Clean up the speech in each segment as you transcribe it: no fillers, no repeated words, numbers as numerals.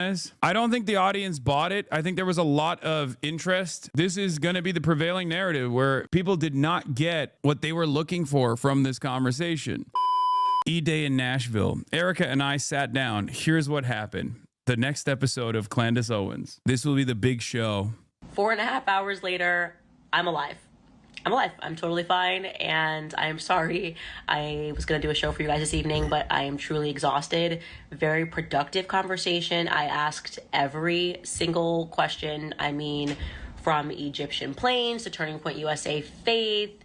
I don't think the audience bought it. I think there was a lot of interest. This is going to be the prevailing narrative where people did not get what they were looking for from this conversation. E-Day in Nashville. Erica and I sat down. Here's what happened. The next episode of Candace Owens. This will be the big show. 4.5 hours later, I'm alive. I'm alive. I'm totally fine, and I'm sorry. I was going to do a show for you guys this evening, but I am truly exhausted. Very productive conversation. I asked every single question. I mean, from Egyptian planes to Turning Point USA Faith,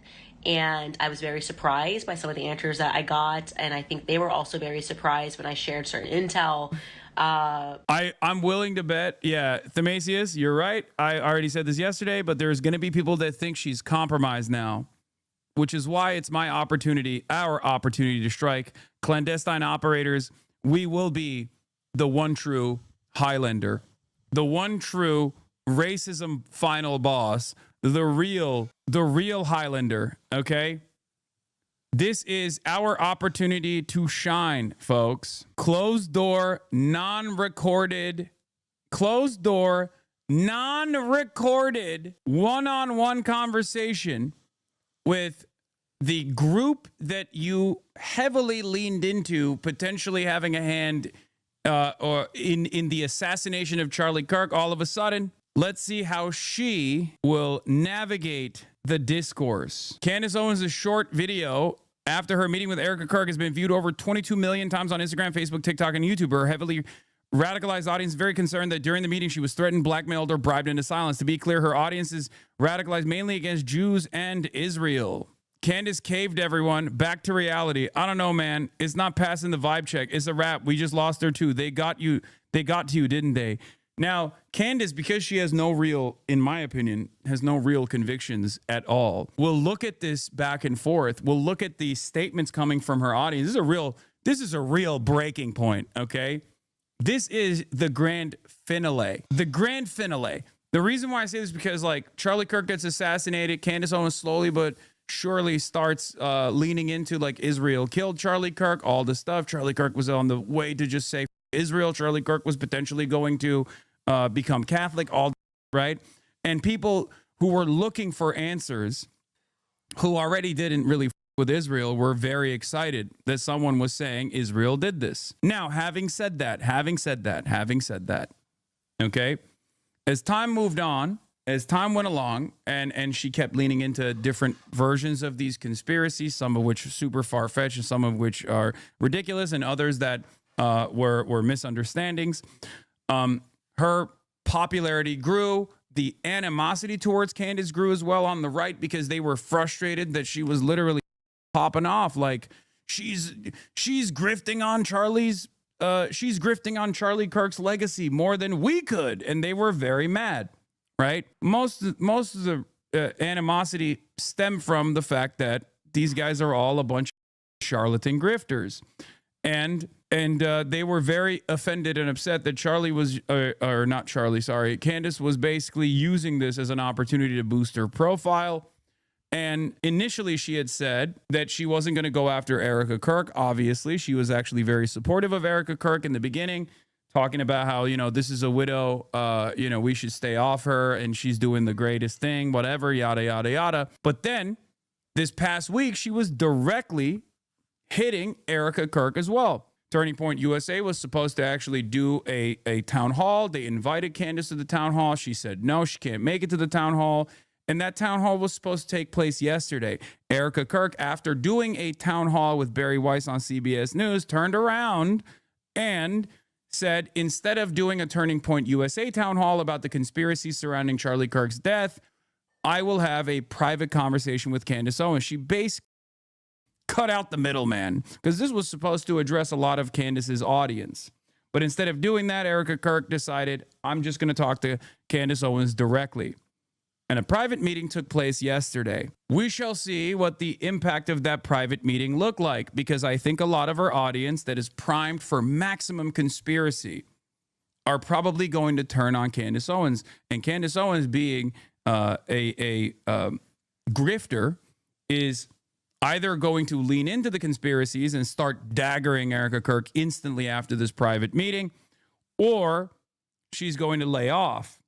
and I was very surprised by some of the answers that I got, and I think they were also very surprised when I shared certain intel. I'm willing to bet, yeah, Themasius, you're right. I already said this yesterday, but there's going to be people that think she's compromised now, which is why it's my opportunity, our opportunity to strike. Clandestine operators, we will be the one true Highlander, the one true racism final boss, the real Highlander, okay? This is our opportunity to shine, folks. Closed door, non-recorded, one-on-one conversation with the group that you heavily leaned into potentially having a hand or in the assassination of Charlie Kirk. All of a sudden, let's see how she will navigate the discourse. Candace Owens' short video after her meeting with Erica Kirk has been viewed over 22 million times on Instagram, Facebook, TikTok, and YouTube. Her heavily radicalized audience is very concerned that during the meeting she was threatened, blackmailed, or bribed into silence. To be clear, her audience is radicalized mainly against Jews and Israel. Candace caved everyone. Back to reality. I don't know, man. It's not passing the vibe check. It's a wrap. We just lost her too. They got you. They got to you, didn't they? Now, Candace, because she has no real, in my opinion, has no real convictions at all, we'll look at this back and forth. We'll look at the statements coming from her audience. This is a real breaking point, okay? This is the grand finale. The grand finale. The reason why I say this is because, like, Charlie Kirk gets assassinated. Candace Owens slowly but surely starts leaning into, like, Israel killed Charlie Kirk, all the stuff. Charlie Kirk was on the way to just say Israel. Charlie Kirk was potentially going to become Catholic, all right. And people who were looking for answers, who already didn't really with Israel, were very excited that someone was saying Israel did this. Now, having said that, okay, as time moved on, as time went along, and she kept leaning into different versions of these conspiracies, some of which are super far-fetched and some of which are ridiculous, and others that were misunderstandings. Her popularity grew. The animosity towards Candace grew as well on the right because they were frustrated that she was literally popping off like she's grifting on Charlie Kirk's legacy more than we could, and they were very mad. Right? Most of the animosity stemmed from the fact that these guys are all a bunch of charlatan grifters. And they were very offended and upset that Candace was basically using this as an opportunity to boost her profile. And initially she had said that she wasn't going to go after Erica Kirk. Obviously, she was actually very supportive of Erica Kirk in the beginning, talking about how, this is a widow, we should stay off her and she's doing the greatest thing, whatever, yada, yada, yada. But then this past week, she was directly hitting Erica Kirk as well. Turning Point USA was supposed to actually do a town hall. They invited Candace to the town hall. She said no, she can't make it to the town hall. And that town hall was supposed to take place yesterday. Erica Kirk, after doing a town hall with Barry Weiss on CBS News, turned around and said, instead of doing a Turning Point USA town hall about the conspiracy surrounding Charlie Kirk's death, I will have a private conversation with Candace Owens. She basically cut out the middleman because this was supposed to address a lot of Candace's audience. But instead of doing that, Erica Kirk decided, I'm just going to talk to Candace Owens directly. And a private meeting took place yesterday. We shall see what the impact of that private meeting looked like, because I think a lot of our audience that is primed for maximum conspiracy are probably going to turn on Candace Owens. And Candace Owens, being a grifter, is either going to lean into the conspiracies and start daggering Erica Kirk instantly after this private meeting, or she's going to lay off.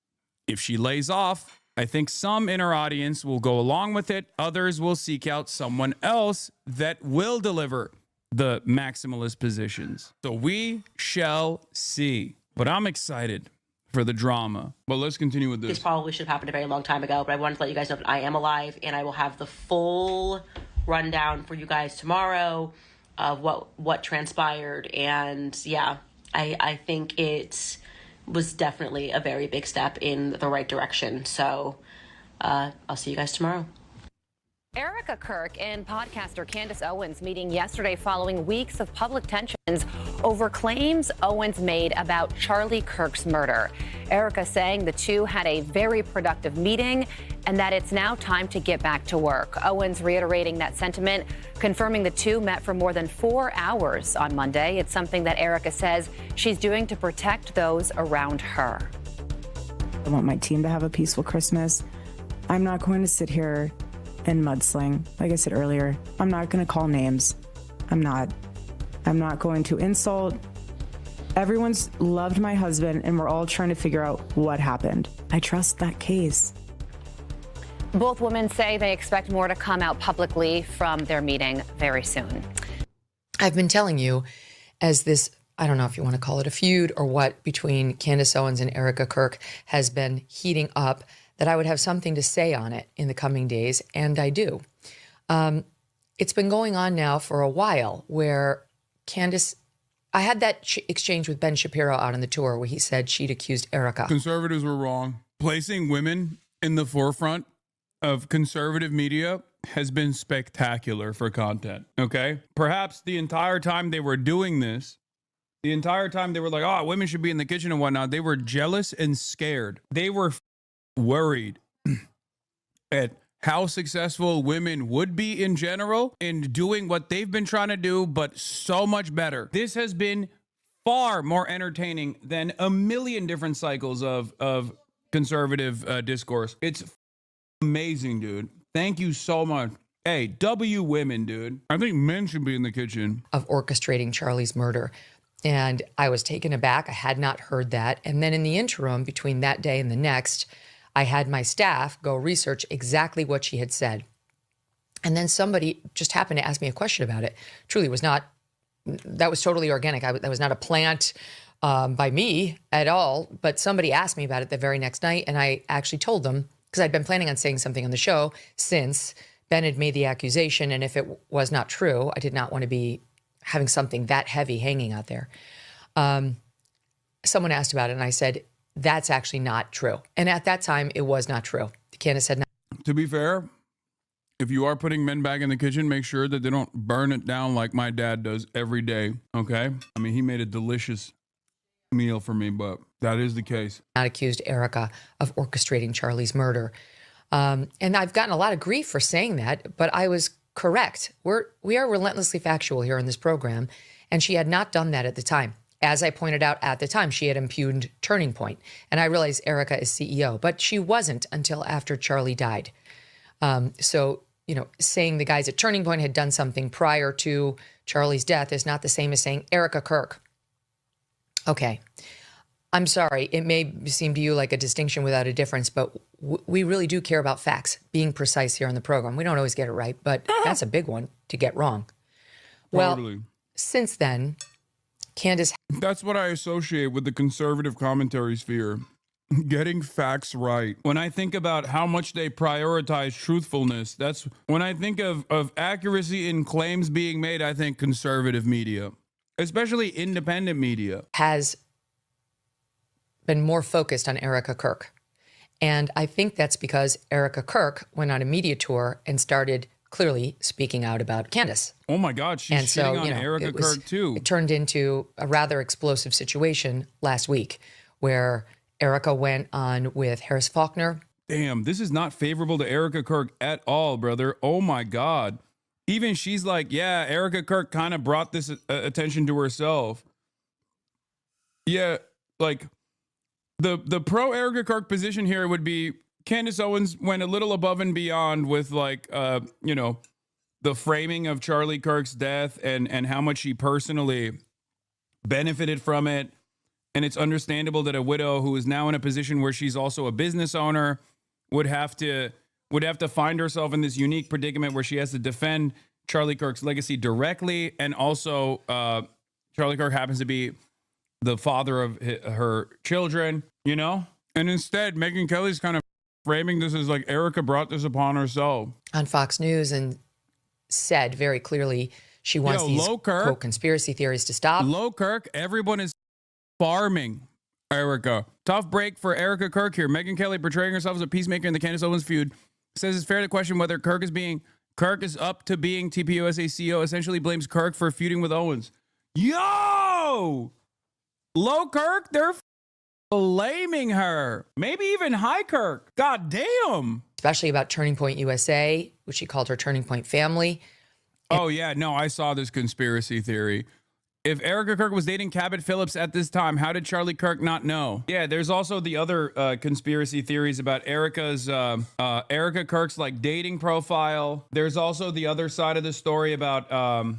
If she lays off, I think some in her audience will go along with it. Others will seek out someone else that will deliver the maximalist positions. So we shall see. But I'm excited for the drama. But let's continue with this. This probably should have happened a very long time ago, but I wanted to let you guys know that I am alive, and I will have the full rundown for you guys tomorrow of what transpired. And yeah, I think it was definitely a very big step in the right direction. So I'll see you guys tomorrow. Erica Kirk and podcaster Candace Owens meeting yesterday following weeks of public tensions over claims Owens made about Charlie Kirk's murder. Erica saying the two had a very productive meeting and that it's now time to get back to work. Owens reiterating that sentiment, confirming the two met for more than 4 hours on Monday. It's something that Erica says she's doing to protect those around her. I want my team to have a peaceful Christmas. I'm not going to sit here and mudsling. Like I said earlier, I'm not going to call names. I'm not going to insult. Everyone's loved my husband, and we're all trying to figure out what happened. I trust that case. Both women say they expect more to come out publicly from their meeting very soon. I've been telling you, as this, I don't know if you want to call it a feud or what, between Candace Owens and Erica Kirk has been heating up, that I would have something to say on it in the coming days, and I do. It's been going on now for a while where Candace, I had that exchange with Ben Shapiro out on the tour where he said she'd accused Erica. Conservatives were wrong. Placing women in the forefront of conservative media has been spectacular for content, okay? Perhaps the entire time they were doing this, the entire time they were like, oh, women should be in the kitchen and whatnot, they were jealous and scared. They were worried at how successful women would be in general in doing what they've been trying to do, but so much better. This has been far more entertaining than a million different cycles of conservative discourse. It's amazing, dude. Thank you so much. Hey, W women, dude. I think men should be in the kitchen. Of orchestrating Charlie's murder. And I was taken aback. I had not heard that. And then in the interim, between that day and the next, I had my staff go research exactly what she had said. And then somebody just happened to ask me a question about it. Truly was not, that was totally organic. That was not a plant by me at all, but somebody asked me about it the very next night. And I actually told them, because I'd been planning on saying something on the show since Ben had made the accusation. And if it was not true, I did not want to be having something that heavy hanging out there. Someone asked about it and I said, that's actually not true. And at that time, it was not true. Candace had not. To be fair, if you are putting men back in the kitchen, make sure that they don't burn it down like my dad does every day, okay? I mean, he made a delicious meal for me, but that is the case. Not accused Erica of orchestrating Charlie's murder. And I've gotten a lot of grief for saying that, but I was correct. We are relentlessly factual here on this program, and she had not done that at the time. As I pointed out at the time, she had impugned Turning Point. And I realized Erica is CEO, but she wasn't until after Charlie died. So, you know, saying the guys at Turning Point had done something prior to Charlie's death is not the same as saying Erica Kirk. Okay. I'm sorry. It may seem to you like a distinction without a difference, but we really do care about facts, being precise here on the program. We don't always get it right, but that's a big one to get wrong. Totally. Well, since then, Candace. That's what I associate with the conservative commentary sphere. Getting facts right. When I think about how much they prioritize truthfulness, that's when I think of accuracy in claims being made, I think conservative media, especially independent media, has been more focused on Erica Kirk. And I think that's because Erica Kirk went on a media tour and started clearly speaking out about Candace. Oh my God, she's shitting on Erica Kirk too. It turned into a rather explosive situation last week where Erica went on with Harris Faulkner. Damn, this is not favorable to Erica Kirk at all, brother. Oh my God. Even she's like, yeah, Erica Kirk kind of brought this attention to herself. Yeah, like the pro Erica Kirk position here would be Candace Owens went a little above and beyond with like, you know, the framing of Charlie Kirk's death and how much she personally benefited from it and it's understandable that a widow who is now in a position where she's also a business owner would have to find herself in this unique predicament where she has to defend Charlie Kirk's legacy directly, and also Charlie Kirk happens to be the father of her children, you know? And instead, Megyn Kelly's kind of framing this as like Erica brought this upon herself. On Fox News, and said very clearly she wants these quote conspiracy theories to stop. Low Kirk, everyone is farming Erica. Tough break for Erica Kirk here. Megyn Kelly, portraying herself as a peacemaker in the Candace Owens feud, says it's fair to question whether Kirk is up to being TPUSA CEO, essentially blames Kirk for feuding with Owens. Yo! Low Kirk, they're blaming her. Maybe even high Kirk. God damn. Especially about Turning Point USA, which she called her Turning Point family. Oh, yeah. No, I saw this conspiracy theory. If Erica Kirk was dating Cabot Phillips at this time, how did Charlie Kirk not know? Yeah, there's also the other conspiracy theories about Erica Kirk's like dating profile. There's also the other side of the story about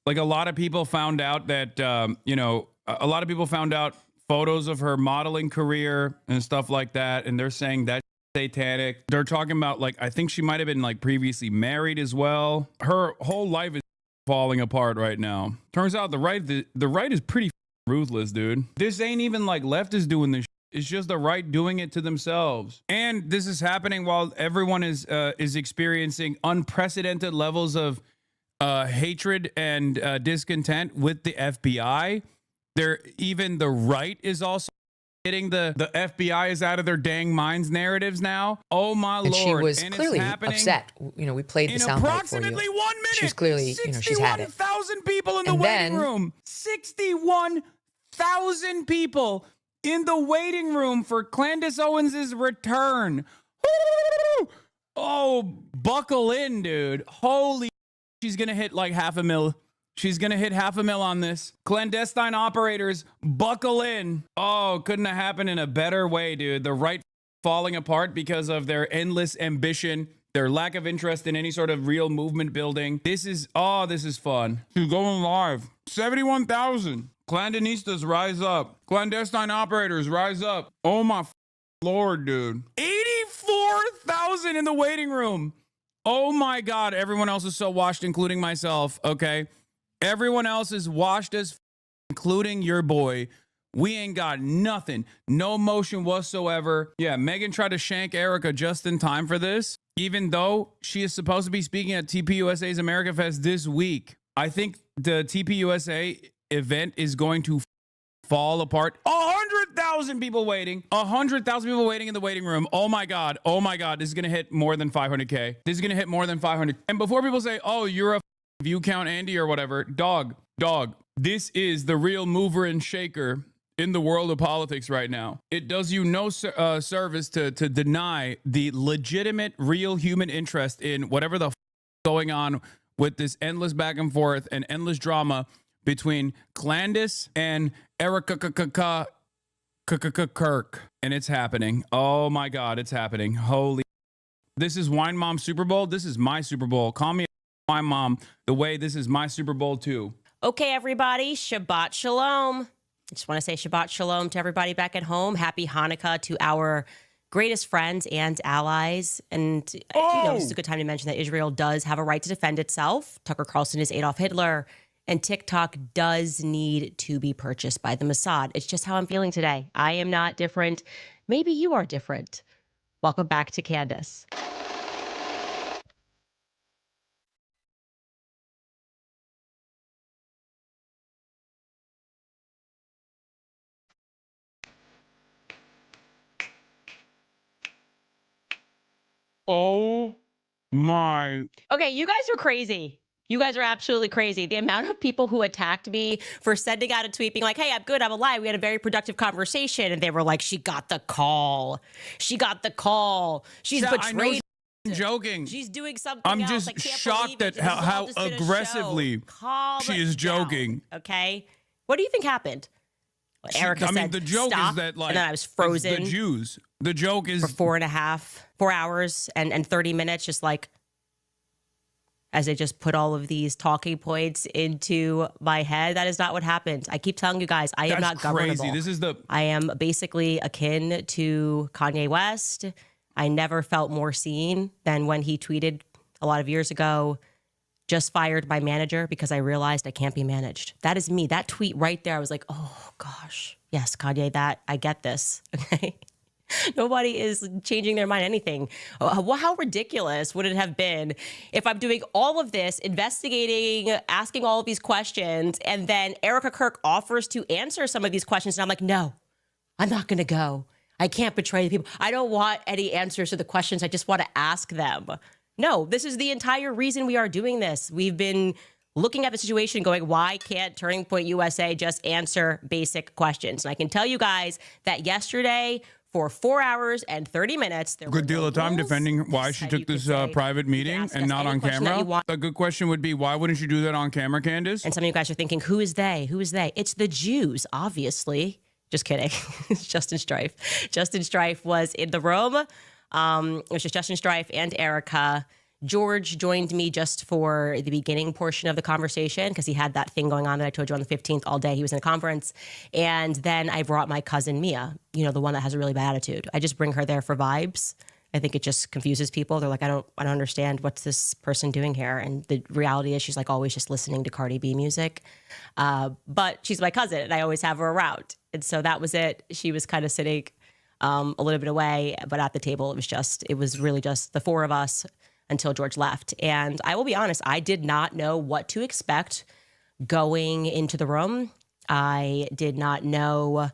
like a lot of people found out that a lot of people found out photos of her modeling career and stuff like that, and they're saying that's satanic. They're talking about like I think she might have been like previously married as well. Her whole life is falling apart right now. Turns out the right is pretty ruthless, dude. This ain't even like leftists doing this. It's just the right doing it to themselves. And this is happening while everyone is experiencing unprecedented levels of hatred and discontent with the FBI. Even the right is also hitting the FBI is out of their dang minds narratives now. Oh my and Lord. She was clearly upset. You know, we played the soundbite for you. Approximately 1 minute. She's clearly, she's had it. 61,000 people in the waiting room. 61,000 people in the waiting room for Candace Owens' return. Woo! Oh, buckle in, dude. Holy, she's going to hit like $500,000. She's going to hit $500,000 on this. Clandestine operators, buckle in. Oh, couldn't have happened in a better way, dude. The right falling apart because of their endless ambition, their lack of interest in any sort of real movement building. This is fun. She's going live. 71,000. Clandanistas, rise up. Clandestine operators, rise up. Oh my Lord, dude. 84,000 in the waiting room. Oh my God. Everyone else is so washed, including myself. Okay. Everyone else is washed as including your boy. We ain't got nothing. No motion whatsoever. Yeah, Megyn tried to shank Erica just in time for this, even though she is supposed to be speaking at TPUSA's America Fest this week. I think the TPUSA event is going to fall apart. 100,000 people waiting. 100,000 people waiting in the waiting room. Oh my God. Oh my God. This is going to hit more than 500K. This is going to hit more than 500. And before people say, oh, you're a view count Andy or whatever, dog, this is the real mover and shaker in the world of politics right now. It does you no service to deny the legitimate real human interest in whatever the going on with this endless back and forth and endless drama between Candace and Erica Kirk. And it's happening. Oh my God, it's happening. Holy, this is Wine Mom Super Bowl. This is my Super Bowl. Call me my mom the way this is my Super Bowl too. Okay, everybody, Shabbat Shalom. I just want to say Shabbat Shalom to everybody back at home. Happy Hanukkah to our greatest friends and allies. And this is a good time to mention that Israel does have a right to defend itself. Tucker Carlson is Adolf Hitler, and TikTok does need to be purchased by the Mossad. It's just how I'm feeling today. I am not different. Maybe you are different. Welcome back to Candace. Oh my. Okay, you guys are crazy. You guys are absolutely crazy. The amount of people who attacked me for sending out a tweet being like, hey, I'm good, I'm alive. We had a very productive conversation. And they were like, she got the call. She got the call. She's betrayed. I'm joking. She's doing something I'm else. just shocked at how aggressively she is joking. Down, okay? What do you think happened? Erica said, the joke stop, is that like and then I was frozen. The Jews. The joke is for 4 hours and 30 minutes, just like, as they just put all of these talking points into my head. That is not what happened. I keep telling you guys, I am not governable. Crazy. This is I am basically akin to Kanye West. I never felt more seen than when he tweeted a lot of years ago, just fired my manager because I realized I can't be managed. That is me. That tweet right there, I was like, oh gosh, yes, Kanye, that I get this. Okay. Nobody is changing their mind anything. How ridiculous would it have been if I'm doing all of this, investigating, asking all of these questions, and then Erica Kirk offers to answer some of these questions, and I'm like, no, I'm not going to go. I can't betray the people. I don't want any answers to the questions. I just want to ask them. No, this is the entire reason we are doing this. We've been looking at the situation going, why can't Turning Point USA just answer basic questions? And I can tell you guys that yesterday, for 4 hours and 30 minutes, there good were deal no of time rules. defending why she That took you could this say, private meeting ask and us not any on question that camera. you want. A good question would be, why wouldn't you do that on camera, Candace? And some of you guys are thinking, who is they? Who is they? It's the Jews, obviously. Just kidding. It's Justin Strife. Justin Strife was in the room. It was just Justin Strife and Erica. George joined me just for the beginning portion of the conversation because he had that thing going on that I told you on the 15th all day. He was in a conference. And then I brought my cousin Mia, you know, the one that has a really bad attitude. I just bring her there for vibes. I think it just confuses people. They're like, I don't understand what's this person doing here. And the reality is she's like always just listening to Cardi B music. But she's my cousin and I always have her around. And so that was it. She was kind of sitting a little bit away, but at the table, it was really just the four of us until George left. And I will be honest, I did not know what to expect going into the room. I did not know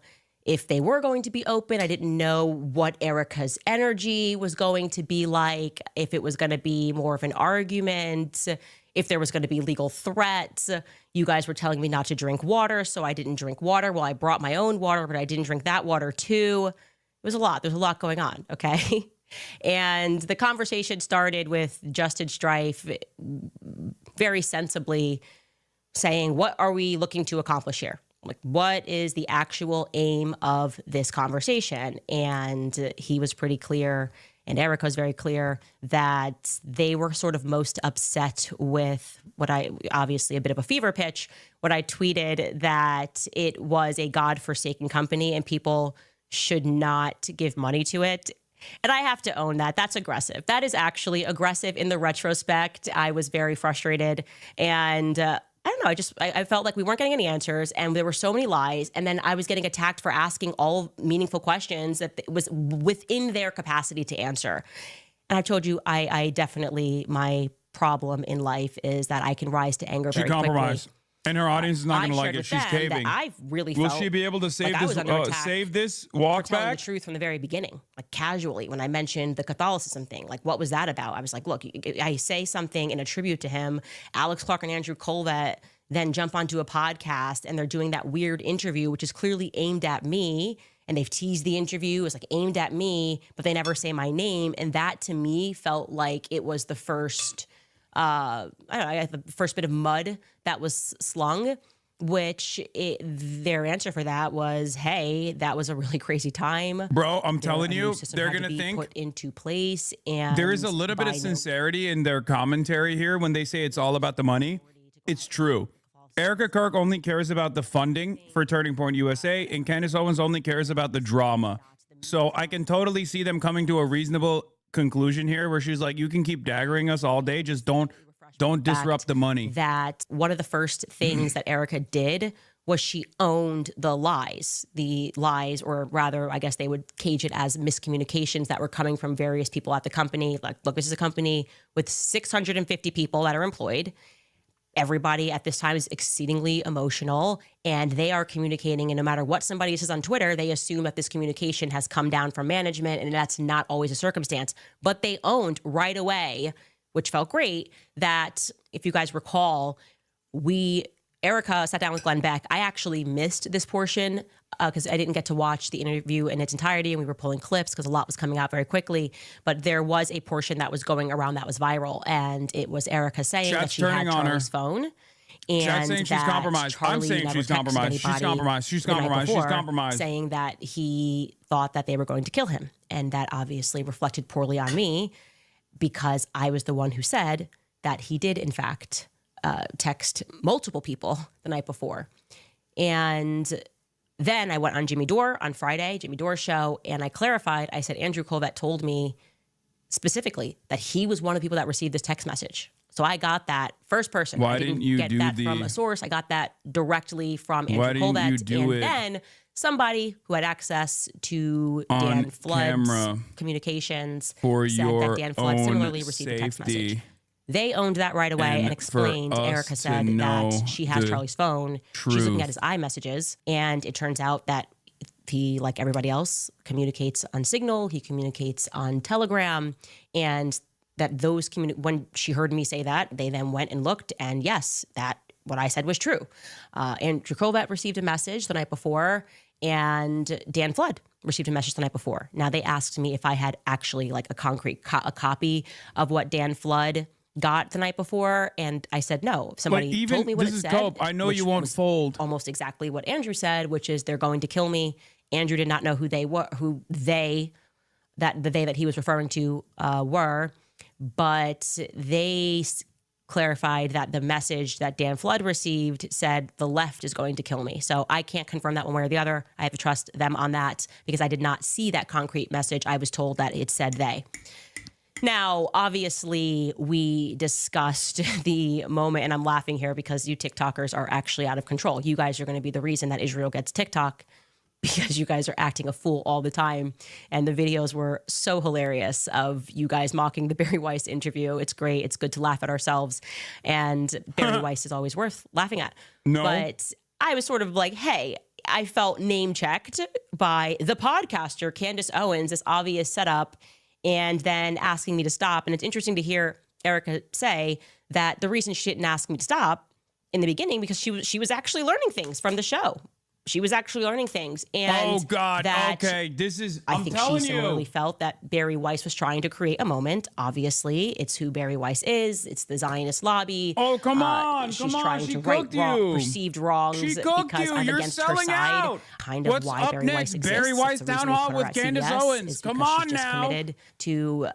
if they were going to be open. I didn't know what Erica's energy was going to be like, if it was going to be more of an argument, if there was going to be legal threats. You guys were telling me not to drink water, so I didn't drink water. Well, I brought my own water, but I didn't drink that water too. It was a lot. There's a lot going on, okay? And the conversation started with Justin Strife very sensibly saying, what are we looking to accomplish here? Like, what is the actual aim of this conversation? And he was pretty clear, and Erica was very clear, that they were sort of most upset with what obviously a bit of a fever pitch, what I tweeted, that it was a godforsaken company and people should not give money to it. And I have to own that. That's aggressive. That is actually aggressive in the retrospect. I was very frustrated. And I don't know, I felt like we weren't getting any answers and there were so many lies. And then I was getting attacked for asking all meaningful questions that was within their capacity to answer. And I told you, I definitely, my problem in life is that I can rise to anger very quickly. And her audience is not going to like it. with She's them caving. that I really Will felt she be able to save like I was under attack save this for walk telling back? the truth from the very beginning, like casually when I mentioned the Catholicism thing. Like, what was that about? I was like, look, I say something in a tribute to him. Alex Clark and Andrew Colvett then jump onto a podcast and they're doing that weird interview, which is clearly aimed at me. And they've teased the interview. It's like aimed at me, but they never say my name. And that to me felt like it was the first, the first bit of mud that was slung. Their answer for that was, hey, that was a really crazy time. Bro, I'm telling you, they're going to think put into place. And there is a little bit of sincerity in their commentary here when they say it's all about the money. It's true. Erica Kirk only cares about the funding for Turning Point USA, and Candace Owens only cares about the drama. So I can totally see them coming to a reasonable conclusion here where she's like, you can keep daggering us all day, just don't disrupt the money. That one of the first things that Erica did was she owned the lies, or rather, I guess they would cage it as miscommunications that were coming from various people at the company. Like, look, this is a company with 650 people that are employed. Everybody at this time is exceedingly emotional and they are communicating. And no matter what somebody says on Twitter, they assume that this communication has come down from management, and that's not always a circumstance. But they owned right away, which felt great, that if you guys recall, Erica sat down with Glenn Beck. I actually missed this portion because I didn't get to watch the interview in its entirety, and we were pulling clips because a lot was coming out very quickly. But there was a portion that was going around that was viral, and it was Erica saying that she had Charlie's phone. And Chat's saying she's compromised. I'm saying she's compromised. She's compromised. She's compromised. She's compromised. Saying that he thought that they were going to kill him. And that obviously reflected poorly on me because I was the one who said that he did, in fact, text multiple people the night before. And then I went on Jimmy Dore on Friday, Jimmy Dore's show, and I clarified. I said, Andrew Colvett told me specifically that he was one of the people that received this text message. So I got that first person. Why I didn't didn't you get do that the- from a source. I got that directly from Why Andrew didn't you Colvett. do And it then somebody who had access to on Dan Flood's camera communications for said your that Dan Flood own similarly received a text safety message. They owned that right away and and explained. for us Erica to said know that she has the Charlie's phone. She's looking truth. at his iMessages, and it turns out that he, like everybody else, communicates on Signal. He communicates on Telegram, and that those when she heard me say that, they then went and looked, and yes, that what I said was true. Andrew Colvett received a message the night before, and Dan Flood received a message the night before. Now, they asked me if I had actually like a concrete a copy of what Dan Flood got the night before, and I said no. If somebody even- told me what this it is said, dope. I know which you won't was fold. almost exactly what Andrew said, which is they're going to kill me. Andrew did not know who they were, that he was referring to were, but they clarified that the message that Dan Flood received said the left is going to kill me. So I can't confirm that one way or the other. I have to trust them on that because I did not see that concrete message. I was told that it said they. Now, obviously, we discussed the moment, and I'm laughing here because you TikTokers are actually out of control. You guys are going to be the reason that Israel gets TikTok because you guys are acting a fool all the time. And the videos were so hilarious of you guys mocking the Barry Weiss interview. It's great. It's good to laugh at ourselves. And Barry Weiss is always worth laughing at. No. But I was sort of like, hey, I felt name checked by the podcaster, Candace Owens, this obvious setup, and then asking me to stop. And it's interesting to hear Erica say that the reason she didn't ask me to stop in the beginning because she was actually learning things from the show. She was actually learning things. And Oh God. that Okay. This is. I I'm think telling she similarly you. felt that Barry Weiss was trying to create a moment. Obviously, it's who Barry Weiss is. It's the Zionist lobby. Oh, come on. She's Come on. trying She to right cooked you. perceived wrongs She cooked because you. I'm You're against her selling side. out. Kind of What's why up Barry next? Weiss exists. Barry It's Weiss the Town reason we Hall put her with at Candace CBS Owens. is Come because on she's just now. committed to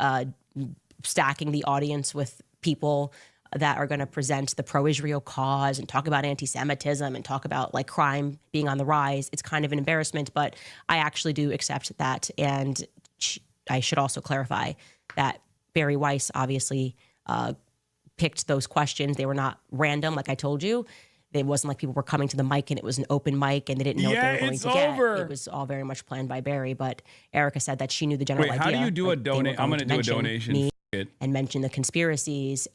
stacking the audience with people that are going to present the pro-Israel cause and talk about anti-Semitism and talk about like crime being on the rise. It's kind of an embarrassment, but I actually do accept that. And I should also clarify that Barry Weiss obviously picked those questions. They were not random, like I told you. It wasn't like people were coming to the mic and it was an open mic and they didn't know what they were going it's to get. over. It was all very much planned by Barry, but Erica said that she knew the general Wait, idea. how do you do a like, they were donate? I'm going going to do a mention donation. me It. and mention the conspiracies,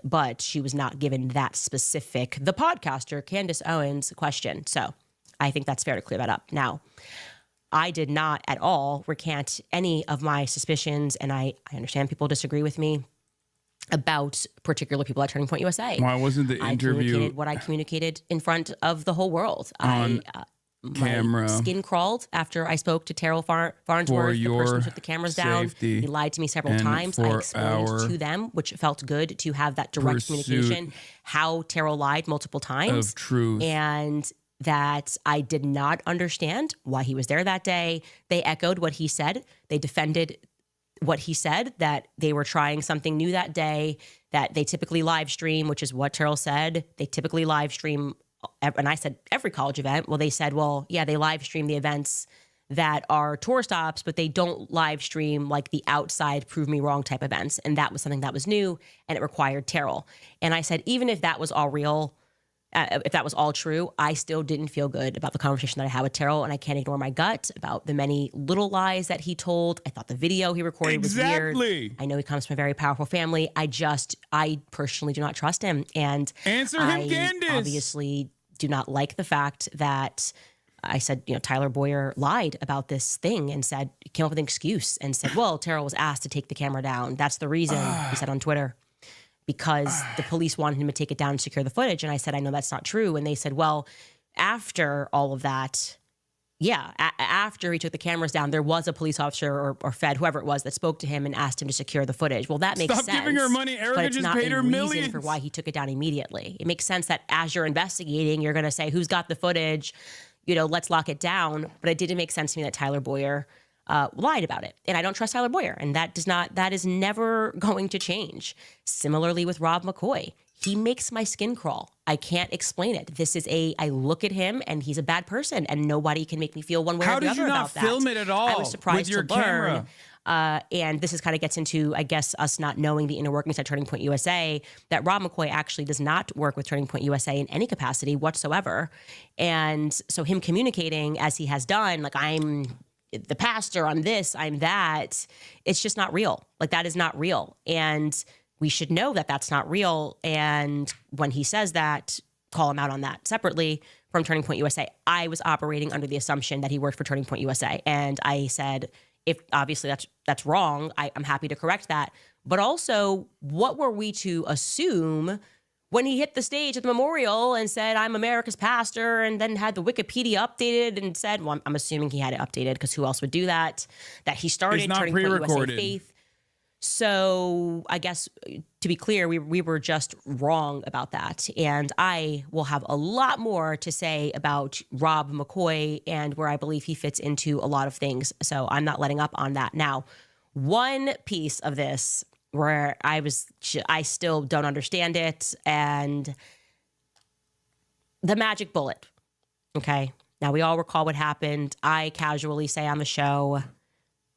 but she was not given that specific, the podcaster, Candace Owens, question. So I think that's fair to clear that up. Now, I did not at all recant any of my suspicions, and I understand people disagree with me about particular people at Turning Point USA. Why wasn't the I interview communicated what I communicated in front of the whole world. on camera My skin crawled after I spoke to Terrell Farnsworth, for the your person who took the cameras down. safety He lied to me several and times. I for explained our to them, which felt good to have that direct pursuit communication, how Terrell lied multiple times. of truth? And that I did not understand why he was there that day. They echoed what he said. They defended what he said, that they were trying something new that day, that they typically live stream, which is what Terrell said. They typically live stream, and I said every college event. Well, they said, well, yeah, they live stream the events that are tour stops, but they don't live stream like the outside prove me wrong type events. And that was something that was new and it required Terrell. And I said, even if that was all real, if that was all true, I still didn't feel good about the conversation that I had with Terrell, and I can't ignore my gut about the many little lies that he told. I thought the video he recorded was Exactly. weird. I know he comes from a very powerful family. I personally do not trust him. And Answer him, I Candace. obviously do not like the fact that I said, Tyler Boyer lied about this thing and came up with an excuse and said, well, Terrell was asked to take the camera down. That's the reason, he said on Twitter, because the police wanted him to take it down and secure the footage. And I said, I know that's not true. And they said, well, after all of that, after he took the cameras down, there was a police officer or Fed, whoever it was, that spoke to him and asked him to secure the footage. Well, that makes Stop sense. giving her money. Erica but it's just not paid a her reason millions. for why he took it down immediately. It makes sense that as you're investigating, you're going to say, who's got the footage? Let's lock it down. But it didn't make sense to me that Tyler Boyer lied about it. And I don't trust Tyler Boyer. And that is never going to change. Similarly with Rob McCoy. He makes my skin crawl. I can't explain it. I look at him and he's a bad person and nobody can make me feel one way or the other about that. How did you not film it at all? I was surprised with your to learn. camera? And this is kind of gets into, I guess, us not knowing the inner workings at Turning Point USA, that Rob McCoy actually does not work with Turning Point USA in any capacity whatsoever. And so him communicating as he has done, like, I'm the pastor, I'm this, I'm that, it's just not real. Like, that is not real. And we should know that that's not real. And when he says that, call him out on that separately from Turning Point USA. I was operating under the assumption that he worked for Turning Point USA. And I said, if obviously that's wrong, I'm happy to correct that. But also, what were we to assume when he hit the stage at the memorial and said, I'm America's pastor, and then had the Wikipedia updated and said, well, I'm assuming he had it updated because who else would do that? That he started Turning Point USA Faith. So I guess, to be clear, we were just wrong about that. And I will have a lot more to say about Rob McCoy and where I believe he fits into a lot of things. So I'm not letting up on that. Now, one piece of this where I still don't understand it, and the magic bullet. Okay. Now, we all recall what happened. I casually say on the show,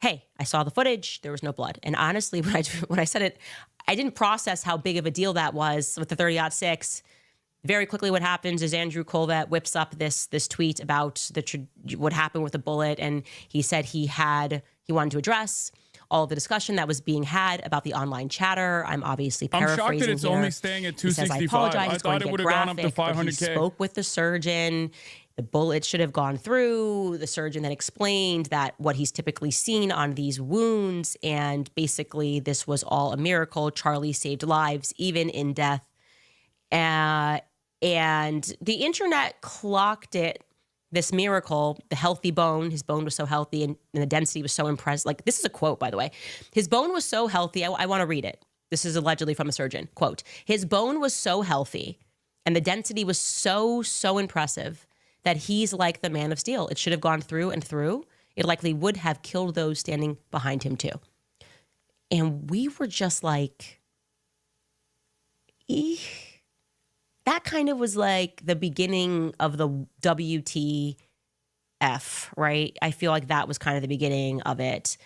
hey, I saw the footage. There was no blood. And honestly, when I said it, I didn't process how big of a deal that was with the 30-06. Very quickly, what happens is Andrew Colvett whips up this tweet about what happened with the bullet, and he said he wanted to address all of the discussion that was being had about the online chatter. I'm obviously paraphrasing. I'm shocked that it's here. only staying at 265. He says, I apologize. I thought it would have gone up to 500K. He spoke with the surgeon. The bullet should have gone through. The surgeon then explained that what he's typically seen on these wounds, and basically this was all a miracle. Charlie saved lives, even in death. And the internet clocked it, this miracle, the healthy bone. His bone was so healthy and the density was so impressive. Like, this is a quote, by the way. His bone was so healthy. I want to read it. This is allegedly from a surgeon. Quote, his bone was so healthy and the density was so impressive that he's like the man of steel. It should have gone through and through. It likely would have killed those standing behind him too. And we were just like, eek. That kind of was like the beginning of the WTF, right? I feel like that was kind of the beginning of it.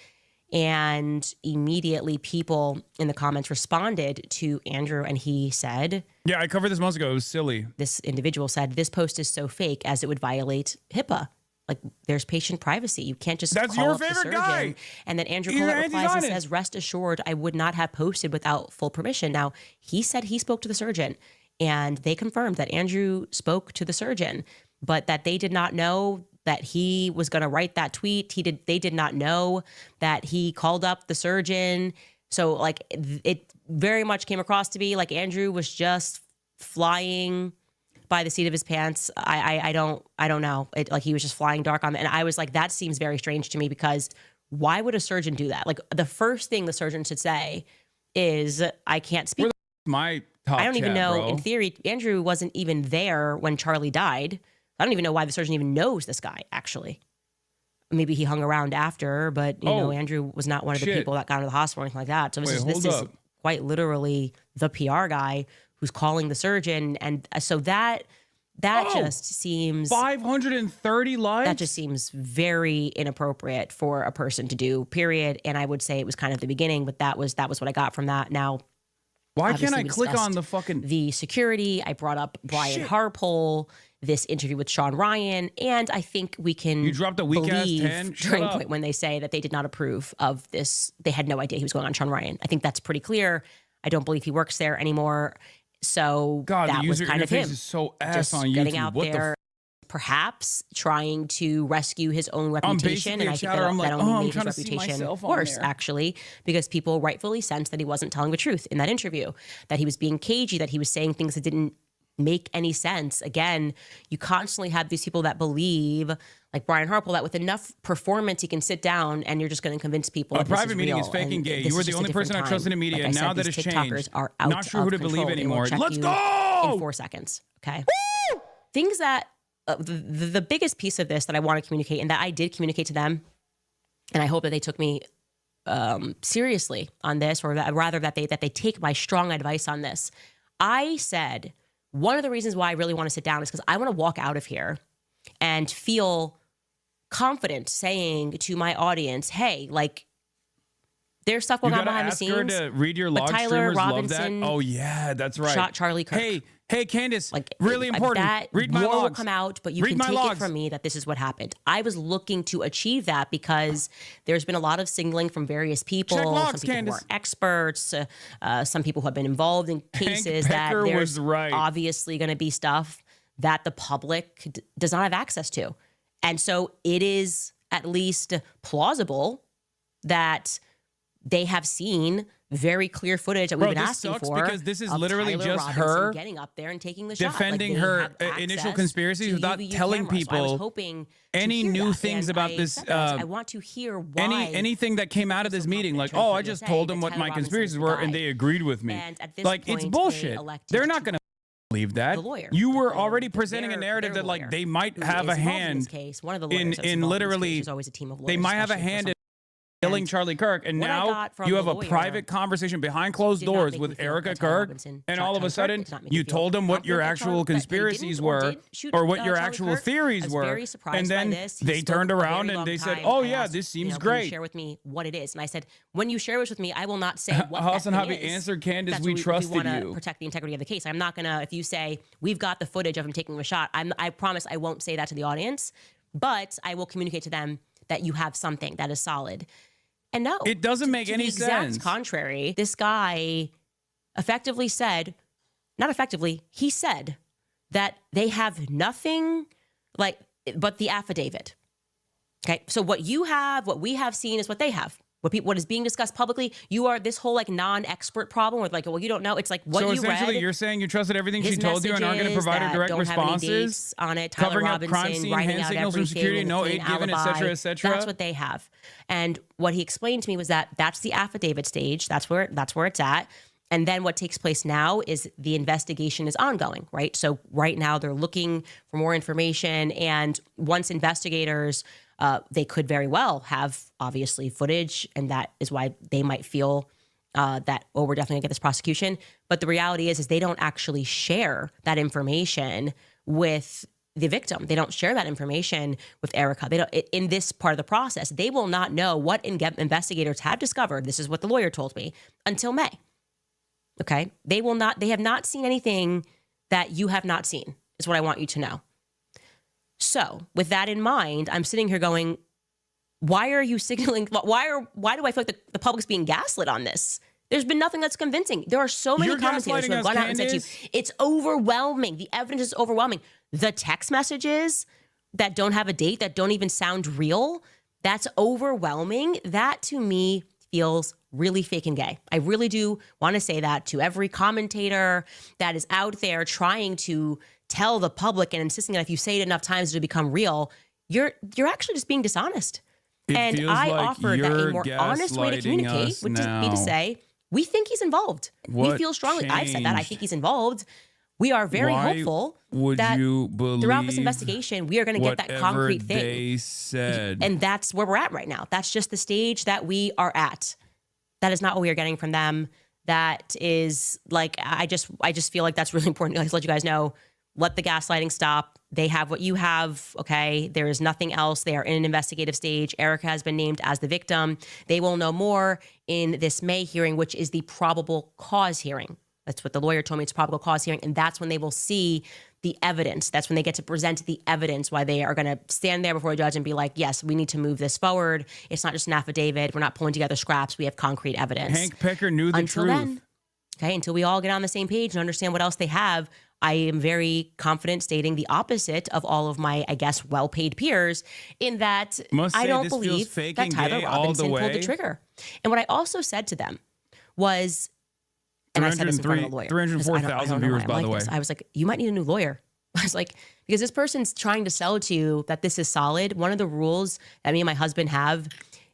And immediately people in the comments responded to Andrew, and he said, yeah, I covered this months ago. It was silly. This individual said, this post is so fake as it would violate HIPAA. Like, there's patient privacy. You can't just That's call your up the favorite surgeon. guy. And then Andrew He's Collette replies and anti-Zionist. says, rest assured, I would not have posted without full permission. Now, he said he spoke to the surgeon, and they confirmed that Andrew spoke to the surgeon, but that they did not know that he was going to write that tweet. They did not know that he called up the surgeon. So, like, it very much came across to be like Andrew was just flying by the seat of his pants. I don't know. Like, he was just flying dark on it. And I was like, that seems very strange to me, because why would a surgeon do that? Like, the first thing the surgeon should say is, I can't speak. My top I don't even know. bro. In theory, Andrew wasn't even there when Charlie died. I don't even know why the surgeon even knows this guy, actually. Maybe he hung around after, but, you know, Andrew was not one of the people that got into the hospital or anything like that. So this is quite literally the PR guy who's calling the surgeon. And so that just seems 530 lives. that just seems very inappropriate for a person to do, period. And I would say it was kind of the beginning, but that was what I got from that. Now, why can't obviously I we click on discussed the fucking the security? I brought up Brian Harpole, this interview with Sean Ryan, and I think we can You dropped a weak ass believe 10? Shut Turning up. Point when they say that they did not approve of this. They had no idea he was going on Sean Ryan. I think that's pretty clear. I don't believe he works there anymore. So God, that the was user kind of interface him. is so ass Just on YouTube. getting out What there, perhaps trying to rescue his own reputation. basically And a I think chatter. that, I'm like, that only oh, I'm made his trying to see reputation myself on worse, there. actually, because people rightfully sensed that he wasn't telling the truth in that interview, that he was being cagey, that he was saying things that didn't make any sense. Again, you constantly have these people that believe, like Brian Harpole, that with enough performance he can sit down and you're just going to convince people A that this private meeting real. is fake and gay. this You were is the just a only person I different trust in the time. media. Like I Now said, that these it's TikTokers changed. are out Not sure who of to believe control. They will anymore. check Let's you go! in 4 seconds. Okay. Things that the biggest piece of this that I want to communicate, and that I did communicate to them and I hope that they took me seriously on this, or rather that they take my strong advice on this. I said one of the reasons why I really want to sit down is because I want to walk out of here and feel confident saying to my audience, hey, like, there's stuff going on behind the scenes. To read your log Tyler streamers Robinson love that. Oh yeah, that's right. Shot Charlie Kirk. Hey, Candace. Like, really important. Read my more logs. will come out, but you Read can my take logs. it from me that this is what happened. I was looking to achieve that because there's been a lot of signaling from various people. Check logs, some people Candace. who are experts, some people who have been involved in cases that Pecker there's was right. obviously going to be stuff that the public does not have access to. And so it is at least plausible that they have seen very clear footage that we've been this asking sucks for. because this is of literally Tyler just Robinson her getting up there and taking the shot. defending Like, they her had access initial conspiracies to without UVU telling cameras. So I was people hoping to any hear new that, things and about I this, said that. I want to hear why. anything that came out of this meeting, like, confident oh, I trying to just say told that them what Tyler my Robinson conspiracies is the were, guy. and they agreed with me. And at this Like, point, it's they bullshit. elected They're not to going to believe that. the lawyer. You were The- already presenting a their- narrative their that, like, lawyer, they might who have is a involved in hand this case. One of the lawyers in that's involved in this literally. case. There's always a team of lawyers. They might have a especially for hand some- in killing And Charlie Kirk, and what I now got from you the have a lawyer private conversation behind closed did not doors make with me feel Erica that Tyler Kirk, Robinson and shot all of a Charlie Kirk. sudden It did not make me you feel told them what confident your that actual Charlie- that he didn't conspiracies or were, did shoot, or what your Charlie actual Kirk. I theories was were, very surprised and then by this. He they spoke turned for a very around and long they said, time. "Oh I yeah, asked, this seems can you great." share with me what it is? And I said, when you share this with me, I will not say what Hasan that Habi thing is. answered, Candace, That's we what trusted we wanna you. protect the integrity of the case. I'm not gonna. If you say we've got the footage of him taking a shot, I promise I won't say that to the audience, but I will communicate to them that you have something that is solid. And no, It doesn't make any the exact sense. contrary, this guy effectively said, not effectively, he said that they have nothing like but the affidavit. Okay, so what you have, what we have seen is what they have. What is being discussed publicly, you are this whole like non-expert problem with like, well, you don't know. It's like what So you essentially, read. you're saying you trusted everything she His told you and aren't going to messages provide her that direct don't have any responses, dates on it. Tyler covering up Robinson crime scene, writing hand out signals from everything security, and no clean aid given, et alibi. cetera, et cetera. That's what they have. And what he explained to me was that that's the affidavit stage. That's where it's at. And then what takes place now is the investigation is ongoing, right? So right now they're looking for more information, and once investigators, they could very well have obviously footage, and that is why they might feel that, oh, we're definitely gonna get this prosecution. But the reality is they don't actually share that information with the victim. They don't share that information with Erica. They don't, in this part of the process, they will not know what investigators have discovered. This is what the lawyer told me until May. Okay. They have not seen anything that you have not seen, is what I want you to know. So with that in mind, I'm sitting here going, why are you signaling? Why do I feel like the public's being gaslit on this? There's been nothing that's convincing. There are so many You're commentators who have gaslighting gone us, out and said to you, Candace. it's overwhelming. The evidence is overwhelming. The text messages that don't have a date, that don't even sound real, that's overwhelming. That to me feels really fake and gay. I really do want to say that to every commentator that is out there trying to tell the public and insisting that if you say it enough times it'll become real, you're actually just being dishonest. It And feels I like offered that a you're more honest way to gaslighting communicate us would just be now. to say, we think he's involved. We What feel strongly. I've said that. I changed? think he's involved. We are very Why hopeful would that you throughout this believe investigation, we are going to get that whatever concrete thing. they said? And that's where we're at right now. That's just the stage that we are at. That is not what we are getting from them. That is like, I just feel like that's really important to let you guys know. Let the gaslighting stop. They have what you have, okay? There is nothing else. They are in an investigative stage. Erica has been named as the victim. They will know more in this May hearing, which is the probable cause hearing. That's what the lawyer told me. It's probable cause hearing. And that's when they will see the evidence. That's when they get to present the evidence, why they are going to stand there before a judge and be like, yes, we need to move this forward. It's not just an affidavit. We're not pulling together scraps. We have concrete evidence. Hank Pecker knew the Until truth. then, okay, until we all get on the same page and understand what else they have, I am very confident stating the opposite of all of my, I guess, well-paid peers in that Must I say don't this feels believe fake that and Tyler gay all the Robinson pulled the way. trigger. And what I also said to them was, and I said this in front of the lawyer. 304,000 viewers, by the way. I was like, you might need a new lawyer. I was like, because this person's trying to sell to you that this is solid. One of the rules that me and my husband have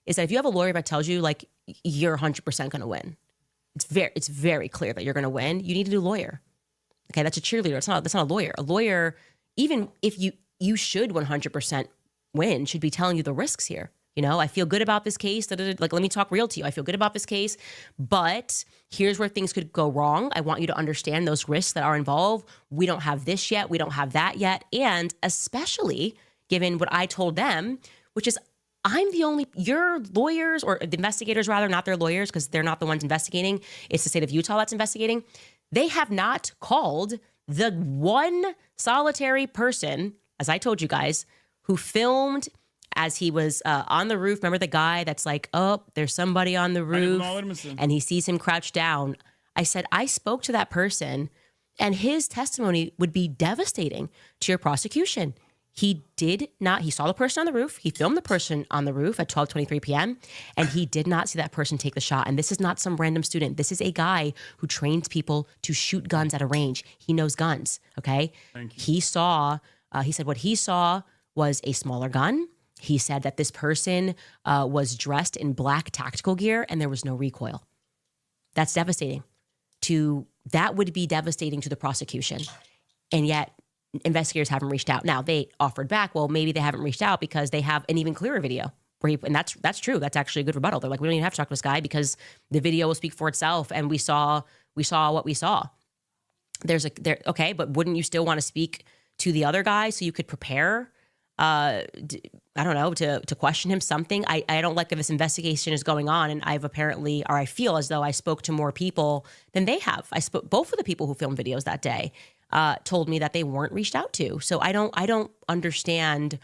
is that if you have a lawyer that tells you like you're 100% going to win, it's very clear that you're going to win, you need a new lawyer. Okay, that's a cheerleader. That's not a lawyer. A lawyer, even if you should 100% win, should be telling you the risks here. You know, I feel good about this case. Like, let me talk real to you. I feel good about this case, but here's where things could go wrong. I want you to understand those risks that are involved. We don't have this yet. We don't have that yet. And especially given what I told them, which is your lawyers, or the investigators rather, not their lawyers, because they're not the ones investigating. It's the state of Utah that's investigating. They have not called the one solitary person, as I told you guys, who filmed as he was on the roof. Remember the guy that's like, oh, there's somebody on the roof, and he sees him crouched down. I said, I spoke to that person, and his testimony would be devastating to your prosecution. He did not, he saw the person on the roof. He filmed the person on the roof at 12:23 p.m. and he did not see that person take the shot. And this is not some random student. This is a guy who trains people to shoot guns at a range. He knows guns, okay? He said what he saw was a smaller gun. He said that this person was dressed in black tactical gear and there was no recoil. That's devastating. That would be devastating to the prosecution. And yet, investigators haven't reached out. Now, they offered back, well, maybe they haven't reached out because they have an even clearer video. And that's true. That's actually a good rebuttal. They're like, we don't even have to talk to this guy because the video will speak for itself, and we saw what we saw. Okay, but wouldn't you still want to speak to the other guy so you could prepare? I don't know, to question him something. I don't like that this investigation is going on, and I feel as though I spoke to more people than they have. Both of the people who filmed videos that day told me that they weren't reached out to. So I don't understand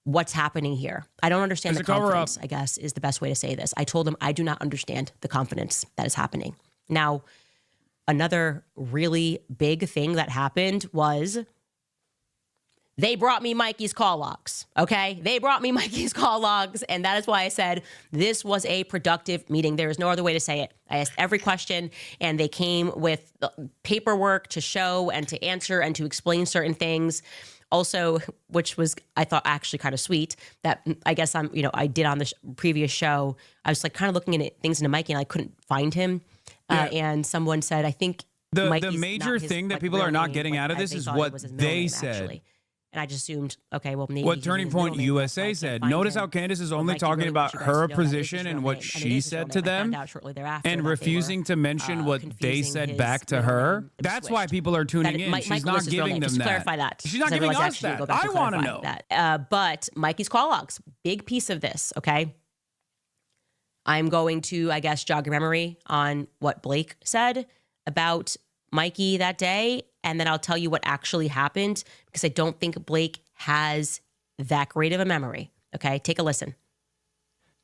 what's happening here. I don't understand the confidence, I guess, is the best way to say this. I told them I do not understand the confidence that is happening. Now, another really big thing that happened was they brought me Mikey's call logs, okay? They brought me Mikey's call logs, and that is why I said this was a productive meeting. There is no other way to say it. I asked every question, and they came with paperwork to show and to answer and to explain certain things. Also, which was, I thought, actually kind of sweet, that I guess I did on the previous show. I was like kind of looking at things into Mikey, and I couldn't find him. And someone said, I think the major thing that people are not getting out of this is what they said. Actually. And I just assumed, okay, well, maybe what Turning Point USA said. Notice how Candace is only talking about her position and what she said to them, and refusing to mention what they said back to her. That's why people are tuning in. She's not giving them that. Just clarify that. She's not giving us that. I want to know that. But Mikey's call logs, big piece of this, okay? I'm going to, I guess, jog your memory on what Blake said about Mikey that day, and then I'll tell you what actually happened, because I don't think Blake has that great of a memory. Okay, take a listen.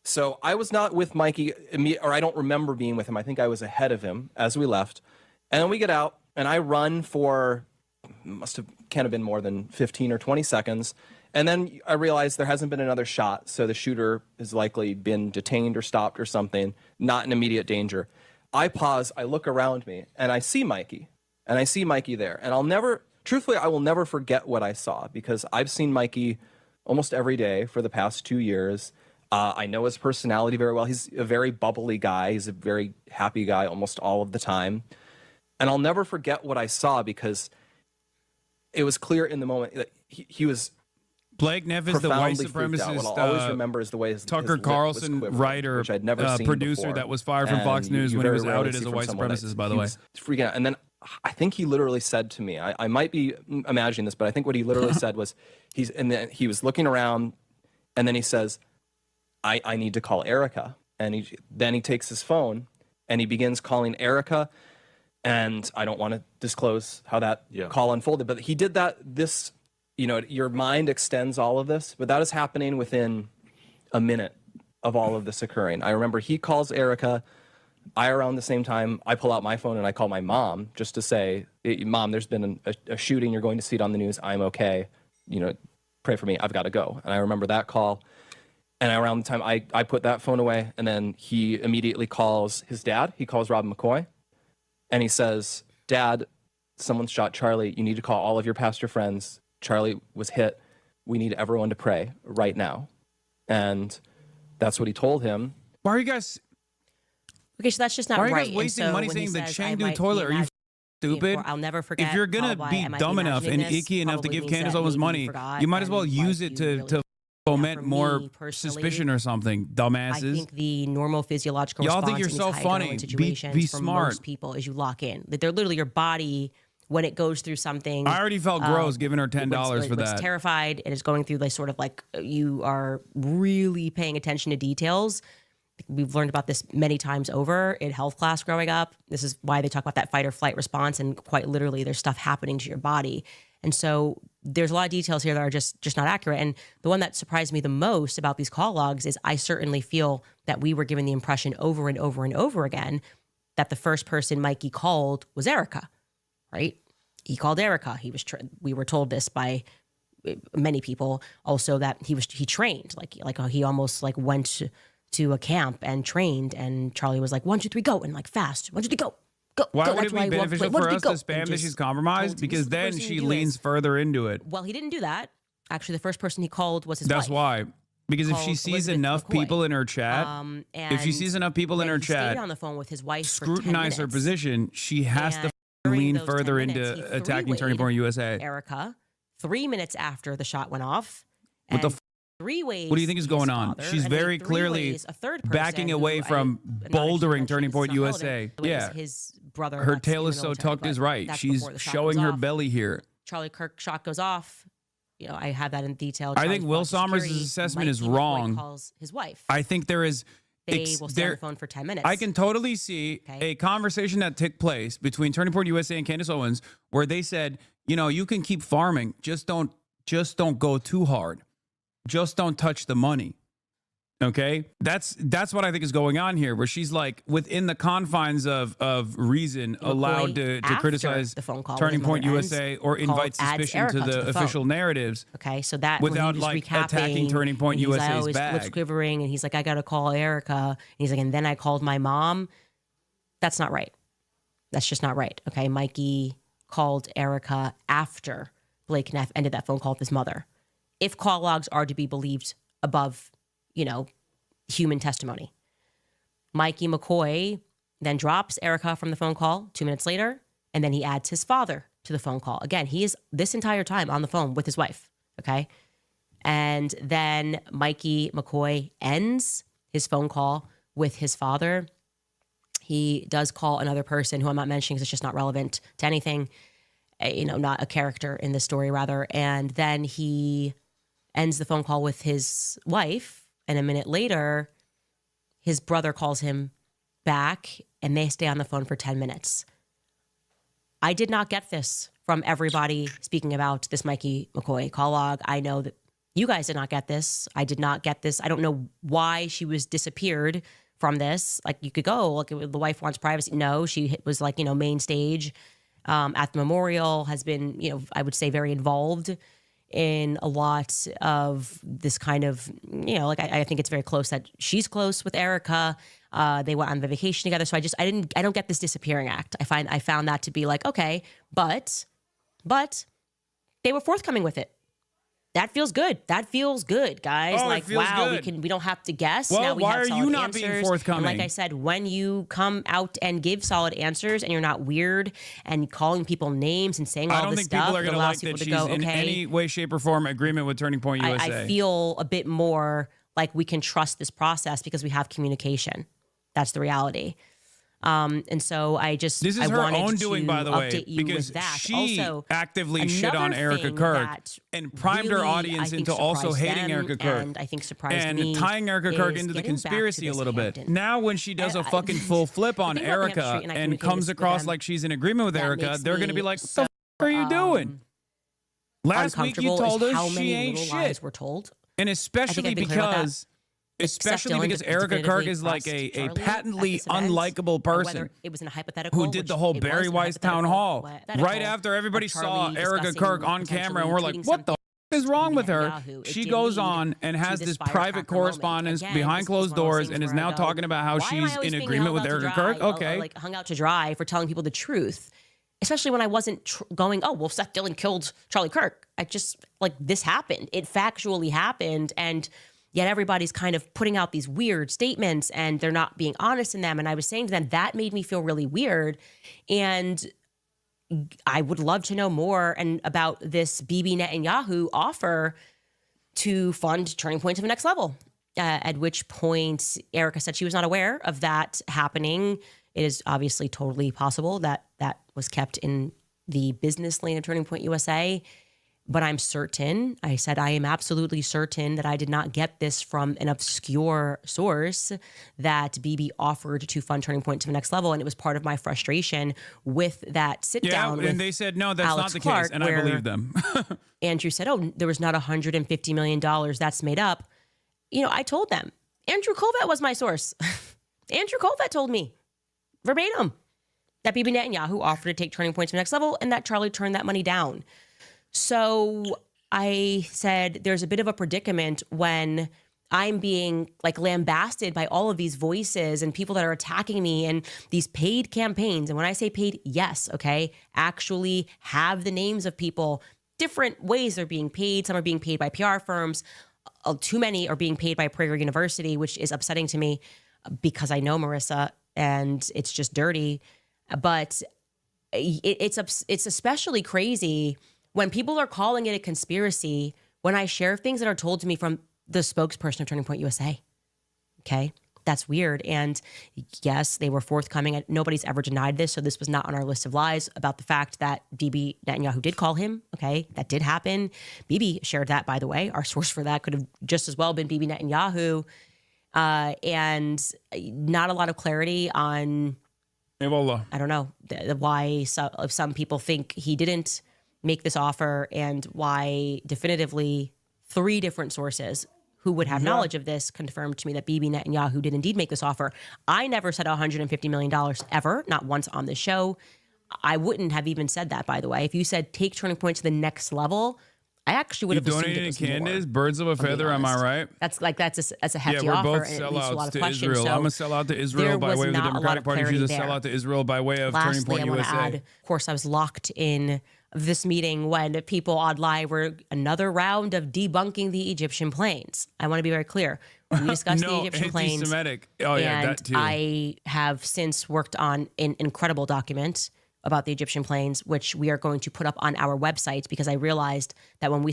So I was not with Mikey, or I don't remember being with him. I think I was ahead of him as we left. And then we get out, and I run for, can't have been more than 15 or 20 seconds. And then I realized there hasn't been another shot, so the shooter has likely been detained or stopped or something, not in immediate danger. I pause, I look around me, and I see Mikey. And I see Mikey there. And I will never forget what I saw, because I've seen Mikey almost every day for the past 2 years. I know his personality very well. He's a very bubbly guy. He's a very happy guy almost all of the time. And I'll never forget what I saw, because it was clear in the moment that he was Blake Neff is the white supremacist. What I'll always remember is the way Tucker his Carlson, writer, which I'd never seen producer before. That was fired from Fox News when he was outed as a white supremacist, by the way. Freaking out. And then I think he literally said to me, I might be imagining this, but I think what he literally said was, he was looking around, and then he says, I need to call Erica. And then he takes his phone, and he begins calling Erica. And I don't want to disclose how that call unfolded, but he did that. Your mind extends all of this, but that is happening within a minute of all of this occurring. I remember he calls Erica. Around the same time, I pull out my phone and I call my mom just to say, Mom, there's been a shooting. You're going to see it on the news. I'm okay. Pray for me. I've got to go. And I remember that call. And around the time I put that phone away, and then he immediately calls his dad. He calls Rob McCoy. And he says, Dad, someone shot Charlie. You need to call all of your pastor friends. Charlie was hit. We need everyone to pray right now. And that's what he told him. Why are you guys... Okay, so that's just not right. Why are you guys wasting money saying the Chengdu toilet? Are you stupid? I'll never forget. If you're going to be dumb enough and icky enough to give Candace Owens money, you might as well use it to foment for more me, personally, suspicion or something. Dumbasses. I think the normal physiological Y'all response think you're in these so high funny. adrenaline Be situations for smart. most people is you lock in. That they're literally your body when it goes through something. I already felt gross giving her $10 for when that. it's terrified and is going through like sort of like you are really paying attention to details. We've learned about this many times over in health class growing up. This is why they talk about that fight or flight response, and quite literally there's stuff happening to your body. And so there's a lot of details here that are just not accurate. And the one that surprised me the most about these call logs is I certainly feel that we were given the impression over and over and over again that the first person Mikey called was Erica, right? He called Erica. We were told this by many people also that he trained, like he almost like went to a camp and trained, and Charlie was like 1, 2, 3, go, and like fast 1, 2, 3, go. Why go. would That's it be beneficial for us to spam that she's compromised? told him, Because "This is the then first thing she you do leans is-" further into it. Well, he didn't do that. Actually, the first person he called was his That's wife. why. Because if she called sees Elizabeth enough McCoy. people in her chat, if she sees enough people in her he stayed chat on the phone with his wife for 10 scrutinize her minutes. position, she has And to during lean those 10 further minutes, he into attacking Turning three-wayed Point USA. Erica 3 minutes after the shot went off. What the and 3 ways. What do you think is going on? father, She's and then very 3 clearly ways a third person backing who away from I'm not interested bouldering in Turning mentioning, Point it's not relevant. USA. It was Yeah. his brother. Her that's tail in is the so military, tucked but is right. that's She's before the shot showing goes her off. belly here. Charlie Kirk shot goes off. I have that in detail. I think Charlie's Will brought to Sommers' security. assessment is Mikey McCoy wrong. calls his wife. I think there is. They will stay on the phone for 10 minutes. I can totally see Okay. a conversation that took place between Turning Point USA and Candace Owens, where they said, you can keep farming, just don't go too hard, just don't touch the money. Okay, that's what I think is going on here, where she's like within the confines of reason, allowed to after criticize the phone call with Turning his Point mother USA or ends, invite adds suspicion Erica to the the phone. official narratives. Okay, so that Without, when he was like, recapping, attacking Turning Point and he's like, USA's his lips bag. quivering, and he's like, I gotta call Erica. And he's like, and then I called my mom. That's not right. That's just not right. Okay, Mikey called Erica after Blake Neff ended that phone call with his mother. If call logs are to be believed above, human testimony. Mikey McCoy then drops Erica from the phone call 2 minutes later, and then he adds his father to the phone call. Again, he is this entire time on the phone with his wife, okay? And then Mikey McCoy ends his phone call with his father. He does call another person who I'm not mentioning because it's just not relevant to anything, not a character in this story, rather. And then he ends the phone call with his wife. And a minute later, his brother calls him back and they stay on the phone for 10 minutes. I did not get this from everybody speaking about this Mikey McCoy call log. I know that you guys did not get this. I did not get this. I don't know why she was disappeared from this. Like, you could go, like, the wife wants privacy. No, she was like, main stage at the memorial, has been, I would say very involved in a lot of this kind of, I think it's very close that she's close with Erica. They went on the vacation together. So I don't get this disappearing act. I found that to be like, okay, but they were forthcoming with it. That feels good. That feels good, guys. Oh, it like, feels wow, good. we don't have to guess. Well, Now we why have are solid you not answers. being forthcoming? And like I said, when you come out and give solid answers and you're not weird and calling people names and saying I all don't this think stuff, people are it going to allows like people that to she's go, in okay, any way, shape, or form agreement with Turning Point USA. I feel a bit more like we can trust this process because we have communication. That's the reality. And so This is her wanted own to doing, by the way, update you because with that. she Also, actively shit on another Erica thing Kirk that and primed her really, audience I think, into also surprised hating them Erica Kirk and I think surprised and me tying Erica Kirk is into the getting back to conspiracy a this little bit. Hampton. Now, when she does a fucking full flip on the thing about Hampton Erica Street, and I and communicated comes this with across them, like she's in agreement with that Erica, makes they're going to me be like, what so, the fuck are you doing? Last week you uncomfortable told is us how she many ain't little lies shit. were told. And I especially think I've been clear about that. because... Except Especially Dylan because Erica Kirk definitively is like pressed a Charlie patently at this event, unlikable or person whether it was in a hypothetical, who did which the whole it Barry was in a Weiss town hypothetical hall hypothetical right after everybody of saw Charlie Erica discussing Kirk on camera and we're like, potentially what the tweeting is wrong with her? Netanyahu. It She did goes lead on and to has this this firecracker private moment. correspondence Again, behind this is closed one of those doors things and is where I now go, talking about how why am I she's always in being agreement held with out to Erica dry, Kirk. Okay. like hung out to dry for telling people the truth, especially when I wasn't going, oh, well, Seth Dillon killed Charlie Kirk. I just, like, this happened. It factually happened, and yet everybody's kind of putting out these weird statements and they're not being honest in them. And I was saying to them, that made me feel really weird. And I would love to know more and about this Bibi Netanyahu offer to fund Turning Point to the next level. At which point, Erica said she was not aware of that happening. It is obviously totally possible that that was kept in the business lane of Turning Point USA. But I'm certain, I said, I am absolutely certain that I did not get this from an obscure source, that BB offered to fund Turning Point to the next level. And it was part of my frustration with that sit down. And they said, no, that's Alex not the Clark, case. And I believe them. Andrew said, oh, there was not $150 million. That's made up. You know, I told them, Andrew Colvett was my source. Andrew Colvett told me verbatim that Bibi Netanyahu offered to take Turning Point to the next level and that Charlie turned that money down. So I said there's a bit of a predicament when I'm being like lambasted by all of these voices and people that are attacking me and these paid campaigns. And when I say paid, yes, okay, actually have the names of people. Different ways they're being paid. Some are being paid by PR firms. Too many are being paid by Prager University, which is upsetting to me because I know Marissa and it's just dirty. But it's especially crazy when people are calling it a conspiracy when I share things that are told to me from the spokesperson of Turning Point USA. Okay, that's weird. And yes, they were forthcoming. Nobody's ever denied this. So this was not on our list of lies about the fact that Bibi Netanyahu did call him. Okay, that did happen. Bibi shared that, by the way. Our source for that could have just as well been Bibi Netanyahu. And not a lot of clarity on, I don't know, why some people think he didn't make this offer and why definitively 3 different sources who would have knowledge of this confirmed to me that Bibi Netanyahu did indeed make this offer. I never said $150 million ever, not once on the show. I wouldn't have even said that, by the way. If you said take Turning Point to the next level, I actually would have assumed it was donated to Candace, more, birds of a feather, am I right? That's a hefty we're offer. both And it leads to a lot sellouts of to questions. Israel. So I'm a sellout to Israel there by was way of the not a lot Democratic of Party. She's a clarity there. sellout to Israel by way of Turning Lastly, Point I want to USA. add, of course, I was locked in this meeting when people on live were another round of debunking the Egyptian planes. I want to be very clear. We discussed the Egyptian planes. Anti-Semitic. Oh, yeah, and that too. I have since worked on an incredible document about the Egyptian planes, which we are going to put up on our website because I realized that when we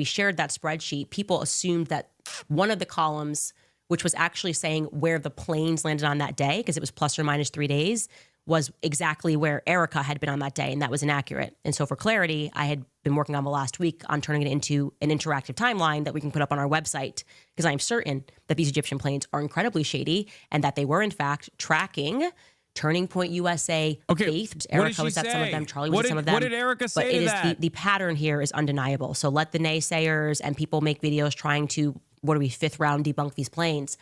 shared that spreadsheet, people assumed that one of the columns, which was actually saying where the planes landed on that day, because it was plus or minus 3 days, was exactly where Erica had been on that day, and that was inaccurate. And so for clarity, I had been working on the last week on turning it into an interactive timeline that we can put up on our website, because I'm certain that these Egyptian planes are incredibly shady and that they were, in fact, tracking Turning Point USA faith. Erica was at some of them. Charlie was at some of them. What did Erica say to that? The pattern here is undeniable. So let the naysayers and people make videos trying to, 5th round debunk these planes.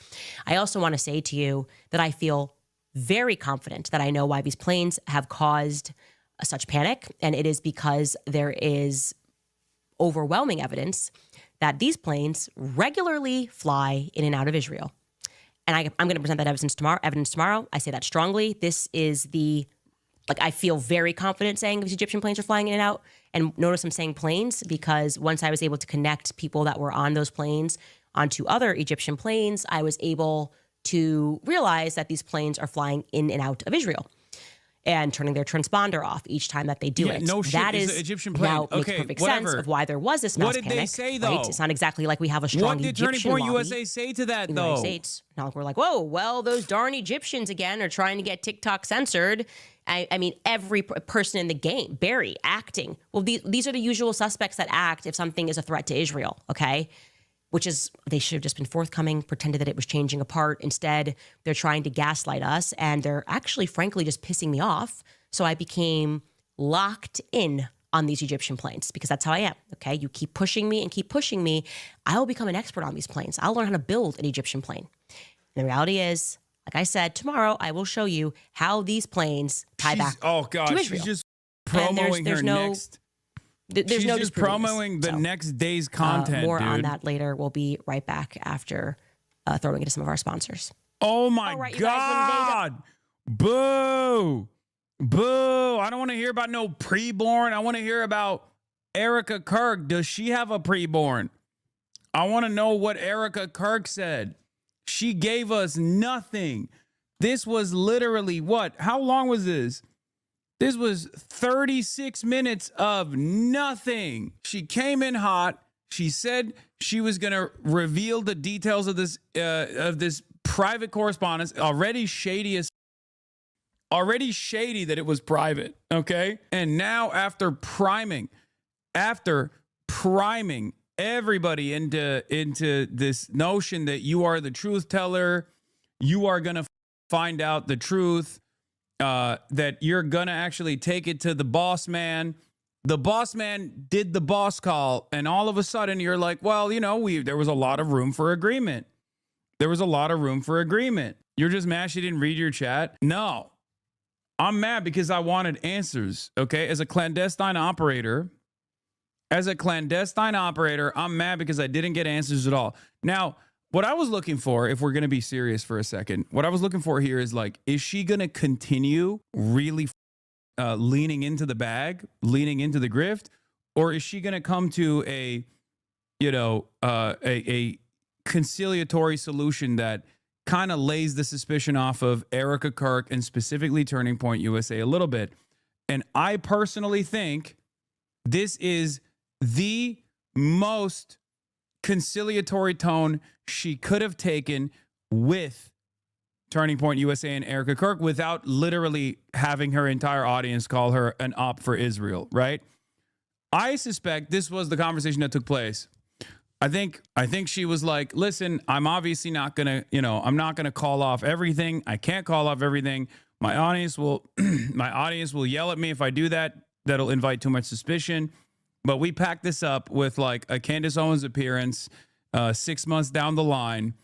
I also want to say to you that I feel very confident that I know why these planes have caused such panic. And it is because there is overwhelming evidence that these planes regularly fly in and out of Israel. And I'm going to present that evidence tomorrow. I say that strongly. This is I feel very confident saying these Egyptian planes are flying in and out. And notice I'm saying planes because once I was able to connect people that were on those planes onto other Egyptian planes, I was able to realize that these planes are flying in and out of Israel and turning their transponder off each time that they do it. No shit. That It's is an Egyptian plane. now makes perfect sense of why there was this mass panic. What did they say, though? Right? It's not exactly like we have a strong What did Egyptian Turning Point lobby USA say to that, in the though? United States. Not like we're like, whoa, well, those darn Egyptians again are trying to get TikTok censored. I mean, every person in the game, Barry, acting. Well, these are the usual suspects that act if something is a threat to Israel, okay? Which is, they should have just been forthcoming, pretended that it was changing apart. Instead, they're trying to gaslight us, and they're actually, frankly, just pissing me off. So I became locked in on these Egyptian planes because that's how I am, okay? You keep pushing me and keep pushing me, I will become an expert on these planes. I'll learn how to build an Egyptian plane. And the reality is, like I said, tomorrow I will show you how these planes tie back to Israel. She's just promoting her next... She's no just promoting the next day's content, more dude. on that later. We'll be right back after throwing it to some of our sponsors. Oh, my God. Boo. Boo. I don't want to hear about no preborn. I want to hear about Erica Kirk. Does she have a preborn? I want to know what Erica Kirk said. She gave us nothing. This was literally what? How long was this? This was 36 minutes of nothing. She came in hot. She said she was going to reveal the details of this private correspondence, already shady that it was private, okay? And now after priming everybody into this notion that you are the truth teller, you are going to find out the truth, that you're going to actually take it to the boss man. The boss man did the boss call, and all of a sudden you're like, well, there was a lot of room for agreement. You're just mad she didn't read your chat? No. I'm mad because I wanted answers, okay? As a clandestine operator, I'm mad because I didn't get answers at all. Now, what I was looking for, if we're going to be serious for a second, what I was looking for here is like, is she going to continue really leaning into the bag, leaning into the grift, or is she going to come to a conciliatory solution that kind of lays the suspicion off of Erica Kirk and specifically Turning Point USA a little bit? And I personally think this is the most conciliatory tone she could have taken with Turning Point USA and Erica Kirk without literally having her entire audience call her an op for Israel, right? I suspect this was the conversation that took place. I think she was like, listen, I'm obviously not going to, I'm not going to call off everything. I can't call off everything. My audience will yell at me if I do that. That'll invite too much suspicion. But we packed this up with like a Candace Owens appearance 6 months down the line,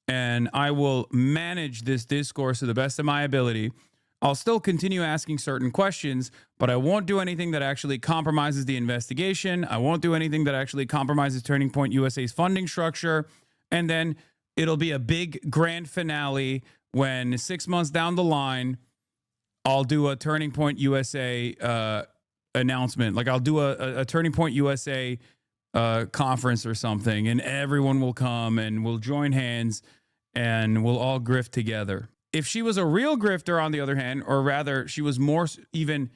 and I will manage this discourse to the best of my ability. I'll still continue asking certain questions, but I won't do anything that actually compromises the investigation. I won't do anything that actually compromises Turning Point USA's funding structure. And then it'll be a big grand finale when 6 months down the line, I'll do a Turning Point USA announcement. Like I'll do a Turning Point USA conference or something, and everyone will come and we'll join hands and we'll all grift together. If she was a real grifter, on the other hand, or rather she was more even,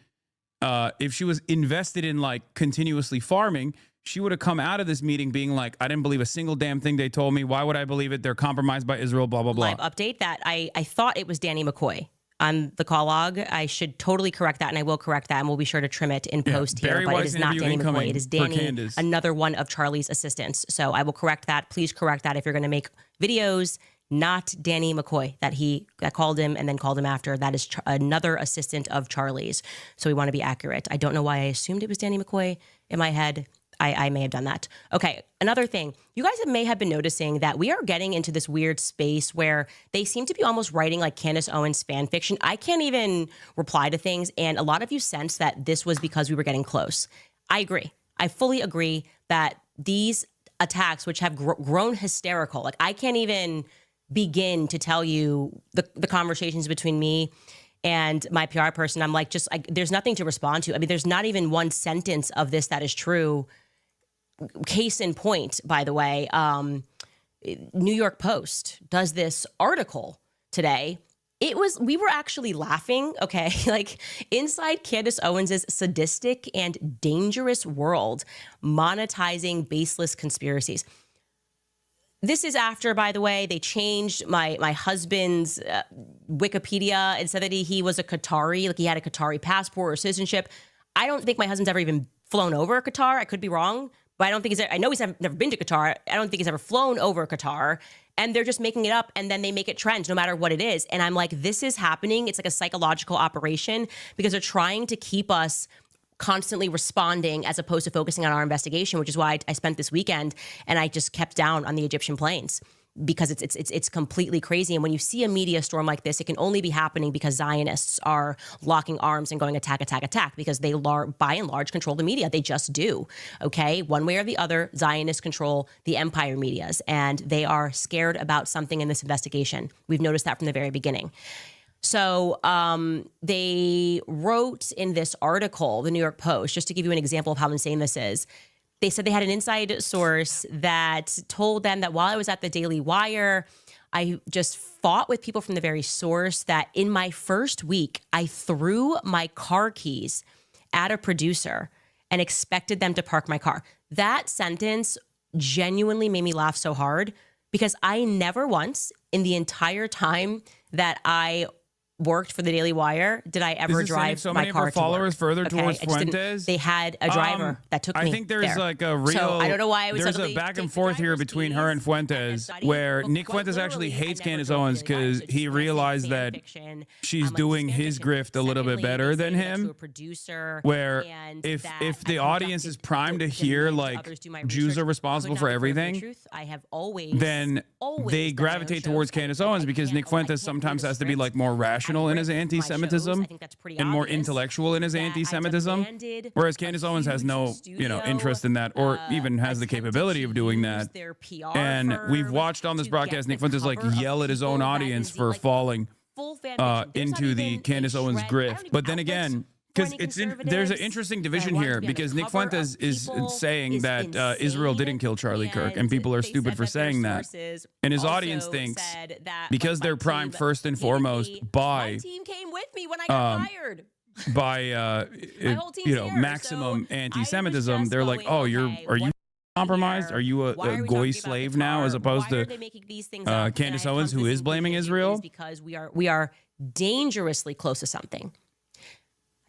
if she was invested in like continuously farming, she would have come out of this meeting being like, I didn't believe a single damn thing they told me. Why would I believe it? They're compromised by Israel, blah, blah, blah. Live update that I thought it was Danny McCoy on the call log. I should totally correct that, and I will correct that, and we'll be sure to trim it in post here. But it is not Danny McCoy. It is Danny, another one of Charlie's assistants. So I will correct that. Please correct that if you're going to make videos. Not Danny McCoy that called him and then called him after. That is another assistant of Charlie's. So we want to be accurate. I don't know why I assumed it was Danny McCoy in my head. I may have done that. Okay, another thing. You guys may have been noticing that we are getting into this weird space where they seem to be almost writing like Candace Owens fan fiction. I can't even reply to things, and a lot of you sense that this was because we were getting close. I agree. I fully agree that these attacks, which have grown hysterical, like I can't even begin to tell you the conversations between me and my PR person. I'm like, there's nothing to respond to. I mean, there's not even one sentence of this that is true. Case in point, by the way, New York Post does this article today. We were actually laughing, okay? Like, inside Candace Owens' sadistic and dangerous world, monetizing baseless conspiracies. This is after, by the way, they changed my husband's Wikipedia and said that he was a Qatari, like he had a Qatari passport or citizenship. I don't think my husband's ever even flown over Qatar. I could be wrong, but I know he's never been to Qatar. I don't think he's ever flown over Qatar. And they're just making it up, and then they make it trend no matter what it is. And I'm like, this is happening. It's like a psychological operation because they're trying to keep us constantly responding as opposed to focusing on our investigation, which is why I spent this weekend and I just kept down on the Egyptian plains because it's completely crazy. And when you see a media storm like this, it can only be happening because Zionists are locking arms and going attack because they by and large control the media. They just do. Okay, one way or the other, Zionists control the empire medias, and they are scared about something in this investigation. We've noticed that from the very beginning. So they wrote in this article, the New York Post, just to give you an example of how insane this is, they said they had an inside source that told them that while I was at the Daily Wire, I just fought with people from the very source that in my first week, I threw my car keys at a producer and expected them to park my car. That sentence genuinely made me laugh so hard because I never once in the entire time that I worked for the Daily Wire did I ever This is sending drive so my many of car our to work. followers further Okay? towards I just didn't- Fuentes. They had a driver that took me. I think there's there. like a real. So I don't know why I was There's a suddenly back and take the forth here driver's between her and keys Fuentes, study, where but Nick quite Fuentes actually literally, I hates never Candace drove Owens Daily Wire, because so he just realized fan that fiction. she's Like, doing fan his fiction. grift a little bit Secondly, better they than say that to him. a producer, Where and if that the I audience is conducted primed to the hear demand like others do my Jews research, are responsible could for not be further from the everything, truth. I have always, then always they done my own gravitate shows. towards Candace Owens because Nick Fuentes sometimes has to be like more rational in his anti-Semitism and more intellectual in his anti-Semitism, whereas Candace Owens has no, interest in that or even has the capability of doing that. And we've watched on this broadcast Nick Fuentes like yell at his own audience for falling into the Candace Owens grift. But then again, because there's an interesting division here because Nick Fuentes is saying that Israel didn't kill Charlie Kirk, and people are stupid for saying that. And his audience thinks because they're primed first and foremost by my team came with me when I got hired. by whole team's here, maximum so I was anti-Semitism, just they're like, going, oh, okay, are you what compromised? here? Are you Why a are we talking goy about slave the now, as tar? opposed Why are to they making these things up? And Candace I Owens, who come to is the blaming conclusion Israel? is because we are dangerously close to something.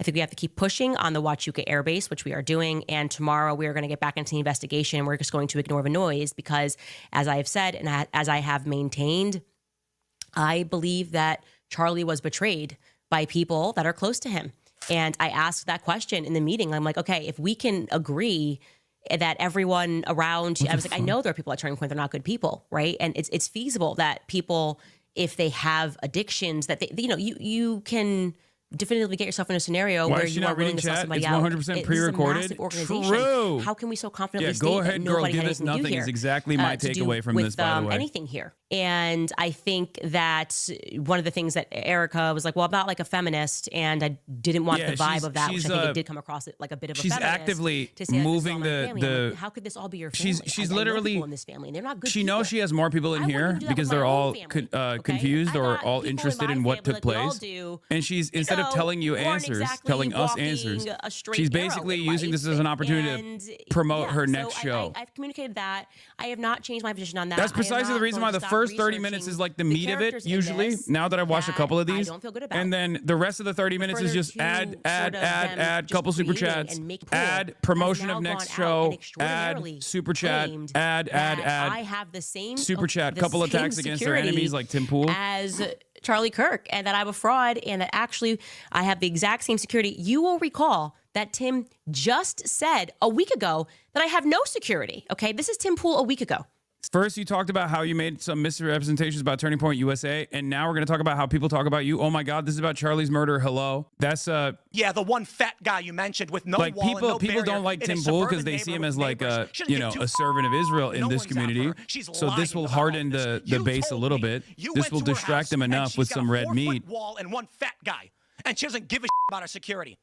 I think we have to keep pushing on the Wachuca Air Base, which we are doing. And tomorrow we are going to get back into the investigation. We're just going to ignore the noise because, as I have said and as I have maintained, I believe that Charlie was betrayed by people that are close to him. And I asked that question in the meeting. I'm like, okay, if we can agree that everyone around, I was like, I know there are people at Turning Point, they're not good people, right? And it's feasible that people, if they have addictions, that they, you can definitively get yourself in a scenario Why where is she you not are willing reading to sell chat? somebody It's out. 100% This is a pre-recorded. massive organization. True. How can we so confidently Yeah, state go that ahead, girl. nobody Give had us anything to do nothing here? is exactly my to do takeaway from with, this, by the way. anything here. And I think that one of the things that Erica was like, well, I'm not like a feminist, and I didn't want the vibe of that, which I think it did come across like a bit of a she's feminist. actively to say, like, this is moving all my family. I'm the like, how could this all be your family? she's I know literally people in this family, and they're not good she people. knows she has more people in I here wouldn't do that because with my they're own all family, okay? confused I or got all people interested my in what family took like we all place. do, And she's instead of telling you who aren't answers, exactly telling us walking answers, a straight she's arrow basically in using life. this as an opportunity And, to promote her so next show. I've communicated that. I have not changed my position on that. That's I am precisely not the reason going why to the stop first 30 minutes is like the meat of it, characters in usually, this now that I've watched a couple of that these. I don't feel good about. And then the rest of the 30 minutes is Further just to add, sort of them add, just couple super creating chats, and making cool add has promotion now of next gone out and show, extraordinarily add super chat, claimed add. that I have the same Super chat, the couple same attacks against their security enemies like Tim Pool. as Charlie Kirk, and that I'm a fraud, and that actually I have the exact same security. You will recall that Tim just said a week ago that I have no security. Okay, this is Tim Pool a week ago. First, you talked about how you made some misrepresentations about Turning Point USA, and now we're going to talk about how people talk about you. Oh my God, this is about Charlie's murder. Hello, that's yeah, the one fat guy you mentioned with no like wall and no people barrier don't like in a Tim Pool because suburban they see him neighborhood as with like neighbors. a Shouldn't get too a servant of Israel in No this one's after community. her. She's So this lying will about harden this. the You base a told little me bit. you This went will to her distract house them and enough she's with got some a red 4-foot meat. wall and one fat guy, and she doesn't give a about her security.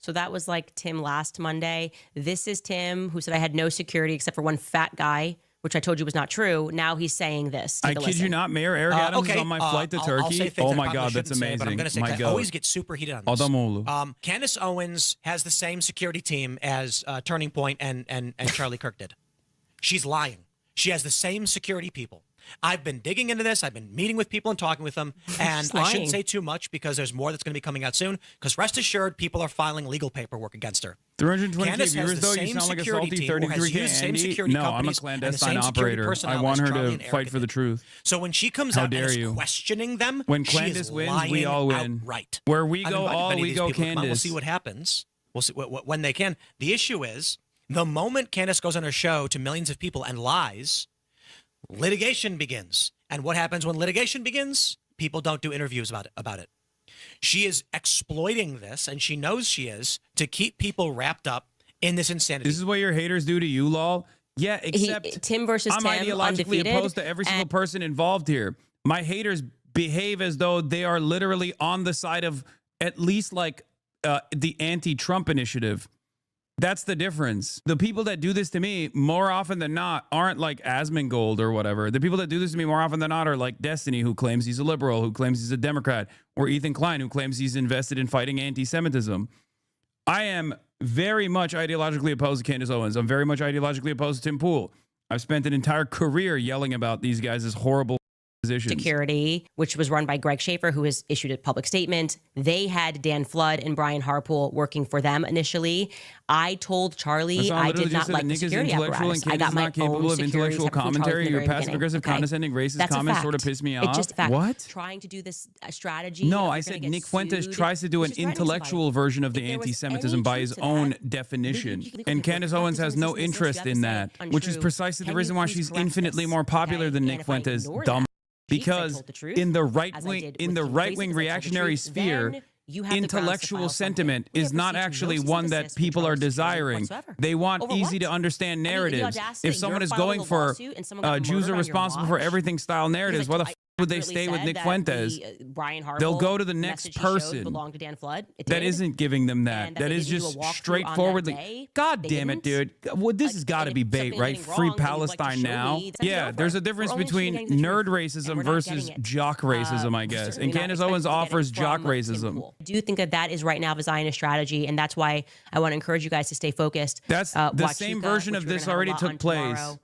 So that was like Tim last Monday. This is Tim who said I had no security except for one fat guy, which I told you was not true. Now he's saying this. I Take a kid listen. you not, Mayor Eric Adams is on my flight to I'll Turkey. say things Oh I my probably God, that's shouldn't say, but I'm amazing. going to say, My 'cause I God. always get super heated on this. Adamolu. Candace Owens has the same security team as Turning Point and Charlie Kirk did. She's lying. She has the same security people. I've been digging into this. I've been meeting with people and talking with them. And I shouldn't say too much because there's more that's going to be coming out soon. Because rest assured, people are filing legal paperwork against her. 320K Candace has viewers, the though, you same sound like a security salty team who has 33K used same Andy. security No, I'm a companies and the clandestine same security operator. I personnel want as her Charlie to and fight Erica for the did. truth. So when she comes How out and dare is you. questioning them, When she Candace is wins, we lying all win. outright. Where we I've go invited all, many of we these go people to come out. We'll Candace. see what happens. We'll see when they can. The issue is the moment Candace goes on her show to millions of people and lies, litigation begins. And what happens when litigation begins? People don't do interviews about it. She is exploiting this, and she knows she is, to keep people wrapped up in this insanity. This is what your haters do to you, lol. Yeah, except Tim versus I'm Tim, ideologically undefeated, opposed to every single person involved here. My haters behave as though they are literally on the side of at least like the anti-Trump initiative. That's the difference. The people that do this to me more often than not aren't like Asmongold or whatever. The people that do this to me more often than not are like Destiny, who claims he's a liberal, who claims he's a Democrat, or Ethan Klein, who claims he's invested in fighting anti-Semitism. I am very much ideologically opposed to Candace Owens. I'm very much ideologically opposed to Tim Pool. I've spent an entire career yelling about these guys' horrible positions. Security, which was run by Greg Schaefer, who has issued a public statement. They had Dan Flood and Brian Harpool working for them initially. I told Charlie I did not like the security apparatus. I got my not capable own of security intellectual separate from Charlie commentary. from the Your very passive beginning. aggressive, Okay? condescending, racist That's a comments fact. sort of piss me It's off. just a fact. What? Trying to do this strategy. No, if I you're said gonna get Nick Fuentes sued, tries to do an it's just threatening intellectual somebody. version of the If there was anti-Semitism any by truth his to own that, definition. you can And Candace Owens has no business, interest you have in to that, say which is untrue. precisely the Can reason you why please she's correct infinitely this? more popular Okay? than And Nick if I Fuentes. ignore Dumb. that, Because told the truth, in the as I right-wing, did in the with right-wing racism, as I told the reactionary truth, sphere, then you have the grounds to intellectual file sentiment something. We is have not received actually no cease one and that desist from people are Charlie's security desiring. whatsoever. They want Over easy what? to understand I mean, the narratives. audacity If that someone you're is filing going a for lawsuit and someone got Jews are murdered on your responsible for watch, everything style narratives, why the f would they stay with Nick Fuentes? Brian Harpool, They'll go to the the next message he showed person. belonged to Dan Flood. It That did. isn't giving them that. And that That they is didn't do just a walkthrough on that straightforwardly. day. God They damn it, dude. didn't. Well, this has got to And be if bait, something right? is Free wrong, then you'd like to Palestine show now. me, that's Yeah, over. there's a difference We're only between getting the nerd truth, racism and we're not versus getting it. jock racism, I We're guess. certainly And not Candace Owens expecting to get it offers jock from Tim racism. Pool. I do think that is right now the Zionist strategy, and that's why I want to encourage you guys to stay focused. That's the same version of this already took place.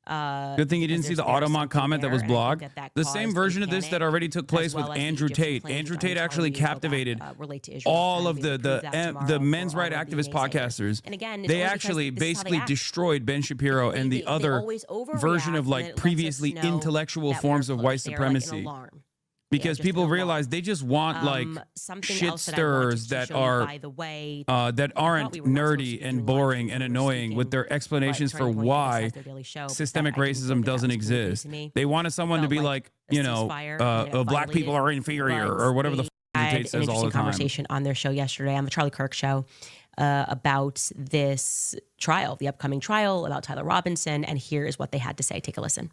Good thing you didn't see the Automont comment that was blogged. The same version of this that already took place with Andrew Tate. Andrew Tate actually captivated all of the men's right activist podcasters. And again, they actually basically destroyed Ben Shapiro and the other version of like previously intellectual forms of white supremacy. Because people realize they just want like shit stirrers that are that aren't nerdy and boring and annoying with their explanations for why systemic racism doesn't exist. They wanted someone to be like, you know, black people are inferior or whatever the Tate says all the time. Conversation on their show yesterday on the Charlie Kirk show about this trial, the upcoming trial about Tyler Robinson, and here is what they had to say. Take a listen.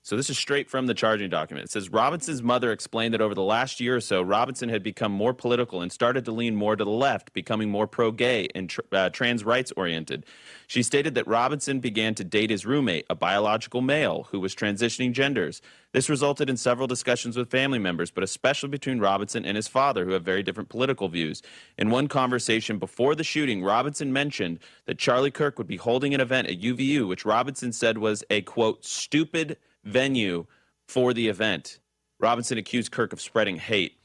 So this is straight from the charging document. It says Robinson's mother explained that over the last year or so, Robinson had become more political and started to lean more to the left, becoming more pro-gay and trans rights oriented. She stated that Robinson began to date his roommate, a biological male who was transitioning genders. This resulted in several discussions with family members, but especially between Robinson and his father, who have very different political views. In one conversation before the shooting, Robinson mentioned that Charlie Kirk would be holding an event at UVU, which Robinson said was a, quote, stupid venue for the event. Robinson accused Kirk of spreading hate.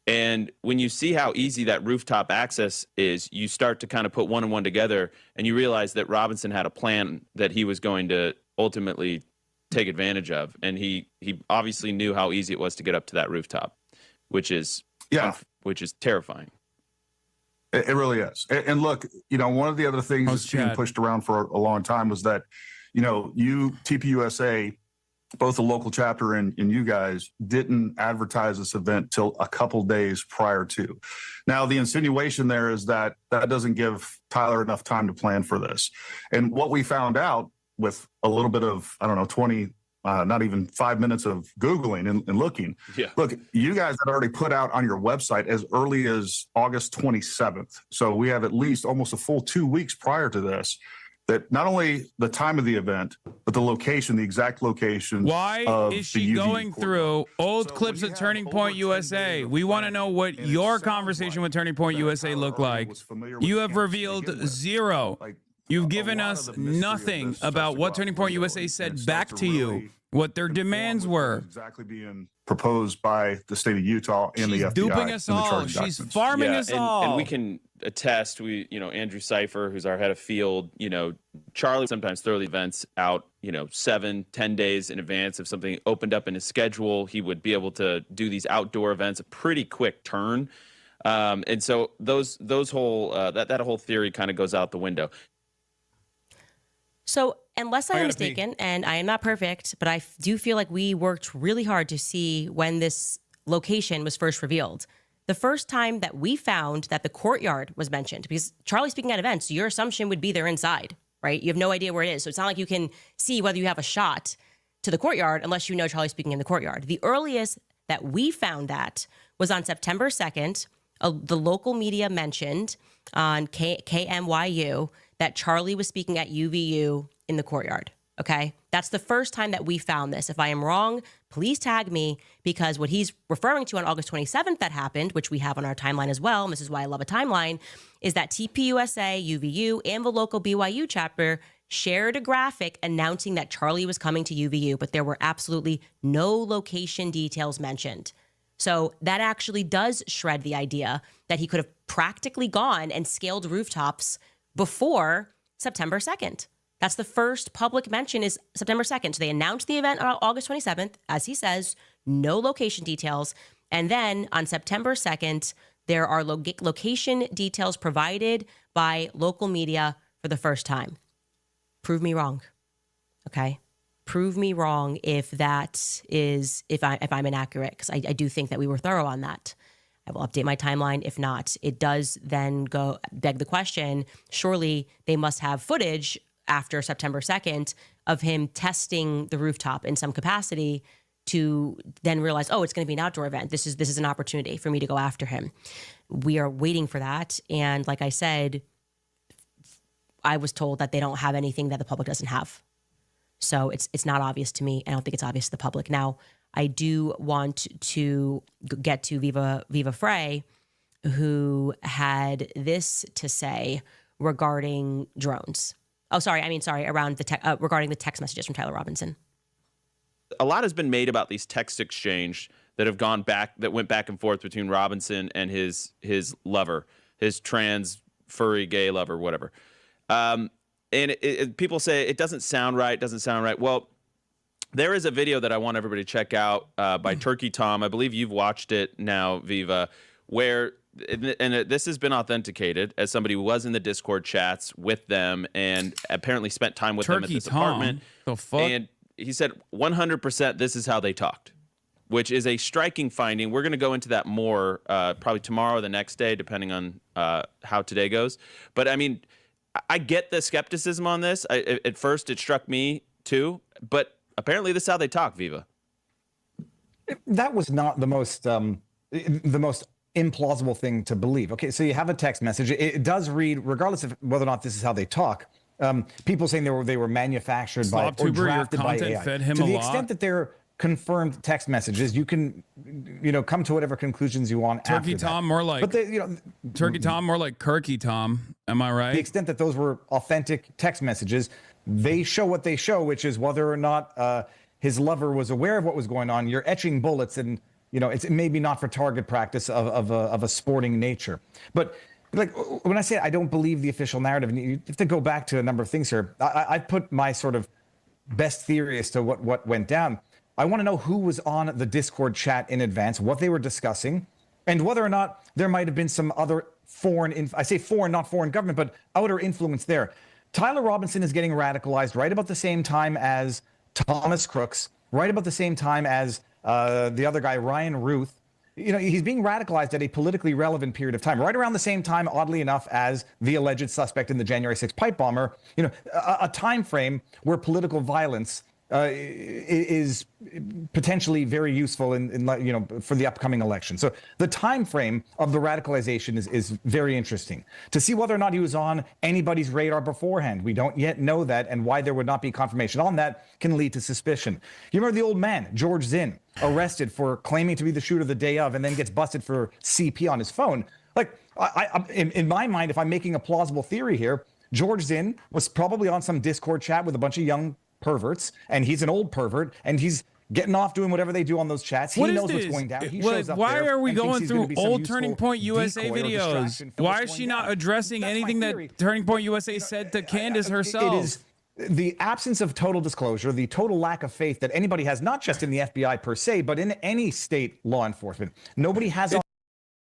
And when you see how easy that rooftop access is, you start to kind of put one and one together, and you realize that Robinson had a plan that he was going to ultimately take advantage of. And he obviously knew how easy it was to get up to that rooftop, which is terrifying. It really is. And look, you know, one of the other things that's being pushed around for a long time was that, you know, TPUSA, both the local chapter and you guys, didn't advertise this event till a couple days prior to. Now, the insinuation there is that that doesn't give Tyler enough time to plan for this. And what we found out with a little bit of, I don't know, 20, not even 5 minutes of Googling and looking. Yeah. Look, you guys had already put out on your website as early as August 27th. So we have at least almost a full 2 weeks prior to this, that not only the time of the event, but the location, the exact location. Why is she going through old clips of Turning Point USA? We want to know what your conversation with Turning Point USA looked like. You have revealed zero. You've given us nothing about what Turning Point USA said back to you, what their demands were. Exactly being proposed by the state of Utah and the FBI. She's duping us all. She's farming us all. And we can attest, Andrew Cipher, who's our head of field, Charlie sometimes throw the events out, 7-10 days in advance. If something opened up in his schedule, he would be able to do these outdoor events, a pretty quick turn. And so those whole that whole theory kind of goes out the window. So unless I am mistaken, and I am not perfect, but I do feel like we worked really hard to see when this location was first revealed. The first time that we found that the courtyard was mentioned, because Charlie's speaking at events, your assumption would be they're inside, right? You have no idea where it is. So it's not like you can see whether you have a shot to the courtyard unless you know Charlie's speaking in the courtyard. The earliest that we found that was on September 2nd. The local media mentioned on KMYU that Charlie was speaking at UVU in the courtyard. Okay. That's the first time that we found this. If I am wrong, please tag me, because what he's referring to on August 27th that happened, which we have on our timeline as well, and this is why I love a timeline, is that TPUSA, UVU, and the local BYU chapter shared a graphic announcing that Charlie was coming to UVU, but there were absolutely no location details mentioned. So that actually does shred the idea that he could have practically gone and scaled rooftops before September 2nd. That's the first public mention, is September 2nd. So they announced the event on August 27th, as he says, no location details. And then on September 2nd, there are location details provided by local media for the first time. Prove me wrong. Okay. Prove me wrong if that is, if I'm inaccurate, because I do think that we were thorough on that. I will update my timeline. If not, it does then beg the question, surely they must have footage after September 2nd of him testing the rooftop in some capacity to then realize, oh, it's going to be an outdoor event. This is an opportunity for me to go after him. We are waiting for that. And like I said, I was told that they don't have anything that the public doesn't have. So it's not obvious to me. I don't think it's obvious to the public. Now, I do want to get to Viva Frey, who had this to say regarding drones. Oh, sorry. Around the regarding the text messages from Tyler Robinson. A lot has been made about these text exchange that went back and forth between Robinson and his lover, his trans furry gay lover, whatever. And people say it doesn't sound right. Well, there is a video that I want everybody to check out by Turkey Tom. I believe you've watched it now, Viva, where, and this has been authenticated as somebody who was in the Discord chats with them and apparently spent time with them at this apartment. The fuck? And he said 100% this is how they talked, which is a striking finding. We're going to go into that more probably tomorrow or the next day, depending on how today goes. But I mean, I get the skepticism on this. At first, it struck me too, but apparently this is how they talk, Viva. That was not the most implausible thing to believe. Okay, so you have a text message. It does read, regardless of whether or not this is how they talk. People saying they were manufactured by or drafted by AI. Fed him to the a extent lot. that they're confirmed text messages, you can, come to whatever conclusions you want. Turkey after Tom, that. more like But they, Turkey Tom, more like Kirky Tom. Am I right? the extent that those were authentic text messages, they show what they show, which is whether or not his lover was aware of what was going on. You're etching bullets, and it's maybe not for target practice of a sporting nature. But like when I say I don't believe the official narrative, and you have to go back to a number of things here. I put my sort of best theory as to what went down. I want to know who was on the Discord chat in advance, what they were discussing, and whether or not there might have been some other I say foreign, not foreign government, but outer influence there. Tyler Robinson is getting radicalized right about the same time as Thomas Crooks, right about the same time as the other guy, Ryan Ruth. He's being radicalized at a politically relevant period of time, right around the same time, oddly enough, as the alleged suspect in the January 6th pipe bomber. A time frame where political violence is potentially very useful in for the upcoming election. So the time frame of the radicalization is very interesting. To see whether or not he was on anybody's radar beforehand, we don't yet know that, and why there would not be confirmation on that can lead to suspicion. You remember the old man, George Zinn, arrested for claiming to be the shooter the day of, and then gets busted for CP on his phone. Like, in my mind, if I'm making a plausible theory here, George Zinn was probably on some Discord chat with a bunch of young perverts, and he's an old pervert, and he's getting off doing whatever they do on those chats. He knows what's going down. He shows up why there are we and thinks going he's gonna through be some old useful Turning Point USA decoy or videos? distraction for Why what's is she going not down. addressing That's my anything theory. that Turning Point USA said to Candace herself? It is the absence of total disclosure, the total lack of faith that anybody has, not just in the FBI per se, but in any state law enforcement. Nobody has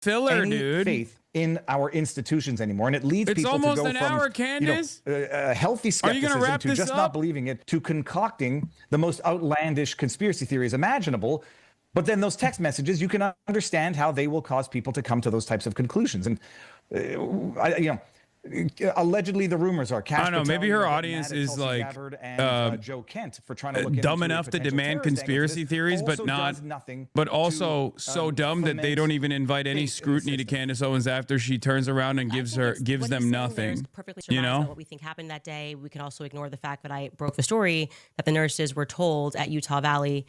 filler, any dude. faith in our institutions anymore, and it leads It's people almost to go an from hour, Candace. Healthy skepticism wrap to this just up? not believing it, to concocting the most outlandish conspiracy theories imaginable. But then those text messages, you can understand how they will cause people to come to those types of conclusions. And allegedly the rumors are. I don't know. Maybe her audience is like Joe Kent for trying to look dumb into enough to potential demand terrorist conspiracy angles. theories, but Also not. does nothing But also to, so dumb that they don't even invite any faith in the scrutiny to system. Candace Owens after she turns around and gives them nothing. Perfectly You surmised know? what we think happened that day. We can also ignore the fact that I broke the story that the nurses were told at Utah Valley,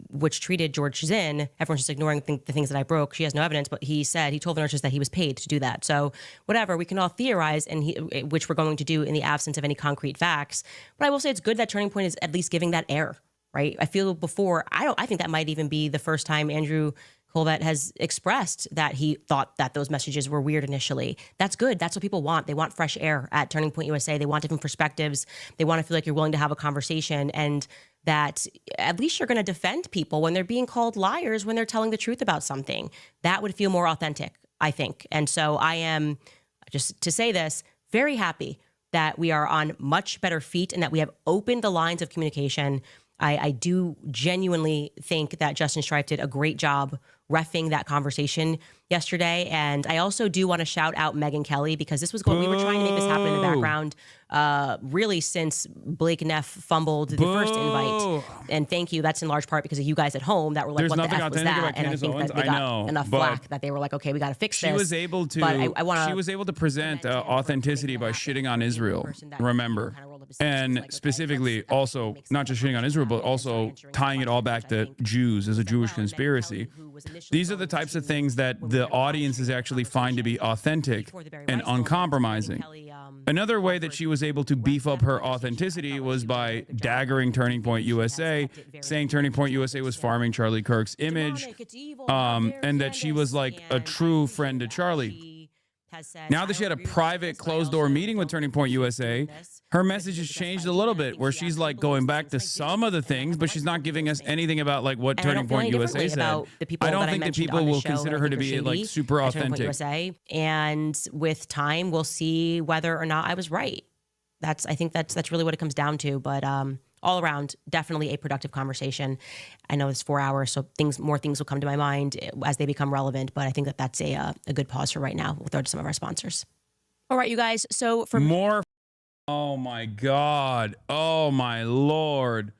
which treated George Zinn. Everyone's just ignoring the things that I broke. She has no evidence, but he told the nurses that he was paid to do that. So whatever, we can all theorize, which we're going to do in the absence of any concrete facts. But I will say it's good that Turning Point is at least giving that air, right? I feel before, I think that might even be the first time Andrew Colvett has expressed that he thought that those messages were weird initially. That's good. That's what people want. They want fresh air at Turning Point USA. They want different perspectives. They want to feel like you're willing to have a conversation, and that at least you're going to defend people when they're being called liars when they're telling the truth about something. That would feel more authentic, I think. And so I am, just to say this, very happy that we are on much better feet and that we have opened the lines of communication. I do genuinely think that Justin Strife did a great job reffing that conversation yesterday. And I also do want to shout out Megyn Kelly, because this was we were trying to make this happen in the background really since Blake Neff fumbled the first invite. And thank you. That's in large part because of you guys at home that were like, There's what the nothing F was authentic that? about And I Candace think Owens. that they I got know, enough but flack that they were like, okay, we got to fix this. She was able to. But I want She was able to present authenticity by shitting on Israel. Remember, and specifically also not just shitting on Israel, but also tying it all back to Jews as a Jewish conspiracy. These are the types of things that the audiences actually find to be authentic and uncompromising. Another way that she was able to beef up her authenticity was by daggering Turning Point USA, saying Turning Point USA was farming Charlie Kirk's image, and that she was like a true friend to Charlie. Now that she had a private closed-door meeting with Turning Point USA, her message has changed a little bit, where she's like going back to some of the things, but she's not giving us anything about like what Turning Point USA said. I don't think that people will consider her to be like super authentic. And with time, we'll see whether or not I was right. I think that's really what it comes down to. But all around, definitely a productive conversation. I know it's 4 hours, so more things will come to my mind as they become relevant. But I think that's a good pause for right now. We'll throw to some of our sponsors. All right, you guys. So for more. Oh my God. Oh my Lord.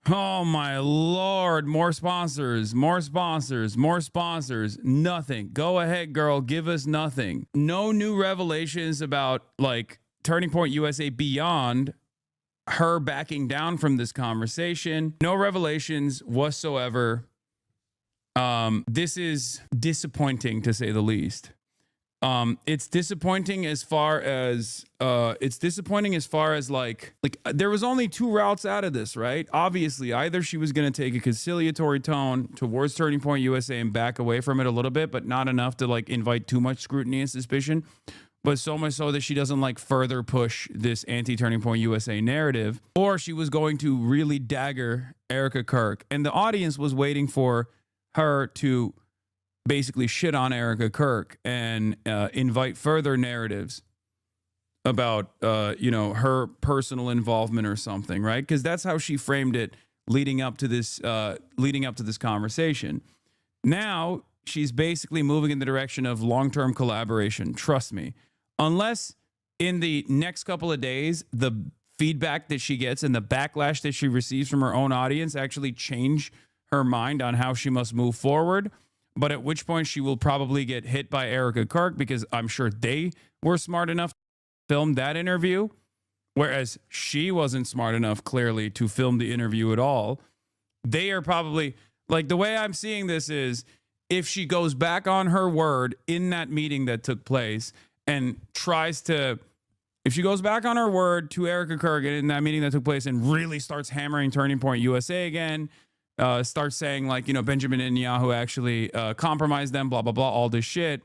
Oh my Lord. More sponsors. More sponsors. More sponsors. Nothing. Go ahead, girl. Give us nothing. No new revelations about like Turning Point USA beyond her backing down from this conversation. No revelations whatsoever. This is disappointing, to say the least. It's disappointing as far as like there was only two routes out of this, right? Obviously, either she was going to take a conciliatory tone towards Turning Point USA and back away from it a little bit, but not enough to like invite too much scrutiny and suspicion, but so much so that she doesn't like further push this anti-Turning Point USA narrative, or she was going to really dagger Erica Kirk. And the audience was waiting for her to basically shit on Erica Kirk and invite further narratives about, her personal involvement or something, right? Because that's how she framed it leading up to this conversation. Now she's basically moving in the direction of long-term collaboration. Trust me. Unless in the next couple of days, the feedback that she gets and the backlash that she receives from her own audience actually change her mind on how she must move forward. But at which point she will probably get hit by Erica Kirk, because I'm sure they were smart enough to film that interview, whereas she wasn't smart enough, clearly, to film the interview at all. They are probably, like, the way I'm seeing this is, if she goes back on her word in that meeting that took place and if she goes back on her word to Erica Kirk in that meeting that took place and really starts hammering Turning Point USA again, starts saying like, Benjamin Netanyahu actually compromised them, blah, blah, blah, all this shit,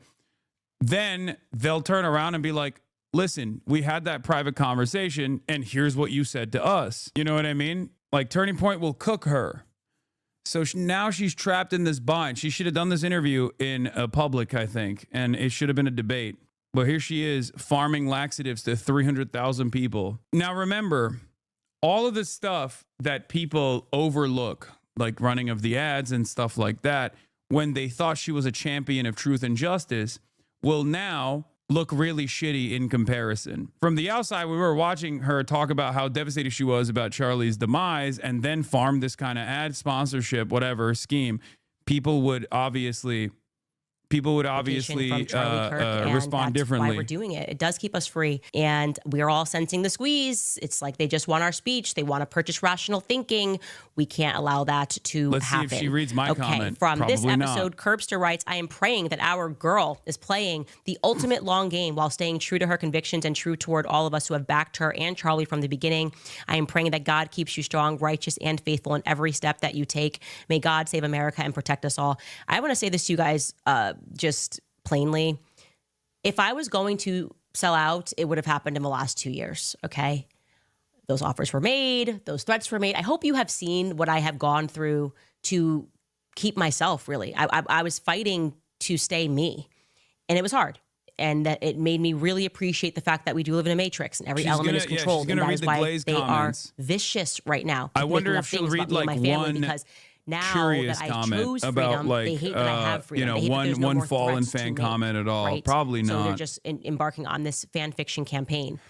then they'll turn around and be like, listen, we had that private conversation and here's what you said to us. You know what I mean? Like, Turning Point will cook her. So now she's trapped in this bind. She should have done this interview in public, I think, and it should have been a debate. But here she is farming laxatives to 300,000 people. Now, remember, all of the stuff that people overlook, like running of the ads and stuff like that, when they thought she was a champion of truth and justice, will now look really shitty in comparison. From the outside, we were watching her talk about how devastated she was about Charlie's demise and then farm this kind of ad sponsorship, whatever scheme. People would obviously from Charlie Kirk, and respond that's differently. why we're doing it. It does keep us free, and we're all sensing the squeeze. It's like they just want our speech. They want to purchase rational thinking. We can't allow that to Let's happen. see if she reads my comment. From this Probably not. episode, Curbster writes, I am praying that our girl is playing the ultimate long game while staying true to her convictions and true toward all of us who have backed her and Charlie from the beginning. I am praying that God keeps you strong, righteous, and faithful in every step that you take. May God save America and protect us all. I want to say this to you guys, just plainly. If I was going to sell out, it would have happened in the last 2 years, okay? Those offers were made. Those threats were made. I hope you have seen what I have gone through to keep myself, really. I was fighting to stay me, and it was hard. And that it made me really appreciate the fact that we do live in a matrix and every element is controlled. And that is why they are vicious right now. I wonder if she'll read like one because now curious that I comment chose about freedom, like they hate that I have freedom. They hate that there's no one more fallen threats to fan me, comment at all. right? Probably So they're not. just embarking on this fan fiction campaign,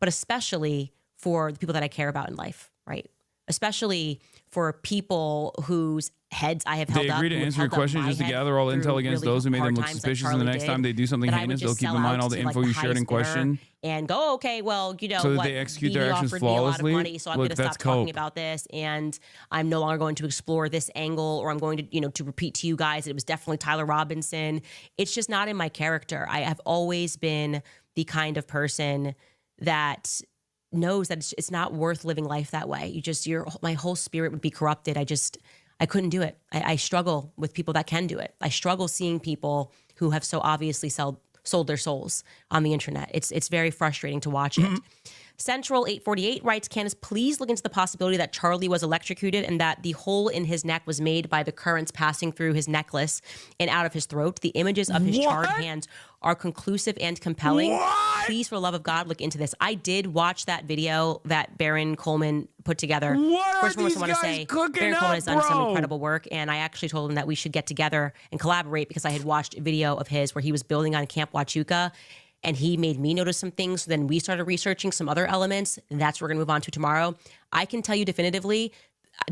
but especially for the people that I care about in life, right? Especially for people whose heads I have held They up. agree to who have answer your held up questions my just to head gather all through intel against really those who made them hard look times that suspicious, and the Charlie next time did, they do something that I would heinous, they'll just keep in sell mind out all the to, info like, you the shared in highest bidder question. and go, okay, well, you know So that what? they execute BB their actions offered me a lot of flawlessly? money, so I'm Look, going to that's stop talking cope. about this, and I'm no longer going to explore this angle, or I'm going to, to repeat to you guys that it was definitely Tyler Robinson. It's just not in my character. I have always been the kind of person that knows that it's not worth living life that way. My whole spirit would be corrupted. I couldn't do it. I struggle with people that can do it. I struggle seeing people who have so obviously sold their souls on the internet. It's very frustrating to watch it. Central 848 writes, Candace, please look into the possibility that Charlie was electrocuted and that the hole in his neck was made by the currents passing through his necklace and out of his throat. The images of his charred hands are conclusive and compelling. Please, for the love of God, look into this. I did watch that video that Baron Coleman put together. What are these I want to guys say cooking Baron up, Coleman has done some bro? incredible work, and I actually told him that we should get together and collaborate because I had watched a video of his where he was building on Camp Huachuca. And he made me notice some things. So then we started researching some other elements. And that's what we're going to move on to tomorrow. I can tell you definitively,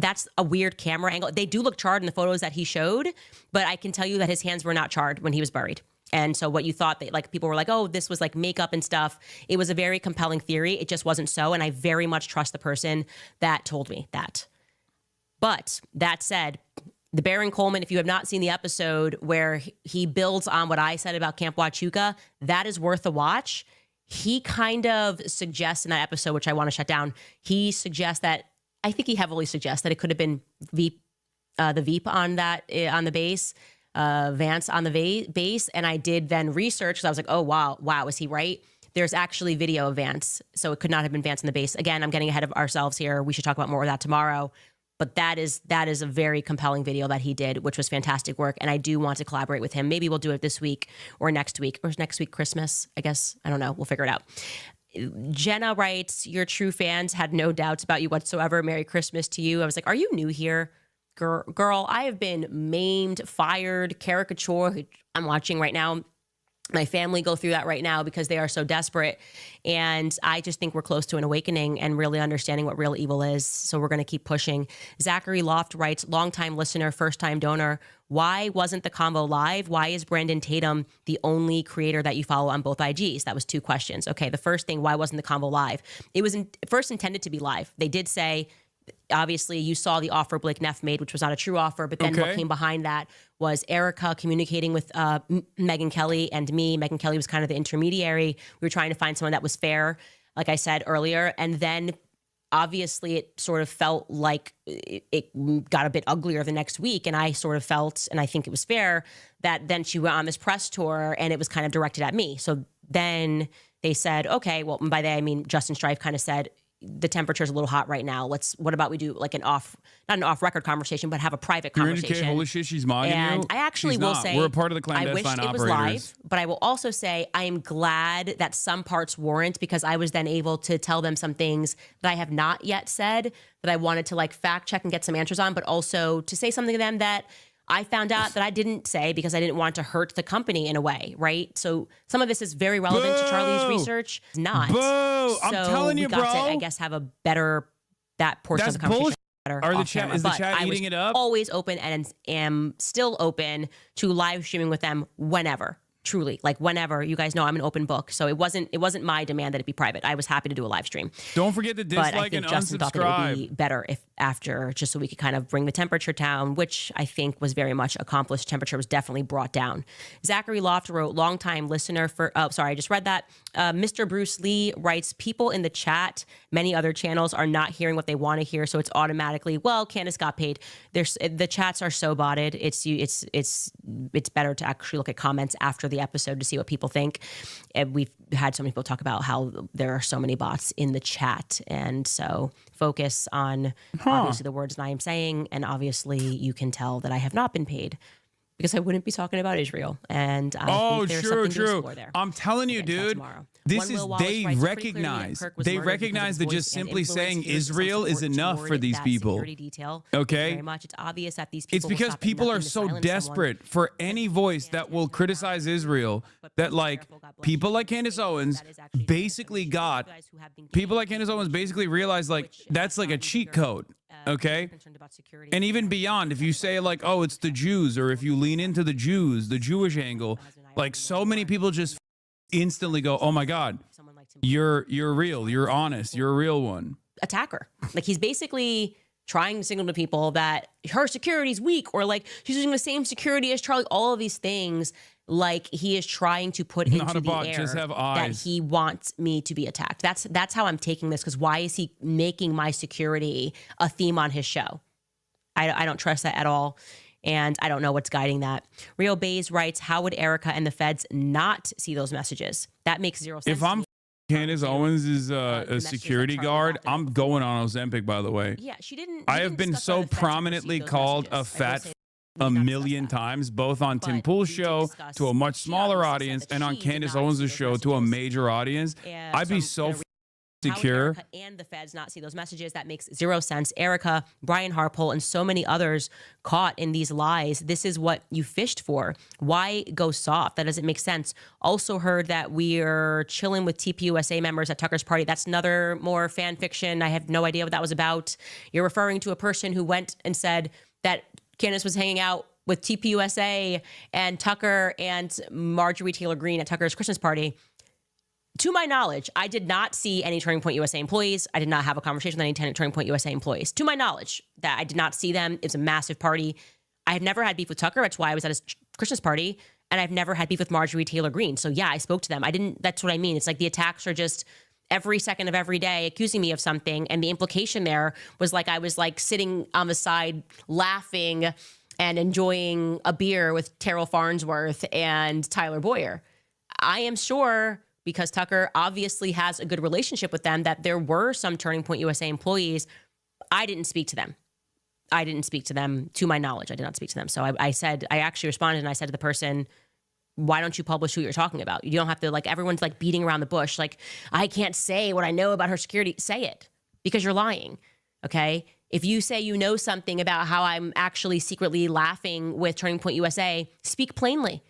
that's a weird camera angle. They do look charred in the photos that he showed, but I can tell you that his hands were not charred when he was buried. And so what you thought that like people were like, oh, this was like makeup and stuff. It was a very compelling theory. It just wasn't so. And I very much trust the person that told me that. But that said, the Baron Coleman, if you have not seen the episode where he builds on what I said about Camp Huachuca, that is worth a watch. He kind of suggests in that episode, which I want to shut down, he heavily suggests that it could have been the Veep on the base, Vance on the base. And I did then research because I was like, oh, wow, is he right? There's actually video of Vance. So it could not have been Vance on the base. Again, I'm getting ahead of ourselves here. We should talk about more of that tomorrow. But that is a very compelling video that he did, which was fantastic work. And I do want to collaborate with him. Maybe we'll do it this week or next week. Or is next week Christmas? I guess. I don't know. We'll figure it out. Jenna writes, your true fans had no doubts about you whatsoever. Merry Christmas to you. I was like, are you new here? Girl, I have been maimed, fired, caricatured. I'm watching right now. My family go through that right now because they are so desperate. And I just think we're close to an awakening and really understanding what real evil is. So we're going to keep pushing. Zachary Loft writes, longtime listener, first-time donor. Why wasn't the combo live? Why is Brandon Tatum the only creator that you follow on both IGs? That was 2 questions. Okay, the first thing, why wasn't the combo live? It was first intended to be live. They did say, obviously, you saw the offer Blake Neff made, which was not a true offer. But then what came behind that was Erica communicating with Megyn Kelly and me. Megyn Kelly was kind of the intermediary. We were trying to find someone that was fair, like I said earlier. And then, obviously, it sort of felt like it got a bit uglier the next week. And I sort of felt, and I think it was fair, that then she went on this press tour and it was kind of directed at me. So then they said, okay, well, and by that I mean Justin Strife kind of said, the temperature's a little hot right now. What about we do like not an off-record conversation, but have a private conversation. Holy shit, she's mogging you. And I actually will say, we're a part of the clandestine I wish it was live, but I will also say I am glad that some parts weren't, because I was then able to tell them some things that I have not yet said that I wanted to like fact check and get some answers on, but also to say something to them that I found out that I didn't say because I didn't want to hurt the company in a way, right? So some of this is very relevant to Charlie's research. It's not. Boo! I'm telling you, we got bro. to, I guess, have a better, that portion That's of the conversation. bullshit. Better Are the off chat camera. is the But chat I was eating it up? always open and am still open to live streaming with them whenever. Truly, like whenever. You guys know I'm an open book, so it wasn't my demand that it be private. I was happy to do a live stream. Don't forget to But I dislike think and Justin thought that it would be unsubscribe. better if after, just so we could kind of bring the temperature down, which I think was very much accomplished. Temperature was definitely brought down. Zachary Loft wrote, longtime listener for, oh, sorry, I just read that. Mr. Bruce Lee writes, people in the chat, many other channels are not hearing what they want to hear. So it's automatically, well, Candace got paid. The chats are so botted. It's better to actually look at comments after the episode to see what people think. And we've had so many people talk about how there are so many bots in the chat. And so focus on obviously the words that I am saying. And obviously you can tell that I have not been paid because I wouldn't be talking about Israel. And I think there's something to explore there. I'm telling you, Again, dude. tomorrow. This One is Will Wallace they writes, pretty clearly that recognize Kirk was they murdered because of recognize his that voice just and simply influence. saying Here's some Israel is support enough toward for these that people. security detail. Thank you Okay? very much. It's obvious that these people It's will because stop at people nothing are to so silence desperate someone. for any voice that will criticize Israel that like people like Candace Owens basically got people like Candace Owens basically realized like that's like a cheat code. Okay. And even beyond, if you say like, oh, it's the Jews, or if you lean into the Jews, the Jewish angle, like so many people just instantly go, oh my God, you're real, you're honest, you're a real one. Attacker. Like he's basically trying to signal to people that her security's weak, or like she's using the same security as Charlie, all of these things. Like he is trying to put Not into a the bot, air just have that eyes. he wants me to be attacked. That's how I'm taking this, because why is he making my security a theme on his show? I don't trust that at all. And I don't know what's guiding that. Rio Bays writes, how would Erica and the feds not see those messages? That makes zero sense. If to I'm me. Candace Owens is a messages security that Charlie guard, got I'm going on Ozempic, by the way. Yeah, she didn't. I we have didn't been discuss so whether the feds would prominently receive those called a messages. I will fat say a we did not million discuss that. times, both on Tim But Pool's we did show discuss- to a much she smaller obviously said audience, that and on she did Candace not Owens' receive show those to a messages. major audience. And I'd be so I'm so gonna How would secure. Erica and the feds not see those messages? That makes zero sense. Erica, Brian Harpole, and so many others caught in these lies. This is what you fished for. Why go soft? That doesn't make sense. Also heard that we're chilling with TPUSA members at Tucker's party. That's another more fan fiction. I have no idea what that was about. You're referring to a person who went and said that Candace was hanging out with TPUSA and Tucker and Marjorie Taylor Greene at Tucker's Christmas party. To my knowledge, I did not see any Turning Point USA employees. I did not have a conversation with any Turning Point USA employees. To my knowledge, that I did not see them. It's a massive party. I have never had beef with Tucker. That's why I was at his Christmas party. And I've never had beef with Marjorie Taylor Greene. So yeah, I spoke to them. That's what I mean. It's like the attacks are just every second of every day accusing me of something. And the implication there was like I was like sitting on the side laughing and enjoying a beer with Terrell Farnsworth and Tyler Boyer. I am sure, because Tucker obviously has a good relationship with them, that there were some Turning Point USA employees. I didn't speak to them. To my knowledge. I did not speak to them. So I actually responded and I said to the person, why don't you publish who you're talking about? You don't have to, like, everyone's like beating around the bush. Like, I can't say what I know about her security. Say it, because you're lying. Okay. If you say you know something about how I'm actually secretly laughing with Turning Point USA, speak plainly.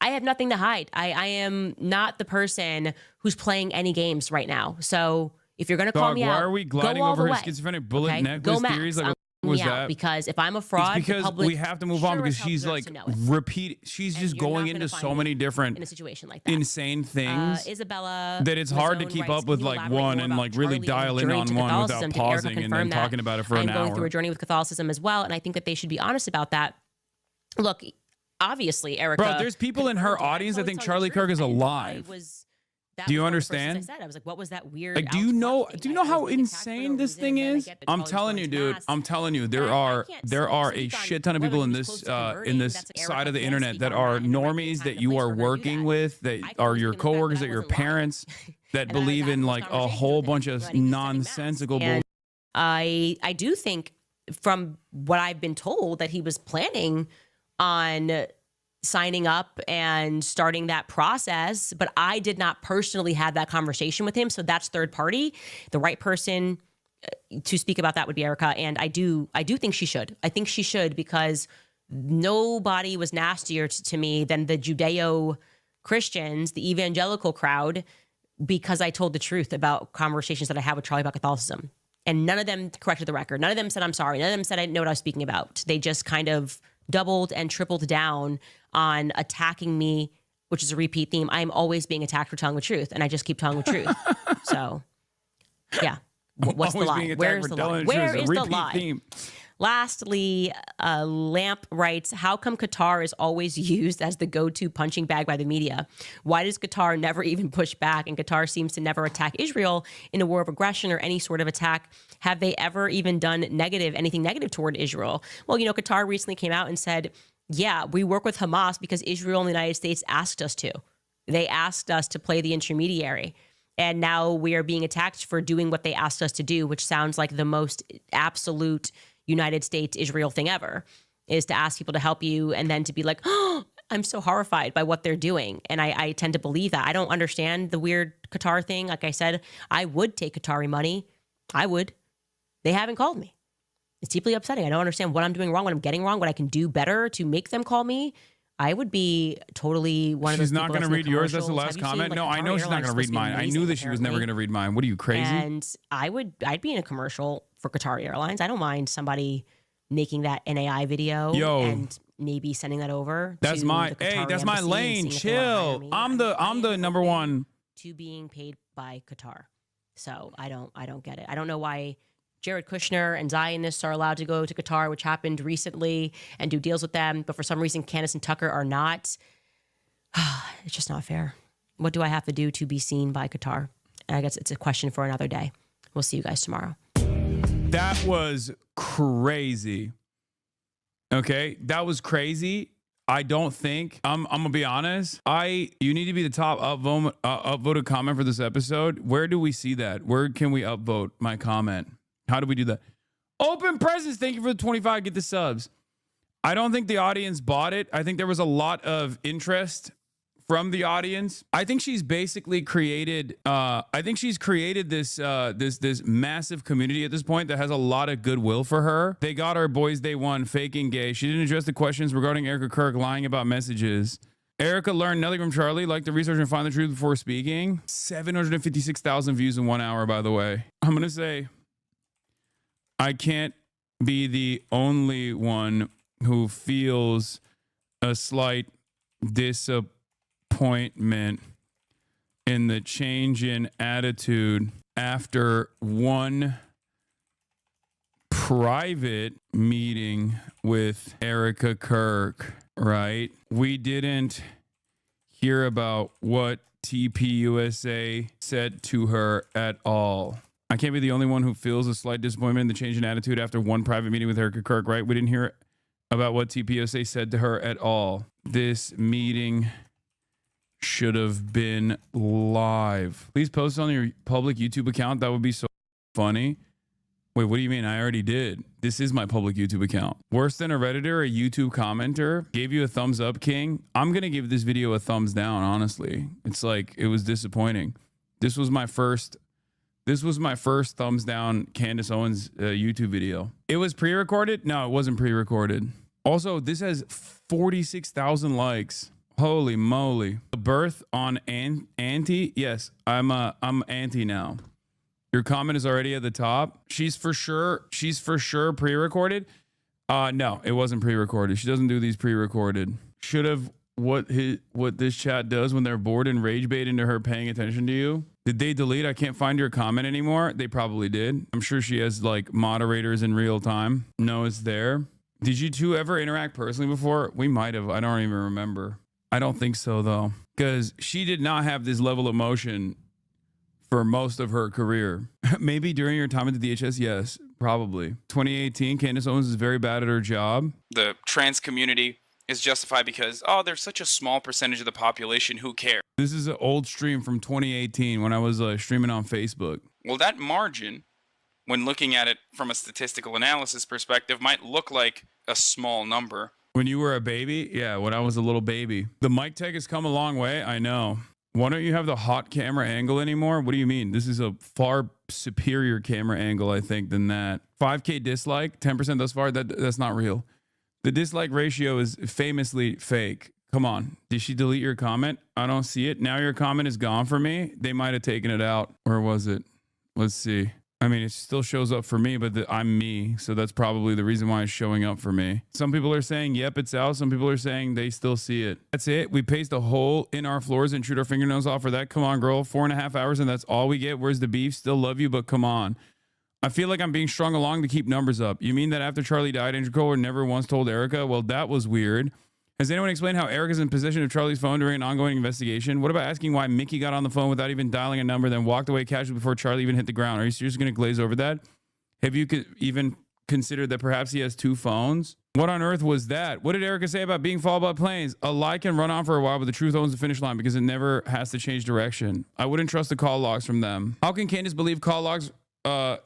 I have nothing to hide. I am not the person who's playing any games right now. So if you're going to call me why out, are we gliding go all over the her way. schizophrenic bullet Okay? necklace Go Max. theories? Like, I'm what was calling me out, that? because if I'm a fraud, It's because the public we have to move on, sure because as hell she's deserves like to know it. she's And just you're not going gonna into find so me many in different a situation like that. insane things Isabella that it's hard to Mazzone keep writes, up with "Can you like elaborate one more and about like really Charlie dial and in journey on to one without Catholicism? Did Erica pausing and then confirm that? talking about it for an I'm going through hour. a journey with Catholicism as well, and I think that they should be honest about that. Look, obviously, Erica. Bro, there's people in her audience that think Charlie Kirk is alive. Do you understand? I said, I was like, what was that weird? Like, do you know how insane this thing is? I'm telling you, dude. I'm telling you, there are a shit ton of people in this side of the internet that are normies that you are working with, that are your coworkers, that your parents, that believe in like a whole bunch of nonsensical bullshit. I do think, from what I've been told, that he was planning on signing up and starting that process, but I did not personally have that conversation with him. So that's third party. The right person to speak about that would be Erica. And I do think she should. I think she should, because nobody was nastier to me than the Judeo-Christians, the evangelical crowd, because I told the truth about conversations that I had with Charlie about Catholicism. And none of them corrected the record. None of them said, I'm sorry. None of them said I didn't know what I was speaking about. They just kind of doubled and tripled down on attacking me, which is a repeat theme. I'm always being attacked for telling the truth, and I just keep telling the truth. So, yeah. What's the lie? Where's the lie? Where is the lie? Theme. Lastly, Lamp writes, how come Qatar is always used as the go-to punching bag by the media? Why does Qatar never even push back? And Qatar seems to never attack Israel in a war of aggression or any sort of attack. Have they ever even done anything negative toward Israel? Well, Qatar recently came out and said, yeah, we work with Hamas because Israel and the United States asked us to. They asked us to play the intermediary. And now we are being attacked for doing what they asked us to do, which sounds like the most absolute United States-Israel thing ever, is to ask people to help you and then to be like, oh, I'm so horrified by what they're doing. And I tend to believe that. I don't understand the weird Qatar thing. Like I said, I would take Qatari money. I would. They haven't called me. It's deeply upsetting. I don't understand what I'm doing wrong, what I'm getting wrong, what I can do better to make them call me. I would be totally one of those people. She's not going to read yours. That's the last comment. No, I know she's not going to read mine. I knew that she was never going to read mine. What are you, crazy? And I'd be in a commercial for Qatar Airlines. I don't mind somebody making that NAI video and maybe sending that over. That's my lane. Chill. I'm the number one. To being paid by Qatar. So I don't get it. I don't know why Jared Kushner and Zionists are allowed to go to Qatar, which happened recently, and do deals with them. But for some reason, Candace and Tucker are not. It's just not fair. What do I have to do to be seen by Qatar? And I guess it's a question for another day. We'll see you guys tomorrow. That was crazy. Okay, that was crazy. I don't think I'm gonna be honest. You need to be the top upvoted comment for this episode. Where do we see that? Where can we upvote my comment? How do we do that? Open presents. Thank you for the 25. Get the subs. I don't think the audience bought it. I think there was a lot of interest from the audience. I think she's basically created. This massive community at this point that has a lot of goodwill for her. They got our boys day one faking gay. She didn't address the questions regarding Erica Kirk lying about messages. Erica learned nothing from Charlie, like the research and find the truth before speaking. 756,000 views in 1 hour, by the way. I'm gonna say, I can't be the only one who feels a slight disappointment in the change in attitude after one private meeting with Erica Kirk, right? We didn't hear about what TPUSA said to her at all. I can't be the only one who feels a slight disappointment in the change in attitude after one private meeting with Erica Kirk, right? We didn't hear about what TPUSA said to her at all. This meeting should have been live. Please post on your public YouTube account. That would be so funny. Wait, what do you mean? I already did. This is my public YouTube account. Worse than a Redditor, a YouTube commenter gave you a thumbs up, King. I'm going to give this video a thumbs down, honestly. It's like, it was disappointing. This was my first thumbs down Candace Owens YouTube video. It was pre-recorded? No, it wasn't pre-recorded. Also, this has 46,000 likes. Holy moly. The birth on Auntie? Yes, I'm Auntie now. Your comment is already at the top. She's for sure pre-recorded. No, it wasn't pre-recorded. She doesn't do these pre-recorded. Should have what this chat does when they're bored and rage bait into her paying attention to you. Did they delete? I can't find your comment anymore. They probably did. I'm sure she has like moderators in real time. No, it's there. Did you two ever interact personally before? We might have. I don't even remember. I don't think so though, because she did not have this level of emotion for most of her career. Maybe during your time at the DHS, yes, probably. 2018, Candace Owens is very bad at her job. The trans community is justified because, oh, there's such a small percentage of the population who care. This is an old stream from 2018 when I was streaming on Facebook. Well, that margin, when looking at it from a statistical analysis perspective, might look like a small number. When you were a baby? Yeah, when I was a little baby. The mic tech has come a long way, I know. Why don't you have the hot camera angle anymore? What do you mean? This is a far superior camera angle, I think, than that. 5K dislike, 10% thus far. That's not real. The dislike ratio is famously fake. Come on. Did she delete your comment? I don't see it. Now your comment is gone for me. They might have taken it out. Where was it? Let's see. I mean, it still shows up for me, but I'm me. So that's probably the reason why it's showing up for me. Some people are saying, yep, it's out. Some people are saying they still see it. That's it. We paste a hole in our floors and shoot our fingernails off for that. Come on, girl. 4.5 hours and that's all we get. Where's the beef? Still love you, but come on. I feel like I'm being strung along to keep numbers up. You mean that after Charlie died, Andrew Cole never once told Erica? Well, that was weird. Has anyone explained how Erica's in possession of Charlie's phone during an ongoing investigation? What about asking why Mickey got on the phone without even dialing a number, then walked away casually before Charlie even hit the ground? Are you seriously going to glaze over that? Have you even considered that perhaps he has 2 phones? What on earth was that? What did Erica say about being followed by planes? A lie can run on for a while, but the truth owns the finish line because it never has to change direction. I wouldn't trust the call logs from them. How can Candace believe call logs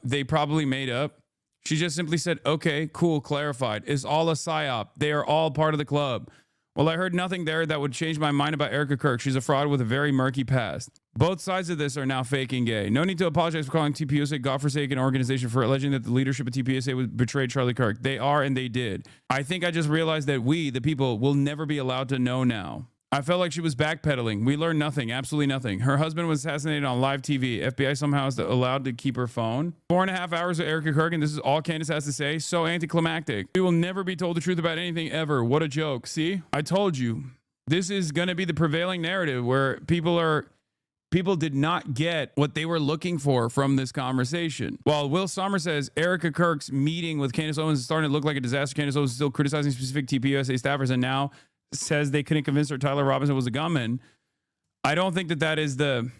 they probably made up? She just simply said, okay, cool, clarified. It's all a psyop. They are all part of the club. Well, I heard nothing there that would change my mind about Erica Kirk. She's a fraud with a very murky past. Both sides of this are now fake and gay. No need to apologize for calling TPUSA a godforsaken organization for alleging that the leadership of TPUSA betrayed Charlie Kirk. They are, and they did. I think I just realized that we, the people, will never be allowed to know now. I felt like she was backpedaling. We learned nothing, absolutely nothing. Her husband was assassinated on live TV. FBI somehow is allowed to keep her phone. 4.5 hours with Erica Kirk, and this is all Candace has to say. So anticlimactic. We will never be told the truth about anything ever. What a joke. See? I told you. This is going to be the prevailing narrative where people did not get what they were looking for from this conversation. While Will Sommer says Erica Kirk's meeting with Candace Owens is starting to look like a disaster, Candace Owens is still criticizing specific TPUSA staffers and now says they couldn't convince her Tyler Robinson was a gunman. I don't think that is the...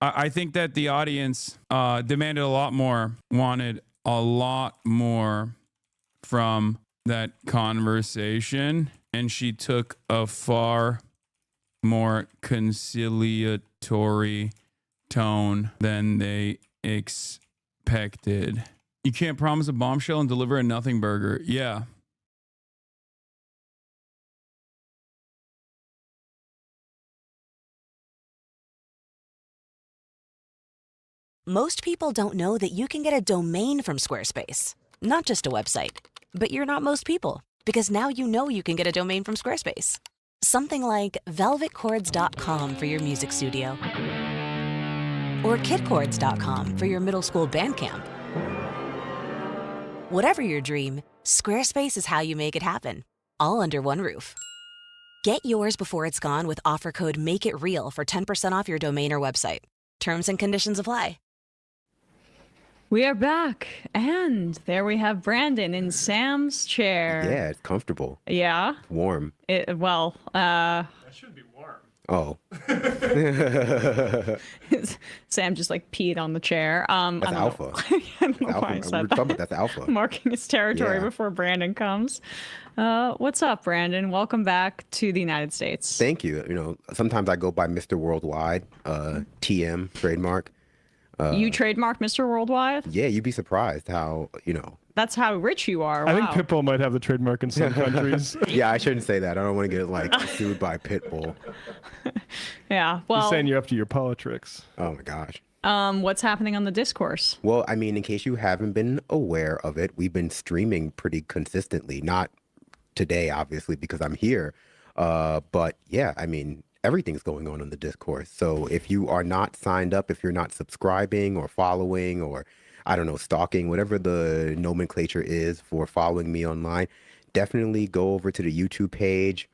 I think that the audience demanded a lot more, wanted a lot more from that conversation, and she took a far more conciliatory tone than they expected. You can't promise a bombshell and deliver a nothing burger. Yeah. Most people don't know that you can get a domain from Squarespace. Not just a website, but you're not most people, because now you know you can get a domain from Squarespace. Something like velvetchords.com for your music studio, or kidchords.com for your middle school band camp. Whatever your dream, Squarespace is how you make it happen, all under one roof. Get yours before it's gone with offer code MAKEITREAL for 10% off your domain or website. Terms and conditions apply. We are back, and there we have Brandon in Sam's chair. Yeah, it's comfortable. Yeah. Warm. That should be warm. Oh. Sam just like peed on the chair. That's alpha. I don't know why I said that. That's alpha. Marking his territory before Brandon comes. What's up, Brandon? Welcome back to the United States. Thank you. You know, sometimes I go by Mr. Worldwide, TM, trademark. You trademark Mr. Worldwide? Yeah, you'd be surprised how, you know. That's how rich you are. I think Pitbull might have the trademark in some countries. Yeah, I shouldn't say that. I don't want to get like sued by Pitbull. Yeah, well. He's saying you're up to your politics. Oh my gosh. What's happening on the discourse? Well, I mean, in case you haven't been aware of it, we've been streaming pretty consistently. Not today, obviously, because I'm here. But yeah, I mean, everything's going on in the discourse. So if you are not signed up, if you're not subscribing or following or, I don't know, stalking, whatever the nomenclature is for following me online, definitely go over to the YouTube page,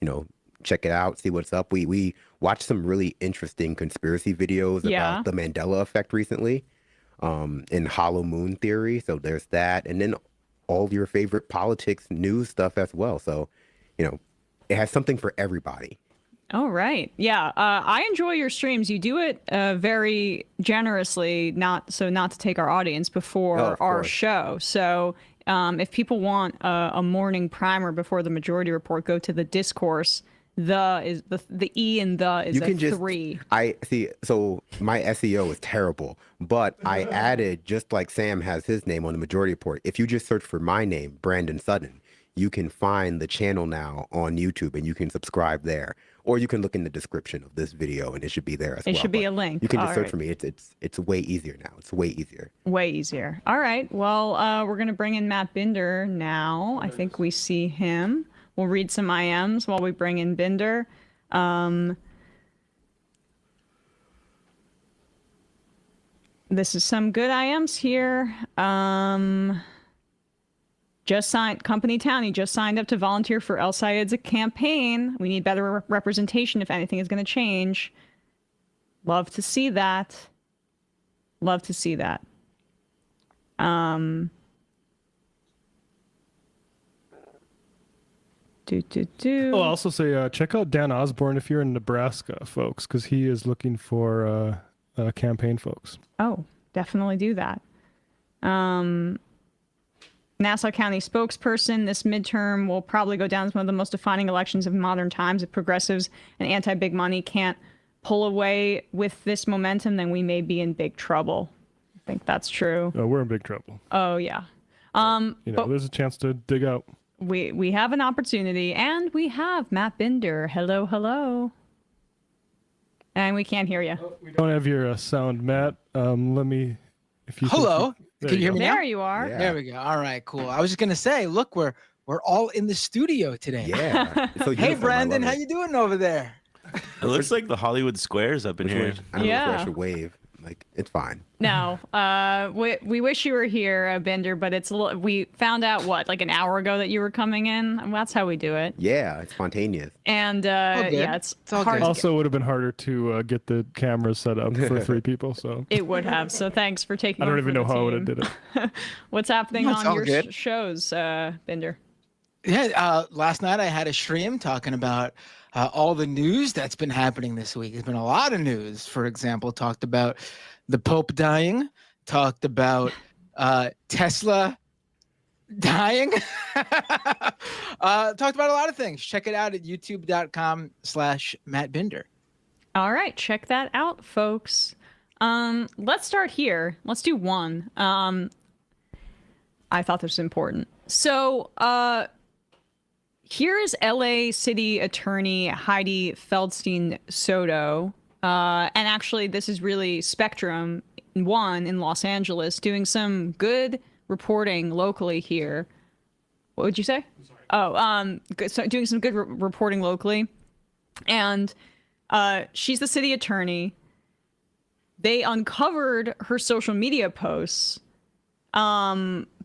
you know, check it out, see what's up. We watched some really interesting conspiracy videos about the Mandela effect recently, and Hollow Moon theory. So there's that. And then all your favorite politics news stuff as well. So, you know, it has something for everybody. Oh, right. Yeah. I enjoy your streams. You do it very generously, not to take our audience before our show. So if people want a morning primer before the Majority Report, go to the discourse. The E in the is a 3. I see. So my SEO is terrible, but I added, just like Sam has his name on the Majority Report. If you just search for my name, Brandon Sutton, you can find the channel now on YouTube and you can subscribe there. Or you can look in the description of this video and it should be there as well. It should be a link. You can just All search right. for me. It's way easier now. It's way easier. Way easier. All right. Well, we're going to bring in Matt Binder now. I think we see him. We'll read some IMs while we bring in Binder. This is some good IMs here. Just signed, Company Town, he just signed up to volunteer for El Sayed's campaign. We need better representation if anything is going to change. Love to see that. Love to see that. Oh, I'll also say check out Dan Osborne if you're in Nebraska, folks, because he is looking for campaign folks. Oh, definitely do that. Nassau County spokesperson, this midterm will probably go down as one of the most defining elections of modern times. If progressives and anti-big money can't pull away with this momentum, then we may be in big trouble. I think that's true. We're in big trouble. Oh, yeah. There's a chance to dig out. We have an opportunity, and we have Matt Binder. Hello, hello. And we can't hear you. We don't have your sound, Matt. Let me... Hello. Can you hear me now? There you are. Yeah. There we go. All right, cool. I was just gonna say, look, we're all in the studio today. Yeah. It's so Hey, uniform. I Brandon, love how it. you doing over there? It looks like the Hollywood Squares up in here. I don't know if I Yeah. should wave. Like, it's fine. No, we wish you were here, Binder, but we found out, like an hour ago that you were coming in. Well, that's how we do it. Yeah, it's spontaneous. And good. yeah, it's all hard good. to Also, it would have been harder to get the cameras set up for 3 people. So It would have. So thanks for taking I don't over even the know how I would have team. did it. What's happening No, it's on all your good. shows, Binder? Yeah, last night I had a stream talking about all the news that's been happening this week. There's been a lot of news. For example, talked about the Pope dying, talked about Tesla dying, talked about a lot of things. Check it out at youtube.com/Matt Binder. All right, check that out, folks. Let's start here. Let's do one. I thought this was important. So, here is LA City Attorney Heidi Feldstein Soto. And actually, this is really Spectrum One in Los Angeles doing some good reporting locally here. What would you say? So doing some good reporting locally. And she's the city attorney. They uncovered her social media posts,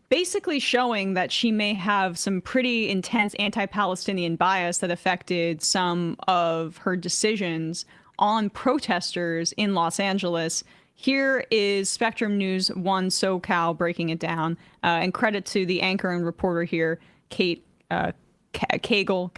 basically showing that she may have some pretty intense anti-Palestinian bias that affected some of her decisions on protesters in Los Angeles. Here is Spectrum News 1 SoCal breaking it down. And credit to the anchor and reporter here, Kate Cagle,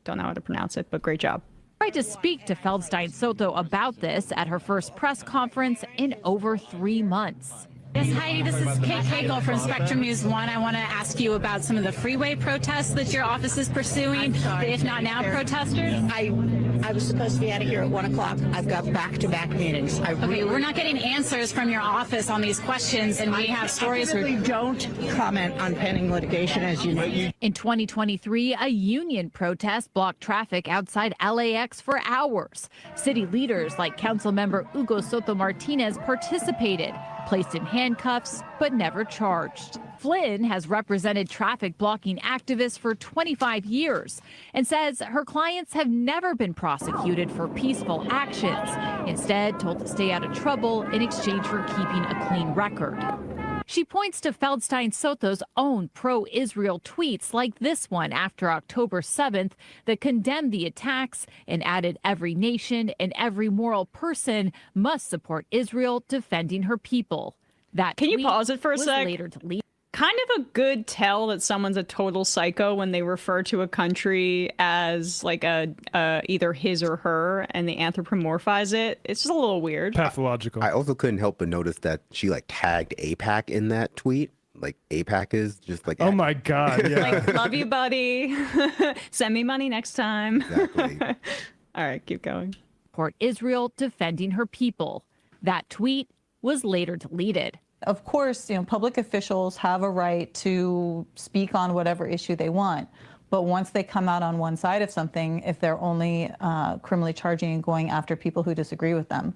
don't know how to pronounce it, but great job. Tried to speak to Feldstein Soto about this at her first press conference in over 3 months. Yes, Heidi, this is Kate Cagle from Spectrum News 1. I want to ask you about some of the freeway protests that your office is pursuing, the If Not Now protesters. I was supposed to be out of here at 1 o'clock. I've got back-to-back meetings. Okay, we're not getting answers from your office on these questions, and we have stories. I really don't comment on pending litigation, as you know. In 2023, a union protest blocked traffic outside LAX for hours. City leaders like Councilmember Hugo Soto Martinez participated, placed in handcuffs, but never charged. Flynn has represented traffic blocking activists for 25 years and says her clients have never been prosecuted for peaceful actions, instead told to stay out of trouble in exchange for keeping a clean record. She points to Feldstein Soto's own pro-Israel tweets like this one after October 7th that condemned the attacks and added every nation and every moral person must support Israel defending her people. That Can you tweet pause it for a was sec? later deleted. Kind of a good tell that someone's a total psycho when they refer to a country as like a either his or her and they anthropomorphize it. It's just a little weird. Pathological. I also couldn't help but notice that she like tagged APAC in that tweet. Like APAC is just like. Oh my God! Yeah. Like, love you, buddy. Send me money next time. Exactly. All right, keep going. Support Israel defending her people. That tweet was later deleted. of course, public officials have a right to speak on whatever issue they want. But once they come out on one side of something, if they're only criminally charging and going after people who disagree with them,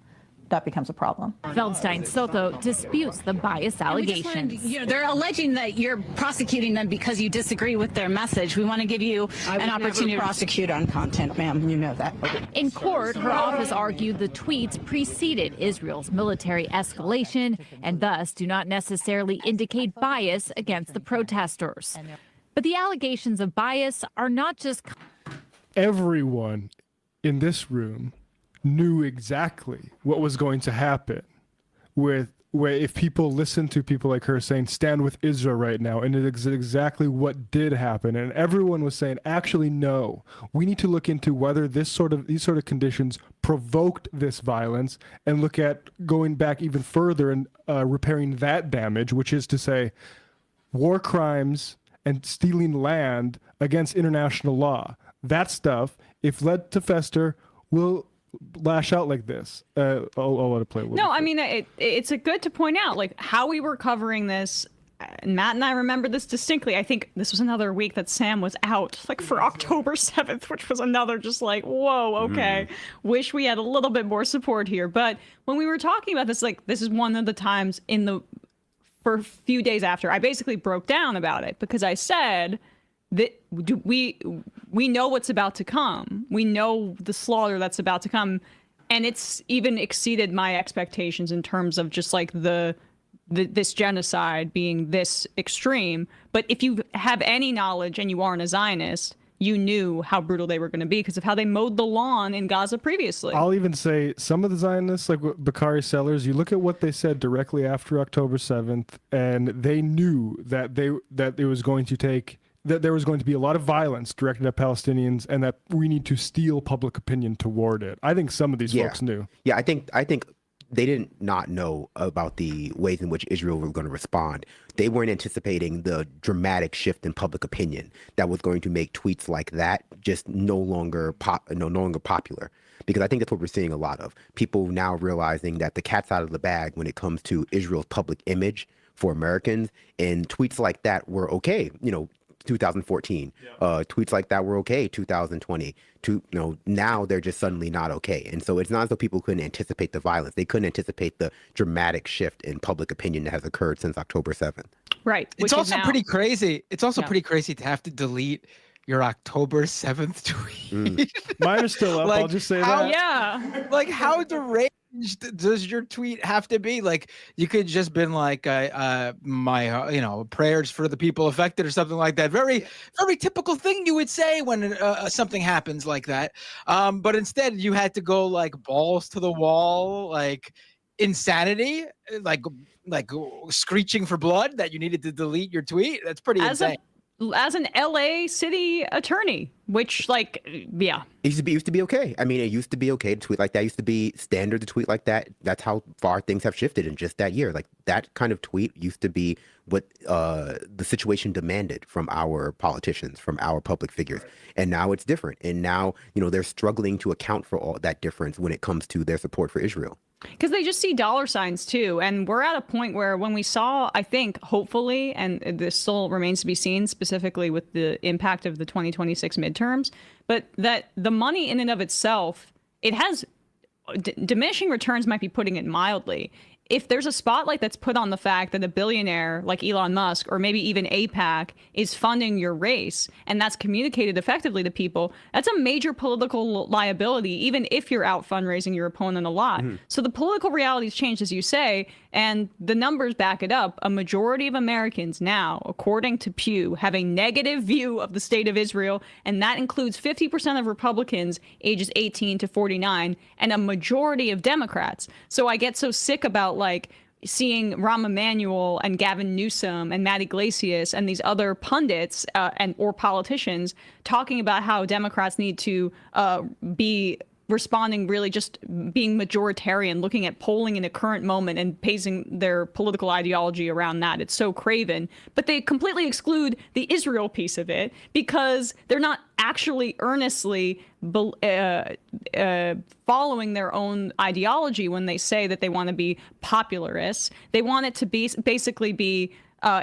that becomes a problem. Feldstein Soto disputes the bias allegations. They're alleging that you're prosecuting them because you disagree with their message. We want to give you an opportunity to prosecute on content, ma'am. You know that. In court, her office argued the tweets preceded Israel's military escalation and thus do not necessarily indicate bias against the protesters. But the allegations of bias are not just... Everyone in this room knew exactly what was going to happen where if people listen to people like her saying stand with Israel right now, and it's exactly what did happen, and everyone was saying actually no, we need to look into whether these sort of conditions provoked this violence and look at going back even further and repairing that damage, which is to say war crimes and stealing land against international law. That stuff, if led to fester, will lash out like this. I'll let it play. No, I mean, it's a good to point out, like, how we were covering this. Matt and I remember this distinctly. I think this was another week that Sam was out, like, for October 7th, which was another just like, whoa, okay. Wish we had a little bit more support here. But when we were talking about this, like, this is one of the times for a few days after, I basically broke down about it because I said that we know what's about to come. We know the slaughter that's about to come, and it's even exceeded my expectations in terms of just like this genocide being this extreme. But if you have any knowledge and you aren't a Zionist, you knew how brutal they were going to be because of how they mowed the lawn in Gaza previously. I'll even say some of the Zionists, like Bakari Sellers, you look at what they said directly after October 7th, and they knew that it was going to take, that there was going to be a lot of violence directed at Palestinians, and that we need to steal public opinion toward it. I think some of these folks knew. Yeah, I think they didn't not know about the ways in which Israel was going to respond. They weren't anticipating the dramatic shift in public opinion that was going to make tweets like that just no longer popular. Because I think that's what we're seeing a lot of. People now realizing that the cat's out of the bag when it comes to Israel's public image for Americans, and tweets like that were okay, 2014. Tweets like that were okay 2020. Now they're just suddenly not okay. And so it's not as though people couldn't anticipate the violence. They couldn't anticipate the dramatic shift in public opinion that has occurred since October 7th. Right. It's also pretty crazy. It's also pretty crazy to have to delete your October 7th tweet. Mine are still up. I'll just say that. Yeah. Like, how deranged does your tweet have to be? Like, you could just been like, my, prayers for the people affected or something like that. Very, very typical thing you would say when something happens like that. But instead, you had to go like balls to the wall, like insanity, like screeching for blood that you needed to delete your tweet. That's pretty insane. As an LA city attorney, which It used to be okay. I mean, it used to be okay to tweet like that. It used to be standard to tweet like that. That's how far things have shifted in just that year. Like, that kind of tweet used to be what the situation demanded from our politicians, from our public figures. And now it's different. And now, they're struggling to account for all that difference when it comes to their support for Israel. Because they just see dollar signs too. And we're at a point where when we saw, I think, hopefully, and this still remains to be seen specifically with the impact of the 2026 midterms, but that the money in and of itself, it has diminishing returns, might be putting it mildly. If there's a spotlight that's put on the fact that a billionaire like Elon Musk or maybe even AIPAC is funding your race, and that's communicated effectively to people, that's a major political liability, even if you're out fundraising your opponent a lot. So the political reality's changed, as you say, and the numbers back it up. A majority of Americans now, according to Pew, have a negative view of the state of Israel, and that includes 50% of Republicans ages 18 to 49 and a majority of Democrats. So I get so sick about seeing Rahm Emanuel and Gavin Newsom and Matt Iglesias and these other pundits or politicians talking about how Democrats need to be responding really just being majoritarian, looking at polling in the current moment and basing their political ideology around that. It's so craven. But they completely exclude the Israel piece of it because they're not actually earnestly following their own ideology when they say that they want to be popularists. They want it to be basically be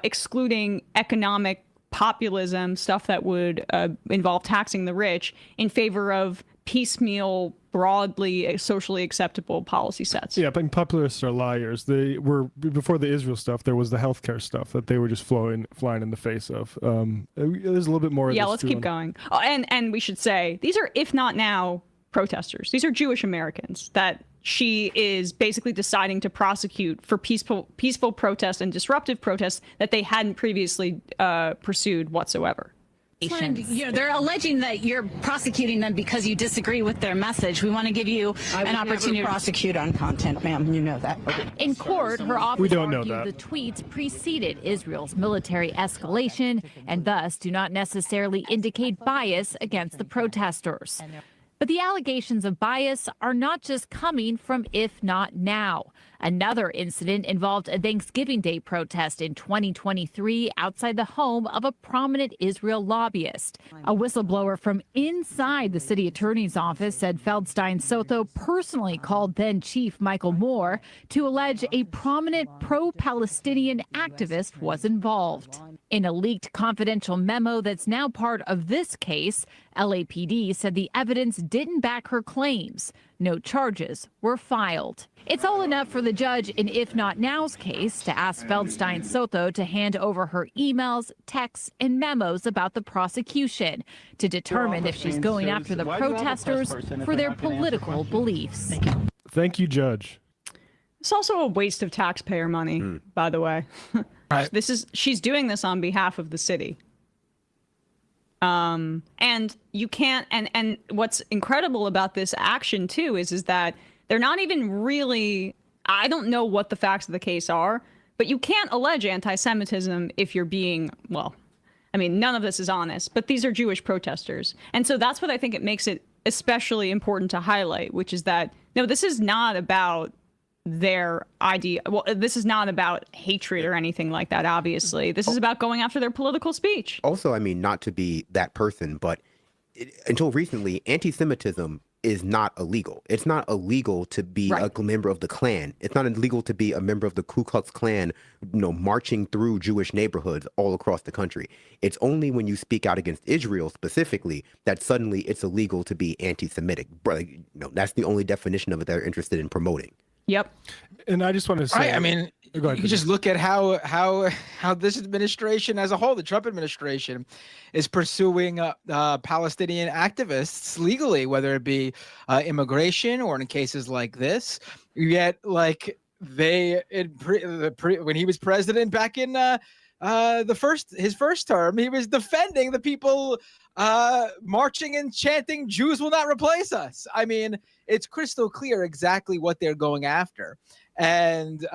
excluding economic populism, stuff that would involve taxing the rich, in favor of piecemeal, broadly socially acceptable policy sets. Yeah, but populists are liars. They were, before the Israel stuff, there was the healthcare stuff that they were just flying in the face of. There's a little bit more of Yeah, this let's too. keep going. Oh, and we should say, these are, if not now, protesters. These are Jewish Americans that she is basically deciding to prosecute for peaceful protests and disruptive protests that they hadn't previously pursued whatsoever. They're alleging that you're prosecuting them because you disagree with their message. We want to give you an opportunity to prosecute on content, ma'am. You know that. In court, her office We don't know argued that. the tweets preceded Israel's military escalation and thus do not necessarily indicate bias against the protesters. But the allegations of bias are not just coming from If Not Now. Another incident involved a Thanksgiving Day protest in 2023 outside the home of a prominent Israel lobbyist. A whistleblower from inside the city attorney's office said Feldstein Soto personally called then Chief Michael Moore to allege a prominent pro-Palestinian activist was involved. In a leaked confidential memo that's now part of this case, LAPD said the evidence didn't back her claims. No charges were filed. It's all enough for the judge in If Not Now's case to ask Feldstein Soto to hand over her emails, texts, and memos about the prosecution to determine if she's going after the protesters for their political beliefs. Thank you, Judge. It's also a waste of taxpayer money, by the way. Right. She's doing this on behalf of the city. And you can't, and what's incredible about this action too is that they're not even really, I don't know what the facts of the case are, but you can't allege anti-Semitism if you're being, well, I mean, none of this is honest, but these are Jewish protesters. And so that's what I think it makes it especially important to highlight, which is that, no, this is not about their idea. Well, this is not about hatred or anything like that, obviously. This is about going after their political speech. Also, I mean, not to be that person, but until recently, anti-Semitism is not illegal. It's not illegal to be a member of the Klan. It's not illegal to be a member of the Ku Klux Klan, marching through Jewish neighborhoods all across the country. It's only when you speak out against Israel specifically that suddenly it's illegal to be anti-Semitic. That's the only definition of it they're interested in promoting. Yep. And I just want to say, Right, I mean, you can just look at how this administration as a whole, the Trump administration, is pursuing Palestinian activists legally, whether it be immigration or in cases like this. Yet, like when he was president back in his first term, he was defending the people marching and chanting "Jews will not replace us." I mean, it's crystal clear exactly what they're going after, and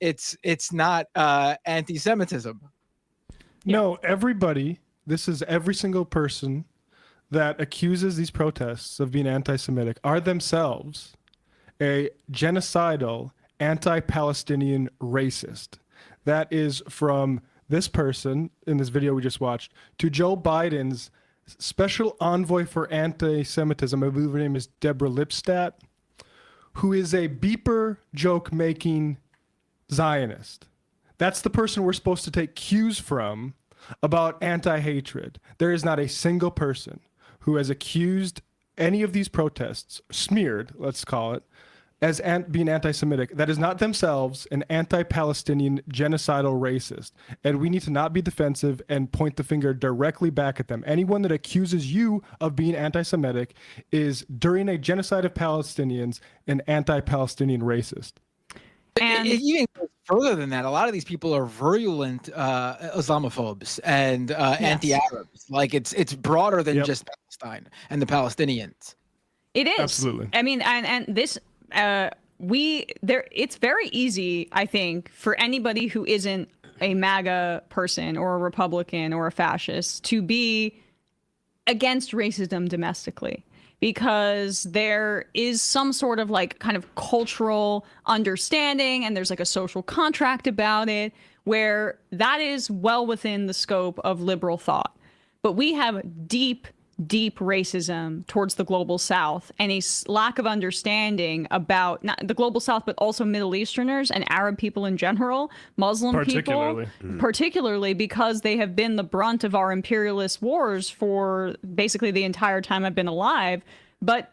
it's not anti-Semitism. No, everybody. This is every single person that accuses these protests of being anti-Semitic are themselves a genocidal, anti-Palestinian racist. That is from this person in this video we just watched to Joe Biden's special envoy for anti-Semitism. I believe her name is Deborah Lipstadt, who is a beeper joke-making Zionist. That's the person we're supposed to take cues from about anti-hatred. There is not a single person who has accused any of these protests, smeared, let's call it, as being anti-Semitic, that is not themselves an anti-Palestinian genocidal racist. And we need to not be defensive and point the finger directly back at them. Anyone that accuses you of being anti-Semitic is, during a genocide of Palestinians, an anti-Palestinian racist. And it even goes further than that. A lot of these people are virulent Islamophobes and anti-Arabs. Like it's broader than just Palestine and the Palestinians. It is. Absolutely. I mean, and this, it's very easy, I think, for anybody who isn't a MAGA person or a Republican or a fascist to be against racism domestically, because there is some sort of like kind of cultural understanding and there's like a social contract about it where that is well within the scope of liberal thought. But we have deep racism towards the global South and a lack of understanding about not the global South, but also Middle Easterners and Arab people in general, Muslim people, particularly because they have been the brunt of our imperialist wars for basically the entire time I've been alive. But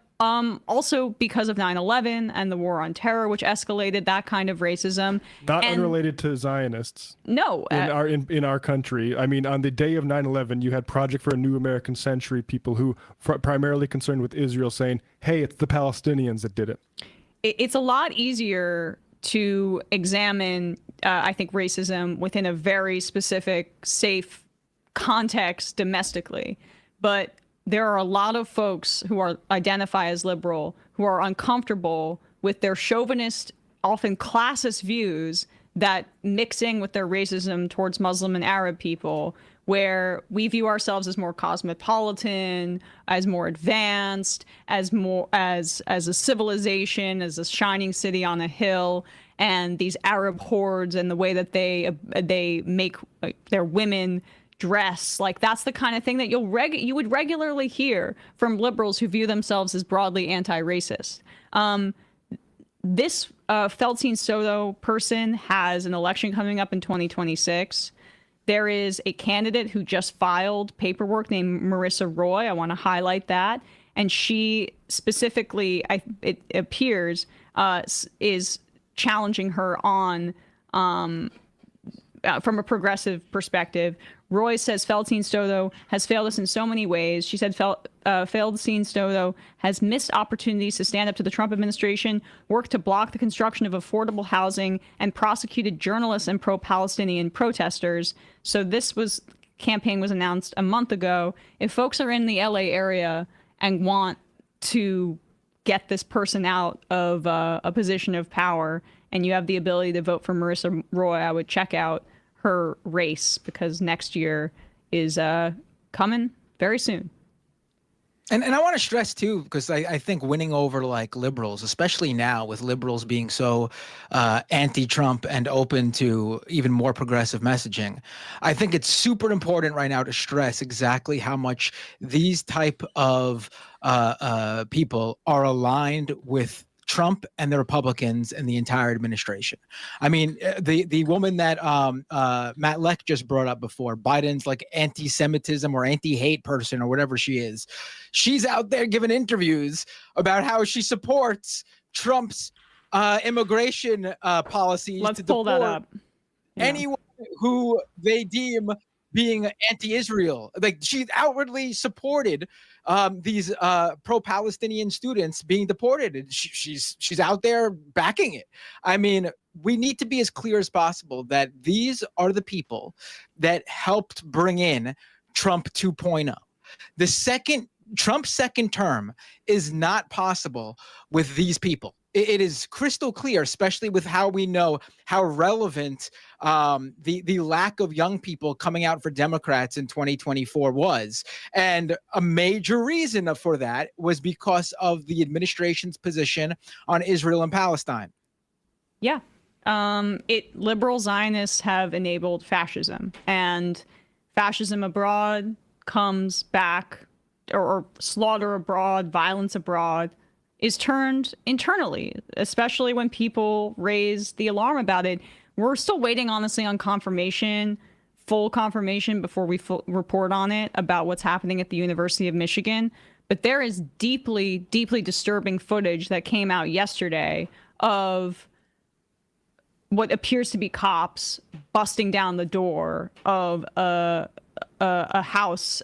also because of 9/11 and the war on terror, which escalated that kind of racism. Not unrelated to Zionists. No. In our country. I mean, on the day of 9/11, you had Project for a New American Century people who primarily concerned with Israel saying, hey, it's the Palestinians that did it. It's a lot easier to examine, I think, racism within a very specific, safe context domestically. But there are a lot of folks who identify as liberal who are uncomfortable with their chauvinist, often classist views that mixing with their racism towards Muslim and Arab people, where we view ourselves as more cosmopolitan, as more advanced, as a civilization, as a shining city on a hill, and these Arab hordes and the way that they make their women dress, like that's the kind of thing that you would regularly hear from liberals who view themselves as broadly anti-racist. This Feldstein Soto person has an election coming up in 2026. There is a candidate who just filed paperwork named Marissa Roy. I want to highlight that. And she specifically, it appears, is challenging her on from a progressive perspective. Roy says Feldstein Soto has failed us in so many ways. She said Feldstein Soto has missed opportunities to stand up to the Trump administration, worked to block the construction of affordable housing, and prosecuted journalists and pro-Palestinian protesters. So this campaign was announced a month ago. If folks are in the LA area and want to get this person out of a position of power, and you have the ability to vote for Marissa Roy, I would check out her race, because next year is coming very soon. And I want to stress too, because I think winning over like liberals, especially now with liberals being so anti-Trump and open to even more progressive messaging, I think it's super important right now to stress exactly how much these type of people are aligned with Trump and the Republicans and the entire administration. I mean, the woman that Matt Leck just brought up before, Biden's like anti-Semitism or anti-hate person or whatever she is, she's out there giving interviews about how she supports Trump's immigration policies. Let's pull that up. Yeah. Anyone who they deem being anti-Israel. Like, she's outwardly supported these pro-Palestinian students being deported. She's out there backing it. I mean, we need to be as clear as possible that these are the people that helped bring in Trump 2.0. Trump's second term is not possible with these people. It is crystal clear, especially with how we know how relevant the lack of young people coming out for Democrats in 2024 was. And a major reason for that was because of the administration's position on Israel and Palestine. Yeah. Liberal Zionists have enabled fascism, and fascism abroad comes back, or slaughter abroad, violence abroad, is turned internally, especially when people raise the alarm about it. We're still waiting, honestly, on full confirmation before we report on it about what's happening at the University of Michigan. But there is deeply, deeply disturbing footage that came out yesterday of what appears to be cops busting down the door of a house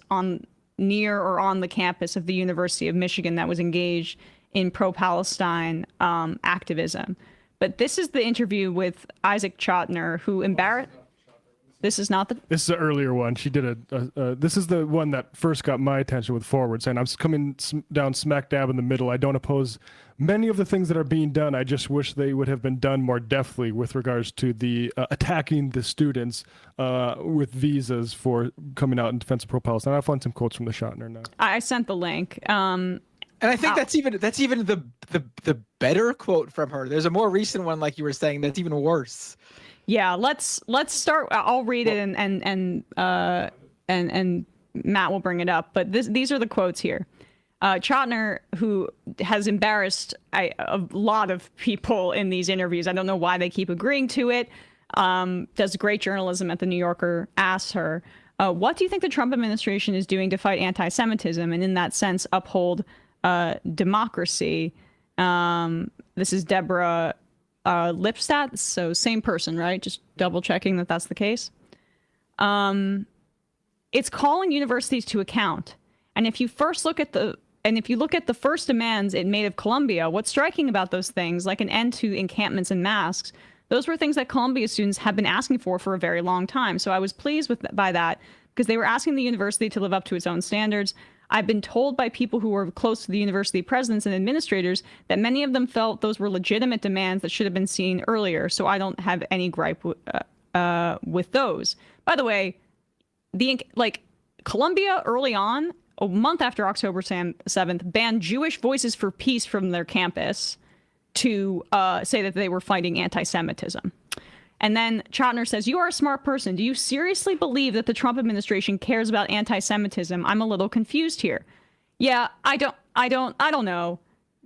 near or on the campus of the University of Michigan that was engaged in pro-Palestine activism. But this is the interview with Isaac Chotiner, who embarrassed... This is not the. This is an earlier one. She did this is the one that first got my attention with Forward, saying, I'm coming down smack dab in the middle. I don't oppose many of the things that are being done. I just wish they would have been done more deftly with regards to the attacking the students with visas for coming out in defense of pro-Palestine. I'll find some quotes from the Schottner now. I sent the link. And I think that's even the better quote from her. There's a more recent one, like you were saying, that's even worse. Yeah, let's start. I'll read it and Matt will bring it up. But these are the quotes here. Schottner, who has embarrassed a lot of people in these interviews, I don't know why they keep agreeing to it, does great journalism at The New Yorker, asks her, what do you think the Trump administration is doing to fight anti-Semitism and in that sense uphold democracy? This is Deborah Lipstadt, so same person, right? Just double checking that that's the case. It's calling universities to account. And if you look at the first demands it made of Columbia, what's striking about those things, like an end to encampments and masks, those were things that Columbia students have been asking for a very long time. So I was pleased by that because they were asking the university to live up to its own standards. I've been told by people who were close to the university presidents and administrators that many of them felt those were legitimate demands that should have been seen earlier. So I don't have any gripe with those. By the way, Columbia early on, a month after October 7th, banned Jewish Voices for Peace from their campus to say that they were fighting anti-Semitism. And then Schottner says, you are a smart person. Do you seriously believe that the Trump administration cares about anti-Semitism? I'm a little confused here. Yeah, I don't know.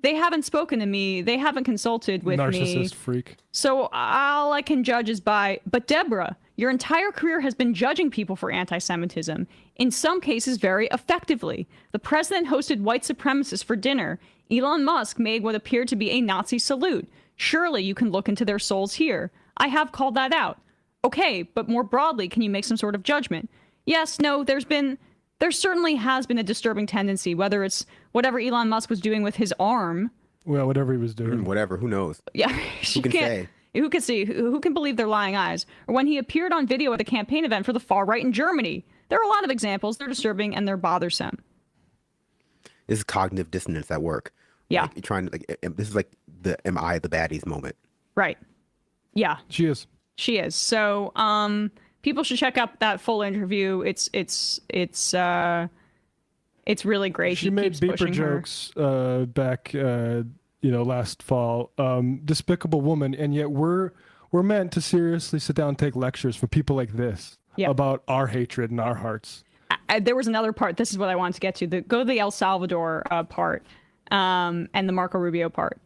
They haven't spoken to me. They haven't consulted with me. Narcissist freak. So all I can judge is but Deborah, your entire career has been judging people for anti-Semitism, in some cases very effectively. The president hosted white supremacists for dinner. Elon Musk made what appeared to be a Nazi salute. Surely you can look into their souls here. I have called that out. Okay, but more broadly, can you make some sort of judgment? Yes, no, there certainly has been a disturbing tendency, whether it's whatever Elon Musk was doing with his arm. Well, whatever he was doing. Whatever, who knows? Yeah, who can say? Who can see? Who can believe their lying eyes? Or when he appeared on video at a campaign event for the far right in Germany. There are a lot of examples. They're disturbing and they're bothersome. This is cognitive dissonance at work. Yeah. Like, you're trying to this is like the "am I the baddies" moment. Right. Yeah. She is. She is. So people should check out that full interview. It's really great. She made beeper jokes back last fall. Despicable woman, and yet we're meant to seriously sit down and take lectures from people like this about our hatred in our hearts. There was another part. This is what I wanted to get to. Go to the El Salvador part and the Marco Rubio part.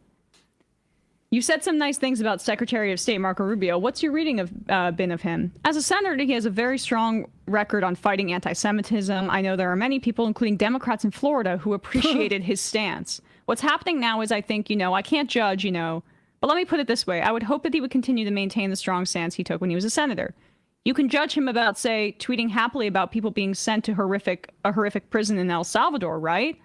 You said some nice things about Secretary of State Marco Rubio. What's your reading been of him? As a senator, he has a very strong record on fighting anti-Semitism. I know there are many people, including Democrats in Florida, who appreciated his stance. What's happening now is I think, I can't judge, but let me put it this way. I would hope that he would continue to maintain the strong stance he took when he was a senator. You can judge him about, say, tweeting happily about people being sent to a horrific prison in El Salvador, right?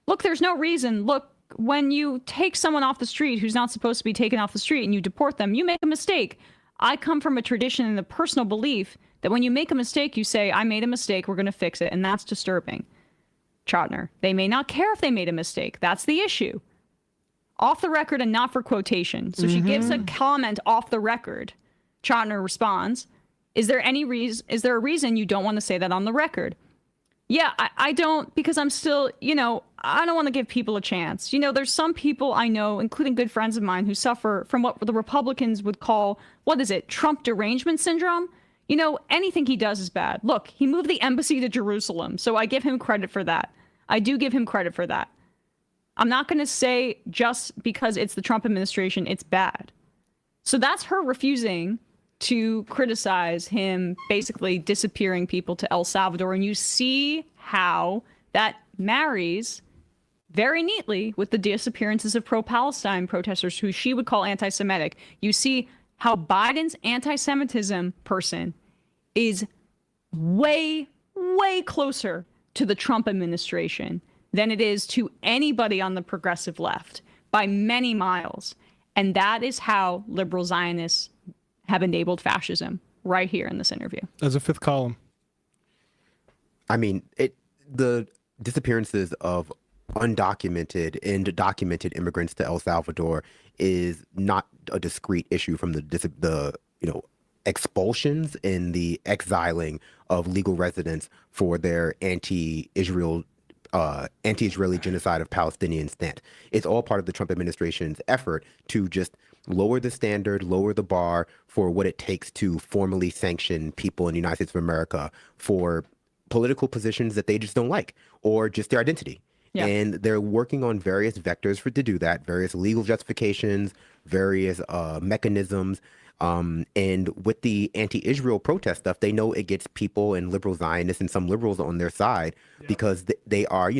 Look, there's no reason. Look, when you take someone off the street who's not supposed to be taken off the street and you deport them, you make a mistake. I come from a tradition and a personal belief that when you make a mistake, you say, I made a mistake, we're going to fix it. And that's disturbing. Schottner, they may not care if they made a mistake. That's the issue. Off the record and not for quotation. So she gives a comment off the record. Schottner responds, is there a reason you don't want to say that on the record? Yeah, I don't, because I'm still, I don't want to give people a chance. There's some people I know, including good friends of mine, who suffer from what the Republicans would call, Trump derangement syndrome? Anything he does is bad. Look, he moved the embassy to Jerusalem, so I give him credit for that. I do give him credit for that. I'm not going to say just because it's the Trump administration, it's bad. So that's her refusing to criticize him basically disappearing people to El Salvador. And you see how that marries very neatly with the disappearances of pro-Palestine protesters who she would call anti-Semitic. You see how Biden's anti-Semitism person is way, way closer to the Trump administration than it is to anybody on the progressive left by many miles. And that is how liberal Zionists have enabled fascism. right here in this interview. As a fifth column. I mean, the disappearances of undocumented and documented immigrants to El Salvador is not a discrete issue from the expulsions and the exiling of legal residents for their anti-Israeli genocide of Palestinian stance. It's all part of the Trump administration's effort to just lower the standard, lower the bar for what it takes to formally sanction people in the United States of America for political positions that they just don't like, or just their identity. Yeah. And they're working on various vectors to do that, various legal justifications, various mechanisms. And with the anti-Israel protest stuff, they know it gets people and liberal Zionists and some liberals on their side because they are,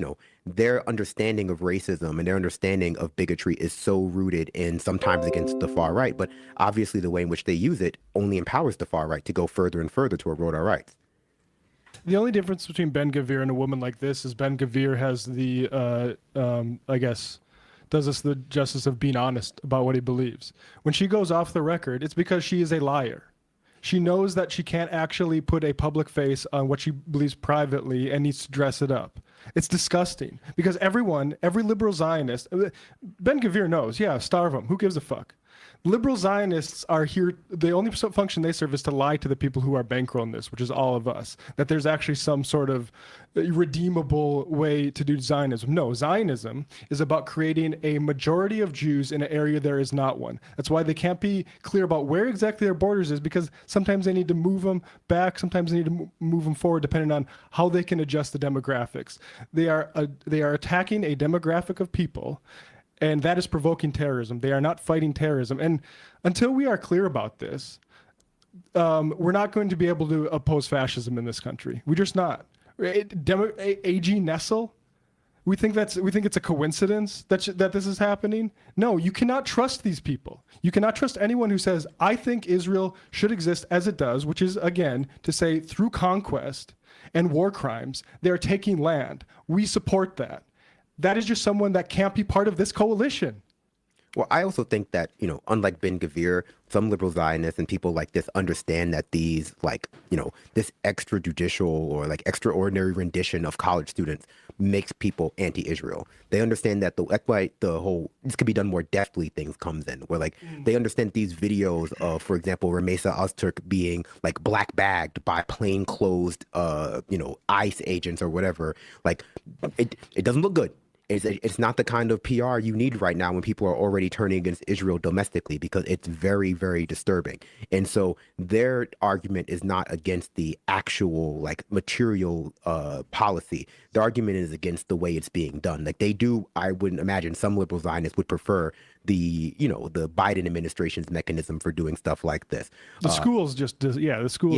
their understanding of racism and their understanding of bigotry is so rooted in sometimes against the far right. But obviously the way in which they use it only empowers the far right to go further and further to erode our rights. The only difference between Ben-Gvir and a woman like this is Ben-Gvir has the, does us the justice of being honest about what he believes. When she goes off the record, it's because she is a liar. She knows that she can't actually put a public face on what she believes privately and needs to dress it up. It's disgusting because every liberal Zionist, Ben-Gvir knows, starve them. Who gives a fuck? Liberal Zionists are here. The only function they serve is to lie to the people who are bankrolling this, which is all of us, that there's actually some sort of redeemable way to do Zionism. No, Zionism is about creating a majority of Jews in an area there is not one. That's why they can't be clear about where exactly their borders is, because sometimes they need to move them back, sometimes they need to move them forward, depending on how they can adjust the demographics. They are attacking a demographic of people, and that is provoking terrorism. They are not fighting terrorism. And until we are clear about this, we're not going to be able to oppose fascism in this country. We're just not. AG Nessel, we think it's a coincidence that this is happening. No, you cannot trust these people. You cannot trust anyone who says, I think Israel should exist as it does, which is, again, to say through conquest and war crimes, they're taking land. We support that. That is just someone that can't be part of this coalition. Well, I also think that, unlike Ben-Gvir, some liberal Zionists and people like this understand that these, this extrajudicial or extraordinary rendition of college students makes people anti-Israel. They understand that that's why this could be done more deftly things comes in, where they understand these videos of, for example, Ramesa Öztürk being black bagged by plainclothes, ICE agents or whatever. It doesn't look good. It's not the kind of PR you need right now when people are already turning against Israel domestically, because it's very, very disturbing. And so their argument is not against the actual material policy. The argument is against the way it's being done. I wouldn't imagine some liberal Zionists would prefer the Biden administration's mechanism for doing stuff like this. The schools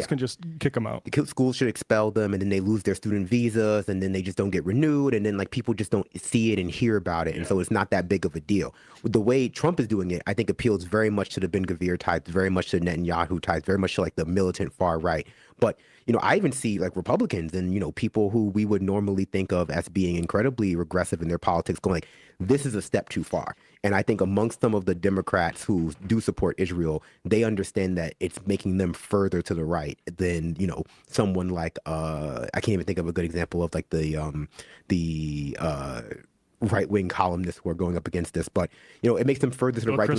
can just kick them out. Schools should expel them, and then they lose their student visas, and then they just don't get renewed, and then people just don't see it and hear about it, and so it's not that big of a deal. The way Trump is doing it, I think, appeals very much to the Ben-Gvir types, very much to Netanyahu types, very much to the militant far right. But I even see Republicans and people who we would normally think of as being incredibly regressive in their politics going this is a step too far. And I think amongst some of the Democrats who do support Israel, they understand that it's making them further to the right than someone like I can't even think of a good example of the right-wing columnists who are going up against this, but it makes them further to the right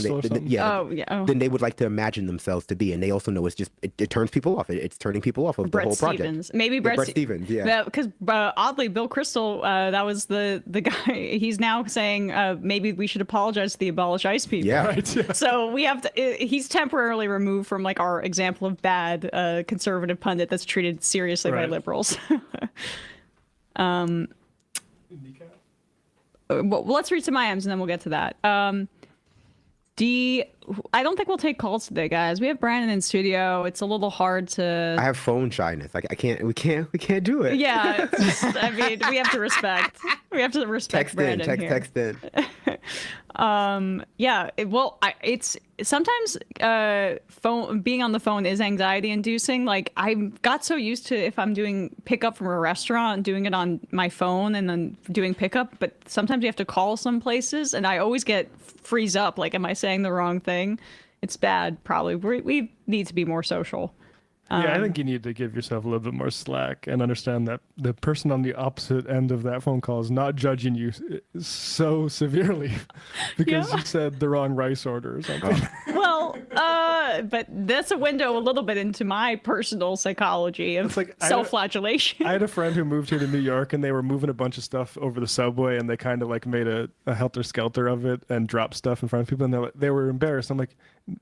than they would like to imagine themselves to be. And they also know it turns people off. It's turning people off of the whole project. Stevens. Maybe Brett Stevens, because oddly, Bill Kristol, that was the guy. He's now saying maybe we should apologize to the Abolish ICE people. Yeah. Right, yeah. So we have to. He's temporarily removed from our example of bad conservative pundit that's treated seriously by liberals. Well, let's read some IMs and then we'll get to that. I don't think we'll take calls today, guys. We have Brandon in studio. It's a little hard to. I have phone shyness. We can't do it. Yeah, we have to respect. We have to respect Brandon here. Text in. It's sometimes being on the phone is anxiety inducing. I got so used to, if I'm doing pickup from a restaurant, doing it on my phone and then doing pickup, but sometimes you have to call some places and I always freeze up. Am I saying the wrong thing? It's bad. Probably we need to be more social. Yeah, I think you need to give yourself a little bit more slack and understand that the person on the opposite end of that phone call is not judging you so severely because you said the wrong rice order or something. Well, but that's a window a little bit into my personal psychology of self-flagellation. I had a friend who moved here to New York, and they were moving a bunch of stuff over the subway, and they kind of like made a helter-skelter of it and dropped stuff in front of people, and they were embarrassed. I'm like,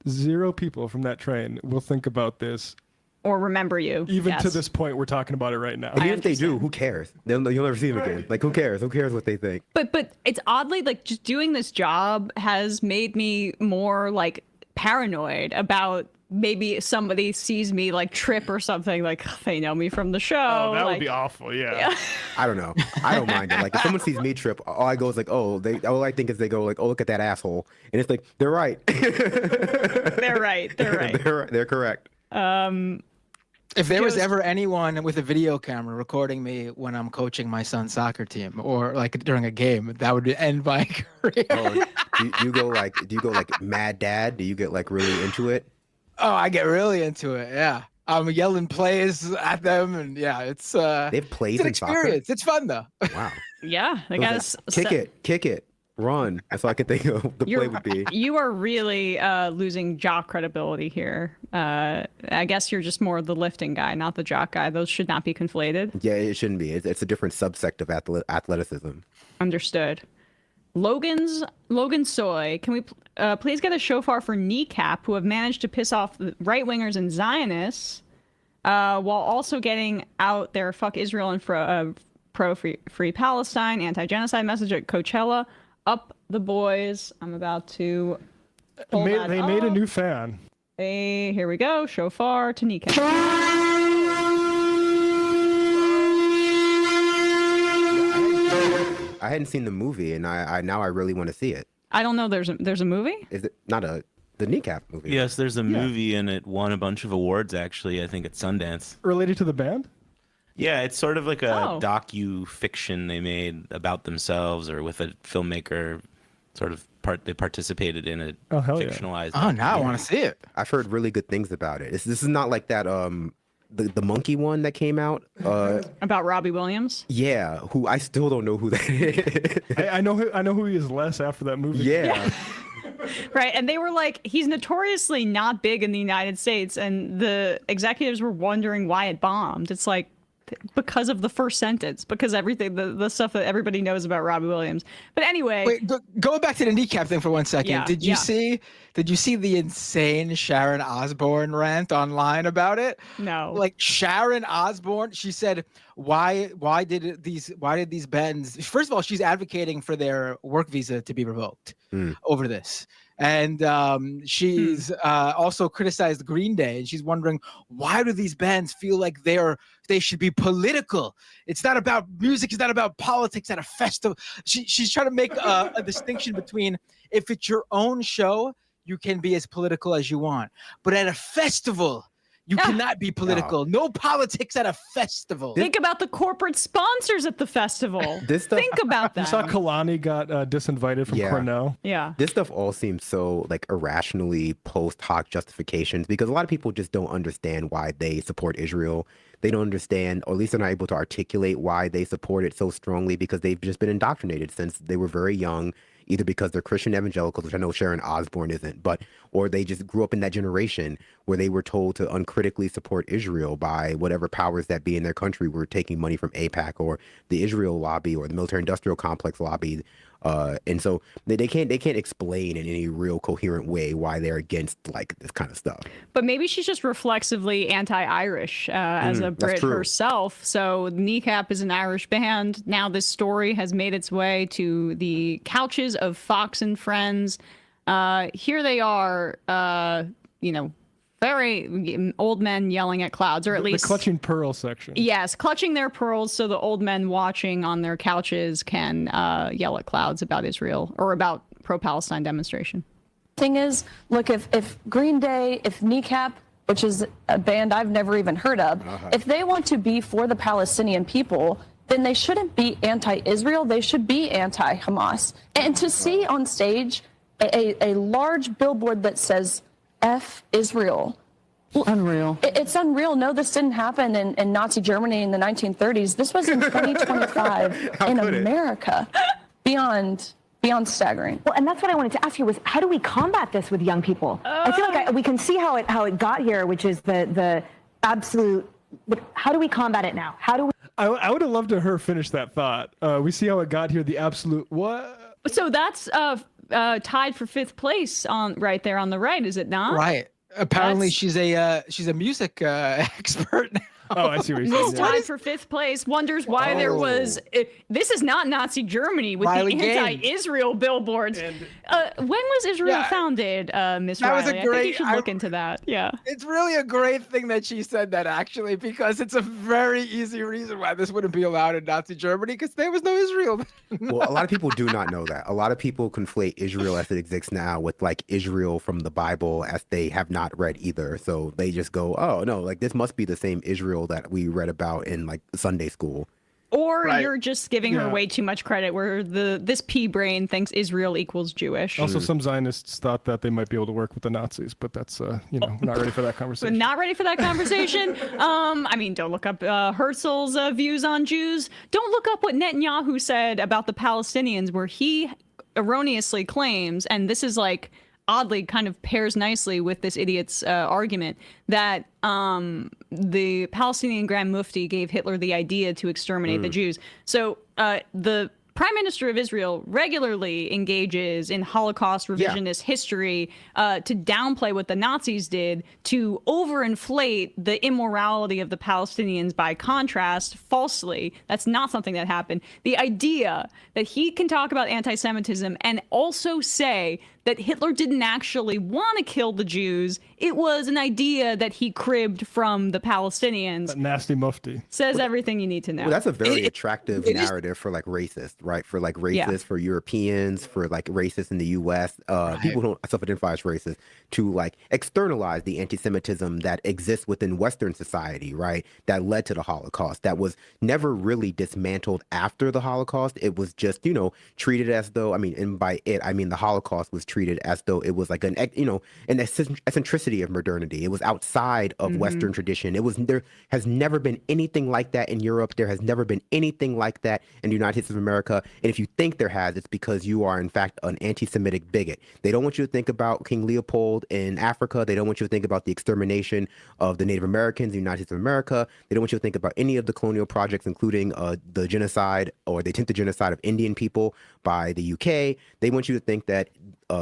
0 people from that train will think about this. Or remember you. Even to this point, we're talking about it right now. And even if they do, who cares? You'll never see them again. Like, who cares? Who cares what they think? But it's oddly, like, just doing this job has made me more, like, paranoid about maybe somebody sees me, like, trip or something. Like, they know me from the show. Oh, that like, would be awful, yeah. I don't know. I don't mind it. Like, if someone sees me trip, all I go is like, all I think is they go like, oh, look at that asshole. And it's like, they're right. They're right. They're right. They're correct. If there was ever anyone with a video camera recording me when I'm coaching my son's soccer team or like during a game, that would end my career. Do you go like mad dad? Do you get like really into it? Oh, I get really into it. Yeah. I'm yelling plays at them, and yeah, it's they have plays it's an in soccer? experience. It's fun though. Wow. Yeah, I guess kick it, run. That's all I can think of. The play would be. You are really losing jock credibility here. I guess you're just more the lifting guy, not the jock guy. Those should not be conflated. Yeah, it shouldn't be. It's a different subsect of athleticism. Understood. Logan Soy, can we please get a shofar for Kneecap, who have managed to piss off the right-wingers and Zionists, while also getting out their fuck Israel and pro-free Palestine, anti-genocide message at Coachella. Up the boys. I'm about to pull that They up. made a new fan. Hey, here we go. Shofar to Kneecap. I hadn't seen the movie, and I now I really want to see it. I don't know. There's a movie? Is it not the Kneecap movie? Yes, there's a movie, and it won a bunch of awards, actually, I think at Sundance. Related to the band? Yeah, it's sort of like a docu-fiction they made about themselves or with a filmmaker. Sort of they participated in it. Oh, hell fictionalized. Oh, now I want to see it. I've heard really good things about it. This is not like that the monkey one that came out. About Robbie Williams? Yeah, who I still don't know who that is. I know who he is less after that movie. Yeah. Right, and they were like, he's notoriously not big in the United States, and the executives were wondering why it bombed. It's like, because of the first sentence, because everything, the stuff that everybody knows about Robbie Williams. But anyway, wait, go back to the Kneecap thing for 1 second. Yeah, Did you see the insane Sharon Osbourne rant online about it? No. Like Sharon Osbourne, she said, why did these bands? First of all, she's advocating for their work visa to be revoked over this. And she's also criticized Green Day, and she's wondering, why do these bands feel like they should be political? It's not about music. It's not about politics at a festival. She's trying to make a distinction between, if it's your own show, you can be as political as you want. But at a festival, you cannot be political. No politics at a festival. Think about the corporate sponsors at the festival. Think about that. You saw Kalani got disinvited from Cornell. Yeah. This stuff all seems so like irrationally post hoc justifications, because a lot of people just don't understand why they support Israel. They don't understand, or at least they're not able to articulate why they support it so strongly, because they've just been indoctrinated since they were very young, either because they're Christian evangelicals, which I know Sharon Osbourne isn't, or they just grew up in that generation where they were told to uncritically support Israel by whatever powers that be in their country were taking money from AIPAC or the Israel lobby or the military industrial complex lobby. And so they can't explain in any real coherent way why they're against like this kind of stuff. But maybe she's just reflexively anti-Irish as a Brit herself. So Kneecap is an Irish band. Now this story has made its way to the couches of Fox and Friends. Here they are, very old men yelling at clouds, or at least the clutching pearl section. Yes, clutching their pearls so the old men watching on their couches can yell at clouds about Israel or about pro-Palestine demonstration. Thing is, look, if Green Day, if Kneecap, which is a band I've never even heard of, if they want to be for the Palestinian people, then they shouldn't be anti-Israel. They should be anti-Hamas. And to see on stage a large billboard that says F Israel Unreal. It's unreal. No, this didn't happen in Nazi Germany in the 1930s. This was in 2025 in America. Beyond staggering. Well, and that's what I wanted to ask you was, how do we combat this with young people? I feel like we can see how it got here, which is the absolute. But how do we combat it now? How do we? I would have loved to her finish that thought. We see how it got here. The absolute what? So that's tied for 5th place on right there on the right, is it not? Right. Apparently, she's a music expert now. Oh, I see what you're This saying. tied for 5th place. Wonders why there was. This is not Nazi Germany with Riley the Gaines. anti-Israel billboards. When was Israel founded, Miss That Riley? was a I think you great- should look into that. Yeah. It's really a great thing that she said that, actually, because it's a very easy reason why this wouldn't be allowed in Nazi Germany, because there was no Israel. Well, a lot of people do not know that. A lot of people conflate Israel as it exists now with like Israel from the Bible, as they have not read either. So they just go, oh no, like this must be the same Israel that we read about in like Sunday school. Or you're just giving her way too much credit, where this pea brain thinks Israel equals Jewish. Also, some Zionists thought that they might be able to work with the Nazis, but that's we're not ready for that But conversation. not ready for that conversation. I mean, don't look up Herzl's views on Jews. Don't look up what Netanyahu said about the Palestinians, where he erroneously claims, and this is like oddly kind of pairs nicely with this idiot's argument, that the Palestinian Grand Mufti gave Hitler the idea to exterminate the Jews. So the Prime Minister of Israel regularly engages in Holocaust revisionist history to downplay what the Nazis did, to overinflate the immorality of the Palestinians by contrast, falsely. That's not something that happened. The idea that he can talk about anti-Semitism and also say that Hitler didn't actually want to kill the Jews, it was an idea that he cribbed from the Palestinians. That nasty mufti. Says everything you need to know. Well, that's a very attractive narrative for like racist, right? For like racists, for Europeans, for like racists in the U.S. People who don't self-identify as racist, to like externalize the anti-Semitism that exists within Western society, right? That led to the Holocaust. That was never really dismantled after the Holocaust. It was just, treated as though, and by it, I mean the Holocaust was treated as though it was like an eccentricity of modernity. It was outside of Western tradition. There has never been anything like that in Europe. There has never been anything like that in the United States of America. And if you think there has, it's because you are in fact an anti-Semitic bigot. They don't want you to think about King Leopold in Africa. They don't want you to think about the extermination of the Native Americans in the United States of America. They don't want you to think about any of the colonial projects, including the genocide or the attempted genocide of Indian people by the UK. They want you to think that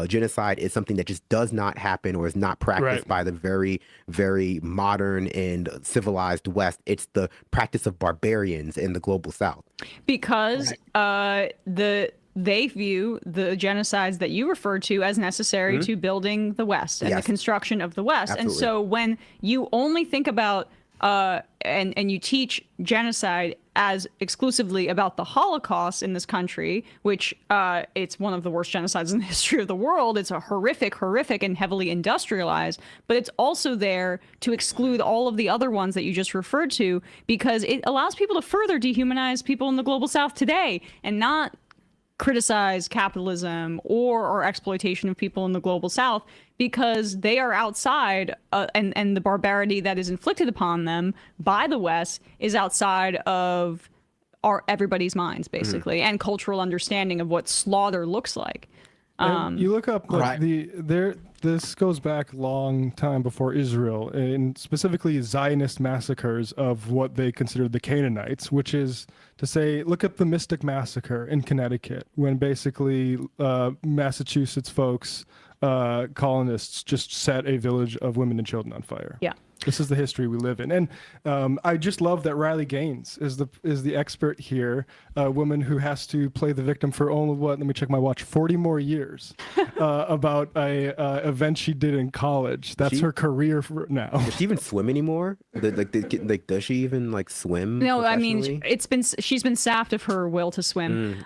genocide is something that just does not happen or is not practiced by the very, very modern and civilized West. It's the practice of barbarians in the global South. Because they view the genocides that you referred to as necessary to building the West and the construction of the West. Absolutely. And so when you only think about and you teach genocide as exclusively about the Holocaust in this country, which it's one of the worst genocides in the history of the world. It's a horrific and heavily industrialized, but it's also there to exclude all of the other ones that you just referred to, because it allows people to further dehumanize people in the global South today and not criticize capitalism or exploitation of people in the global South, because they are outside and the barbarity that is inflicted upon them by the West is outside of everybody's minds, basically, and cultural understanding of what slaughter looks like. You look up this goes back a long time before Israel, and specifically Zionist massacres of what they considered the Canaanites, which is to say, look at the Mystic Massacre in Connecticut, when basically Massachusetts folks, colonists, just set a village of women and children on fire. Yeah. This is the history we live in. And I just love that Riley Gaines is the expert here, a woman who has to play the victim for only, let me check my watch, 40 more years, about a event she did in college. That's her career for now. Does she even swim anymore? Does she even swim? No, I mean, she's been sapped of her will to swim.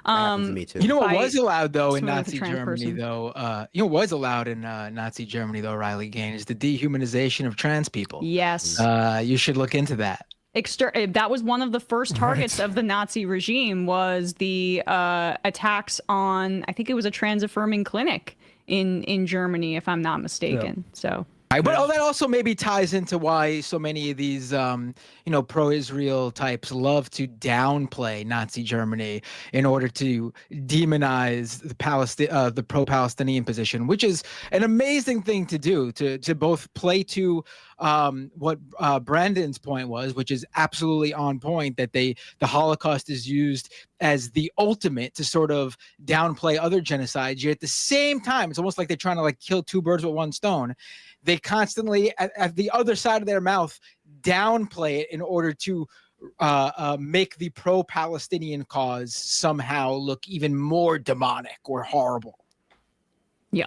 Me too. You know what was allowed though in Nazi Germany though? Was allowed in Nazi Germany though, Riley Gaines, is the dehumanization of trans people. Yes. You should look into that. That was one of the first targets of the Nazi regime, was the attacks on, I think it was a trans affirming clinic in Germany, if I'm not mistaken. So But that also maybe ties into why so many of these, pro-Israel types love to downplay Nazi Germany in order to demonize the pro-Palestinian position, which is an amazing thing to do, to both play to what Brandon's point was, which is absolutely on point, that the Holocaust is used as the ultimate to sort of downplay other genocides. Yet at the same time, it's almost like they're trying to kill two birds with one stone. They constantly, at the other side of their mouth, downplay it in order to make the pro-Palestinian cause somehow look even more demonic or horrible. Yeah.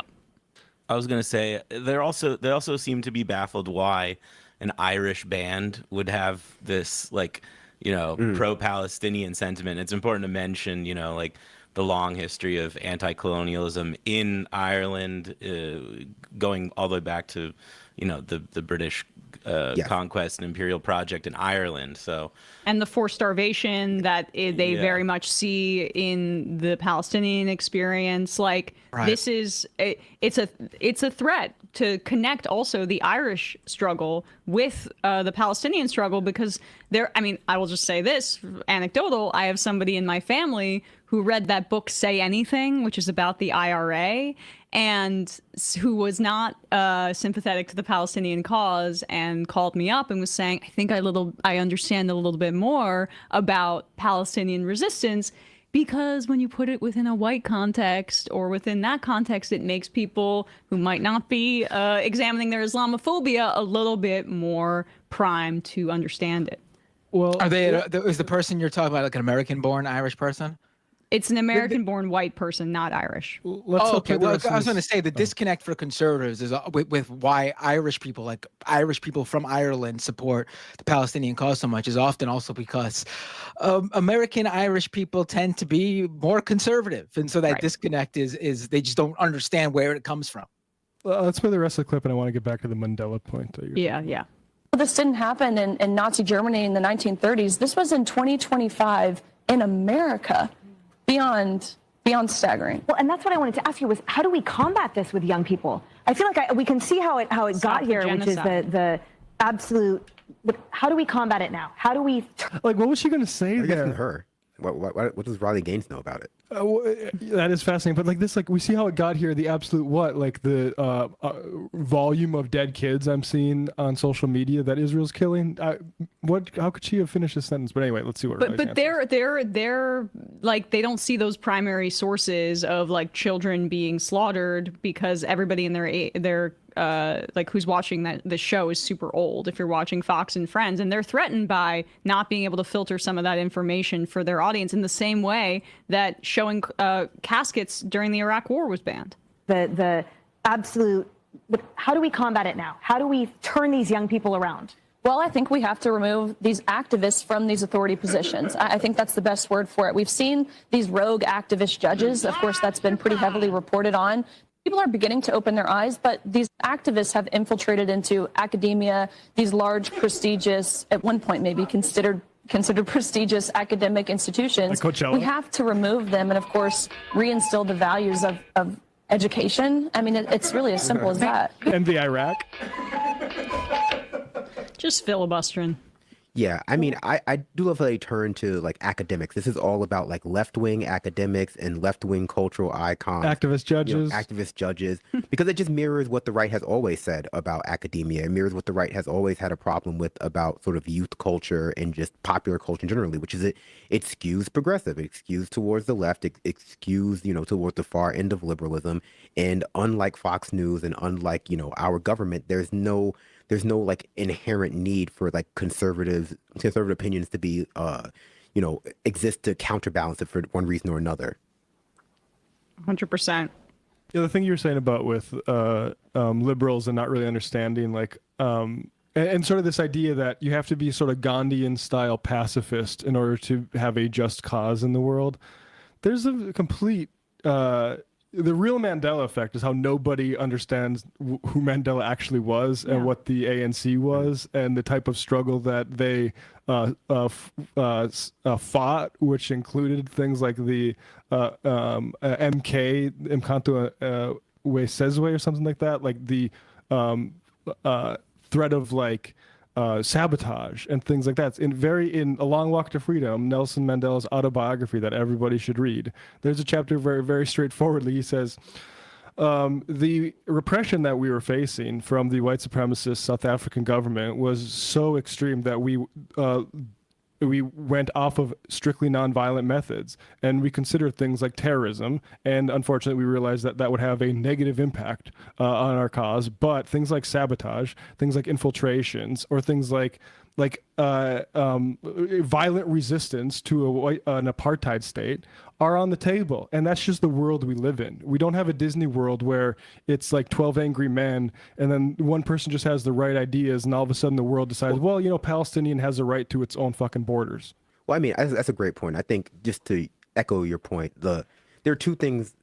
I was gonna say they also seem to be baffled why an Irish band would have this pro-Palestinian sentiment. It's important to mention, the long history of anti-colonialism in Ireland, going all the way back to, the British conquest and imperial project in Ireland. So, and the forced starvation that they very much see in the Palestinian experience. This is it's a threat to connect also the Irish struggle with the Palestinian struggle, because I will just say this, anecdotal. I have somebody in my family who read that book, Say Anything, which is about the IRA, and who was not sympathetic to the Palestinian cause, and called me up and was saying, I think I understand a little bit more about Palestinian resistance, because when you put it within a white context or within that context, it makes people who might not be examining their Islamophobia a little bit more primed to understand it. Well, is the person you're talking about an American-born Irish person? It's an American-born white person, not Irish. Okay. Well, I was going to say the disconnect for conservatives is with why Irish people from Ireland support the Palestinian cause so much is often also because American Irish people tend to be more conservative, and so that disconnect is they just don't understand where it comes from. Let's play the rest of the clip, and I want to get back to the Mandela point. Yeah. Well, this didn't happen in Nazi Germany in the 1930s. This was in 2025 in America. Beyond staggering. Well, and that's what I wanted to ask you was, how do we combat this with young people? I feel like we can see how it got here, which is the absolute. How do we combat it now? How do we? What was she going to say there? Her. What does Riley Gaines know about it? That is fascinating. But we see how it got here. The absolute the volume of dead kids I'm seeing on social media that Israel's killing. How could she have finished this sentence? But anyway, let's see what. But they're they don't see those primary sources of children being slaughtered, because everybody in their who's watching the show is super old. If you're watching Fox and Friends, and they're threatened by not being able to filter some of that information for their audience, in the same way that showing caskets during the Iraq War was banned. The absolute. How do we combat it now? How do we turn these young people around? Well, I think we have to remove these activists from these authority positions. I think that's the best word for it. We've seen these rogue activist judges. Of course, that's been pretty heavily reported on. People are beginning to open their eyes, but these activists have infiltrated into academia, these large, prestigious, at one point maybe considered prestigious academic institutions. Like Coachella. We have to remove them and, of course, reinstill the values of education. I mean, it's really as simple as that. And the Iraq. Just filibustering. Yeah, I mean, I do love how they turn to academics. This is all about left-wing academics and left-wing cultural icons. Activist judges. Because it just mirrors what the right has always said about academia. It mirrors what the right has always had a problem with about sort of youth culture and just popular culture generally, which is it skews progressive. It skews towards the left. It skews, towards the far end of liberalism. And unlike Fox News and unlike, our government, there's no inherent need for conservative opinions to be exist to counterbalance it for one reason or another. 100%. Yeah, the thing you were saying about with liberals and not really understanding and sort of this idea that you have to be sort of Gandhian style pacifist in order to have a just cause in the world. There's a complete the real Mandela effect is how nobody understands who Mandela actually was and what the ANC was and the type of struggle that they fought, which included things like the MK, Mkanto Wesizwe or something like that, like the threat of like sabotage and things like that. In A Long Walk to Freedom, Nelson Mandela's autobiography that everybody should read, there's a chapter very, very straightforwardly. He says, the repression that we were facing from the white supremacist South African government was so extreme that we went off of strictly nonviolent methods, and we considered things like terrorism. And unfortunately, we realized that that would have a negative impact on our cause. But things like sabotage, things like infiltrations, or things like violent resistance to an apartheid state are on the table. And that's just the world we live in. We don't have a Disney World where it's like 12 angry men and then one person just has the right ideas and all of a sudden the world decides, well, you know, Palestinian has a right to its own fucking borders. Well, I mean, that's a great point. I think just to echo your point, there are two things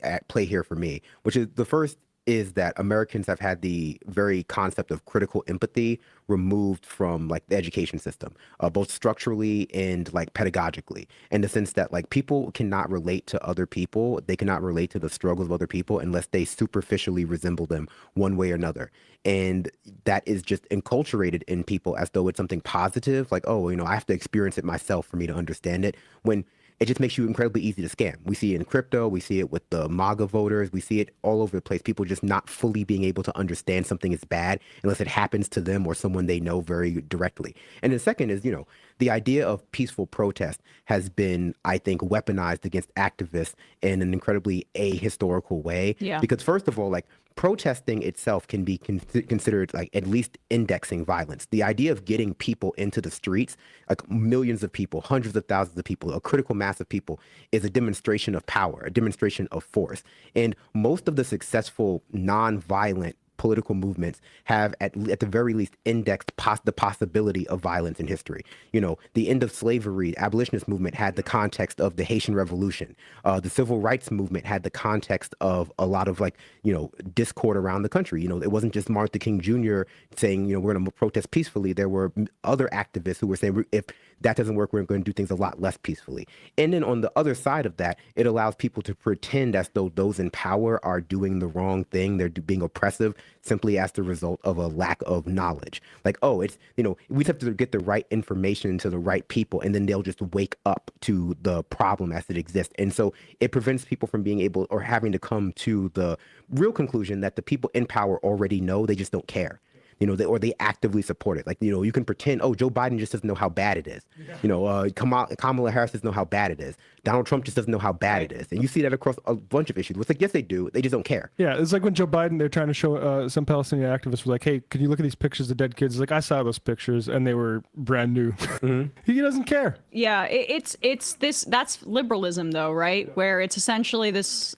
at play here for me, which is the first is that Americans have had the very concept of critical empathy removed from like the education system, both structurally and like pedagogically, in the sense that like people cannot relate to other people. They cannot relate to the struggles of other people unless they superficially resemble them one way or another. And that is just enculturated in people as though it's something positive. Like, oh, you know, I have to experience it myself for me to understand it, when it just makes you incredibly easy to scam. We see it in crypto. We see it with the MAGA voters. We see it all over the place. People just not fully being able to understand something is bad unless it happens to them or someone they know very directly. And the second is, you know, the idea of peaceful protest has been, I think, weaponized against activists in an incredibly ahistorical way. Yeah. Because first of all, like, protesting itself can be considered like at least indexing violence. The idea of getting people into the streets, like millions of people, hundreds of thousands of people, a critical mass of people, is a demonstration of power, a demonstration of force. And most of the successful non-violent political movements have at the very least indexed the possibility of violence in history. You know, the end of slavery, the abolitionist movement had the context of the Haitian Revolution. The civil rights movement had the context of a lot of like, you know, discord around the country. You know, it wasn't just Martin Luther King Jr. saying, you know, we're going to protest peacefully. There were other activists who were saying, if that doesn't work, we're going to do things a lot less peacefully. And then on the other side of that, it allows people to pretend as though those in power are doing the wrong thing. They're being oppressive simply as the result of a lack of knowledge. Like, oh, it's, you know, we have to get the right information to the right people, and then they'll just wake up to the problem as it exists. And so it prevents people from being able or having to come to the real conclusion that the people in power already know, they just don't care. You know, or they actively support it. Like, you know, you can pretend, oh, Joe Biden just doesn't know how bad it is. You know, Kamala Harris doesn't know how bad it is. Donald Trump just doesn't know how bad it is. And you see that across a bunch of issues. It's like, yes, they do. They just don't care. Yeah, it's like when Joe Biden, they're trying to show some Palestinian activists were like, hey, can you look at these pictures of dead kids? He's like, I saw those pictures and they were brand new. Mm-hmm. He doesn't care. Yeah, it's this, that's liberalism though, right? Where it's essentially this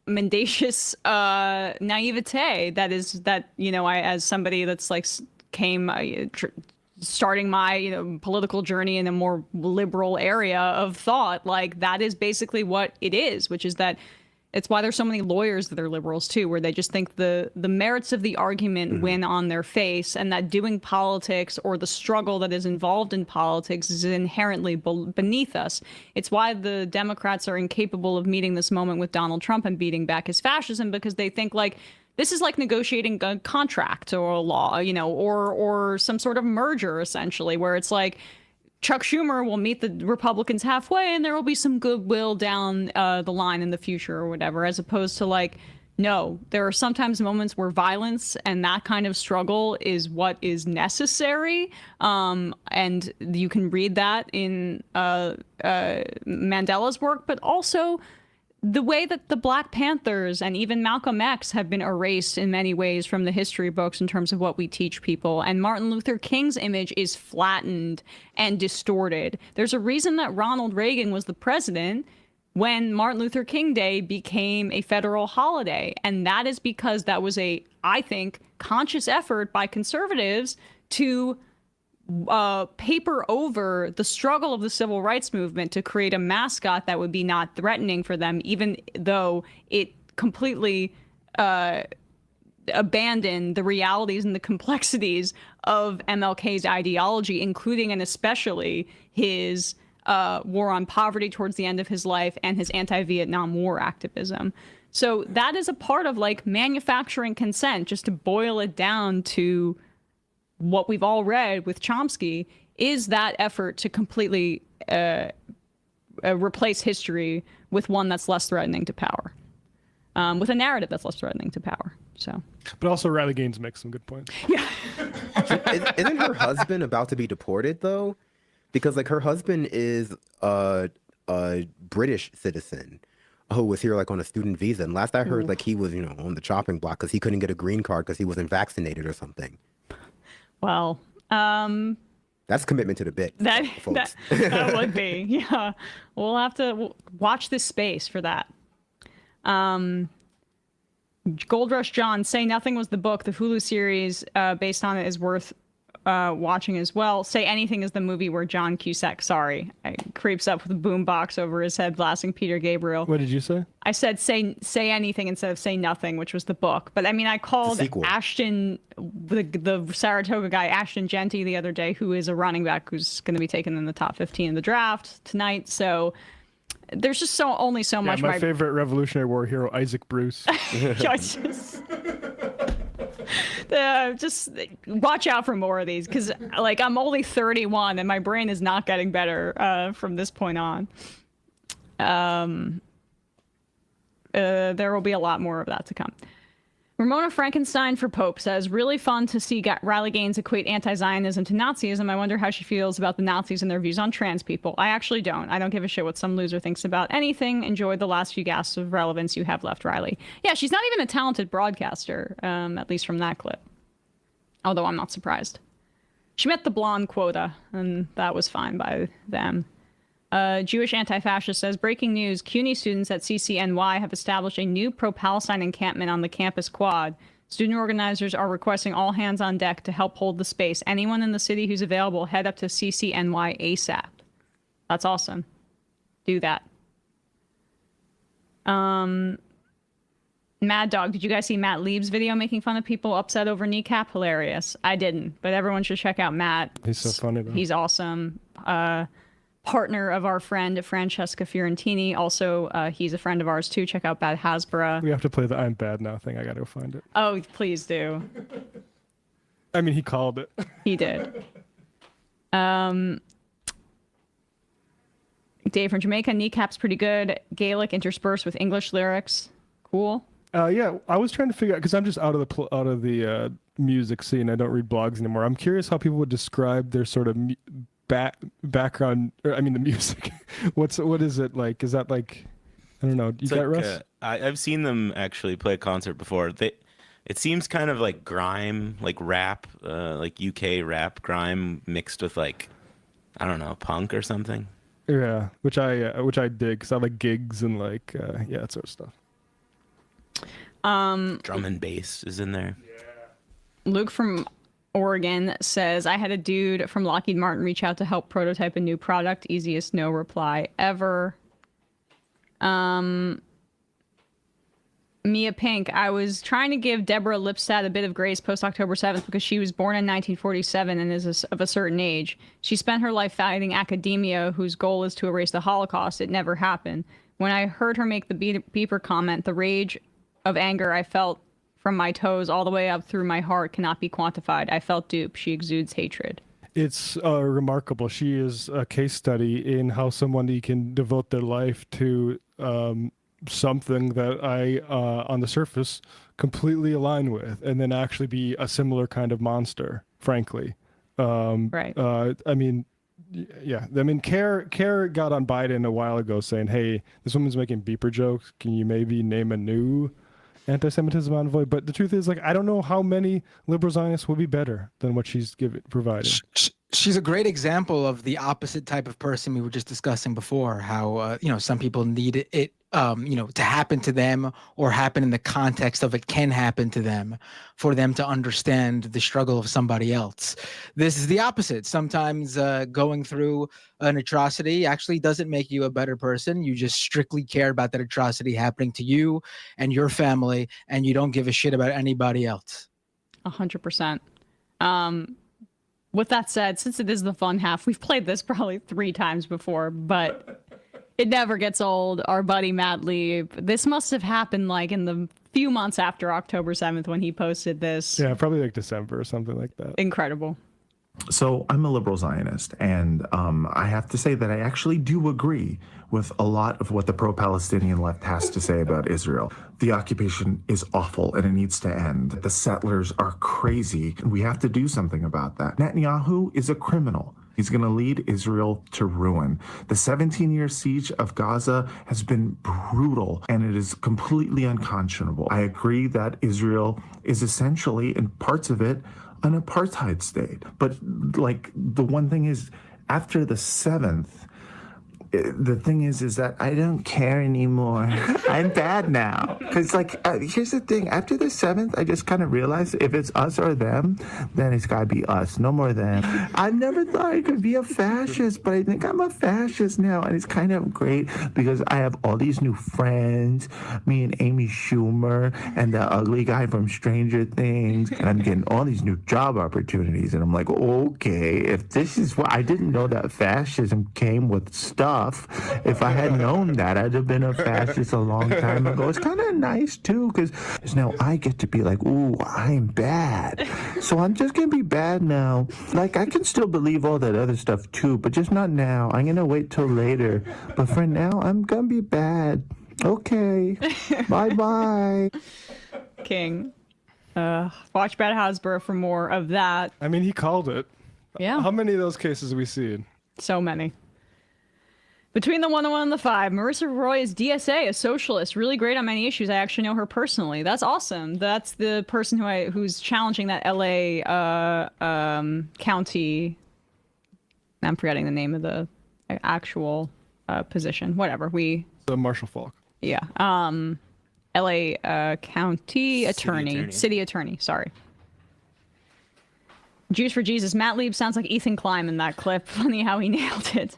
mendacious naivete that you know, I, as somebody that's like starting my, you know, political journey in a more liberal area of thought, like that is basically what it is, which is that it's why there's so many lawyers that are liberals too, where they just think the merits of the argument win on their face, and that doing politics or the struggle that is involved in politics is inherently beneath us. It's why the Democrats are incapable of meeting this moment with Donald Trump and beating back his fascism, because they think like this is like negotiating a contract or a law, you know, or some sort of merger essentially, where it's like Chuck Schumer will meet the Republicans halfway and there will be some goodwill down the line in the future or whatever, as opposed to like, no, there are sometimes moments where violence and that kind of struggle is what is necessary. And you can read that in Mandela's work, but also the way that the Black Panthers and even Malcolm X have been erased in many ways from the history books in terms of what we teach people. And Martin Luther King's image is flattened and distorted. There's a reason that Ronald Reagan was the president when Martin Luther King Day became a federal holiday. And that is because that was a, I think, conscious effort by conservatives to paper over the struggle of the civil rights movement to create a mascot that would be not threatening for them, even though it completely abandoned the realities and the complexities of MLK's ideology, including and especially his war on poverty towards the end of his life and his anti-Vietnam War activism. So that is a part of like manufacturing consent, just to boil it down to what we've all read with Chomsky, is that effort to completely replace history with one that's less threatening to power, with a narrative that's less threatening to power. So, but also Riley Gaines makes some good points. Yeah. Isn't her husband about to be deported though? Because like her husband is a British citizen who was here like on a student visa, and last I heard, like he was on the chopping block because he couldn't get a green card because he wasn't vaccinated or something. Well, that's commitment to the bit. that folks. that would be, yeah. We'll have to watch this space for that. Gold Rush John, Say Nothing was the book. The Hulu series based on it is worth watching as well. Say Anything is the movie where John Cusack, creeps up with a boombox over his head blasting Peter Gabriel. What did you say? I said Say Anything instead of Say Nothing, which was the book. But I mean, I called Ashton, the Saratoga guy, Ashton Genty, the other day, who is a running back who's going to be taken in the top 15 in the draft tonight. So there's just only so much. My favorite Revolutionary War hero, Isaac Bruce. Just watch out for more of these, because like I'm only 31 and my brain is not getting better from this point on. There will be a lot more of that to come. Ramona Frankenstein for Pope says, really fun to see Riley Gaines equate anti-Zionism to Nazism. I wonder how she feels about the Nazis and their views on trans people. I actually don't. I don't give a shit what some loser thinks about anything. Enjoy the last few gasps of relevance you have left, Riley. Yeah, she's not even a talented broadcaster, at least from that clip. Although I'm not surprised. She met the blonde quota, and that was fine by them. Jewish anti-fascist says, breaking news, CUNY students at CCNY have established a new pro-Palestine encampment on the campus quad. Student organizers are requesting all hands on deck to help hold the space. Anyone in the city who's available, head up to CCNY ASAP. That's awesome. Do that. Mad Dog, did you guys see Matt Lieb's video making fun of people upset over kneecap? Hilarious. I didn't, but everyone should check out Matt. He's so funny, though. He's awesome. Partner of our friend Francesca Fiorentini. Also, he's a friend of ours too. Check out Bad Hasbara. We have to play the I'm Bad Now thing. I gotta go find it. Oh, please do. I mean, he called it. He did. Dave from Jamaica, kneecap's pretty good. Gaelic interspersed with English lyrics. Cool. Yeah, I was trying to figure out, because I'm just out of the music scene. I don't read blogs anymore. I'm curious how people would describe their sort of background, the music. What is it like? Is that like, I don't know. You got Russ? I've seen them actually play a concert before. It seems kind of like grime, like rap, like UK rap grime mixed with like, I don't know, punk or something. Yeah, which I dig, because I like gigs and like that sort of stuff. Drum and bass is in there. Luke from Oregon says, I had a dude from Lockheed Martin reach out to help prototype a new product. Easiest no reply ever. Mia Pink, I was trying to give Deborah Lipstadt a bit of grace post October 7th because she was born in 1947 and is of a certain age. She spent her life fighting academia, whose goal is to erase the Holocaust. It never happened. When I heard her make the beeper comment, the rage of anger I felt from my toes all the way up through my heart cannot be quantified. I felt duped. She exudes hatred. It's remarkable. She is a case study in how somebody can devote their life to something that I, on the surface, completely align with, and then actually be a similar kind of monster, frankly. Right. I mean, yeah. I mean, Care got on Biden a while ago saying, hey, this woman's making beeper jokes. Can you maybe name a new anti-Semitism envoy? But the truth is, like, I don't know how many liberal Zionists will be better than what she's providing. She's a great example of the opposite type of person we were just discussing before, how, some people need it, to happen to them or happen in the context of it can happen to them for them to understand the struggle of somebody else. This is the opposite. Sometimes going through an atrocity actually doesn't make you a better person. You just strictly care about that atrocity happening to you and your family, and you don't give a shit about anybody else. 100%. With that said, since it is the fun half, we've played this probably 3 times before, but It never gets old. Our buddy Matt Lieb. This must have happened like in the few months after October 7th when he posted this. Yeah, probably like December or something like that. Incredible. So I'm a liberal Zionist, and I have to say that I actually do agree with a lot of what the pro-Palestinian left has to say about Israel. The occupation is awful and it needs to end. The settlers are crazy. We have to do something about that. Netanyahu is a criminal. He's going to lead Israel to ruin. The 17-year siege of Gaza has been brutal, and it is completely unconscionable. I agree that Israel is essentially, in parts of it, an apartheid state. But like the one thing is, after the 7th, the thing is that I don't care anymore. I'm bad now. Because, here's the thing. After the 7th, I just kind of realized if it's us or them, then it's got to be us. No more them. I never thought I could be a fascist, but I think I'm a fascist now. And it's kind of great because I have all these new friends, me and Amy Schumer and the ugly guy from Stranger Things. And I'm getting all these new job opportunities. And I'm like, okay, if this is what I didn't know that fascism came with stuff. If I had known that, I'd have been a fascist a long time ago. It's kind of nice, too, because now I get to be like, ooh, I'm bad. So I'm just going to be bad now. Like, I can still believe all that other stuff, too, but just not now. I'm going to wait till later. But for now, I'm going to be bad. Okay. Bye-bye. King. Watch Brad Hasbro for more of that. I mean, he called it. Yeah. How many of those cases have we seen? So many. Between the 101 and the 5, Marissa Roy is DSA, a socialist, really great on many issues. I actually know her personally. That's awesome. That's the person who's challenging that LA county. I'm forgetting the name of the actual position. Whatever. The Marshall Falk. Yeah. LA county attorney. City attorney. Sorry. Juice for Jesus. Matt Lieb sounds like Ethan Klein in that clip. Funny how he nailed it.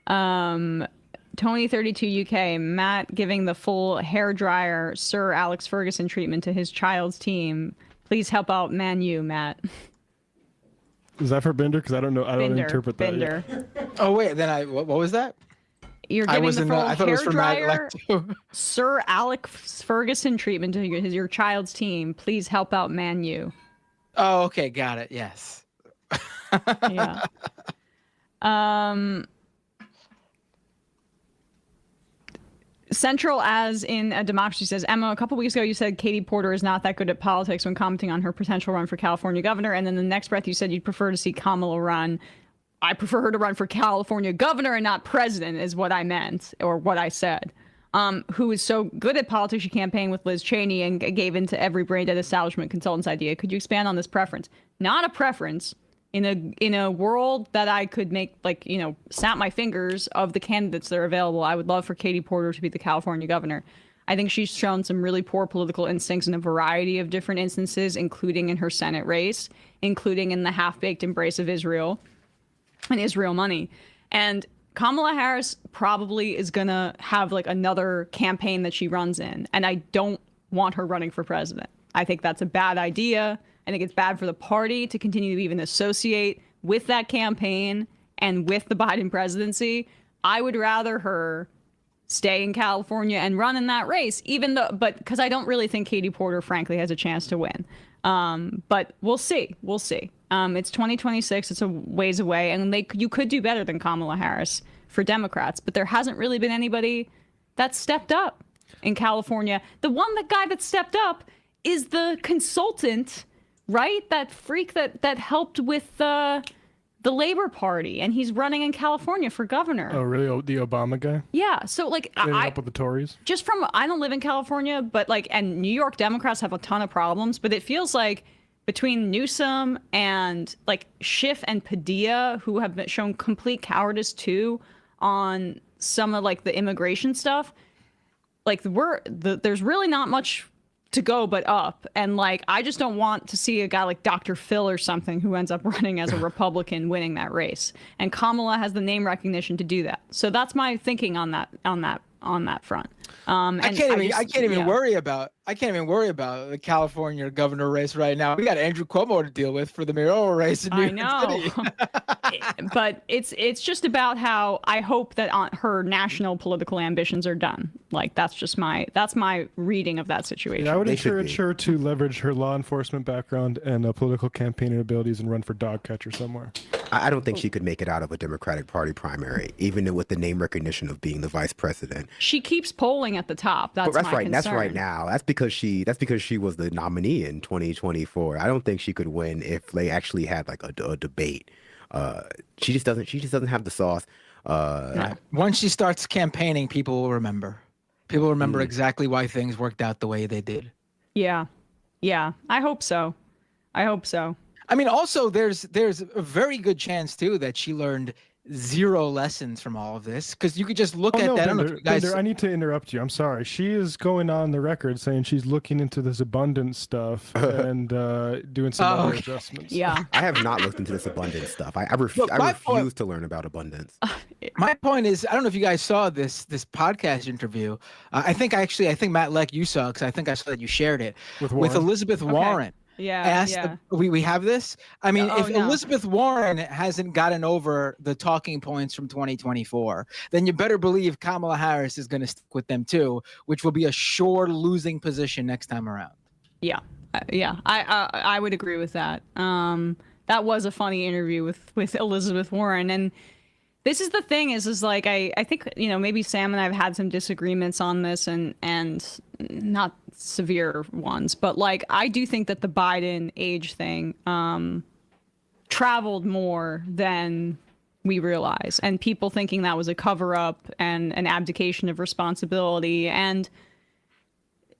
Tony32 UK, Matt giving the full hairdryer Sir Alex Ferguson treatment to his child's team. Please help out Man U, Matt. Is that for Bender? Because I don't know. I don't Bender, interpret that. Bender. Oh wait, then what was that? You're giving the full I thought it was for Matt hairdryer Sir Alex Ferguson treatment to your child's team. Please help out Man U. Oh, okay, got it. Yes. Yeah. Central as in a democracy says, Emma, a couple weeks ago you said Katie Porter is not that good at politics when commenting on her potential run for California governor. And then the next breath you said you'd prefer to see Kamala run. I prefer her to run for California governor and not president is what I meant or what I said. Who is so good at politics, she campaigned with Liz Cheney and gave into every brain dead establishment consultant's idea. Could you expand on this preference? Not a preference. In a world that I could make, snap my fingers of the candidates that are available, I would love for Katie Porter to be the California governor. I think she's shown some really poor political instincts in a variety of different instances, including in her Senate race, including in the half-baked embrace of Israel and Israel money. And Kamala Harris probably is going to have another campaign that she runs in. And I don't want her running for president. I think that's a bad idea. I think it's bad for the party to continue to even associate with that campaign and with the Biden presidency. I would rather her stay in California and run in that race, because I don't really think Katie Porter, frankly, has a chance to win. But we'll see. We'll see. It's 2026. It's a ways away. And you could do better than Kamala Harris for Democrats. But there hasn't really been anybody that stepped up in California. The guy that stepped up is the consultant, right? That freak that helped with the Labor Party, and he's running in California for governor. Oh, really? The Obama guy? Yeah. So I up with the Tories. I don't live in California, but and New York Democrats have a ton of problems, but it feels like between Newsom and Schiff and Padilla, who have shown complete cowardice too on some of the immigration stuff, there's really not much to go but up. And I just don't want to see a guy like Dr. Phil or something who ends up running as a Republican winning that race. And Kamala has the name recognition to do that. So that's my thinking on that on that front. I can't even worry about the California governor race right now. We got Andrew Cuomo to deal with for the mayoral race in New York City. But it's just about how I hope that her national political ambitions are done. Like that's my reading of that situation. Yeah, I would encourage her to leverage her law enforcement background and political campaigning abilities and run for dog catcher somewhere. I don't think she could make it out of a Democratic Party primary, even with the name recognition of being the vice president. She keeps polling at the top. That's my right. concern. That's right now. That's because she was the nominee in 2024. I don't think she could win if they actually had like a debate. She just doesn't have the sauce. Once she starts campaigning, people will remember. People will remember exactly why things worked out the way they did. Yeah. I hope so. I mean, also there's a very good chance too that she learned zero lessons from all of this, because you could just look at that. Bender, I need to interrupt you. I'm sorry. She is going on the record saying she's looking into this abundance stuff and doing some other adjustments. Yeah. I have not looked into this abundance stuff. I refuse to learn about abundance. My point is, I don't know if you guys saw this podcast interview. I think Matt Leck, you saw, because I think I saw that you shared it with Elizabeth Warren. Yeah. We have this. I mean, if Elizabeth Warren hasn't gotten over the talking points from 2024, then you better believe Kamala Harris is going to stick with them too, which will be a sure losing position next time around. Yeah. I would agree with that. That was a funny interview with Elizabeth Warren, and this is the thing is like I think maybe Sam and I have had some disagreements on this and not severe ones, but like I do think that the Biden age thing traveled more than we realize, and people thinking that was a cover up and an abdication of responsibility, and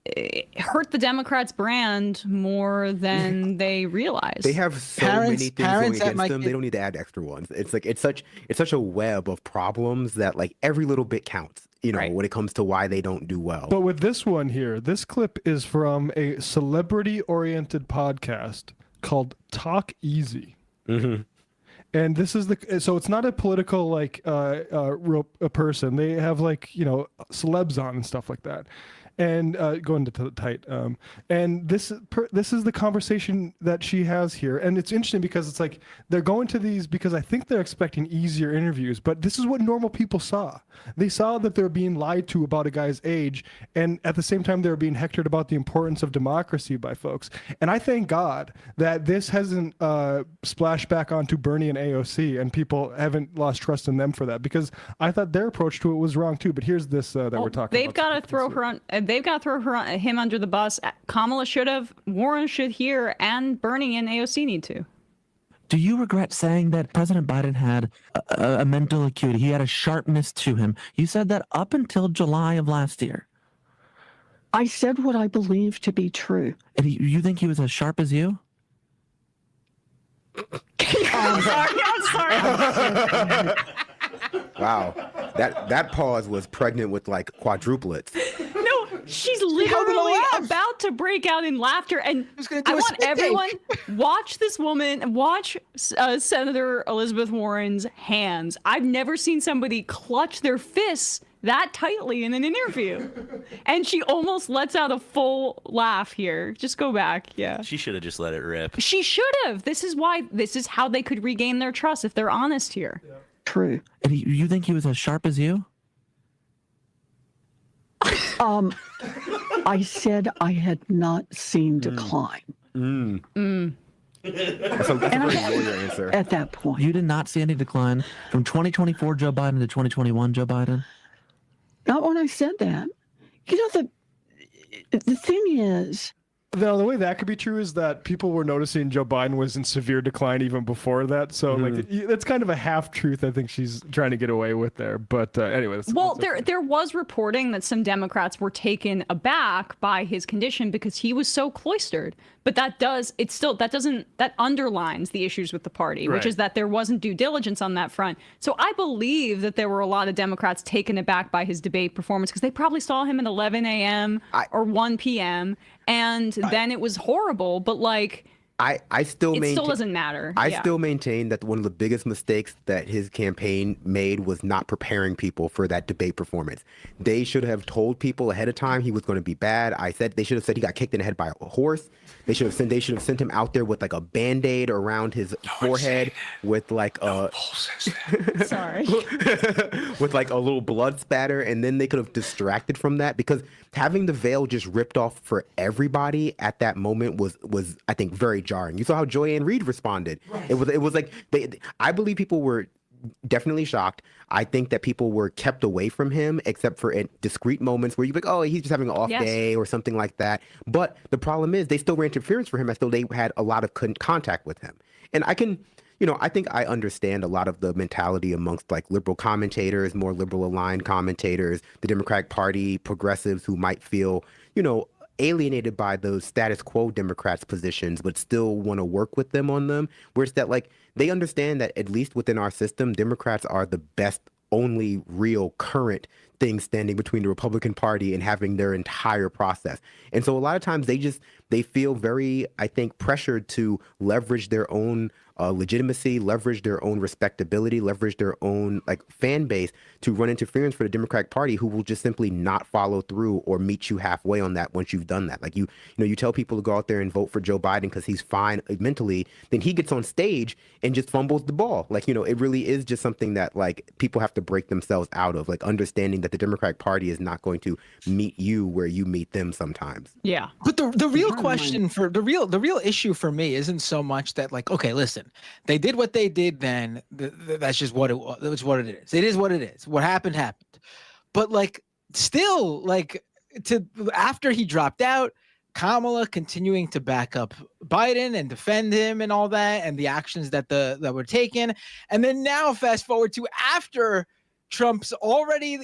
it hurt the Democrats' brand more than they realize. They have so many things going against them. They don't need to add extra ones. It's like it's such a web of problems that like every little bit counts. When it comes to why they don't do well. But with this one here, this clip is from a celebrity-oriented podcast called Talk Easy. Mm-hmm. And this is so it's not a political a person. They have celebs on and stuff like that. And going to tight. And this is the conversation that she has here. And it's interesting because it's like they're going to these because I think they're expecting easier interviews. But this is what normal people saw. They saw that they're being lied to about a guy's age. And at the same time, they're being hectored about the importance of democracy by folks. And I thank God that this hasn't splashed back onto Bernie and AOC. And people haven't lost trust in them for that. Because I thought their approach to it was wrong too. But here's this that we're talking about. They've got to throw her on. They've got to throw him under the bus. Kamala should have, Warren should hear, and Bernie and AOC need to. Do you regret saying that President Biden had a mental acuity? He had a sharpness to him. You said that up until July of last year. I said what I believe to be true. And you think he was as sharp as you? I'm sorry. Wow, that pause was pregnant with like quadruplets. She's literally about to break out in laughter, and I want everyone watch this woman, watch Senator Elizabeth Warren's hands. I've never seen somebody clutch their fists that tightly in an interview, and she almost lets out a full laugh here. Just go back, yeah. She should have just let it rip. She should have. This is how they could regain their trust if they're honest here. Yeah. True. And you think he was as sharp as you? I said I had not seen decline. That's a very lawyer answer. At that point. You did not see any decline from 2024 Joe Biden to 2021 Joe Biden? Not when I said that. The thing is... Now, the way that could be true is that people were noticing Joe Biden was in severe decline even before that. So, that's kind of a half-truth I think she's trying to get away with there. But anyway. There was reporting that some Democrats were taken aback by his condition because he was so cloistered. But that underlines the issues with the party, which is that there wasn't due diligence on that front. So I believe that there were a lot of Democrats taken aback by his debate performance because they probably saw him at 11 a.m. or 1 p.m. And then it was horrible. But I still it still doesn't matter. I still maintain that one of the biggest mistakes that his campaign made was not preparing people for that debate performance. They should have told people ahead of time he was going to be bad. They should have said he got kicked in the head by a horse. They should have sent him out there with like a Band-Aid around his forehead with like sorry. with like a little blood spatter, and then they could have distracted from that, because having the veil just ripped off for everybody at that moment was I think very jarring. You saw how Joy-Ann Reid responded. Right. It was like I believe people were definitely shocked. I think that people were kept away from him, except for at discrete moments where you're like, oh, he's just having an off day or something like that. But the problem is they still ran interference for him as though they had a lot of contact with him. And I can, I think I understand a lot of the mentality amongst like liberal commentators, more liberal aligned commentators, the Democratic Party, progressives who might feel, alienated by those status quo Democrats' positions, but still want to work with them on them. Where it's that like they understand that at least within our system, Democrats are the best, only real current thing standing between the Republican Party and having their entire process. And so a lot of times they feel very, I think, pressured to leverage their own legitimacy, leverage their own respectability, leverage their own like fan base to run interference for the Democratic Party, who will just simply not follow through or meet you halfway on that once you've done that. Like you tell people to go out there and vote for Joe Biden because he's fine mentally, then he gets on stage and just fumbles the ball. Like, it really is just something that like people have to break themselves out of, like understanding that the Democratic Party is not going to meet you where you meet them sometimes. Yeah. But the real question for the real issue for me isn't so much that like, okay, listen, they did what they did then. That's just what it was. That's what it is. It is what it is. What happened, happened. But like, still, like, after he dropped out, Kamala continuing to back up Biden and defend him and all that, and the actions that were taken, and then now fast forward to after Trump's already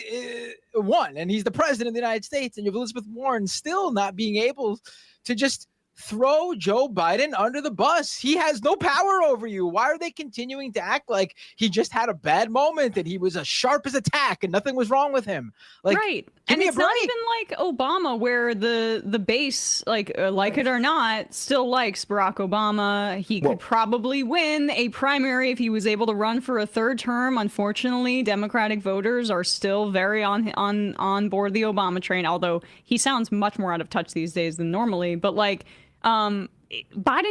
won and he's the president of the United States, and you have Elizabeth Warren still not being able to just throw Joe Biden under the bus. He has no power over you. Why are they continuing to act like he just had a bad moment and he was as sharp as a tack and nothing was wrong with him? Like, right. And it's not even like Obama, where the base, like it or not, still likes Barack Obama. He could probably win a primary if he was able to run for a third term. Unfortunately, Democratic voters are still very on board the Obama train, although he sounds much more out of touch these days than normally. But like, Biden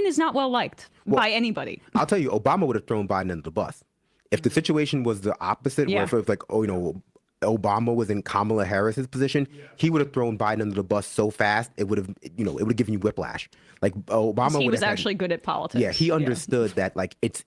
is not well liked by anybody. I'll tell you, Obama would have thrown Biden under the bus. If the situation was the opposite, where if it was like, Obama was in Kamala Harris's position, he would have thrown Biden under the bus so fast it would have, it would have given you whiplash. Like Obama, he was actually good at politics. Yeah, he understood that like it's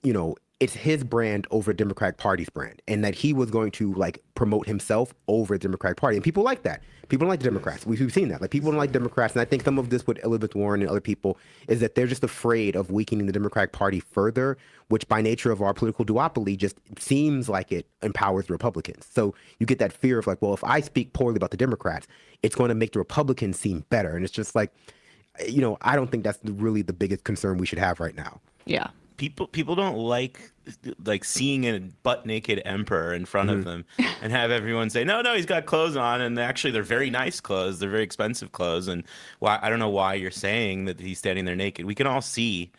his brand over Democratic Party's brand, and that he was going to like promote himself over the Democratic Party, and people like that. People don't like the Democrats. We've seen that. Like people don't like Democrats, and I think some of this with Elizabeth Warren and other people is that they're just afraid of weakening the Democratic Party further, which by nature of our political duopoly just seems like it empowers the Republicans. So you get that fear of like, well, if I speak poorly about the Democrats, it's going to make the Republicans seem better, and it's just like, I don't think that's really the biggest concern we should have right now. Yeah. People don't like seeing a butt naked emperor in front of them and have everyone say, no, he's got clothes on, and actually they're very nice clothes, they're very expensive clothes, and I don't know why you're saying that he's standing there naked. We can all see,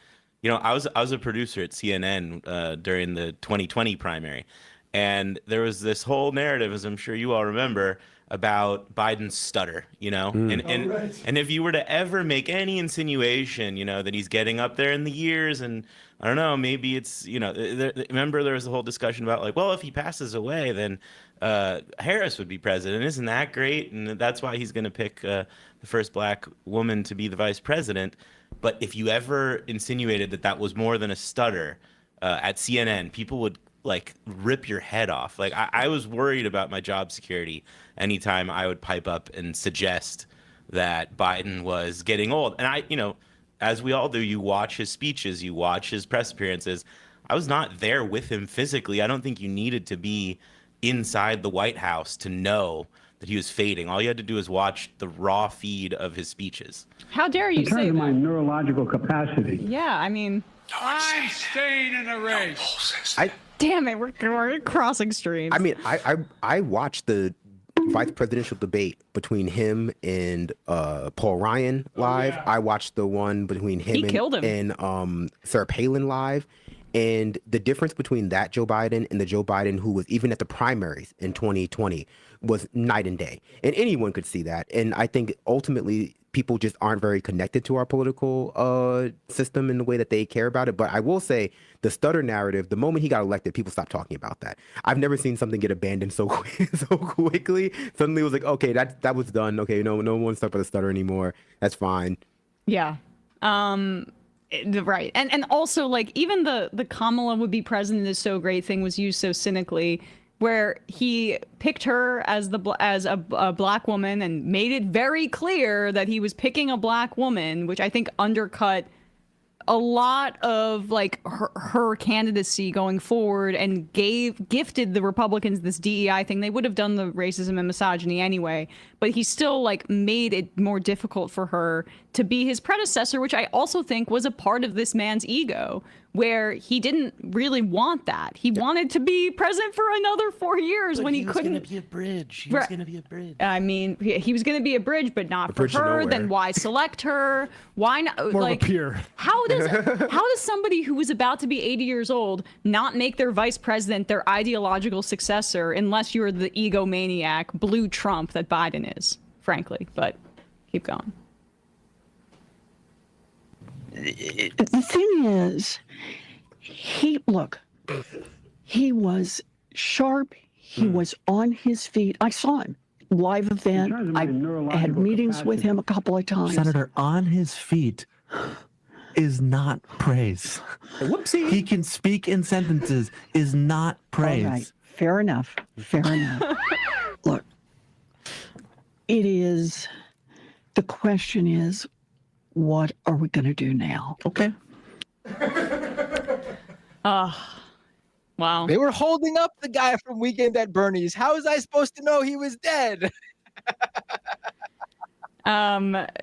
I was a producer at CNN during the 2020 primary, and there was this whole narrative, as I'm sure you all remember, about Biden's stutter, and if you were to ever make any insinuation, that he's getting up there in the years, and I don't know, maybe it's, remember there was a whole discussion about like, well, if he passes away, then Harris would be president. Isn't that great? And that's why he's going to pick the first black woman to be the vice president. But if you ever insinuated that was more than a stutter at CNN, people would like rip your head off. Like I was worried about my job security anytime I would pipe up and suggest that Biden was getting old. And as we all do, you watch his speeches, you watch his press appearances. I was not there with him physically. I don't think you needed to be inside the White House to know that he was fading. All you had to do is watch the raw feed of his speeches. How dare you say that? In terms of my neurological capacity. Yeah, I mean, I'm staying in the race. Damn it, we're crossing streams. I mean, I watched the vice presidential debate between him and Paul Ryan live. I watched the one between him and Sarah Palin live. And the difference between that Joe Biden and the Joe Biden who was even at the primaries in 2020 was night and day. And anyone could see that. And I think ultimately people just aren't very connected to our political system in the way that they care about it. But I will say the stutter narrative, the moment he got elected, people stopped talking about that. I've never seen something get abandoned so quickly. Suddenly it was like, okay, that was done. Okay, no one's talking about the stutter anymore. That's fine. Yeah. Right. And also, like, even the Kamala would be president is so great thing was used so cynically, where he picked her as a black woman and made it very clear that he was picking a black woman, which I think undercut a lot of like her candidacy going forward and gifted the Republicans this DEI thing. They would have done the racism and misogyny anyway, but he still like made it more difficult for her to be his predecessor, which I also think was a part of this man's ego, where he didn't really want that. He wanted to be president for another 4 years when he couldn't. He was going to be a bridge. He was going to be a bridge. I mean, he was going to be a bridge, but not for her. Then why select her? Why not? More like, of a peer. How does somebody who was about to be 80 years old not make their vice president their ideological successor unless you're the egomaniac blue Trump that Biden is, frankly? But keep going. The thing is, he was sharp. He was on his feet. I saw him live event. I had meetings with him a couple of times. Senator, on his feet is not praise. Whoopsie. He can speak in sentences is not praise. All right. Fair enough. Look, the question is, what are we going to do now? Okay. Wow. They were holding up the guy from Weekend at Bernie's. How was I supposed to know he was dead?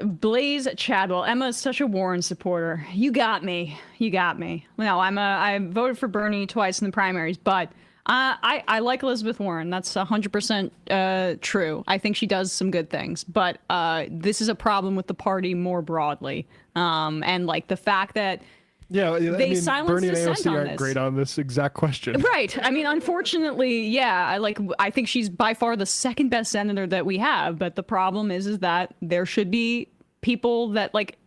Blaze Chadwell. Emma's such a Warren supporter. You got me. No, I voted for Bernie twice in the primaries, but I like Elizabeth Warren. That's 100% true. I think she does some good things, but this is a problem with the party more broadly. And like the fact that they silenced Bernie and dissent AOC on aren't this. great on this exact question. Right. I mean, unfortunately, yeah, I think she's by far the second best senator that we have. But the problem is that there should be people that like.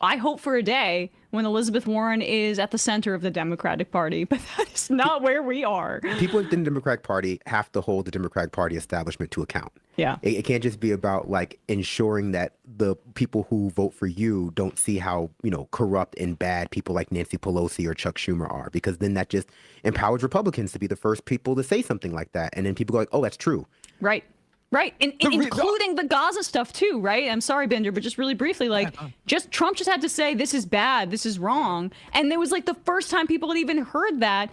I hope for a day when Elizabeth Warren is at the center of the Democratic Party, but that is not where we are. People within the Democratic Party have to hold the Democratic Party establishment to account. Yeah. It can't just be about like ensuring that the people who vote for you don't see how, corrupt and bad people like Nancy Pelosi or Chuck Schumer are, because then that just empowers Republicans to be the first people to say something like that. And then people go like, oh, that's true. Right. Right. And including the Gaza stuff, too. Right. I'm sorry, Bender, but just really briefly, like Trump just had to say this is bad. This is wrong. And it was like the first time people had even heard that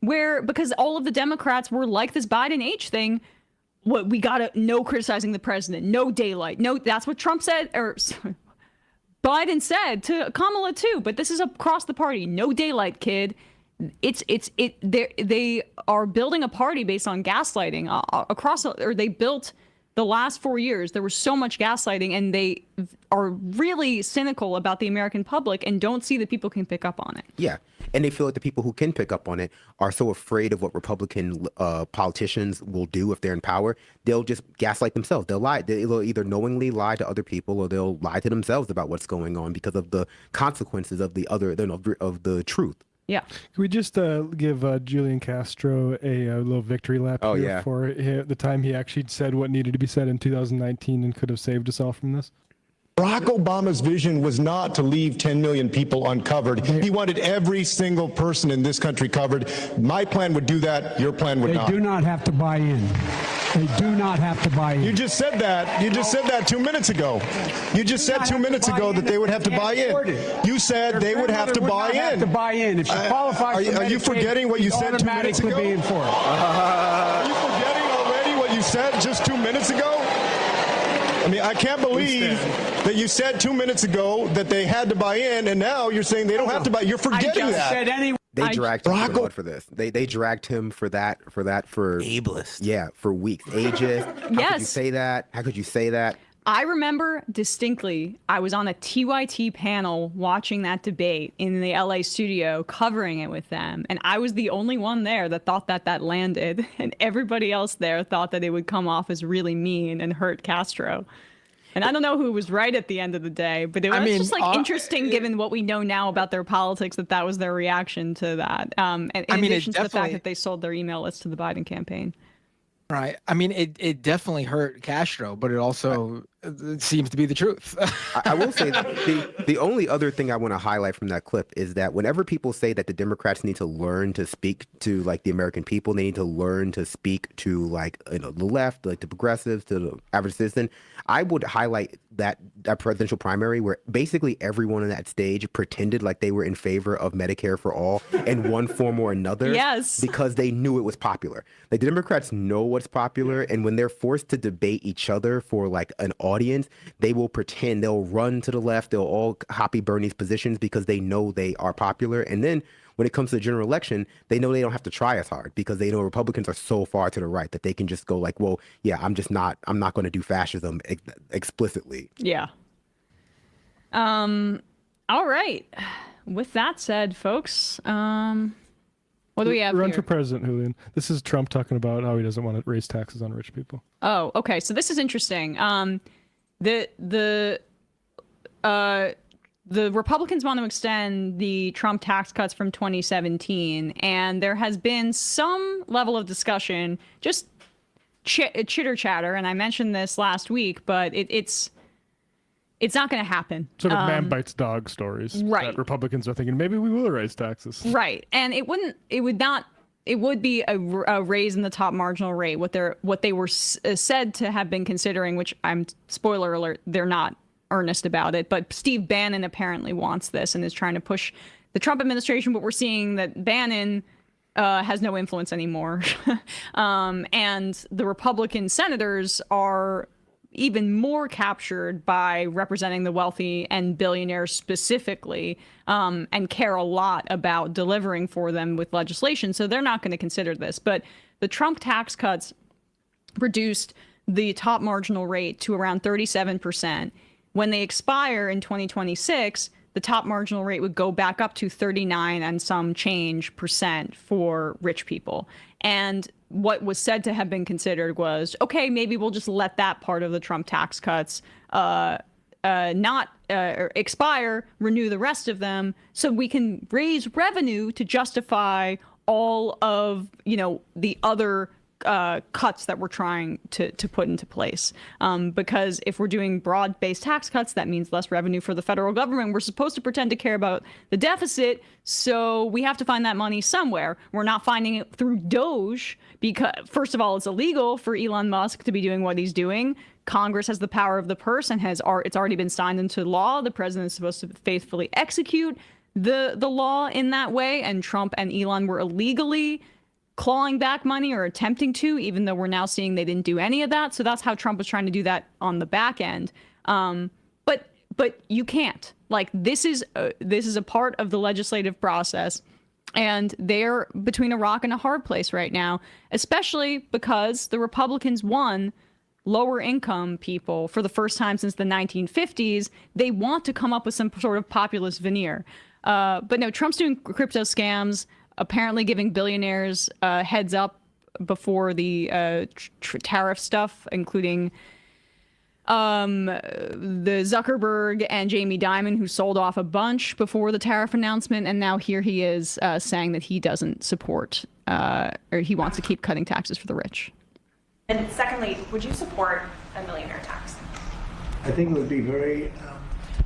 because all of the Democrats were like this Biden H thing. We got no criticizing the president, no daylight. No, that's what Trump said. Or sorry, Biden said to Kamala, too. But this is across the party. No daylight, kid. They are building a party based on gaslighting they built the last 4 years. There was so much gaslighting, and they are really cynical about the American public and don't see that people can pick up on it. Yeah. And they feel like the people who can pick up on it are so afraid of what Republican politicians will do if they're in power. They'll just gaslight themselves. They'll lie. They'll either knowingly lie to other people, or they'll lie to themselves about what's going on because of the consequences of of the truth. Yeah. Can we just give Julian Castro a little victory lap for the time he actually said what needed to be said in 2019 and could have saved us all from this? Barack Obama's vision was not to leave 10 million people uncovered. He wanted every single person in this country covered. My plan would do that. Your plan would not. They do not have to buy in. They do not have to buy in. You just said that. You just said that 2 minutes ago. You just said 2 minutes ago that they would have to buy in. You said they would have to buy in. Have to buy in. If she qualifies for Medicaid, are you forgetting what you said 2 minutes ago? Be in for it. Are you forgetting already what you said just 2 minutes ago? I mean, I can't believe that you said 2 minutes ago that they had to buy in, and now you're saying they don't have to buy. You're forgetting that. They dragged him for blood for this. They dragged him for ableist. Yeah, for weeks. Ageist. How could you say that? How could you say that? I remember distinctly, I was on a TYT panel watching that debate in the LA studio, covering it with them. And I was the only one there that thought that landed. And everybody else there thought that it would come off as really mean and hurt Castro. And I don't know who was right at the end of the day, but it was just like interesting given what we know now about their politics, that was their reaction to that. And in addition to the fact that they sold their email list to the Biden campaign. Right. I mean, it definitely hurt Castro, but it also it seems to be the truth. I will say the only other thing I want to highlight from that clip is that whenever people say that the Democrats need to learn to speak to like the American people, they need to learn to speak to like the left, like the progressives, to the average citizen, I would highlight that presidential primary where basically everyone on that stage pretended like they were in favor of Medicare for all in one form or another. Yes. Because they knew it was popular. Like the Democrats know what's popular, and when they're forced to debate each other for like an audience, they will pretend, they'll run to the left, they'll all copy Bernie's positions because they know they are popular. And then when it comes to the general election, they know they don't have to try as hard because they know Republicans are so far to the right that they can just go like, well, yeah, I'm not going to do fascism explicitly. Yeah. All right. With that said, folks, what do we have Run here? for president, Julian. This is Trump talking about how he doesn't want to raise taxes on rich people. Oh, okay. So this is interesting. The Republicans want to extend the Trump tax cuts from 2017, and there has been some level of discussion, just chitter chatter, and I mentioned this last week, but it's not going to happen. Sort of man bites dog stories. Right. That Republicans are thinking maybe we will raise taxes. Right, and it would be a raise in the top marginal rate. What they were said to have been considering, which spoiler alert, they're not earnest about it, but Steve Bannon apparently wants this and is trying to push the Trump administration, but we're seeing that Bannon has no influence anymore. And the Republican senators are even more captured by representing the wealthy and billionaires specifically, and care a lot about delivering for them with legislation. So they're not going to consider this. But the Trump tax cuts reduced the top marginal rate to around 37%. When they expire in 2026, the top marginal rate would go back up to 39 and some change percent for rich people. And what was said to have been considered was, okay, maybe we'll just let that part of the Trump tax cuts not expire, renew the rest of them, so we can raise revenue to justify all of the other cuts that we're trying to put into place. Because if we're doing broad-based tax cuts, that means less revenue for the federal government. We're supposed to pretend to care about the deficit, so we have to find that money somewhere. We're not finding it through Doge because, first of all, it's illegal for Elon Musk to be doing what he's doing. Congress has the power of the purse and it's already been signed into law. The president is supposed to faithfully execute the law in that way, and Trump and Elon were illegally clawing back money or attempting to, even though we're now seeing they didn't do any of that. So that's how Trump was trying to do that on the back end. But you can't. Like, this is a part of the legislative process, and they're between a rock and a hard place right now, especially because the Republicans won lower income people for the first time since the 1950s. They want to come up with some sort of populist veneer. But no, Trump's doing crypto scams, apparently giving billionaires heads up before the tariff stuff, including the Zuckerberg and Jamie Dimon, who sold off a bunch before the tariff announcement. And now here he is saying that he doesn't support or he wants to keep cutting taxes for the rich. And secondly, would you support a millionaire tax? I think it would be very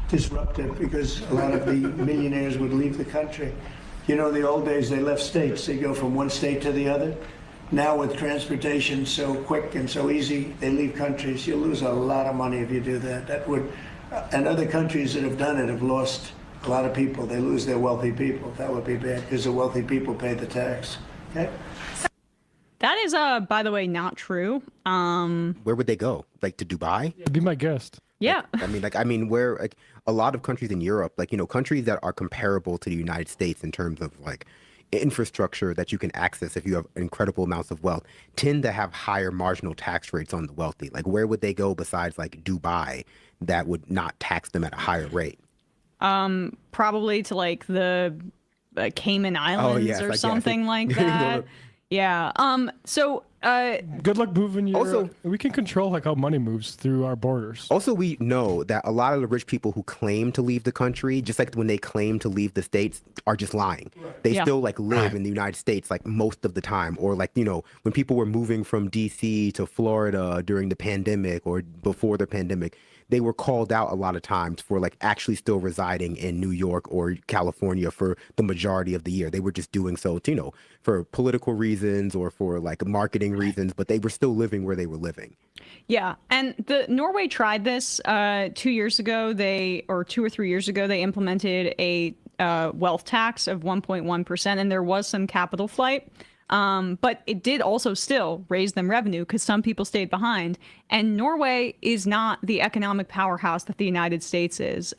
disruptive because a lot of the millionaires would leave the country. You know, in the old days, they left states. They go from one state to the other. Now with transportation so quick and so easy, they leave countries. You'll lose a lot of money if you do that. That would, and other countries that have done it have lost a lot of people. They lose their wealthy people. That would be bad because the wealthy people pay the tax. Okay? That is, by the way, not true. Where would they go? Like to Dubai? Be my guest. Yeah. Where a lot of countries in Europe, countries that are comparable to the United States in terms of infrastructure that you can access if you have incredible amounts of wealth tend to have higher marginal tax rates on the wealthy. Like, where would they go besides like Dubai that would not tax them at a higher rate? Probably to like the Cayman Islands yes, or I something guess. like that. Yeah. Good luck moving your. Also, we can control like how money moves through our borders. Also, we know that a lot of the rich people who claim to leave the country, just like when they claim to leave the States, are just lying. They still like live in the United States like most of the time. Or like, you know, when people were moving from DC to Florida during the pandemic or before the pandemic, they were called out a lot of times for like actually still residing in New York or California for the majority of the year. They were just doing so, you know, for political reasons or for like marketing reasons, but they were still living where they were living. Yeah, and the Norway tried this 2 years ago. 2 or 3 years ago, they implemented a wealth tax of 1.1%, and there was some capital flight. But it did also still raise them revenue because some people stayed behind. And Norway is not the economic powerhouse that the United States is.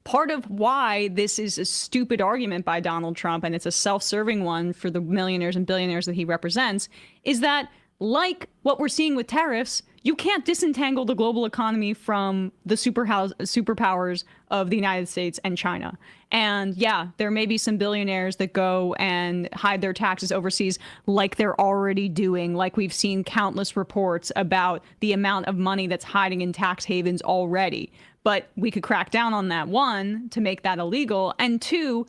Part of why this is a stupid argument by Donald Trump, and it's a self-serving one for the millionaires and billionaires that he represents, is that like what we're seeing with tariffs, you can't disentangle the global economy from the superpowers of the United States and China. And yeah, there may be some billionaires that go and hide their taxes overseas like they're already doing, like we've seen countless reports about the amount of money that's hiding in tax havens already. But we could crack down on that, one, to make that illegal, and two,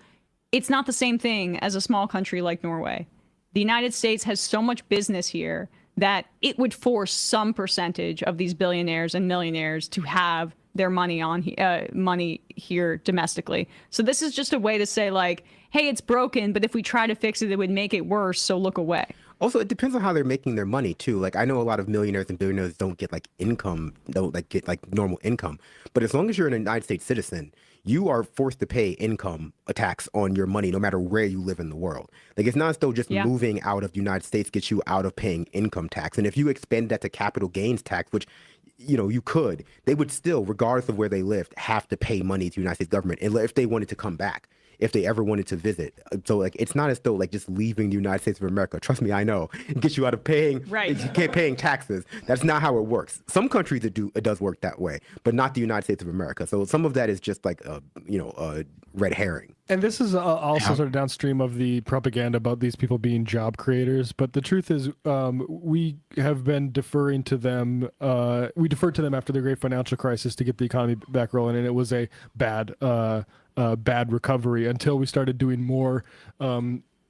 it's not the same thing as a small country like Norway. The United States has so much business here that it would force some percentage of these billionaires and millionaires to have their money money here domestically. So this is just a way to say like, hey, it's broken, but if we try to fix it, it would make it worse. So look away. Also, it depends on how they're making their money too. Like, I know a lot of millionaires and billionaires don't get like income, don't like get like normal income. But as long as you're an United States citizen, you are forced to pay income tax on your money, no matter where you live in the world. Like, it's not as though just moving out of the United States gets you out of paying income tax. And if you expand that to capital gains tax, which, you know, you could, they would still, regardless of where they lived, have to pay money to the United States government if they wanted to come back, if they ever wanted to visit. So like, it's not as though like just leaving the United States of America, trust me, I know, gets you out of paying, paying taxes. That's not how it works. Some countries it does work that way, but not the United States of America. So some of that is just like a red herring. And this is also sort of downstream of the propaganda about these people being job creators. But the truth is, we have been deferring to them. We deferred to them after the great financial crisis to get the economy back rolling, and it was a bad recovery until we started doing more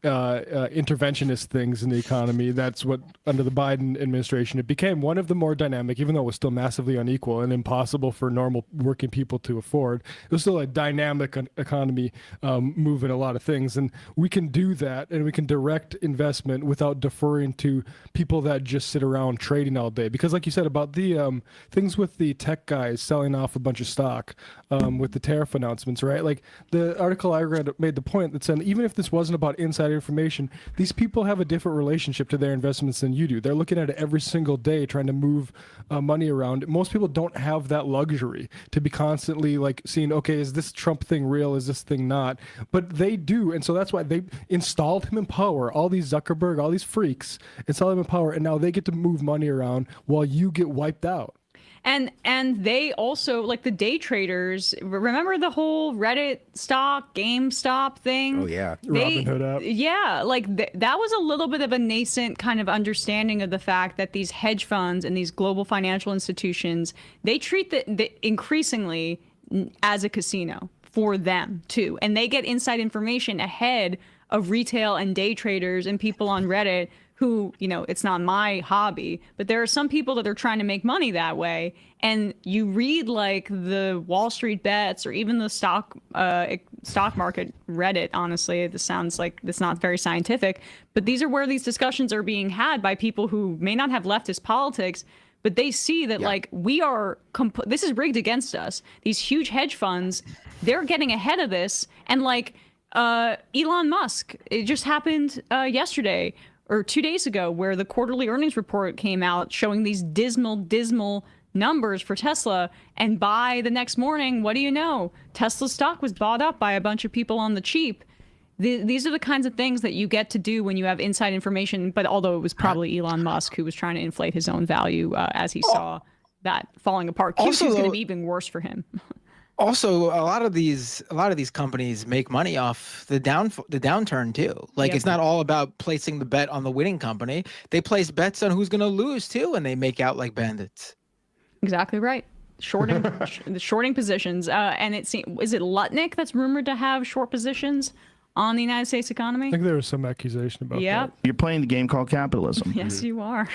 interventionist things in the economy. That's what, under the Biden administration, it became one of the more dynamic, even though it was still massively unequal and impossible for normal working people to afford. It was still a dynamic economy moving a lot of things. And we can do that, and we can direct investment without deferring to people that just sit around trading all day. Because like you said about the things with the tech guys selling off a bunch of stock with the tariff announcements, right? Like the article I read made the point that said, even if this wasn't about insider information, these people have a different relationship to their investments than you do. They're looking at it every single day, trying to move money around. Most people don't have that luxury to be constantly like seeing, okay, is this Trump thing real? Is this thing not? But they do. And so that's why they installed him in power. All these Zuckerberg, all these freaks installed him in power. And now they get to move money around while you get wiped out. And they also, like the day traders, remember the whole Reddit stock, GameStop thing? Oh, yeah. Robinhood app. Yeah, like that was a little bit of a nascent kind of understanding of the fact that these hedge funds and these global financial institutions, they treat the increasingly as a casino for them too. And they get inside information ahead of retail and day traders and people on Reddit who, you know, it's not my hobby, but there are some people that are trying to make money that way. And you read like the Wall Street bets or even the stock market Reddit, honestly, this sounds like it's not very scientific, but these are where these discussions are being had by people who may not have leftist politics, but they see that like we are, this is rigged against us. These huge hedge funds, they're getting ahead of this. And like Elon Musk, it just happened yesterday or 2 days ago, where the quarterly earnings report came out showing these dismal numbers for Tesla. And by the next morning, what do you know? Tesla stock was bought up by a bunch of people on the cheap. these are the kinds of things that you get to do when you have inside information. But although it was probably Elon Musk who was trying to inflate his own value as he saw that falling apart. Q2 is going to be even worse for him. Also, a lot of these companies make money off the downturn too. Like it's not all about placing the bet on the winning company. They place bets on who's going to lose too, and they make out like bandits. Exactly right. Shorting positions. And is it Lutnick that's rumored to have short positions on the United States economy? I think there was some accusation about that. You're playing the game called capitalism. Yes, you are.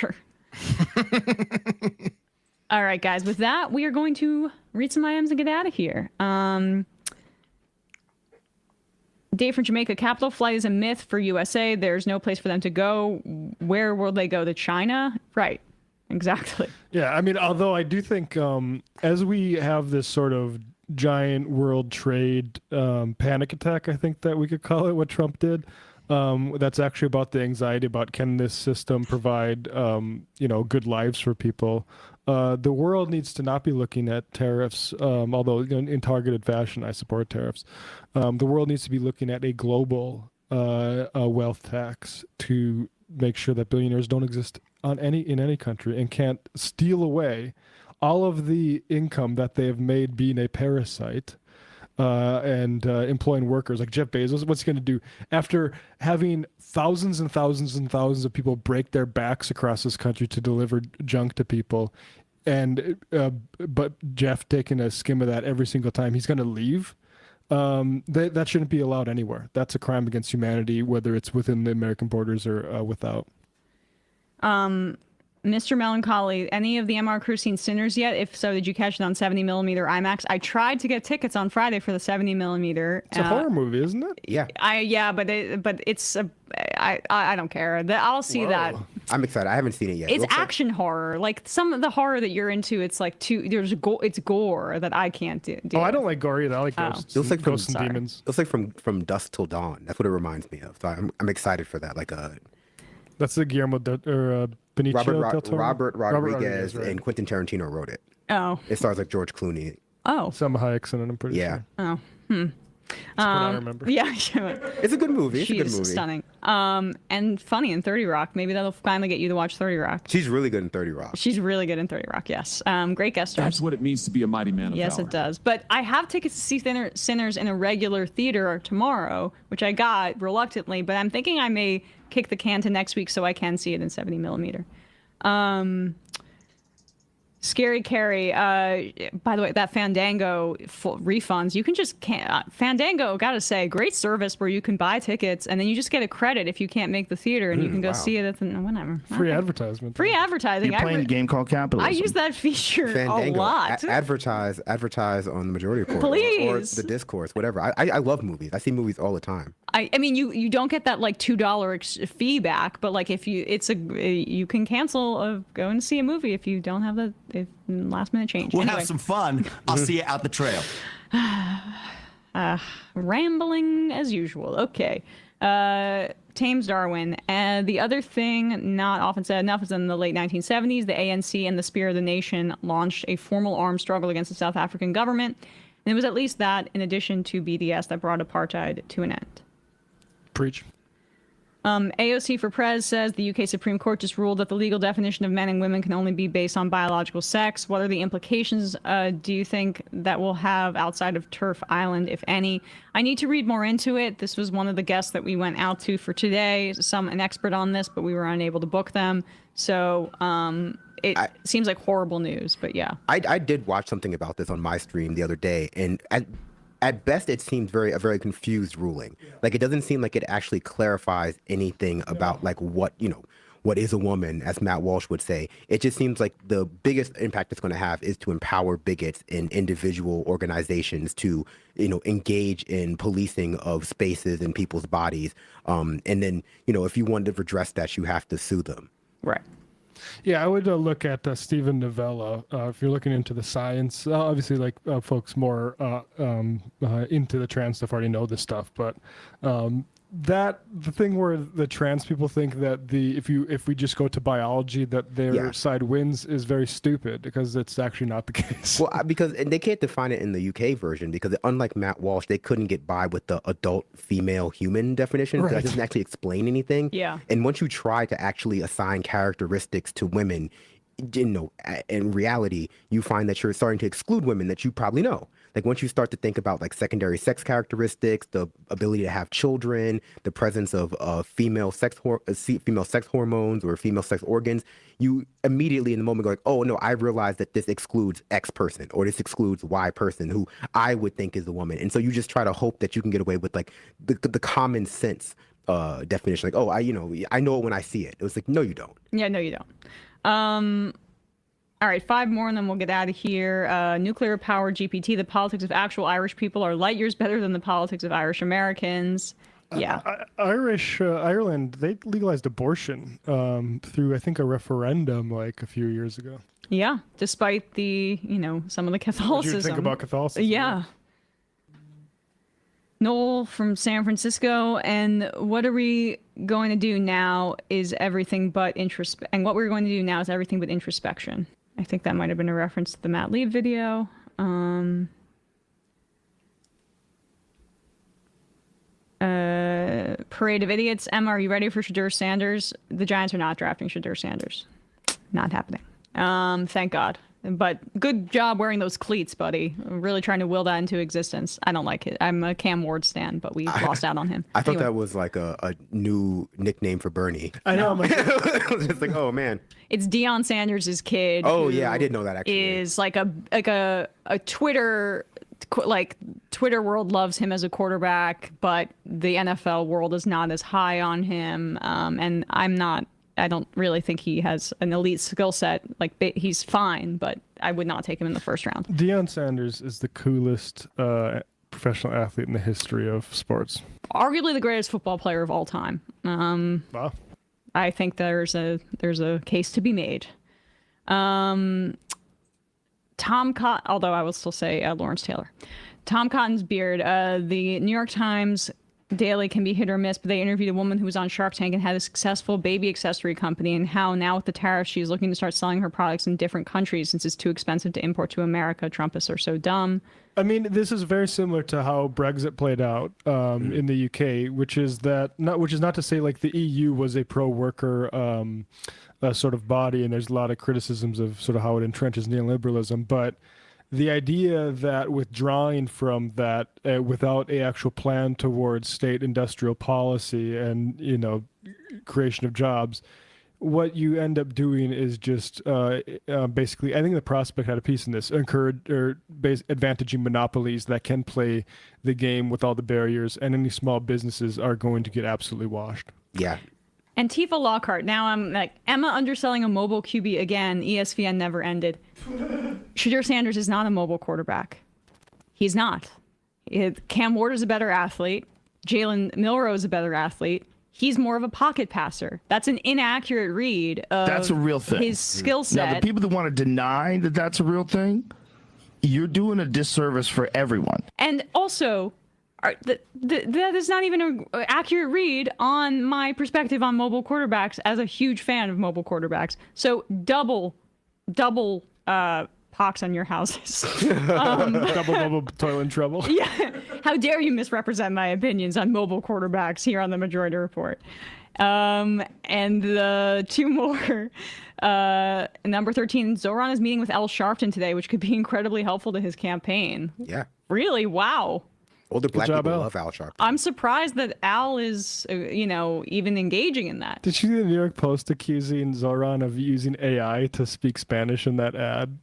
All right, guys. With that, we are going to read some items and get out of here. Dave from Jamaica. Capital flight is a myth for USA. There's no place for them to go. Where will they go? To China? Right. Exactly. Yeah, I mean, although I do think as we have this sort of giant world trade panic attack, I think that we could call it, what Trump did, that's actually about the anxiety about can this system provide, good lives for people. The world needs to not be looking at tariffs, although in targeted fashion, I support tariffs. The world needs to be looking at a global wealth tax to make sure that billionaires don't exist in any country and can't steal away all of the income that they have made being a parasite and employing workers like Jeff Bezos. What's he going to do after having thousands and thousands and thousands of people break their backs across this country to deliver junk to people? And but Jeff taking a skim of that every single time, he's going to leave. That shouldn't be allowed anywhere. That's a crime against humanity, whether it's within the American borders or without. Mr. Melancholy, any of the MR crew seen Sinners yet? If so, did you catch it on 70mm IMAX? I tried to get tickets on Friday for the 70mm. It's a horror movie, isn't it? Yeah. But it's I don't care. I'll see that. I'm excited. I haven't seen it yet. It's action horror. Like some of the horror that you're into, it's like it's gore that I can't do. Oh, I don't like gore either. I like ghosts. It looks like ghosts and demons. It looks like from dusk till dawn. That's what it reminds me of. So I'm excited for that. That's the Guillermo Benicio del Toro. Robert Rodriguez right. and Quentin Tarantino wrote it. Oh. It stars like George Clooney. Oh. Selma Hayek's in it, I'm pretty sure. Oh. That's what I remember. Yeah. It's a good movie. She's stunning. And funny in 30 Rock. Maybe that'll finally get you to watch 30 Rock. She's really good in 30 Rock. She's really good in 30 Rock, yes. Great guest stars. That's what it means to be a mighty man of Yes, valor. it does. But I have tickets to see Sinners in a regular theater tomorrow, which I got reluctantly, but I'm thinking I may kick the can to next week so I can see it in 70mm. Scary Carrie, by the way, that Fandango refunds, you can just Fandango, gotta say, great service where you can buy tickets and then you just get a credit if you can't make the theater and you can go see it at the, whatever. Free advertisement. Free advertising. You're playing a game called capitalism. I use that feature Fandango. a lot. Advertise on the majority report. Please. Or the discourse, whatever. I love movies. I see movies all the time. I mean, you don't get that like $2 fee back, but like if you can cancel go and see a movie if you don't have the last minute change. We'll have some fun. I'll see you out the trail. Rambling as usual. Okay. Thames Darwin. And the other thing not often said enough is in the late 1970s, the ANC and the Spear of the Nation launched a formal armed struggle against the South African government. And it was at least that, in addition to BDS, that brought apartheid to an end. Preach. AOC for Prez says the UK Supreme Court just ruled that the legal definition of men and women can only be based on biological sex. What are the implications do you think that will have outside of Turf Island, if any? I need to read more into it. This was one of the guests that we went out to for today. An expert on this, but we were unable to book them. So it seems like horrible news, but yeah. I did watch something about this on my stream the other day, and at best, it seems a very confused ruling. Like, it doesn't seem like it actually clarifies anything about like what is a woman, as Matt Walsh would say. It just seems like the biggest impact it's going to have is to empower bigots in individual organizations to, engage in policing of spaces and people's bodies. And then, if you wanted to redress that, you have to sue them. Right. Yeah, I would look at Stephen Novella if you're looking into the science. Obviously, folks more into the trans stuff already know this stuff, but the thing where the trans people think that if we just go to biology that their side wins is very stupid, because it's actually not the case. Well, because and they can't define it in the UK version, because unlike Matt Walsh, they couldn't get by with the adult female human definition. That doesn't actually explain anything. Yeah. And once you try to actually assign characteristics to women, in reality, you find that you're starting to exclude women that you probably know. Like once you start to think about like secondary sex characteristics, the ability to have children, the presence of female sex hormones or female sex organs, you immediately in the moment go like, oh no, I realize that this excludes X person or this excludes Y person who I would think is a woman. And so you just try to hope that you can get away with like the common sense definition. Like, oh, I know it when I see it. It was like, no, you don't. Yeah, no, you don't. All right, 5 more and then we'll get out of here. Nuclear power GPT, the politics of actual Irish people are light years better than the politics of Irish Americans. Yeah. Ireland, they legalized abortion through, I think, a referendum like a few years ago. Yeah, despite the, some of the Catholicism. What do you think about Catholicism? Yeah. Noel from San Francisco, and what are we going to do now is everything but and what we're going to do now is everything but introspection. I think that might have been a reference to the Matt Lee video. Parade of idiots. Emma, are you ready for Shadur Sanders? The Giants are not drafting Shadur Sanders. Not happening. Thank God. But good job wearing those cleats, buddy. I'm really trying to will that into existence. I don't like it. I'm a Cam Ward stan, but we lost out on him. I thought that was like a new nickname for Bernie. I know. I was just like, oh man. It's Deion Sanders' kid. Oh yeah, I didn't know that actually. Is like a Twitter world loves him as a quarterback, but the NFL world is not as high on him. And I don't really think he has an elite skill set. Like, he's fine, but I would not take him in the first round. Deion Sanders is the coolest professional athlete in the history of sports. Arguably the greatest football player of all time. Wow. I think there's a case to be made. Tom Cotton, although I will still say Lawrence Taylor. Tom Cotton's beard. The New York Times Daily can be hit or miss, but they interviewed a woman who was on Shark Tank and had a successful baby accessory company, and how now with the tariffs she's looking to start selling her products in different countries since it's too expensive to import to America. Trumpists are so dumb. I mean, this is very similar to how Brexit played out in the UK, which is not to say like the EU was a pro-worker sort of body, and there's a lot of criticisms of sort of how it entrenches neoliberalism, but the idea that withdrawing from that without a actual plan towards state industrial policy and creation of jobs, what you end up doing is just basically, I think the Prospect had a piece in this, advantaging monopolies that can play the game with all the barriers, and any small businesses are going to get absolutely washed. Yeah. Antifa Lockhart. Now I'm like, Emma underselling a mobile QB again. ESPN never ended. Shadur Sanders is not a mobile quarterback. He's not. Cam Ward is a better athlete. Jalen Milroe is a better athlete. He's more of a pocket passer. That's an inaccurate read of that's a real thing. His skill set. Now, the people that want to deny that that's a real thing, you're doing a disservice for everyone. And also, that is not even an accurate read on my perspective on mobile quarterbacks as a huge fan of mobile quarterbacks. So double pox on your houses. Double toilet trouble. Yeah. How dare you misrepresent my opinions on mobile quarterbacks here on the Majority Report. And the 2 more. Number 13, Zoran is meeting with Al Sharpton today, which could be incredibly helpful to his campaign. Yeah. Really? Wow. Older black people love Al Sharpton. I'm surprised that Al is, even engaging in that. Did you see the New York Post accusing Zoran of using AI to speak Spanish in that ad?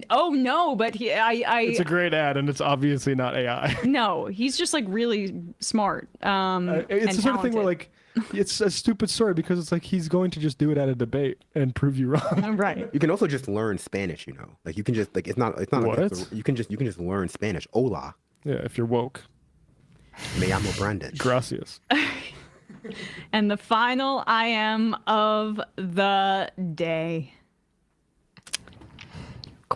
Oh no, but it's a great ad, and it's obviously not AI. No, he's just like really smart. It's the sort of thing where like it's a stupid story because it's like he's going to just do it at a debate and prove you wrong. Right. You can also just learn Spanish. Like you can just like it's not what? Like you can just learn Spanish. Hola. Yeah, if you're woke. Me llamo Brandon. Gracias. And the final I am of the day.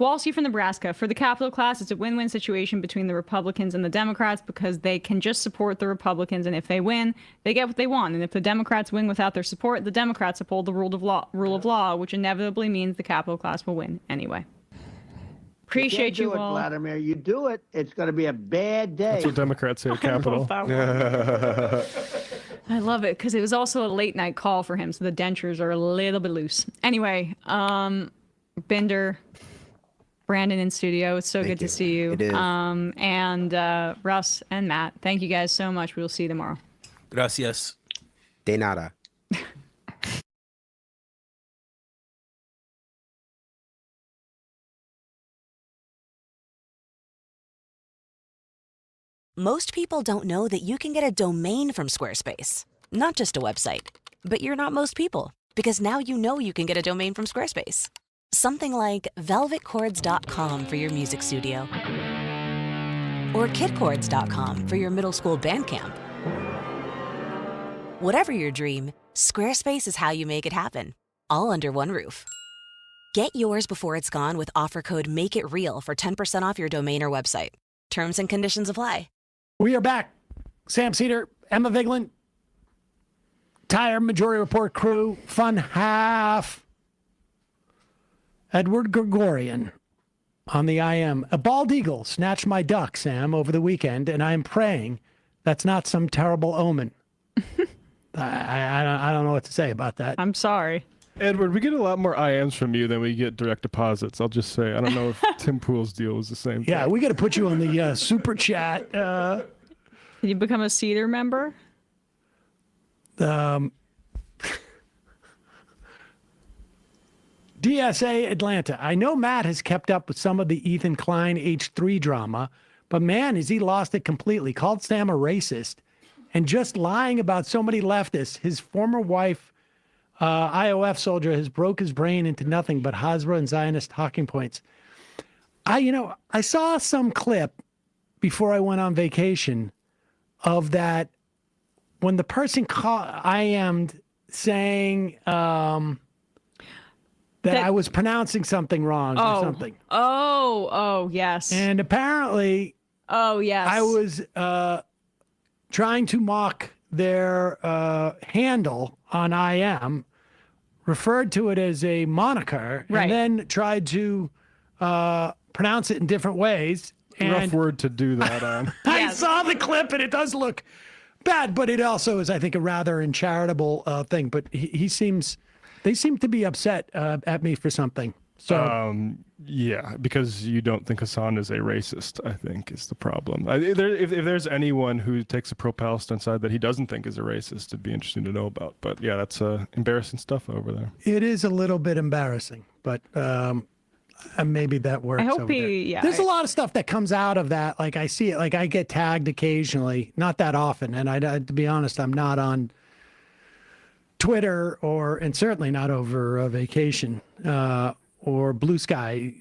Kowalski from Nebraska. For the capital class, it's a win-win situation between the Republicans and the Democrats because they can just support the Republicans, and if they win, they get what they want. And if the Democrats win without their support, the Democrats uphold the rule of law, which inevitably means the capital class will win anyway. Appreciate you all. Vladimir. You do it, it's going to be a bad day. That's what Democrats say at Capitol. I love it because it was also a late night call for him, so the dentures are a little bit loose. Anyway, Binder, Brandon in studio. It's so good to see you. It is. And Russ and Matt, thank you guys so much. We will see you tomorrow. Gracias. De nada. Most people don't know that you can get a domain from Squarespace. Not just a website, but you're not most people, because now you know you can get a domain from Squarespace. Something like velvetchords.com for your music studio, or kidchords.com for your middle school band camp. Whatever your dream, Squarespace is how you make it happen, all under one roof. Get yours before it's gone with offer code MAKEITREAL for 10% off your domain or website. Terms and conditions apply. We are back. Sam Cedar, Emma Vigeland, Tire Majority Report crew, fun half. Edward Gregorian on the IM. A bald eagle snatched my duck, Sam, over the weekend, and I am praying that's not some terrible omen. I don't know what to say about that. I'm sorry. Edward, we get a lot more IMs from you than we get direct deposits. I'll just say. I don't know if Tim Pool's deal was the same Yeah, thing. we got to put you on the super chat. Can you become a Cedar member? DSA Atlanta. I know Matt has kept up with some of the Ethan Klein H3 drama, but man, has he lost it completely. Called Sam a racist and just lying about so many leftists. His former wife, IOF soldier, has broke his brain into nothing but Hasbro and Zionist talking points. I saw some clip before I went on vacation of that when the person IM'd saying that I was pronouncing something wrong or something. Oh, yes. And apparently, yes, I was trying to mock their handle on IM, referred to it as a moniker, Right. and then tried to pronounce it in different ways. Rough word to do that on. I saw the clip, and it does look bad, but it also is, I think, a rather uncharitable thing. But they seem to be upset at me for something. So yeah, because you don't think Hasan is a racist, I think is the problem. If there's anyone who takes a pro-Palestine side that he doesn't think is a racist, it'd be interesting to know about. But yeah, that's embarrassing stuff over there. it is a little bit embarrassing, but maybe that works. I hope over there. There's a lot of stuff that comes out of that. Like I see it, like I get tagged occasionally, not that often. And to be honest, I'm not on Twitter and certainly not over vacation or Blue Sky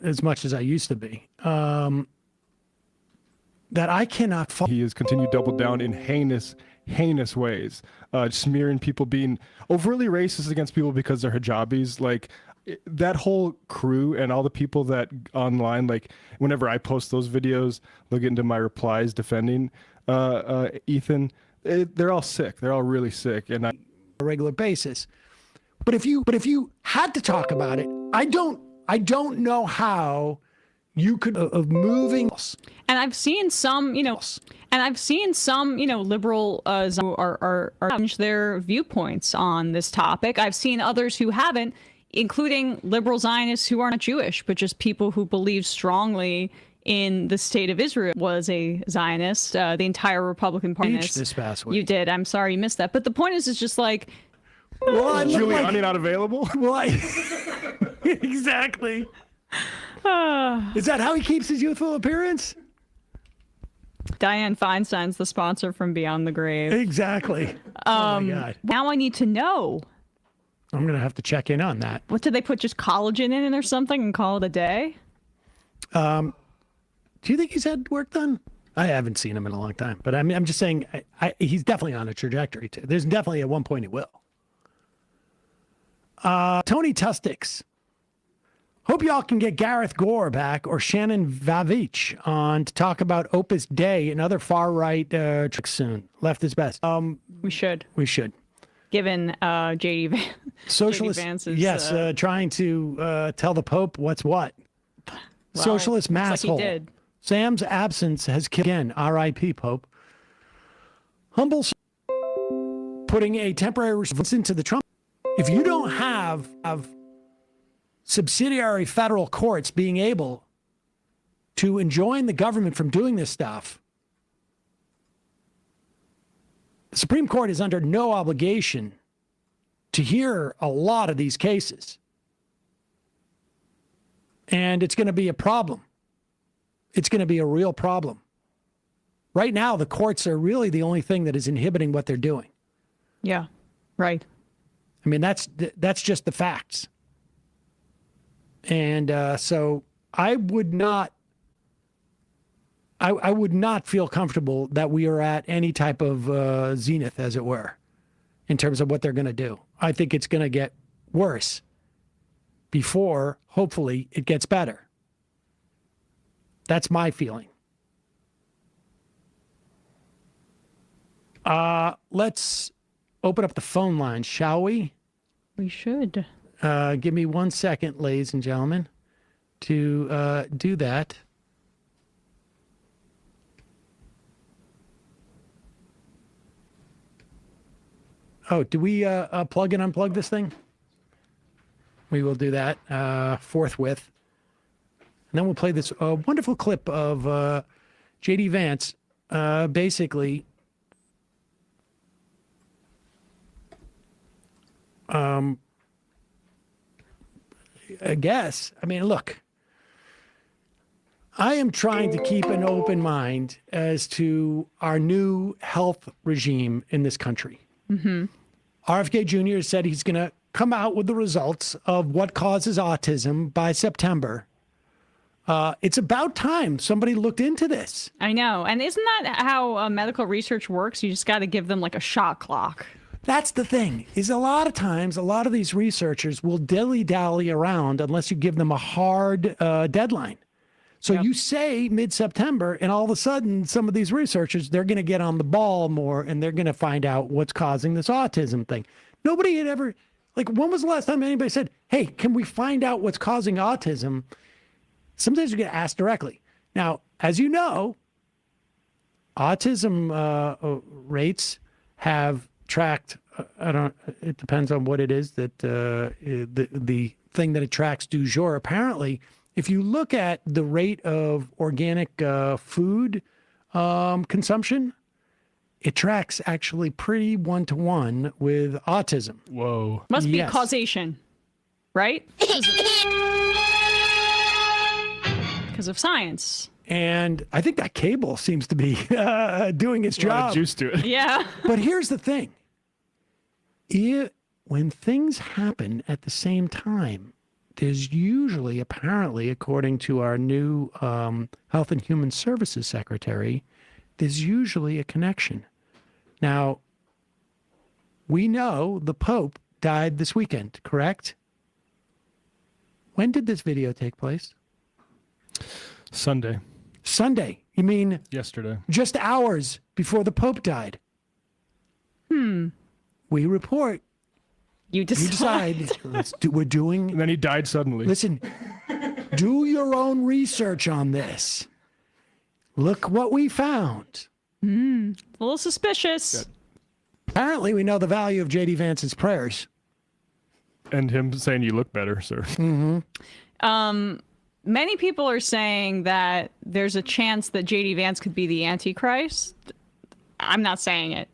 as much as I used to be. That I cannot follow. He has continued to double down in heinous ways, smearing people, being overtly racist against people because they're hijabis. Like that whole crew and all the people that online, like whenever I post those videos, they'll get into my replies defending Ethan. They're all sick. They're all really sick. And a regular basis. But if you had to talk about it, I don't know how you could of moving. And I've seen some, liberal who are change their viewpoints on this topic. I've seen others who haven't, including liberal Zionists who aren't Jewish, but just people who believe strongly in the state of Israel was a Zionist. The entire Republican Party. This past week. You did. I'm sorry you missed that. But the point is just like. Well, Giuliani not available? Well, exactly. Is that how he keeps his youthful appearance? Dianne Feinstein's the sponsor from Beyond the Grave. Exactly. Oh my God. Now I need to know. I'm going to have to check in on that. What did they put, just collagen in it or something and call it a day? Do you think he's had work done? I haven't seen him in a long time, but I'm just saying he's definitely on a trajectory too. There's definitely at one point he will. Tony Tustix. Hope y'all can get Gareth Gore back or Shannon Vavich on to talk about Opus Dei and other far-right tricks soon. Left is best. We should. We should. Given JD Socialist, Vance's, yes, trying to tell the Pope what's what. Well, Socialist looks like masshole. he did. Sam's absence has killed again. R.I.P. Pope. Humble putting a temporary response into the Trump. If you don't have subsidiary federal courts being able to enjoin the government from doing this stuff, the Supreme Court is under no obligation to hear a lot of these cases. And it's going to be a problem. It's going to be a real problem. Right now, the courts are really the only thing that is inhibiting what they're doing. Yeah, right. I mean, that's just the facts. And so I would not feel comfortable that we are at any type of zenith, as it were, in terms of what they're going to do. I think it's going to get worse before, hopefully, it gets better. That's my feeling. Let's open up the phone line, shall we? We should. Give me 1 second, ladies and gentlemen, to do that. Oh, do we plug and unplug this thing? We will do that forthwith. And then we'll play this wonderful clip of J.D. Vance basically I guess. I mean, look, I am trying to keep an open mind as to our new health regime in this country. Mm-hmm. RFK Jr. said he's going to come out with the results of what causes autism by September. It's about time somebody looked into this. I know. And isn't that how medical research works? You just got to give them like a shot clock. That's the thing, is a lot of times, a lot of these researchers will dilly-dally around unless you give them a hard deadline. So you say mid-September, and all of a sudden, some of these researchers, they're going to get on the ball more, and they're going to find out what's causing this autism thing. Nobody had ever, like, when was the last time anybody said, hey, can we find out what's causing autism? Sometimes you get asked directly. Now, as you know, autism rates have tracked, it depends on what it is that the thing that it tracks du jour. Apparently, if you look at the rate of organic food consumption, it tracks actually pretty one-to-one with autism. Whoa. Must be causation, right? Because of science. And I think that cable seems to be doing its job. Juice to it. Yeah. But here's the thing. When things happen at the same time, there's usually, apparently, according to our new Health and Human Services Secretary, there's usually a connection. Now, we know the Pope died this weekend, correct? When did this video take place? Sunday. Sunday. You mean yesterday? Just hours before the Pope died. We report. You decide. We're doing. And then he died suddenly. Listen, do your own research on this. Look what we found. A little suspicious. Apparently, we know the value of J.D. Vance's prayers. And him saying you look better, sir. Mm-hmm. Many people are saying that there's a chance that J.D. Vance could be the Antichrist. I'm not saying it,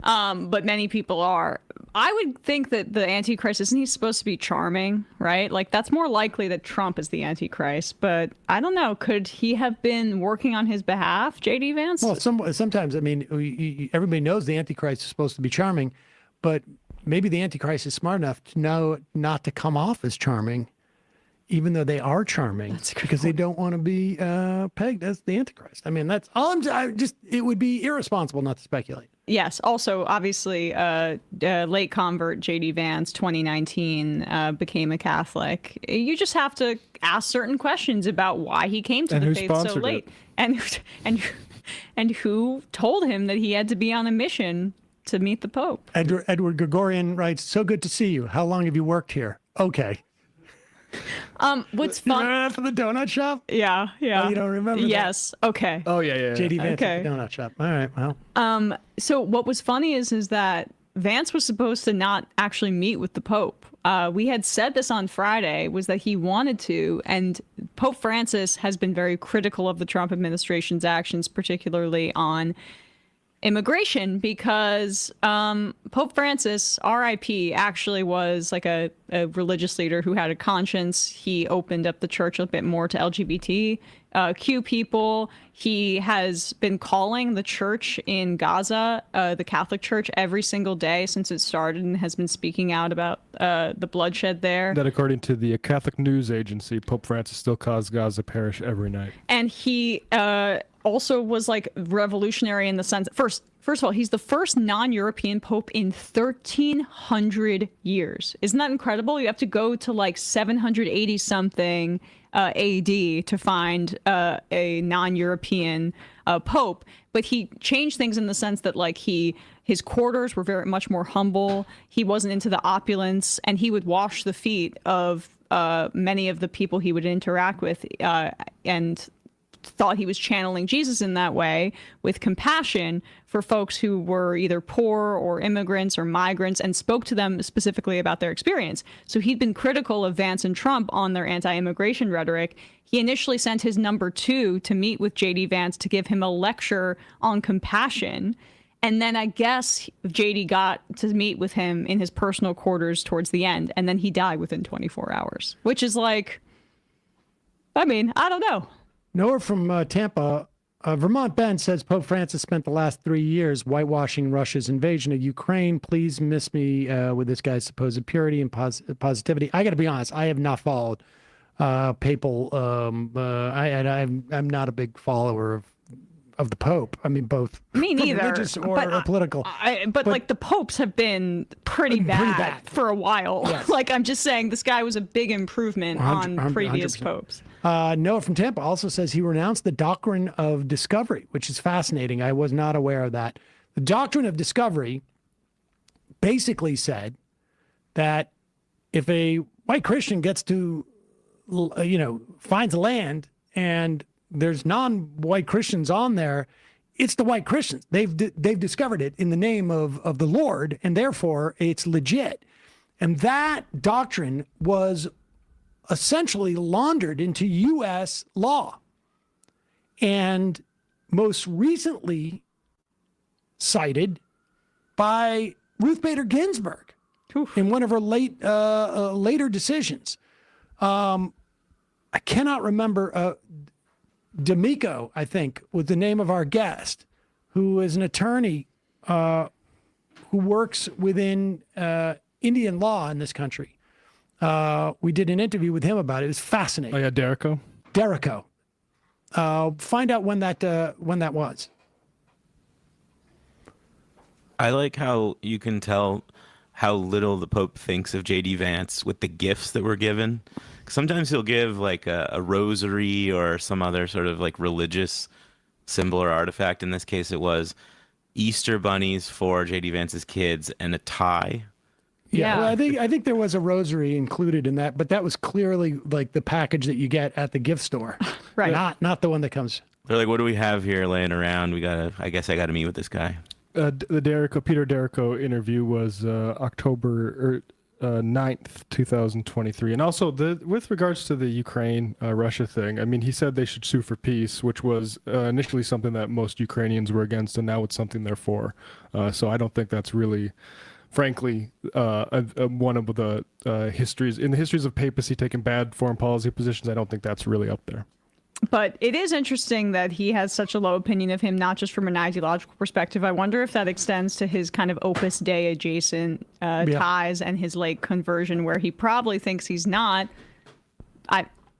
but many people are. I would think that the Antichrist, isn't he supposed to be charming, right? Like, that's more likely that Trump is the Antichrist. But I don't know. Could he have been working on his behalf, J.D. Vance? Well, sometimes, I mean, everybody knows the Antichrist is supposed to be charming, but maybe the Antichrist is smart enough to know not to come off as charming even though they are charming, because they don't want to be pegged as the Antichrist. I mean, that's all it would be irresponsible not to speculate. Yes. Also, obviously, late convert J.D. Vance, 2019, became a Catholic. You just have to ask certain questions about why he came to the faith so late, and who told him that he had to be on a mission to meet the Pope. Edward Gregorian writes, "So good to see you. How long have you worked here?" Okay. What's fun? Remember that from the donut shop? Yeah. Oh, you don't remember? Yes. That? Okay. Oh yeah. J.D. Vance at the donut shop. All right. Well. So what was funny is that Vance was supposed to not actually meet with the Pope. We had said this on Friday, was that he wanted to, and Pope Francis has been very critical of the Trump administration's actions, particularly on immigration, because Pope Francis, RIP, actually was like a religious leader who had a conscience. He opened up the church a bit more to LGBTQ people. He has been calling the church in Gaza, the Catholic Church, every single day since it started, and has been speaking out about the bloodshed there. That, according to the Catholic news agency, Pope Francis still calls Gaza parish every night. And he also was like revolutionary in the sense that first of all, he's the first non-European pope in 1,300 years. Isn't that incredible? You have to go to like 780 something AD to find a non-European pope. But he changed things in the sense that like his quarters were very much more humble. He wasn't into the opulence, and he would wash the feet of many of the people he would interact with, and thought he was channeling Jesus in that way, with compassion for folks who were either poor or immigrants or migrants, and spoke to them specifically about their experience. So he'd been critical of Vance and Trump on their anti-immigration rhetoric. He initially sent his number 2 to meet with J.D. Vance to give him a lecture on compassion. And then I guess J.D. got to meet with him in his personal quarters towards the end. And then he died within 24 hours, which is like, I mean, I don't know. Noah from Tampa, Vermont Ben says Pope Francis spent the last 3 years whitewashing Russia's invasion of Ukraine. Please miss me with this guy's supposed purity and positivity. I got to be honest, I have not followed papal. I'm not a big follower of the Pope. I mean, both me neither, religious or political. But like the popes have been pretty bad for a while. Yes. Like I'm just saying, this guy was a big improvement on previous 100%. popes. Noah from Tampa also says he renounced the doctrine of discovery, which is fascinating. I was not aware of that. The doctrine of discovery basically said that if a white Christian gets to, finds land and there's non-white Christians on there, it's the white Christians. They've discovered it in the name of the Lord, and therefore it's legit. And that doctrine was essentially laundered into U.S. law, and most recently cited by Ruth Bader Ginsburg in one of her later decisions. I cannot remember. D'Amico, I think, was the name of our guest, who is an attorney who works within Indian law in this country. We did an interview with him about it. It was fascinating. Oh yeah, Derrico. Find out when that was. I like how you can tell how little the Pope thinks of J.D. Vance with the gifts that were given. Sometimes he'll give like a rosary or some other sort of like religious symbol or artifact. In this case, it was Easter bunnies for J.D. Vance's kids and a tie. Yeah, well, I think there was a rosary included in that, but that was clearly like the package that you get at the gift store, right? Not the one that comes. They're like, what do we have here laying around? I guess I gotta meet with this guy. The Peter Derrico interview was October 9th, 2023. And also, with regards to the Ukraine-Russia thing, I mean, he said they should sue for peace, which was initially something that most Ukrainians were against, and now it's something they're for. So I don't think that's really, frankly, one of the histories of papacy taking bad foreign policy positions. I don't think that's really up there. But it is interesting that he has such a low opinion of him, not just from an ideological perspective. I wonder if that extends to his kind of Opus Dei adjacent ties and his late conversion, where he probably thinks he's not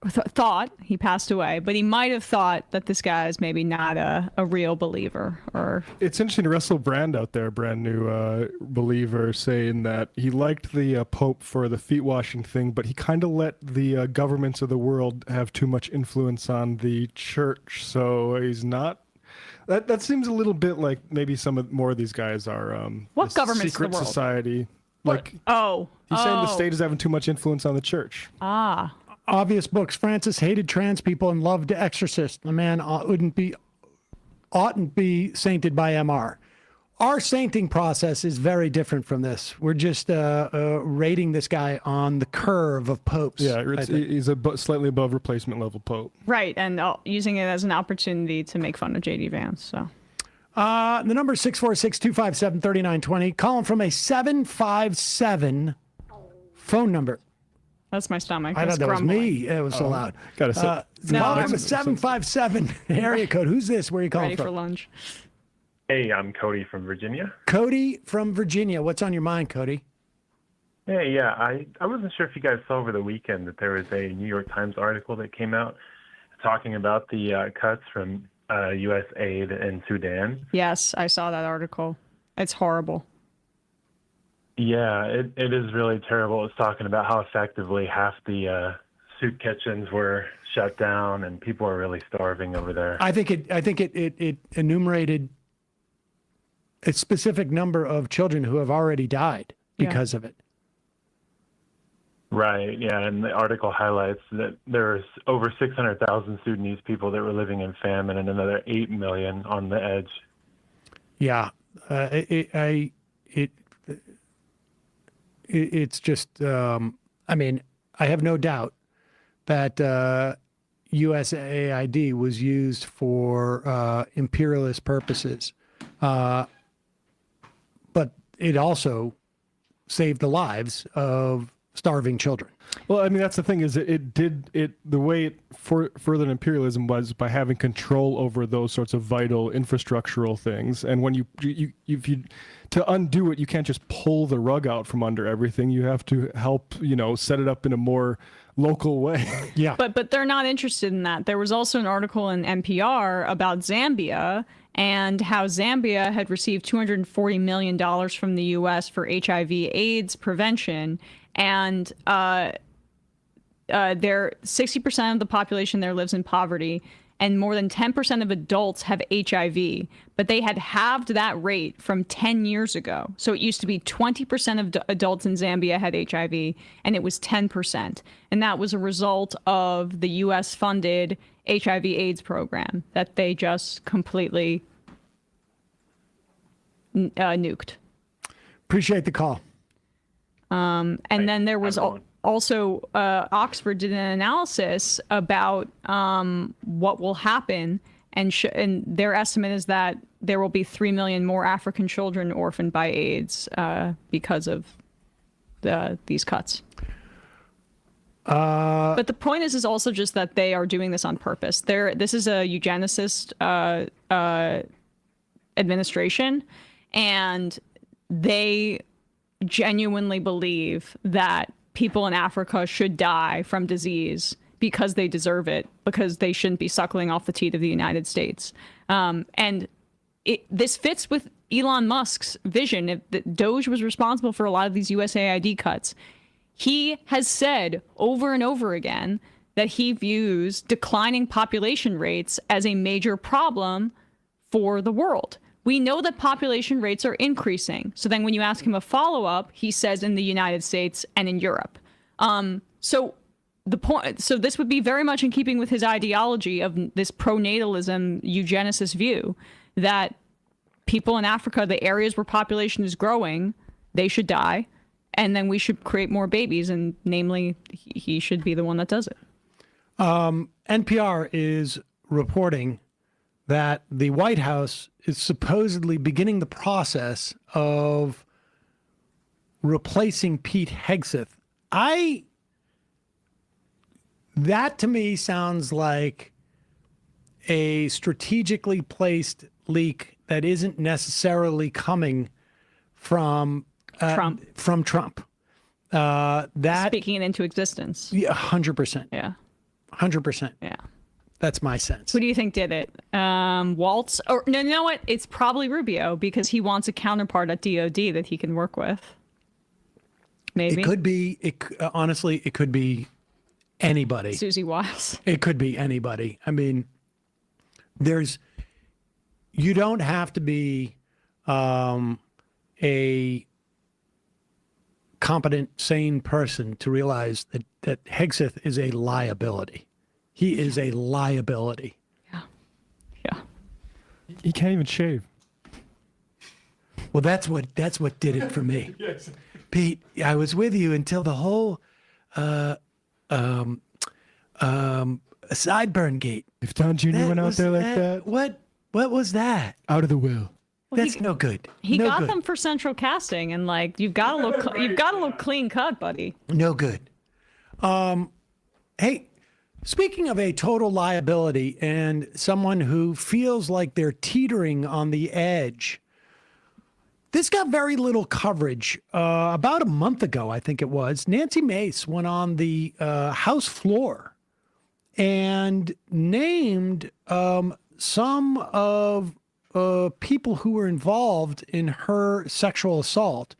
thought he passed away, but he might have thought that this guy is maybe not a real believer. Or it's interesting. Russell Brand out there, brand new believer, saying that he liked the Pope for the feet washing thing, but he kind of let the governments of the world have too much influence on the church, so he's not. That seems a little bit like maybe more of these guys are what governments secret of the world? Society. Like he's saying the state is having too much influence on the church. Obvious books. Francis hated trans people and loved Exorcist. The man oughtn't be sainted by MR. Our sainting process is very different from this. We're just rating this guy on the curve of popes. Yeah, he's slightly above replacement level pope. Right, and using it as an opportunity to make fun of J.D. Vance. So, the number is 646-257-3920. Calling from a 757 phone number. That's my stomach. I thought that was me. It was so loud. Calling from a 757 area code. Who's this? Where are you calling ready from? for lunch. Hey, I'm Cody from Virginia. Cody from Virginia. What's on your mind, Cody? Hey, yeah, I wasn't sure if you guys saw over the weekend that there was a New York Times article that came out talking about the cuts from U.S. aid in Sudan. Yes, I saw that article. It's horrible. Yeah, it is really terrible. It's talking about how effectively half the soup kitchens were shut down and people are really starving over there. I think it enumerated a specific number of children who have already died because of it. Right, yeah, and the article highlights that there's over 600,000 Sudanese people that were living in famine and another 8 million on the edge. Yeah, it's just, I mean, I have no doubt that USAID was used for imperialist purposes, but it also saved the lives of starving children. Well, I mean, that's the thing is the way it furthered imperialism was by having control over those sorts of vital infrastructural things. And when to undo it, you can't just pull the rug out from under everything. You have to help, set it up in a more local way. Yeah. But they're not interested in that. There was also an article in NPR about Zambia and how Zambia had received $240 million from the U.S. for HIV/AIDS prevention. And there 60% of the population there lives in poverty, and more than 10% of adults have HIV. But they had halved that rate from 10 years ago. So it used to be 20% of adults in Zambia had HIV, and it was 10%. And that was a result of the U.S.-funded HIV/AIDS program that they just completely nuked. Appreciate the call. And then there was also Oxford did an analysis about what will happen, and their estimate is that there will be 3 million more African children orphaned by AIDS because of these cuts. But the point is also just that they are doing this on purpose. This is a eugenicist administration, and they genuinely believe that people in Africa should die from disease because they deserve it, because they shouldn't be suckling off the teat of the United States. And this fits with Elon Musk's vision. That Doge was responsible for a lot of these USAID cuts. He has said over and over again that he views declining population rates as a major problem for the world. We know that population rates are increasing. So then when you ask him a follow-up, he says in the United States and in Europe. So this would be very much in keeping with his ideology of this pronatalism eugenicist view that people in Africa, the areas where population is growing, they should die. And then we should create more babies. And namely, he should be the one that does it. NPR is reporting that the White House is supposedly beginning the process of replacing Pete Hegseth. That to me sounds like a strategically placed leak that isn't necessarily coming from Trump. That speaking it into existence. Yeah, 100%. Yeah, 100%. Yeah, that's my sense. Who do you think did it? Waltz? Or no, you know what? It's probably Rubio because he wants a counterpart at DOD that he can work with. Maybe It could be. Honestly, it could be anybody. Susie Wiles. It could be anybody. I mean, you don't have to be a competent, sane person to realize that Hegseth is a liability. He is a liability. He can't even shave. Well, that's what did it for me. Yes. Pete, I was with you until the whole sideburn gate. If Don Jr. went out there like that. What was that? Out of the will. That's no good. He No got good. them for central casting, and like you've got to look clean cut, buddy. No good. Hey, speaking of a total liability and someone who feels like they're teetering on the edge, this got very little coverage. About a month ago, I think it was, Nancy Mace went on the House floor and named some of people who were involved in her sexual assault.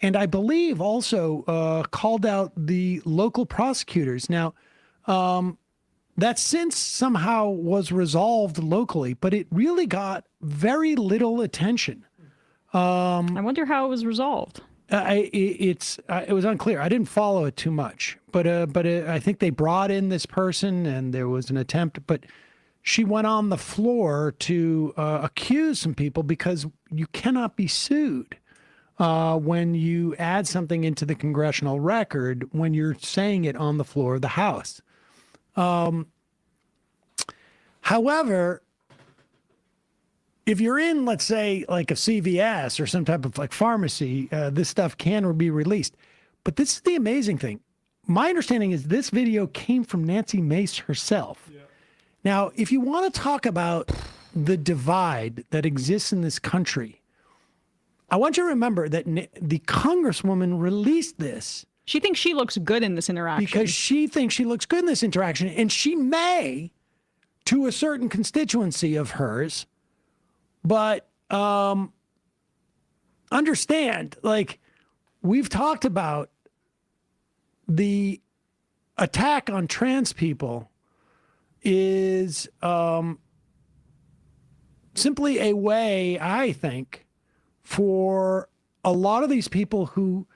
And I believe also called out the local prosecutors. Now, that since somehow was resolved locally, but it really got very little attention. I wonder how it was resolved. It was unclear. I didn't follow it too much, but I think they brought in this person and there was an attempt, but she went on the floor to accuse some people because you cannot be sued when you add something into the congressional record when you're saying it on the floor of the House. However, if you're in, let's say, like a CVS or some type of like pharmacy, this stuff can be released. But this is the amazing thing. My understanding is this video came from Nancy Mace herself. Yeah. Now, if you want to talk about the divide that exists in this country, I want you to remember that the Congresswoman released this. She thinks she looks good in this interaction. Because she thinks she looks good in this interaction. And she may, to a certain constituency of hers, but understand, like, we've talked about the attack on trans people is simply a way, I think, for a lot of these people who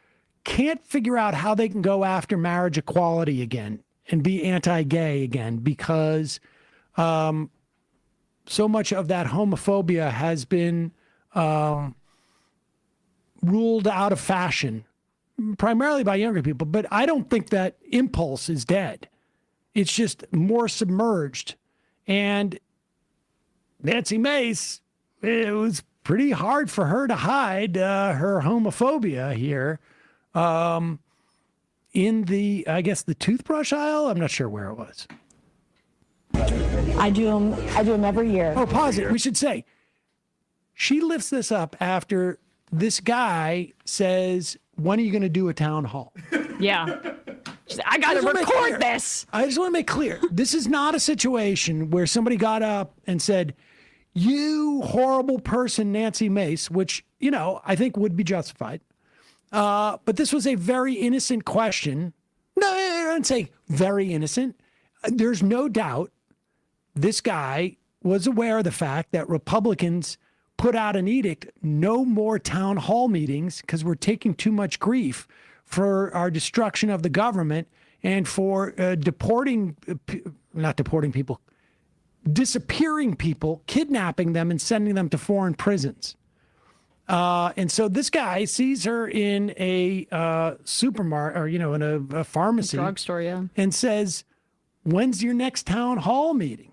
can't figure out how they can go after marriage equality again and be anti-gay again because so much of that homophobia has been ruled out of fashion, primarily by younger people. But I don't think that impulse is dead. It's just more submerged. And Nancy Mace, it was pretty hard for her to hide her homophobia here in the, I guess, the toothbrush aisle. I'm not sure where it was. I do them every year. Oh, pause it. We should say, she lifts this up after this guy says, when are you going to do a town hall? Yeah. She's like, I got to record this. I just want to make clear. This is not a situation where somebody got up and said, you horrible person, Nancy Mace, which, you know, I think would be justified. But this was a very innocent question. No, I don't say very innocent. There's no doubt this guy was aware of the fact that Republicans put out an edict, no more town hall meetings because we're taking too much grief for our destruction of the government and for disappearing people, kidnapping them and sending them to foreign prisons. And so this guy sees her in a supermarket or, you know, in a pharmacy. Drugstore, yeah. And says, when's your next town hall meeting?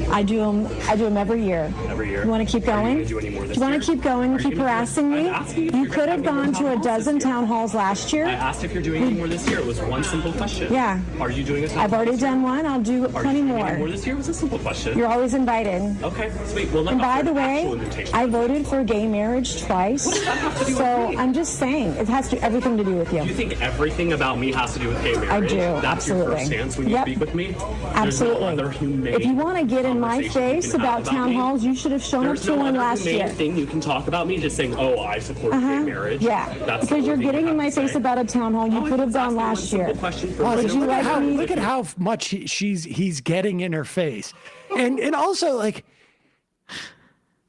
I do them every year. Every year. You want to keep going? Do any more Do this you want year? to keep going and Are you keep gonna do- harassing me? I'm asking if You you're could gonna have have any gone to more a town halls dozen this year. town halls last year. I asked if you're doing any more this year. It was one simple question. Yeah. Are you doing a town I've hall already this year? done one. I'll do Are plenty you doing more. any more this year? It was a simple question. You're always invited. Okay, sweet. Well, And by the actual way, invitation. I voted for gay marriage twice. What does that have to do with So me? I'm just saying, it has to everything to do with you. You think everything about me has to do with gay marriage? I do, That's absolutely. your first stance when you Yep. speak with me? Absolutely. There's no other humane If you want to get in my conversation you face can have about town me? halls, you should have shown up There's to no one other last humane year. thing you can talk about me just saying, oh, I support gay marriage. Yeah, That's because you're getting in my face about a town hall you could have gone last year. Would you like me? Look at how much he's getting in her face, and also like,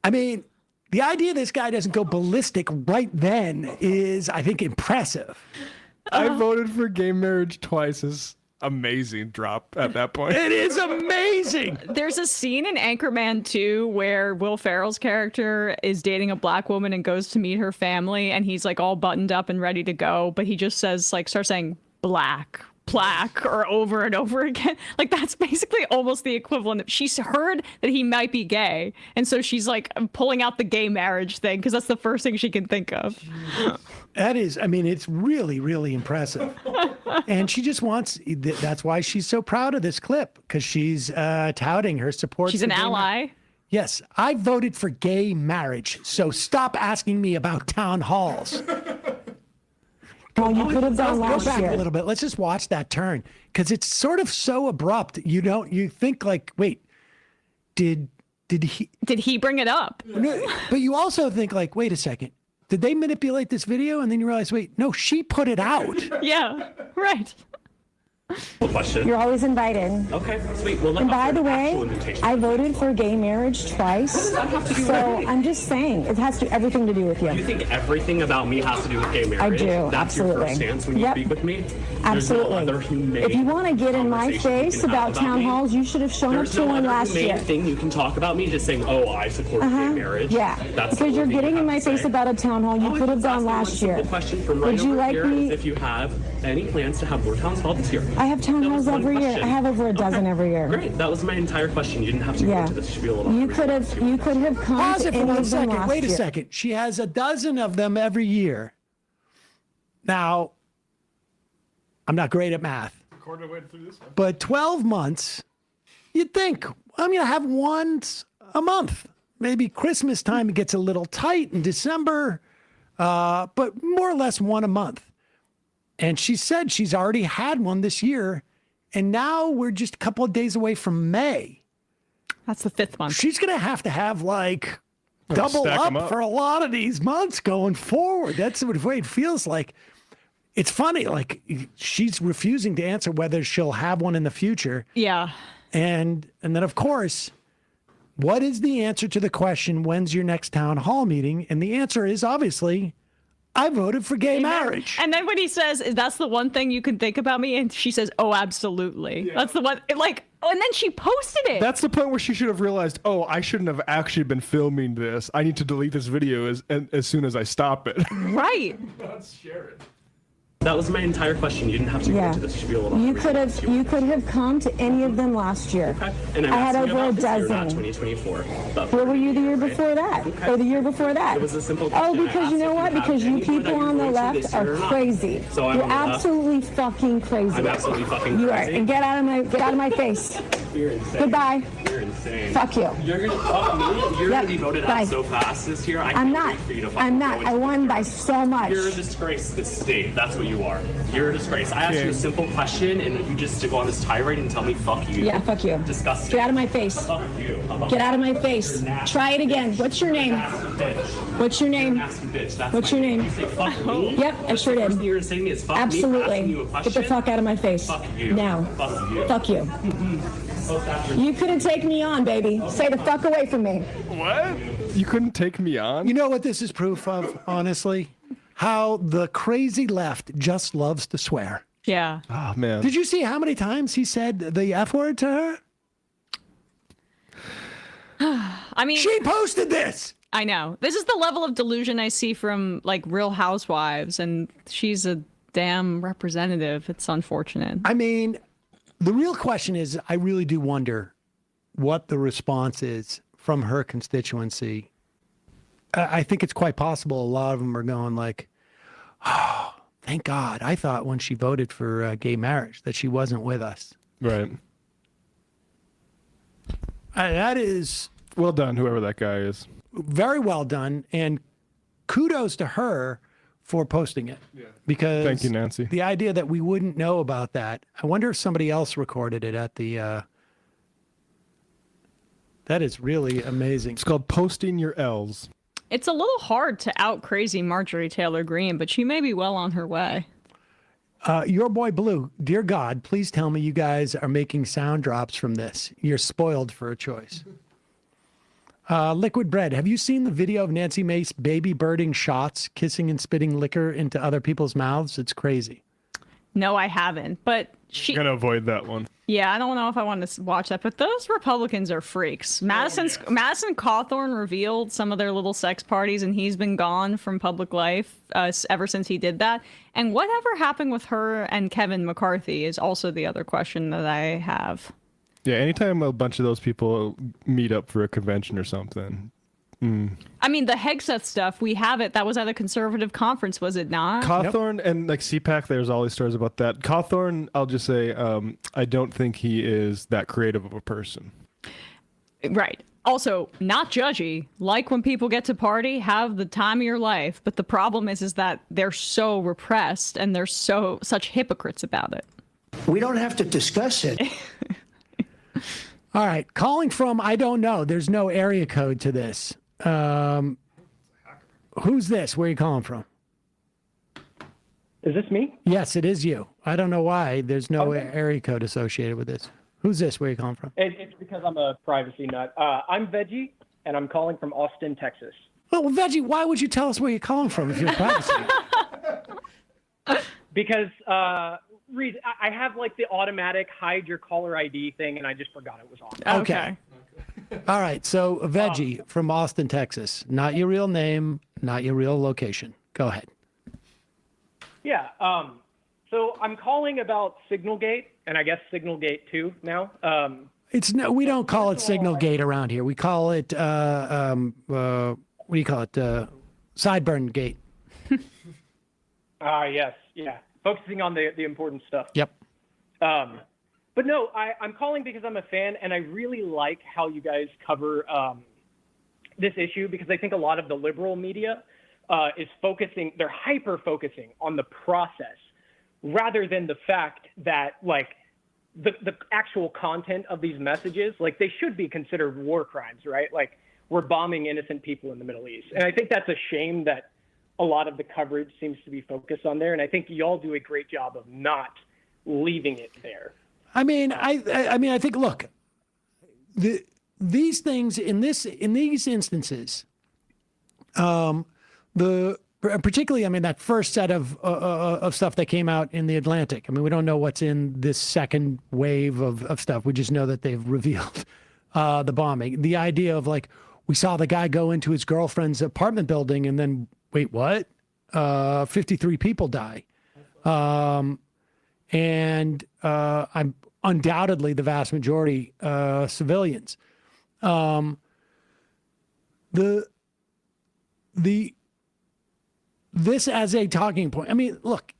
I mean, the idea this guy doesn't go ballistic right then is, I think, impressive. I voted for gay marriage twice is amazing drop at that point. It is amazing. There's a scene in Anchorman 2 where Will Ferrell's character is dating a black woman and goes to meet her family, and he's like all buttoned up and ready to go, but he just says, like, starts saying black, plaque, or over and over again. Like, that's basically almost the equivalent. She's heard that he might be gay, and so she's like pulling out the gay marriage thing because that's the first thing she can think of. That is, I mean, it's really, really impressive. And she just wants, that's why she's so proud of this clip, because she's touting her support. She's for an gay ally. Yes, I voted for gay marriage, so stop asking me about town halls. Well, you could have done Go last back year. a little bit. Let's just watch that turn, because it's sort of so abrupt. You think like, wait, did he bring it up? No, but you also think like, wait a second, did they manipulate this video? And then you realize, wait, no, she put it out. Yeah, right. Question. You're always invited. Okay, sweet. Well, And by the actual way, invitation. I voted for gay marriage twice. So I'm just saying, it has to everything to do with you. You think everything about me has to do with gay marriage? do, That's absolutely. your first stance when you Yep. speak with me? Absolutely. There's no other humane If you want to get in my conversation you face can have about town me? halls, you should have shown There's up to no one other last humane year. thing you can talk about me just saying, oh, I support gay marriage. Yeah, That's because you're the only thing getting you in my have to face say. about a town hall you Oh, could have just done asking one last year. simple question from right Would you over like here me? is if you have any plans to have more town halls this year. I have town That was halls one every year. question. I have over a dozen every year. Great. That was my entire question. You didn't have to go Yeah. into this spiel at all. You could have come Pause to it for any one of them second. last Wait a year. second. She has a dozen of them every year. Now, I'm not great at math, but 12 months, you'd think, I'm going to have once a month. Maybe Christmas time it gets a little tight in December, but more or less one a month. And she said she's already had one this year, and now we're just a couple of days away from May. That's the 5th month. She's going to have like double stack 'em up up. for a lot of these months going forward. That's what it feels like. It's funny, like she's refusing to answer whether she'll have one in the future. Yeah. And then of course, what is the answer to the question, when's your next town hall meeting? And the answer is obviously, I voted for gay marriage. And then when he says, that's the one thing you can think about me, and she says, oh, absolutely. That's the one, like, oh, and then she posted it. That's the point where she should have realized, oh, I shouldn't have actually been filming this. I need to delete this video as soon as I stop it. Right. That was my entire question. You didn't have to go Yeah. into this spiel at all. You could have come to any of them last year. And I'm I had asking over a about this year, not dozen. 2024. But Where were you the year before that? Or the year before that? It was a simple Oh, question. I because you asked know if what? you have Because you any more that people you're on the going to left this year are or not. crazy. So I'm You're on the left. absolutely fucking crazy. I'm absolutely fucking You are. crazy. And get out of my face. You're insane. Goodbye. You're insane. Fuck you. You're gonna fuck me. You're Yep. gonna be voted Bye. out so fast this year. I I'm can't not. wait for you to fucking I'm go not. into I won by so much. You're a disgrace to this state. That's what you are. You're a disgrace. I asked you a simple question, and you just to go on this tirade and tell me "fuck you." Yeah, fuck you. Disgusting. Get out of my face. Fuck you. How about Get out of my face. Try it again. What's your name? Bitch. What's your name? Nasty bitch. That's What's my your name? You say fuck me? Yep, I sure The did. first thing you're gonna say to me is fuck me for asking Absolutely. you a Get question. the fuck out of my face. Fuck you. Now. Fuck you. Fuck you. You couldn't take me on, baby. Stay the fuck away from me. What? You couldn't take me on? You know what this is proof of, honestly? How the crazy left just loves to swear. Yeah. Oh, man. Did you see how many times he said the F word to her? I mean, she posted this. I know. This is the level of delusion I see from like Real Housewives, and she's a damn representative. It's unfortunate. I mean, the real question is, I really do wonder, what the response is from her constituency, I think it's quite possible a lot of them are going like, oh, thank God. I thought when she voted for gay marriage that she wasn't with us. Right. That is well done, whoever that guy is. Very well done. And kudos to her for posting it. Yeah. Because thank you, Nancy. The idea that we wouldn't know about that. I wonder if somebody else recorded it at the... that is really amazing. It's called posting your L's. It's a little hard to out crazy Marjorie Taylor Greene, but she may be well on her way. Your boy Blue, dear God, please tell me you guys are making sound drops from this. You're spoiled for a choice. Liquid Bread, have you seen the video of Nancy Mace baby birding shots, kissing and spitting liquor into other people's mouths? It's crazy. No, I haven't, but I'm going to avoid that one. Yeah, I don't know if I want to watch that, but those Republicans are freaks. Madison Cawthorn revealed some of their little sex parties, and he's been gone from public life ever since he did that. And whatever happened with her and Kevin McCarthy is also the other question that I have. Yeah, anytime a bunch of those people meet up for a convention or something. I mean, the Hegseth stuff, we have it. That was at a conservative conference, was it not? Cawthorn and like CPAC, there's all these stories about that. Cawthorn, I'll just say, I don't think he is that creative of a person. Right. Also, not judgy. Like when people get to party, have the time of your life. But the problem is that they're so repressed and they're such hypocrites about it. We don't have to discuss it. All right. Calling from, I don't know. There's no area code to this. Who's this? Where are you calling from? Is this me? Yes, it is you. I don't know why there's no area code associated with this. Who's this? Where are you calling from? It's because I'm a privacy nut. I'm Veggie, and I'm calling from Austin, Texas. Well, Veggie, why would you tell us where you're calling from if you're privacy? Because, Reed, I have like the automatic hide your caller ID thing, and I just forgot it was on. Okay. All right. So, Veggie from Austin, Texas. Not your real name, not your real location. Go ahead. Yeah. So I'm calling about Signalgate, and I guess Signalgate 2 now. We don't call it Signalgate around here. We call it what do you call it? Sideburn Gate. Yes. Yeah. Focusing on the important stuff. Yep. But no, I'm calling because I'm a fan, and I really like how you guys cover this issue, because I think a lot of the liberal media is focusing, they're hyper-focusing on the process rather than the fact that, like, the actual content of these messages, like, they should be considered war crimes, right? Like, we're bombing innocent people in the Middle East. And I think that's a shame that a lot of the coverage seems to be focused on there, and I think y'all do a great job of not leaving it there. I mean, I think, look, these things in these instances, particularly, I mean, that first set of stuff that came out in the Atlantic. I mean, we don't know what's in this second wave of stuff. We just know that they've revealed the bombing. The idea of, like, we saw the guy go into his girlfriend's apartment building and then, wait, what? 53 people die. And I'm undoubtedly the vast majority civilians. This as a talking point. I mean, look,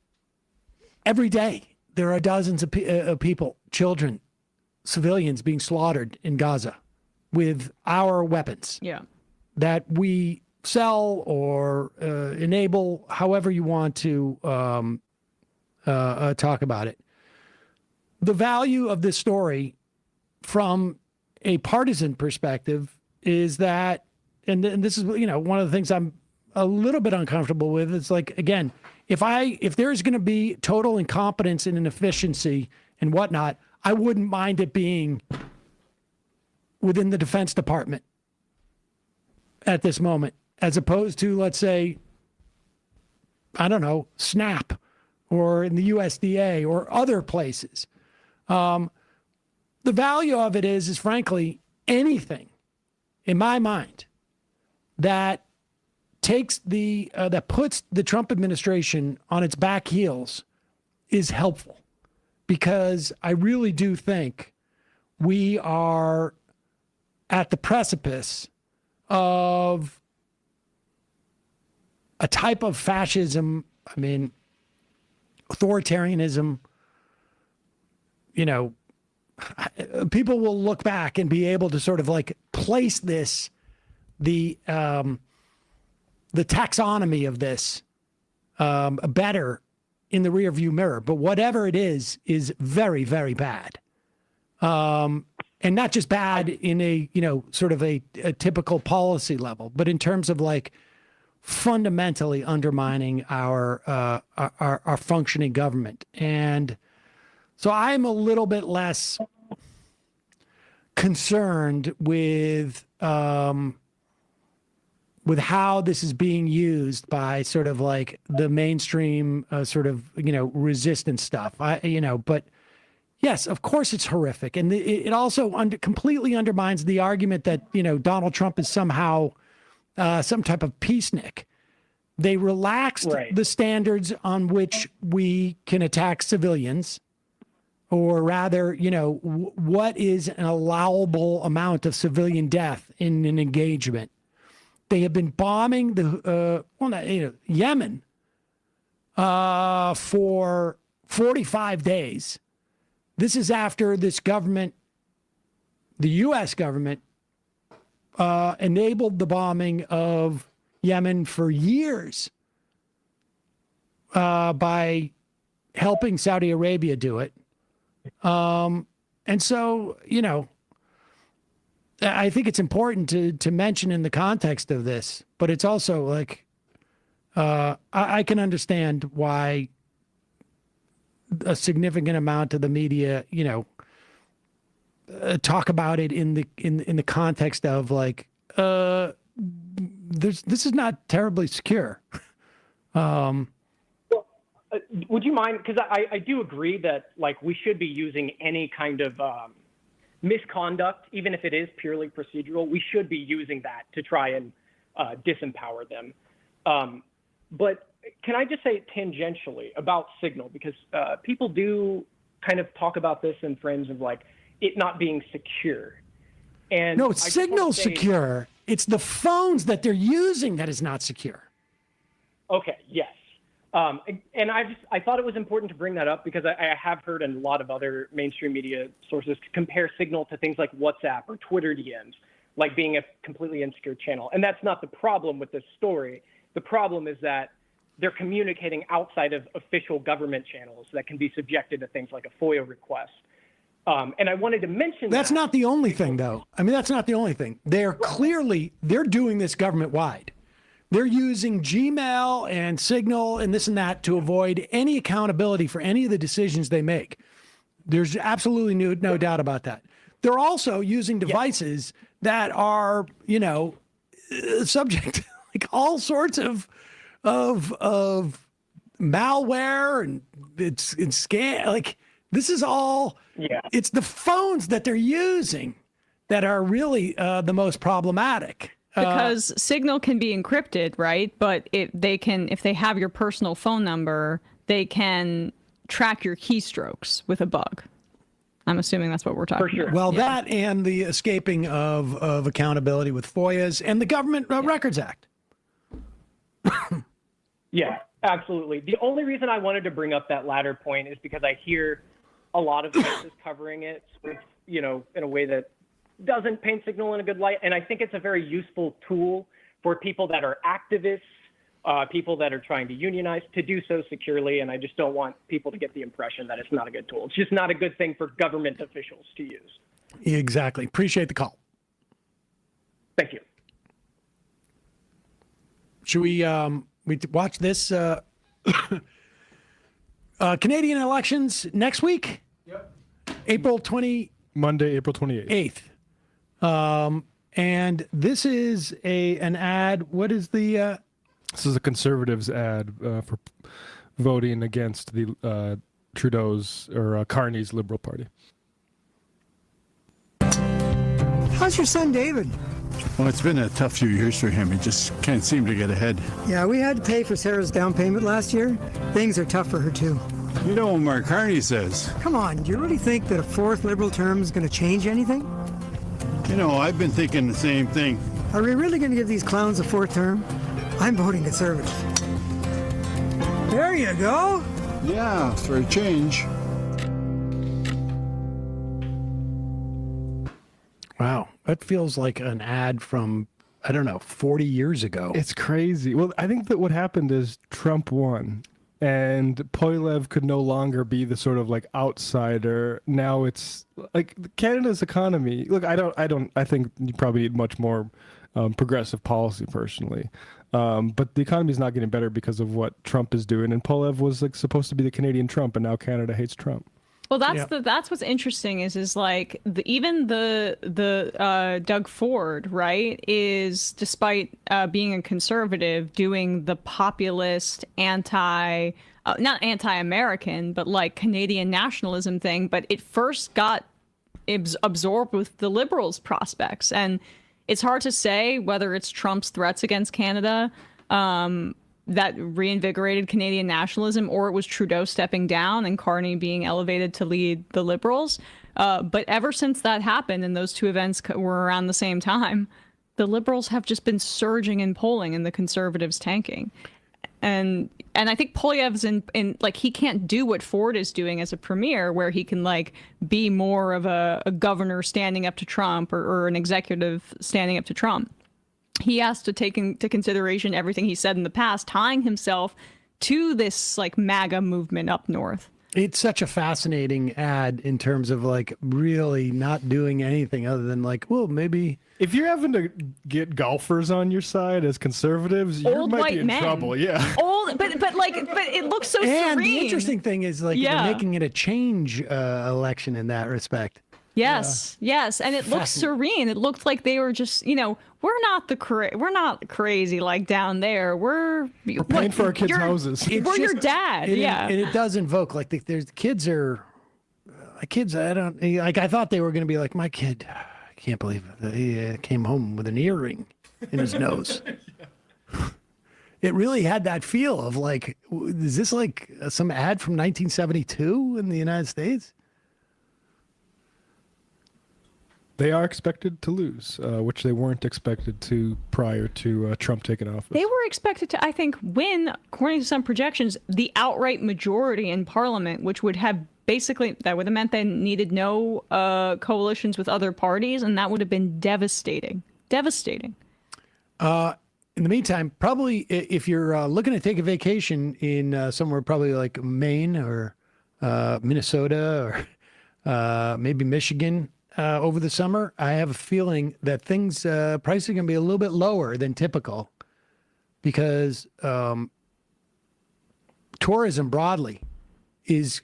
every day there are dozens of people, children, civilians being slaughtered in Gaza with our weapons. Yeah. That we sell or enable, however you want to talk about it. The value of this story from a partisan perspective is that, and this is, one of the things I'm a little bit uncomfortable with. It's like, again, if there's going to be total incompetence and inefficiency and whatnot, I wouldn't mind it being within the Defense Department at this moment, as opposed to, let's say, I don't know, SNAP or in the USDA or other places. The value of it is frankly anything, in my mind, that takes that puts the Trump administration on its back heels is helpful, because I really do think we are at the precipice of a type of fascism, authoritarianism. People will look back and be able to sort of like place this, the taxonomy of this better in the rearview mirror. But whatever it is very, very bad. And not just bad in a, sort of a typical policy level, but in terms of like fundamentally undermining our functioning government. And so I'm a little bit less concerned with how this is being used by sort of like the mainstream resistance stuff. But yes, of course it's horrific, and it also completely undermines the argument that Donald Trump is somehow some type of peacenik. They relaxed the standards on which we can attack civilians, or rather, what is an allowable amount of civilian death in an engagement. They have been bombing Yemen for 45 days. This is after this government, the U.S. government, enabled the bombing of Yemen for years by helping Saudi Arabia do it. And so, I think it's important to mention in the context of this, but it's also like, I can understand why a significant amount of the media, talk about it in the context of like, this is not terribly secure. Would you mind? Because I do agree that like we should be using any kind of misconduct, even if it is purely procedural. We should be using that to try and disempower them. But can I just say tangentially about Signal, because people do kind of talk about this in terms of like it not being secure. And no, Signal's secure. It's the phones that they're using that is not secure. Okay. Yes. And I thought it was important to bring that up because I have heard in a lot of other mainstream media sources to compare Signal to things like WhatsApp or Twitter DMs, like being a completely insecure channel. And that's not the problem with this story. The problem is that they're communicating outside of official government channels that can be subjected to things like a FOIA request. And I wanted to mention that's not the only thing, though. That's not the only thing. They're doing this government wide. They're using Gmail and Signal and this and that to avoid any accountability for any of the decisions they make. There's absolutely no doubt about that. They're also using devices that are, subject to like all sorts of malware and it's scam. Like this is all. Yeah. It's the phones that they're using that are really the most problematic. Because Signal can be encrypted, right? But if they have your personal phone number, they can track your keystrokes with a bug. I'm assuming that's what we're talking about. Well, that and the escaping of accountability with FOIAs and the Government Records Act. Yeah, absolutely. The only reason I wanted to bring up that latter point is because I hear a lot of voices covering it, in a way that doesn't paint Signal in a good light. And I think it's a very useful tool for people that are activists, people that are trying to unionize, to do so securely. And I just don't want people to get the impression that it's not a good tool. It's just not a good thing for government officials to use. Exactly. Appreciate the call. Thank you. Should we watch this Canadian elections next week? Yep. Monday, April 28th. And this is an ad. What is the? This is a Conservatives ad for voting against the Trudeau's or Carney's Liberal Party. How's your son David? Well, it's been a tough few years for him. He just can't seem to get ahead. Yeah, we had to pay for Sarah's down payment last year. Things are tough for her too. You know what Mark Carney says. Come on, do you really think that a fourth Liberal term is going to change anything? You know, I've been thinking the same thing. Are we really going to give these clowns a fourth term? I'm voting conservative. There you go. Yeah, for a change. Wow, that feels like an ad from, I don't know, 40 years ago. It's crazy. Well, I think that what happened is Trump won, and Poilievre could no longer be the sort of like outsider. Now it's like Canada's economy. Look, I think you probably need much more progressive policy personally. But the economy is not getting better because of what Trump is doing. And Poilievre was like supposed to be the Canadian Trump, and now Canada hates Trump. Well, that's what's interesting is like even the Doug Ford, right, is despite being a conservative, doing the populist not anti-American, but like Canadian nationalism thing. But it first got absorbed with the Liberals' prospects, and it's hard to say whether it's Trump's threats against Canada that reinvigorated Canadian nationalism, or it was Trudeau stepping down and Carney being elevated to lead the Liberals. But ever since that happened, and those two events were around the same time, the Liberals have just been surging in polling and the Conservatives tanking. And I think Poilievre's in like, he can't do what Ford is doing as a premier, where he can like be more of a governor standing up to Trump or an executive standing up to Trump. He has to take into consideration everything he said in the past, tying himself to this like MAGA movement up north. It's such a fascinating ad in terms of like really not doing anything other than like, well, maybe if you're having to get golfers on your side as conservatives, you might be in trouble. Yeah. But it looks so serene. And the interesting thing is like they're making it a change election in that respect. Yes, yes, and it looked serene. It looked like they were just, we're not crazy like down there. We're paying for our kids' houses. We're your dad. And it does invoke like there's kids are, my kids. I don't like. I thought they were going to be like my kid. I can't believe he came home with an earring in his nose. It really had that feel of like, is this like some ad from 1972 in the United States? They are expected to lose, which they weren't expected to prior to Trump taking office. They were expected to, I think, win, according to some projections, the outright majority in Parliament, which would have basically, that would have meant they needed no coalitions with other parties, and that would have been devastating. Devastating. In the meantime, probably if you're looking to take a vacation in somewhere probably like Maine or Minnesota or maybe Michigan, over the summer, I have a feeling that things prices are going to be a little bit lower than typical because tourism broadly is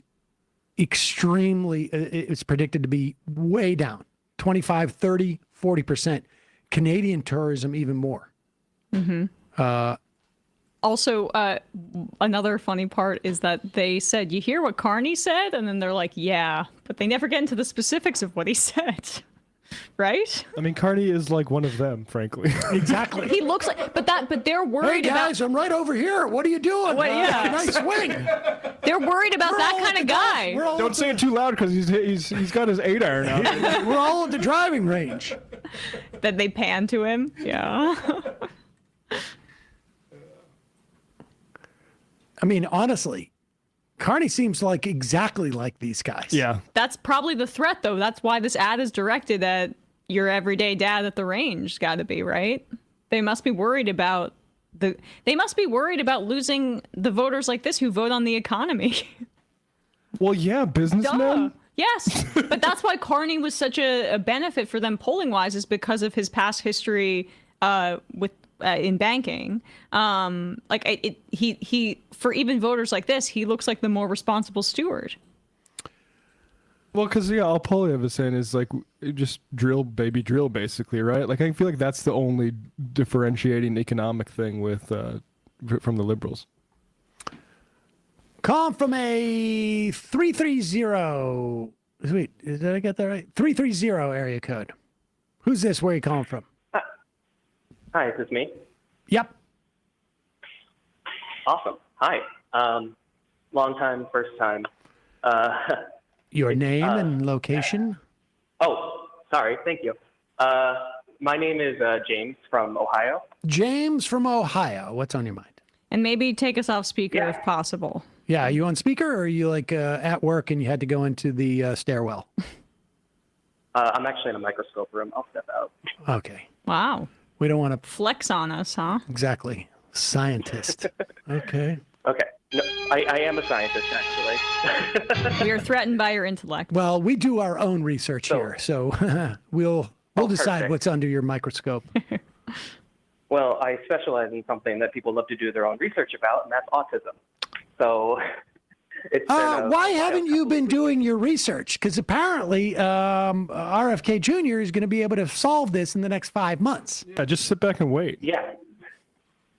extremely, it's predicted to be way down, 25, 30, 40%. Canadian tourism even more. Mm-hmm. Also, another funny part is that they said, you hear what Carney said? And then they're like, yeah, but they never get into the specifics of what he said. Right? I mean, Carney is like one of them, frankly. Exactly. He looks like, but they're worried hey guys, I'm right over here. What are you doing? Nice swing. They're worried about that kind of guy. Don't say it too loud because he's got his 8-iron out. We're all at the driving range. Then they pan to him. Yeah. I mean, honestly, Carney seems like exactly like these guys. Yeah. That's probably the threat, though. That's why this ad is directed at your everyday dad at the range. Got to be, right? They must be worried about losing the voters like this who vote on the economy. Well, yeah, businessmen. Duh. Yes, but that's why Carney was such a benefit for them polling wise, is because of his past history with. In banking, he for even voters like this, he looks like the more responsible steward. Well, because all Poilievre is saying is like just drill, baby, drill, basically, right? Like I feel like that's the only differentiating economic thing with from the Liberals. Call from a 330. Sweet, did I get that right? 330 area code. Who's this? Where are you calling from? Hi, is this me? Yep. Awesome. Hi. Long time, first time. Your name and location? Oh, sorry. Thank you. My name is James from Ohio. James from Ohio. What's on your mind? And maybe take us off speaker if possible. Yeah, are you on speaker or are you like at work and you had to go into the stairwell? I'm actually in a microscope room. I'll step out. Okay. Wow. We don't want to flex on us, huh? Exactly. Scientist. Okay. Okay. No, I am a scientist, actually. We are threatened by your intellect. Well, we do our own research here, so we'll decide perfect. what's under your microscope. Well, I specialize in something that people love to do their own research about, and that's autism. So it's why haven't you been doing your research? Because apparently RFK Jr. is going to be able to solve this in the next 5 months. Yeah, just sit back and wait. Yeah.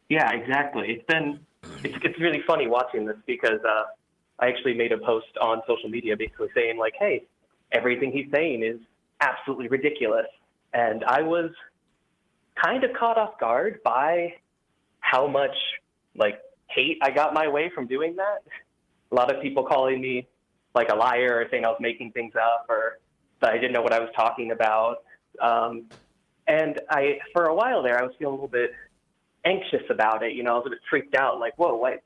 Yeah, exactly. It's really funny watching this because I actually made a post on social media basically saying like, hey, everything he's saying is absolutely ridiculous. And I was kind of caught off guard by how much like hate I got my way from doing that. A lot of people calling me like a liar or saying I was making things up or that I didn't know what I was talking about. And for a while there, I was feeling a little bit anxious about it. You know, I was a bit freaked out, like, whoa, why is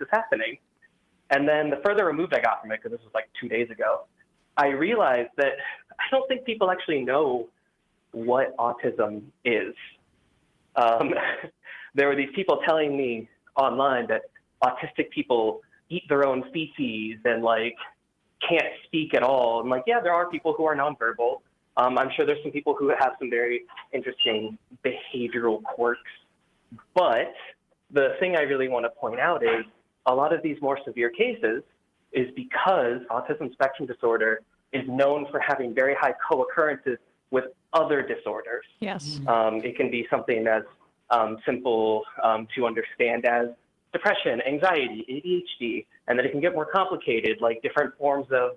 this happening? And then the further removed I got from it, because this was like 2 days ago, I realized that I don't think people actually know what autism is. There were these people telling me online that autistic people eat their own feces and like can't speak at all. I'm like, yeah, there are people who are nonverbal. I'm sure there's some people who have some very interesting behavioral quirks. But the thing I really want to point out is a lot of these more severe cases is because autism spectrum disorder is known for having very high co-occurrences with other disorders. Yes. It can be something as simple to understand as depression, anxiety, ADHD, and then it can get more complicated, like different forms of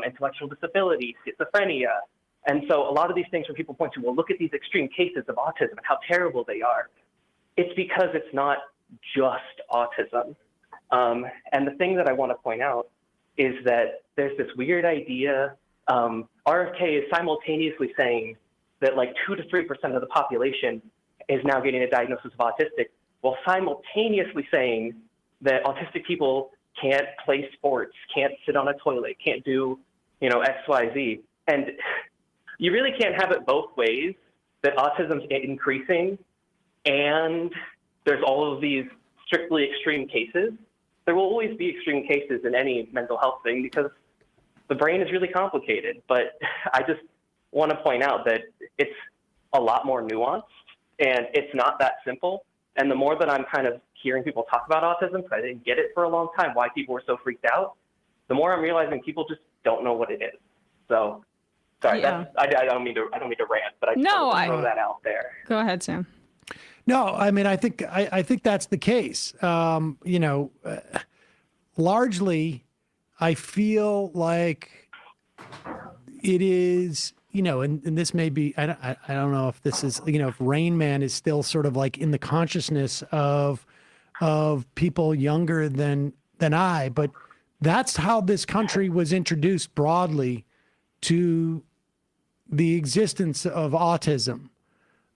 intellectual disability, schizophrenia. And so a lot of these things when people point to, well, look at these extreme cases of autism and how terrible they are. It's because it's not just autism. And the thing that I want to point out is that there's this weird idea. RFK is simultaneously saying that like 2 to 3% of the population is now getting a diagnosis of autistic, while simultaneously saying that autistic people can't play sports, can't sit on a toilet, can't do, X, Y, Z. And you really can't have it both ways, that autism's increasing and there's all of these strictly extreme cases. There will always be extreme cases in any mental health thing because the brain is really complicated. But I just want to point out that it's a lot more nuanced and it's not that simple. And the more that I'm kind of hearing people talk about autism, because I didn't get it for a long time, why people were so freaked out, the more I'm realizing people just don't know what it is. So, sorry, Yeah. I don't mean to rant, but I just want to throw that out there. Go ahead, Sam. No, I mean, I think that's the case. Largely, I feel like it is, and this may be, I don't know if this is, if Rain Man is still sort of like in the consciousness of people younger than I, but that's how this country was introduced broadly to the existence of autism.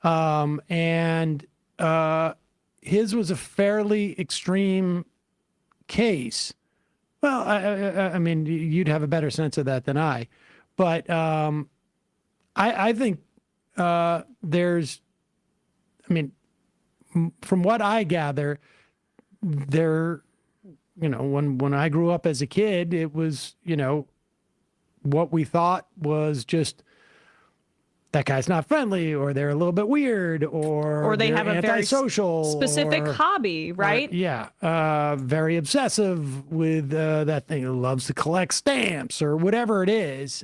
And his was a fairly extreme case. Well, I mean, you'd have a better sense of that than I, but I think there's, from what I gather, there, when I grew up as a kid, it was, what we thought was just that guy's not friendly, or they're a little bit weird, or they have a very antisocial, specific hobby, right? Very obsessive with that thing. Loves to collect stamps or whatever it is.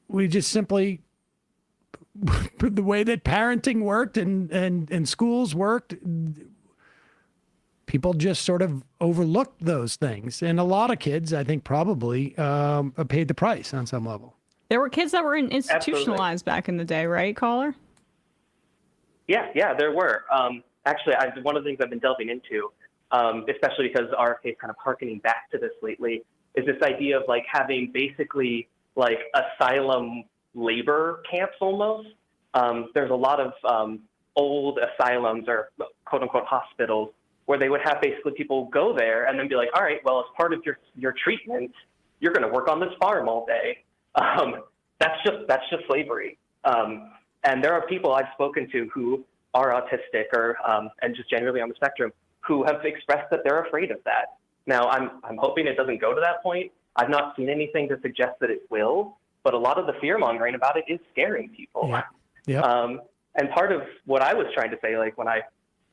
We just simply, the way that parenting worked and schools worked, people just sort of overlooked those things. And a lot of kids, I think, probably paid the price on some level. There were kids that were institutionalized back in the day, right, caller? Yeah, there were. Actually, one of the things I've been delving into, especially because RFK is kind of harkening back to this lately, is this idea of like having basically like asylum labor camps almost. There's a lot of old asylums or quote unquote hospitals where they would have basically people go there and then be like, all right, well, as part of your treatment, you're going to work on this farm all day. That's just slavery. And there are people I've spoken to who are autistic or and just generally on the spectrum who have expressed that they're afraid of that. Now, I'm hoping it doesn't go to that point. I've not seen anything to suggest that it will, but a lot of the fear mongering about it is scaring people. Yeah. Yep. And part of what I was trying to say, like when I,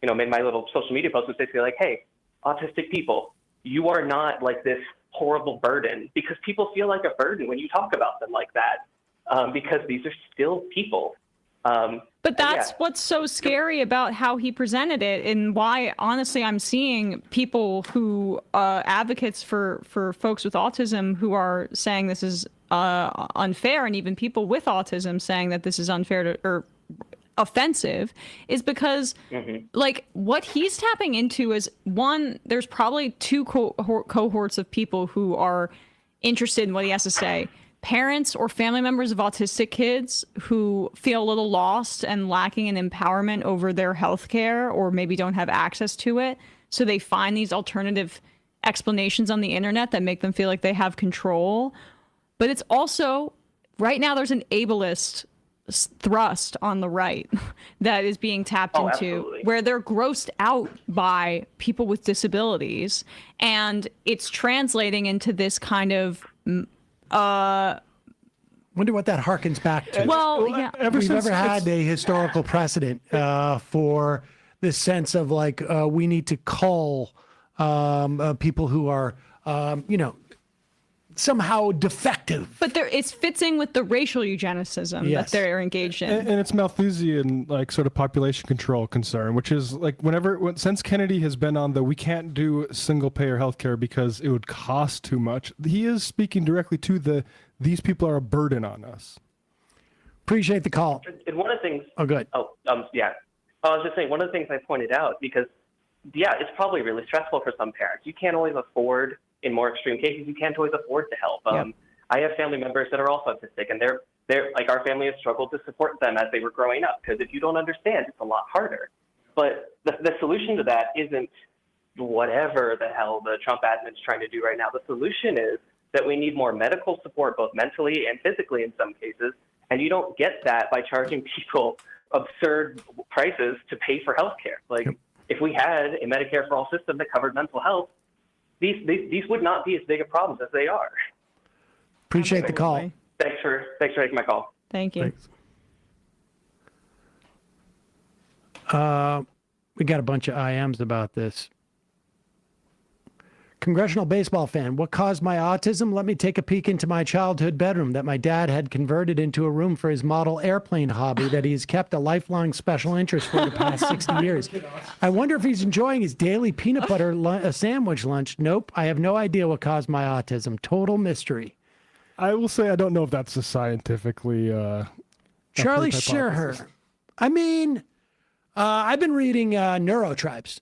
made my little social media post, was basically like, hey, autistic people, you are not like this horrible burden, because people feel like a burden when you talk about them like that, because these are still people. But that's what's so scary about how he presented it, and why, honestly, I'm seeing people who advocates for folks with autism who are saying this is unfair, and even people with autism saying that this is unfair or offensive, is because like what he's tapping into is, one, there's probably two cohorts of people who are interested in what he has to say. Parents or family members of autistic kids who feel a little lost and lacking in empowerment over their health care, or maybe don't have access to it. So they find these alternative explanations on the internet that make them feel like they have control. But it's also, right now, there's an ableist thrust on the right that is being tapped into, absolutely. where they're grossed out by people with disabilities. And it's translating into this kind of wonder what that harkens back to. Well, yeah. We've never had a historical precedent for this sense of like we need to call people who are, somehow defective. But it fits in with the racial eugenicism that they're engaged in. And it's Malthusian, like, sort of population control concern, which is like since Kennedy has been on we can't do single payer healthcare because it would cost too much. He is speaking directly to these people are a burden on us. Appreciate the call. And one of the things. Oh, good. Yeah. I was just saying, one of the things I pointed out, because it's probably really stressful for some parents. You can't always afford. In more extreme cases, you can't always afford to help. I have family members that are also autistic, and they're like, our family has struggled to support them as they were growing up, because if you don't understand, it's a lot harder. But the solution to that isn't whatever the hell the Trump admin is trying to do right now. The solution is that we need more medical support, both mentally and physically in some cases, and you don't get that by charging people absurd prices to pay for healthcare. Like, if we had a Medicare for All system that covered mental health, these would not be as big of problems as they are. Appreciate the call. Thanks for taking my call. Thank you. We got a bunch of IMs about this. Congressional baseball fan. What caused my autism? Let me take a peek into my childhood bedroom that my dad had converted into a room for his model airplane hobby that he has kept a lifelong special interest for the past 60 years. I wonder if he's enjoying his daily peanut butter sandwich lunch. Nope. I have no idea what caused my autism. Total mystery. I will say I don't know if that's a scientifically Charlie Shearer. I mean, I've been reading Neurotribes.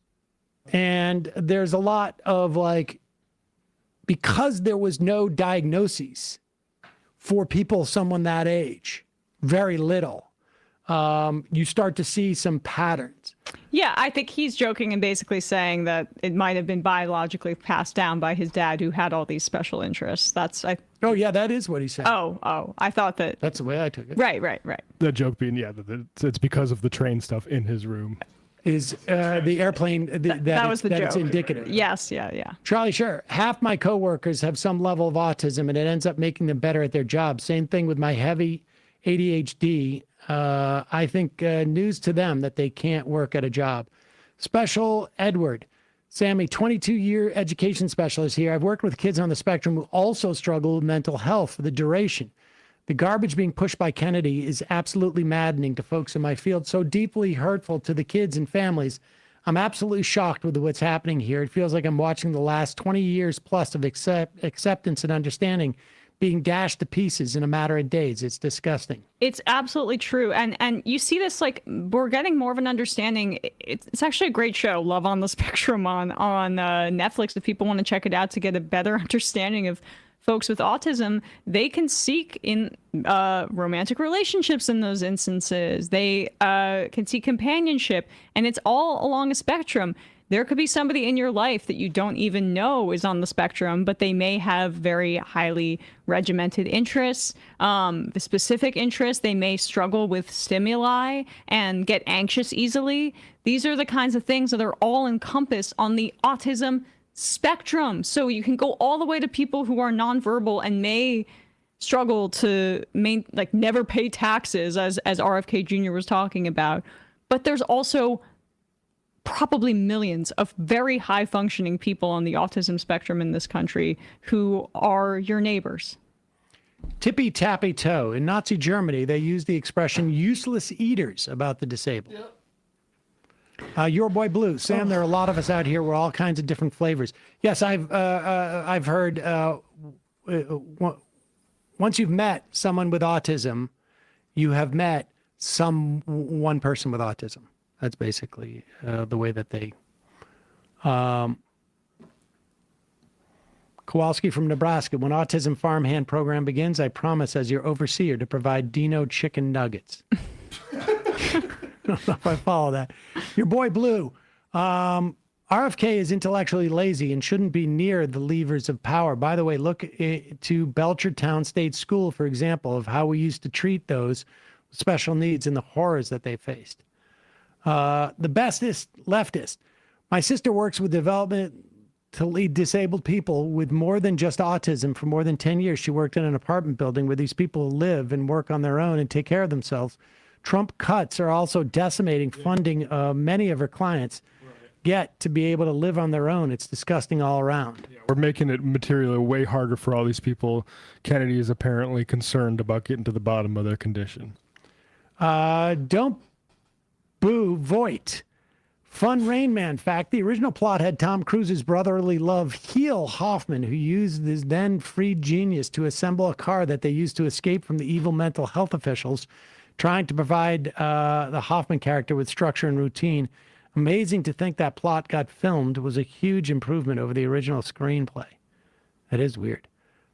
And there's a lot of because there was no diagnoses for someone that age, very little, you start to see some patterns. Yeah, I think he's joking and basically saying that it might have been biologically passed down by his dad, who had all these special interests. Oh, yeah, that is what he said. Oh, I thought that. That's the way I took it. Right. The joke being, that it's because of the train stuff in his room. Is the airplane that was the joke. It's indicative. Yes, yeah. Charlie, sure. Half my coworkers have some level of autism, and it ends up making them better at their job. Same thing with my heavy ADHD. I think news to them that they can't work at a job. Special Edward. Sammy, 22-year education specialist here. I've worked with kids on the spectrum who also struggle with mental health for the duration. The garbage being pushed by Kennedy is absolutely maddening to folks in my field, so deeply hurtful to the kids and families. I'm absolutely shocked with what's happening here. It feels like I'm watching the last 20 years plus of acceptance and understanding being dashed to pieces in a matter of days. It's disgusting. It's absolutely true. And you see this, like, we're getting more of an understanding. It's actually a great show, Love on the Spectrum on Netflix. If people want to check it out to get a better understanding of folks with autism, they can seek in romantic relationships in those instances. They can seek companionship, and it's all along a spectrum. There could be somebody in your life that you don't even know is on the spectrum, but they may have very highly regimented interests, specific interests. They may struggle with stimuli and get anxious easily. These are the kinds of things that are all encompassed on the autism spectrum. So you can go all the way to people who are nonverbal and may struggle to never pay taxes, as RFK Jr. was talking about. But there's also probably millions of very high functioning people on the autism spectrum in this country who are your neighbors. Tippy tappy toe. In Nazi Germany, they used the expression useless eaters about the disabled. Your boy Blue. Sam, there are a lot of us out here. We're all kinds of different flavors. Yes, I've heard once you've met someone with autism, you have met one person with autism. That's basically the way that they... Kowalski from Nebraska. When Autism Farmhand program begins, I promise as your overseer to provide Dino chicken nuggets. I don't know if I follow that. Your boy Blue. RFK is intellectually lazy and shouldn't be near the levers of power. By the way, look to Belchertown State School, for example, of how we used to treat those with special needs and the horrors that they faced. The bestest leftist. My sister works with developmentally disabled people with more than just autism for more than 10 years. She worked in an apartment building where these people live and work on their own and take care of themselves. Trump cuts are also decimating funding many of her clients get to be able to live on their own. It's disgusting all around. We're making it materially way harder for all these people. Kennedy is apparently concerned about getting to the bottom of their condition. Don't boo Voight. Fun Rain Man fact. The original plot had Tom Cruise's brotherly love heel Hoffman, who used his then free genius to assemble a car that they used to escape from the evil mental health officials, trying to provide the Hoffman character with structure and routine. Amazing to think that plot got filmed. Was a huge improvement over the original screenplay. That is weird.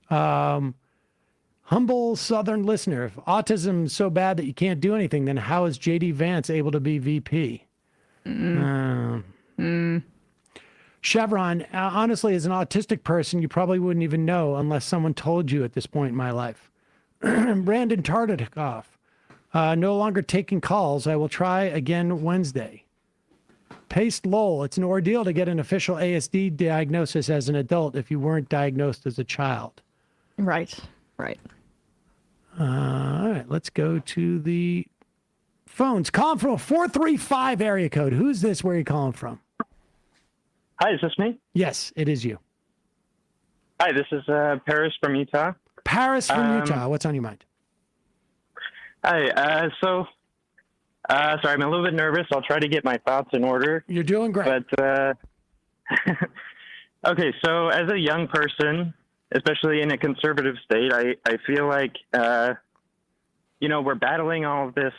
Humble Southern listener, if autism is so bad that you can't do anything, then how is J.D. Vance able to be VP? Chevron, honestly, as an autistic person, you probably wouldn't even know unless someone told you at this point in my life. Brandon Tartikoff, no longer taking calls. I will try again Wednesday. Paste Lowell, it's an ordeal to get an official ASD diagnosis as an adult if you weren't diagnosed as a child. Right. All right, let's go to the phones. Calling from a 435 area code. Who's this? Where are you calling from? Hi, is this me? Yes, it is you. Hi, this is Paris from Utah. Paris from Utah. What's on your mind? Hi, sorry, I'm a little bit nervous. I'll try to get my thoughts in order. You're doing great. But, okay, so as a young person, especially in a conservative state, I feel like, we're battling all of this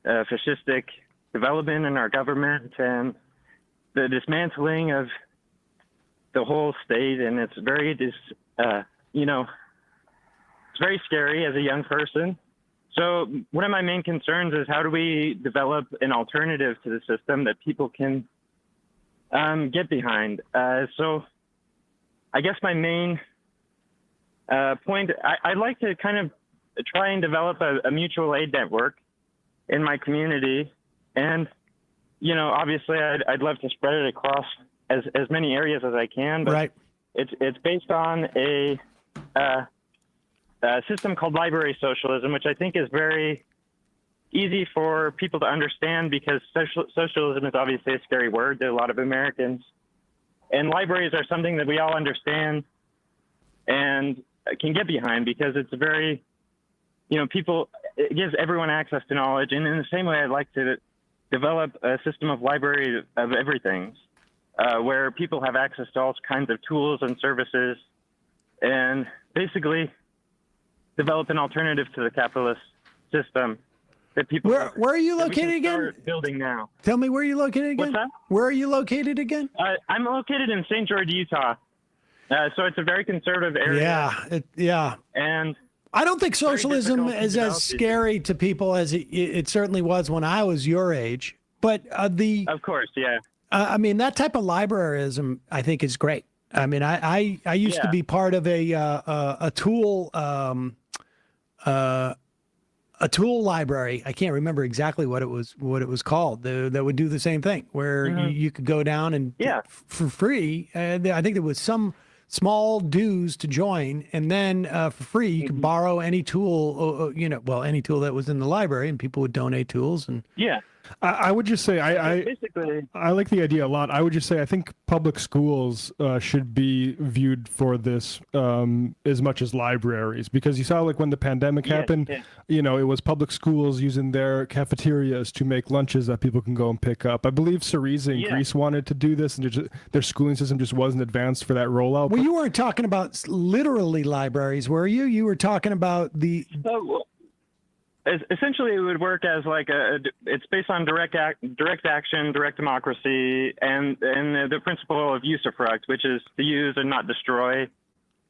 fascistic development in our government and the dismantling of the whole state, and it's very, it's very scary as a young person. So one of my main concerns is how do we develop an alternative to the system that people can get behind? So I guess my main point, I'd like to kind of try and develop a mutual aid network in my community. And, obviously I'd love to spread it across as many areas as I can, but right. It's based on a system called library socialism, which I think is very easy for people to understand because socialism is obviously a scary word to a lot of Americans. And libraries are something that we all understand and can get behind because it's very, it gives everyone access to knowledge. And in the same way, I'd like to develop a system of library of everything where people have access to all kinds of tools and services. And basically, develop an alternative to the capitalist system that people. Where are you that we can located again? start building now. Tell me where you're located again. What's that? Where are you located again? I'm located in St. George, Utah. So it's a very conservative area. Yeah. And I don't think socialism difficult to is as develop these scary to people as it certainly was when I was your age. But Of course, yeah. I mean, that type of libraryism, I think, is great. I mean, I used to be part of a tool library. I can't remember exactly what it was called. That would do the same thing, where you could go down and for free. I think there was some small dues to join, and then for free you could borrow any tool. Any tool that was in the library, and people would donate tools. And I would just say I like the idea a lot. I would just say I think public schools should be viewed for this as much as libraries, because you saw like when the pandemic happened, it was public schools using their cafeterias to make lunches that people can go and pick up. I believe Syriza in Greece wanted to do this, and their schooling system just wasn't advanced for that rollout. Well, you weren't talking about literally libraries, were you? You were talking about the. Essentially, it would work as like it's based on direct action, direct democracy, and the principle of usufruct, which is to use and not destroy,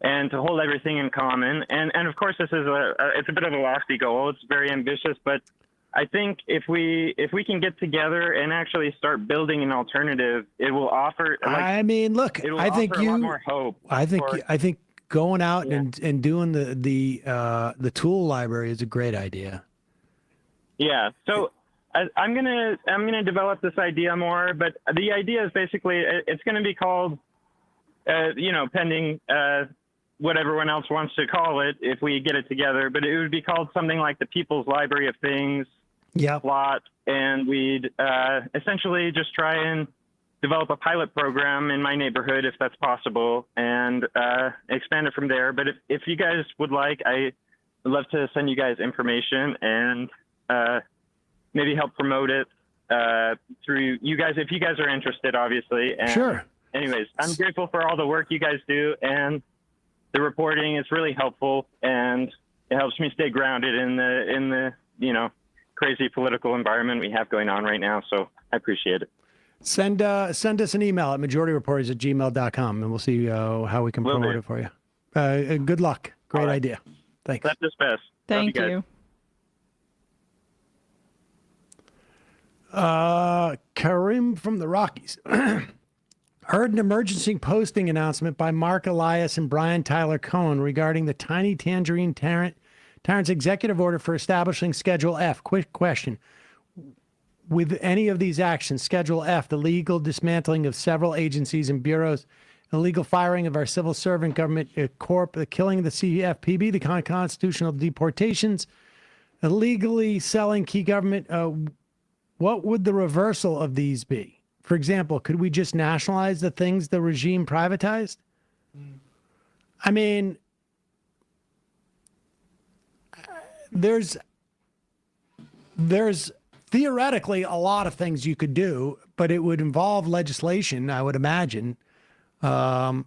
and to hold everything in common. And of course, this is it's a bit of a lofty goal. It's very ambitious, but I think if we can get together and actually start building an alternative, it will offer. I mean, look, I think a lot more hope. I think going out and doing the tool library is a great idea. Yeah. So I'm gonna develop this idea more, but the idea is basically it's going to be called, pending what everyone else wants to call it if we get it together. But it would be called something like the People's Library of Things. Plot, and we'd essentially just try and develop a pilot program in my neighborhood if that's possible, and expand it from there. But if you guys would like, I would love to send you guys information and maybe help promote it through you guys, if you guys are interested, obviously. And sure. Anyways, I'm grateful for all the work you guys do, and the reporting is really helpful, and it helps me stay grounded in the crazy political environment we have going on right now. So I appreciate it. Send us an email at majorityreporters@gmail.com, and we'll see how we can promote it for you. Good luck. Great idea. Thanks. That's just best. Thank you. Karim from the Rockies. Heard an emergency posting announcement by Mark Elias and Brian Tyler Cohen regarding the Tiny Tangerine Tyrant's executive order for establishing Schedule F. Quick question. With any of these actions, Schedule F, the legal dismantling of several agencies and bureaus, illegal firing of our civil servant government corp, the killing of the CFPB, the unconstitutional deportations, illegally selling key government, what would the reversal of these be? For example, could we just nationalize the things the regime privatized? I mean, there's theoretically a lot of things you could do, but it would involve legislation, I would imagine, to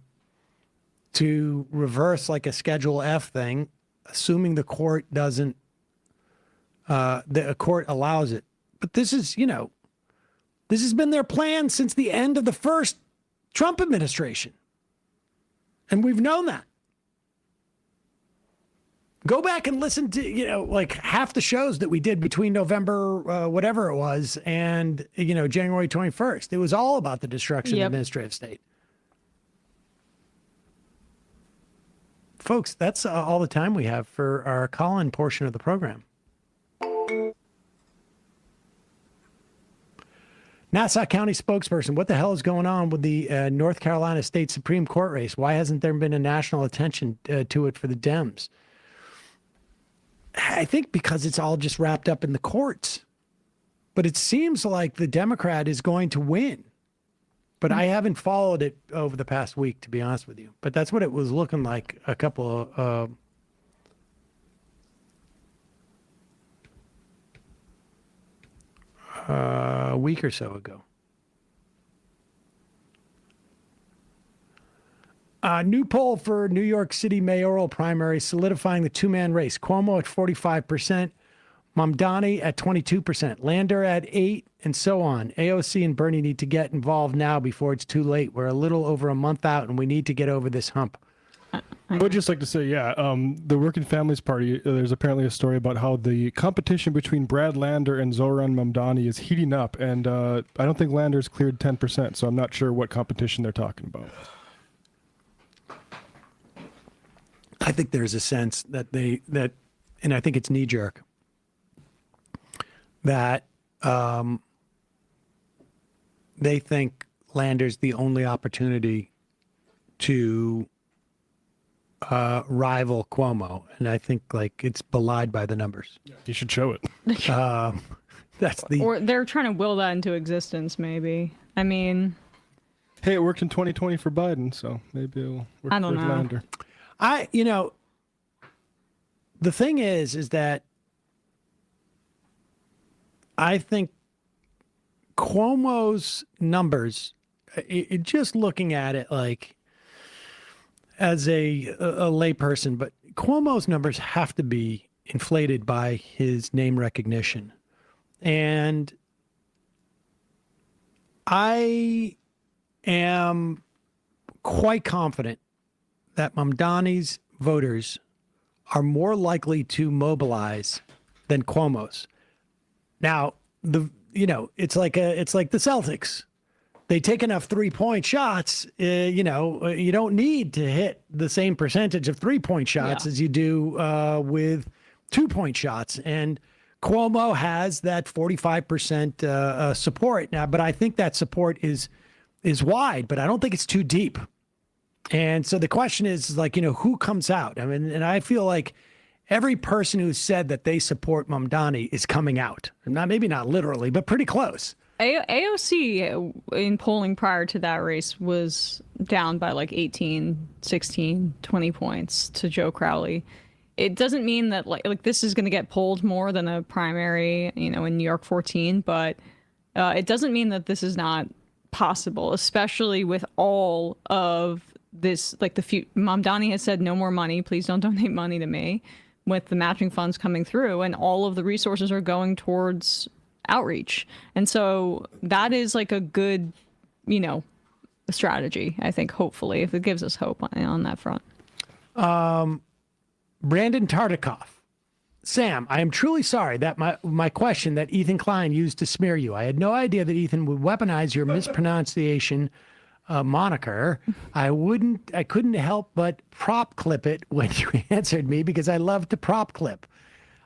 reverse like a Schedule F thing, assuming the court doesn't, the court allows it. But this is, this has been their plan since the end of the first Trump administration. And we've known that. Go back and listen to, like half the shows that we did between November, whatever it was, and, January 21st. It was all about the destruction of the administrative state. Folks, that's all the time we have for our call-in portion of the program. Nassau County spokesperson, what the hell is going on with the North Carolina State Supreme Court race? Why hasn't there been a national attention to it for the Dems? I think because it's all just wrapped up in the courts. But it seems like the Democrat is going to win. But I haven't followed it over the past week, to be honest with you. But that's what it was looking like a couple of a week or so ago. New poll for New York City mayoral primary solidifying the two-man race. Cuomo at 45%, Mamdani at 22%, Lander at 8%, and so on. AOC and Bernie need to get involved now before it's too late. We're a little over a month out, and we need to get over this hump. I would just like to say, the Working Families Party, there's apparently a story about how the competition between Brad Lander and Zohran Mamdani is heating up, and I don't think Lander's cleared 10%, so I'm not sure what competition they're talking about. I think there's a sense that and I think it's knee-jerk, that they think Lander's the only opportunity to rival Cuomo, and I think it's belied by the numbers. You should show it. Or they're trying to will that into existence, maybe. I mean, hey, it worked in 2020 for Biden, so maybe it'll work I don't for know. Lander. The thing is that I think Cuomo's numbers, just looking at it as a layperson, but Cuomo's numbers have to be inflated by his name recognition. And I am quite confident that Mamdani's voters are more likely to mobilize than Cuomo's. Now, it's like the Celtics. They take enough three-point shots, you don't need to hit the same percentage of three-point shots as you do with two-point shots. And Cuomo has that 45% support now, but I think that support is wide, but I don't think it's too deep. And so the question is who comes out? I mean, and I feel like every person who said that they support Mamdani is coming out. Maybe not literally, but pretty close. AOC in polling prior to that race was down by 18, 16, 20 points to Joe Crowley. It doesn't mean that this is going to get polled more than a primary, in New York 14, but it doesn't mean that this is not possible, especially with all of this, Mamdani has said no more money, please don't donate money to me, with the matching funds coming through, and all of the resources are going towards outreach. And so that is a good, strategy, I think, hopefully, if it gives us hope on that front. Brandon Tartikoff. Sam, I am truly sorry that my question that Ethan Klein used to smear you. I had no idea that Ethan would weaponize your mispronunciation moniker. I couldn't help but prop clip it when you answered me because I love to prop clip.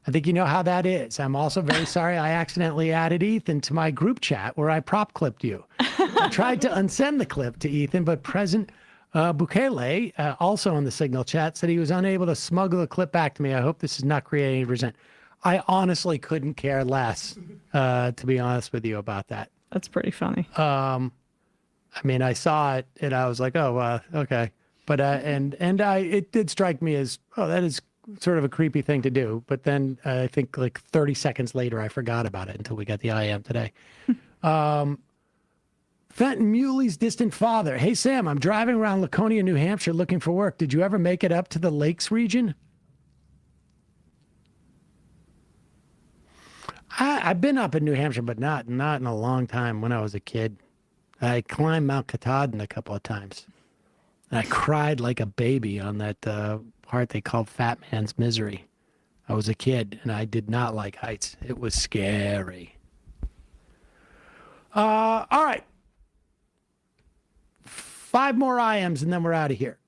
I think you know how that is. I'm also very sorry I accidentally added Ethan to my group chat where I prop clipped you. I tried to unsend the clip to Ethan, but President Bukele, also on the Signal chat, said he was unable to smuggle the clip back to me. I hope this is not creating resentment. I honestly couldn't care less, to be honest with you, about that. That's pretty funny. I saw it and I was like, oh, okay. But it did strike me as, that is sort of a creepy thing to do. But then I think 30 seconds later, I forgot about it until we got the IM today. Fenton Muley's distant father. Hey, Sam, I'm driving around Laconia, New Hampshire looking for work. Did you ever make it up to the Lakes region? I've been up in New Hampshire, but not in a long time. When I was a kid, I climbed Mount Katahdin a couple of times. And I cried like a baby on that part they called Fat Man's Misery. I was a kid, and I did not like heights. It was scary. All right. 5 more IMs, and then we're out of here.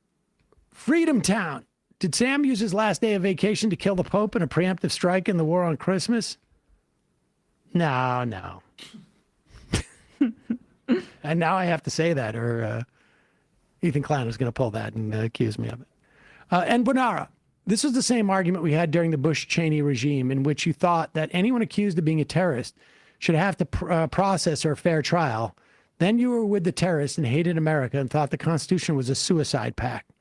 Freedom Town. Did Sam use his last day of vacation to kill the Pope in a preemptive strike in the war on Christmas? No. And now I have to say that, or Ethan Klein is going to pull that and accuse me of it. And Bonara, this is the same argument we had during the Bush-Cheney regime, in which you thought that anyone accused of being a terrorist should have to process or fair trial. Then you were with the terrorists and hated America and thought the Constitution was a suicide pact.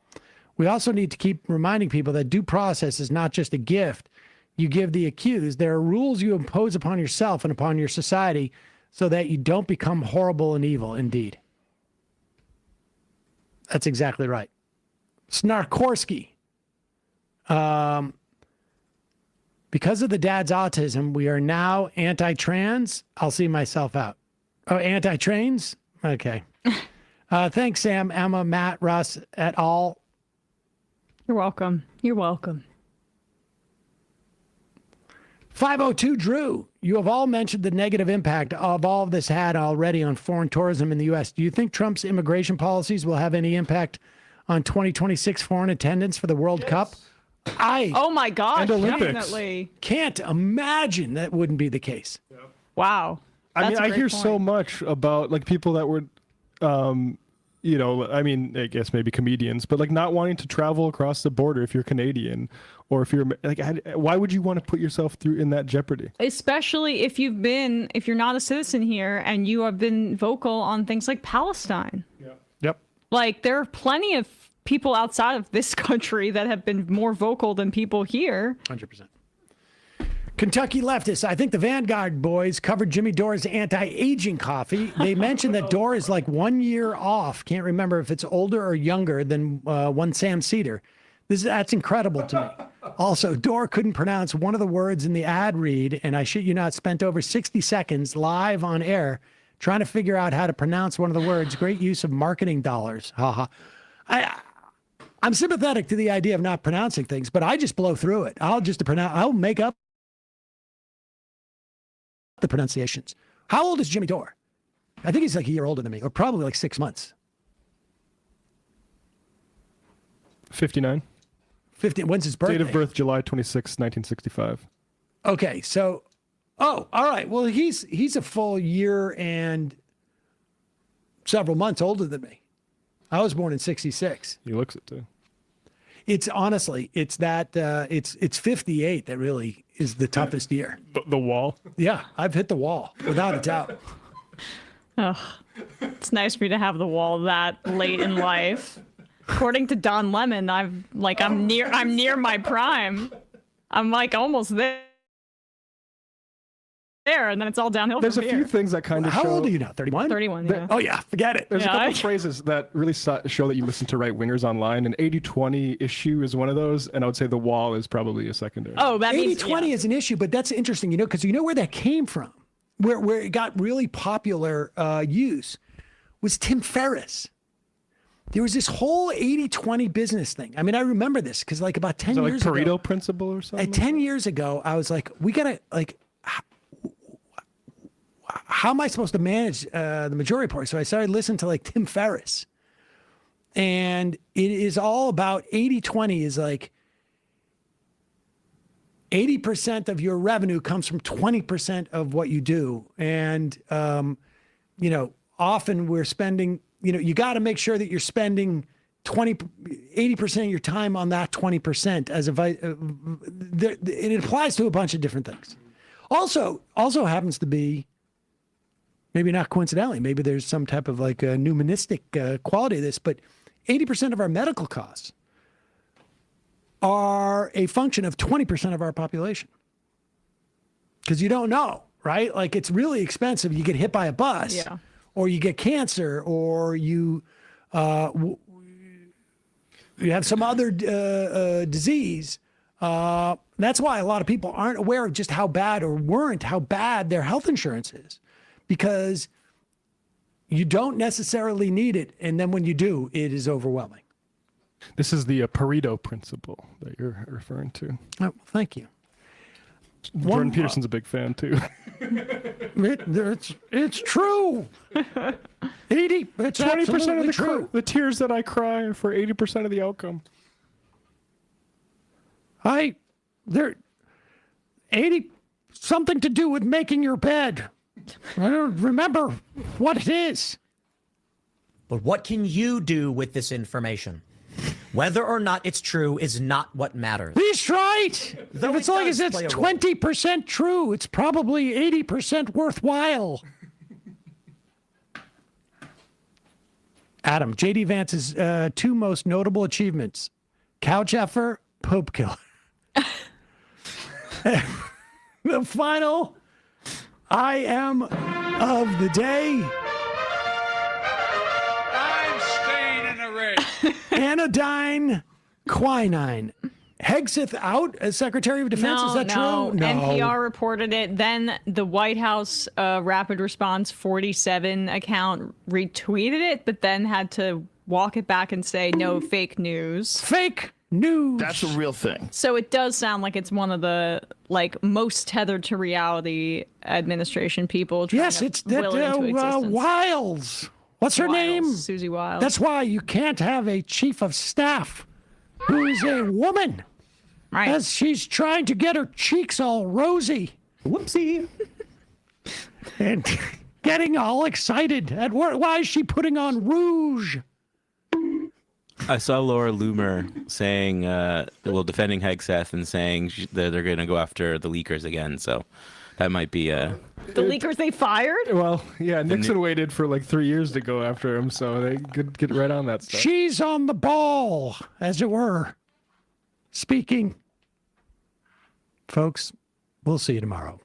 We also need to keep reminding people that due process is not just a gift you give the accused. There are rules you impose upon yourself and upon your society so that you don't become horrible and evil indeed. That's exactly right. Snarkorsky. Because of the dad's autism, we are now anti-trans. I'll see myself out. Oh, anti-trains? Okay. Thanks, Sam, Emma, Matt, Russ, et al. You're welcome. You're welcome. 502 Drew, you have all mentioned the negative impact of all of this had already on foreign tourism in the U.S. Do you think Trump's immigration policies will have any impact on 2026 foreign attendance for the World Cup? Oh my gosh, And Olympics. definitely. Can't imagine that wouldn't be the case. Wow. I mean, That's a I great hear point. so much about like people that were, you know, I mean, I guess maybe comedians, but like not wanting to travel across the border if you're Canadian or if you're like, why would you want to put yourself through in that jeopardy? Especially if you're not a citizen here and you have been vocal on things like Palestine. Yep. Like there are plenty of people outside of this country that have been more vocal than people here. 100%. Kentucky leftists. I think the Vanguard boys covered Jimmy Dore's anti-aging coffee. They mentioned that Dore is like 1 year off. Can't remember if it's older or younger than one Sam Cedar. That's incredible to me. Also, Dore couldn't pronounce one of the words in the ad read, and I shit you not, spent over 60 seconds live on air trying to figure out how to pronounce one of the words. Great use of marketing dollars. Haha. I'm sympathetic to the idea of not pronouncing things, but I just blow through it. I'll make up the pronunciations. How old is Jimmy Dore? I think he's like a year older than me, or probably like 6 months. 59. 50. When's his birthday? Date of birth, July 26, 1965. Okay, so, all right. Well, he's a full year and several months older than me. I was born in 66. He looks it too. It's honestly, it's 58 that really is the toughest year. The wall? Yeah, I've hit the wall without a doubt. Ugh. It's nice for you to have the wall that late in life. According to Don Lemon, I'm near my prime. I'm like almost there, and then it's all downhill There's a from few here. things that kind of How show... old are you now? 31? 31, yeah. Oh, yeah, forget it. There's Yeah, a couple of phrases that really show that you listen to right-wingers online. An 80-20 issue is one of those, and I would say the wall is probably a secondary. Oh, that means 80-20 is an issue, but that's interesting, because you know where that came from, where it got really popular use was Tim Ferriss. There was this whole 80-20 business thing. I mean, I remember this because like about 10 years ago. Like Pareto principle or something? 10 years ago, I was like, we got to like, how am I supposed to manage the majority party? So I started listening to like Tim Ferriss. And it is all about 80-20 is like 80% of your revenue comes from 20% of what you do. And, often we're spending, you got to make sure that you're spending 80% of your time on that 20% as it applies to a bunch of different things. Also happens to be, maybe not coincidentally, maybe there's some type of like a numismatic quality of this, but 80% of our medical costs are a function of 20% of our population. Because you don't know, right? Like it's really expensive. You get hit by a bus, or you get cancer, or you have some other disease. That's why a lot of people aren't aware of just how bad their health insurance is, because you don't necessarily need it. And then when you do, it is overwhelming. This is the Pareto principle that you're referring to. Oh, thank you. Jordan Peterson's a big fan too. It's true. 20%. It's 20% of true. the tears that I cry are for 80% of the outcome. 80 something to do with making your bed. I don't remember what it is. But what can you do with this information? Whether or not it's true is not what matters. He's right. If it's like it's 20% true, it's probably 80% worthwhile. Adam, J.D. Vance's two most notable achievements: couch effer, Pope killer. The final I am of the day. I'm staying in the race. Anodyne quinine. Hegseth out as Secretary of Defense? Is that true? No. NPR reported it. Then the White House Rapid Response 47 account retweeted it, but then had to walk it back and say, no, fake news. Fake news. That's a real thing. So it does sound like it's one of the most tethered to reality administration people. Yes, it's that Wiles. What's her name? Susie Wiles. That's why you can't have a chief of staff who is a woman. Right. As she's trying to get her cheeks all rosy. Whoopsie. And getting all excited. Why is she putting on rouge? I saw Laura Loomer saying, defending Hegseth and saying that they're going to go after the leakers again. So that might be the leakers they fired? Well, yeah, Nixon waited for like 3 years to go after him, so they could get right on that stuff. She's on the ball, as it were. Speaking. Folks, we'll see you tomorrow.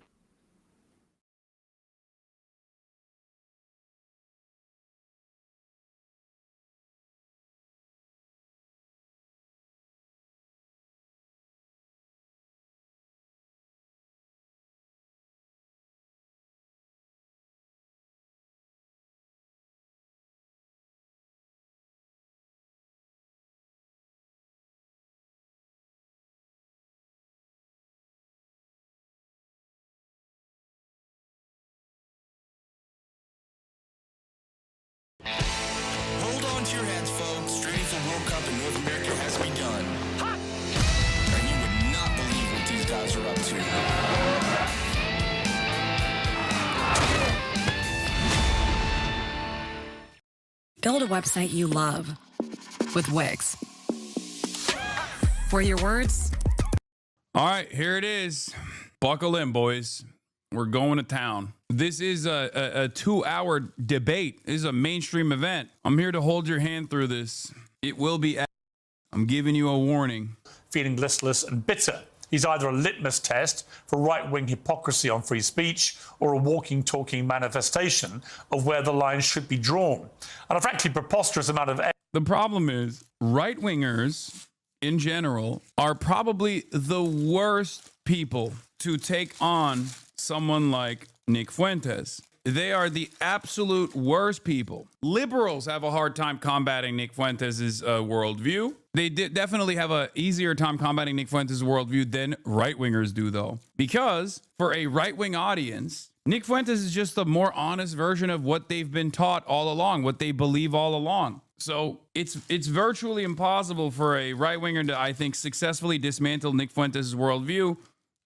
Hold on to your hats, folks. Training for World Cup in North America has begun. And you would not believe what these guys are up to. Build a website you love with Wix. For your words. All right, here it is. Buckle in, boys. We're going to town. This is a 2-hour debate. This is a mainstream event. I'm here to hold your hand through this. It will be. I'm giving you a warning. Feeling listless and bitter. He's either a litmus test for right-wing hypocrisy on free speech or a walking, talking manifestation of where the line should be drawn. And a frankly preposterous amount of... The problem is right-wingers in general are probably the worst people to take on someone like Nick Fuentes. They are the absolute worst people. Liberals have a hard time combating Nick Fuentes' worldview. They definitely have an easier time combating Nick Fuentes' worldview than right-wingers do, though. Because for a right-wing audience, Nick Fuentes is just the more honest version of what they've been taught all along, what they believe all along. So it's virtually impossible for a right-winger to, I think, successfully dismantle Nick Fuentes' worldview.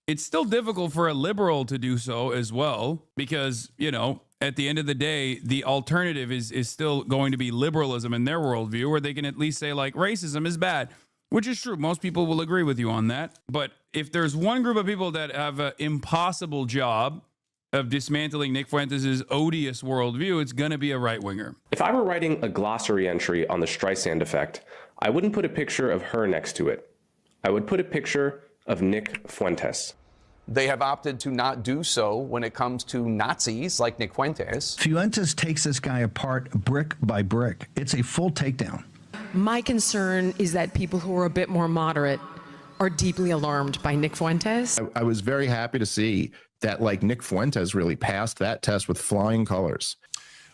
It's still difficult for a liberal to do so as well, because, you know, at the end of the day, the alternative is still going to be liberalism in their worldview, where they can at least say, like, racism is bad, which is true. Most people will agree with you on that. But if there's one group of people that have an impossible job of dismantling Nick Fuentes' odious worldview, it's going to be a right-winger. If I were writing a glossary entry on the Streisand effect, I wouldn't put a picture of her next to it. I would put a picture of Nick Fuentes. They have opted to not do so when it comes to Nazis like Nick Fuentes. Fuentes takes this guy apart brick by brick. It's a full takedown. My concern is that people who are a bit more moderate are deeply alarmed by Nick Fuentes. I was very happy to see that, like, Nick Fuentes really passed that test with flying colors.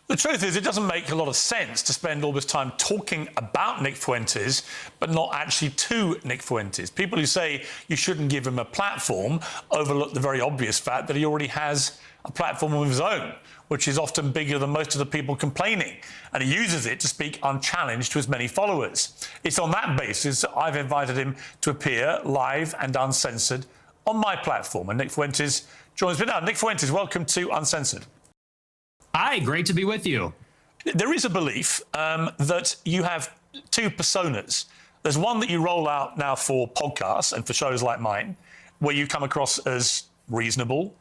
The truth is, it doesn't make a lot of sense to spend all this time talking about Nick Fuentes, but not actually to Nick Fuentes. People who say you shouldn't give him a platform overlook the very obvious fact that he already has a platform of his own, which is often bigger than most of the people complaining, and he uses it to speak unchallenged to his many followers. It's on that basis that I've invited him to appear live and uncensored on my platform, and Nick Fuentes joins me now. Nick Fuentes, welcome to Uncensored. Hi, great to be with you. There is a belief that you have two personas. There's one that you roll out now for podcasts and for shows like mine, where you come across as reasonable.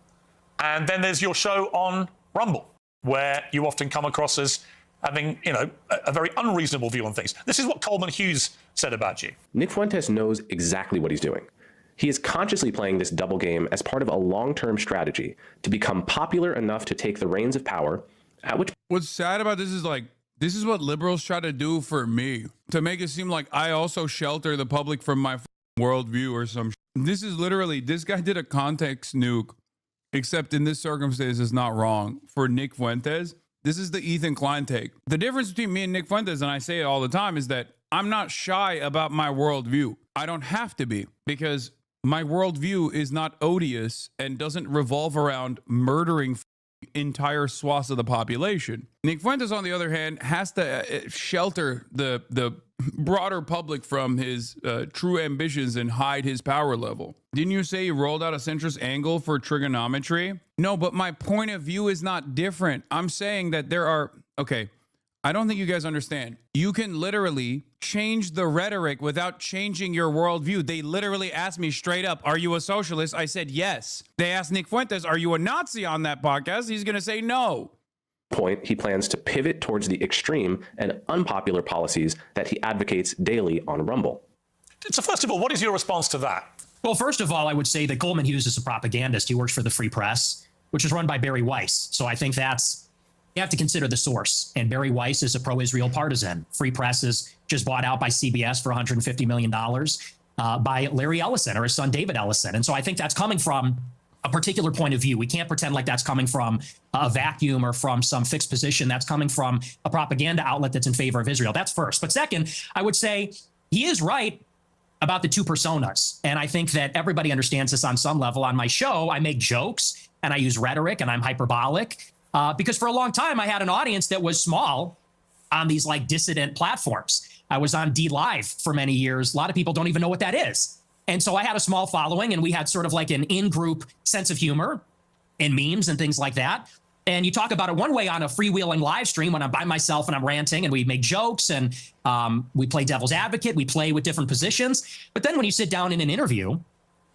And then there's your show on Rumble, where you often come across as having, you know, a very unreasonable view on things. This is what Coleman Hughes said about you. Nick Fuentes knows exactly what he's doing. He is consciously playing this double game as part of a long-term strategy to become popular enough to take the reins of power, at which... What's sad about this is, like, This is what liberals try to do for me, to make it seem like I also shelter the public from my worldview or some. This is literally, this guy did a context nuke, except in this circumstance is not wrong, for Nick Fuentes. This is the Ethan Klein take. The difference between me and Nick Fuentes, and I say it all the time, is that I'm not shy about my worldview. I don't have to be, because my worldview is not odious and doesn't revolve around murdering entire swaths of the population. Nick Fuentes, on the other hand, has to shelter the broader public from his true ambitions and hide his power level. Didn't you say he rolled out a centrist angle for trigonometry? No, but my point of view is not different. I'm saying that there are, okay, I don't think you guys understand. You can literally change the rhetoric without changing your worldview. They literally asked me straight up, are you a socialist? I said yes. They asked Nick Fuentes, are you a Nazi on that podcast? He's going to say no. Point, he plans to pivot towards the extreme and unpopular policies that he advocates daily on Rumble. So first of all, what is your response to that? Well, first of all, I would say that Coleman Hughes is a propagandist. He works for the Free Press, which is run by Barry Weiss. So I think that's, you have to consider the source. And Barry Weiss is a pro-Israel partisan. Free Press is just bought out by CBS for $150 million by Larry Ellison or his son David Ellison. And so I think that's coming from a particular point of view. We can't pretend like that's coming from a vacuum or from some fixed position. That's coming from a propaganda outlet that's in favor of Israel. That's first. But second, I would say he is right about the two personas. And I think that everybody understands this on some level. On my show, I make jokes and I use rhetoric and I'm hyperbolic because for a long time, I had an audience that was small on these like dissident platforms. I was on D Live for many years. A lot of people don't even know what that is. And so I had a small following and we had sort of like an in-group sense of humor and memes and things like that. And you talk about it one way on a freewheeling live stream when I'm by myself and I'm ranting and we make jokes and we play devil's advocate, we play with different positions. But then when you sit down in an interview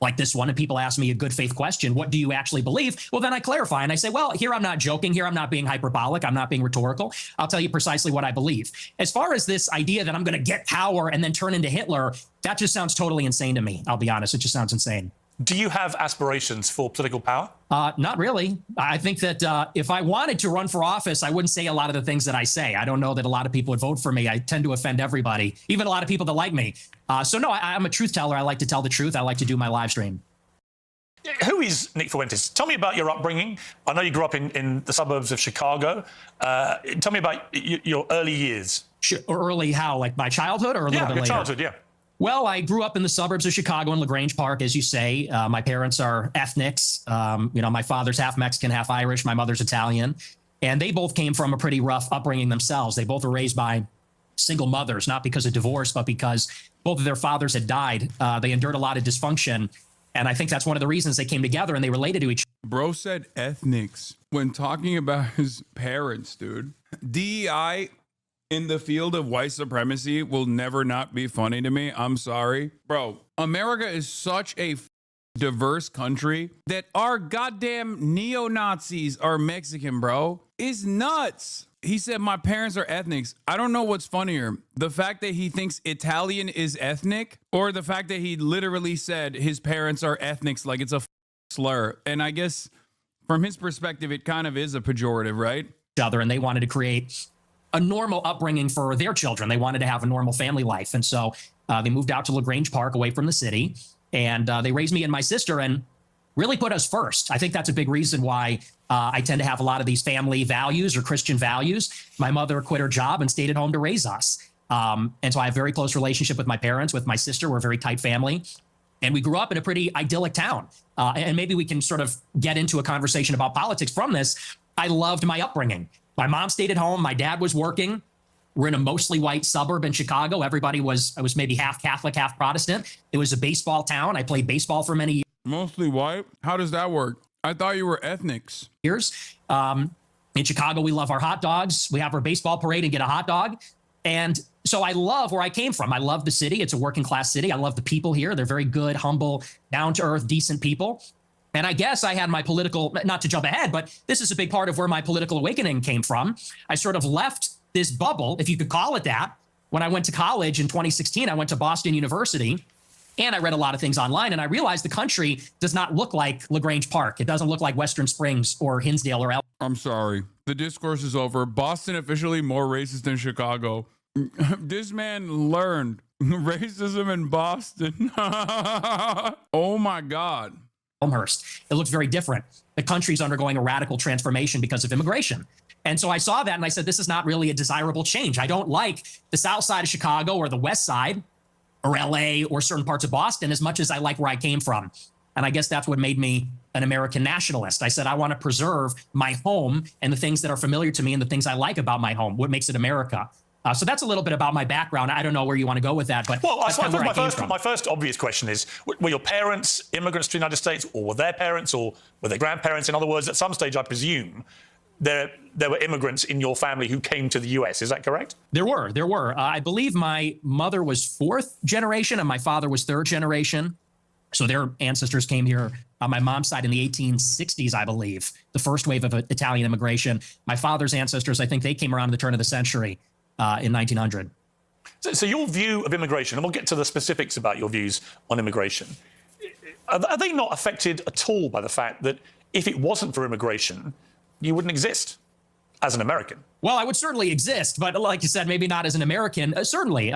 like this one and people ask me a good faith question, what do you actually believe? Well, then I clarify and I say, well, here I'm not joking. Here I'm not being hyperbolic. I'm not being rhetorical. I'll tell you precisely what I believe. As far as this idea that I'm going to get power and then turn into Hitler, that just sounds totally insane to me. I'll be honest. It just sounds insane. Do you have aspirations for political power? Not really. I think that if I wanted to run for office, I wouldn't say a lot of the things that I say. I don't know that a lot of people would vote for me. I tend to offend everybody, even a lot of people that like me. So no, I'm a truth teller. I like to tell the truth. I like to do my live stream. Who is Nick Fuentes? Tell me about your upbringing. I know you grew up in the suburbs of Chicago. Tell me about your early years. Early how? Like my childhood or a little bit later? Childhood, yeah. Well, I grew up in the suburbs of Chicago in LaGrange Park, as you say. My parents are ethnics. My father's half Mexican, half Irish. My mother's Italian. And they both came from a pretty rough upbringing themselves. They both were raised by single mothers, not because of divorce, but because both of their fathers had died. They endured a lot of dysfunction. And I think that's one of the reasons they came together and they related to each other. Bro said ethnics when talking about his parents, dude. DEI in the field of white supremacy will never not be funny to me. I'm sorry. Bro, America is such a diverse country that our goddamn neo-Nazis are Mexican, bro. It's nuts. He said, my parents are ethnics. I don't know what's funnier. The fact that he thinks Italian is ethnic or the fact that he literally said his parents are ethnics like it's a slur. And I guess from his perspective, it kind of is a pejorative, right? And they wanted to create a normal upbringing for their children. They wanted to have a normal family life. And so they moved out to LaGrange Park away from the city. And they raised me and my sister and really put us first. I think that's a big reason why I tend to have a lot of these family values or Christian values. My mother quit her job and stayed at home to raise us. And so I have a very close relationship with my parents, with my sister. We're a very tight family. And we grew up in a pretty idyllic town. And maybe we can sort of get into a conversation about politics from this. I loved my upbringing. My mom stayed at home. My dad was working. We're in a mostly white suburb in Chicago. I was maybe half Catholic, half Protestant. It was a baseball town. I played baseball for many years. Mostly white? How does that work? I thought you were ethnics. In Chicago, we love our hot dogs. We have our baseball parade and get a hot dog. And so I love where I came from. I love the city. It's a working class city. I love the people here. They're very good, humble, down to earth, decent people. And I guess I had my political, not to jump ahead, but this is a big part of where my political awakening came from. I sort of left this bubble, if you could call it that. When I went to college in 2016, I went to Boston University and I read a lot of things online and I realized the country does not look like LaGrange Park. It doesn't look like Western Springs or Hinsdale or El. I'm sorry. The discourse is over. Boston officially more racist than Chicago. This man learned racism in Boston. Oh my God. Elmhurst. It looks very different. The country's undergoing a radical transformation because of immigration. And so I saw that and I said, this is not really a desirable change. I don't like the south side of Chicago or the west side or LA or certain parts of Boston as much as I like where I came from. And I guess that's what made me an American nationalist. I said, I want to preserve my home and the things that are familiar to me and the things I like about my home, what makes it America. So that's a little bit about my background. I don't know where you want to go with that, but well, I that's kind of suppose where my first obvious question is, were your parents immigrants to the United States, or were their parents, or were their grandparents? In other words, at some stage, I presume, there were immigrants in your family who came to the US. Is that correct? There were. I believe my mother was fourth generation and my father was third generation. So their ancestors came here on my mom's side in the 1860s, I believe, the first wave of Italian immigration. My father's ancestors, I think they came around the turn of the century in 1900. So your view of immigration, and we'll get to the specifics about your views on immigration, are they not affected at all by the fact that if it wasn't for immigration, you wouldn't exist as an American? Well, I would certainly exist, but like you said, maybe not as an American. Certainly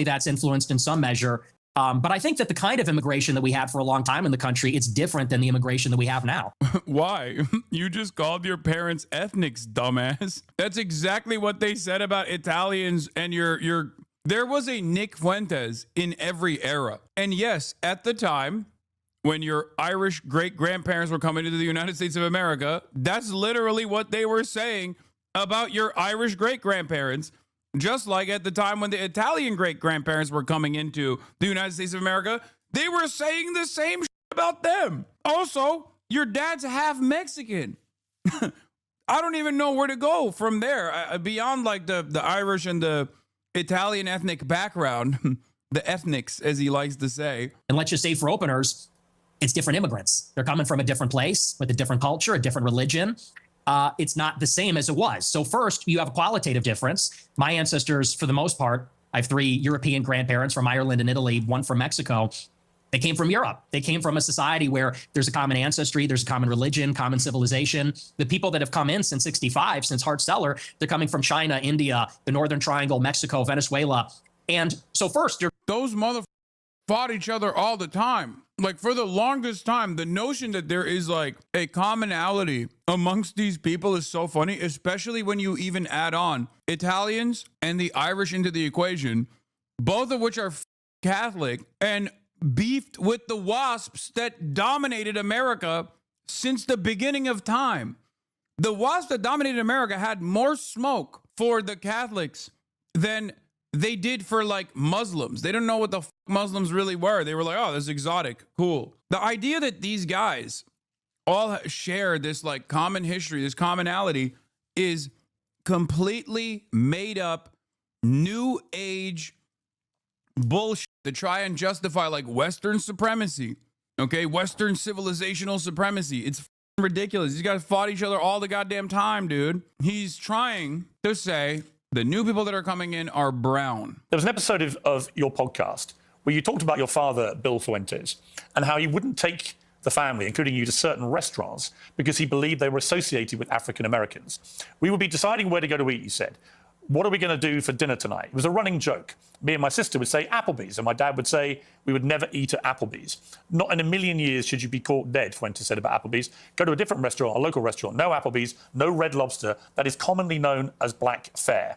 that's influenced in some measure. But I think that the kind of immigration that we had for a long time in the country, it's different than the immigration that we have now. Why? You just called your parents ethnics, dumbass. That's exactly what they said about Italians and your there was a Nick Fuentes in every era. And yes, at the time, when your Irish great-grandparents were coming to the United States of America, that's literally what they were saying about your Irish great-grandparents. Just like at the time when the Italian great-grandparents were coming into the United States of America, they were saying the same shit about them. Also, your dad's half Mexican. I don't even know where to go from there. Beyond like the Irish and the Italian ethnic background, the ethnics, as he likes to say. And let's just say for openers, it's different immigrants. They're coming from a different place with a different culture, a different religion. It's not the same as it was. So first, you have a qualitative difference. My ancestors, for the most part, I have 3 European grandparents from Ireland and Italy, 1 from Mexico. They came from Europe. They came from a society where there's a common ancestry, there's a common religion, common civilization. The people that have come in since 65, since Hart-Celler, they're coming from China, India, the Northern Triangle, Mexico, Venezuela. And so first, those motherfuckers fought each other all the time. Like for the longest time, the notion that there is like a commonality amongst these people is so funny, especially when you even add on Italians and the Irish into the equation, both of which are Catholic and beefed with the WASPs that dominated America since the beginning of time. The WASPs that dominated America had more smoke for the Catholics than they did for like Muslims. They didn't know what the Muslims really were. They were like, oh, this is exotic. Cool. The idea that these guys all share this like common history, this commonality is completely made up new age bullshit to try and justify like Western supremacy. Okay. Western civilizational supremacy. It's ridiculous. These guys fought each other all the goddamn time, dude. He's trying to say the new people that are coming in are brown. There was an episode of your podcast where you talked about your father, Bill Fuentes, and how he wouldn't take the family, including you, to certain restaurants because he believed they were associated with African Americans. We would be deciding where to go to eat, you said. What are we going to do for dinner tonight? It was a running joke. Me and my sister would say Applebee's, and my dad would say we would never eat at Applebee's. Not in a million years should you be caught dead, Fuentes said about Applebee's. Go to a different restaurant, a local restaurant. No Applebee's, no Red Lobster. That is commonly known as black fare.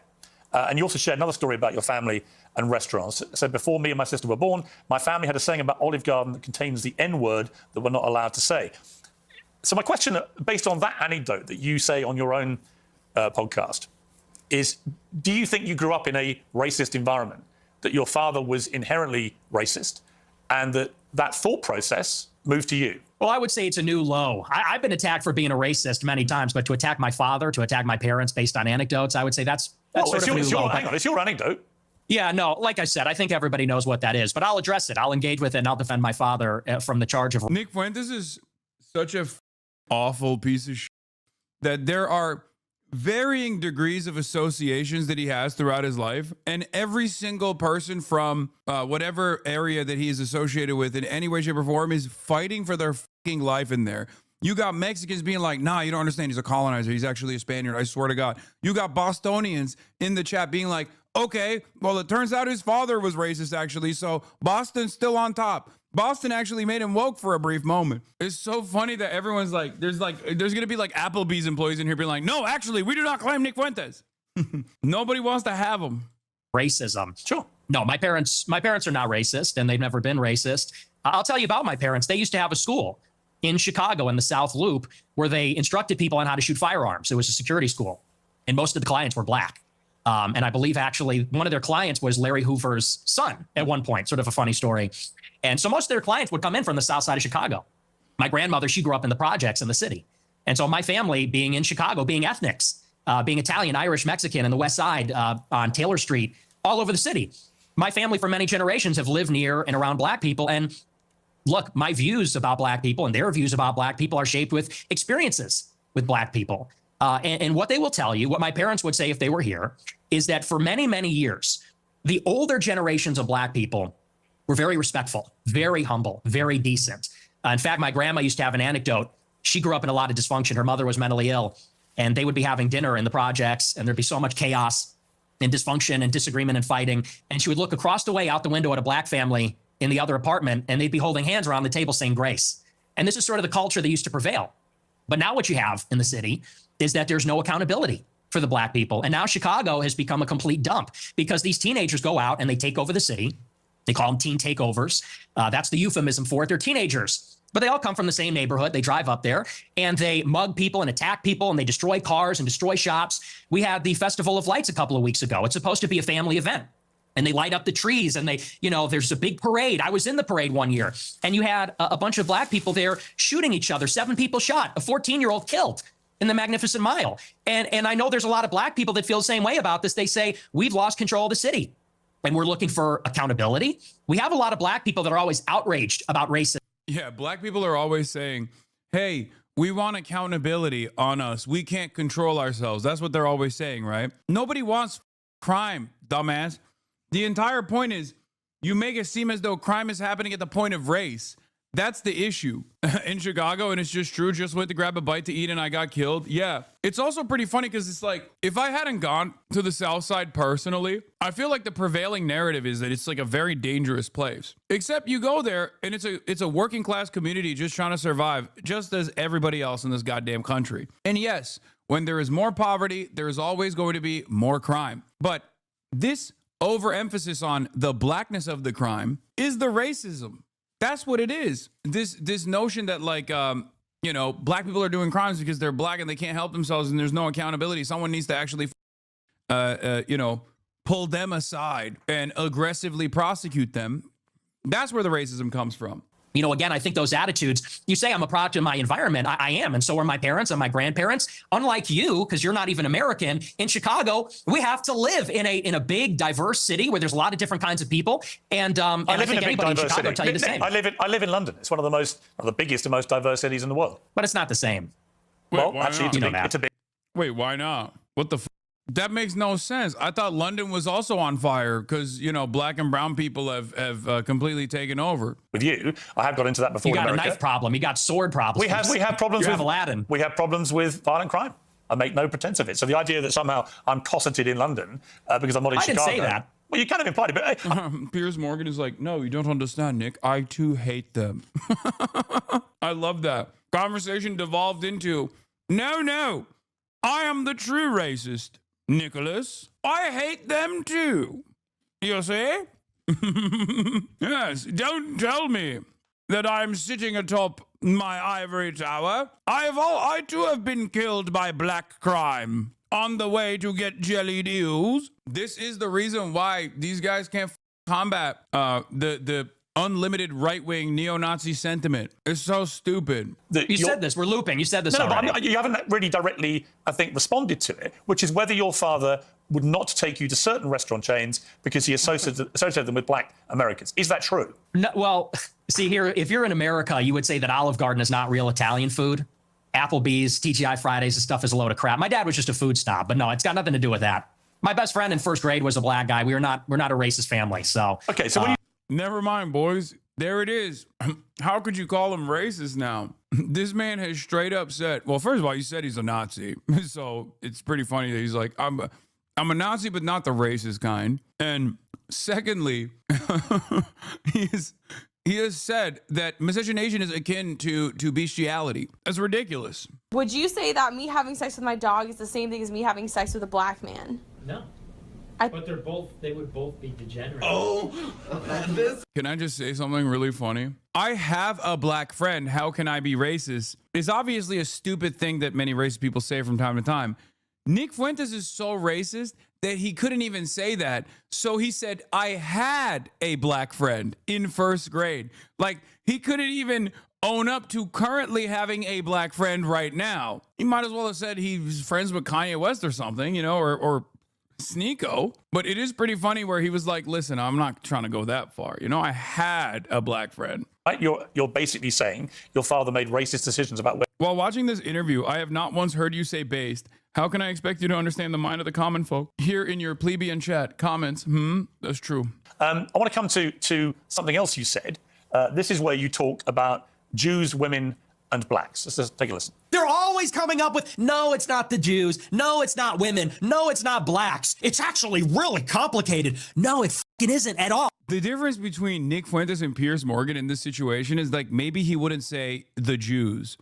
And you also shared another story about your family and restaurants. So before me and my sister were born, my family had a saying about Olive Garden that contains the N-word that we're not allowed to say. So my question, based on that anecdote that you say on your own podcast, is do you think you grew up in a racist environment, that your father was inherently racist, and that thought process moved to you? Well, I would say it's a new low. I've been attacked for being a racist many times, but to attack my father, to attack my parents based on anecdotes, I would say that's sort of a new low. Hang on, it's your anecdote. Yeah, no, like I said, I think everybody knows what that is, but I'll address it. I'll engage with it, and I'll defend my father from the charge of... Nick Fuentes is such a awful piece of shit that there are varying degrees of associations that he has throughout his life, and every single person from whatever area that he is associated with in any way, shape, or form is fighting for their fucking life in there. You got Mexicans being like, nah, you don't understand. He's a colonizer. He's actually a Spaniard. I swear to God. You got Bostonians in the chat being like, okay, well, it turns out his father was racist, actually. So Boston's still on top. Boston actually made him woke for a brief moment. It's so funny that everyone's like, there's going to be like Applebee's employees in here being like, no, actually, we do not claim Nick Fuentes. Nobody wants to have him. Racism. Sure. No, my parents are not racist, and they've never been racist. I'll tell you about my parents. They used to have a school in Chicago in the South Loop where they instructed people on how to shoot firearms. It was a security school, and most of the clients were black. And I believe actually one of their clients was Larry Hoover's son at one point, sort of a funny story. And so most of their clients would come in from the South side of Chicago. My grandmother, she grew up in the projects in the city. And so my family being in Chicago, being ethnics, being Italian, Irish, Mexican in the West Side on Taylor Street, all over the city. My family for many generations have lived near and around black people. And look, my views about black people and their views about black people are shaped with experiences with black people. And what they will tell you, what my parents would say if they were here, is that for many, many years, the older generations of black people were very respectful, very humble, very decent. In fact, my grandma used to have an anecdote. She grew up in a lot of dysfunction. Her mother was mentally ill, and they would be having dinner in the projects, and there'd be so much chaos and dysfunction and disagreement and fighting. And she would look across the way out the window at a black family in the other apartment, and they'd be holding hands around the table saying grace. And this is sort of the culture that used to prevail. But now what you have in the city is that there's no accountability for the black people. And now Chicago has become a complete dump because these teenagers go out and they take over the city. They call them teen takeovers. That's the euphemism for it. They're teenagers, but they all come from the same neighborhood. They drive up there and they mug people and attack people and they destroy cars and destroy shops. We had the Festival of Lights a couple of weeks ago. It's supposed to be a family event. And they light up the trees and they, there's a big parade. I was in the parade one year and you had a bunch of black people there shooting each other. 7 people shot, a 14-year-old killed in the Magnificent Mile. And I know there's a lot of black people that feel the same way about this. They say, we've lost control of the city and we're looking for accountability. We have a lot of black people that are always outraged about racism. Yeah, black people are always saying, hey, we want accountability on us. We can't control ourselves. That's what they're always saying, right? Nobody wants crime, dumbass. The entire point is you make it seem as though crime is happening at the point of race. That's the issue in Chicago, and it's just true. Just went to grab a bite to eat and I got killed. Yeah. It's also pretty funny because it's like, if I hadn't gone to the South Side personally, I feel like the prevailing narrative is that it's like a very dangerous place. Except you go there and it's a working class community just trying to survive, just as everybody else in this goddamn country. And yes, when there is more poverty, there is always going to be more crime. But this overemphasis on the blackness of the crime is the racism. That's what it is. This notion that like, black people are doing crimes because they're black and they can't help themselves and there's no accountability. Someone needs to actually, pull them aside and aggressively prosecute them. That's where the racism comes from. Again, I think those attitudes, you say I'm a product of my environment. I am. And so are my parents and my grandparents. Unlike you, because you're not even American, in Chicago, we have to live in a big, diverse city where there's a lot of different kinds of people. And I think anybody in Chicago will tell you the same. I live in London. It's one of the biggest and most diverse cities in the world. But it's not the same. Well, actually, it's a big. Wait, why not? What the That makes no sense. I thought London was also on fire because, black and brown people have completely taken over. With you, I have got into that before. You got in America. A knife problem. You got sword problems. We have problems with Aladdin. We have problems with violent crime. I make no pretense of it. So the idea that somehow I'm cosseted in London because I'm not in Chicago. I didn't say that. Well, you kind of implied it, but Piers Morgan is like, no, you don't understand, Nick. I too hate them. I love that. Conversation devolved into, no, I am the true racist. Nicholas, I hate them too. You see? Yes, don't tell me that I'm sitting atop my ivory tower. I too have been killed by black crime on the way to get jellied eels. This is the reason why these guys can't combat the unlimited right-wing neo-Nazi sentiment. It's so stupid. You said this. We're looping. You said this already. But you haven't really directly, I think, responded to it, which is whether your father would not take you to certain restaurant chains because he associated them with black Americans. Is that true? No, well, see here, if you're in America, you would say that Olive Garden is not real Italian food. Applebee's, TGI Fridays, this stuff is a load of crap. My dad was just a food snob, but no, it's got nothing to do with that. My best friend in first grade was a black guy. We're not a racist family. So okay, so when you never mind, boys. There it is. How could you call him racist now? This man has straight up said, well, first of all, he said he's a Nazi. So it's pretty funny that he's like, I'm a Nazi, but not the racist kind. And secondly, he has said that miscegenation is akin to bestiality. That's ridiculous. Would you say that me having sex with my dog is the same thing as me having sex with a black man? No. But they would both be degenerate. Can I just say something really funny? I have a black friend. How can I be racist? It's obviously a stupid thing that many racist people say from time to time. Nick Fuentes is so racist that he couldn't even say that. So he said, I had a black friend in first grade. Like, he couldn't even own up to currently having a black friend right now. He might as well have said he's friends with Kanye West or something, you know, or Sneeko. But it is pretty funny where he was like, listen, I'm not trying to go that far. You know, I had a black friend. Right? You're basically saying your father made racist decisions about where. While watching this interview, I have not once heard you say based. How can I expect you to understand the mind of the common folk? Here in your plebeian chat, comments, that's true. I want to come to something else you said. This is where you talk about Jews, women, and blacks. Let's just take a listen. They're always coming up with, no, it's not the Jews. No, it's not women. No, it's not blacks. It's actually really complicated. No, it fucking isn't at all. The difference between Nick Fuentes and Piers Morgan in this situation is like maybe he wouldn't say the Jews,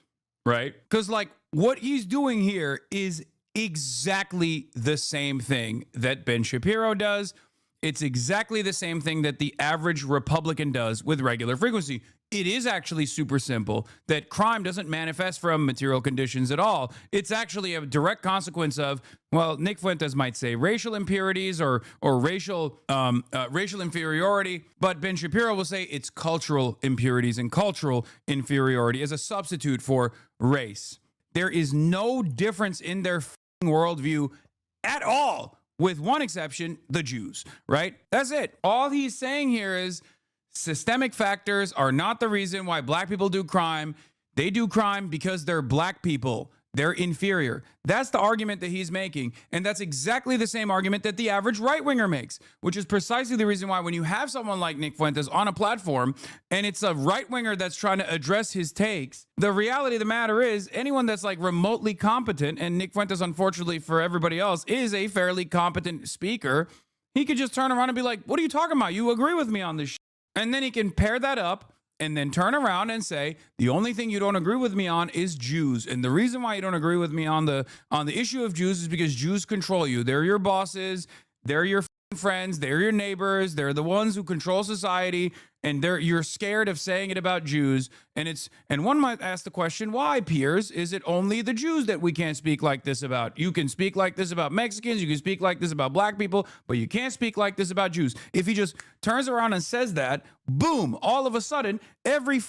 right? Because like what he's doing here is exactly the same thing that Ben Shapiro does. It's exactly the same thing that the average Republican does with regular frequency. It is actually super simple that crime doesn't manifest from material conditions at all. It's actually a direct consequence of, well, Nick Fuentes might say racial impurities or racial inferiority, but Ben Shapiro will say it's cultural impurities and cultural inferiority as a substitute for race. There is no difference in their worldview at all, with one exception, the Jews, right? That's it. All he's saying here is systemic factors are not the reason why black people do crime. They do crime because they're black people. They're inferior. That's the argument that he's making. And that's exactly the same argument that the average right-winger makes, which is precisely the reason why when you have someone like Nick Fuentes on a platform and it's a right-winger that's trying to address his takes, the reality of the matter is anyone that's like remotely competent, and Nick Fuentes, unfortunately for everybody else, is a fairly competent speaker, he could just turn around and be like, what are you talking about? You agree with me on this shit. And then he can pair that up and then turn around and say, the only thing you don't agree with me on is Jews. And the reason why you don't agree with me on the issue of Jews is because Jews control you. They're your bosses. They're your friends. They're your neighbors. They're the ones who control society. And you're scared of saying it about Jews. And one might ask the question, why, Piers? Is it only the Jews that we can't speak like this about? You can speak like this about Mexicans. You can speak like this about black people, but you can't speak like this about Jews. If he just turns around and says that, boom, all of a sudden, every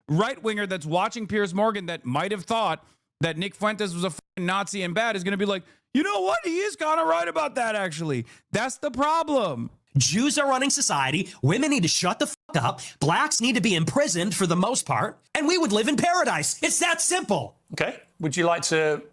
right-winger that's watching Piers Morgan that might have thought that Nick Fuentes was a Nazi and bad is going to be like, you know what? He is kind of right about that, actually. That's the problem. Jews are running society. Women need to shut the fuck up. Blacks need to be imprisoned for the most part. And we would live in paradise. It's that simple. Okay. Would you like to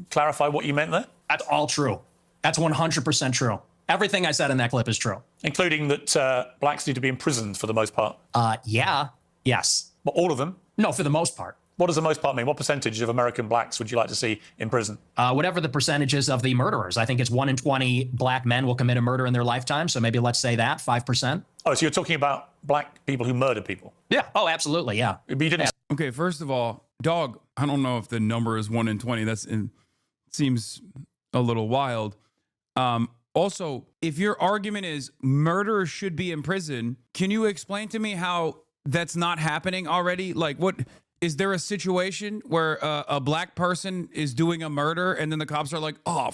clarify what you meant there? That's all true. That's 100% true. Everything I said in that clip is true. Including that blacks need to be imprisoned for the most part? Yeah. Yes. But all of them? No, for the most part. What does the most part mean? What percentage of American blacks would you like to see in prison? Whatever the percentages of the murderers. I think it's 1 in 20 black men will commit a murder in their lifetime. So maybe let's say that, 5%. Oh, so you're talking about black people who murder people? Yeah. Oh, absolutely. Yeah. But you didn't. Yeah. Okay, first of all, dog, I don't know if the number is 1 in 20. Seems a little wild. Also, if your argument is murderers should be in prison, can you explain to me how that's not happening already? Like, what... Is there a situation where a black person is doing a murder and then the cops are like, oh,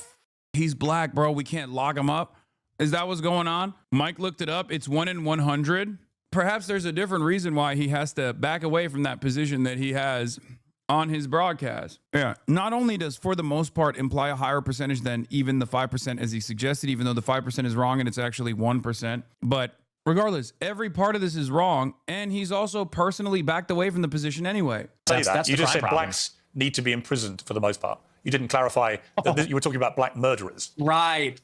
he's black, bro, we can't lock him up? Is that what's going on? Mike looked it up. It's 1 in 100. Perhaps there's a different reason why he has to back away from that position that he has on his broadcast. Yeah. Not only does for the most part imply a higher percentage than even the 5% as he suggested, even though the 5% is wrong and it's actually 1%, but regardless, every part of this is wrong, and he's also personally backed away from the position anyway. That's you just said blacks need to be imprisoned for the most part. You didn't clarify that you were talking about black murderers. Right.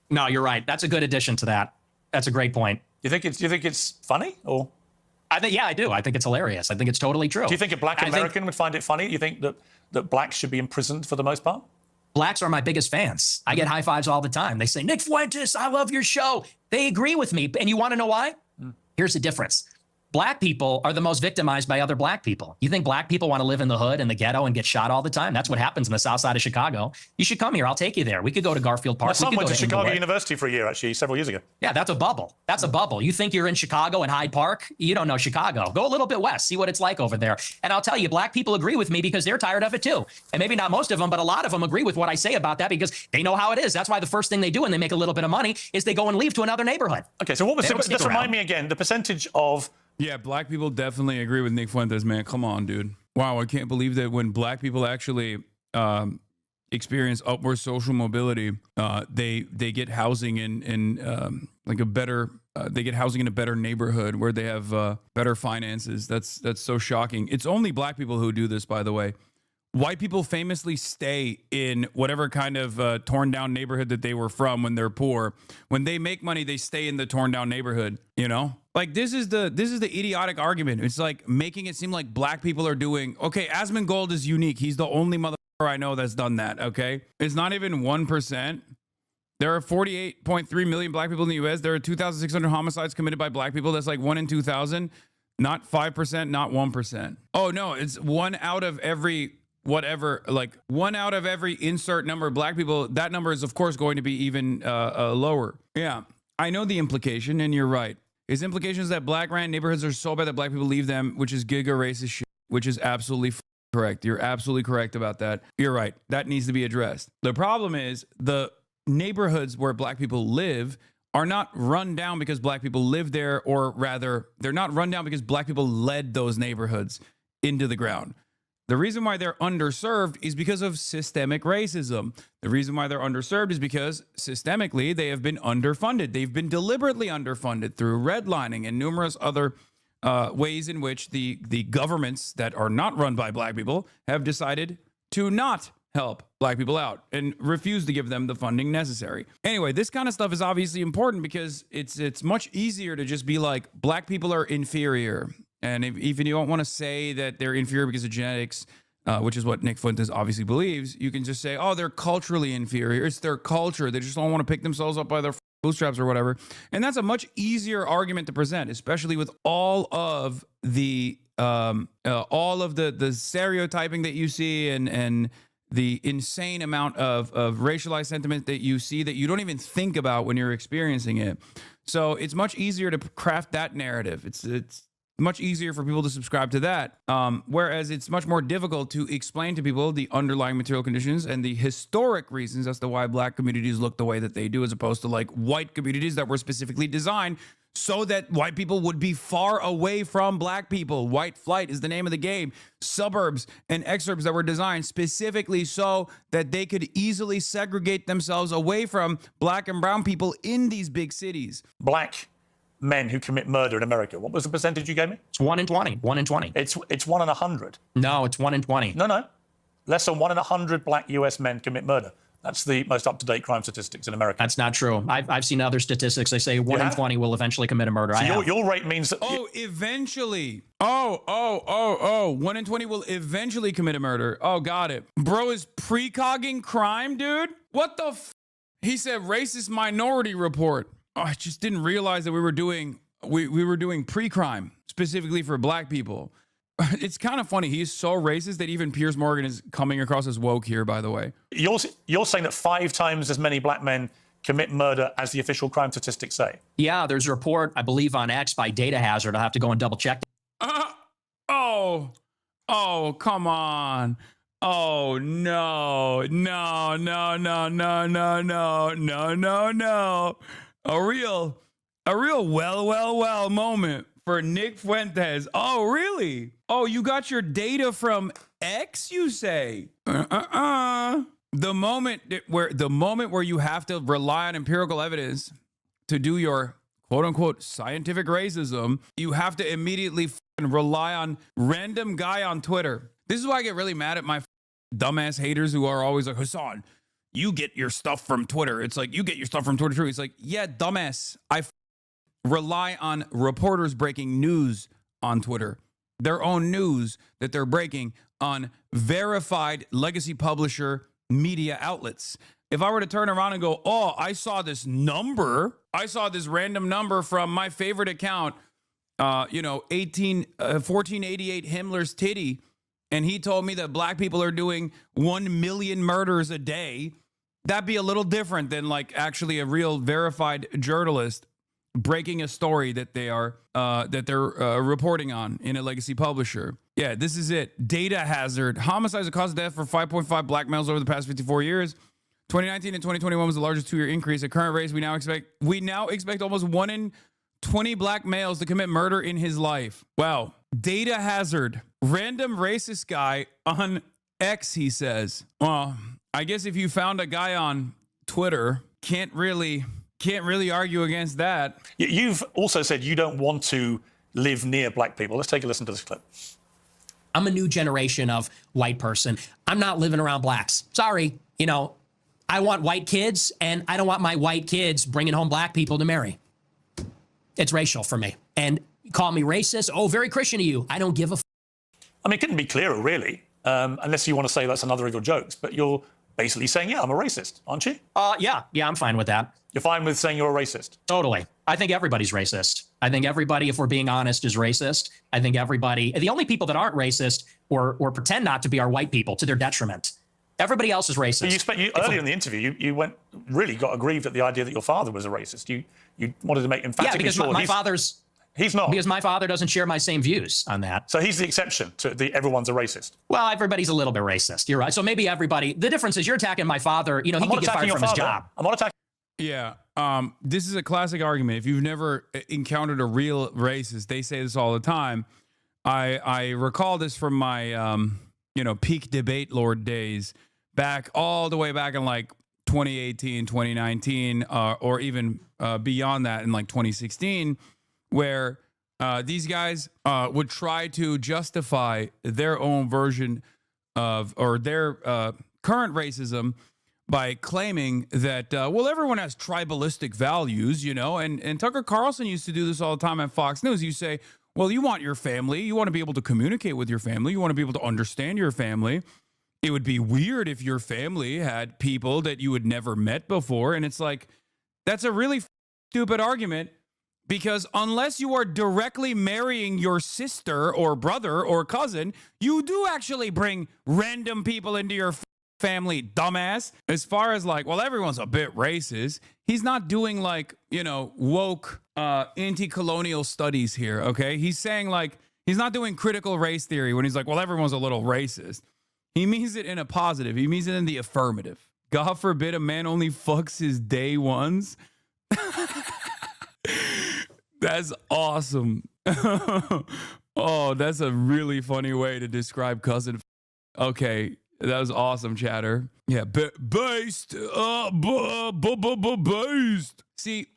No, you're right. That's a good addition to that. That's a great point. You think it's funny or? I think, yeah, I do. I think it's hilarious. I think it's totally true. Do you think a black American would find it funny? You think that blacks should be imprisoned for the most part? Blacks are my biggest fans. I get high fives all the time. They say, Nick Fuentes, I love your show. They agree with me. And you want to know why? Here's the difference. Black people are the most victimized by other black people. You think black people want to live in the hood and the ghetto and get shot all the time? That's what happens in the south side of Chicago. You should come here. I'll take you there. We could go to Garfield Park. My son went to Chicago Inglewood. University for a year, actually, several years ago. Yeah, that's a bubble. That's a bubble. You think you're in Chicago and Hyde Park? You don't know Chicago. Go a little bit west. See what it's like over there. And I'll tell you, black people agree with me because they're tired of it too. And maybe not most of them, but a lot of them agree with what I say about that because they know how it is. That's why the first thing they do when they make a little bit of money is they go and leave to another neighborhood. Okay, so what was just remind me again, the percentage of... Yeah, black people definitely agree with Nick Fuentes, man. Come on, dude. Wow, I can't believe that when black people actually experience upward social mobility, they get housing in like a better they get housing in a better neighborhood where they have better finances. That's so shocking. It's only black people who do this, by the way. White people famously stay in whatever kind of torn down neighborhood that they were from when they're poor. When they make money, they stay in the torn down neighborhood, you know? Like this is the idiotic argument. It's like making it seem like black people are doing, okay, Asmongold is unique. He's the only motherfucker I know that's done that, okay? It's not even 1%. There are 48.3 million black people in the US. There are 2,600 homicides committed by black people. That's like 1 in 2,000. Not 5%, not 1%. Oh no, it's 1 out of every whatever, like 1 out of every insert number of black people. That number is of course going to be even lower. Yeah, I know the implication and you're right. His implication is that black ran neighborhoods are so bad that black people leave them, which is giga racist shit, which is absolutely correct. You're absolutely correct about that. You're right. That needs to be addressed. The problem is the neighborhoods where black people live are not run down because black people live there, or rather, they're not run down because black people led those neighborhoods into the ground. The reason why they're underserved is because of systemic racism. The reason why they're underserved is because systemically they have been underfunded. They've been deliberately underfunded through redlining and numerous other ways in which the governments that are not run by black people have decided to not help black people out and refuse to give them the funding necessary. Anyway, this kind of stuff is obviously important because it's much easier to just be like, black people are inferior. And even you don't want to say that they're inferior because of genetics, which is what Nick Fuentes obviously believes, you can just say, oh, they're culturally inferior. It's their culture. They just don't want to pick themselves up by their bootstraps or whatever. And that's a much easier argument to present, especially with all of the stereotyping that you see and the insane amount of racialized sentiment that you see that you don't even think about when you're experiencing it. So it's much easier to craft that narrative. It's much easier for people to subscribe to that. Whereas it's much more difficult to explain to people the underlying material conditions and the historic reasons as to why black communities look the way that they do, as opposed to like white communities that were specifically designed so that white people would be far away from black people. White flight is the name of the game. Suburbs and exurbs that were designed specifically so that they could easily segregate themselves away from black and brown people in these big cities. Black men who commit murder in America. What was the percentage you gave me? It's 1 in 20. 1 in 20. It's 1 in 100. No, it's 1 in 20. No. Less than 1 in 100 black US men commit murder. That's the most up-to-date crime statistics in America. That's not true. I've seen other statistics. They say 1 in 20 will eventually commit a murder. So your rate means that... Oh, eventually. Oh. 1 in 20 will eventually commit a murder. Oh, got it. Bro is precogging crime, dude? What the f... He said racist minority report. Oh, I just didn't realize that we were doing pre-crime specifically for black people. It's kind of funny. He's so racist that even Piers Morgan is coming across as woke here, by the way. You're saying that 5 times as many black men commit murder as the official crime statistics say? Yeah, there's a report, I believe, on X by Data Hazard. I'll have to go and double check. Oh, come on. Oh, no. A real well moment for Nick Fuentes. Oh, really? Oh, you got your data from X, you say? The moment where you have to rely on empirical evidence to do your quote unquote scientific racism, you have to immediately rely on random guy on Twitter. This is why I get really mad at my dumbass haters who are always like, Hasan, you get your stuff from Twitter. It's like, you get your stuff from Twitter too. It's like, yeah, dumbass. I rely on reporters breaking news on Twitter, their own news that they're breaking on verified legacy publisher media outlets. If I were to turn around and go, oh, I saw this random number from my favorite account, 1488 Himmler's titty, and he told me that black people are doing 1 million murders a day, that'd be a little different than like actually a real verified journalist breaking a story that they're reporting on in a legacy publisher. Yeah, this is it. Data hazard. Homicides have caused death for 5.5 black males over the past 54 years. 2019 and 2021 was the largest 2-year increase. At current rates, we now expect almost 1 in 20 black males to commit murder in his life. Wow. Data hazard. Random racist guy on X, he says. Well, I guess if you found a guy on Twitter, can't really argue against that. You've also said you don't want to live near black people. Let's take a listen to this clip. I'm a new generation of white person. I'm not living around blacks. Sorry. I want white kids, and I don't want my white kids bringing home black people to marry. It's racial for me. And call me racist. Oh, very Christian of you. I don't give a I mean, it couldn't be clearer, really, unless you want to say that's another of your jokes. But you're basically saying, yeah, I'm a racist, aren't you? Yeah, I'm fine with that. You're fine with saying you're a racist? Totally. I think everybody's racist. I think everybody, if we're being honest, is racist. I think everybody, the only people that aren't racist or pretend not to be are white people to their detriment. Everybody else is racist. But earlier in the interview, you got aggrieved at the idea that your father was a racist. You wanted to make emphatically sure he's not. Because my father doesn't share my same views on that. So he's the exception to everyone's a racist. Well, everybody's a little bit racist. You're right. So maybe everybody. The difference is you're attacking my father. He could get fired from his job. I'm not attacking. Yeah. This is a classic argument. If you've never encountered a real racist, they say this all the time. I recall this from my peak debate lord days, all the way back in like 2018, 2019, or even beyond that in like 2016, where these guys would try to justify their own version of, or their current racism by claiming that, everyone has tribalistic values, and Tucker Carlson used to do this all the time at Fox News. You say, well, you want your family, you want to be able to communicate with your family, you want to be able to understand your family. It would be weird if your family had people that you had never met before. And it's like, that's a really stupid argument, because unless you are directly marrying your sister or brother or cousin, you do actually bring random people into your family, dumbass. As far as like, well, everyone's a bit racist. He's not doing like, woke anti-colonial studies here, okay? He's saying like, he's not doing critical race theory when he's like, well, everyone's a little racist. He means it in a positive. He means it in the affirmative. God forbid a man only fucks his day ones. That's awesome. Oh, that's a really funny way to describe cousin. Okay, that was awesome, chatter. Yeah, based. Based. See,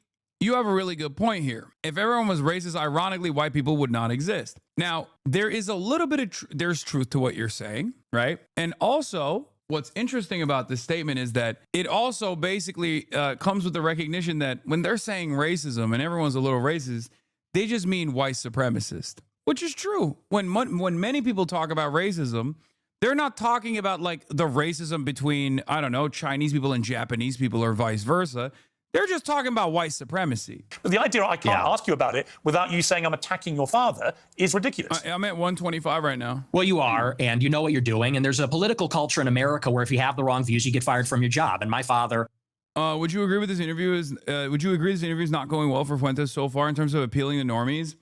you have a really good point here. If everyone was racist, ironically, white people would not exist. Now, there is a little bit of there's truth to what you're saying, right? And also, what's interesting about this statement is that it also basically comes with the recognition that when they're saying racism and everyone's a little racist, they just mean white supremacist, which is true. When many people talk about racism, they're not talking about like the racism between, I don't know, Chinese people and Japanese people or vice versa. They're just talking about white supremacy. But the idea I can't ask you about it without you saying I'm attacking your father is ridiculous. I'm at 125 right now. Well, you are, and you know what you're doing. And there's a political culture in America where if you have the wrong views, you get fired from your job. And my father... would you agree with this interview? Would you agree this interview is not going well for Fuentes so far in terms of appealing to normies?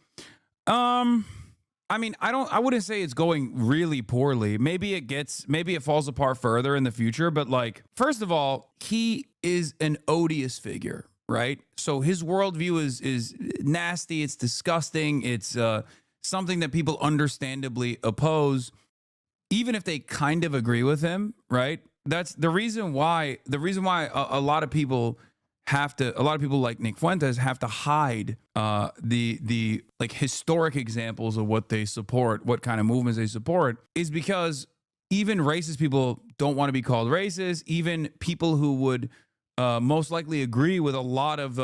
I mean, I wouldn't say it's going really poorly. Maybe it falls apart further in the future. But like, first of all, he is an odious figure, right? So his worldview is nasty. It's disgusting. It's something that people understandably oppose, even if they kind of agree with him, right? That's the reason why. A lot of people like Nick Fuentes have to hide the like historic examples of what they support, what kind of movements they support, is because even racist people don't want to be called racist. Even people who would most likely agree with a lot of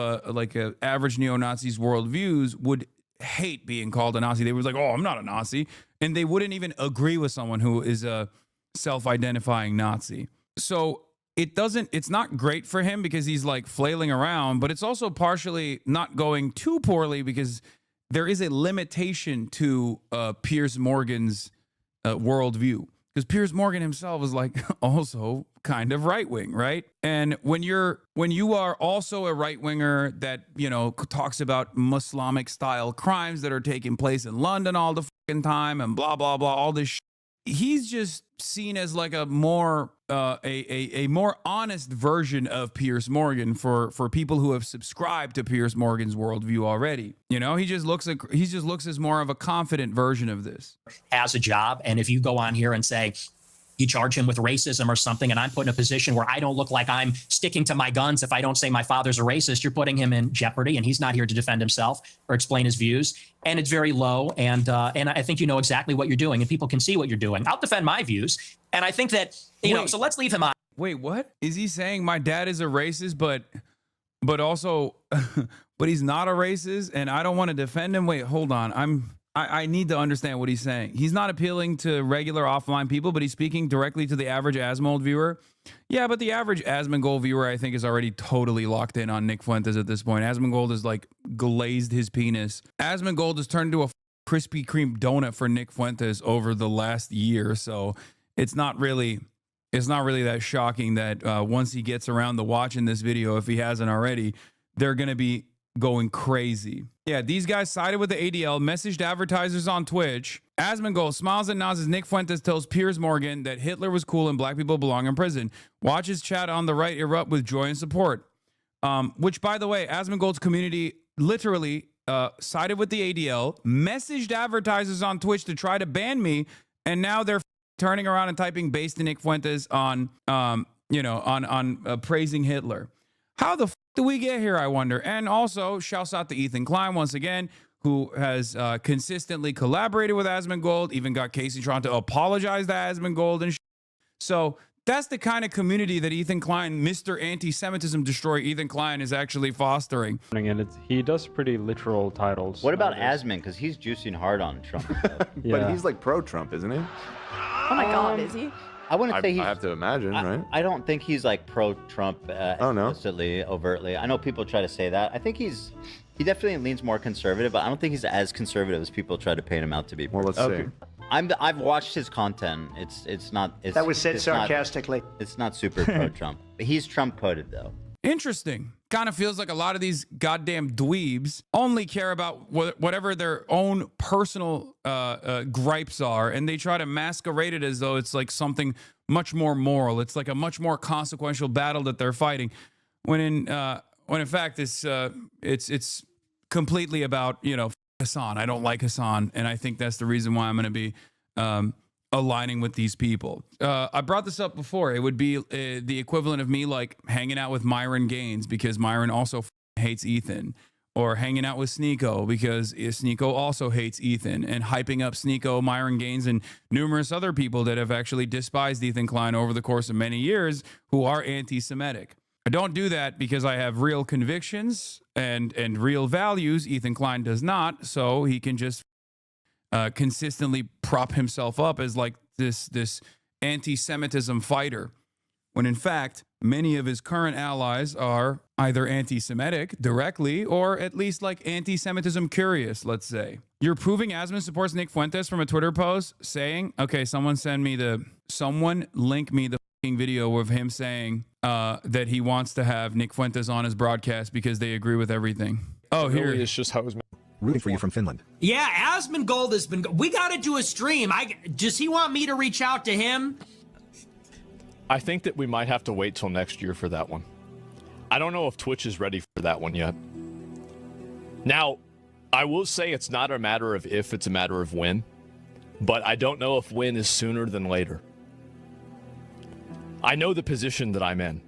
average neo-Nazis worldviews would hate being called a Nazi. They were like, oh, I'm not a Nazi. And they wouldn't even agree with someone who is a self-identifying Nazi. So it's not great for him because he's like flailing around, but it's also partially not going too poorly because there is a limitation to Piers Morgan's worldview. Because Piers Morgan himself is like also kind of right wing, right? And when you are also a right winger that, you know, talks about Islamic style crimes that are taking place in London all the fucking time and blah blah blah, all this shit, he's just seen as like a more a more honest version of Piers Morgan for people who have subscribed to Piers Morgan's worldview already. You know, he just looks as more of a confident version of this. Has a job, and if you go on here and say you charge him with racism or something, and I'm put in a position where I don't look like I'm sticking to my guns if I don't say my father's a racist, you're putting him in jeopardy, and he's not here to defend himself or explain his views. And it's very low, and I think you know exactly what you're doing, and people can see what you're doing. I'll defend my views, and I think that, you know, so let's leave him on. Wait, what? Is he saying my dad is a racist, but also, but he's not a racist, and I don't want to defend him? Wait, hold on. I need to understand what he's saying. He's not appealing to regular offline people, but he's speaking directly to the average Asmongold viewer. Yeah, but the average Asmongold viewer, I think, is already totally locked in on Nick Fuentes at this point. Asmongold has like glazed his penis. Asmongold has turned into a Krispy Kreme donut for Nick Fuentes over the last year. So it's not really that shocking that once he gets around to watching this video, if he hasn't already, they're going to be going crazy. Yeah, these guys sided with the ADL, messaged advertisers on Twitch. Asmongold smiles at Nas as Nick Fuentes tells Piers Morgan that Hitler was cool and black people belong in prison. Watch his chat on the right erupt with joy and support. Which, by the way, Asmongold's community literally sided with the ADL, messaged advertisers on Twitch to try to ban me, and now they're turning around and typing based to Nick Fuentes on praising Hitler. How the do we get here, I wonder? And also, shouts out to Ethan Klein once again, who has consistently collaborated with Asmongold, even got Casey trying to apologize to Asmongold and so that's the kind of community that Ethan Klein, Mr. Anti-Semitism Destroyer Ethan Klein, is actually fostering. And he does pretty literal titles. What about Asmon? Because he's juicing hard on Trump. Yeah. But he's like pro-Trump, isn't he? Oh my God, is he? I wouldn't say he's. I have to imagine, right? I don't think he's like pro-Trump explicitly, overtly. I know people try to say that. I think he definitely leans more conservative, but I don't think he's as conservative as people try to paint him out to be. Well, let's see. I've watched his content. It's not. That was said sarcastically. It's not super pro-Trump. He's Trump-coded though. Interesting. Kind of feels like a lot of these goddamn dweebs only care about whatever their own personal gripes are, and they try to masquerade it as though it's like something much more moral. It's like a much more consequential battle that they're fighting, when in fact it's completely about, you know, Hasan. I don't like Hasan, and I think that's the reason why I'm going to be aligning with these people. I brought this up before. It would be the equivalent of me like hanging out with Myron Gaines because Myron also hates Ethan, or hanging out with Sneeko because Sneeko also hates Ethan, and hyping up Sneeko, Myron Gaines, and numerous other people that have actually despised Ethan Klein over the course of many years who are anti-Semitic. I don't do that because I have real convictions and real values. Ethan Klein does not, so he can just consistently prop himself up as like this anti-Semitism fighter, when in fact many of his current allies are either anti-Semitic directly or at least like anti-Semitism curious, let's say. You're proving Asmon supports Nick Fuentes from a Twitter post saying, okay, someone link me the video of him saying that he wants to have Nick Fuentes on his broadcast because they agree with everything. Oh, here. It's just how it was made. Rooting for you from Finland. Yeah, Asmongold has been. We got to do a stream. Does he want me to reach out to him? I think that we might have to wait till next year for that one. I don't know if Twitch is ready for that one yet. Now, I will say it's not a matter of if, it's a matter of when. But I don't know if when is sooner than later. I know the position that I'm in.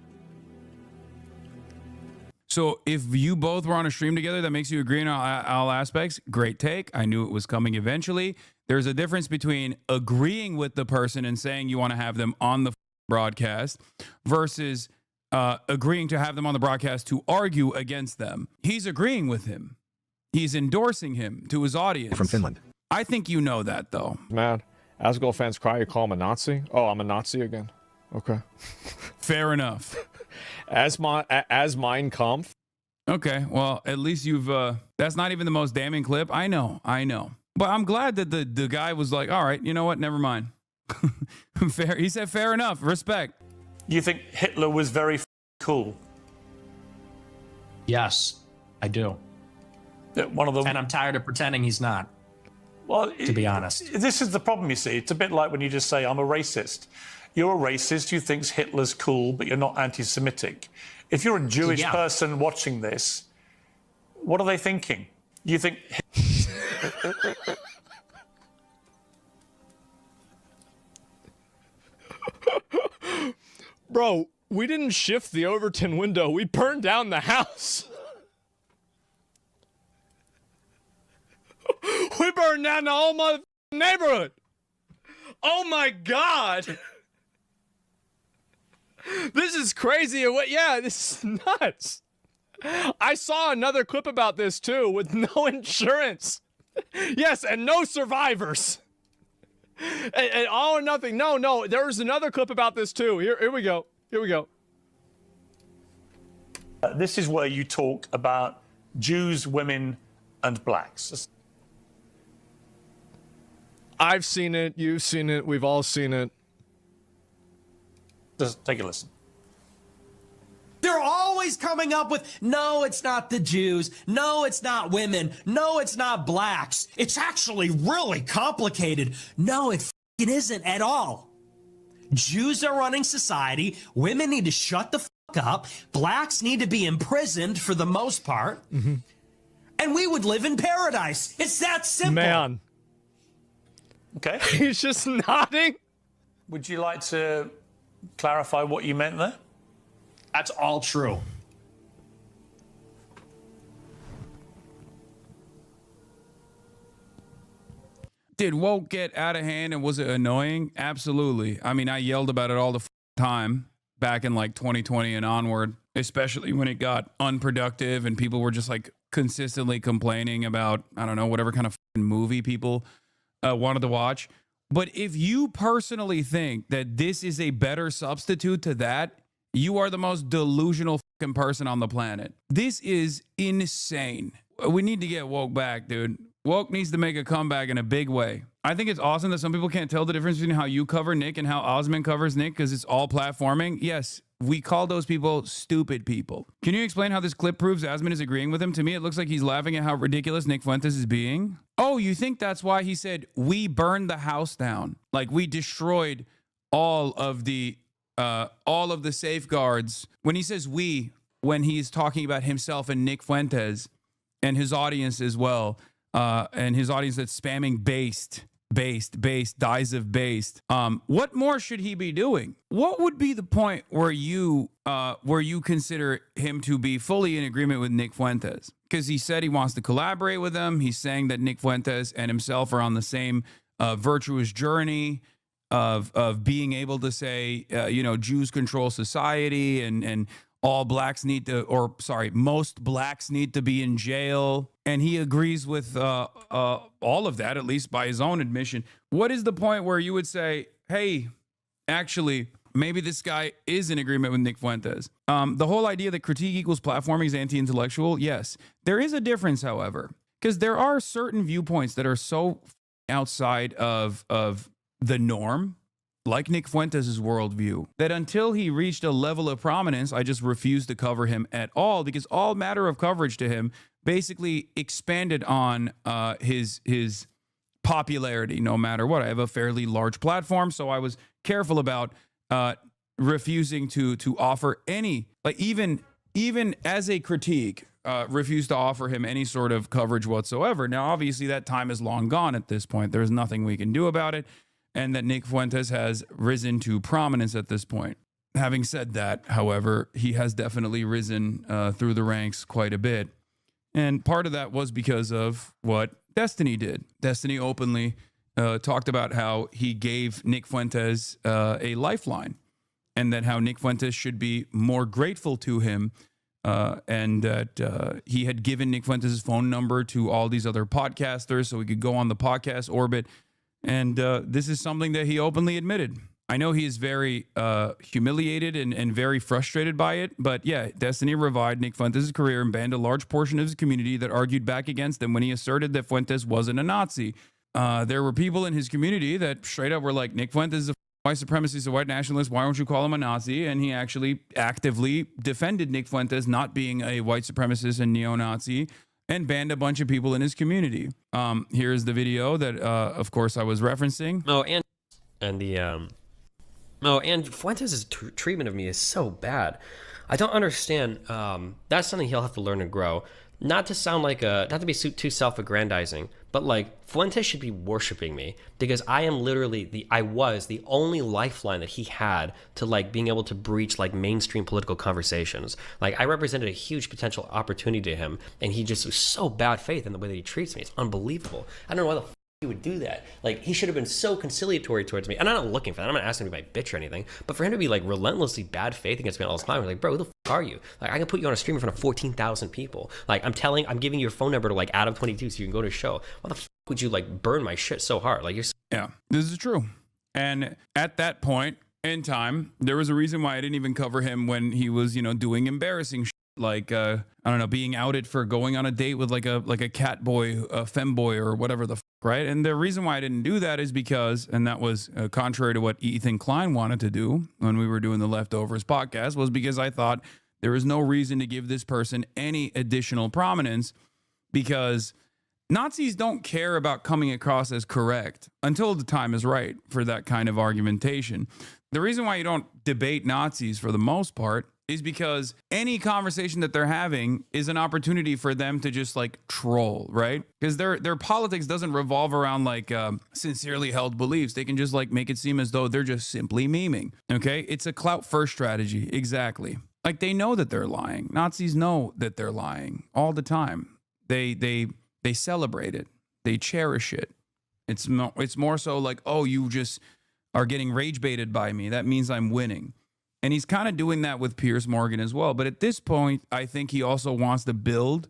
So if you both were on a stream together that makes you agree on all aspects, great take. I knew it was coming eventually. There's a difference between agreeing with the person and saying you want to have them on the broadcast versus agreeing to have them on the broadcast to argue against them. He's agreeing with him. He's endorsing him to his audience. From Finland. I think you know that, though. Man, Asgol fans cry, you call him a Nazi? Oh, I'm a Nazi again. Okay. Fair enough. As Mein Kampf. Okay, well, at least you've, that's not even the most damning clip. I know. But I'm glad that the guy was like, all right, you know what, never mind. Fair. He said fair enough, respect. You think Hitler was very cool? Yes, I do. One of them. And I'm tired of pretending he's not. Well, to be honest. This is the problem, you see. It's a bit like when you just say, I'm a racist. You're a racist, you think Hitler's cool, but you're not anti-Semitic. If you're a Jewish person watching this, what are they thinking? You think... Bro, we didn't shift the Overton window. We burned down the house. We burned down the whole mother neighborhood. Oh my God. This is crazy. Yeah, this is nuts. I saw another clip about this too with no insurance. Yes, and no survivors. And all or nothing. No, there was another clip about this too. Here we go. This is where you talk about Jews, women, and blacks. I've seen it. You've seen it. We've all seen it. Just take a listen. They're always coming up with, no, it's not the Jews. No, it's not women. No, it's not blacks. It's actually really complicated. No, it f***ing isn't at all. Jews are running society. Women need to shut the fuck up. Blacks need to be imprisoned for the most part. Mm-hmm. And we would live in paradise. It's that simple. Man. Okay. He's just nodding. Would you like to clarify what you meant there? That's all true. Did woke get out of hand and was it annoying? Absolutely. I mean, I yelled about it all the time back in like 2020 and onward, especially when it got unproductive and people were just like consistently complaining about, I don't know, whatever kind of movie people wanted to watch. But if you personally think that this is a better substitute to that, you are the most delusional fucking person on the planet. This is insane. We need to get woke back, dude. Woke needs to make a comeback in a big way. I think it's awesome that some people can't tell the difference between how you cover Nick and how Osmond covers Nick because it's all platforming. Yes, we call those people stupid people. Can you explain how this clip proves Osmond is agreeing with him? To me, it looks like he's laughing at how ridiculous Nick Fuentes is being. Oh, you think that's why he said, we burned the house down? Like we destroyed all of the safeguards. When he says we, when he's talking about himself and Nick Fuentes and his audience as well, and his audience that's spamming based, dies of based. What more should he be doing? What would be the point where you consider him to be fully in agreement with Nick Fuentes? Because he said he wants to collaborate with him. He's saying that Nick Fuentes and himself are on the same virtuous journey of being able to say, Jews control society and all blacks need to, most blacks need to be in jail. And he agrees with all of that, at least by his own admission. What is the point where you would say, hey, actually, maybe this guy is in agreement with Nick Fuentes? The whole idea that critique equals platforming is anti-intellectual, yes. There is a difference, however, because there are certain viewpoints that are so outside of the norm, like Nick Fuentes' worldview, that until he reached a level of prominence, I just refused to cover him at all, because all matter of coverage to him basically expanded on his popularity no matter what. I have a fairly large platform, so I was careful about refusing to offer any, like even as a critique, refused to offer him any sort of coverage whatsoever. Now, obviously, that time is long gone at this point. There's nothing we can do about it, and that Nick Fuentes has risen to prominence at this point. Having said that, however, he has definitely risen through the ranks quite a bit. And part of that was because of what Destiny did. Destiny openly talked about how he gave Nick Fuentes a lifeline, and that how Nick Fuentes should be more grateful to him and that he had given Nick Fuentes' phone number to all these other podcasters so he could go on the podcast orbit. And this is something that he openly admitted. I know he is very humiliated and very frustrated by it, but yeah, Destiny revived Nick Fuentes' career and banned a large portion of his community that argued back against him when he asserted that Fuentes wasn't a Nazi. There were people in his community that straight up were like, Nick Fuentes is a white supremacist, a white nationalist, why don't you call him a Nazi? And he actually actively defended Nick Fuentes not being a white supremacist and neo-Nazi and banned a bunch of people in his community. Here's the video that, of course, I was referencing. And Fuentes' treatment of me is so bad. I don't understand. That's something he'll have to learn and grow. Not to sound like not to be too self-aggrandizing, but like Fuentes should be worshiping me because I am literally I was the only lifeline that he had to like being able to breach like mainstream political conversations. Like I represented a huge potential opportunity to him, and he just was so bad faith in the way that he treats me. It's unbelievable. I don't know why the he would do that. Like he should have been so conciliatory towards me, and I'm not looking for that. I'm not asking him to be my bitch or anything, but for him to be like relentlessly bad faith against me all the time, like, bro, who the fuck are you? Like I can put you on a stream in front of 14,000 people. Like I'm giving you your phone number to like Adam22 so you can go to a show. Why the fuck would you like burn my shit so hard? Like Yeah, this is true. And at that point in time, there was a reason why I didn't even cover him when he was, doing embarrassing shit. Like I don't know, being outed for going on a date with like a cat boy, a femboy, or whatever the fuck, right? And the reason why I didn't do that is because, and that was contrary to what Ethan Klein wanted to do when we were doing the Leftovers podcast, was because I thought there was no reason to give this person any additional prominence, because Nazis don't care about coming across as correct until the time is right for that kind of argumentation. The reason why you don't debate Nazis for the most part is because any conversation that they're having is an opportunity for them to just like troll, right? Because their politics doesn't revolve around like sincerely held beliefs. They can just like make it seem as though they're just simply memeing. Okay, it's a clout first strategy. Exactly. Like they know that they're lying. Nazis know that they're lying all the time. They celebrate it. They cherish it. It's more so like, oh, you just are getting rage baited by me. That means I'm winning. And he's kind of doing that with Piers Morgan as well. But at this point, I think he also wants to build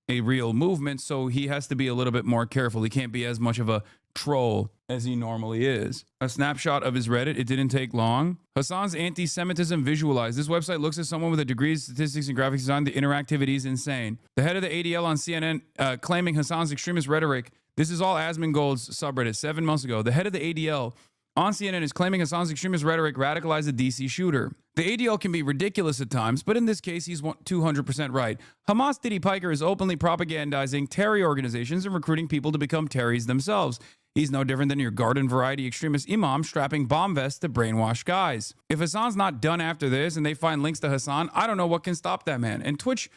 a real movement, so he has to be a little bit more careful. He can't be as much of a troll as he normally is. A snapshot of his Reddit. It didn't take long. Hasan's anti-Semitism visualized. This website looks at someone with a degree in statistics and graphics design. The interactivity is insane. The head of the ADL on CNN claiming Hasan's extremist rhetoric. This is all Asmongold's subreddit 7 months ago. The head of the ADL on CNN is claiming Hasan's extremist rhetoric radicalized a DC shooter. The ADL can be ridiculous at times, but in this case, he's 200% right. Hamas Diddy Piker is openly propagandizing terror organizations and recruiting people to become terrorists themselves. He's no different than your garden variety extremist imam strapping bomb vests to brainwash guys. If Hasan's not done after this and they find links to Hasan, I don't know what can stop that man. And Twitch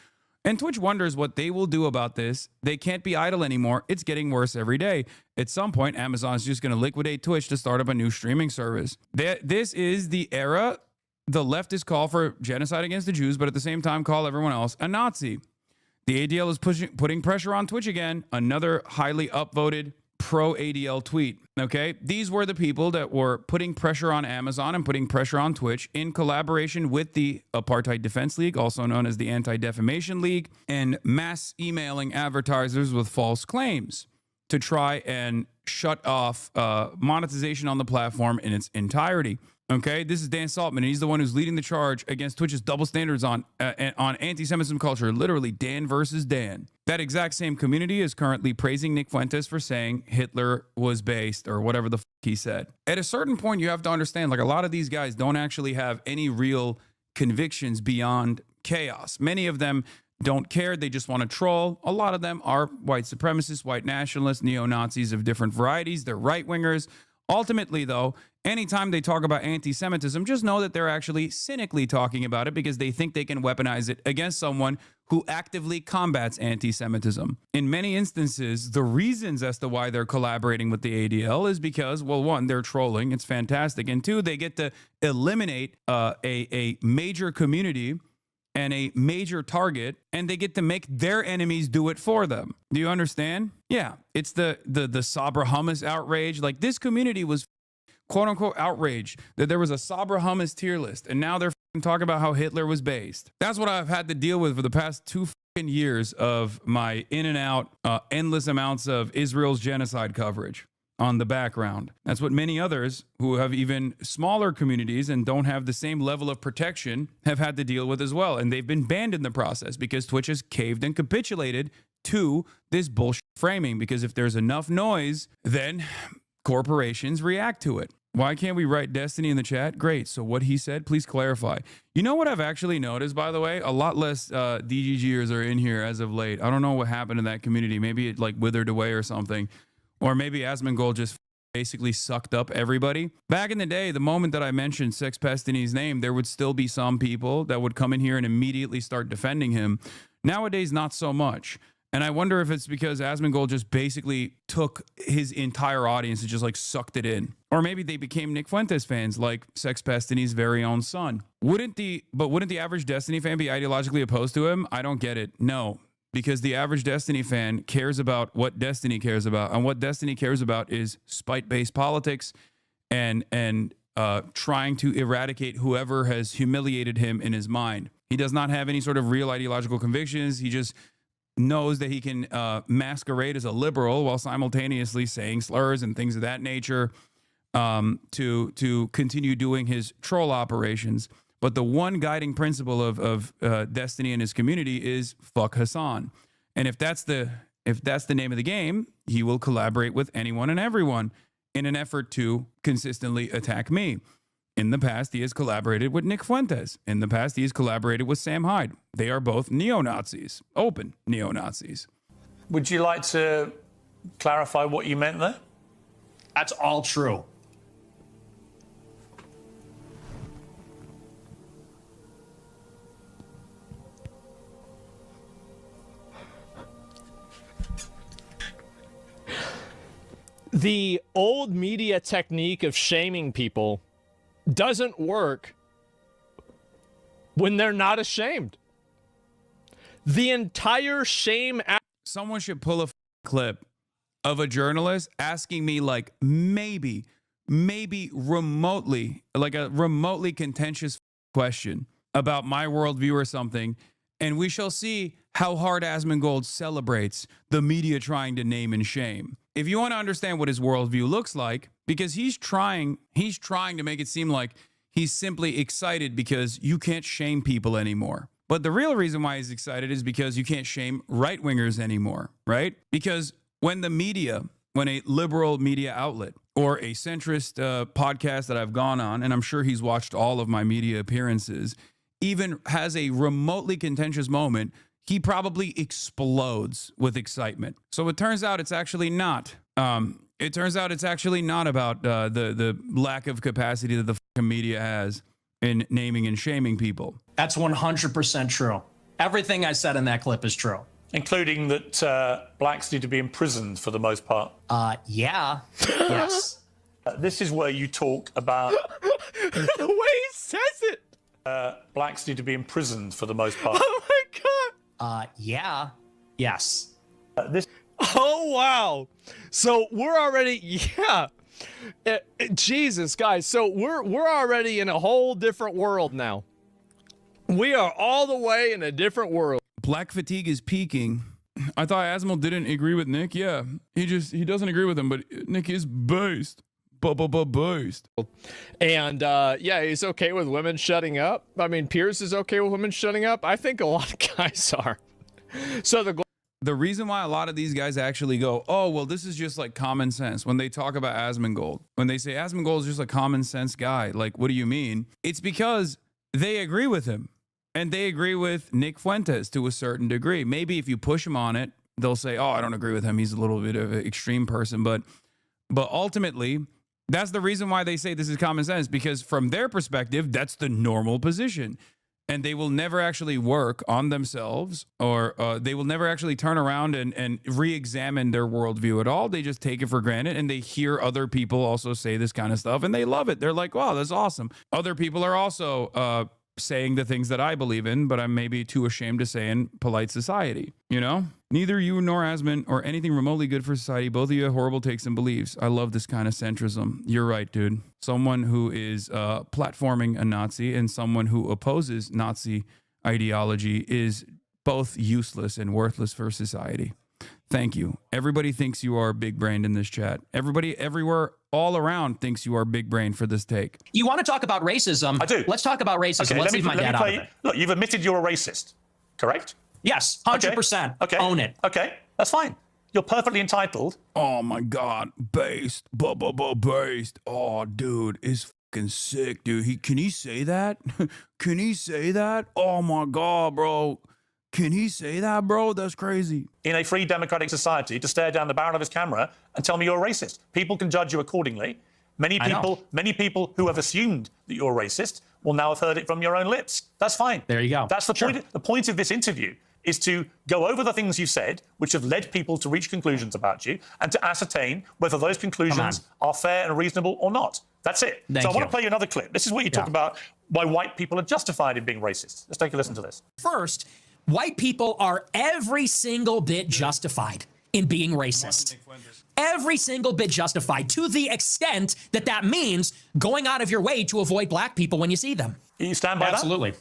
wonders what they will do about this. They can't be idle anymore. It's getting worse every day. At some point, Amazon's just going to liquidate Twitch to start up a new streaming service. This is the era the leftists call for genocide against the Jews, but at the same time call everyone else a Nazi. The ADL is putting pressure on Twitch again. Another highly upvoted pro-ADL tweet. Okay, these were the people that were putting pressure on Amazon and putting pressure on Twitch in collaboration with the Apartheid Defense League, also known as the Anti-Defamation League, and mass emailing advertisers with false claims to try and shut off monetization on the platform in its entirety. Okay, this is Dan Saltman, and he's the one who's leading the charge against Twitch's double standards on anti-Semitism culture. Literally, Dan versus Dan. That exact same community is currently praising Nick Fuentes for saying Hitler was based, or whatever the fuck he said. At a certain point, you have to understand, like, a lot of these guys don't actually have any real convictions beyond chaos. Many of them don't care. They just want to troll. A lot of them are white supremacists, white nationalists, neo-Nazis of different varieties. They're right-wingers. Ultimately, though, anytime they talk about anti-Semitism, just know that they're actually cynically talking about it because they think they can weaponize it against someone who actively combats anti-Semitism. In many instances, the reasons as to why they're collaborating with the ADL is because, well, one, they're trolling. It's fantastic. And two, they get to eliminate a major community and a major target, and they get to make their enemies do it for them. Do you understand? Yeah, it's the Sabra hummus outrage. Like, this community was quote unquote outraged that there was a Sabra hummus tier list, and now they're talk about how Hitler was based. That's what I've had to deal with for the past 2 years of my in and out, endless amounts of Israel's genocide coverage on the background. That's what many others who have even smaller communities and don't have the same level of protection have had to deal with as well. And they've been banned in the process because Twitch has caved and capitulated to this bullshit framing. Because if there's enough noise, then corporations react to it. Why can't we write Destiny in the chat? Great. So what he said, please clarify. You know what I've actually noticed, by the way? A lot less DGGers are in here as of late. I don't know what happened in that community. Maybe it like withered away or something. Or maybe Asmongold just basically sucked up everybody. Back in the day, the moment that I mentioned Sex Pestini's name, there would still be some people that would come in here and immediately start defending him. Nowadays, not so much. And I wonder if it's because Asmongold just basically took his entire audience and just like sucked it in. Or maybe they became Nick Fuentes fans, like Sex Pestini's very own son. Wouldn't the average Destiny fan be ideologically opposed to him? I don't get it. No, because the average Destiny fan cares about what Destiny cares about. And what Destiny cares about is spite-based politics and trying to eradicate whoever has humiliated him in his mind. He does not have any sort of real ideological convictions. He just knows that he can masquerade as a liberal while simultaneously saying slurs and things of that nature to continue doing his troll operations. But the one guiding principle of Destiny and his community is fuck Hasan. And if that's the name of the game, he will collaborate with anyone and everyone in an effort to consistently attack me. In the past, he has collaborated with Nick Fuentes. In the past, he has collaborated with Sam Hyde. They are both neo-Nazis, open neo-Nazis. Would you like to clarify what you meant there? That's all true. The old media technique of shaming people doesn't work when they're not ashamed. The entire shame. Someone should pull a clip of a journalist asking me like maybe remotely, like a remotely contentious question about my worldview or something. And we shall see how hard Asmongold celebrates the media trying to name and shame. If you want to understand what his worldview looks like, because he's trying to make it seem like he's simply excited because you can't shame people anymore. But the real reason why he's excited is because you can't shame right-wingers anymore, right? Because when the media, when a liberal media outlet or a centrist podcast that I've gone on, and I'm sure he's watched all of my media appearances, even has a remotely contentious moment, he probably explodes with excitement. So it turns out it's actually not. It turns out it's actually not about the lack of capacity that the fucking media has in naming and shaming people. That's 100% true. Everything I said in that clip is true. Including that blacks need to be imprisoned for the most part. Yeah. Yes. This is where you talk about... The way he says it! Blacks need to be imprisoned for the most part. Oh my god! Yeah. Yes. Oh wow! So we're already Jesus, guys. So we're already in a whole different world now. We are all the way in a different world. Black fatigue is peaking. I thought Asmo didn't agree with Nick. Yeah, he doesn't agree with him, but Nick is based. Based. And yeah, he's okay with women shutting up. I mean, Pierce is okay with women shutting up. I think a lot of guys are. So the reason why a lot of these guys actually go, oh, well, this is just like common sense. When they talk about Asmongold, when they say Asmongold is just a common sense guy, like, what do you mean? It's because they agree with him. And they agree with Nick Fuentes to a certain degree. Maybe if you push him on it, they'll say, oh, I don't agree with him. He's a little bit of an extreme person. But ultimately, that's the reason why they say this is common sense, because from their perspective, that's the normal position. And they will never actually work on themselves, or they will never actually turn around and re-examine their worldview at all. They just take it for granted, and they hear other people also say this kind of stuff, and they love it. They're like, wow, that's awesome. Other people are also saying the things that I believe in, but I'm maybe too ashamed to say in polite society. You know, neither you nor Asman or anything remotely good for society. Both of you have horrible takes and beliefs. I love this kind of centrism. You're right, dude. Someone who is platforming a Nazi and someone who opposes Nazi ideology is both useless and worthless for society. Thank you. Everybody thinks you are big brained in this chat. Everybody everywhere all around thinks you are big brain for this take. You want to talk about racism? I do. Let's talk about racism. Okay, Let's leave my dad out of it. Look, you've admitted you're a racist, correct? Yes, 100%. Okay. Own it. Okay, that's fine. You're perfectly entitled. Oh my God, based, based. Oh, dude, it's fucking sick, dude. Can he say that? Can he say that? Oh my God, bro. Can he say that, bro? That's crazy. In a free democratic society, to stare down the barrel of his camera and tell me you're a racist. People can judge you accordingly. Many people who have assumed that you're a racist will now have heard it from your own lips. That's fine. There you go. That's the point. The point of this interview is to go over the things you said, which have led people to reach conclusions about you, and to ascertain whether those conclusions are fair and reasonable or not. That's it. So I want to play you another clip. This is what you talk about why white people are justified in being racist. Let's take a listen to this. First, white people are every single bit justified in being racist. Every single bit justified, to the extent that that means going out of your way to avoid black people when you see them. You stand by that? Absolutely.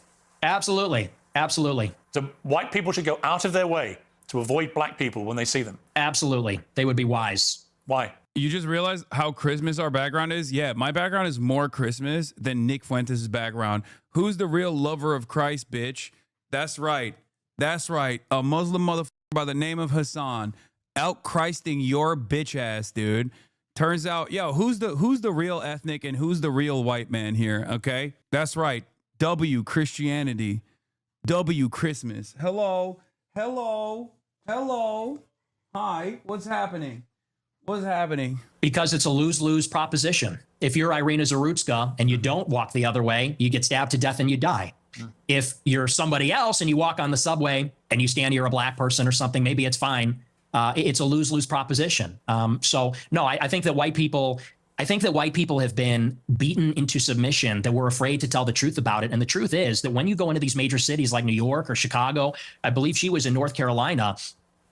Absolutely. Absolutely. So white people should go out of their way to avoid black people when they see them? Absolutely. They would be wise. Why? You just realized how Christmas our background is? Yeah, my background is more Christmas than Nick Fuentes' background. Who's the real lover of Christ, bitch? That's right. That's right. A Muslim motherfucker by the name of Hasan out Christing your bitch ass, dude. Turns out, yo, who's the real ethnic and who's the real white man here, okay? That's right. W Christianity. W Christmas. Hello. Hello. Hello. Hi. What's happening? What's happening? Because it's a lose-lose proposition. If you're Irina Zarutska and you don't walk the other way, you get stabbed to death and you die. If you're somebody else and you walk on the subway and you stand near a black person or something, maybe it's fine. It's a lose-lose proposition. So no, I think that white people have been beaten into submission, that we're afraid to tell the truth about it. And the truth is that when you go into these major cities like New York or Chicago, I believe she was in North Carolina,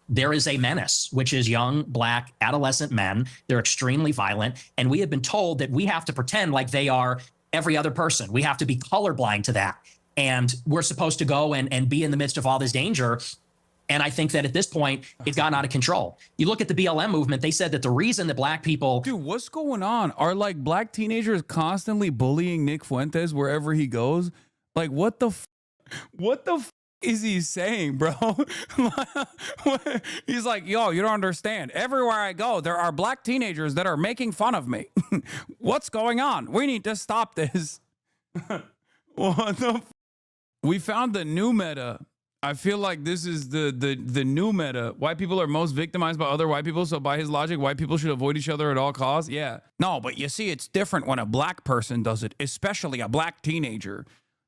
there is a menace, which is young, black, adolescent men. They're extremely violent. And we have been told that we have to pretend like they are every other person. We have to be colorblind to that. And we're supposed to go and be in the midst of all this danger. And I think that at this point, it's gotten out of control. You look at the BLM movement, they said that the reason that black people... Dude, what's going on? Are like black teenagers constantly bullying Nick Fuentes wherever he goes? Like, what the is he saying, bro? He's like, yo, you don't understand. Everywhere I go, there are black teenagers that are making fun of me. What's going on? We need to stop this. What the We found the new meta. I feel like this is the new meta. White people are most victimized by other white people, so by his logic, white people should avoid each other at all costs. Yeah. No, but you see, it's different when a black person does it, especially a black teenager.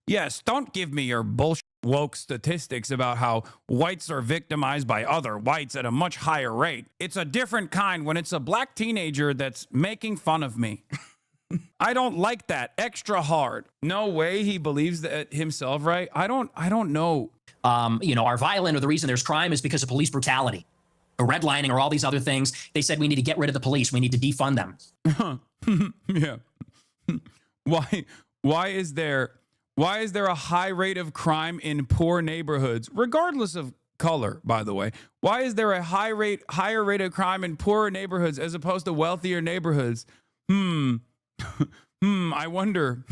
Yes, don't give me your bullshit woke statistics about how whites are victimized by other whites at a much higher rate. It's a different kind when it's a black teenager that's making fun of me. I don't like that. Extra hard. No way he believes that himself, right? I don't know. Are violent, or the reason there's crime is because of police brutality or redlining or all these other things. They said we need to get rid of the police. We need to defund them. Yeah. Why is there a high rate of crime in poor neighborhoods, regardless of color, by the way? Why is there a higher rate of crime in poorer neighborhoods as opposed to wealthier neighborhoods? I wonder.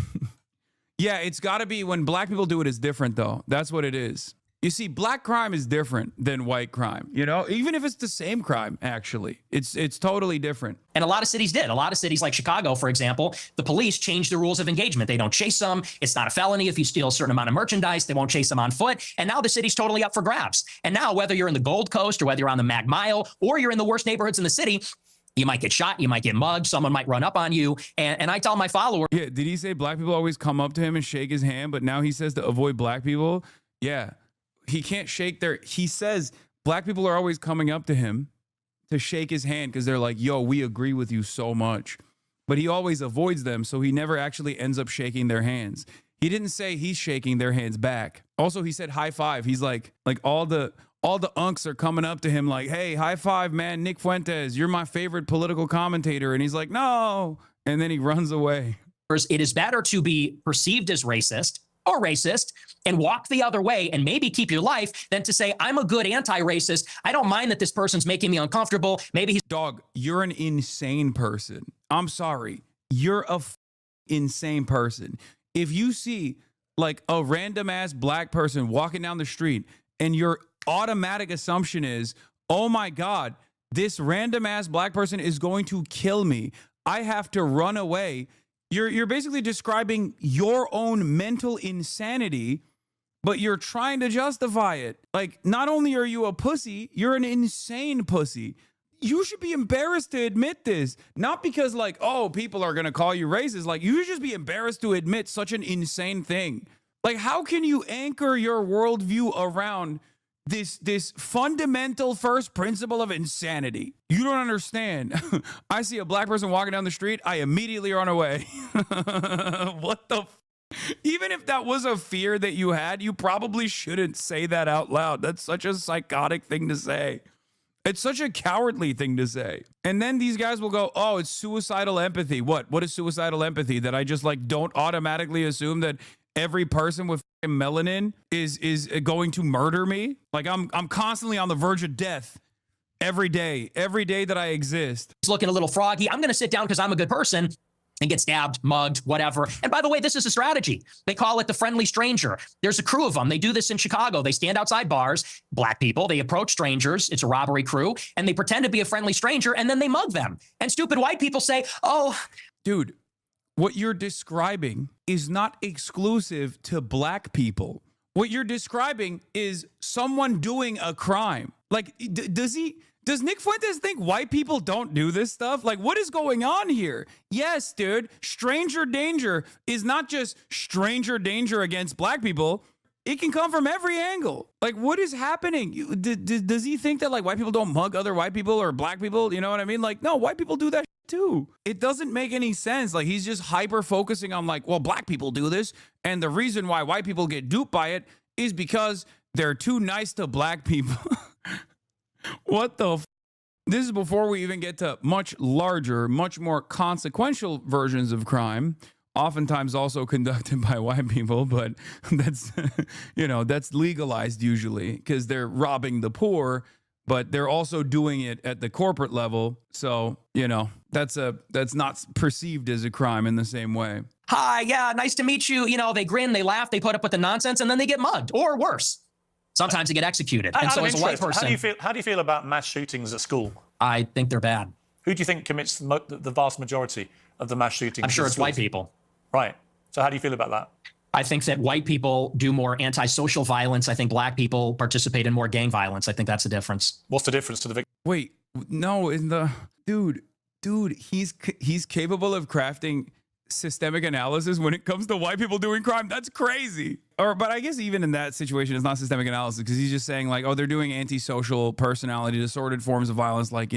Yeah, it's got to be when black people do it is different, though. That's what it is. You see, black crime is different than white crime, you know, even if it's the same crime, actually. It's totally different. And a lot of cities did. A lot of cities like Chicago, for example, the police changed the rules of engagement. They don't chase them. It's not a felony if you steal a certain amount of merchandise. They won't chase them on foot. And now the city's totally up for grabs. And now whether you're in the Gold Coast or whether you're on the Mag Mile or you're in the worst neighborhoods in the city, you might get shot, you might get mugged, someone might run up on you. And I tell my followers... Yeah, did he say black people always come up to him and shake his hand, but now he says to avoid black people? Yeah. He can't shake he says black people are always coming up to him to shake his hand because they're like, yo, we agree with you so much. But he always avoids them, so he never actually ends up shaking their hands. He didn't say he's shaking their hands back. Also, he said high five. He's like all the all the unks are coming up to him like, hey, high five, man, Nick Fuentes, you're my favorite political commentator. And he's like, no. And then he runs away. It is better to be perceived as racist or racist and walk the other way and maybe keep your life than to say, I'm a good anti-racist. I don't mind that this person's making me uncomfortable. Maybe he's... Dog, you're an insane person. I'm sorry. You're a insane person. If you see like a random ass black person walking down the street and your automatic assumption is, oh my God, this random ass black person is going to kill me, I have to run away. You're basically describing your own mental insanity, but you're trying to justify it. Like, not only are you a pussy, you're an insane pussy. You should be embarrassed to admit this. Not because like, oh, people are going to call you racist. Like, you should just be embarrassed to admit such an insane thing. Like, how can you anchor your worldview around this fundamental first principle of insanity? You don't understand. I see a black person walking down the street, I immediately run away. What the even if that was a fear that you had, you probably shouldn't say that out loud. That's such a psychotic thing to say. It's such a cowardly thing to say. And then these guys will go, oh, it's suicidal empathy. What is suicidal empathy? That I just like don't automatically assume that every person with melanin is going to murder me? Like I'm constantly on the verge of death every day that I exist. He's looking a little froggy. I'm going to sit down because I'm a good person and get stabbed, mugged, whatever. And by the way, this is a strategy. They call it the friendly stranger. There's a crew of them. They do this in Chicago. They stand outside bars, black people. They approach strangers. It's a robbery crew. And they pretend to be a friendly stranger, and then they mug them. And stupid white people say, oh. Dude, what you're describing is not exclusive to black people. What you're describing is someone doing a crime. Like, does Nick Fuentes think white people don't do this stuff? Like, what is going on here? Yes, dude, stranger danger is not just stranger danger against black people. It can come from every angle. Like, what is happening? Does he think that, like, white people don't mug other white people or black people? You know what I mean? Like, no, white people do that too. It doesn't make any sense. Like, he's just hyper focusing on, like, well, black people do this. And the reason why white people get duped by it is because they're too nice to black people. What the This is before we even get to much larger, much more consequential versions of crime, oftentimes also conducted by white people, but that's, that's legalized usually because they're robbing the poor, but they're also doing it at the corporate level. So, that's not perceived as a crime in the same way. Hi, yeah, nice to meet you. They grin, they laugh, they put up with the nonsense, and then they get mugged, or worse. Sometimes they get executed. And so as a white person... How do you feel about mass shootings at school? I think they're bad. Who do you think commits the vast majority of the mass shootings? I'm sure it's white people. Right. So how do you feel about that? I think that white people do more antisocial violence. I think black people participate in more gang violence. I think that's the difference. What's the difference to the victim? Wait, no, dude, he's capable of crafting systemic analysis when it comes to white people doing crime. That's crazy. But I guess even in that situation, it's not systemic analysis because he's just saying like, oh, they're doing antisocial personality disordered forms of violence, like,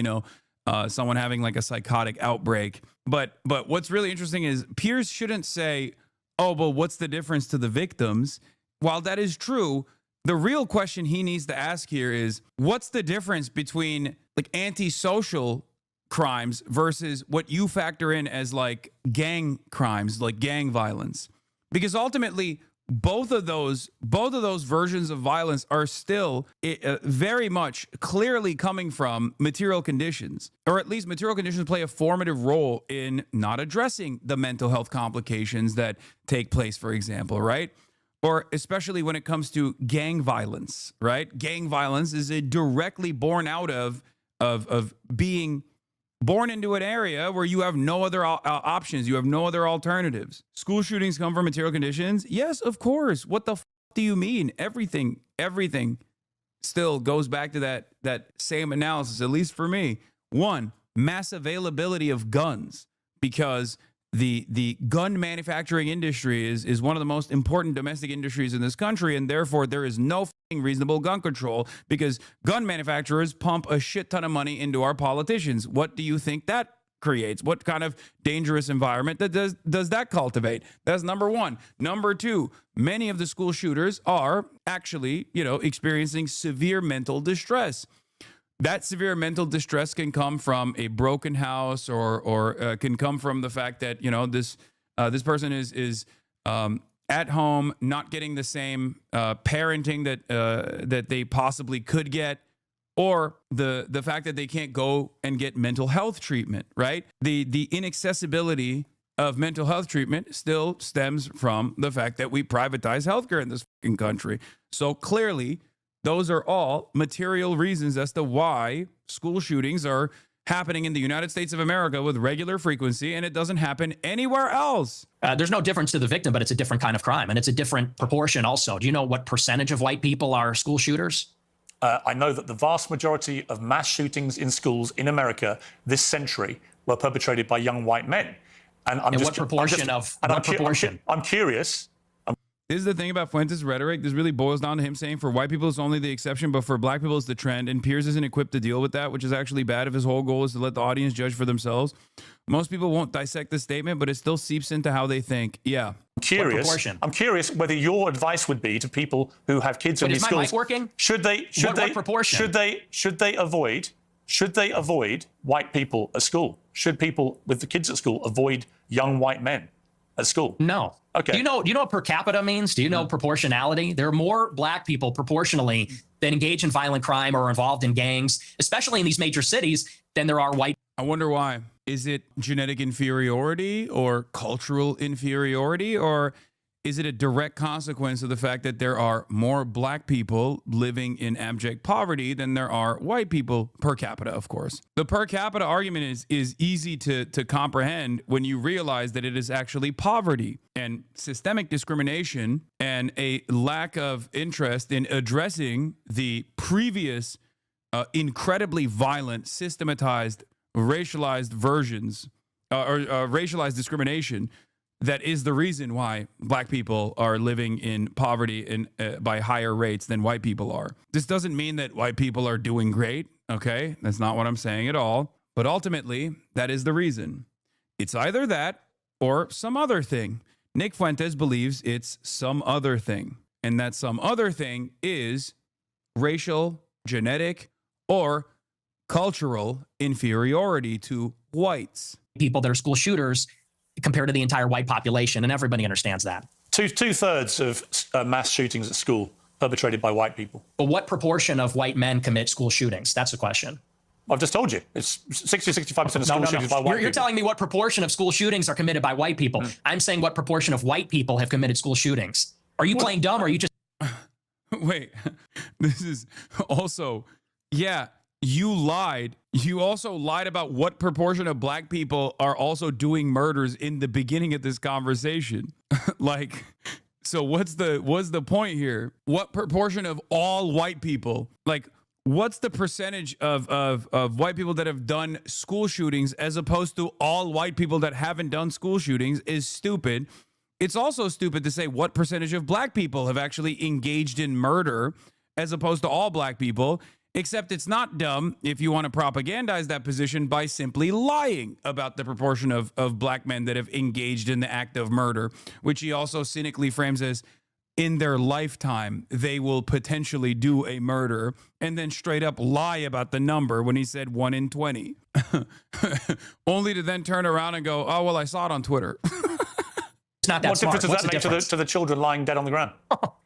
someone having like a psychotic outbreak. But what's really interesting is Piers shouldn't say, oh, but what's the difference to the victims? While that is true, the real question he needs to ask here is, what's the difference between like antisocial crimes versus what you factor in as like gang crimes, like gang violence? Because ultimately, both of those versions of violence are still very much clearly coming from material conditions, or at least material conditions play a formative role in not addressing the mental health complications that take place, for example, right? Or especially when it comes to gang violence, right? Gang violence is directly born out of being born into an area where you have no other options. You have no other alternatives. School shootings come from material conditions. Yes, of course. What the do you mean? Everything still goes back to that same analysis, at least for me. One, mass availability of guns, because the gun manufacturing industry is one of the most important domestic industries in this country, and therefore there is no reasonable gun control because gun manufacturers pump a shit ton of money into our politicians. What do you think that creates? What kind of dangerous environment does that cultivate? That's number one. Number two, many of the school shooters are actually, experiencing severe mental distress. That severe mental distress can come from a broken house, or can come from the fact that this person is at home, not getting the same parenting that they possibly could get, or the fact that they can't go and get mental health treatment. Right? The inaccessibility of mental health treatment still stems from the fact that we privatize healthcare in this fucking country. So clearly, those are all material reasons as to why school shootings are happening in the United States of America with regular frequency, and it doesn't happen anywhere else. There's no difference to the victim, but it's a different kind of crime, and it's a different proportion also. Do you know what percentage of white people are school shooters? I know that the vast majority of mass shootings in schools in America this century were perpetrated by young white men. And what proportion? I'm curious. This is the thing about Fuentes' rhetoric. This really boils down to him saying for white people it's only the exception, but for black people it's the trend. And Piers isn't equipped to deal with that, which is actually bad if his whole goal is to let the audience judge for themselves. Most people won't dissect the statement, but it still seeps into how they think. Yeah. I'm curious whether your advice would be to people who have kids in these schools. Is my mic working? Should they avoid white people at school? Should people with the kids at school avoid young white men at school? No. Okay. Do you know what per capita means? Do you know proportionality? There are more black people proportionally that engage in violent crime or are involved in gangs, especially in these major cities, than there are white. I wonder why. Is it genetic inferiority or cultural inferiority, or is it a direct consequence of the fact that there are more black people living in abject poverty than there are white people per capita, of course? The per capita argument is easy to comprehend when you realize that it is actually poverty and systemic discrimination and a lack of interest in addressing the previous incredibly violent, systematized, racialized versions or racialized discrimination that is the reason why black people are living in poverty by higher rates than white people are. This doesn't mean that white people are doing great, okay? That's not what I'm saying at all. But ultimately, that is the reason. It's either that or some other thing. Nick Fuentes believes it's some other thing. And that some other thing is racial, genetic, or cultural inferiority to whites. People that are school shooters compared to the entire white population, and everybody understands that. Two-thirds of mass shootings at school perpetrated by white people. But what proportion of white men commit school shootings? That's the question. I've just told you. It's 60-65% of school shootings by white people. You're telling me what proportion of school shootings are committed by white people. I'm saying what proportion of white people have committed school shootings. Are you playing dumb, or are you just... Wait, this is also... Yeah, you lied. You also lied about what proportion of black people are also doing murders in the beginning of this conversation. So what's the point here? What proportion of all white people, what's the percentage of white people that have done school shootings as opposed to all white people that haven't done school shootings is stupid. It's also stupid to say what percentage of black people have actually engaged in murder as opposed to all black people. Except it's not dumb if you want to propagandize that position by simply lying about the proportion of black men that have engaged in the act of murder, which he also cynically frames as in their lifetime, they will potentially do a murder, and then straight up lie about the number when he said 1 in 20. Only to then turn around and go, oh, well, I saw it on Twitter. It's not that What smart. difference does What's that the make to the children lying dead on the ground?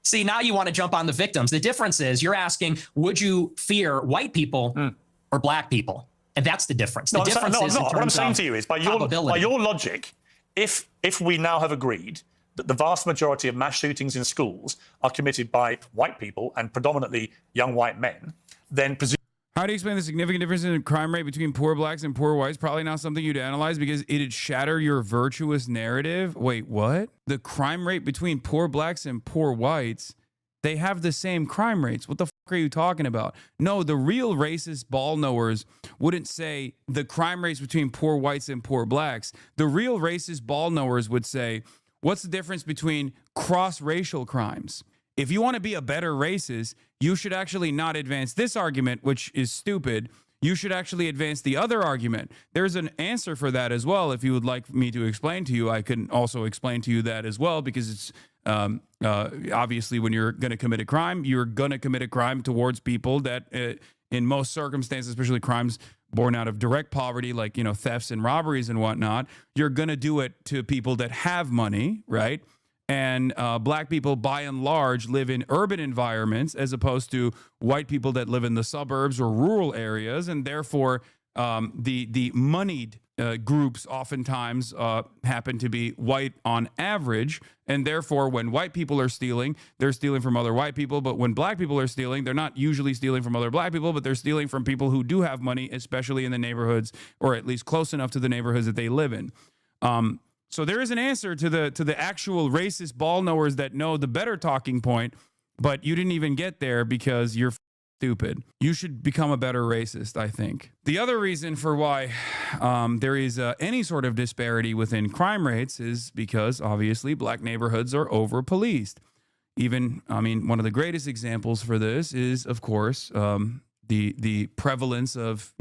See, now you want to jump on the victims. The difference is you're asking, would you fear white people or black people? And that's the difference. The difference is what I'm saying to you is by your logic, if we now have agreed that the vast majority of mass shootings in schools are committed by white people and predominantly young white men, then presumably... How do you explain the significant difference in crime rate between poor blacks and poor whites? Probably not something you'd analyze because it'd shatter your virtuous narrative. Wait, what? The crime rate between poor blacks and poor whites, they have the same crime rates. What the fuck are you talking about? No, the real racist ball knowers wouldn't say the crime rates between poor whites and poor blacks. The real racist ball knowers would say, what's the difference between cross-racial crimes? If you want to be a better racist, you should actually not advance this argument, which is stupid. you should actually advance the other argument. There's an answer for that as well. If you would like me to explain to you, I can also explain to you that as well, because it's obviously when you're going to commit a crime, you're going to commit a crime towards people that in most circumstances, especially crimes born out of direct poverty, like, thefts and robberies and whatnot, you're going to do it to people that have money, right? And black people, by and large, live in urban environments as opposed to white people that live in the suburbs or rural areas. And therefore, the moneyed groups oftentimes happen to be white on average. And therefore, when white people are stealing, they're stealing from other white people. But when black people are stealing, they're not usually stealing from other black people, but they're stealing from people who do have money, especially in the neighborhoods, or at least close enough to the neighborhoods that they live in. So there is an answer to the actual racist ball knowers that know the better talking point, but you didn't even get there because you're stupid. You should become a better racist, I think. The other reason for why there is any sort of disparity within crime rates is because obviously black neighborhoods are over-policed. One of the greatest examples for this is, of course, the prevalence of,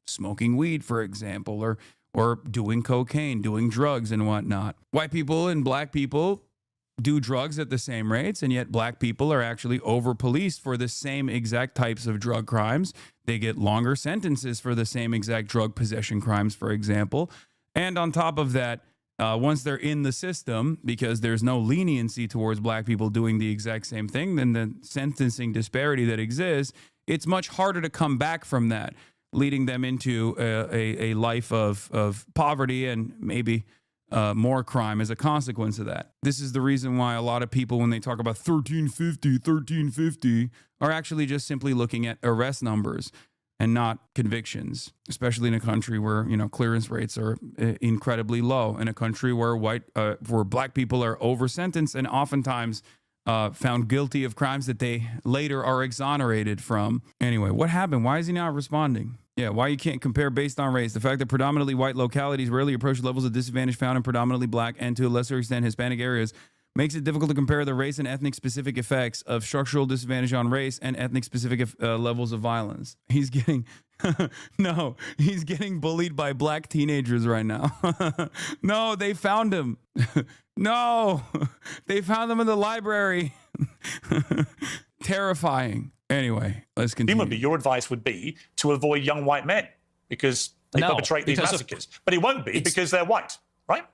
smoking weed, for example, or doing cocaine, doing drugs and whatnot. White people and black people do drugs at the same rates, and yet black people are actually over-policed for the same exact types of drug crimes. They get longer sentences for the same exact drug possession crimes, for example. And on top of that, once they're in the system, because there's no leniency towards black people doing the exact same thing, then the sentencing disparity that exists, it's much harder to come back from that, leading them into a life of poverty and maybe more crime as a consequence of that. This is the reason why a lot of people, when they talk about 1350, are actually just simply looking at arrest numbers and not convictions, especially in a country where, clearance rates are incredibly low, in a country where where black people are over-sentenced and oftentimes found guilty of crimes that they later are exonerated from. Anyway, what happened? Why is he not responding? Yeah, why you can't compare based on race. The fact that predominantly white localities rarely approach levels of disadvantage found in predominantly black and to a lesser extent Hispanic areas makes it difficult to compare the race and ethnic specific effects of structural disadvantage on race and ethnic specific levels of violence. He's getting he's getting bullied by black teenagers right now. No, they found him. No, they found him in the library. Terrifying. Anyway, let's continue. Your advice would be to avoid young white men because they perpetrate these massacres. But it won't be because they're white, right?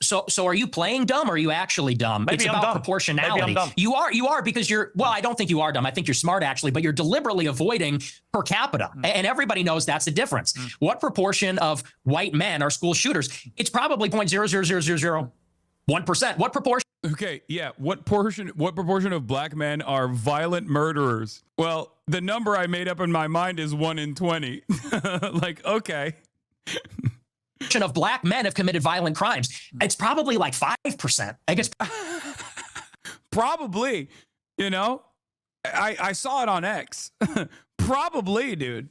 So are you playing dumb or are you actually dumb? Maybe it's I'm about dumb. proportionality. Maybe I'm dumb. You are because I don't think you are dumb. I think you're smart actually, but you're deliberately avoiding per capita. And everybody knows that's the difference. What proportion of white men are school shooters? It's probably 0.00001%. What proportion? Okay, yeah. What proportion of black men are violent murderers? Well, the number I made up in my mind is 1 in 20. Like, okay. Of black men have committed violent crimes. It's probably like 5%. I guess. Probably, I saw it on X. Probably, dude.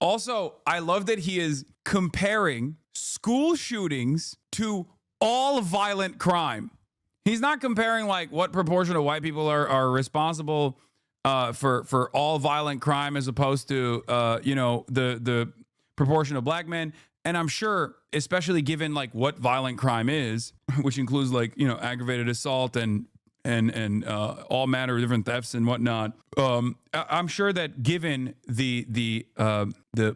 Also, I love that he is comparing school shootings to all violent crime. He's not comparing like what proportion of white people are responsible for all violent crime as opposed to the proportion of black men. And I'm sure, especially given like what violent crime is, which includes like aggravated assault and all manner of different thefts and whatnot. I'm sure that given the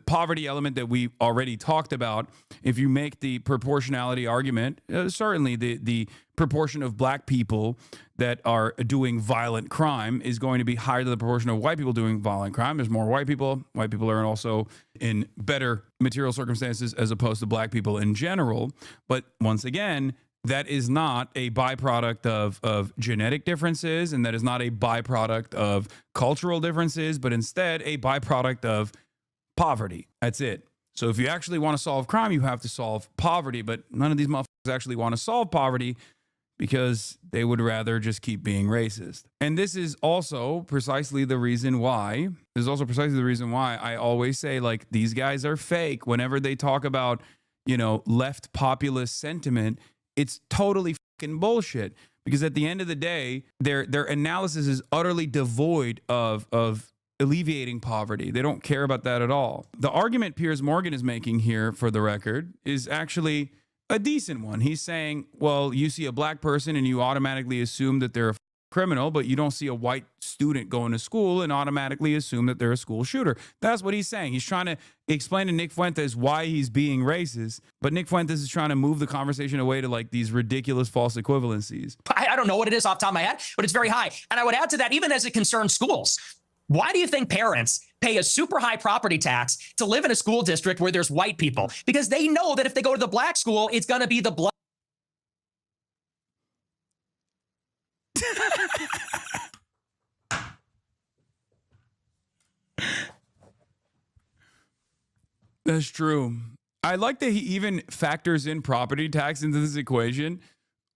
poverty element that we already talked about, if you make the proportionality argument, certainly the proportion of black people that are doing violent crime is going to be higher than the proportion of white people doing violent crime. There's more white people. White people are also in better material circumstances as opposed to black people in general. But once again, that is not a byproduct of genetic differences, and that is not a byproduct of cultural differences, but instead a byproduct of poverty. That's it. So if you actually want to solve crime, you have to solve poverty, but none of these motherfuckers actually want to solve poverty because they would rather just keep being racist. And this is also precisely the reason why I always say, like, these guys are fake whenever they talk about, left populist sentiment. It's totally fucking bullshit, because at the end of the day, their analysis is utterly devoid of alleviating poverty. They don't care about that at all. The argument Piers Morgan is making here, for the record, is actually a decent one. He's saying, well, you see a black person and you automatically assume that they're a criminal, but you don't see a white student going to school and automatically assume that they're a school shooter. That's what he's saying. He's trying to explain to Nick Fuentes why he's being racist, but Nick Fuentes is trying to move the conversation away to like these ridiculous false equivalencies. I don't know what it is off the top of my head, but it's very high. And I would add to that, even as it concerns schools. Why do you think parents pay a super high property tax to live in a school district where there's white people? Because they know that if they go to the black school, it's going to be the black. That's true. I like that he even factors in property tax into this equation,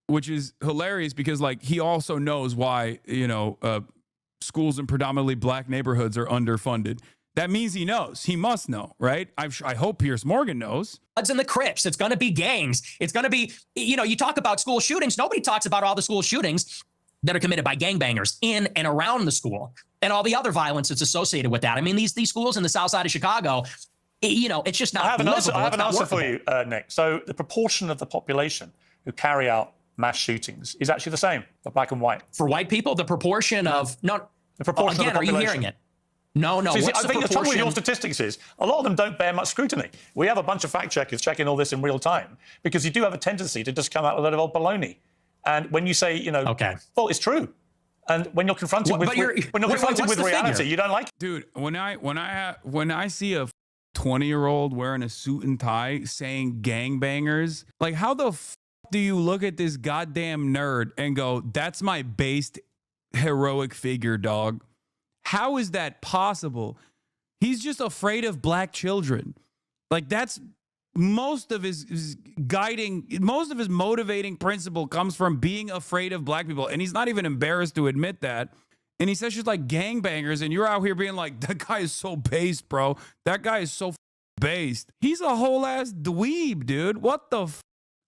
which is hilarious because like he also knows why, schools in predominantly black neighborhoods are underfunded. That means he knows. He must know, right? I hope Piers Morgan knows. Bloods and the Crips. It's going to be gangs. It's going to be, you talk about school shootings. Nobody talks about all the school shootings that are committed by gangbangers in and around the school and all the other violence that's associated with that. I mean, these schools in the south side of Chicago, it's just not. I have an answer, for workable. you, Nick. So the proportion of the population who carry out mass shootings is actually the same for black and white. For white people, the proportion of the proportion again, of the population. are you hearing it? No. See, What's I the think the trouble with proportion? your statistics is a lot of them don't bear much scrutiny. We have a bunch of fact checkers checking all this in real time because you do have a tendency to just come out with a lot of old baloney. And when you say, okay, well, it's true. And when you're confronted with reality, you don't like it. Dude, when I see a 20-year-old wearing a suit and tie saying gangbangers, like how the f do you look at this goddamn nerd and go, that's my based heroic figure, dog? How is that possible? He's just afraid of black children. Like that's most of his motivating principle comes from being afraid of black people. And he's not even embarrassed to admit that. And he says she's like gangbangers, and you're out here being like, that guy is so based, bro. That guy is so based. He's a whole ass dweeb, dude. What the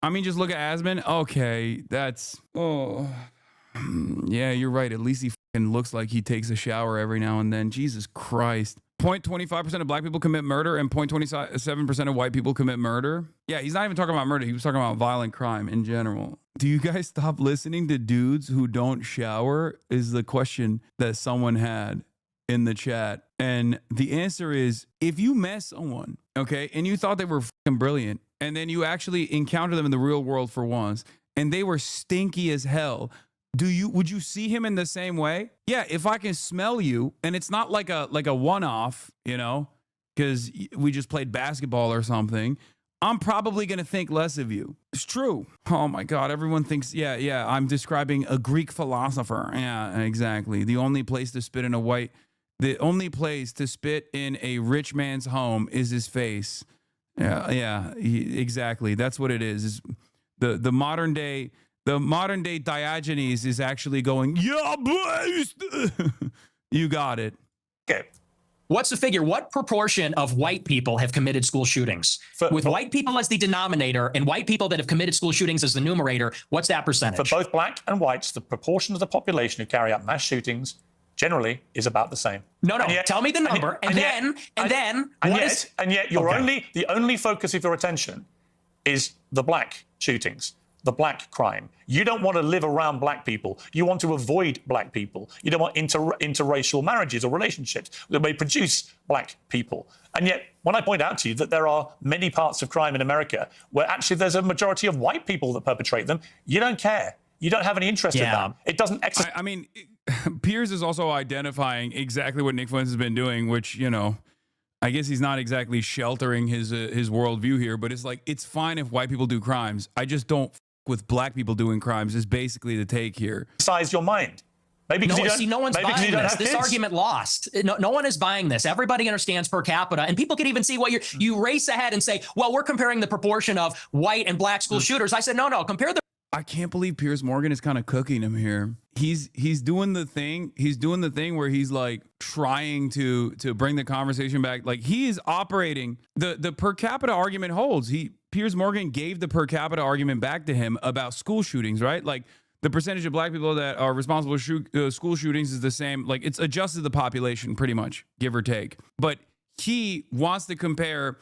I mean, just look at Asman. Okay, that's yeah, you're right. At least he looks like he takes a shower every now and then. Jesus Christ. 0.25% of black people commit murder and 0.27% of white people commit murder. Yeah, he's not even talking about murder. He was talking about violent crime in general. Do you guys stop listening to dudes who don't shower? Is the question that someone had in the chat. And the answer is, if you met someone, okay, and you thought they were fucking brilliant, and then you actually encounter them in the real world for once, and they were stinky as hell, would you see him in the same way? Yeah, if I can smell you, and it's not like a one-off, because we just played basketball or something, I'm probably going to think less of you. It's true. Oh my God, everyone thinks, yeah, I'm describing a Greek philosopher. Yeah, exactly. The only place to spit in a rich man's home is his face. Yeah, exactly. That's what it is. The modern day Diogenes is actually going, yeah, based. You got it. Okay. What's the figure? What proportion of white people have committed school shootings? With white people as the denominator and white people that have committed school shootings as the numerator, what's that percentage? For both black and whites, the proportion of the population who carry out mass shootings generally is about the same. No, tell me the number, and yet the only focus of your attention is the black shootings, the black crime. You don't want to live around black people. You want to avoid black people. You don't want interracial marriages or relationships that may produce black people. And yet, when I point out to you that there are many parts of crime in America where actually there's a majority of white people that perpetrate them, you don't care. You don't have any interest in that. It doesn't exercise. I mean, Piers is also identifying exactly what Nick Fuentes has been doing, which, I guess he's not exactly sheltering his worldview here, but it's like, it's fine if white people do crimes. I just don't with black people doing crimes is basically the take here. Size your mind. Maybe no one's buying this. This argument lost. No one is buying this. Everybody understands per capita, and people can even see what you race ahead and say, well, we're comparing the proportion of white and black school shooters. I said, no, compare the. I can't believe Piers Morgan is kind of cooking him here. He's doing the thing. He's doing the thing where he's like trying to bring the conversation back. Like he is operating the per capita argument holds. Piers Morgan gave the per capita argument back to him about school shootings, right? Like the percentage of black people that are responsible for school shootings is the same. Like, it's adjusted the population pretty much, give or take. But he wants to compare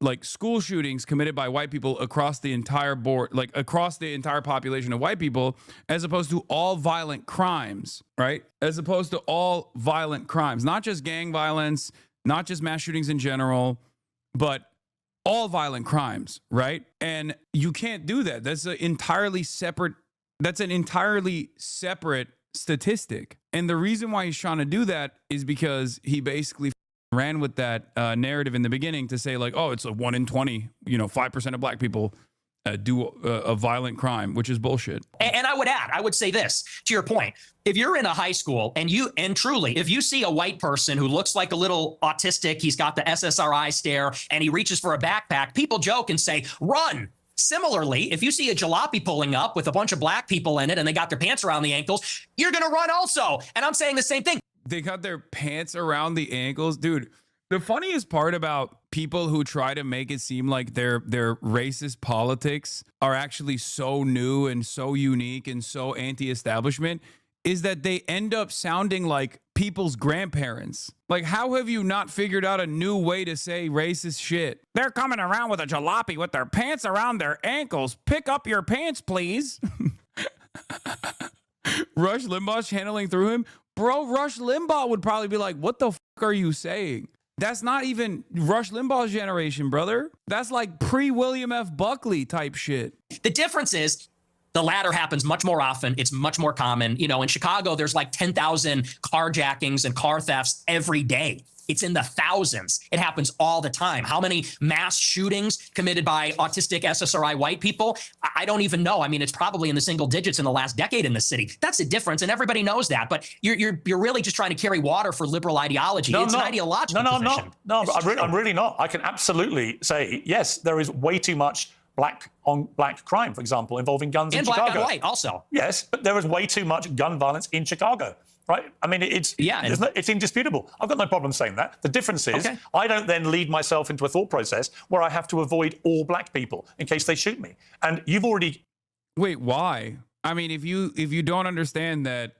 like school shootings committed by white people across the entire board, like across the entire population of white people, as opposed to all violent crimes, right? As opposed to all violent crimes, not just gang violence, not just mass shootings in general, but all violent crimes, right? And you can't do that. That's an entirely separate statistic. And the reason why he's trying to do that is because he basically ran with that narrative in the beginning to say, like, oh, it's a 1 in 20, 5% of black people do a violent crime, which is bullshit. And I would say this to your point. If you're in a high school and truly, if you see a white person who looks like a little autistic, he's got the SSRI stare and he reaches for a backpack, people joke and say, run. Similarly, if you see a jalopy pulling up with a bunch of black people in it and they got their pants around the ankles, you're going to run also. And I'm saying the same thing. They got their pants around the ankles. Dude, the funniest part about people who try to make it seem like their racist politics are actually so new and so unique and so anti-establishment is that they end up sounding like people's grandparents. Like, how have you not figured out a new way to say racist shit? They're coming around with a jalopy with their pants around their ankles. Pick up your pants, please. Rush Limbaugh's channeling through him. Bro, Rush Limbaugh would probably be like, what the fuck are you saying? That's not even Rush Limbaugh's generation, brother. That's like pre-William F. Buckley type shit. The difference is the latter happens much more often. It's much more common. In Chicago, there's like 10,000 carjackings and car thefts every day. It's in the thousands. It happens all the time. How many mass shootings committed by autistic SSRI white people? I don't even know. I mean, it's probably in the single digits in the last decade in the city. That's the difference, and everybody knows that. But you're really just trying to carry water for liberal ideology. It's an ideological position. No, I'm really not. I can absolutely say, yes, there is way too much black on black crime, for example, involving guns in Chicago. And black on white also. Yes, but there is way too much gun violence in Chicago. Right? I mean, it's indisputable. I've got no problem saying that. The difference is I don't then lead myself into a thought process where I have to avoid all black people in case they shoot me. And you've already... Wait, why? I mean, if you don't understand that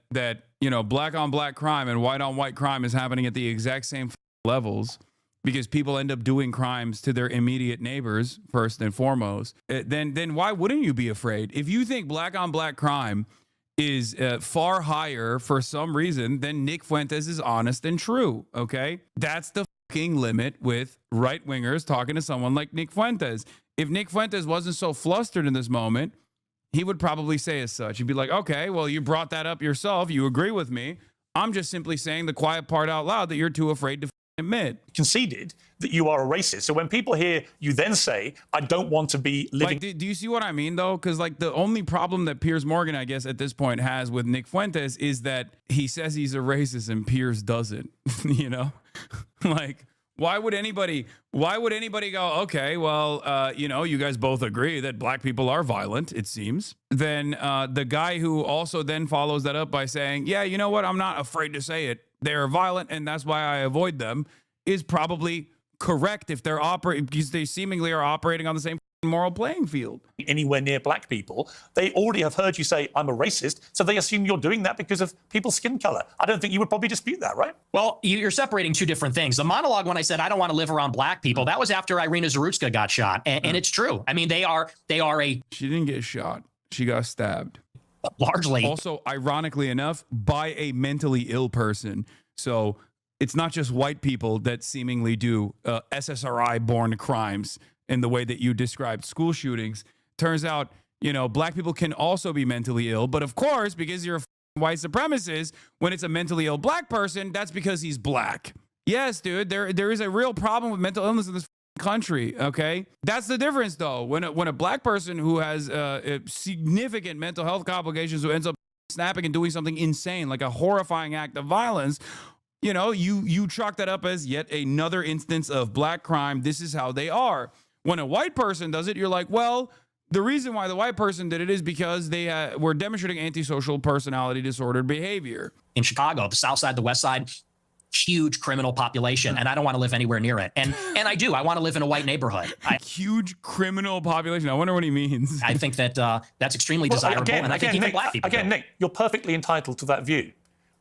black on black crime and white on white crime is happening at the exact same levels because people end up doing crimes to their immediate neighbors first and foremost, then why wouldn't you be afraid? If you think black on black crime is far higher for some reason, then Nick Fuentes is honest and true, okay? That's the fucking limit with right-wingers talking to someone like Nick Fuentes. If Nick Fuentes wasn't so flustered in this moment, he would probably say as such. He'd be like, okay, well, you brought that up yourself. You agree with me. I'm just simply saying the quiet part out loud that you're too afraid to admit. Conceded that you are a racist. So when people hear you then say, I don't want to be living... Like, do you see what I mean, though? Because, like, the only problem that Piers Morgan, I guess, at this point has with Nick Fuentes is that he says he's a racist and Piers doesn't, Like, why would anybody go, okay, well, you guys both agree that black people are violent, it seems. Then the guy who also then follows that up by saying, yeah, you know what? I'm not afraid to say it. They're violent, and that's why I avoid them, is probably correct if they're operating, because they seemingly are operating on the same moral playing field. Anywhere near black people, they already have heard you say, I'm a racist, so they assume you're doing that because of people's skin color. I don't think you would probably dispute that, right? Well, you're separating two different things. The monologue when I said I don't want to live around black people, that was after Irina Zarutska got shot, and it's true. I mean, they are a... She didn't get shot. She got stabbed. Largely. Also, ironically enough, by a mentally ill person. So it's not just white people that seemingly do SSRI-born crimes in the way that you described school shootings. Turns out, black people can also be mentally ill. But of course, because you're a white supremacist, when it's a mentally ill black person, that's because he's black. Yes, dude, there is a real problem with mental illness in this country, okay? That's the difference, though. When a black person who has significant mental health complications who ends up snapping and doing something insane, like a horrifying act of violence, you chalk that up as yet another instance of black crime. This is how they are. When a white person does it, you're like, well, the reason why the white person did it is because they were demonstrating antisocial personality disordered behavior. In Chicago, the South Side, the West Side, huge criminal population, and I don't want to live anywhere near it. And I do. I want to live in a white neighborhood. Huge criminal population. I wonder what he means. I think that that's extremely desirable, and I think even Nick, black people do. Nick, you're perfectly entitled to that view.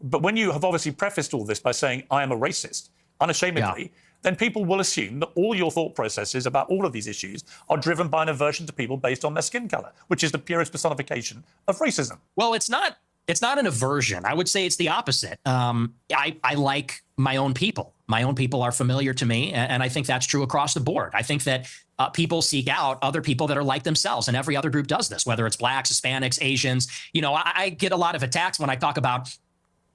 But when you have obviously prefaced all this by saying, I am a racist, unashamedly, then people will assume that all your thought processes about all of these issues are driven by an aversion to people based on their skin color, which is the purest personification of racism. Well, it's not an aversion. I would say it's the opposite. I like my own people. My own people are familiar to me, and I think that's true across the board. I think that people seek out other people that are like themselves, and every other group does this, whether it's blacks, Hispanics, Asians. You know, I get a lot of attacks when I talk about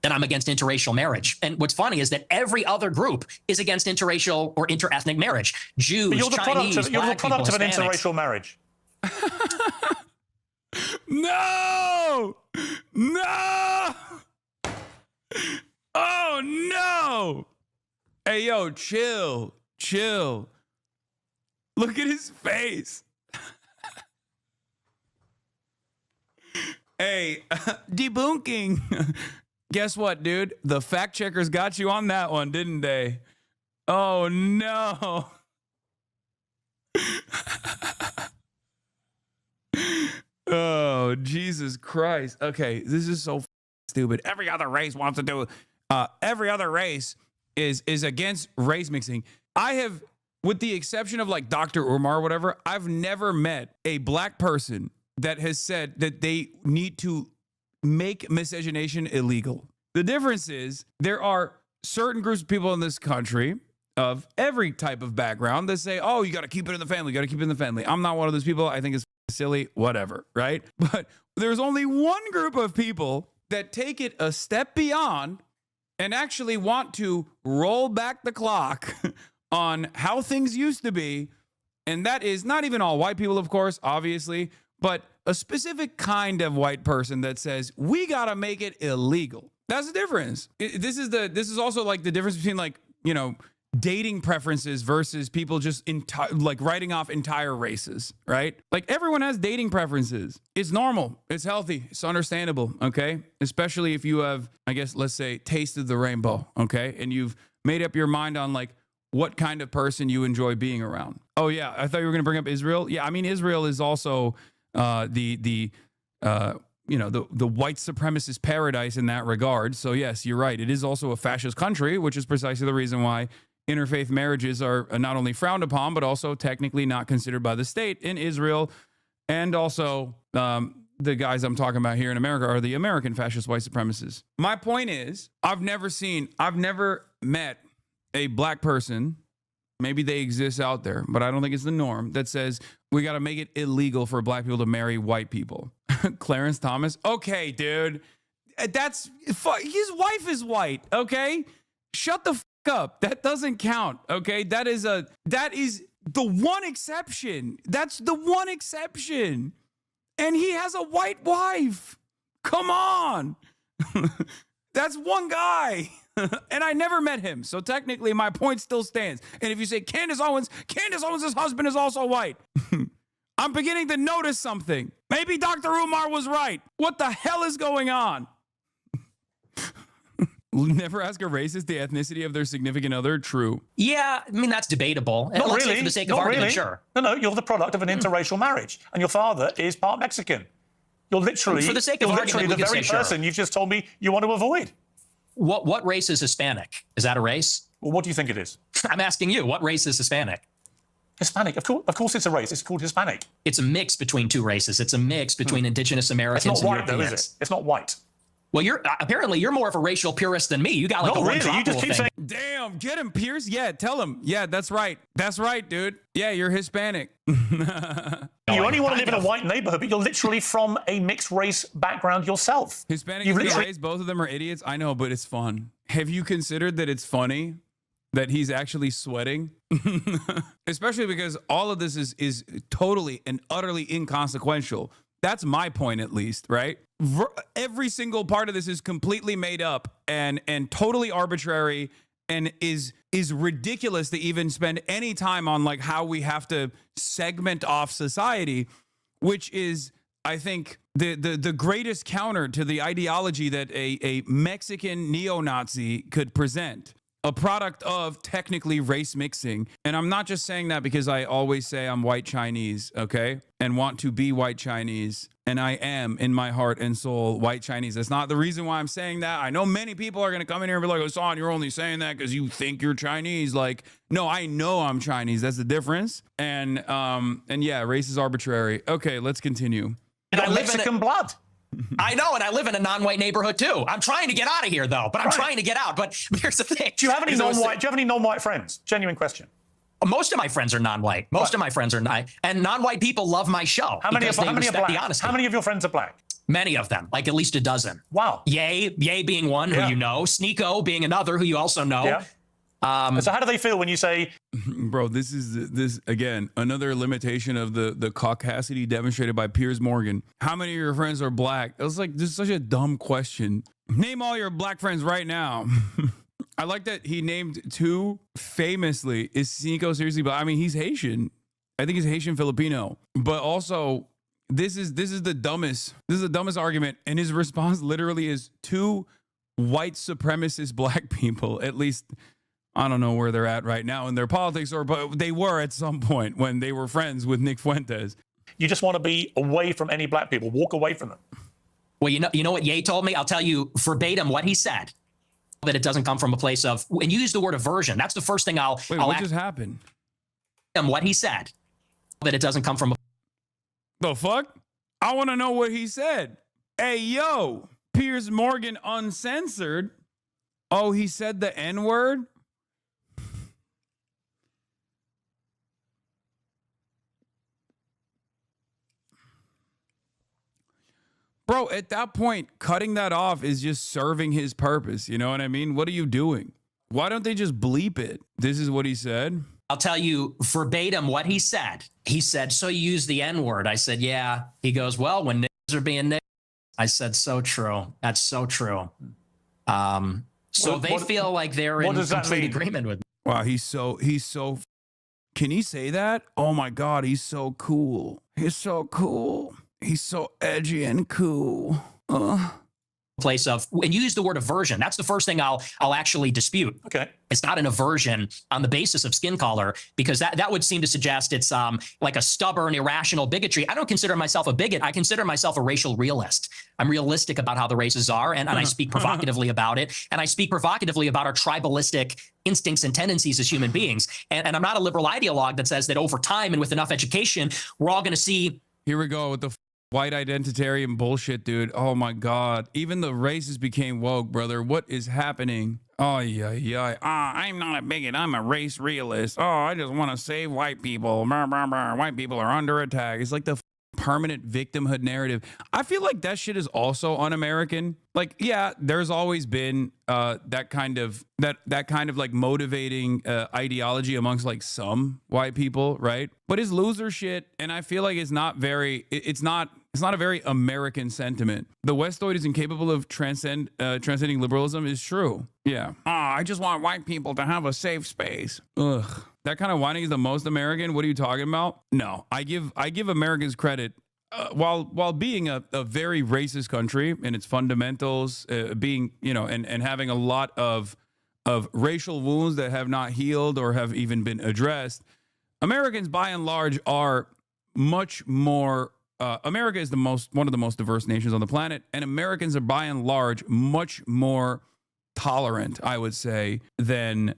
that I'm against interracial marriage. And what's funny is that every other group is against interracial or interethnic marriage. Jews, But you're the Chinese, you're the black product people, of an Hispanics. interracial marriage. No! No! Oh, no! Hey, yo, chill. Chill. Look at his face. Hey, debunking. Guess what, dude? The fact checkers got you on that one, didn't they? Oh, no. Oh, Jesus Christ. Okay, this is so stupid. Every other race wants to do every other race is against race mixing. I have, with the exception of like Dr. Umar or whatever, I've never met a black person that has said that they need to make miscegenation illegal. The difference is there are certain groups of people in this country of every type of background that say, oh, you got to keep it in the family. You got to keep it in the family. I'm not one of those people. I think it's silly, whatever, right? But there's only one group of people that take it a step beyond and actually want to roll back the clock on how things used to be. And that is not even all white people, of course, obviously, but a specific kind of white person that says, we got to make it illegal. That's the difference. This is also like the difference between, like, you know, dating preferences versus people just like writing off entire races, right? Like, everyone has dating preferences. It's normal. It's healthy. It's understandable, okay? Especially if you have, I guess, let's say, tasted the rainbow, okay? And you've made up your mind on, like, what kind of person you enjoy being around. Oh, yeah, I thought you were going to bring up Israel. Yeah, I mean, Israel is also the white supremacist paradise in that regard. So, yes, you're right. It is also a fascist country, which is precisely the reason why interfaith marriages are not only frowned upon, but also technically not considered by the state in Israel. And also, the guys I'm talking about here in America are the American fascist white supremacists. My point is, I've never met a black person, maybe they exist out there, but I don't think it's the norm, that says we got to make it illegal for black people to marry white people. Clarence Thomas. Okay, dude. His wife is white, okay? Shut the up. That doesn't count, okay? That is the one exception. That's the one exception. And he has a white wife. Come on. That's one guy. And I never met him. So technically my point still stands. And if you say Candace Owens' husband is also white. I'm beginning to notice something. Maybe Dr. Umar was right. What the hell is going on? Never ask a racist the ethnicity of their significant other. True. Yeah, I mean, that's debatable. Not Let's say really. for the sake of Not argument, really. sure. No, you're the product of an interracial marriage, and your father is part Mexican. You're literally, For the sake of you're argument, literally we the can say very sure. person you've just told me you want to avoid. What race is Hispanic? Is that a race? Well, what do you think it is? I'm asking you, what race is Hispanic? Hispanic, of course it's a race. It's called Hispanic. It's a mix between two races. It's a mix between indigenous Americans It's not white, and though, Europeans. is it? It's not white. Well, apparently you're more of a racial purist than me. You got like Not a one really. drop You just rule keep thing. saying. Damn, get him, Pierce. Yeah, tell him. Yeah, that's right. That's right, dude. Yeah, you're Hispanic. You only want to live in a white neighborhood, but you're literally from a mixed race background yourself. Hispanic You've is the literally- race. Both of them are idiots. I know, but it's fun. Have you considered that it's funny that he's actually sweating? Especially because all of this is totally and utterly inconsequential. That's my point, at least, right? Every single part of this is completely made up and totally arbitrary, and is ridiculous to even spend any time on, like, how we have to segment off society, which is, I think, the greatest counter to the ideology that a Mexican neo-Nazi could present. a product of technically race mixing. And I'm not just saying that because I always say I'm white Chinese, okay? And want to be white Chinese. And I am, in my heart and soul, white Chinese. That's not the reason why I'm saying that. I know many people are going to come in here and be like, Hasan, you're only saying that because you think you're Chinese. Like, no, I know I'm Chinese. That's the difference. And yeah, race is arbitrary. Okay, let's continue. And I live Mexican blood. I know, and I live in a non-white neighborhood too. I'm trying to get out of here though, but I'm trying to get out. But here's the thing. Do you have any non-white? Do you have any non-white friends? Genuine question. Most of my friends are non-white. Most of my friends are not, and non-white people love my show. How many are black? Honesty. How many of your friends are black? Many of them, like at least a dozen. Wow. Ye being one who you know, Sneeko being another who you also know. Yeah. So how do they feel when you say, bro, this is again another limitation of the caucasity demonstrated by Piers Morgan. How many of your friends are black? It was like, this is such a dumb question. Name all your black friends right now. I like that he named two famously. Is Sneeko seriously black? I mean, he's Haitian. I think he's Haitian Filipino. But also, this is the dumbest. This is the dumbest argument. And his response literally is two white supremacist black people, at least. I don't know where they're at right now in their politics, but they were at some point when they were friends with Nick Fuentes. you just want to be away from any black people, walk away from them? Well, you know what Ye told me? I'll tell you verbatim what he said. That it doesn't come from a place of, and you use the word aversion. That's the first thing I'll. Wait, what just happened? What he said. That it doesn't come from. The fuck? I want to know what he said. Hey, yo, Piers Morgan uncensored. Oh, he said the N-word? Bro, at that point, cutting that off is just serving his purpose. You know what I mean? What are you doing? Why don't they just bleep it? This is what he said. I'll tell you verbatim what he said. He said, so you use the N-word. I said, yeah. He goes, well, when niggas are being niggas. I said, so true. That's so true. So they feel like they're in complete agreement with me. Wow, he's so, can he say that? Oh my God, he's so cool. He's so cool. He's so edgy and cool. Place of, and you use the word aversion. That's the first thing I'll actually dispute. Okay. It's not an aversion on the basis of skin color, because that would seem to suggest it's like a stubborn, irrational bigotry. I don't consider myself a bigot. I consider myself a racial realist. I'm realistic about how the races are, and I speak provocatively about it. And I speak provocatively about our tribalistic instincts and tendencies as human beings. And I'm not a liberal ideologue that says that over time and with enough education, we're all going to see. Here we go with the white identitarian bullshit, dude. Oh my God. Even the races became woke, brother. What is happening? Oh, yeah. I'm not a bigot. I'm a race realist. Oh, I just want to save white people. White people are under attack. It's like the permanent victimhood narrative. I feel like that shit is also un-American. Like, yeah, there's always been that kind of like motivating ideology amongst like some white people, right? But it's loser shit, and I feel like it's not a very American sentiment. The Westoid is incapable of transcending liberalism is true. Yeah. I just want white people to have a safe space. Ugh. That kind of whining is the most American. What are you talking about? No, I give Americans credit. While being a very racist country in its fundamentals, being, you know, and having a lot of racial wounds that have not healed or have even been addressed, Americans by and large are much more. America is one of the most diverse nations on the planet, and Americans are by and large much more tolerant, I would say, than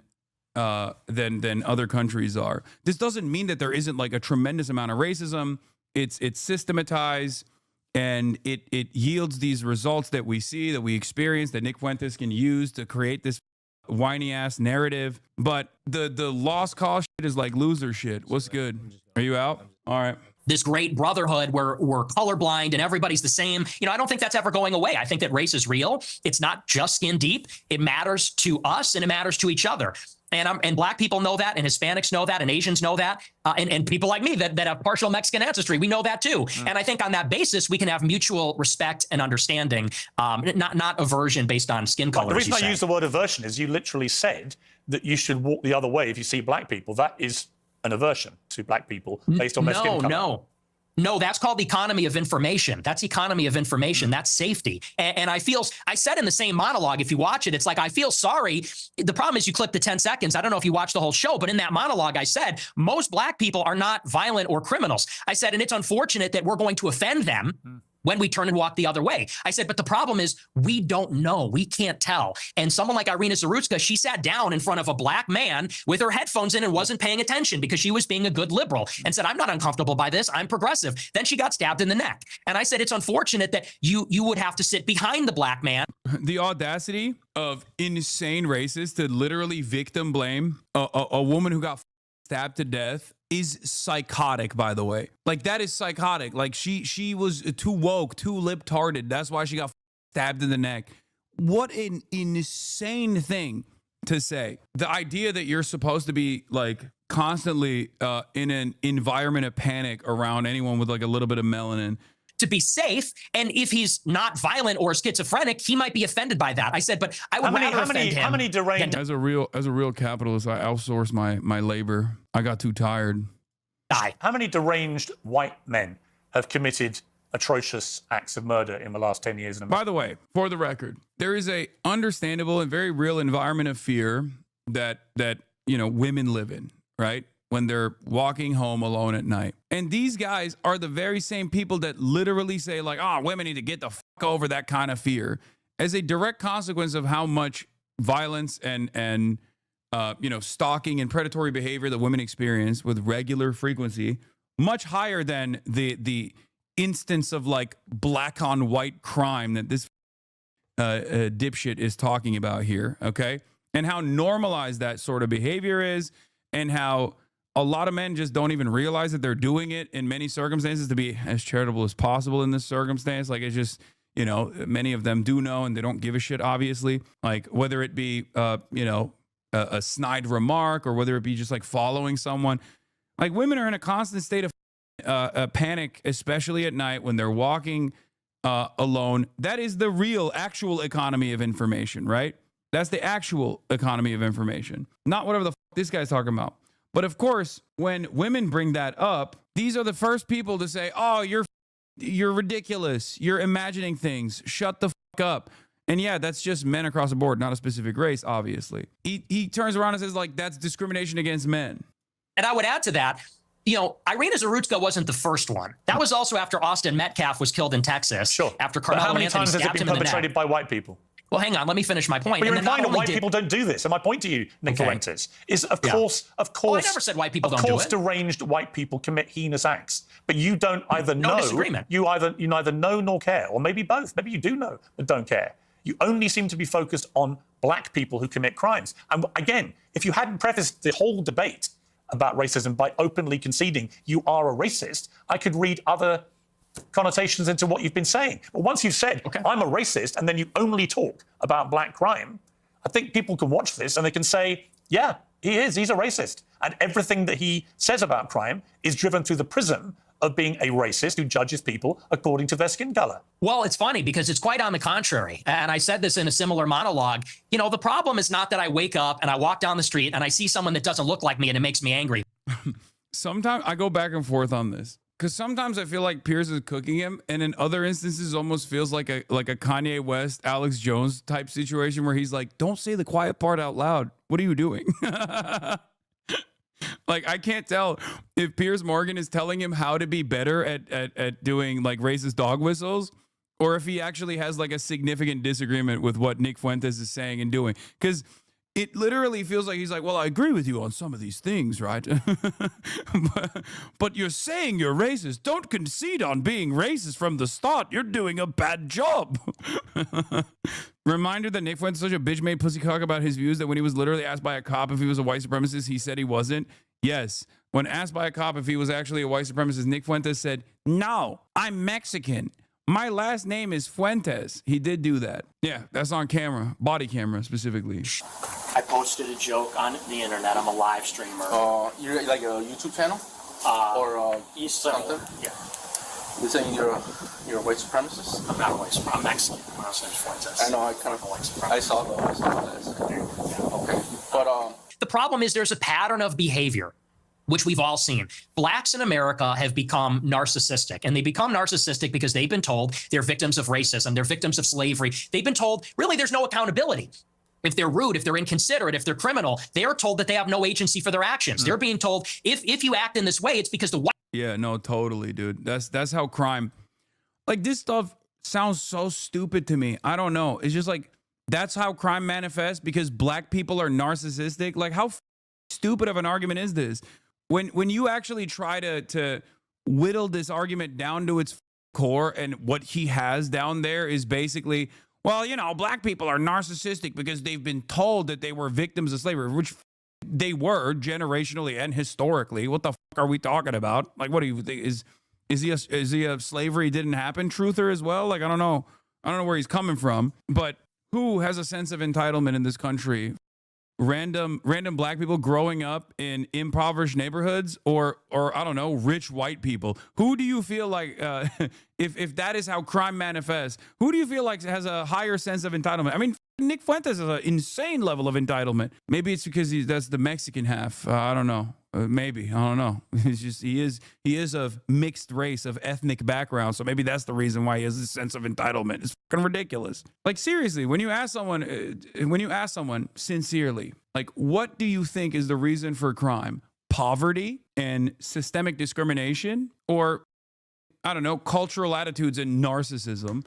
other countries are. This doesn't mean that there isn't like a tremendous amount of racism. It's systematized, and it yields these results that we see, that we experience, that Nick Fuentes can use to create this whiny ass narrative. But the lost cause shit is like loser shit. What's good? Are you out? All right. This great brotherhood where we're colorblind and everybody's the same. You know, I don't think that's ever going away. I think that race is real. It's not just skin deep. It matters to us and it matters to each other. And black people know that, and Hispanics know that, and Asians know that, and people like me that have partial Mexican ancestry, we know that too. And I think on that basis, we can have mutual respect and understanding, not aversion based on skin color. The reason I use the word aversion is you literally said that you should walk the other way if you see black people. That is an aversion to black people based on their skin color. No, that's called economy of information. That's economy of information. That's safety. And I said in the same monologue, if you watch it, it's like, I feel sorry. The problem is you clip the 10 seconds. I don't know if you watched the whole show, but in that monologue, I said, most black people are not violent or criminals. I said, and it's unfortunate that we're going to offend them when we turn and walk the other way. I said, but the problem is we don't know. We can't tell. And someone like Irina Zarutska, she sat down in front of a black man with her headphones in and wasn't paying attention because she was being a good liberal and said, I'm not uncomfortable by this. I'm progressive. Then she got stabbed in the neck. And I said, it's unfortunate that you would have to sit behind the black man. The audacity of insane racists to literally victim blame a woman who got stabbed to death is psychotic, by the way. Like, that is psychotic. Like, she was too woke, too lip-tarded. That's why she got stabbed in the neck. What an insane thing to say. The idea that you're supposed to be, like, constantly in an environment of panic around anyone with, like, a little bit of melanin. To be safe, and if he's not violent or schizophrenic, he might be offended by that. I said, but I would rather offend him. How many deranged? As a real capitalist, I outsourced my labor. I got too tired. How many deranged white men have committed atrocious acts of murder in the last 10 years in America? By the way, for the record, there is a understandable and very real environment of fear that women live in, right? When they're walking home alone at night. And these guys are the very same people that literally say, like, women need to get the fuck over that kind of fear, as a direct consequence of how much violence and stalking and predatory behavior that women experience with regular frequency, much higher than the instance of, like, black on white crime that this dipshit is talking about here, okay? And how normalized that sort of behavior is, and how a lot of men just don't even realize that they're doing it in many circumstances to be as charitable as possible in this circumstance. Like, it's just, many of them do know and they don't give a shit, obviously. Like, whether it be, a snide remark or whether it be just, like, following someone. Like, women are in a constant state of panic, especially at night when they're walking alone. That is the real, actual economy of information, right? That's the actual economy of information. Not whatever the fuck this guy's talking about. But of course, when women bring that up, these are the first people to say, oh, you're ridiculous. You're imagining things. Shut the fuck up. And yeah, that's just men across the board, not a specific race, obviously. He turns around and says, like, that's discrimination against men. And I would add to that, Irina Zarutska wasn't the first one. That was also after Austin Metcalf was killed in Texas. Sure. After But Carmelo how many Anthony times has it stabbed been him in the neck. perpetrated by white people? Well, hang on. Let me finish my point. But you're And then implying not that white only people don't do this. And my point to you, Nick Fuentes, is of Yeah. course, Oh, I never said white people don't do it. deranged white people commit heinous acts. But you don't either No know, disagreement. you neither know nor care, or maybe both. Maybe you do know but don't care. You only seem to be focused on black people who commit crimes. And again, if you hadn't prefaced the whole debate about racism by openly conceding you are a racist, I could read other connotations into what you've been saying. But once you've said, I'm a racist, and then you only talk about black crime, I think people can watch this and they can say, yeah, he is. He's a racist. And everything that he says about crime is driven through the prism of being a racist who judges people according to their skin color. Well, it's funny because it's quite on the contrary. And I said this in a similar monologue. The problem is not that I wake up and I walk down the street and I see someone that doesn't look like me and it makes me angry. Sometimes I go back and forth on this. Because sometimes I feel like Pierce is cooking him, and in other instances, almost feels like a Kanye West, Alex Jones type situation where he's like, "Don't say the quiet part out loud. What are you doing?" Like, I can't tell if Piers Morgan is telling him how to be better at doing, like, racist dog whistles, or if he actually has, like, a significant disagreement with what Nick Fuentes is saying and doing. Because it literally feels like he's like, well, I agree with you on some of these things, right? but you're saying you're racist. Don't concede on being racist from the start. You're doing a bad job. Reminder that Nick Fuentes is such a bitch-made pussycock about his views that when he was literally asked by a cop if he was a white supremacist, he said he wasn't. Yes. When asked by a cop if he was actually a white supremacist, Nick Fuentes said, no, I'm Mexican. My last name is Fuentes. He did do that. Yeah, that's on camera. Body camera, specifically. I posted a joke on the internet. I'm a live streamer. You're like a YouTube channel? Or something? Yeah. You're saying you're a white supremacist? I'm not a white supremacist. I'm Mexican. My last name's Fuentes. I know, I kind of white supremacist. I saw that. Okay. But the problem is there's a pattern of behavior which we've all seen. Blacks in America have become narcissistic, and they become narcissistic because they've been told they're victims of racism, they're victims of slavery. They've been told, really, there's no accountability. If they're rude, if they're inconsiderate, if they're criminal, they are told that they have no agency for their actions. They're being told, if you act in this way, it's because the white. Yeah, no, totally, dude. That's how crime, like, this stuff sounds so stupid to me. I don't know. It's just like, that's how crime manifests because black people are narcissistic. Like, how stupid of an argument is this? When you actually try to whittle this argument down to its core, and what he has down there is basically, well, you know, black people are narcissistic because they've been told that they were victims of slavery, which they were generationally and historically. What the fuck are we talking about? Like, what do you think? Is he a slavery didn't happen truther as well? Like, I don't know where he's coming from, but who has a sense of entitlement in this country? Random black people growing up in impoverished neighborhoods, or I don't know, rich white people. Who do you feel like, if that is how crime manifests, who do you feel like has a higher sense of entitlement? I mean, Nick Fuentes has an insane level of entitlement. Maybe it's because that's the Mexican half. I don't know. Maybe, I don't know. It's just he is of mixed race, of ethnic background, so maybe that's the reason why he has this sense of entitlement. It's fucking ridiculous. Like, seriously, when you ask someone sincerely, like, what do you think is the reason for crime? Poverty and systemic discrimination, or I don't know, cultural attitudes and narcissism?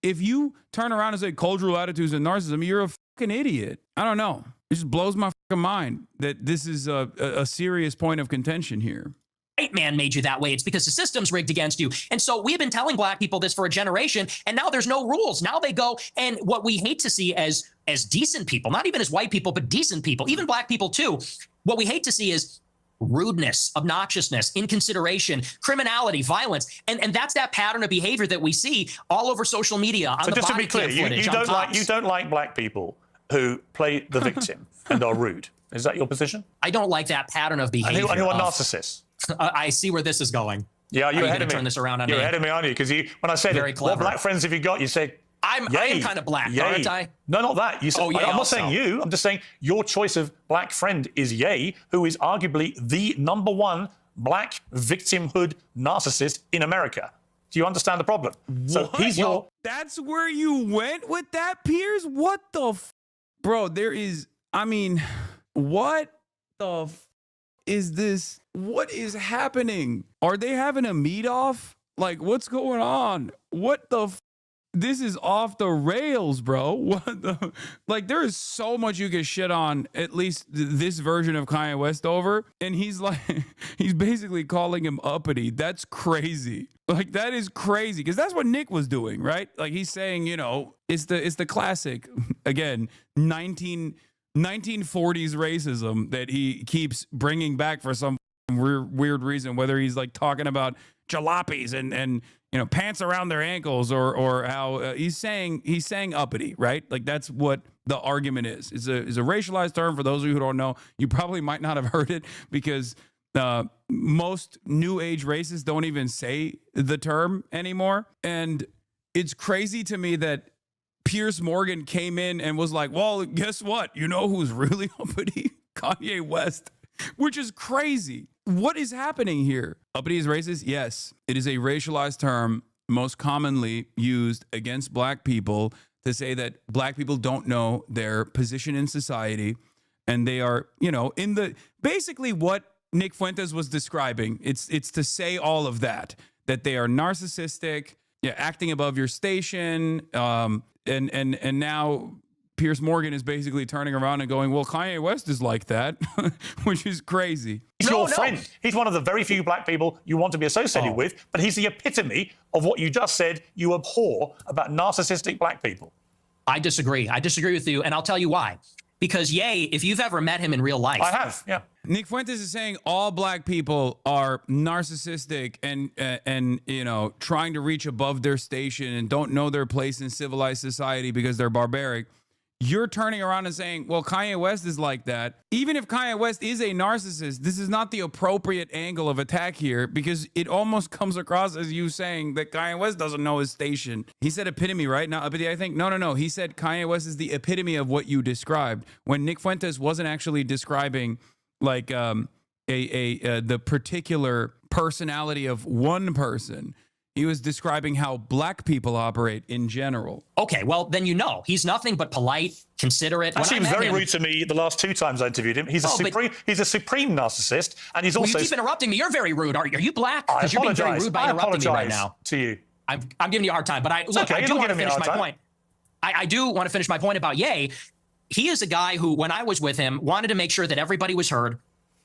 If you turn around and say cultural attitudes and narcissism, you're a fucking idiot. I don't know. It just blows my fucking mind that this is a serious point of contention here. White man made you that way. It's because the system's rigged against you. And so we've been telling black people this for a generation, and now there's no rules. Now they go, and what we hate to see as decent people, not even as white people, but decent people, even black people too, what we hate to see is rudeness, obnoxiousness, inconsideration, criminality, violence. And that's that pattern of behavior that we see all over social media. On So the just to body be clear, cam footage, you don't like black people who play the victim and are rude. Is that your position? I don't like that pattern of behavior. And who are narcissists? I see where this is going. Yeah, you're ahead of me. Turn this around on you're me. ahead of me, aren't you? Because when I said, what black friends have you got? You said, I am kind of black, aren't I? No, not that. You said, I'm not saying you. I'm just saying your choice of black friend is Ye, who is arguably the #1 black victimhood narcissist in America. Do you understand the problem? So he's your... That's where you went with that, Piers? What the bro, there is, I mean, what the is this? What is happening? Are they having a meet off? Like, what's going on? What the this is off the rails, bro. What the, like, there is so much you can shit on at least this version of Kanye West over, and he's like, he's basically calling him uppity. That's crazy. Like, that is crazy, because that's what Nick was doing, right? Like, he's saying, you know, it's the classic, again, 1940s racism that he keeps bringing back for some weird reason, whether he's like talking about jalopies and you know, pants around their ankles, or how he's saying uppity, right? Like, that's what the argument is. It's a racialized term for those of you who don't know. You probably might not have heard it because most new age racists don't even say the term anymore. And it's crazy to me that Piers Morgan came in and was like, well, guess what? You know who's really uppity? Kanye West, which is crazy. What is happening here? Uppity is racist? Yes. It is a racialized term most commonly used against black people to say that black people don't know their position in society, and they are, you know, in the basically what Nick Fuentes was describing. It's to say all of that they are narcissistic, yeah, acting above your station, and now Piers Morgan is basically turning around and going, well, Kanye West is like that, which is crazy. He's your friend. He's one of the very few black people you want to be associated with, but he's the epitome of what you just said you abhor about narcissistic black people. I disagree. I disagree with you, and I'll tell you why. Because Ye, if you've ever met him in real life... I have, yeah. Nick Fuentes is saying all black people are narcissistic and you know, trying to reach above their station and don't know their place in civilized society because they're barbaric. You're turning around and saying, well, Kanye West is like that. Even if Kanye West is a narcissist, this is not the appropriate angle of attack here, because it almost comes across as you saying that Kanye West doesn't know his station. He said epitome, right? Not uppity, I think. No. He said Kanye West is the epitome of what you described, when Nick Fuentes wasn't actually describing like the particular personality of one person. He was describing how black people operate in general. Okay, well, then you know. He's nothing but polite, considerate. Actually, he was very rude to me the last 2 times I interviewed him. He's a supreme narcissist, and he's also... You keep interrupting me. You're very rude. Are you black? Because you're being very rude by interrupting me right now. To you. I'm giving you a hard time, but I do want to finish my point. I do want to finish my point about Ye. He is a guy who, when I was with him, wanted to make sure that everybody was heard.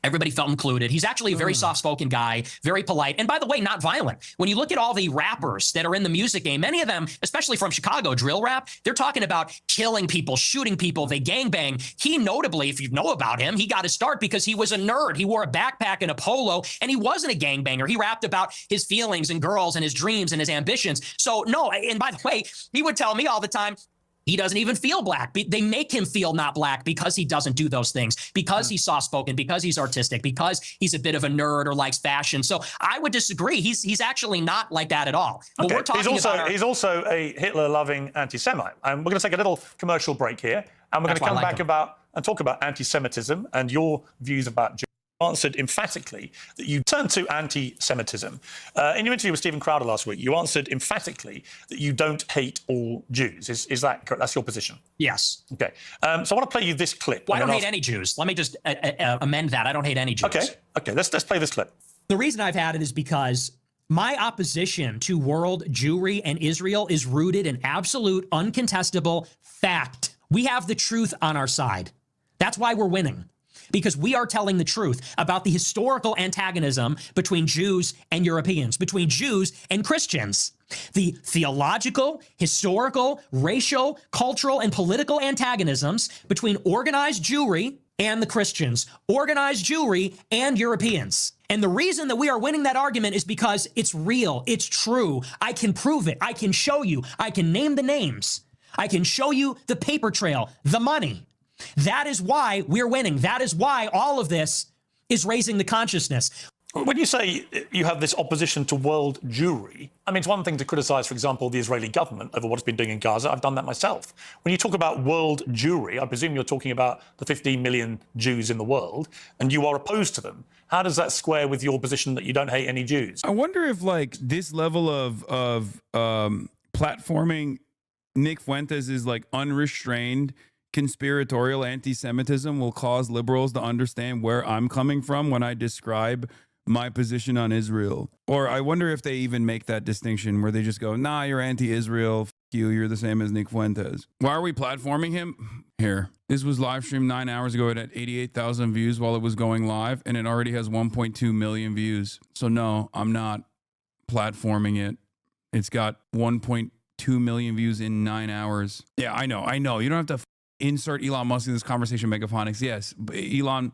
Everybody felt included. He's actually a very soft-spoken guy, very polite, and by the way, not violent. When you look at all the rappers that are in the music game, many of them, especially from Chicago, drill rap, they're talking about killing people, shooting people, they gangbang. He notably, if you know about him, he got his start because he was a nerd. He wore a backpack and a polo, and he wasn't a gangbanger. He rapped about his feelings and girls and his dreams and his ambitions. So no, and by the way, he would tell me all the time, he doesn't even feel black. They make him feel not black because he doesn't do those things, because he's soft-spoken, because he's artistic, because he's a bit of a nerd or likes fashion. So I would disagree. He's actually not like that at all. But we're talking he's also a Hitler-loving anti-Semite. And we're going to take a little commercial break here, and we're going to come back and talk about anti-Semitism and your views about Jews. Answered emphatically that you turned to anti-Semitism. In your interview with Stephen Crowder last week, you answered emphatically that you don't hate all Jews. Is that correct? That's your position? Yes. Okay. So I want to play you this clip. Well, I don't hate any Jews. Let me just amend that. I don't hate any Jews. Okay. Let's play this clip. The reason I've had it is because my opposition to world Jewry and Israel is rooted in absolute, uncontestable fact. We have the truth on our side. That's why we're winning. Because we are telling the truth about the historical antagonism between Jews and Europeans, between Jews and Christians. The theological, historical, racial, cultural, and political antagonisms between organized Jewry and the Christians, organized Jewry and Europeans. And the reason that we are winning that argument is because it's real, it's true. I can prove it, I can show you, I can name the names, I can show you the paper trail, the money. That is why we're winning. That is why all of this is raising the consciousness. When you say you have this opposition to world Jewry, I mean, it's one thing to criticize, for example, the Israeli government over what it's been doing in Gaza. I've done that myself. When you talk about world Jewry, I presume you're talking about the 15 million Jews in the world, and you are opposed to them. How does that square with your position that you don't hate any Jews? I wonder if, like, this level of platforming Nick Fuentes is, like, unrestrained conspiratorial anti-Semitism will cause liberals to understand where I'm coming from when I describe my position on Israel. Or I wonder if they even make that distinction where they just go, nah, you're anti-Israel, f you're the same as Nick Fuentes. Why are we platforming him? Here. This was live streamed 9 hours ago. It had 88,000 views while it was going live, and it already has 1.2 million views. So no, I'm not platforming it. It's got 1.2 million views in 9 hours. Yeah, I know. You don't have to insert Elon Musk in this conversation, Megaphonics. Yes, Elon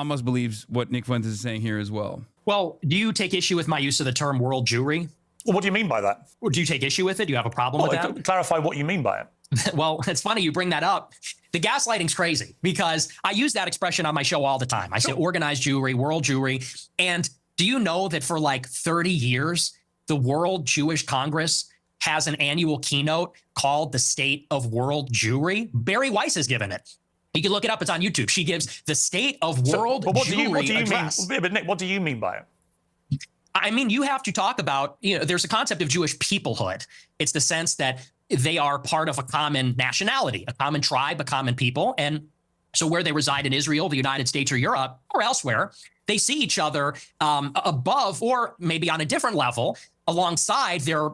Musk believes what Nick Fuentes is saying here as well. Well, do you take issue with my use of the term world Jewry? Well, what do you mean by that? Or do you take issue with it? Do you have a problem with that? Clarify what you mean by it. Well, it's funny you bring that up. The gaslighting's crazy because I use that expression on my show all the time. I say organized Jewry, world Jewry. And do you know that for like 30 years, the World Jewish Congress has an annual keynote called the State of World Jewry? Barry Weiss has given it. You can look it up. It's on YouTube. She gives the State of World Jewry address. But Nick, what do you mean by it? I mean, you have to talk about, there's a concept of Jewish peoplehood. It's the sense that they are part of a common nationality, a common tribe, a common people. And so where they reside in Israel, the United States or Europe or elsewhere, they see each other above or maybe on a different level alongside their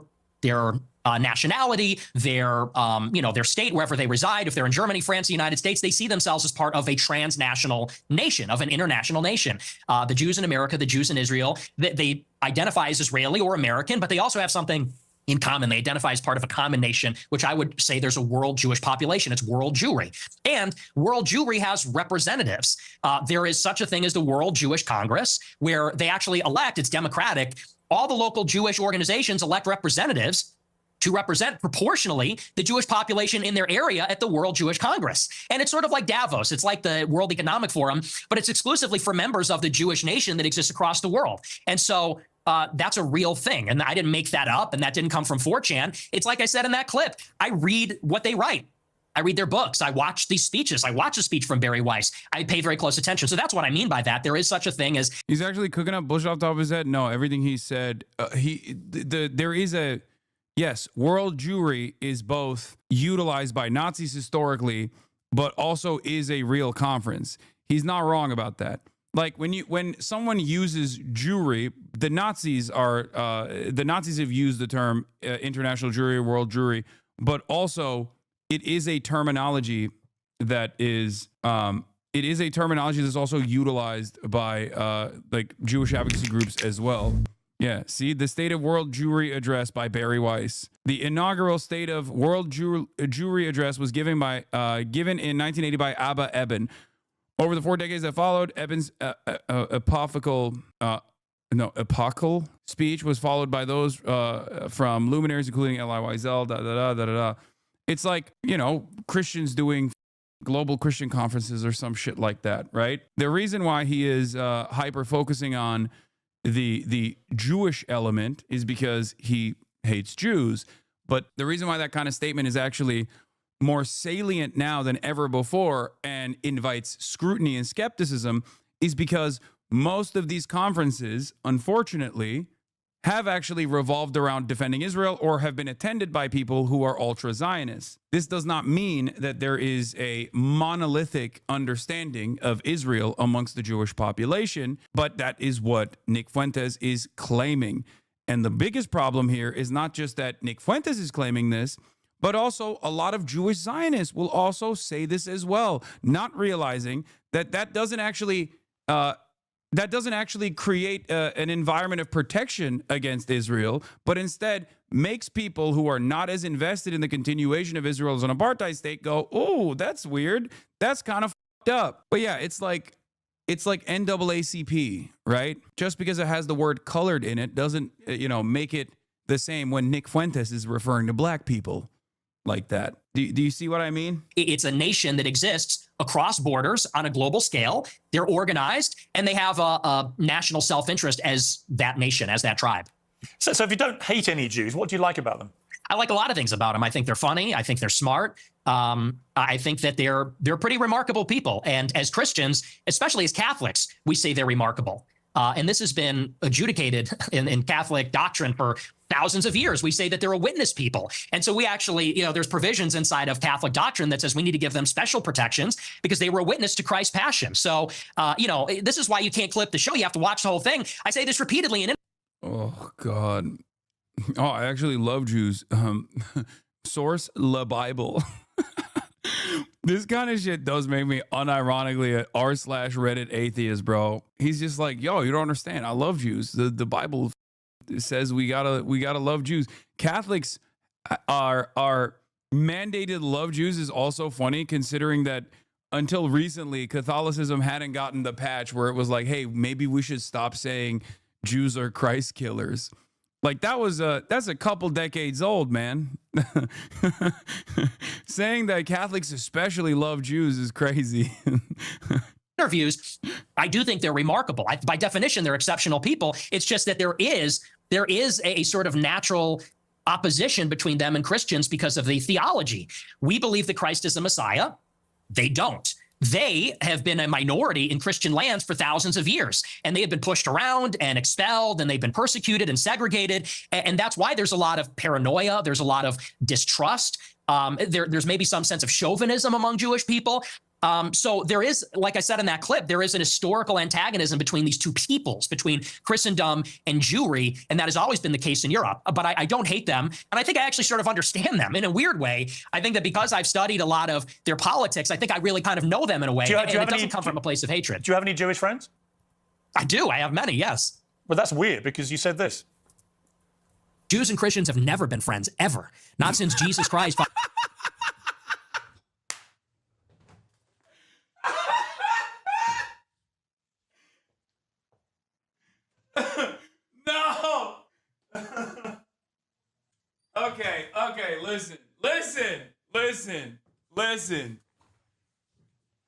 nationality, their state, wherever they reside. If they're in Germany, France, the United States, they see themselves as part of a transnational nation, of an international nation. The Jews in America, the Jews in Israel, they identify as Israeli or American, but they also have something in common. They identify as part of a common nation, which I would say there's a world Jewish population. It's world Jewry. And world Jewry has representatives. There is such a thing as the World Jewish Congress, where they actually elect, it's democratic, all the local Jewish organizations elect representatives to represent proportionally the Jewish population in their area at the World Jewish Congress. And it's sort of like Davos. It's like the World Economic Forum, but it's exclusively for members of the Jewish nation that exists across the world. And so that's a real thing. And I didn't make that up, and that didn't come from 4chan. It's like I said in that clip. I read what they write. I read their books. I watch these speeches. I watch a speech from Barry Weiss. I pay very close attention. So that's what I mean by that. There is such a thing as he's actually cooking up bullshit off the top of his head. No, everything he said, there is a, yes, world Jewry is both utilized by Nazis historically, but also is a real conference. He's not wrong about that. Like when someone uses Jewry, the Nazis have used the term international Jewry, world Jewry, but also it is a terminology that is that's also utilized by like Jewish advocacy groups as well. Yeah, see, the State of World Jewry Address by Barry Weiss. The inaugural State of World Jewry Address was given in 1980 by Abba Eban. Over the 4 decades that followed, Eban's epochal speech was followed by those from luminaries, including Elie Wiesel, It's like, Christians doing global Christian conferences or some shit like that, right? The reason why he is hyper focusing on the Jewish element is because he hates Jews. But the reason why that kind of statement is actually more salient now than ever before and invites scrutiny and skepticism is because most of these conferences, unfortunately, have actually revolved around defending Israel or have been attended by people who are ultra-Zionists. This does not mean that there is a monolithic understanding of Israel amongst the Jewish population, but that is what Nick Fuentes is claiming. And the biggest problem here is not just that Nick Fuentes is claiming this, but also a lot of Jewish Zionists will also say this as well, not realizing that that doesn't actually create an environment of protection against Israel, but instead makes people who are not as invested in the continuation of Israel as an apartheid state go, oh, that's weird. That's kind of fucked up. But yeah, it's like NAACP, right? Just because it has the word colored in it doesn't, make it the same when Nick Fuentes is referring to black people like that. Do you see what I mean? It's a nation that exists across borders on a global scale. They're organized and they have a national self-interest as that nation, as that tribe. So if you don't hate any Jews, what do you like about them? I like a lot of things about them. I think they're funny. I think they're smart. I think that they're pretty remarkable people. And as Christians, especially as Catholics, we say they're remarkable. And this has been adjudicated in Catholic doctrine for thousands of years. We say that they're a witness people. And so we actually, there's provisions inside of Catholic doctrine that says we need to give them special protections because they were a witness to Christ's passion. So, this is why you can't clip the show. You have to watch the whole thing. I say this repeatedly. Oh, God. Oh, I actually love Jews. Source, La Bible. This kind of shit does make me unironically r/Reddit atheist, bro. He's just like, yo, you don't understand. I love Jews. The Bible says we gotta love Jews. Catholics are mandated love Jews is also funny considering that until recently Catholicism hadn't gotten the patch where it was like, hey, maybe we should stop saying Jews are Christ killers. Like that's a couple decades old, man. Saying that Catholics especially love Jews is crazy. Interviews, I do think they're remarkable. By definition, they're exceptional people. It's just that there is a sort of natural opposition between them and Christians because of the theology. We believe that Christ is the Messiah. They don't. They have been a minority in Christian lands for thousands of years, and they have been pushed around and expelled, and they've been persecuted and segregated. And that's why there's a lot of paranoia. There's a lot of distrust. There's maybe some sense of chauvinism among Jewish people. So there is, like I said in that clip, there is an historical antagonism between these two peoples, between Christendom and Jewry, and that has always been the case in Europe. But I don't hate them, and I think I actually sort of understand them in a weird way. I think that because I've studied a lot of their politics, I think I really kind of know them in a way, and it doesn't come from a place of hatred. Do you have any Jewish friends? I do. I have many, yes. Well, that's weird because you said this. Jews and Christians have never been friends, ever. Not since Jesus Christ. No. Okay, listen.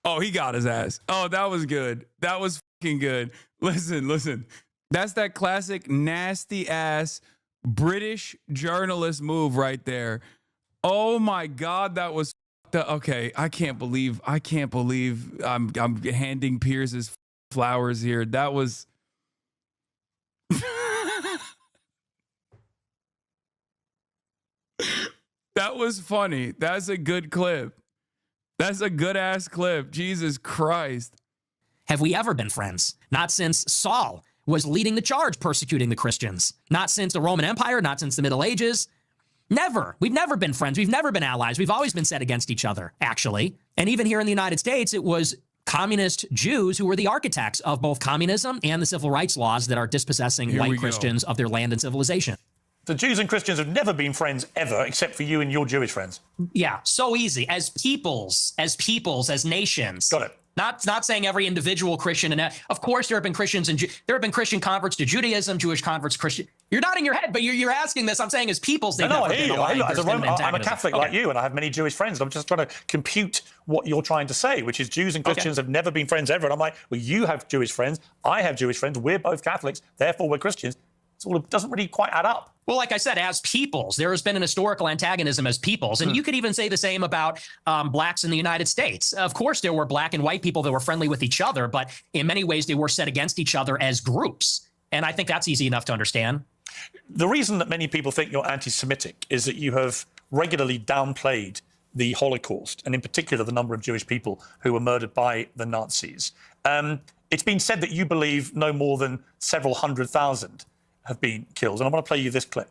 Oh, he got his ass. Oh, that was good. That was fucking good. Listen. That's that classic nasty ass British journalist move right there. Oh my God, that was Okay, I can't believe I'm handing Piers his flowers here. That was that was funny. That's a good clip. That's a good ass clip. Jesus Christ. Have we ever been friends? Not since Saul was leading the charge persecuting the Christians. Not since the Roman Empire, not since the Middle Ages. Never. We've never been friends. We've never been allies. We've always been set against each other, actually. And even here in the United States, it was communist Jews who were the architects of both communism and the civil rights laws that are dispossessing white Christians of their land and civilization. The Jews and Christians have never been friends ever, except for you and your Jewish friends. Yeah, so easy. As peoples, as nations. Got it. Not saying every individual Christian, and of course there have been Christians and there have been Christian converts to Judaism, Jewish converts, Christian. You're nodding your head, but you're asking this. I'm saying as peoples, they've never been aligned. I'm a Catholic like you, and I have many Jewish friends. I'm just trying to compute what you're trying to say, which is Jews and Christians have never been friends ever. And I'm like, well, you have Jewish friends, I have Jewish friends, we're both Catholics, therefore we're Christians. So it doesn't really quite add up. Well, like I said, as peoples, there has been an historical antagonism as peoples. And you could even say the same about blacks in the United States. Of course, there were black and white people that were friendly with each other, but in many ways, they were set against each other as groups. And I think that's easy enough to understand. The reason that many people think you're anti-Semitic is that you have regularly downplayed the Holocaust, and in particular, the number of Jewish people who were murdered by the Nazis. It's been said that you believe no more than several 100,000 have been killed. And I want to play you this clip.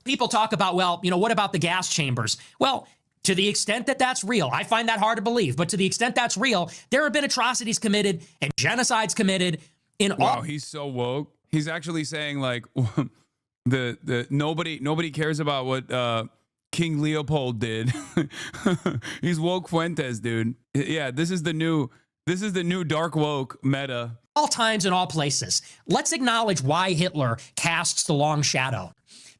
People talk about, well, what about the gas chambers? Well, to the extent that that's real, I find that hard to believe, but to the extent that's real, there have been atrocities committed and genocides committed in all. Wow, he's so woke. He's actually saying like the nobody cares about what King Leopold did. He's woke Fuentes, dude. Yeah, this is the new dark woke meta. All times and all places. Let's acknowledge why Hitler casts the long shadow,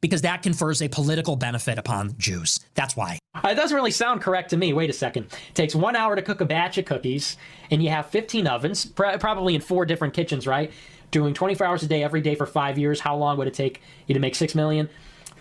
because that confers a political benefit upon Jews. That's why. It doesn't really sound correct to me. Wait a second. It takes 1 hour to cook a batch of cookies, and you have 15 ovens, probably in 4 different kitchens, right? Doing 24 hours a day, every day for 5 years. How long would it take you to make 6 million?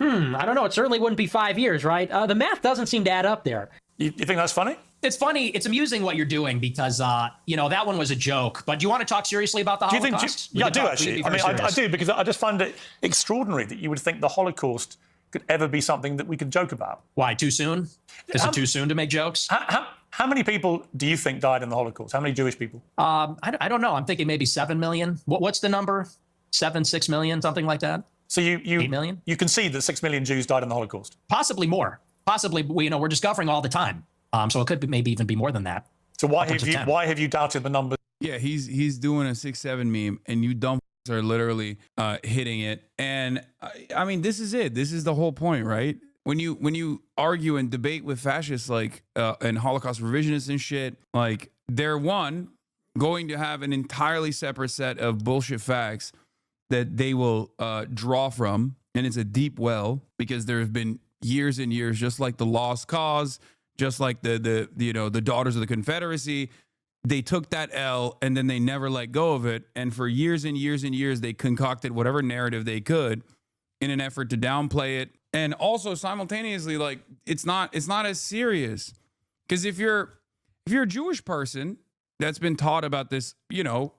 I don't know. It certainly wouldn't be 5 years, right? The math doesn't seem to add up there. You think that's funny? It's funny. It's amusing what you're doing because, that one was a joke. But do you want to talk seriously about the Holocaust? Yeah, I do, actually. I do, because I just find it extraordinary that you would think the Holocaust could ever be something that we could joke about. Why, too soon? Is it too soon to make jokes? How many people do you think died in the Holocaust? How many Jewish people? I don't know. I'm thinking maybe 7 million. What's the number? 6 million, something like that? So 8 million? You concede that 6 million Jews died in the Holocaust? Possibly more. Possibly, we're discovering all the time. So it could maybe even be more than that. So why have you doubted the numbers? Yeah, he's doing a 6-7 meme, and you dumb are literally hitting it. And I mean, this is it. This is the whole point, right? When you argue and debate with fascists like and Holocaust revisionists and shit, like they're going to have an entirely separate set of bullshit facts that they will draw from, and it's a deep well because there have been years and years, just like the Lost Cause. Just like the Daughters of the Confederacy, they took that L and then they never let go of it. And for years and years and years, they concocted whatever narrative they could in an effort to downplay it. And also simultaneously, like it's not as serious. Because if you're a Jewish person that's been taught about this,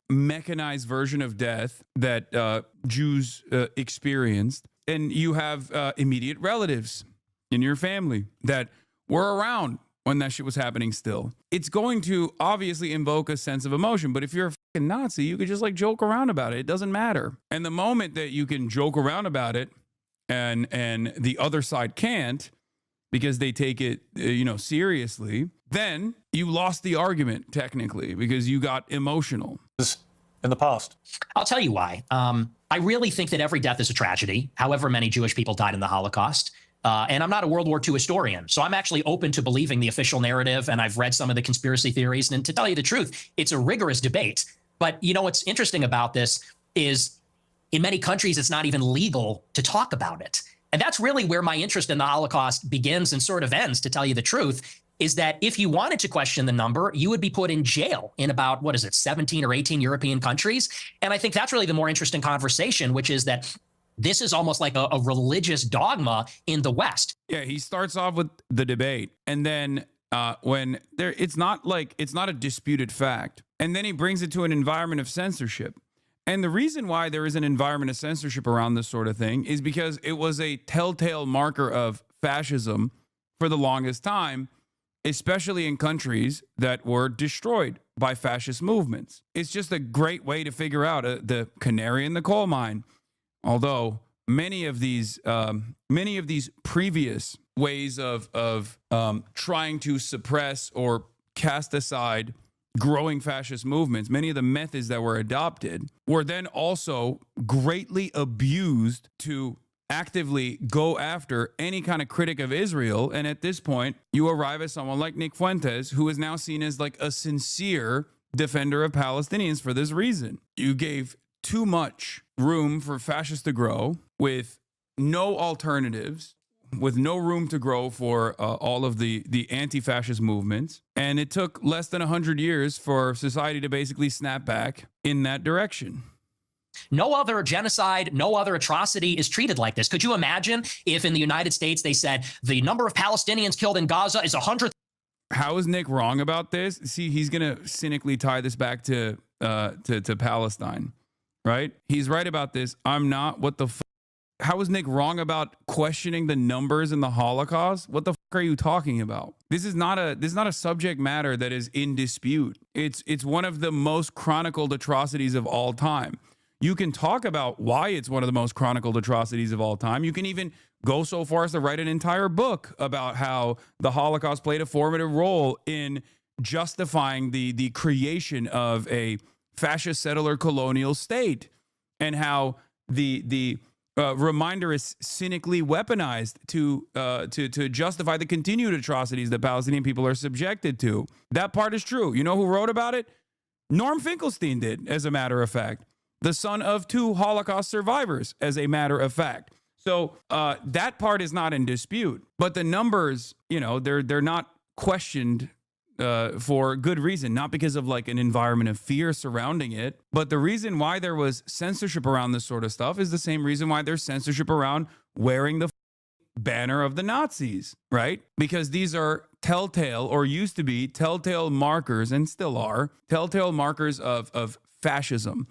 mechanized version of death that Jews experienced, and you have immediate relatives in your family that were around when that shit was happening still, it's going to obviously invoke a sense of emotion. But if you're a fucking Nazi, you could just like joke around about it. It doesn't matter. And the moment that you can joke around about it and the other side can't because they take it, seriously, then you lost the argument technically because you got emotional. In the past. I'll tell you why. I really think that every death is a tragedy, however many Jewish people died in the Holocaust. And I'm not a World War II historian, so I'm actually open to believing the official narrative, and I've read some of the conspiracy theories. And to tell you the truth, it's a rigorous debate. But what's interesting about this is in many countries, it's not even legal to talk about it. And that's really where my interest in the Holocaust begins and sort of ends, to tell you the truth, is that if you wanted to question the number, you would be put in jail in about, 17 or 18 European countries. And I think that's really the more interesting conversation, which is that this is almost like a religious dogma in the West. Yeah, he starts off with the debate, and then when it's not a disputed fact. And then he brings it to an environment of censorship. And the reason why there is an environment of censorship around this sort of thing is because it was a telltale marker of fascism for the longest time, especially in countries that were destroyed by fascist movements. It's just a great way to figure out the canary in the coal mine. Although many of these previous ways of trying to suppress or cast aside growing fascist movements, many of the methods that were adopted were then also greatly abused to actively go after any kind of critic of Israel. And at this point, you arrive at someone like Nick Fuentes, who is now seen as like a sincere defender of Palestinians for this reason. You gave too much room for fascists to grow with no alternatives, with no room to grow for all of the anti-fascist movements. And it took less than 100 years for society to basically snap back in that direction. No other genocide, no other atrocity is treated like this. Could you imagine if in the United States they said the number of Palestinians killed in Gaza is 100? How is Nick wrong about this? See, he's going to cynically tie this back to Palestine, right? He's right about this. I'm not. What the How is Nick wrong about questioning the numbers in the Holocaust? What the are you talking about? This is not a subject matter that is in dispute. It's one of the most chronicled atrocities of all time. You can talk about why it's one of the most chronicled atrocities of all time. You can even go so far as to write an entire book about how the Holocaust played a formative role in justifying the creation of a fascist settler colonial state, and how the reminder is cynically weaponized to justify the continued atrocities that Palestinian people are subjected to. That part is true. You know who wrote about it? Norm Finkelstein did, as a matter of fact. The son of 2 Holocaust survivors, as a matter of fact. So that part is not in dispute. But the numbers, you know, they're not questioned for good reason, not because of like an environment of fear surrounding it. But the reason why there was censorship around this sort of stuff is the same reason why there's censorship around wearing the banner of the Nazis, right? Because these are telltale, or used to be telltale markers, and still are telltale markers of fascism.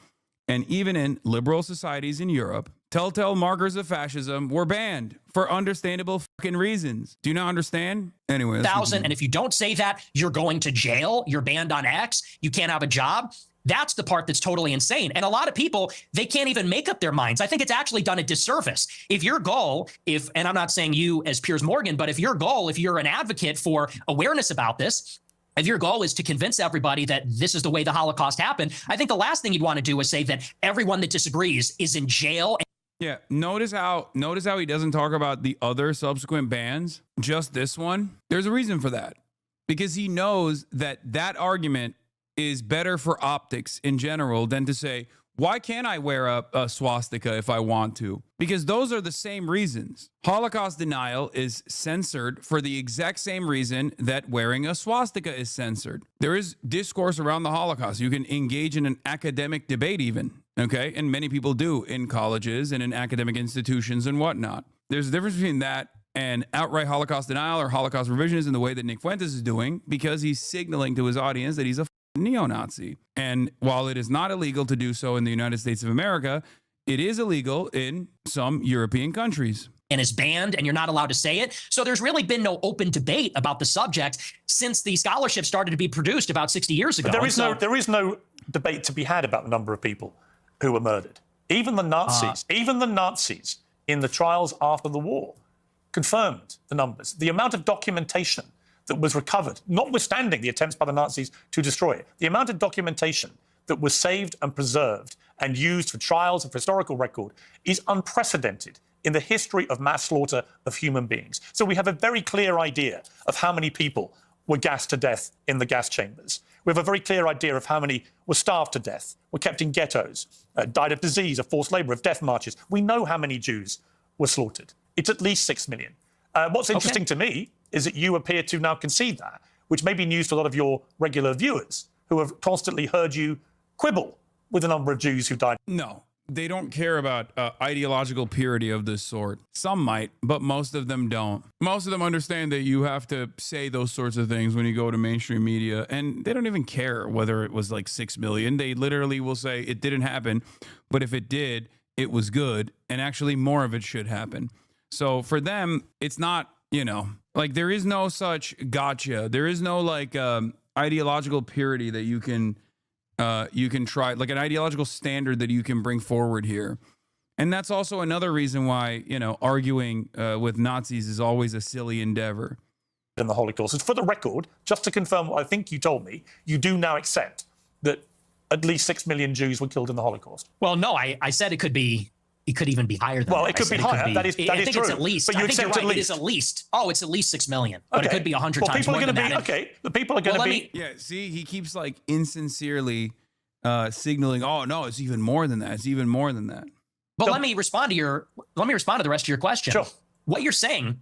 And even in liberal societies in Europe, telltale markers of fascism were banned for understandable fucking reasons. Do you not understand? Anyway, 1,000, and if you don't say that, you're going to jail, you're banned on X, you can't have a job. That's the part that's totally insane. And a lot of people, they can't even make up their minds. I think it's actually done a disservice. If your goal, and I'm not saying you as Piers Morgan, but if your goal, if you're an advocate for awareness about this, if your goal is to convince everybody that this is the way the Holocaust happened, I think the last thing you'd want to do is say that everyone that disagrees is in jail. Yeah, notice how he doesn't talk about the other subsequent bans, just this one. There's a reason for that, because he knows that argument is better for optics in general than to say, why can't I wear a swastika if I want to? Because those are the same reasons. Holocaust denial is censored for the exact same reason that wearing a swastika is censored. There is discourse around the Holocaust. You can engage in an academic debate even, okay? And many people do in colleges and in academic institutions and whatnot. There's a difference between that and outright Holocaust denial or Holocaust revisionism the way that Nick Fuentes is doing, because he's signaling to his audience that he's a neo-Nazi. And while it is not illegal to do so in the United States of America, it is illegal in some European countries. And is banned, and you're not allowed to say it. So there's really been no open debate about the subject since the scholarship started to be produced about 60 years ago. But there is no debate to be had about the number of people who were murdered. Even the Nazis in the trials after the war confirmed the numbers. The amount of documentation that was recovered, notwithstanding the attempts by the Nazis to destroy it, the amount of documentation that was saved and preserved and used for trials and for historical record is unprecedented in the history of mass slaughter of human beings. So we have a very clear idea of how many people were gassed to death in the gas chambers. We have a very clear idea of how many were starved to death, were kept in ghettos, died of disease, of forced labor, of death marches. We know how many Jews were slaughtered. It's at least 6 million. What's interesting to me is that you appear to now concede that, which may be news to a lot of your regular viewers who have constantly heard you quibble with the number of Jews who died. No, they don't care about ideological purity of this sort. Some might, but most of them don't. Most of them understand that you have to say those sorts of things when you go to mainstream media, and they don't even care whether it was like 6 million. They literally will say it didn't happen, but if it did, it was good, and actually more of it should happen. So for them, it's not, you know, like there is no such gotcha. There is no like ideological purity that you can try, like an ideological standard that you can bring forward here. And that's also another reason why, you know, arguing with Nazis is always a silly endeavor. In the Holocaust. And for the record, just to confirm what I think you told me, you do now accept that at least 6 million Jews were killed in the Holocaust. Well, no, I said it could even be higher than well, that. It could be higher. That is true. I think it's at least. But you I think you're accept right. at least. It is at least. Oh, it's at least 6 million. But Okay. it could be 100 times people more are than gonna that. be, okay, the people are going to be... Yeah, see, he keeps like insincerely signaling, oh, no, it's even more than that. It's even more than that. But let me respond to the rest of your question. Sure. What you're saying,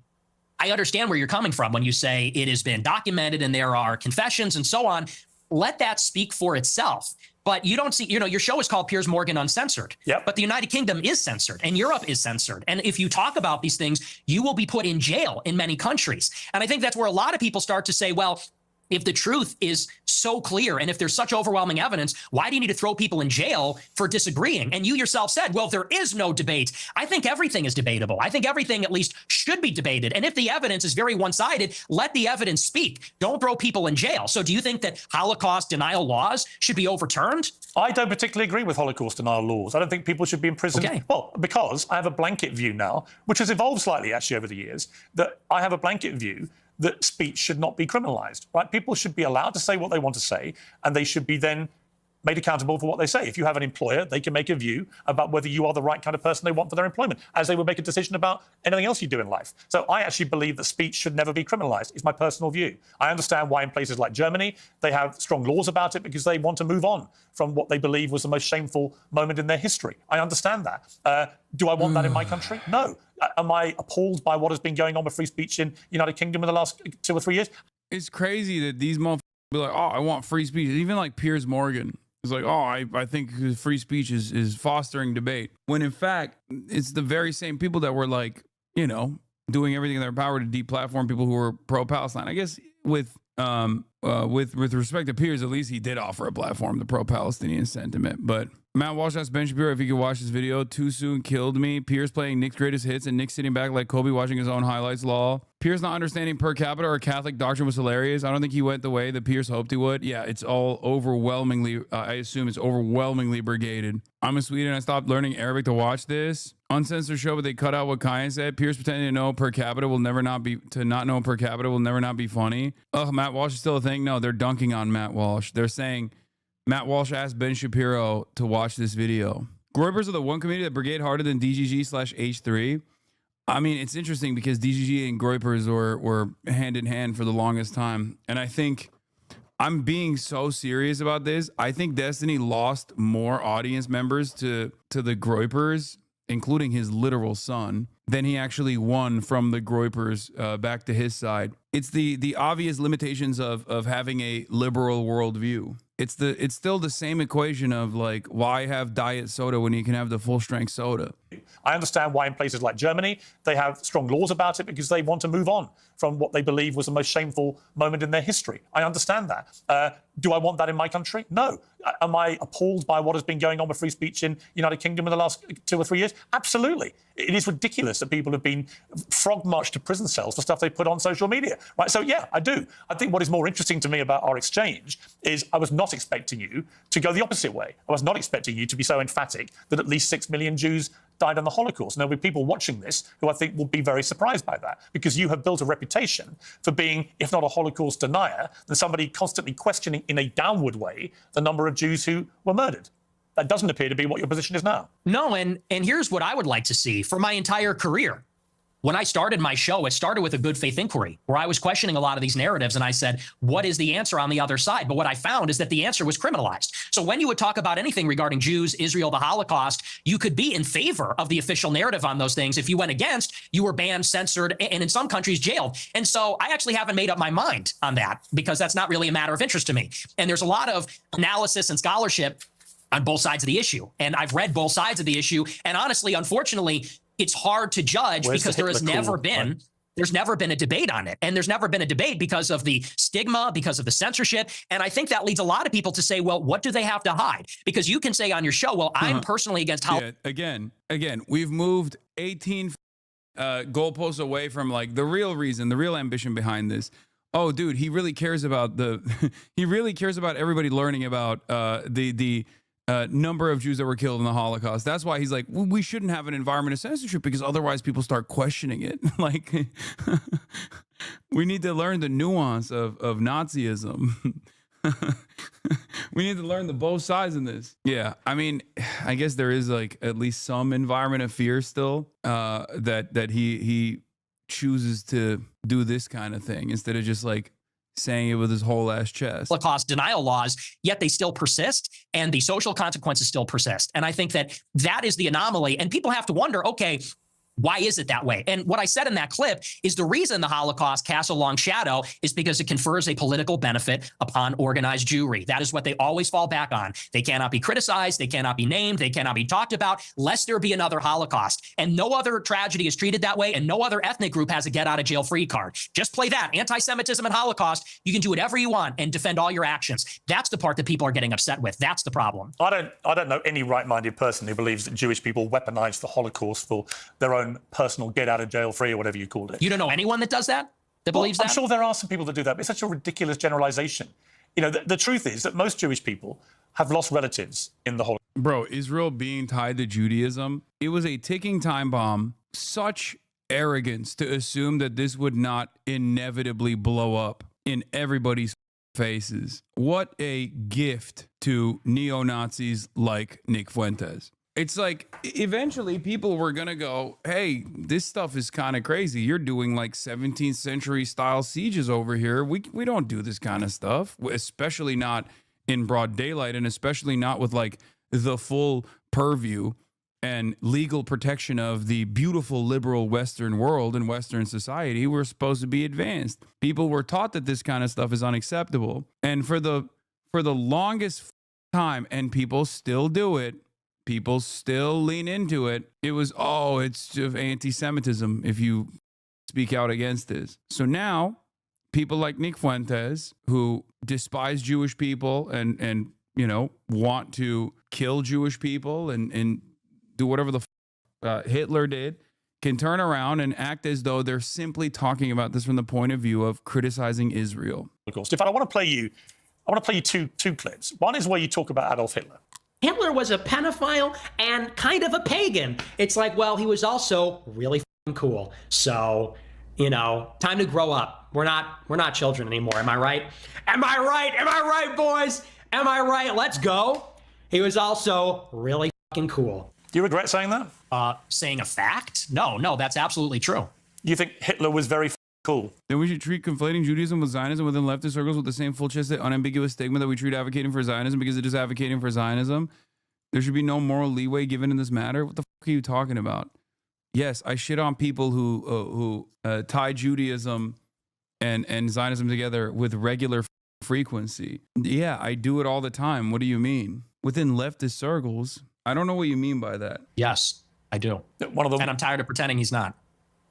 I understand where you're coming from when you say it has been documented and there are confessions and so on. Let that speak for itself. But you don't see, you know, your show is called Piers Morgan Uncensored. Yep. But the United Kingdom is censored and Europe is censored. And if you talk about these things, you will be put in jail in many countries. And I think that's where a lot of people start to say, well, if the truth is so clear and if there's such overwhelming evidence, why do you need to throw people in jail for disagreeing? And you yourself said, well, there is no debate. I think everything is debatable. I think everything at least should be debated. And if the evidence is very one-sided, let the evidence speak. Don't throw people in jail. So do you think that Holocaust denial laws should be overturned? I don't particularly agree with Holocaust denial laws. I don't think people should be imprisoned. Okay. Well, because I have a blanket view now, which has evolved slightly actually over the years, that I have a blanket view that speech should not be criminalized, right? People should be allowed to say what they want to say, and they should be then made accountable for what they say. If you have an employer, they can make a view about whether you are the right kind of person they want for their employment, as they would make a decision about anything else you do in life. So I actually believe that speech should never be criminalized. It's my personal view. I understand why in places like Germany, they have strong laws about it because they want to move on from what they believe was the most shameful moment in their history. I understand that. Do I want that in my country? No. Am I appalled by what has been going on with free speech in the United Kingdom in the last 2 or 3 years? It's crazy that these motherfuckers be like, oh, I want free speech. Even like Piers Morgan is like, oh, I think free speech is fostering debate. When in fact, it's the very same people that were like, you know, doing everything in their power to deplatform people who were pro-Palestine. I guess with respect to Piers, at least he did offer a platform to pro-Palestinian sentiment. But Matt Walsh asked Ben Shapiro if he could watch this video. Too soon killed me. Piers playing Nick's greatest hits and Nick sitting back like Kobe watching his own highlights. Lol. Piers not understanding per capita or Catholic doctrine was hilarious. I don't think he went the way that Piers hoped he would. Yeah, it's all overwhelmingly, I assume it's overwhelmingly brigaded. I'm in Sweden. I stopped learning Arabic to watch this. Uncensored show, but they cut out what Kyan said. Piers pretending to know per capita will never not be, to not know per capita will never not be funny. Ugh, Matt Walsh is still a thing. No, they're dunking on Matt Walsh. They're saying Matt Walsh asked Ben Shapiro to watch this video. Groypers are the one community that brigade harder than DGG/H3. I mean, it's interesting because DGG and Groypers were hand in hand for the longest time. And I think I'm being so serious about this. I think Destiny lost more audience members to the Groypers, including his literal son, than he actually won from the Groypers back to his side. It's the obvious limitations of having a liberal worldview. It's still the same equation of like, why have diet soda when you can have the full strength soda? I understand why in places like Germany, they have strong laws about it because they want to move on from what they believe was the most shameful moment in their history. I understand that. Do I want that in my country? No. Am I appalled by what has been going on with free speech in the United Kingdom in the last 2 or 3 years? Absolutely. It is ridiculous that people have been frog marched to prison cells for stuff they put on social media. Right? So, yeah, I do. I think what is more interesting to me about our exchange is I was not expecting you to go the opposite way. I was not expecting you to be so emphatic that at least 6 million Jews died in the Holocaust. And there'll be people watching this who I think will be very surprised by that, because you have built a reputation for being, if not a Holocaust denier, then somebody constantly questioning in a downward way the number of Jews who were murdered. That doesn't appear to be what your position is now. No, and here's what I would like to see for my entire career. When I started my show, it started with a good faith inquiry where I was questioning a lot of these narratives and I said, what is the answer on the other side? But what I found is that the answer was criminalized. So when you would talk about anything regarding Jews, Israel, the Holocaust, you could be in favor of the official narrative on those things. If you went against, you were banned, censored, and in some countries jailed. And so I actually haven't made up my mind on that because that's not really a matter of interest to me. And there's a lot of analysis and scholarship on both sides of the issue. And I've read both sides of the issue. And honestly, unfortunately, it's hard to judge because there has never been. There's never been a debate on it. And there's never been a debate because of the stigma, because of the censorship. And I think that leads a lot of people to say, well, what do they have to hide? Because you can say on your show, well, I'm personally against how. Yeah, again, we've moved 18 goalposts away from like the real reason, the real ambition behind this. Oh, dude, he really cares about he really cares about everybody learning about the number of Jews that were killed in the Holocaust. That's why he's like, well, we shouldn't have an environment of censorship because otherwise people start questioning it. Like, we need to learn the nuance of Nazism. We need to learn the both sides in this. Yeah, I mean, I guess there is like at least some environment of fear still that he chooses to do this kind of thing instead of just like saying it with his whole ass chest. Holocaust denial laws, yet they still persist and the social consequences still persist. And I think that is the anomaly. And people have to wonder, okay, why is it that way? And what I said in that clip is the reason the Holocaust casts a long shadow is because it confers a political benefit upon organized Jewry. That is what they always fall back on. They cannot be criticized. They cannot be named. They cannot be talked about lest there be another Holocaust. And no other tragedy is treated that way. And no other ethnic group has a get out of jail free card. Just play that. Anti-Semitism and Holocaust. You can do whatever you want and defend all your actions. That's the part that people are getting upset with. That's the problem. I don't know any right-minded person who believes that Jewish people weaponized the Holocaust for their own personal get out of jail free or whatever you called it. You don't know anyone that does that? That believes that? I'm sure there are some people that do that, but it's such a ridiculous generalization. You know, the truth is that most Jewish people have lost relatives in the Holocaust. Bro, Israel being tied to Judaism, it was a ticking time bomb. Such arrogance to assume that this would not inevitably blow up in everybody's faces. What a gift to neo-Nazis like Nick Fuentes. It's like eventually people were going to go, hey, this stuff is kind of crazy. You're doing like 17th century style sieges over here. We don't do this kind of stuff, especially not in broad daylight and especially not with like the full purview and legal protection of the beautiful liberal Western world and Western society. We're supposed to be advanced. People were taught that this kind of stuff is unacceptable. And for the longest time, and people still do it, people still lean into it. It was, it's just anti-Semitism if you speak out against this. So now people like Nick Fuentes, who despise Jewish people and you know, want to kill Jewish people and do whatever the Hitler did, can turn around and act as though they're simply talking about this from the point of view of criticizing Israel. Of course. Stefan, I want to play you two clips. One is where you talk about Adolf Hitler. Hitler was a pedophile and kind of a pagan. It's like, well, he was also really cool. So, you know, time to grow up. We're not children anymore. Am I right? Am I right? Am I right, boys? Am I right? Let's go. He was also really cool. Do you regret saying that? Saying a fact? No, that's absolutely true. You think Hitler was very cool? Then we should treat conflating Judaism with Zionism within leftist circles with the same full-chested, unambiguous stigma that we treat advocating for Zionism because it is advocating for Zionism. There should be no moral leeway given in this matter. What the fuck are you talking about? Yes, I shit on people who tie Judaism and Zionism together with regular frequency. Yeah, I do it all the time. What do you mean? Within leftist circles, I don't know what you mean by that. Yes, I do. One of them, and I'm tired of pretending he's not.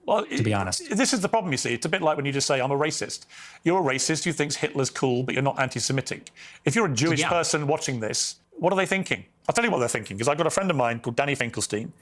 Well, to be honest, this is the problem, you see. It's a bit like when you just say, I'm a racist. You're a racist who thinks Hitler's cool, but you're not anti-Semitic. If you're a Jewish person watching this, what are they thinking? I'll tell you what they're thinking, because I've got a friend of mine called Danny Finkelstein,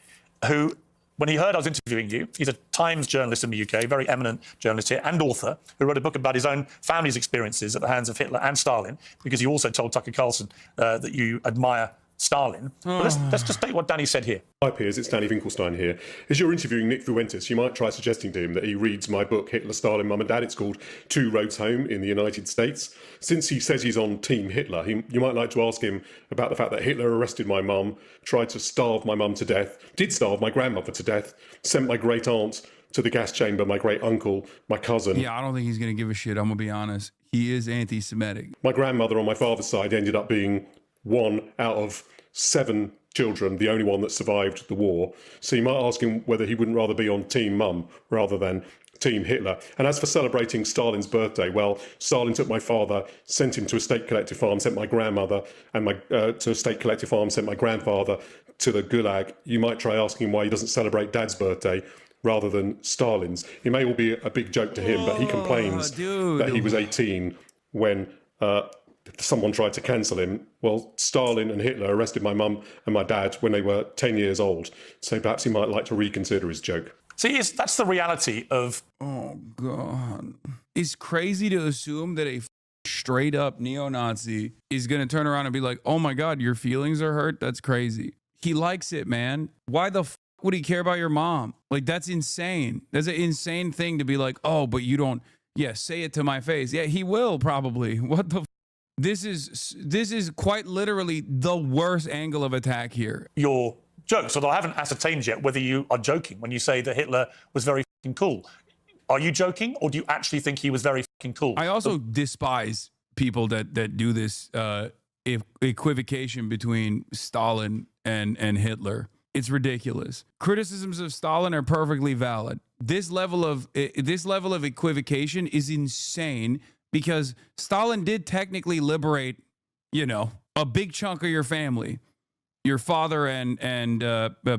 who, when he heard I was interviewing you, he's a Times journalist in the UK, very eminent journalist here, and author, who wrote a book about his own family's experiences at the hands of Hitler and Stalin, because he also told Tucker Carlson that you admire Stalin. But let's just take what Danny said here. Hi Piers, it's Danny Finkelstein here. As you're interviewing Nick Fuentes, you might try suggesting to him that he reads my book, Hitler, Stalin, Mum and Dad. It's called Two Roads Home in the United States. Since he says he's on Team Hitler, you might like to ask him about the fact that Hitler arrested my mum, tried to starve my mum to death, did starve my grandmother to death, sent my great aunt to the gas chamber, my great uncle, my cousin. Yeah, I don't think he's going to give a shit. I'm going to be honest. He is anti-Semitic. My grandmother on my father's side ended up being one out of 7 children, the only one that survived the war. So you might ask him whether he wouldn't rather be on Team Mum rather than Team Hitler. And as for celebrating Stalin's birthday, well, Stalin took my father, sent him to a state collective farm, sent my grandmother and to a state collective farm, sent my grandfather to the Gulag. You might try asking him why he doesn't celebrate Dad's birthday rather than Stalin's. It may all be a big joke to him, but he complains that he was 18 when someone tried to cancel him. Well, Stalin and Hitler arrested my mum and my dad when they were 10 years old. So perhaps he might like to reconsider his joke. See, that's the reality of... Oh, God. It's crazy to assume that a straight up neo-Nazi is going to turn around and be like, oh my God, your feelings are hurt? That's crazy. He likes it, man. Why the would he care about your mom? Like, that's insane. That's an insane thing to be like, oh, but you don't, yeah, say it to my face. Yeah, he will probably. What the This is quite literally the worst angle of attack here. Your jokes, although I haven't ascertained yet whether you are joking when you say that Hitler was very fucking cool. Are you joking, or do you actually think he was very fucking cool? I also despise people that do this equivocation between Stalin and Hitler. It's ridiculous. Criticisms of Stalin are perfectly valid. This level of equivocation is insane because Stalin did technically liberate, a big chunk of your family, your father and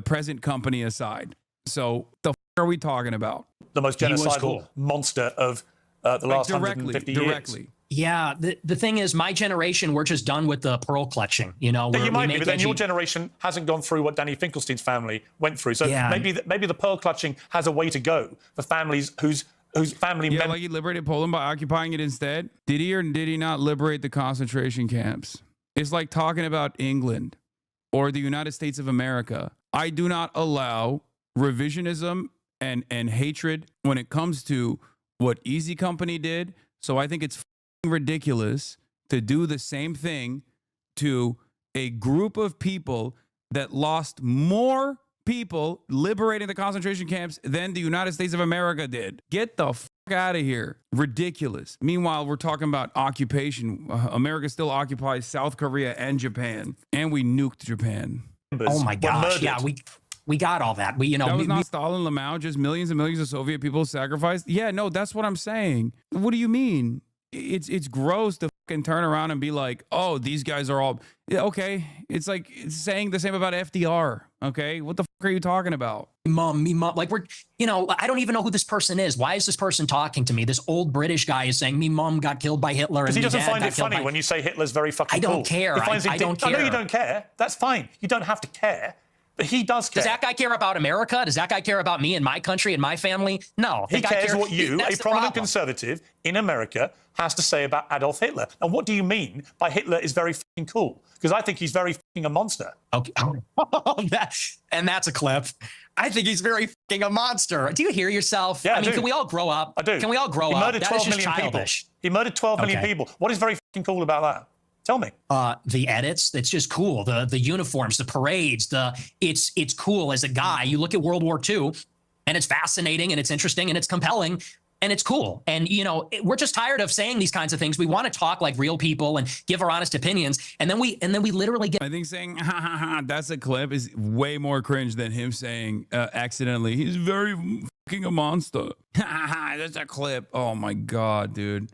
present company aside. So the are we talking about? The most genocidal monster of the last 150 years. Yeah, the thing is, my generation, we're just done with the pearl clutching. You might be, but then your generation hasn't gone through what Danny Finkelstein's family went through. So maybe the pearl clutching has a way to go for families whose family members... like he liberated Poland by occupying it instead. Did he or did he not liberate the concentration camps? It's like talking about England or the United States of America. I do not allow revisionism and hatred when it comes to what Easy Company did. So I think it's ridiculous to do the same thing to a group of people that lost more people liberating the concentration camps than the United States of America did. Get the fuck out of here. Ridiculous. Meanwhile, we're talking about occupation. America still occupies South Korea and Japan, and we nuked Japan. Oh my gosh. Yeah, we got all that. That was not Stalin, Lamau, just millions and millions of Soviet people sacrificed. Yeah, no, that's what I'm saying. What do you mean? It's gross to fucking turn around and be like, oh, these guys are all okay. It's like it's saying the same about FDR. Okay, what the fuck are you talking about? Me mom, like I don't even know who this person is. Why is this person talking to me? This old British guy is saying me mom got killed by Hitler. Because he doesn't find it funny when you say Hitler's very fucking cool. I don't care. I don't care. I know you don't care. That's fine. You don't have to care. But he does care. Does that guy care about America? Does that guy care about me and my country and my family? No. He cares what you, a prominent conservative in America, has to say about Adolf Hitler. And what do you mean by Hitler is very fucking cool? Because I think he's very fucking a monster. Okay. And that's a clip. I think he's very fucking a monster. Do you hear yourself? Yeah, I mean, can we all grow up? I do. Can we all grow up? He murdered 12 million people. He murdered 12 million people. What is very fucking cool about that? Tell me. The edits, it's just cool. The uniforms, the parades, it's cool as a guy. You look at World War II and it's fascinating and it's interesting and it's compelling and it's cool. And, we're just tired of saying these kinds of things. We want to talk like real people and give our honest opinions. And then we literally get. I think saying, ha, ha, ha, that's a clip is way more cringe than him saying accidentally, he's very fucking a monster. Ha, ha, ha, that's a clip. Oh, my God, dude.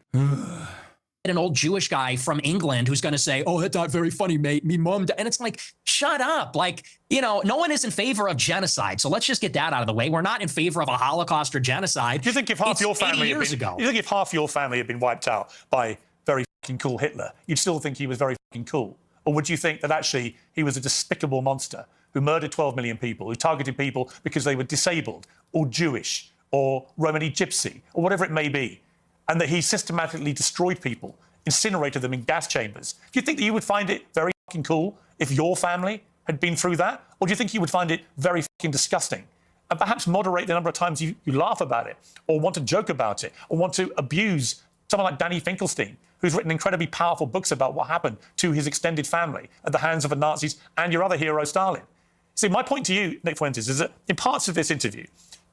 An old Jewish guy from England who's going to say, oh, that's not very funny, mate. Me mom. And it's like, shut up. Like, no one is in favor of genocide. So let's just get that out of the way. We're not in favor of a Holocaust or genocide. Do you think if half your family had been wiped out by very fucking cool Hitler, you'd still think he was very fucking cool? Or would you think that actually he was a despicable monster who murdered 12 million people, who targeted people because they were disabled or Jewish or Romani Gypsy or whatever it may be? And that he systematically destroyed people, incinerated them in gas chambers. Do you think that you would find it very fucking cool if your family had been through that? Or do you think you would find it very fucking disgusting? And perhaps moderate the number of times you laugh about it, or want to joke about it, or want to abuse someone like Danny Finkelstein, who's written incredibly powerful books about what happened to his extended family at the hands of the Nazis and your other hero, Stalin. See, my point to you, Nick Fuentes, is that in parts of this interview,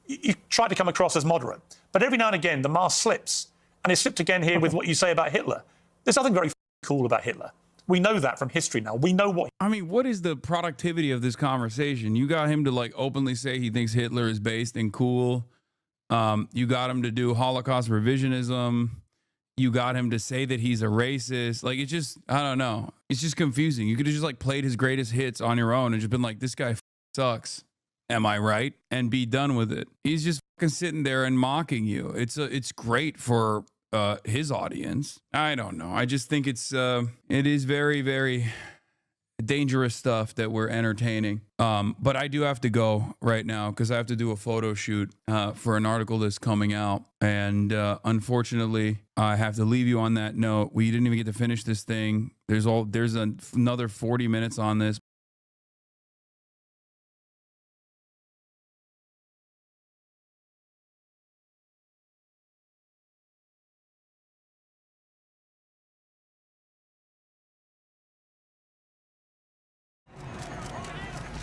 you try to come across as moderate, but every now and again, the mask slips. And it slipped again here with what you say about Hitler. There's nothing very cool about Hitler. We know that from history now. We know what. I mean, what is the productivity of this conversation? You got him to like openly say he thinks Hitler is based and cool. You got him to do Holocaust revisionism. You got him to say that he's a racist. Like, it's just, I don't know. It's just confusing. You could have just like played his greatest hits on your own and just been like, this guy sucks. Am I right? And be done with it. He's just fucking sitting there and mocking you. It's great for his audience. I don't know. I just think it is very, very dangerous stuff that we're entertaining. But I do have to go right now because I have to do a photo shoot for an article that's coming out. And unfortunately, I have to leave you on that note. We didn't even get to finish this thing. There's another 40 minutes on this.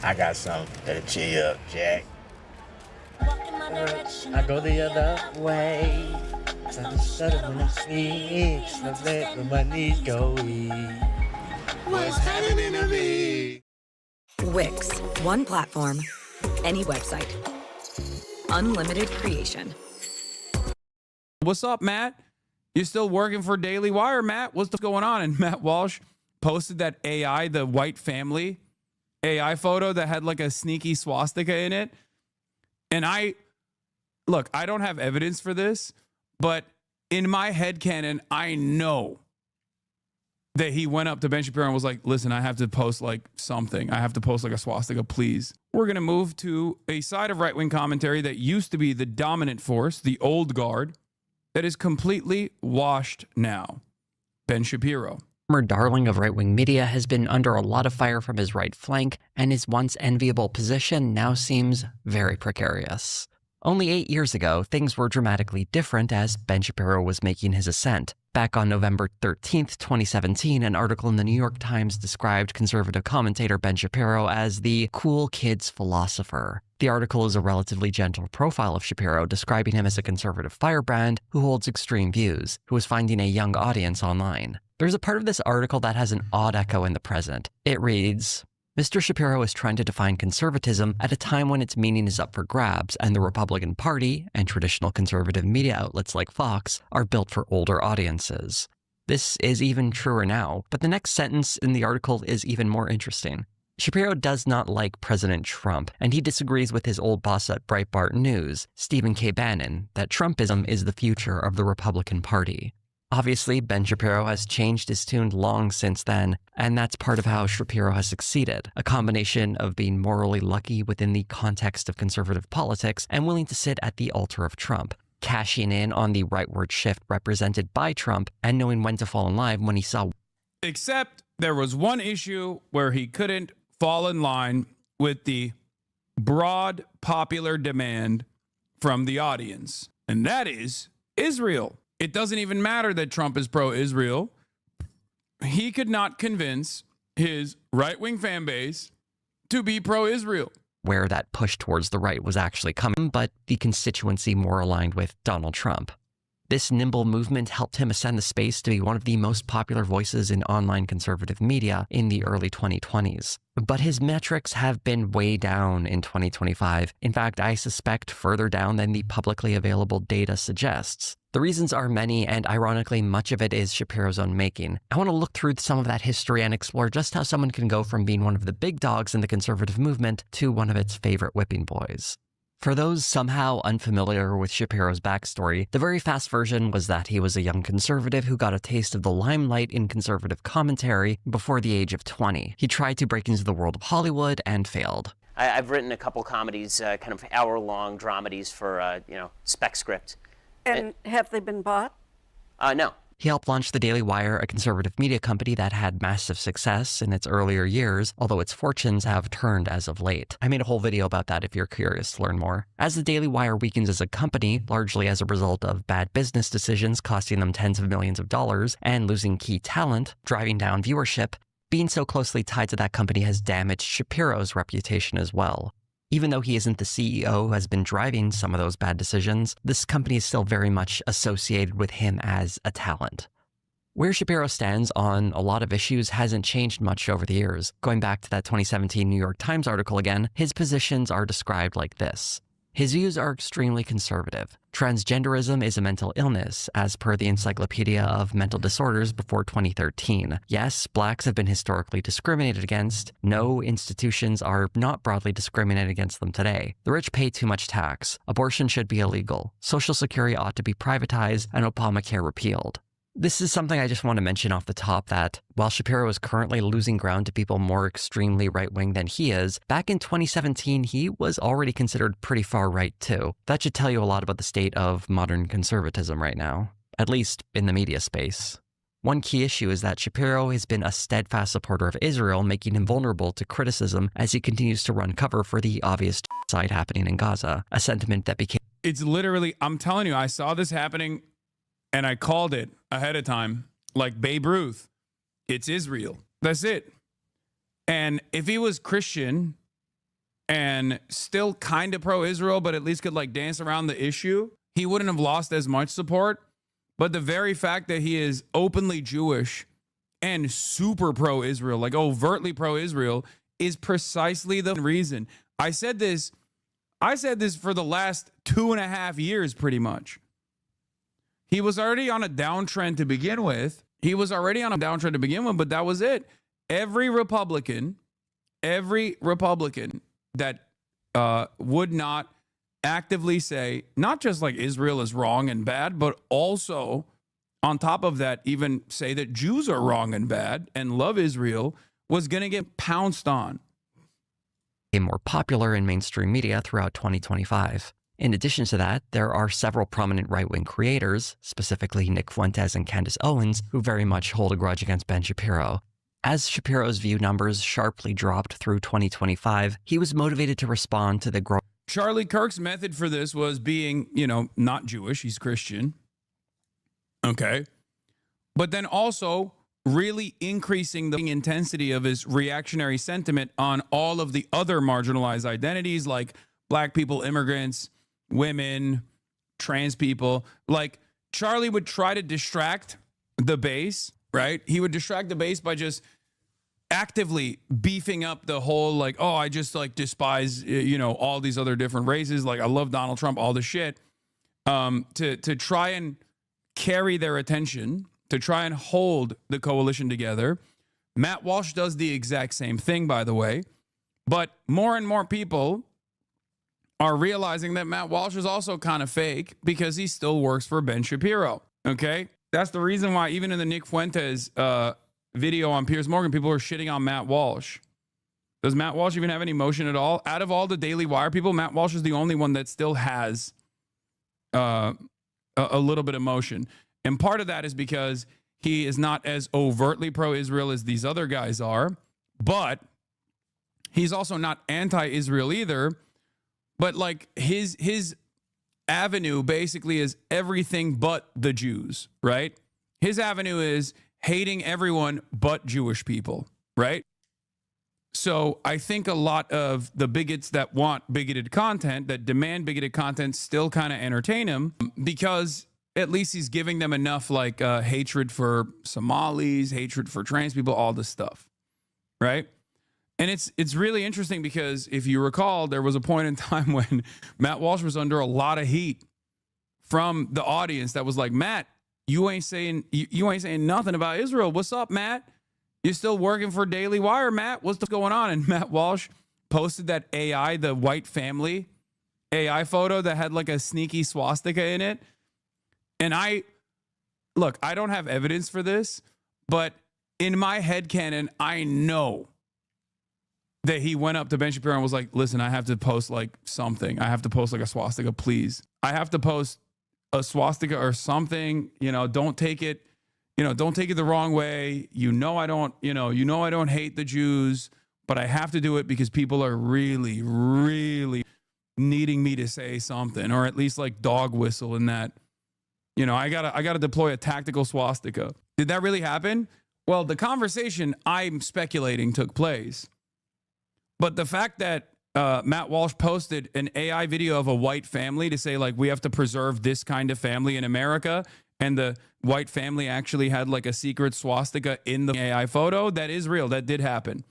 I got something that'll cheer you up, Jack. I go the other way. Let my knees go eat. What's happening to me? Wix. One platform. Any website. Unlimited creation. What's up, Matt? You still working for Daily Wire, Matt? What's going on? And Matt Walsh posted that AI, the white family AI photo that had like a sneaky swastika in it. And I don't have evidence for this, but in my headcanon, I know that he went up to Ben Shapiro and was like, listen, I have to post like something. I have to post like a swastika, please. We're going to move to a side of right-wing commentary that used to be the dominant force, the old guard, that is completely washed now. Ben Shapiro. Former darling of right-wing media has been under a lot of fire from his right flank, and his once enviable position now seems very precarious. Only 8 years ago, things were dramatically different as Ben Shapiro was making his ascent. Back on November 13th, 2017, an article in the New York Times described conservative commentator Ben Shapiro as the cool kids philosopher. The article is a relatively gentle profile of Shapiro, describing him as a conservative firebrand who holds extreme views, who is finding a young audience online. There's a part of this article that has an odd echo in the present. It reads, Mr. Shapiro is trying to define conservatism at a time when its meaning is up for grabs, and the Republican Party and traditional conservative media outlets like Fox are built for older audiences. This is even truer now, but the next sentence in the article is even more interesting. Shapiro does not like President Trump, and he disagrees with his old boss at Breitbart News, Stephen K. Bannon, that Trumpism is the future of the Republican Party. Obviously, Ben Shapiro has changed his tune long since then, and that's part of how Shapiro has succeeded, a combination of being morally lucky within the context of conservative politics and willing to sit at the altar of Trump, cashing in on the rightward shift represented by Trump and knowing when to fall in line when he saw. Except there was one issue where he couldn't fall in line with the broad popular demand from the audience, and that is Israel. It doesn't even matter that Trump is pro-Israel. He could not convince his right-wing fan base to be pro-Israel. Where that push towards the right was actually coming, but the constituency more aligned with Donald Trump. This nimble movement helped him ascend the space to be one of the most popular voices in online conservative media in the early 2020s. But his metrics have been way down in 2025. In fact, I suspect further down than the publicly available data suggests. The reasons are many, and ironically, much of it is Shapiro's own making. I want to look through some of that history and explore just how someone can go from being one of the big dogs in the conservative movement to one of its favorite whipping boys. For those somehow unfamiliar with Shapiro's backstory, the very fast version was that he was a young conservative who got a taste of the limelight in conservative commentary before the age of 20. He tried to break into the world of Hollywood and failed. I've written a couple comedies, kind of hour-long dramedies for, spec script. And have they been bought? No. He helped launch the Daily Wire, a conservative media company that had massive success in its earlier years, although its fortunes have turned as of late. I made a whole video about that if you're curious to learn more. As the Daily Wire weakens as a company, largely as a result of bad business decisions costing them tens of millions of dollars and losing key talent, driving down viewership, being so closely tied to that company has damaged Shapiro's reputation as well. Even though he isn't the CEO who has been driving some of those bad decisions, this company is still very much associated with him as a talent. Where Shapiro stands on a lot of issues hasn't changed much over the years. Going back to that 2017 New York Times article again, his positions are described like this. His views are extremely conservative. Transgenderism is a mental illness, as per the Encyclopedia of Mental Disorders before 2013. Yes, blacks have been historically discriminated against. No, institutions are not broadly discriminated against them today. The rich pay too much tax. Abortion should be illegal. Social Security ought to be privatized and Obamacare repealed. This is something I just want to mention off the top that, while Shapiro is currently losing ground to people more extremely right-wing than he is, back in 2017 he was already considered pretty far-right too. That should tell you a lot about the state of modern conservatism right now, at least in the media space. One key issue is that Shapiro has been a steadfast supporter of Israel, making him vulnerable to criticism as he continues to run cover for the obvious side happening in Gaza, a sentiment that became... It's literally, I'm telling you, I saw this happening and I called it ahead of time, like Babe Ruth. It's Israel. That's it. And if he was Christian and still kind of pro-Israel, but at least could like dance around the issue, he wouldn't have lost as much support. But the very fact that he is openly Jewish and super pro-Israel, like overtly pro-Israel, is precisely the reason. I said this for the last 2.5 years, pretty much. He was already on a downtrend to begin with. But that was it. Every Republican that would not actively say, not just like Israel is wrong and bad, but also on top of that, even say that Jews are wrong and bad and love Israel, was going to get pounced on. More popular in mainstream media throughout 2025. In addition to that, there are several prominent right-wing creators, specifically Nick Fuentes and Candace Owens, who very much hold a grudge against Ben Shapiro. As Shapiro's view numbers sharply dropped through 2025, he was motivated to respond to the growing... Charlie Kirk's method for this was being, not Jewish, he's Christian. Okay. But then also really increasing the intensity of his reactionary sentiment on all of the other marginalized identities like black people, immigrants, women, trans people. Like, Charlie would try to distract the base, right? He would distract the base by just actively beefing up the whole, like, oh, I just, like, despise, all these other different races. Like, I love Donald Trump, all this shit. To try and carry their attention, to try and hold the coalition together. Matt Walsh does the exact same thing, by the way. But more and more people are realizing that Matt Walsh is also kind of fake because he still works for Ben Shapiro, okay? That's the reason why even in the Nick Fuentes video on Piers Morgan, people are shitting on Matt Walsh. Does Matt Walsh even have any motion at all? Out of all the Daily Wire people, Matt Walsh is the only one that still has a little bit of motion. And part of that is because he is not as overtly pro-Israel as these other guys are, but he's also not anti-Israel either. But like his avenue basically is everything but the Jews, right? His avenue is hating everyone but Jewish people, right? So I think a lot of the bigots that want bigoted content, that demand bigoted content, still kind of entertain him because at least he's giving them enough like hatred for Somalis, hatred for trans people, all this stuff, right? And it's really interesting because if you recall, there was a point in time when Matt Walsh was under a lot of heat from the audience that was like, Matt, you ain't saying nothing about Israel. What's up, Matt? You're still working for Daily Wire, Matt? What's going on? And Matt Walsh posted that AI, the white family AI photo that had like a sneaky swastika in it. And I don't have evidence for this, but in my headcanon, I know that he went up to Ben Shapiro and was like, listen, I have to post like something. I have to post like a swastika, please. I have to post a swastika or something, don't take it, don't take it the wrong way. I don't hate the Jews, but I have to do it because people are really, really needing me to say something, or at least like dog whistle in that, I gotta deploy a tactical swastika. Did that really happen? Well, the conversation I'm speculating took place. But the fact that Matt Walsh posted an AI video of a white family to say, like, we have to preserve this kind of family in America, and the white family actually had like a secret swastika in the AI photo. That is real. That did happen.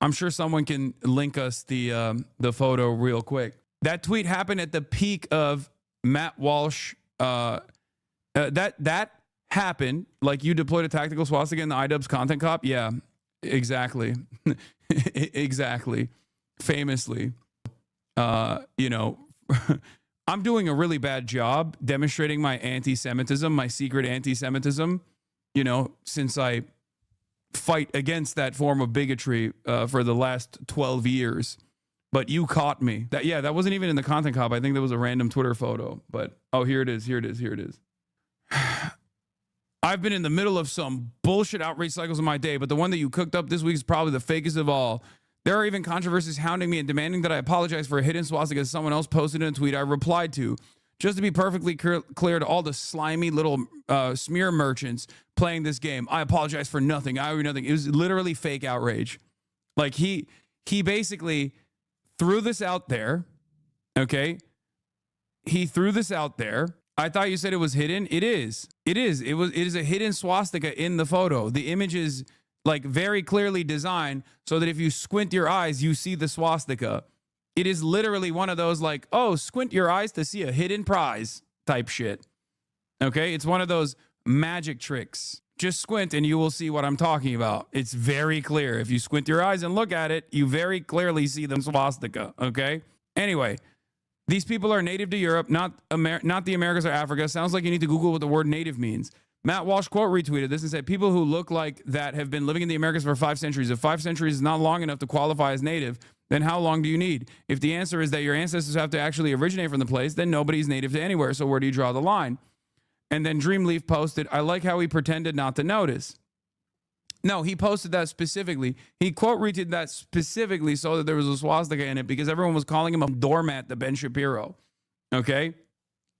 I'm sure someone can link us the photo real quick. That tweet happened at the peak of Matt Walsh. That happened. Like, you deployed a tactical swastika in the iDubbbz content cop. Yeah, exactly. Exactly. Famously. You know, I'm doing a really bad job demonstrating my anti-Semitism, my secret anti-Semitism, you know, since I fight against that form of bigotry for the last 12 years. But you caught me. That wasn't even in the content cop. I think that was a random Twitter photo. But, oh, here it is. I've been in the middle of some bullshit outreach cycles in my day, but the one that you cooked up this week is probably the fakest of all. There are even controversies hounding me and demanding that I apologize for a hidden swastika someone else posted in a tweet I replied to. Just to be perfectly clear to all the slimy little smear merchants playing this game, I apologize for nothing. I owe you nothing. It was literally fake outrage. Like, he basically threw this out there, okay? He threw this out there. I thought you said it was hidden. It is. It is a hidden swastika in the photo. The image is like very clearly designed so that if you squint your eyes, you see the swastika. It is literally one of those like, oh, squint your eyes to see a hidden prize type shit. Okay? It's one of those magic tricks. Just squint and you will see what I'm talking about. It's very clear. If you squint your eyes and look at it, you very clearly see the swastika. Okay? Anyway, these people are native to Europe, not the Americas or Africa. Sounds like you need to Google what the word native means. Matt Walsh quote retweeted this and said, people who look like that have been living in the Americas for 5 centuries. If 5 centuries is not long enough to qualify as native, then how long do you need? If the answer is that your ancestors have to actually originate from the place, then nobody's native to anywhere. So where do you draw the line? And then Dreamleaf posted, I like how he pretended not to notice. No, he posted that specifically. He quote retweeted that specifically so that there was a swastika in it because everyone was calling him a doormat to Ben Shapiro. Okay?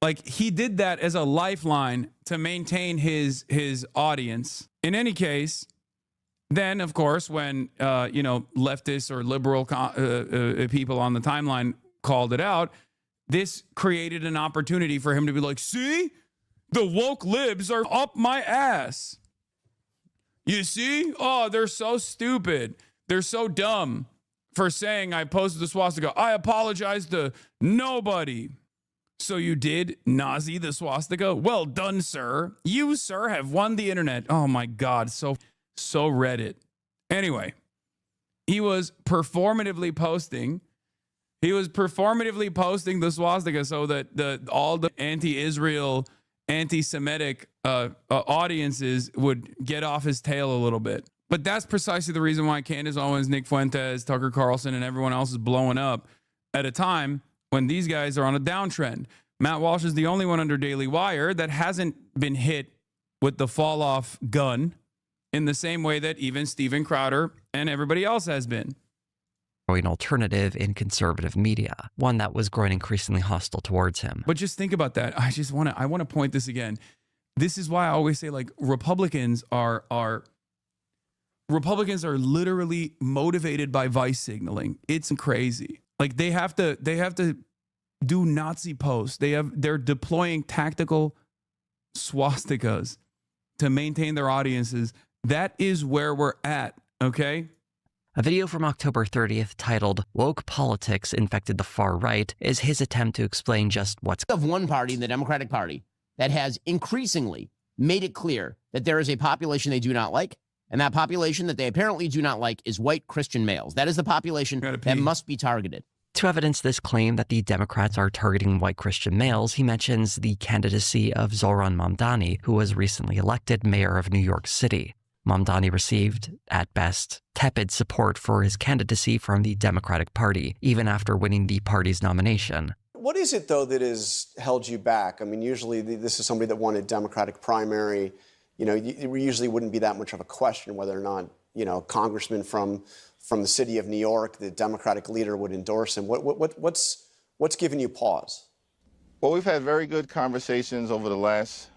Like, he did that as a lifeline to maintain his audience. In any case, then, of course, when, leftists or liberal people on the timeline called it out, this created an opportunity for him to be like, see? The woke libs are up my ass. You see? Oh, they're so stupid. They're so dumb for saying I posted the swastika. I apologize to nobody. So you did Nazi the swastika? Well done, sir. You, sir, have won the internet. Oh my God, so Reddit. Anyway, he was performatively posting the swastika so that all the anti-Israel, anti-Semitic audiences would get off his tail a little bit. But that's precisely the reason why Candace Owens, Nick Fuentes, Tucker Carlson, and everyone else is blowing up at a time when these guys are on a downtrend. Matt Walsh is the only one under Daily Wire that hasn't been hit with the fall-off gun in the same way that even Steven Crowder and everybody else has been. An alternative in conservative media, one that was growing increasingly hostile towards him. But just think about that. I want to point this again. This is why I always say, like, Republicans are literally motivated by vice signaling. It's crazy. Like, they have to do Nazi posts. They're deploying tactical swastikas to maintain their audiences. That is where we're at, okay? A video from October 30th titled "Woke Politics Infected the Far Right" is his attempt to explain just what's of one party, the Democratic Party, that has increasingly made it clear that there is a population they do not like, and that population that they apparently do not like is white Christian males. That is the population that must be targeted. To evidence this claim that the Democrats are targeting white Christian males, he mentions the candidacy of Zohran Mamdani, who was recently elected mayor of New York City. Mamdani received, at best, tepid support for his candidacy from the Democratic Party, even after winning the party's nomination. What is it, though, that has held you back? I mean, usually this is somebody that won a Democratic primary. You know, it usually wouldn't be that much of a question whether or not, you know, a congressman from the city of New York, the Democratic leader, would endorse him. What's given you pause? Well, we've had very good conversations over the last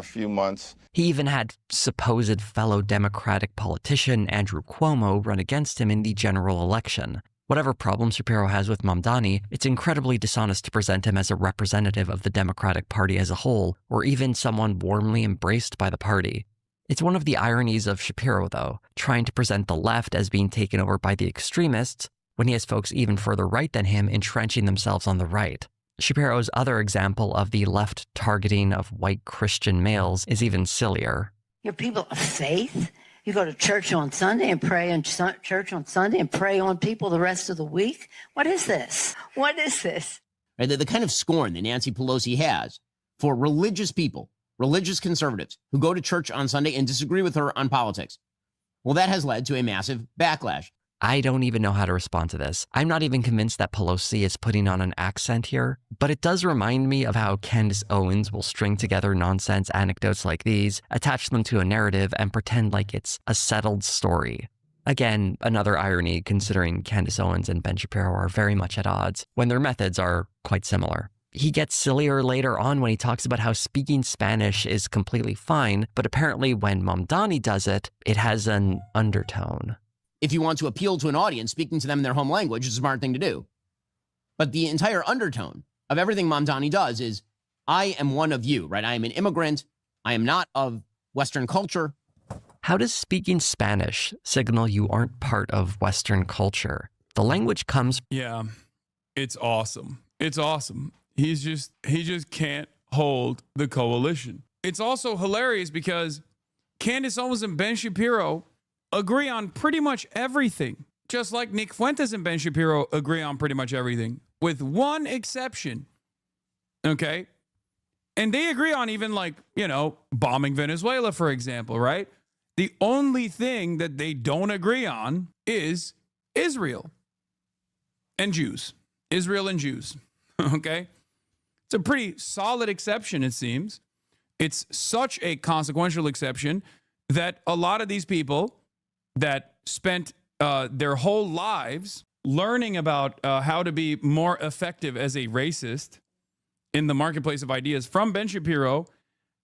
few months. He even had supposed fellow Democratic politician Andrew Cuomo run against him in the general election. Whatever problem Shapiro has with Mamdani, it's incredibly dishonest to present him as a representative of the Democratic Party as a whole, or even someone warmly embraced by the party. It's one of the ironies of Shapiro, though, trying to present the left as being taken over by the extremists, when he has folks even further right than him entrenching themselves on the right. Shapiro's other example of the left targeting of white Christian males is even sillier. You're people of faith? You go to church on Sunday and pray in church on Sunday and pray on people the rest of the week? What is this? What is this? Right, the kind of scorn that Nancy Pelosi has for religious people, religious conservatives who go to church on Sunday and disagree with her on politics. Well, that has led to a massive backlash. I don't even know how to respond to this. I'm not even convinced that Pelosi is putting on an accent here, but it does remind me of how Candace Owens will string together nonsense anecdotes like these, attach them to a narrative, and pretend like it's a settled story. Again, another irony considering Candace Owens and Ben Shapiro are very much at odds, when their methods are quite similar. He gets sillier later on when he talks about how speaking Spanish is completely fine, but apparently when Mamdani does it, it has an undertone. If you want to appeal to an audience, speaking to them in their home language is a smart thing to do. But the entire undertone of everything Mamdani does is, I am one of you, right? I am an immigrant. I am not of Western culture. How does speaking Spanish signal you aren't part of Western culture? The language comes... Yeah, it's awesome. It's awesome. He just can't hold the coalition. It's also hilarious because Candace Owens and Ben Shapiro agree on pretty much everything, just like Nick Fuentes and Ben Shapiro agree on pretty much everything, with one exception. Okay? And they agree on even, like, you know, bombing Venezuela, for example, right? The only thing that they don't agree on is Israel and Jews. Israel and Jews. Okay? It's a pretty solid exception, it seems. It's such a consequential exception that a lot of these people that spent their whole lives learning about how to be more effective as a racist in the marketplace of ideas from Ben Shapiro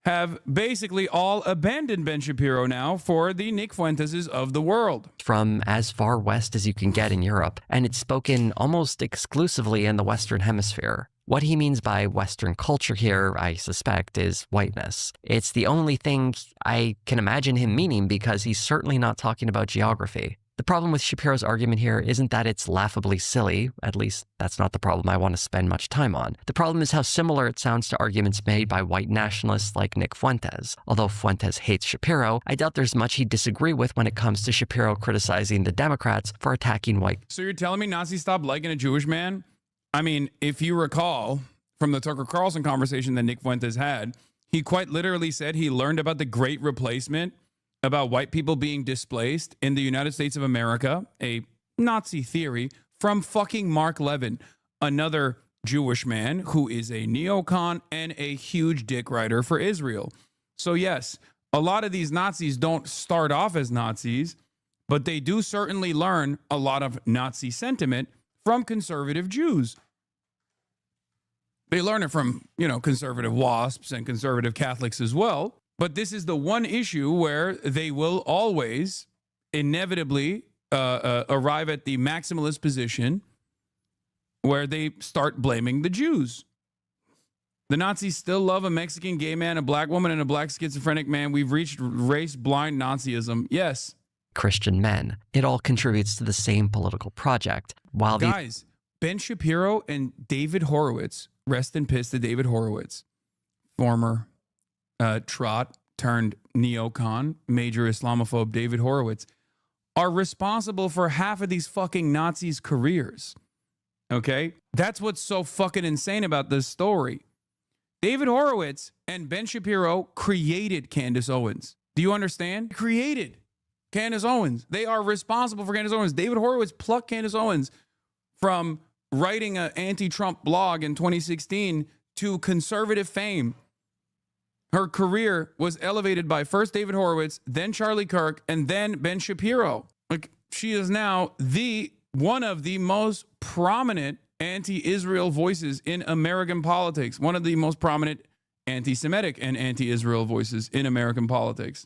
have basically all abandoned Ben Shapiro now for the Nick Fuenteses of the world. From as far west as you can get in Europe, and it's spoken almost exclusively in the Western Hemisphere. What he means by Western culture here, I suspect, is whiteness. It's the only thing I can imagine him meaning because he's certainly not talking about geography. The problem with Shapiro's argument here isn't that it's laughably silly, at least that's not the problem I want to spend much time on. The problem is how similar it sounds to arguments made by white nationalists like Nick Fuentes. Although Fuentes hates Shapiro, I doubt there's much he'd disagree with when it comes to Shapiro criticizing the Democrats for attacking white. So you're telling me Nazis stopped liking a Jewish man? I mean, if you recall from the Tucker Carlson conversation that Nick Fuentes had, he quite literally said he learned about the Great Replacement, about white people being displaced in the United States of America, a Nazi theory, from fucking Mark Levin, another Jewish man who is a neocon and a huge dick rider for Israel. So yes, a lot of these Nazis don't start off as Nazis, but they do certainly learn a lot of Nazi sentiment from conservative Jews. They learn it from, you know, conservative WASPs and conservative Catholics as well. But this is the one issue where they will always inevitably arrive at the maximalist position where they start blaming the Jews. The Nazis still love a Mexican gay man, a black woman, and a black schizophrenic man. We've reached race-blind Nazism. Yes. Christian men. It all contributes to the same political project. While Guys, Ben Shapiro and David Horowitz, rest in piss to David Horowitz, former trot turned neocon, major Islamophobe David Horowitz, are responsible for half of these fucking Nazis' careers. Okay? That's what's so fucking insane about this story. David Horowitz and Ben Shapiro created Candace Owens. Do you understand? Created Candace Owens. They are responsible for Candace Owens. David Horowitz plucked Candace Owens from writing an anti-Trump blog in 2016 to conservative fame. Her career was elevated by first David Horowitz, then Charlie Kirk, and then Ben Shapiro. Like, she is now one of the most prominent anti-Israel voices in American politics. One of the most prominent anti-Semitic and anti-Israel voices in American politics.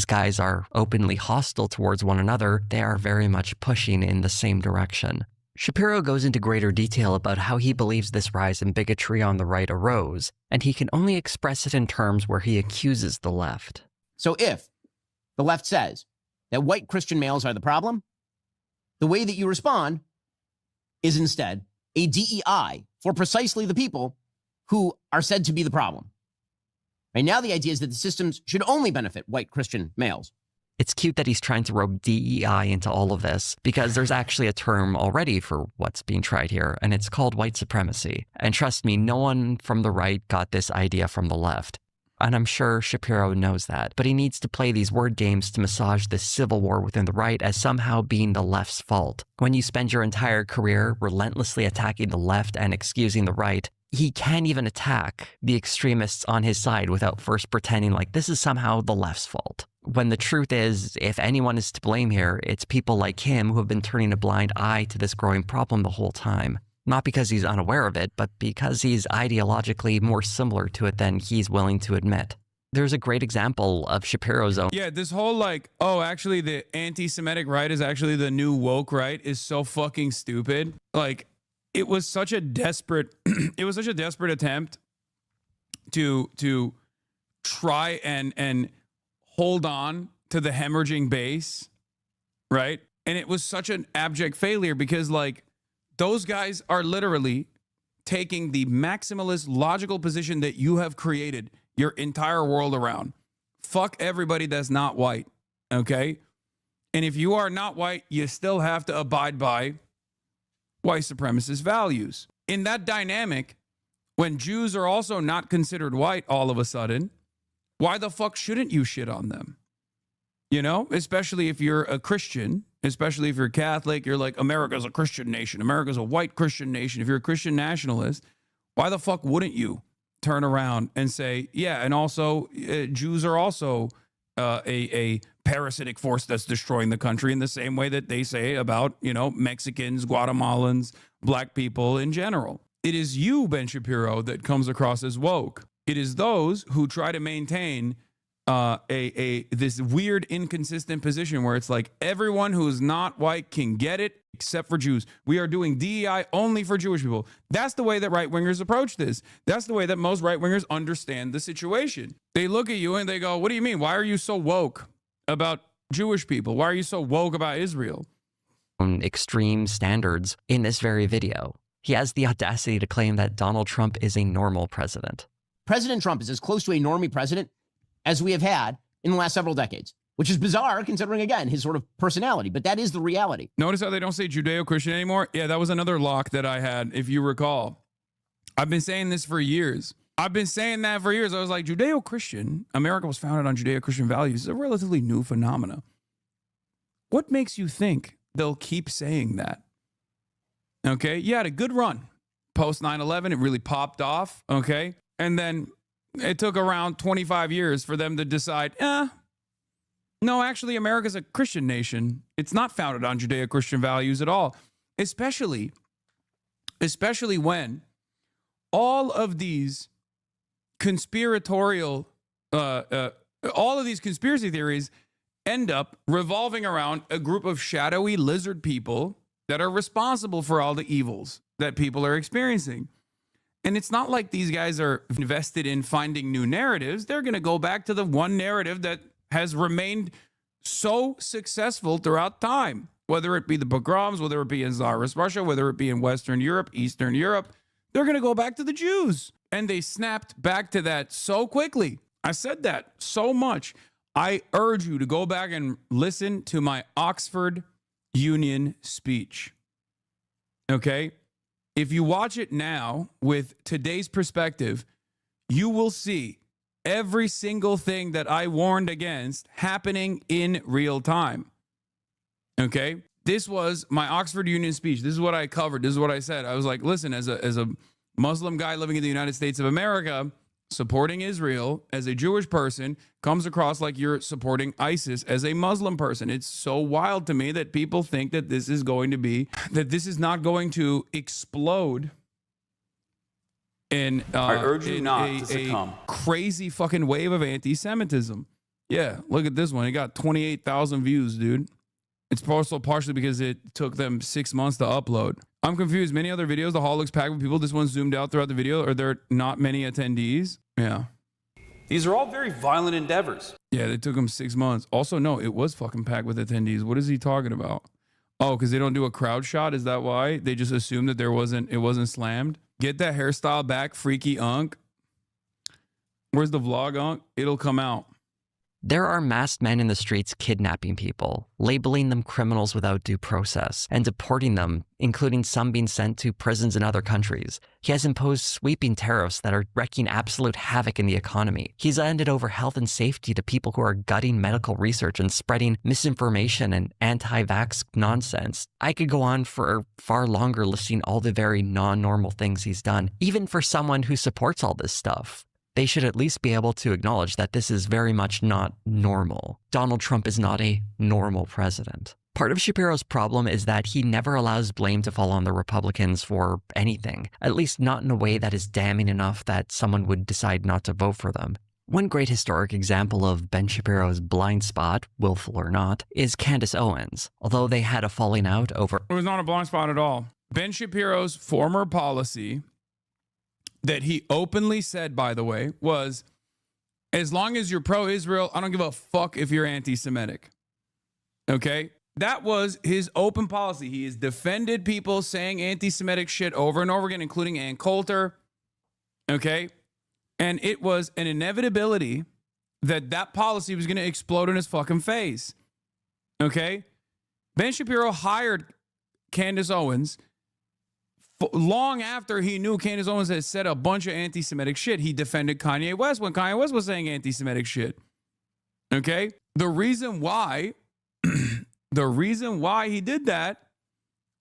these guys are openly hostile towards one another, they are very much pushing in the same direction. Shapiro goes into greater detail about how he believes this rise in bigotry on the right arose, and he can only express it in terms where he accuses the left. So if the left says that white Christian males are the problem, the way that you respond is instead a DEI for precisely the people who are said to be the problem. Right now, the idea is that the systems should only benefit white Christian males. It's cute that he's trying to rope DEI into all of this, because there's actually a term already for what's being tried here, and it's called white supremacy. And trust me, no one from the right got this idea from the left. And I'm sure Shapiro knows that, but he needs to play these word games to massage this civil war within the right as somehow being the left's fault. When you spend your entire career relentlessly attacking the left and excusing the right, he can't even attack the extremists on his side without first pretending like this is somehow the left's fault. When the truth is, if anyone is to blame here, it's people like him who have been turning a blind eye to this growing problem the whole time. Not because he's unaware of it, but because he's ideologically more similar to it than he's willing to admit. There's a great example of Shapiro's own. Yeah, this whole like, oh, actually the anti-Semitic right is actually the new woke right is so fucking stupid. Like, it was such a desperate, attempt to try and hold on to the hemorrhaging base, right? And it was such an abject failure because like those guys are literally taking the maximalist logical position that you have created your entire world around. Fuck everybody that's not white, okay? And if you are not white, you still have to abide by white supremacist values. In that dynamic, when Jews are also not considered white all of a sudden, why the fuck shouldn't you shit on them? You know, especially if you're a Christian, especially if you're Catholic, you're like, America's a Christian nation. America's a white Christian nation. If you're a Christian nationalist, why the fuck wouldn't you turn around and say, yeah, and also Jews are also a parasitic force that's destroying the country in the same way that they say about, you know, Mexicans, Guatemalans, black people in general. It is you, Ben Shapiro, that comes across as woke. It is those who try to maintain this weird inconsistent position where it's like everyone who's not white can get it except for Jews. We are doing DEI only for Jewish people. That's the way that right-wingers approach this. That's the way that most right-wingers understand the situation. They look at you and they go, what do you mean? Why are you so woke about Jewish people? Why are you so woke about Israel? Extreme standards in this very video. He has the audacity to claim that Donald Trump is a normal president. President Trump is as close to a normie president as we have had in the last several decades, which is bizarre considering, again, his sort of personality. But that is the reality. Notice how they don't say Judeo-Christian anymore? Yeah, that was another lock that I had, if you recall. I've been saying this for years. I was like, Judeo-Christian, America was founded on Judeo-Christian values. It's a relatively new phenomena. What makes you think they'll keep saying that? Okay, you had a good run. Post 9/11, it really popped off, okay? And then it took around 25 years for them to decide, no, actually, America's a Christian nation. It's not founded on Judeo-Christian values at all, especially when all of these conspiratorial, all of these conspiracy theories end up revolving around a group of shadowy lizard people that are responsible for all the evils that people are experiencing. And it's not like these guys are invested in finding new narratives. They're going to go back to the one narrative that has remained so successful throughout time, whether it be the pogroms, whether it be in Tsarist Russia, whether it be in Western Europe, Eastern Europe. They're going to go back to the Jews. And they snapped back to that so quickly. I said that so much. I urge you to go back and listen to my Oxford Union speech. Okay? If you watch it now with today's perspective, you will see every single thing that I warned against happening in real time. Okay? This was my Oxford Union speech. This is what I covered. This is what I said. I was like, listen, as a Muslim guy living in the United States of America, supporting Israel as a Jewish person comes across like you're supporting ISIS as a Muslim person. It's so wild to me that people think that this is not going to explode in I urge you not to a succumb. crazy fucking wave of anti-Semitism. Yeah, look at this one. It got 28,000 views, dude. It's also partially because it took them 6 months to upload. I'm confused. Many other videos, the hall looks packed with people. This one's zoomed out throughout the video. Are there not many attendees? Yeah. These are all very violent endeavors. Yeah, they took them 6 months. Also, no, it was fucking packed with attendees. What is he talking about? Oh, because they don't do a crowd shot? Is that why? They just assumed that it wasn't slammed? Get that hairstyle back, freaky unk. Where's the vlog, unk? It'll come out. There are masked men in the streets kidnapping people, labeling them criminals without due process, and deporting them, including some being sent to prisons in other countries. He has imposed sweeping tariffs that are wreaking absolute havoc in the economy. He's handed over health and safety to people who are gutting medical research and spreading misinformation and anti-vax nonsense. I could go on for far longer listing all the very non-normal things he's done, even for someone who supports all this stuff. They should at least be able to acknowledge that this is very much not normal. Donald Trump is not a normal president. Part of Shapiro's problem is that he never allows blame to fall on the Republicans for anything, at least not in a way that is damning enough that someone would decide not to vote for them. One great historic example of Ben Shapiro's blind spot, willful or not, is Candace Owens, although they had a falling out over... It was not a blind spot at all. Ben Shapiro's former policy that he openly said, by the way, was, as long as you're pro-Israel, I don't give a fuck if you're anti-Semitic. Okay? That was his open policy. He has defended people saying anti-Semitic shit over and over again, including Ann Coulter. Okay? And it was an inevitability that that policy was going to explode in his fucking face. Okay? Ben Shapiro hired Candace Owens long after he knew Candace Owens had said a bunch of anti-Semitic shit. He defended Kanye West when Kanye West was saying anti-Semitic shit. Okay? The reason why he did that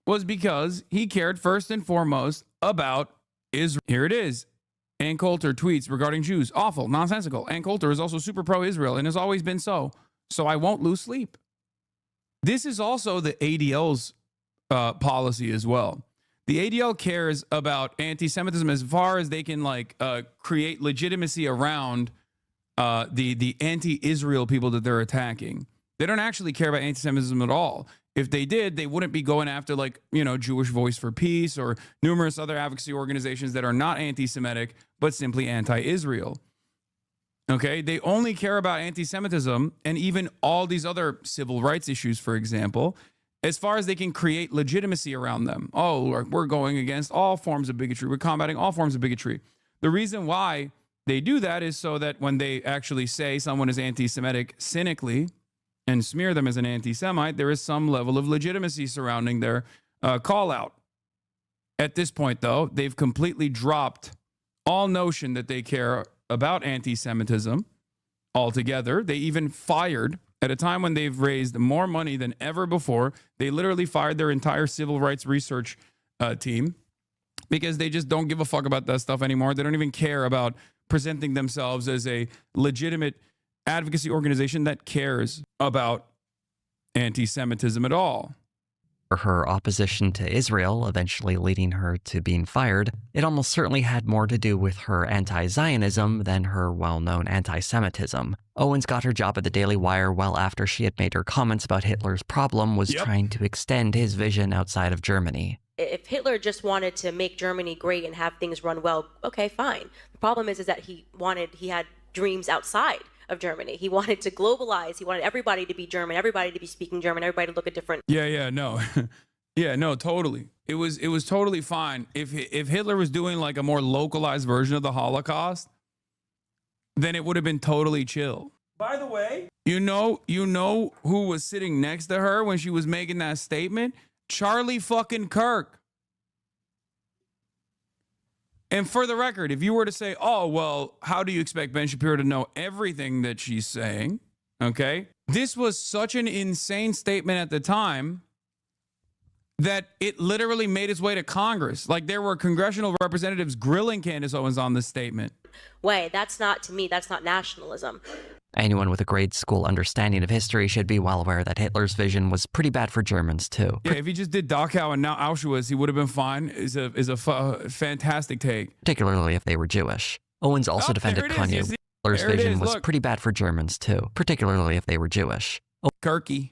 was because he cared first and foremost about Israel. Here it is. Ann Coulter tweets regarding Jews. Awful, nonsensical. Ann Coulter is also super pro-Israel and has always been so. So I won't lose sleep. This is also the ADL's policy as well. The ADL cares about anti-Semitism as far as they can create legitimacy around the anti-Israel people that they're attacking. They don't actually care about anti-Semitism at all. If they did, they wouldn't be going after Jewish Voice for Peace or numerous other advocacy organizations that are not anti-Semitic, but simply anti-Israel. Okay? They only care about anti-Semitism and even all these other civil rights issues, for example, as far as they can create legitimacy around them. Oh, we're going against all forms of bigotry. We're combating all forms of bigotry. The reason why they do that is so that when they actually say someone is anti-Semitic cynically and smear them as an anti-Semite, there is some level of legitimacy surrounding their call out. At this point, though, they've completely dropped all notion that they care about anti-Semitism altogether. They even fired, at a time when they've raised more money than ever before, they literally fired their entire civil rights research team because they just don't give a fuck about that stuff anymore. They don't even care about presenting themselves as a legitimate advocacy organization that cares about anti-Semitism at all. Her opposition to Israel, eventually leading her to being fired, it almost certainly had more to do with her anti-Zionism than her well-known anti-Semitism. Owens got her job at the Daily Wire well after she had made her comments about Hitler's problem was trying to extend his vision outside of Germany. If Hitler just wanted to make Germany great and have things run well, okay, fine. The problem is that he had dreams outside of Germany. He wanted to globalize. He wanted everybody to be German, everybody to be speaking German, everybody to look at different. No, totally. It was totally fine if Hitler was doing like a more localized version of the Holocaust, then it would have been totally chill. By the way, you know who was sitting next to her when she was making that statement? Charlie fucking Kirk. And for the record, if you were to say, oh, well, how do you expect Ben Shapiro to know everything that she's saying? Okay. This was such an insane statement at the time that it literally made its way to Congress. Like there were congressional representatives grilling Candace Owens on this statement. That's not, to me, that's not nationalism. Anyone with a grade school understanding of history should be well aware that Hitler's vision was pretty bad for Germans, too. Yeah, if he just did Dachau and now Auschwitz, he would have been fine. Is a fantastic take. Particularly if they were Jewish. Owens also defended Kanye. Hitler's There it vision is, was look. pretty bad for Germans too, particularly if they were Jewish. Kirky.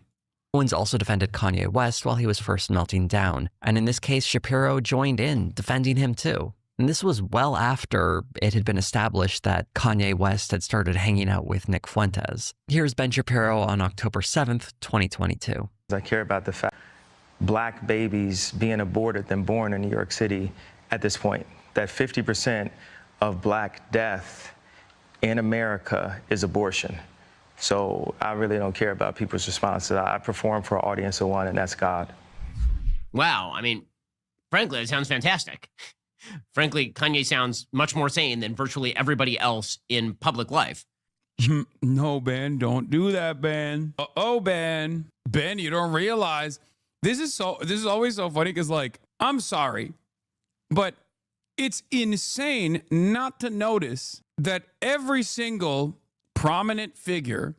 Owens also defended Kanye West while he was first melting down, and in this case, Shapiro joined in, defending him too. And this was well after it had been established that Kanye West had started hanging out with Nick Fuentes. Here's Ben Shapiro on October 7th, 2022. I care about the fact black babies being aborted than born in New York City at this point. That 50% of black death in America is abortion. So I really don't care about people's responses. I perform for an audience of one, and that's God. Wow. I mean, frankly, that sounds fantastic. Frankly, Kanye sounds much more sane than virtually everybody else in public life. No, Ben, don't do that, Ben. Oh, Ben. Ben, you don't realize this is always so funny because, like, I'm sorry, but it's insane not to notice that every single prominent figure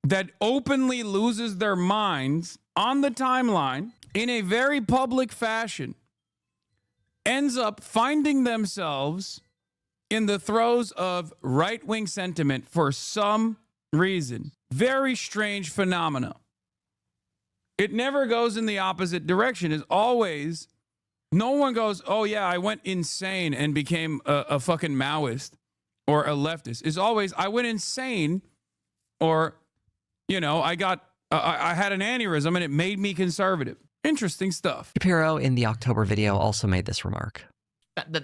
that openly loses their minds on the timeline in a very public fashion ends up finding themselves in the throes of right-wing sentiment for some reason. Very strange phenomena. It never goes in the opposite direction. It's always, no one goes, oh yeah, I went insane and became a fucking Maoist or a leftist. It's always, I went insane, or, you know, I had an aneurysm and it made me conservative. Interesting stuff. Shapiro in the October video also made this remark. The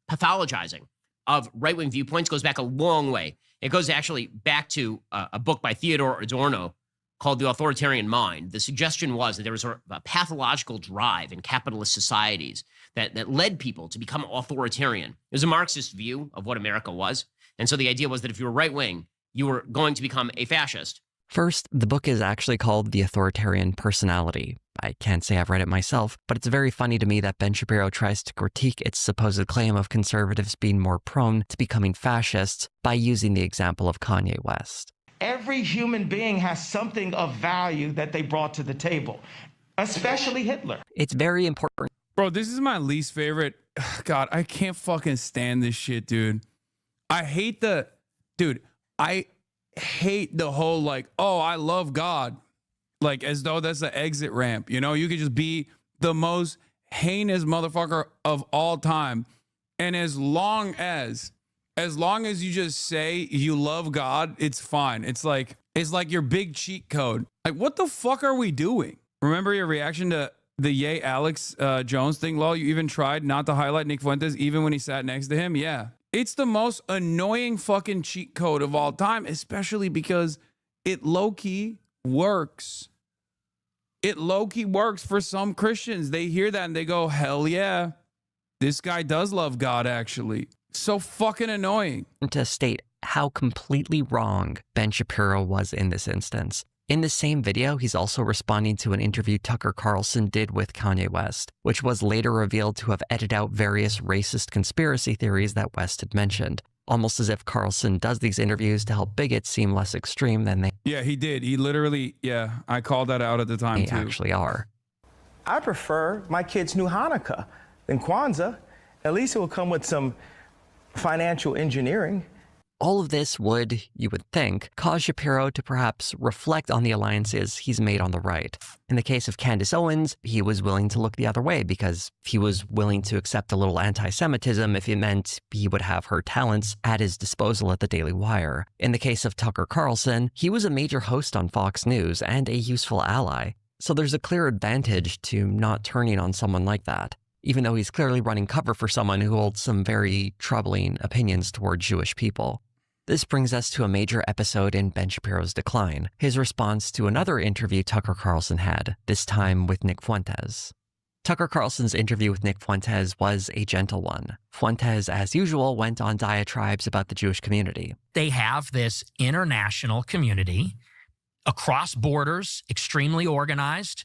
pathologizing of right-wing viewpoints goes back a long way. It goes actually back to a book by Theodore Adorno called The Authoritarian Mind. The suggestion was that there was a pathological drive in capitalist societies that led people to become authoritarian. It was a Marxist view of what America was. And so the idea was that if you were right-wing, you were going to become a fascist. First, the book is actually called The Authoritarian Personality. I can't say I've read it myself, but it's very funny to me that Ben Shapiro tries to critique its supposed claim of conservatives being more prone to becoming fascists by using the example of Kanye West. Every human being has something of value that they brought to the table, especially Hitler. It's very important. Bro, this is my least favorite. God, I can't fucking stand this shit, dude. I hate the whole, like, oh, I love God. Like, as though that's the exit ramp. You know, you could just be the most heinous motherfucker of all time. And as long as you just say you love God, it's fine. It's like your big cheat code. Like, what the fuck are we doing? Remember your reaction to the Yay Alex Jones thing, lol? You even tried not to highlight Nick Fuentes even when he sat next to him? Yeah. It's the most annoying fucking cheat code of all time, especially because it low-key works. It low-key works for some Christians. They hear that and they go, hell yeah, this guy does love God, actually. So fucking annoying. To state how completely wrong Ben Shapiro was in this instance. In the same video, he's also responding to an interview Tucker Carlson did with Kanye West, which was later revealed to have edited out various racist conspiracy theories that West had mentioned, almost as if Carlson does these interviews to help bigots seem less extreme than they Yeah, he did. He literally, yeah, I called that out at the time, too. actually are. I prefer my kids' new Hanukkah than Kwanzaa. At least it will come with some financial engineering. All of this would, you would think, cause Shapiro to perhaps reflect on the alliances he's made on the right. In the case of Candace Owens, he was willing to look the other way because he was willing to accept a little anti-Semitism if it meant he would have her talents at his disposal at the Daily Wire. In the case of Tucker Carlson, he was a major host on Fox News and a useful ally. So there's a clear advantage to not turning on someone like that, even though he's clearly running cover for someone who holds some very troubling opinions toward Jewish people. This brings us to a major episode in Ben Shapiro's decline, his response to another interview Tucker Carlson had, this time with Nick Fuentes. Tucker Carlson's interview with Nick Fuentes was a gentle one. Fuentes, as usual, went on diatribes about the Jewish community. They have this international community across borders, extremely organized,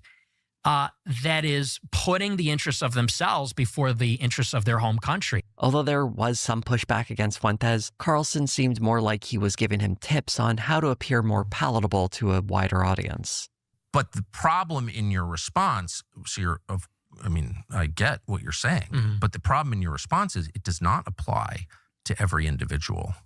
that is putting the interests of themselves before the interests of their home country. Although there was some pushback against Fuentes, Carlson seemed more like he was giving him tips on how to appear more palatable to a wider audience. But the problem in your response, I get what you're saying, but the problem in your response is it does not apply to every individual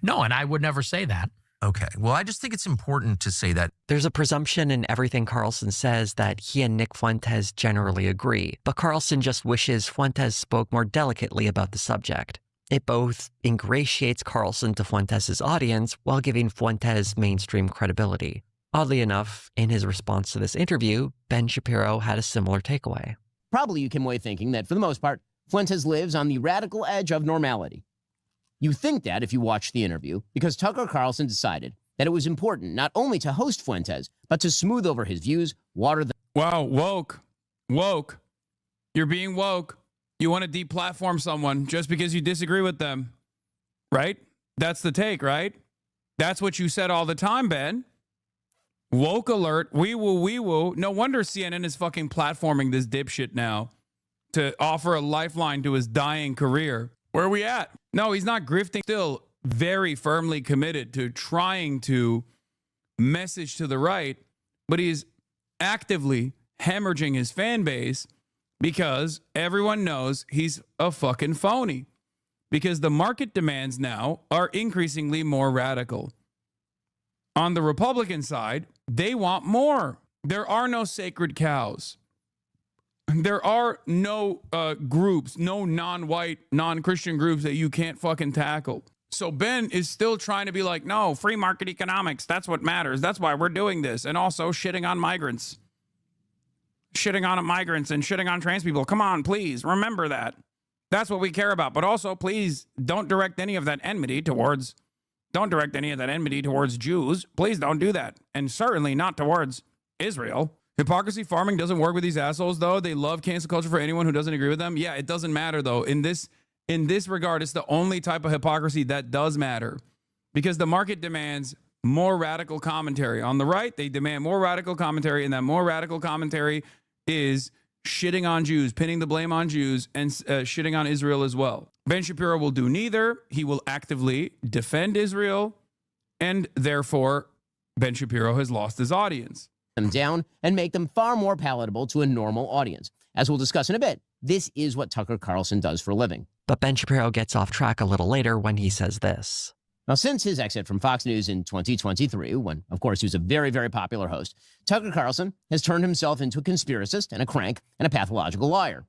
No, and I would never say that. Okay. Well, I just think it's important to say that. There's a presumption in everything Carlson says that he and Nick Fuentes generally agree, but Carlson just wishes Fuentes spoke more delicately about the subject. It both ingratiates Carlson to Fuentes' audience while giving Fuentes mainstream credibility. Oddly enough, in his response to this interview, Ben Shapiro had a similar takeaway. Probably you came away thinking that, for the most part, Fuentes lives on the radical edge of normality. You think that if you watch the interview, because Tucker Carlson decided that it was important not only to host Fuentes, but to smooth over his views, water the... Wow, woke. Woke. You're being woke. You want to deplatform someone just because you disagree with them, right? That's the take, right? That's what you said all the time, Ben. Woke alert. Wee woo, wee woo. No wonder CNN is fucking platforming this dipshit now to offer a lifeline to his dying career. Where are we at? No, he's not grifting. Still very firmly committed to trying to message to the right, but he's actively hemorrhaging his fan base because everyone knows he's a fucking phony. Because the market demands now are increasingly more radical. On the Republican side, they want more. There are no sacred cows. There are no groups, no non-white, non-Christian groups that you can't fucking tackle. So Ben is still trying to be like, no, free market economics, that's what matters. That's why we're doing this. And also shitting on migrants. Shitting on migrants and shitting on trans people. Come on, please, remember that. That's what we care about. But also, please, don't direct any of that enmity towards Jews. Please don't do that. And certainly not towards Israel. Hypocrisy farming doesn't work with these assholes, though. They love cancel culture for anyone who doesn't agree with them. Yeah, it doesn't matter, though. In this regard, it's the only type of hypocrisy that does matter. Because the market demands more radical commentary. On the right, they demand more radical commentary, and that more radical commentary is shitting on Jews, pinning the blame on Jews, and shitting on Israel as well. Ben Shapiro will do neither. He will actively defend Israel, and therefore, Ben Shapiro has lost his audience. Them down and make them far more palatable to a normal audience. As we'll discuss in a bit, this is what Tucker Carlson does for a living. But Ben Shapiro gets off track a little later when he says this. Now, since his exit from Fox News in 2023, when, of course, he was a very, very popular host, Tucker Carlson has turned himself into a conspiracist and a crank and a pathological liar.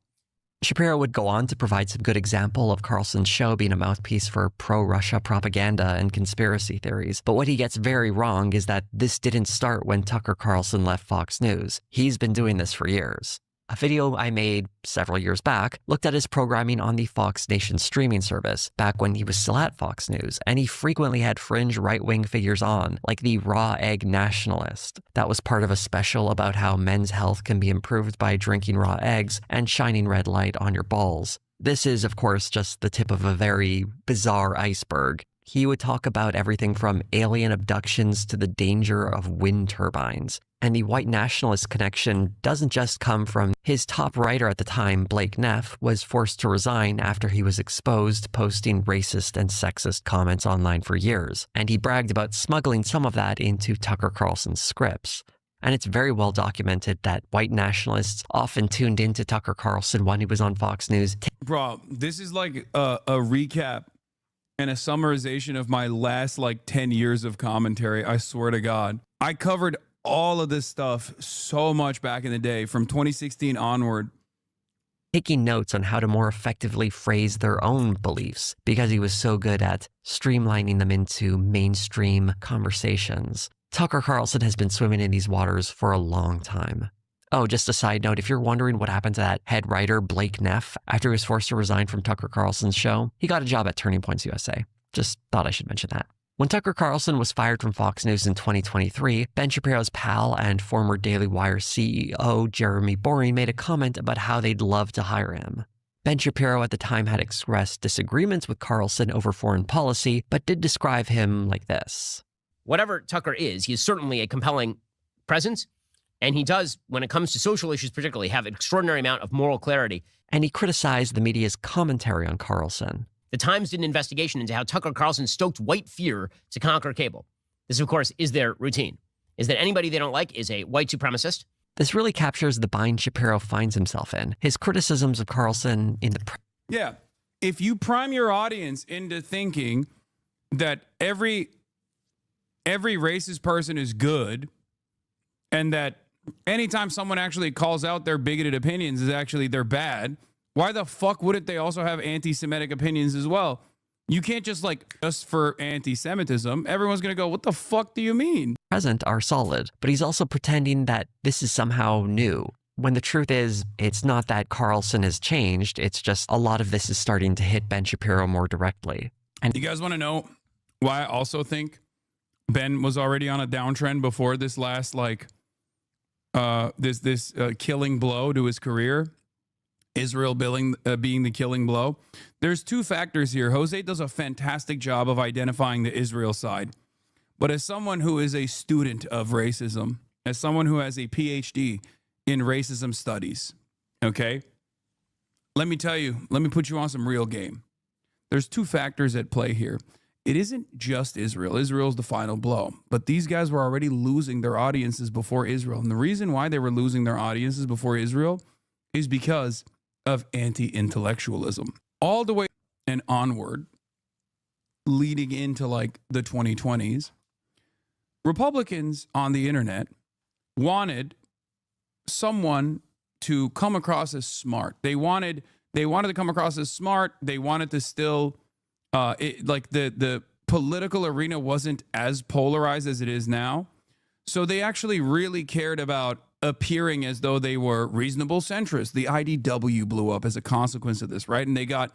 Shapiro would go on to provide some good example of Carlson's show being a mouthpiece for pro-Russia propaganda and conspiracy theories. But what he gets very wrong is that this didn't start when Tucker Carlson left Fox News. He's been doing this for years. A video I made several years back looked at his programming on the Fox Nation streaming service back when he was still at Fox News, and he frequently had fringe right-wing figures on, like the raw egg nationalist. That was part of a special about how men's health can be improved by drinking raw eggs and shining red light on your balls. This is, of course, just the tip of a very bizarre iceberg. He would talk about everything from alien abductions to the danger of wind turbines. And the white nationalist connection doesn't just come from his top writer at the time, Blake Neff, was forced to resign after he was exposed posting racist and sexist comments online for years. And he bragged about smuggling some of that into Tucker Carlson's scripts. And it's very well documented that white nationalists often tuned into Tucker Carlson when he was on Fox News. Bro, this is like a recap and a summarization of my last 10 years of commentary. I swear to God. I covered all of this stuff so much back in the day from 2016 onward. Taking notes on how to more effectively phrase their own beliefs because he was so good at streamlining them into mainstream conversations. Tucker Carlson has been swimming in these waters for a long time. Oh, just a side note, if you're wondering what happened to that head writer, Blake Neff, after he was forced to resign from Tucker Carlson's show, he got a job at Turning Points USA. Just thought I should mention that. When Tucker Carlson was fired from Fox News in 2023, Ben Shapiro's pal and former Daily Wire CEO Jeremy Boring made a comment about how they'd love to hire him. Ben Shapiro at the time had expressed disagreements with Carlson over foreign policy, but did describe him like this. Whatever Tucker is, he is certainly a compelling presence, and he does, when it comes to social issues particularly, have an extraordinary amount of moral clarity. And he criticized the media's commentary on Carlson. The Times did an investigation into how Tucker Carlson stoked white fear to conquer cable. This, of course, is their routine, is that anybody they don't like is a white supremacist. This really captures the bind Shapiro finds himself in. His criticisms of Carlson in the... Yeah. If you prime your audience into thinking that every racist person is good, and that anytime someone actually calls out their bigoted opinions is actually they're bad, why the fuck wouldn't they also have anti-Semitic opinions as well? You can't just just for anti-Semitism, everyone's going to go, what the fuck do you mean? Present are solid, but he's also pretending that this is somehow new. When the truth is, it's not that Carlson has changed, it's just a lot of this is starting to hit Ben Shapiro more directly. And you guys want to know why I also think Ben was already on a downtrend before this last this killing blow to his career? Israel being the killing blow. There's two factors here. Jose does a fantastic job of identifying the Israel side. But as someone who is a student of racism, as someone who has a PhD in racism studies, okay, let me put you on some real game. There's two factors at play here. It isn't just Israel. Israel's the final blow. But these guys were already losing their audiences before Israel. And the reason why they were losing their audiences before Israel is because of anti-intellectualism. All the way and onward, leading into the 2020s, Republicans on the internet wanted someone to come across as smart. They wanted to come across as smart. They wanted to still, the political arena wasn't as polarized as it is now. So they actually really cared about appearing as though they were reasonable centrists. The IDW blew up as a consequence of this, right? And they got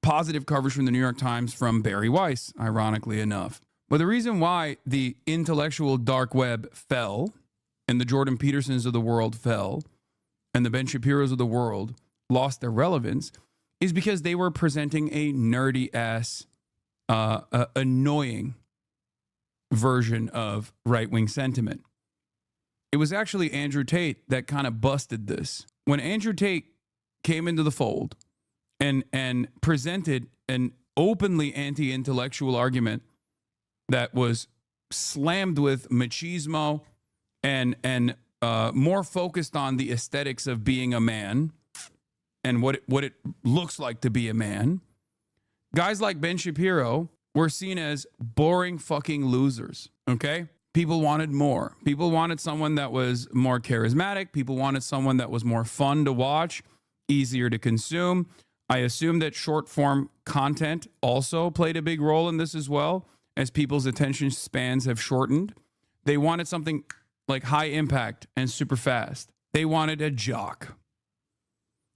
positive coverage from the New York Times from Barry Weiss, ironically enough. But the reason why the intellectual dark web fell, and the Jordan Petersons of the world fell, and the Ben Shapiros of the world lost their relevance, is because they were presenting a nerdy-ass, annoying version of right-wing sentiment. It was actually Andrew Tate that kind of busted this. When Andrew Tate came into the fold and presented an openly anti-intellectual argument that was slammed with machismo and more focused on the aesthetics of being a man and what it looks like to be a man, guys like Ben Shapiro were seen as boring fucking losers, okay? People wanted more. People wanted someone that was more charismatic. People wanted someone that was more fun to watch, easier to consume. I assume that short form content also played a big role in this as well, as people's attention spans have shortened. They wanted something like high impact and super fast. They wanted a jock.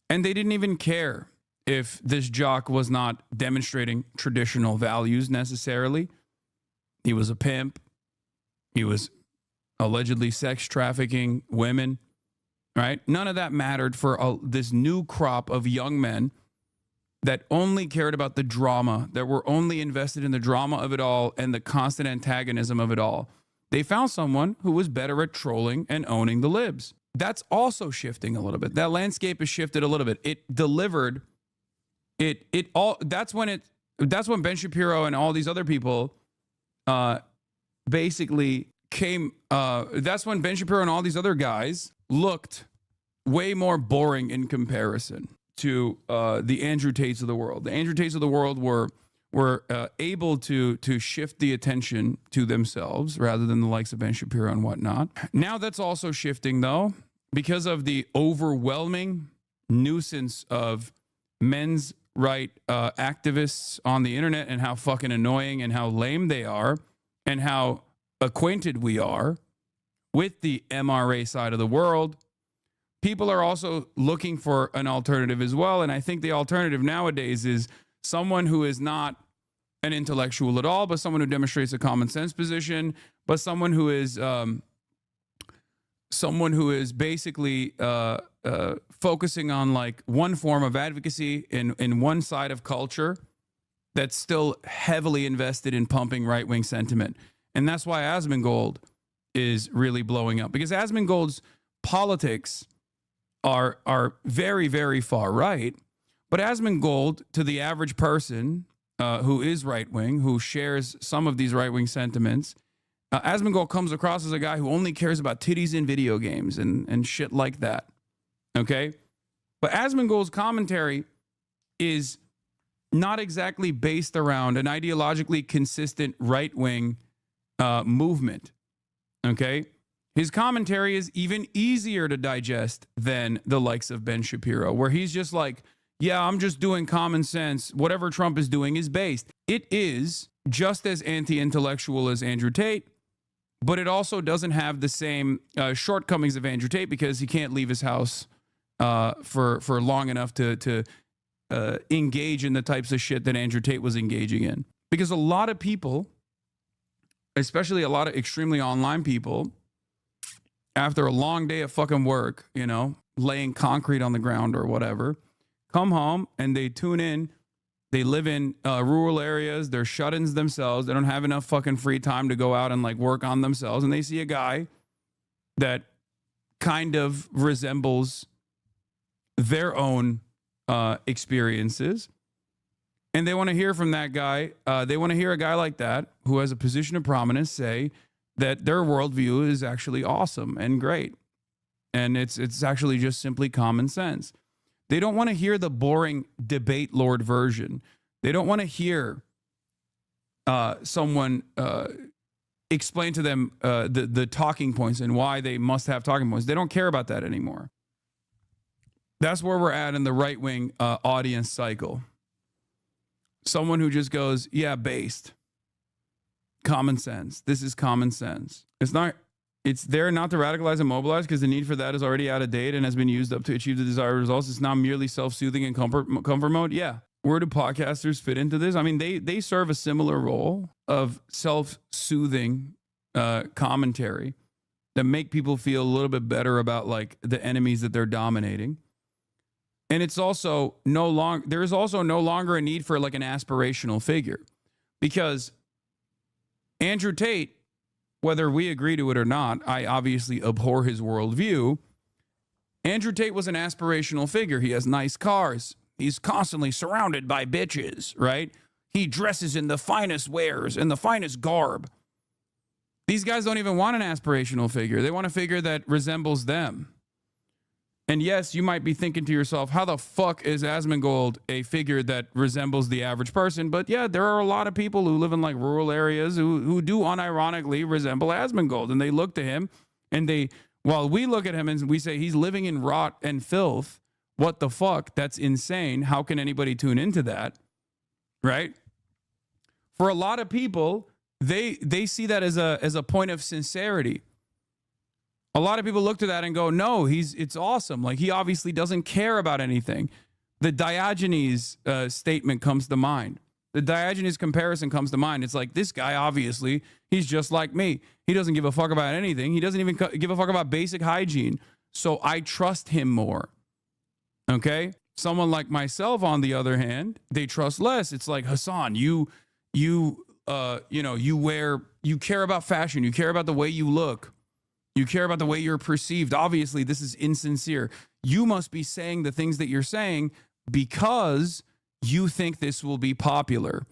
And they didn't even care if this jock was not demonstrating traditional values necessarily. He was a pimp. He was allegedly sex trafficking women, right? None of that mattered for this new crop of young men that only cared about the drama, that were only invested in the drama of it all and the constant antagonism of it all. They found someone who was better at trolling and owning the libs. That's also shifting a little bit. That landscape has shifted a little bit. It delivered that's when Ben Shapiro and all these other people basically came, that's when Ben Shapiro and all these other guys looked way more boring in comparison to the Andrew Tates of the world. The Andrew Tates of the world were able to shift the attention to themselves rather than the likes of Ben Shapiro and whatnot. Now that's also shifting, though, because of the overwhelming nuisance of men's right activists on the internet and how fucking annoying and how lame they are and how acquainted we are with the MRA side of the world. People are also looking for an alternative as well. And I think the alternative nowadays is someone who is not an intellectual at all, but someone who demonstrates a common sense position, but someone who is basically focusing on like one form of advocacy in one side of culture that's still heavily invested in pumping right-wing sentiment. And that's why Asmongold is really blowing up, because Asmongold's politics are very, very far right. But Asmongold, to the average person who is right-wing, who shares some of these right-wing sentiments, Asmongold comes across as a guy who only cares about titties in video games and shit like that. Okay? But Asmongold's commentary is not exactly based around an ideologically consistent right-wing movement, okay? His commentary is even easier to digest than the likes of Ben Shapiro, where he's just like, yeah, I'm just doing common sense. Whatever Trump is doing is based. It is just as anti-intellectual as Andrew Tate, but it also doesn't have the same shortcomings of Andrew Tate because he can't leave his house for long enough to engage in the types of shit that Andrew Tate was engaging in. Because a lot of people, especially a lot of extremely online people, after a long day of fucking work, you know, laying concrete on the ground or whatever, come home and they tune in. They live in rural areas. They're shut-ins themselves. They don't have enough fucking free time to go out and like work on themselves. And they see a guy that kind of resembles their own experiences. And they want to hear from that guy. They want to hear a guy like that who has a position of prominence say that their worldview is actually awesome and great. And it's actually just simply common sense. They don't want to hear the boring debate lord version. They don't want to hear someone explain to them the talking points and why they must have talking points. They don't care about that anymore. That's where we're at in the right-wing audience cycle. Someone who just goes, yeah, based. Common sense. This is common sense. It's there not to radicalize and mobilize because the need for that is already out of date and has been used up to achieve the desired results. It's now merely self-soothing and comfort mode. Yeah. Where do podcasters fit into this? I mean, they serve a similar role of self-soothing commentary that make people feel a little bit better about like the enemies that they're dominating. And it's also there is also no longer a need for like an aspirational figure because Andrew Tate, whether we agree to it or not, I obviously abhor his worldview. Andrew Tate was an aspirational figure. He has nice cars. He's constantly surrounded by bitches, right? He dresses in the finest wares and the finest garb. These guys don't even want an aspirational figure. They want a figure that resembles them. And yes, you might be thinking to yourself, how the fuck is Asmongold a figure that resembles the average person? But yeah, there are a lot of people who live in like rural areas who do unironically resemble Asmongold. And they look to him and while we look at him and we say he's living in rot and filth, what the fuck? That's insane. How can anybody tune into that? Right? For a lot of people, they see that as a point of sincerity. A lot of people look to that and go, no, it's awesome. Like, he obviously doesn't care about anything. The Diogenes statement comes to mind. The Diogenes comparison comes to mind. It's like, this guy, obviously, he's just like me. He doesn't give a fuck about anything. He doesn't even give a fuck about basic hygiene. So I trust him more. Okay? Someone like myself, on the other hand, they trust less. It's like, Hasan, you care about fashion. You care about the way you look. You care about the way you're perceived. Obviously, this is insincere. You must be saying the things that you're saying because you think this will be popular.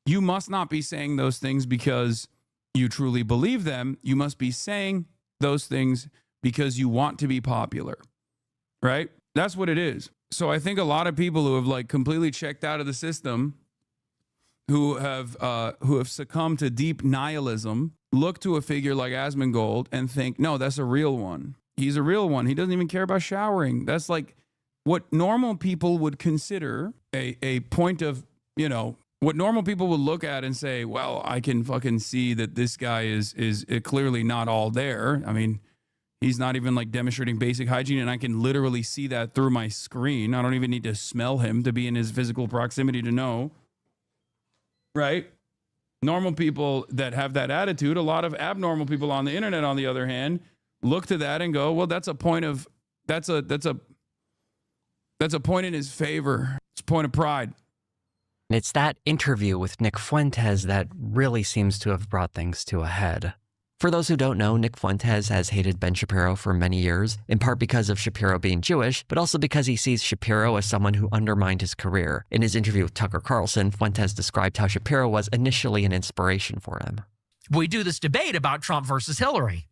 You must not be saying those things because you truly believe them. You must be saying those things because you want to be popular, right? That's what it is. So I think a lot of people who have like completely checked out of the system, who have succumbed to deep nihilism, look to a figure like Asmongold and think, no, that's a real one. He's a real one. He doesn't even care about showering. That's like what normal people would consider a point of, what normal people would look at and say, well, I can fucking see that this guy is clearly not all there. I mean, he's not even like demonstrating basic hygiene, and I can literally see that through my screen. I don't even need to smell him to be in his physical proximity to know. Right? Normal people that have that attitude, a lot of abnormal people on the internet, on the other hand, look to that and go, well, that's a point in his favor. It's a point of pride. It's that interview with Nick Fuentes that really seems to have brought things to a head. For those who don't know, Nick Fuentes has hated Ben Shapiro for many years, in part because of Shapiro being Jewish, but also because he sees Shapiro as someone who undermined his career. In his interview with Tucker Carlson, Fuentes described how Shapiro was initially an inspiration for him. We do this debate about Trump versus Hillary.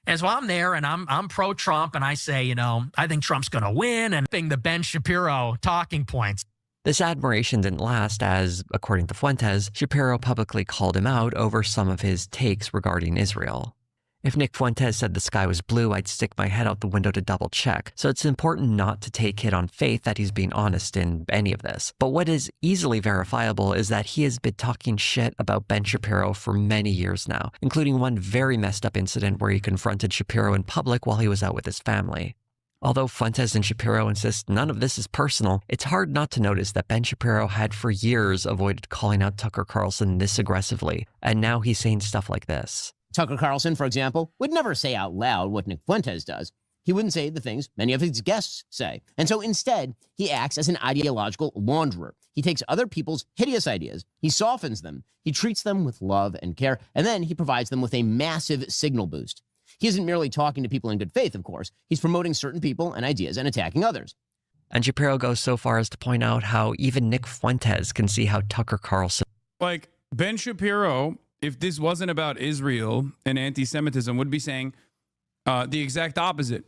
And so I'm there and I'm pro-Trump, and I say, I think Trump's going to win, and being the Ben Shapiro talking points. This admiration didn't last as, according to Fuentes, Shapiro publicly called him out over some of his takes regarding Israel. If Nick Fuentes said the sky was blue, I'd stick my head out the window to double check, so it's important not to take it on faith that he's being honest in any of this. But what is easily verifiable is that he has been talking shit about Ben Shapiro for many years now, including one very messed up incident where he confronted Shapiro in public while he was out with his family. Although Fuentes and Shapiro insist none of this is personal, it's hard not to notice that Ben Shapiro had for years avoided calling out Tucker Carlson this aggressively, and now he's saying stuff like this. Tucker Carlson, for example, would never say out loud what Nick Fuentes does. He wouldn't say the things many of his guests say. And so instead, he acts as an ideological launderer. He takes other people's hideous ideas, he softens them, he treats them with love and care, and then he provides them with a massive signal boost. He isn't merely talking to people in good faith, of course. He's promoting certain people and ideas and attacking others. And Shapiro goes so far as to point out how even Nick Fuentes can see how Tucker Carlson... Like, Ben Shapiro, if this wasn't about Israel and anti-Semitism, would be saying the exact opposite.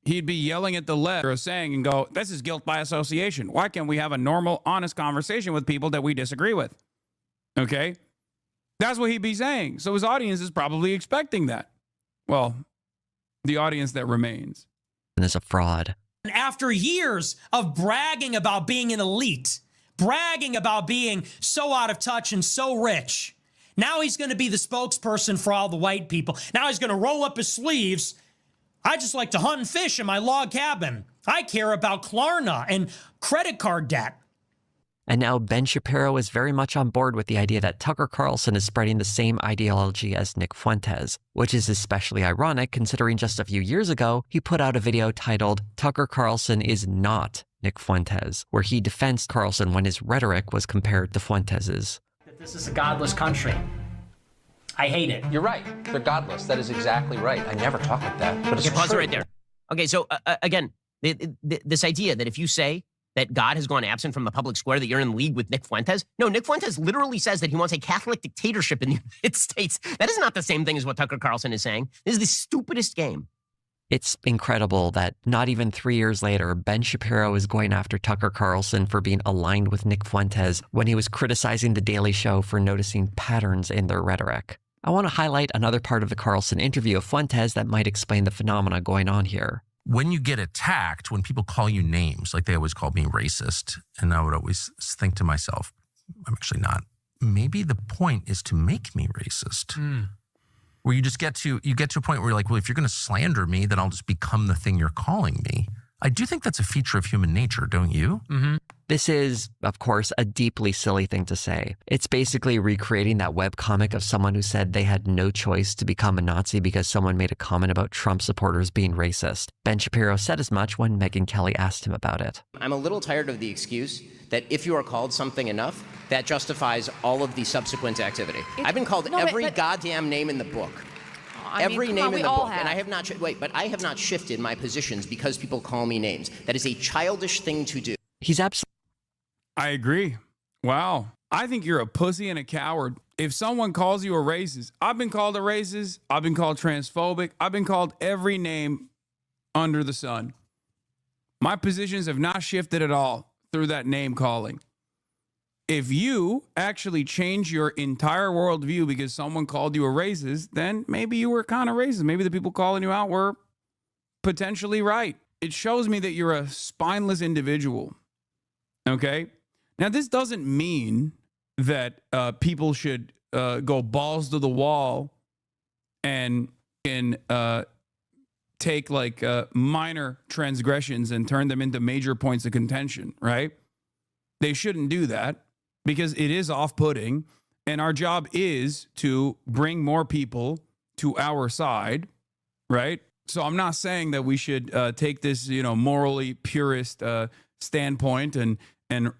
He'd be yelling at the left or saying and go, this is guilt by association. Why can't we have a normal, honest conversation with people that we disagree with? Okay? That's what he'd be saying. So his audience is probably expecting that. Well, the audience that remains. is a fraud. And after years of bragging about being an elite, bragging about being so out of touch and so rich, now he's going to be the spokesperson for all the white people. Now he's going to roll up his sleeves. I just like to hunt and fish in my log cabin. I care about Klarna and credit card debt. And now Ben Shapiro is very much on board with the idea that Tucker Carlson is spreading the same ideology as Nick Fuentes, which is especially ironic considering just a few years ago, he put out a video titled, "Tucker Carlson is not Nick Fuentes," where he defends Carlson when his rhetoric was compared to Fuentes's. This is a godless country. I hate it. You're right. They're godless. That is exactly right. I never talk like that. But it's pause it true. right there. Okay, so again, this idea that if you say that God has gone absent from the public square, that you're in league with Nick Fuentes. No, Nick Fuentes literally says that he wants a Catholic dictatorship in the United States. That is not the same thing as what Tucker Carlson is saying. This is the stupidest game. It's incredible that not even 3 years later, Ben Shapiro is going after Tucker Carlson for being aligned with Nick Fuentes when he was criticizing The Daily Show for noticing patterns in their rhetoric. I want to highlight another part of the Carlson interview of Fuentes that might explain the phenomena going on here. When you get attacked, when people call you names, like they always called me racist, and I would always think to myself, I'm actually not. Maybe the point is to make me racist. Where you just get to a point where you're like, well, if you're going to slander me, then I'll just become the thing you're calling me. I do think that's a feature of human nature, don't you? Mm-hmm. This is, of course, a deeply silly thing to say. It's basically recreating that webcomic of someone who said they had no choice to become a Nazi because someone made a comment about Trump supporters being racist. Ben Shapiro said as much when Megyn Kelly asked him about it. I'm a little tired of the excuse that if you are called something enough, that justifies all of the subsequent activity. I've been called every goddamn name in the book. Every name in the book, and I have not, but I have not shifted my positions because people call me names. That is a childish thing to do. He's absolutely... I agree. Wow. I think you're a pussy and a coward. If someone calls you a racist, I've been called a racist, I've been called transphobic, I've been called every name under the sun. My positions have not shifted at all through that name calling. If you actually change your entire worldview because someone called you a racist, then maybe you were kind of racist. Maybe the people calling you out were potentially right. It shows me that you're a spineless individual. Okay? Now, this doesn't mean that people should go balls to the wall and take like minor transgressions and turn them into major points of contention, right? They shouldn't do that. Because it is off-putting, and our job is to bring more people to our side, right? So I'm not saying that we should take this, morally purist standpoint and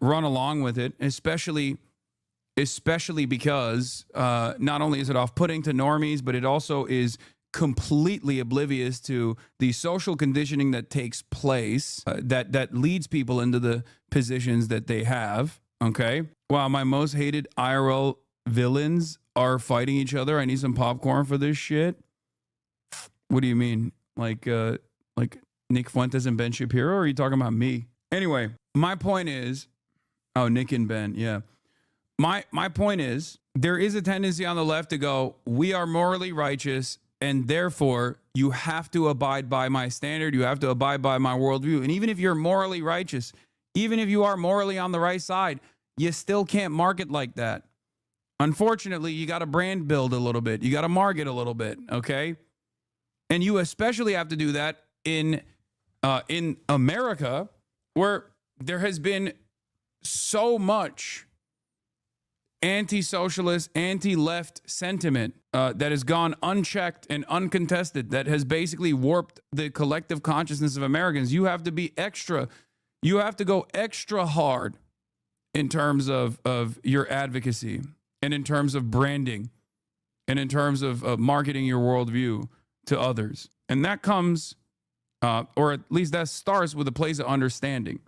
run along with it, especially because not only is it off-putting to normies, but it also is completely oblivious to the social conditioning that takes place that leads people into the positions that they have. Okay. Wow, my most hated IRL villains are fighting each other. I need some popcorn for this shit. What do you mean? Like Nick Fuentes and Ben Shapiro? Or are you talking about me? Anyway, my point is, Oh, Nick and Ben. Yeah. My point is, there is a tendency on the left to go, we are morally righteous, and therefore you have to abide by my standard. You have to abide by my worldview. And even if you're morally righteous, even if you are morally on the right side, you still can't market like that. Unfortunately, you got to brand build a little bit. You got to market a little bit, okay? And you especially have to do that in America, where there has been so much anti-socialist, anti-left sentiment that has gone unchecked and uncontested, that has basically warped the collective consciousness of Americans. You have to be extra. You have to go extra hard in terms of your advocacy and in terms of branding and in terms of marketing your worldview to others. And that comes, or at least that starts with a place of understanding.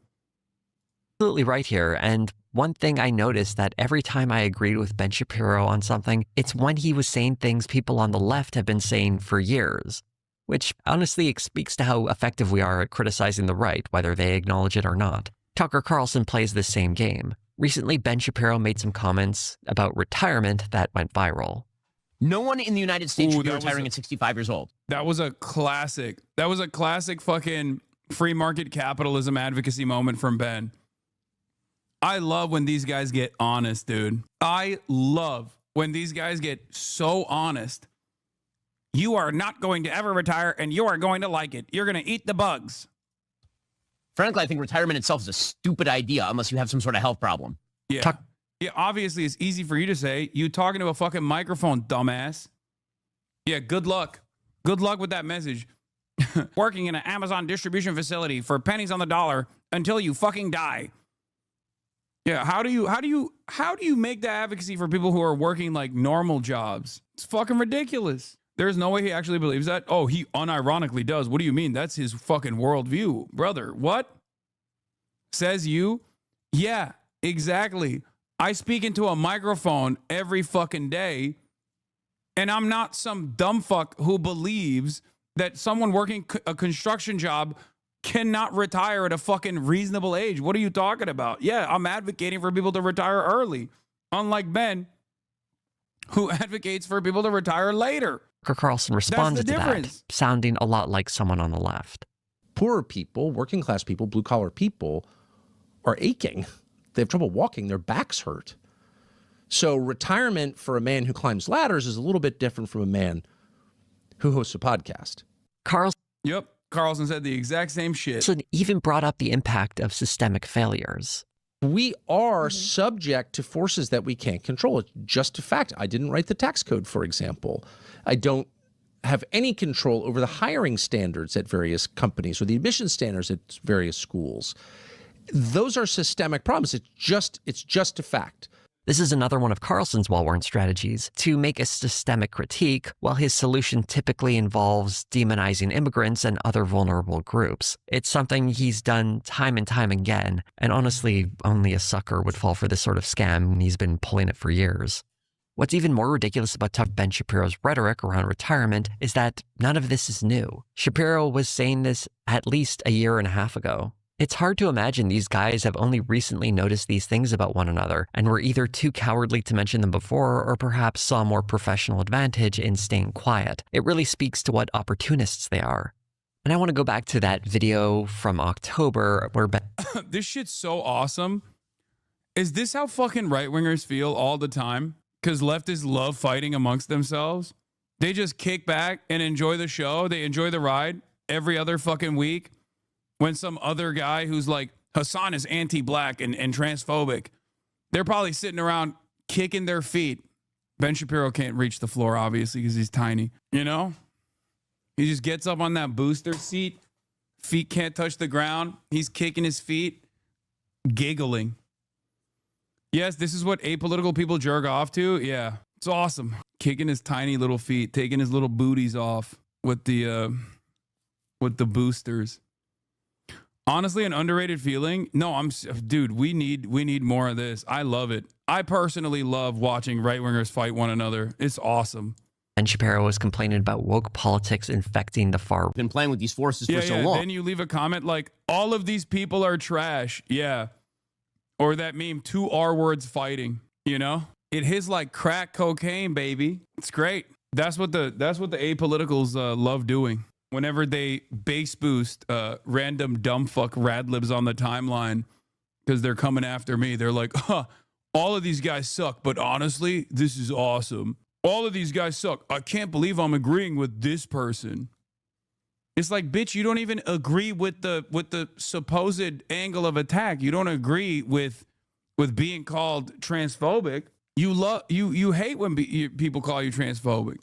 Absolutely right here. And one thing I noticed that every time I agreed with Ben Shapiro on something, it's when he was saying things people on the left have been saying for years, which honestly speaks to how effective we are at criticizing the right, whether they acknowledge it or not. Tucker Carlson plays the same game. Recently, Ben Shapiro made some comments about retirement that went viral. No one in the United States should be retiring at 65 years old. That was a classic. That was a classic fucking free market capitalism advocacy moment from Ben. I love when these guys get honest, dude. I love when these guys get so honest. You are not going to ever retire, and you are going to like it. You're going to eat the bugs. Frankly, I think retirement itself is a stupid idea unless you have some sort of health problem. Yeah. Yeah, obviously, it's easy for you to say. You talking to a fucking microphone, dumbass. Yeah, good luck. Good luck with that message. Working in an Amazon distribution facility for pennies on the dollar until you fucking die. Yeah, how do you make that advocacy for people who are working like normal jobs? It's fucking ridiculous. There's no way he actually believes that. Oh, he unironically does. What do you mean? That's his fucking worldview, brother. What? Says you? Yeah, exactly. I speak into a microphone every fucking day, and I'm not some dumb fuck who believes that someone working a construction job cannot retire at a fucking reasonable age. What are you talking about? Yeah, I'm advocating for people to retire early, unlike Ben, who advocates for people to retire later. Tucker Carlson responded to that, sounding a lot like someone on the left. Poorer people, working class people, blue collar people are aching. They have trouble walking. Their backs hurt. So retirement for a man who climbs ladders is a little bit different from a man who hosts a podcast. Yep. Carlson said the exact same shit. Carlson even brought up the impact of systemic failures. We are subject to forces that we can't control. It's just a fact. I didn't write the tax code, for example. I don't have any control over the hiring standards at various companies or the admission standards at various schools. Those are systemic problems. It's just a fact. This is another one of Carlson's well-worn strategies to make a systemic critique, while his solution typically involves demonizing immigrants and other vulnerable groups. It's something he's done time and time again, and honestly, only a sucker would fall for this sort of scam, and he's been pulling it for years. What's even more ridiculous about Ben Shapiro's rhetoric around retirement is that none of this is new. Shapiro was saying this at least a year and a half ago. It's hard to imagine these guys have only recently noticed these things about one another and were either too cowardly to mention them before or perhaps saw more professional advantage in staying quiet. It really speaks to what opportunists they are. And I want to go back to that video from October where This shit's so awesome. Is this how fucking right-wingers feel all the time? Because leftists love fighting amongst themselves. They just kick back and enjoy the show. They enjoy the ride every other fucking week. When some other guy who's like, Hasan is anti-black and transphobic, they're probably sitting around kicking their feet. Ben Shapiro can't reach the floor, obviously, because he's tiny. You know? He just gets up on that booster seat. Feet can't touch the ground. He's kicking his feet, giggling. Yes, this is what apolitical people jerk off to. Yeah, it's awesome. Kicking his tiny little feet, taking his little booties off with the boosters. Honestly, an underrated feeling. No, dude, we need more of this. I love it. I personally love watching right-wingers fight one another. It's awesome. Ben Shapiro was complaining about woke politics infecting the far. Been playing with these forces for so long. Then you leave a comment like, all of these people are trash. Yeah. Or that meme, 2 R words fighting, you know? It hits like crack cocaine, baby. It's great. That's what the apoliticals love doing. Whenever they bass boost random dumb fuck rad libs on the timeline because they're coming after me, they're like, all of these guys suck, but honestly, this is awesome. All of these guys suck. I can't believe I'm agreeing with this person. It's like, bitch, you don't even agree with the supposed angle of attack. You don't agree with being called transphobic. You hate when people call you transphobic.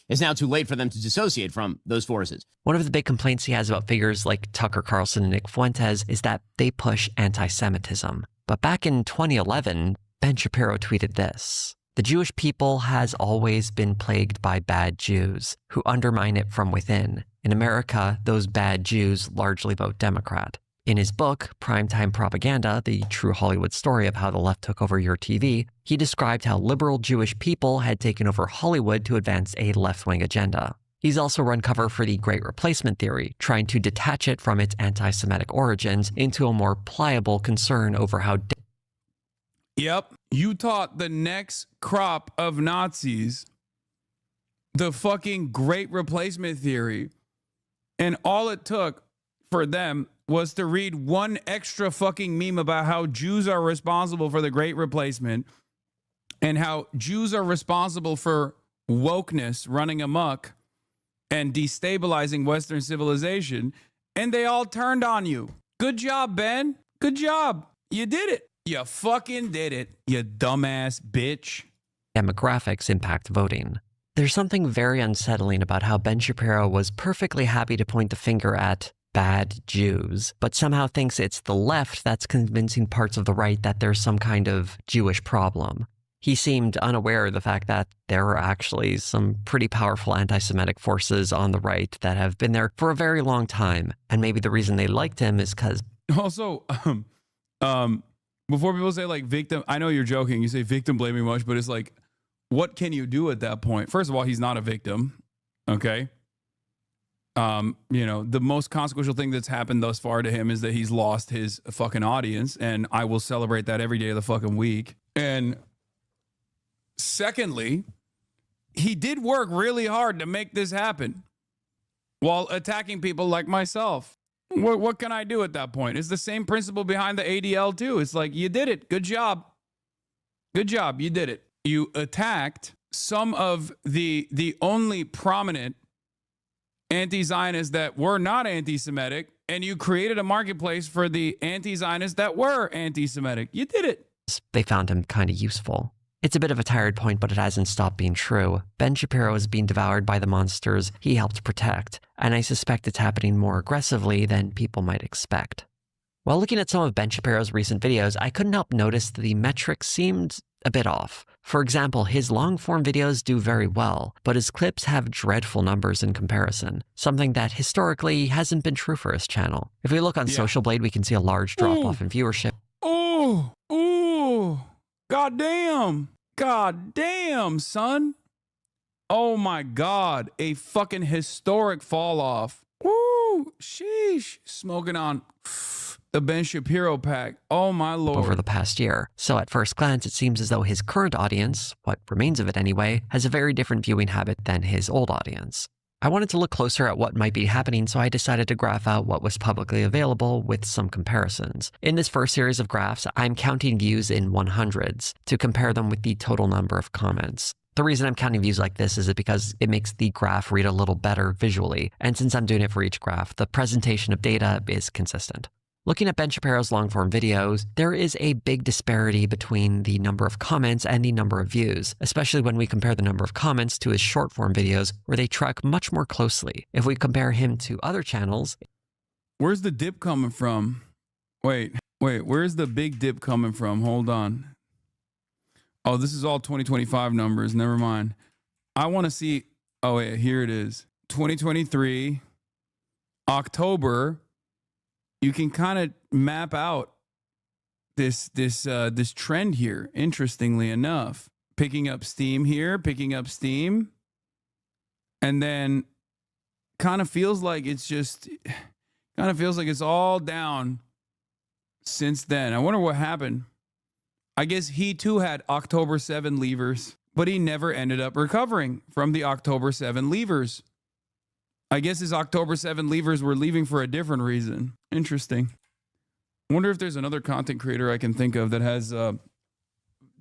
It's now too late for them to dissociate from those forces. One of the big complaints he has about figures like Tucker Carlson and Nick Fuentes is that they push anti-Semitism. But back in 2011, Ben Shapiro tweeted this: "The Jewish people has always been plagued by bad Jews who undermine it from within. In America, those bad Jews largely vote Democrat." In his book, Primetime Propaganda, the true Hollywood story of how the left took over your TV, he described how liberal Jewish people had taken over Hollywood to advance a left-wing agenda. He's also run cover for the Great Replacement theory, trying to detach it from its anti-Semitic origins into a more pliable concern over how... Yep. You taught the next crop of Nazis the fucking Great Replacement theory, and all it took for them was to read one extra fucking meme about how Jews are responsible for the Great Replacement and how Jews are responsible for wokeness running amok and destabilizing Western civilization, and they all turned on you. Good job, Ben. Good job. You did it. You fucking did it, you dumbass bitch. Demographics impact voting. There's something very unsettling about how Ben Shapiro was perfectly happy to point the finger at bad Jews, but somehow thinks it's the left that's convincing parts of the right that there's some kind of Jewish problem. He seemed unaware of the fact that there are actually some pretty powerful anti-Semitic forces on the right that have been there for a very long time, and maybe the reason they liked him is because... Also, before people say like victim, I know you're joking, you say victim blaming much, but it's like, what can you do at that point? First of all, he's not a victim, okay? You know, the most consequential thing that's happened thus far to him is that he's lost his fucking audience, and I will celebrate that every day of the fucking week. And secondly, he did work really hard to make this happen while attacking people like myself. What can I do at that point? It's the same principle behind the ADL too. It's like, you did it. Good job. Good job. You did it. You attacked some of the only prominent anti-Zionists that were not anti-Semitic, and you created a marketplace for the anti-Zionists that were anti-Semitic. You did it. They found him kind of useful. It's a bit of a tired point, but it hasn't stopped being true. Ben Shapiro is being devoured by the monsters he helped protect, and I suspect it's happening more aggressively than people might expect. While looking at some of Ben Shapiro's recent videos, I couldn't help notice that the metrics seemed a bit off. For example, his long-form videos do very well, but his clips have dreadful numbers in comparison, something that historically hasn't been true for his channel. If we look on Social Blade, we can see a large drop-off in viewership. God damn, son. Oh my God, a fucking historic fall off. Woo, sheesh. Smoking on the Ben Shapiro pack. Oh my Lord. Over the past year. So at first glance, it seems as though his current audience, what remains of it anyway, has a very different viewing habit than his old audience. I wanted to look closer at what might be happening, so I decided to graph out what was publicly available with some comparisons. In this first series of graphs, I'm counting views in 100s to compare them with the total number of comments. The reason I'm counting views like this is because it makes the graph read a little better visually, and since I'm doing it for each graph, the presentation of data is consistent. Looking at Ben Shapiro's long-form videos, there is a big disparity between the number of comments and the number of views, especially when we compare the number of comments to his short-form videos, where they track much more closely. If we compare him to other channels... Where's the dip coming from? Wait, where's the big dip coming from? Hold on. Oh, this is all 2025 numbers. Never mind. I want to see... Oh, wait, here it is. 2023, October... You can kind of map out this trend here, interestingly enough. Picking up steam here, picking up steam. And then kind of feels like it's all down since then. I wonder what happened. I guess he too had October 7 levers, but he never ended up recovering from the October 7 levers. I guess his October 7 levers were leaving for a different reason. Interesting. I wonder if there's another content creator I can think of that has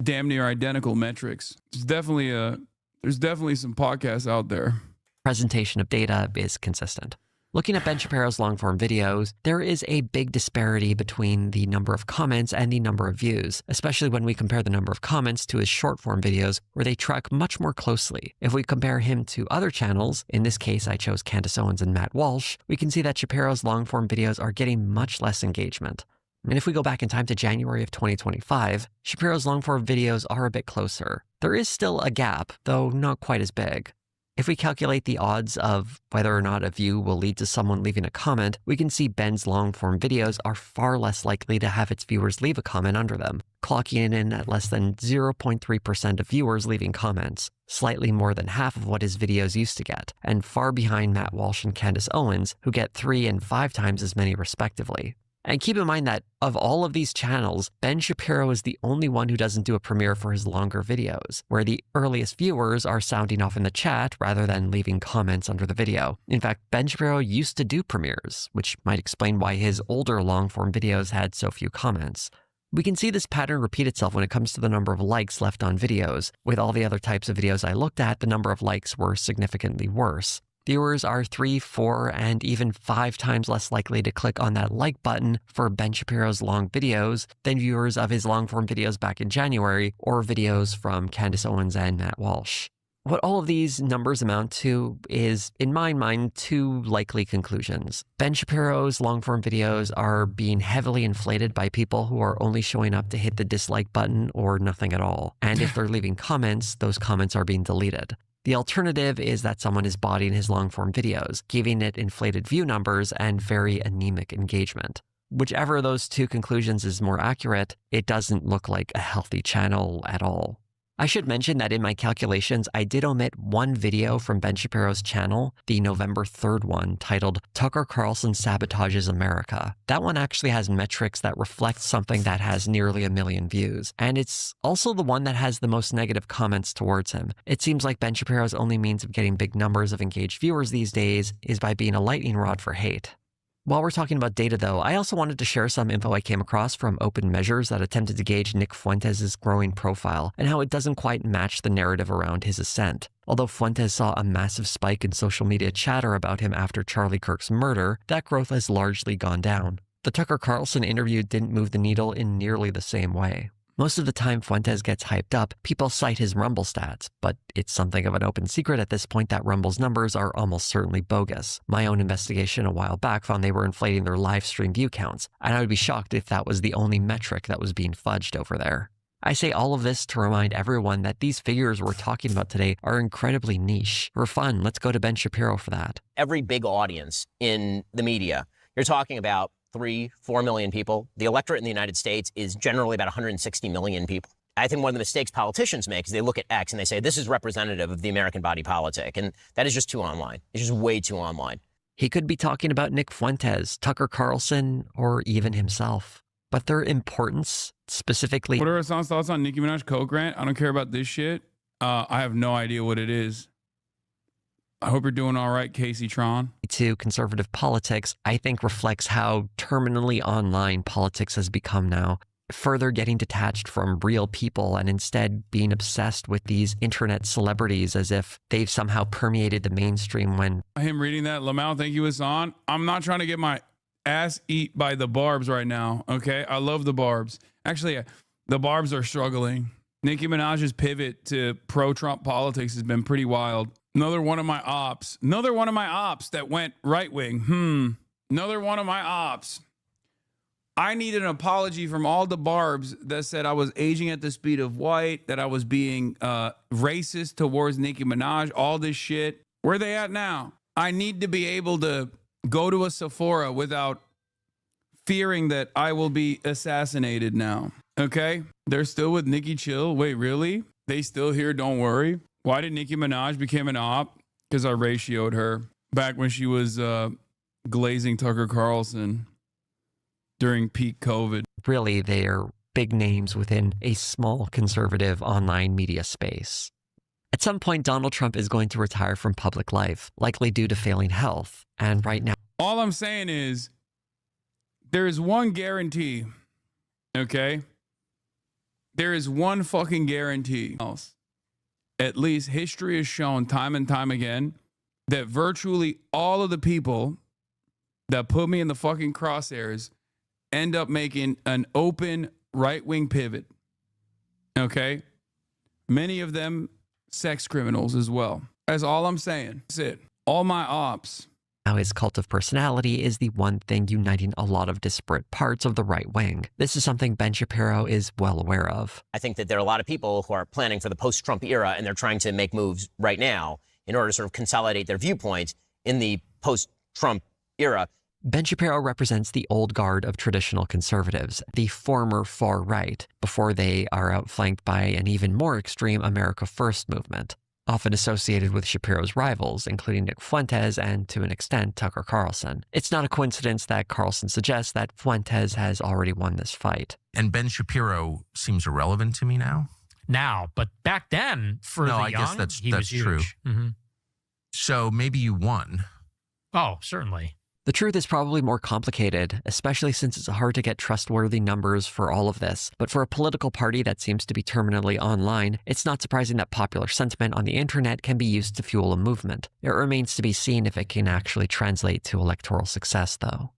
damn near identical metrics. There's definitely some podcasts out there. Presentation of data is consistent. Looking at Ben Shapiro's long-form videos, there is a big disparity between the number of comments and the number of views, especially when we compare the number of comments to his short-form videos, where they track much more closely. If we compare him to other channels, in this case I chose Candace Owens and Matt Walsh, we can see that Shapiro's long-form videos are getting much less engagement. And if we go back in time to January of 2025, Shapiro's long-form videos are a bit closer. There is still a gap, though not quite as big. If we calculate the odds of whether or not a view will lead to someone leaving a comment, we can see Ben's long-form videos are far less likely to have its viewers leave a comment under them, clocking in at less than 0.3% of viewers leaving comments, slightly more than half of what his videos used to get, and far behind Matt Walsh and Candace Owens, who get 3 and 5 times as many respectively. And keep in mind that of all of these channels, Ben Shapiro is the only one who doesn't do a premiere for his longer videos, where the earliest viewers are sounding off in the chat rather than leaving comments under the video. In fact, Ben Shapiro used to do premieres, which might explain why his older long-form videos had so few comments. We can see this pattern repeat itself when it comes to the number of likes left on videos. With all the other types of videos I looked at, the number of likes were significantly worse. Viewers are 3, 4, and even 5 times less likely to click on that like button for Ben Shapiro's long videos than viewers of his long-form videos back in January or videos from Candace Owens and Matt Walsh. What all of these numbers amount to is, in my mind, 2 likely conclusions. Ben Shapiro's long-form videos are being heavily inflated by people who are only showing up to hit the dislike button or nothing at all. And if they're leaving comments, those comments are being deleted. The alternative is that someone is botting his long-form videos, giving it inflated view numbers and very anemic engagement. Whichever of those 2 conclusions is more accurate, it doesn't look like a healthy channel at all. I should mention that in my calculations, I did omit one video from Ben Shapiro's channel, the November 3rd one, titled Tucker Carlson Sabotages America. That one actually has metrics that reflect something that has nearly 1 million views, and it's also the one that has the most negative comments towards him. It seems like Ben Shapiro's only means of getting big numbers of engaged viewers these days is by being a lightning rod for hate. While we're talking about data, though, I also wanted to share some info I came across from Open Measures that attempted to gauge Nick Fuentes' growing profile and how it doesn't quite match the narrative around his ascent. Although Fuentes saw a massive spike in social media chatter about him after Charlie Kirk's murder, that growth has largely gone down. The Tucker Carlson interview didn't move the needle in nearly the same way. Most of the time Fuentes gets hyped up, people cite his Rumble stats, but it's something of an open secret at this point that Rumble's numbers are almost certainly bogus. My own investigation a while back found they were inflating their live stream view counts, and I would be shocked if that was the only metric that was being fudged over there. I say all of this to remind everyone that these figures we're talking about today are incredibly niche. For fun, let's go to Ben Shapiro for that. Every big audience in the media, you're talking about 3, 4 million people. The electorate in the United States is generally about 160 million people. I think one of the mistakes politicians make is they look at X and they say, this is representative of the American body politic. And that is just too online. It's just way too online. He could be talking about Nick Fuentes, Tucker Carlson, or even himself. But their importance, specifically... What are Hasan's thoughts on Nicki Minaj Coke rant? I don't care about this shit. I have no idea what it is. I hope you're doing all right, Casey Tron. To conservative politics, I think reflects how terminally online politics has become now. Further getting detached from real people and instead being obsessed with these internet celebrities as if they've somehow permeated the mainstream when... Him reading that, Lamau, thank you, Hasan. I'm not trying to get my ass eat by the Barbs right now, okay? I love the Barbs. Actually, the Barbs are struggling. Nicki Minaj's pivot to pro-Trump politics has been pretty wild. Another one of my ops that went right wing. Another one of my ops. I need an apology from all the Barbs that said I was aging at the speed of white, that I was being racist towards Nicki Minaj, all this shit. Where are they at now? I need to be able to go to a Sephora without fearing that I will be assassinated now. Okay? They're still with Nicki Chill. Wait, really? They still here, don't worry. Why did Nicki Minaj become an op? Because I ratioed her back when she was glazing Tucker Carlson during peak COVID. Really, they are big names within a small conservative online media space. At some point, Donald Trump is going to retire from public life, likely due to failing health. And right now, all I'm saying is there is one guarantee, okay? There is one fucking guarantee. At least history has shown time and time again that virtually all of the people that put me in the fucking crosshairs end up making an open right-wing pivot, okay? Many of them sex criminals as well. That's all I'm saying. That's it. All my ops. now his cult of personality is the one thing uniting a lot of disparate parts of the right wing. This is something Ben Shapiro is well aware of. I think that there are a lot of people who are planning for the post-Trump era, and they're trying to make moves right now in order to sort of consolidate their viewpoint in the post-Trump era. Ben Shapiro represents the old guard of traditional conservatives, the former far right, before they are outflanked by an even more extreme America First movement, often associated with Shapiro's rivals, including Nick Fuentes and, to an extent, Tucker Carlson. It's not a coincidence that Carlson suggests that Fuentes has already won this fight. And Ben Shapiro seems irrelevant to me now? Now, but back then, for the young, I guess that's was huge. true. Mm-hmm. So maybe you won. Oh, certainly. The truth is probably more complicated, especially since it's hard to get trustworthy numbers for all of this. But for a political party that seems to be terminally online, it's not surprising that popular sentiment on the internet can be used to fuel a movement. It remains to be seen if it can actually translate to electoral success, though.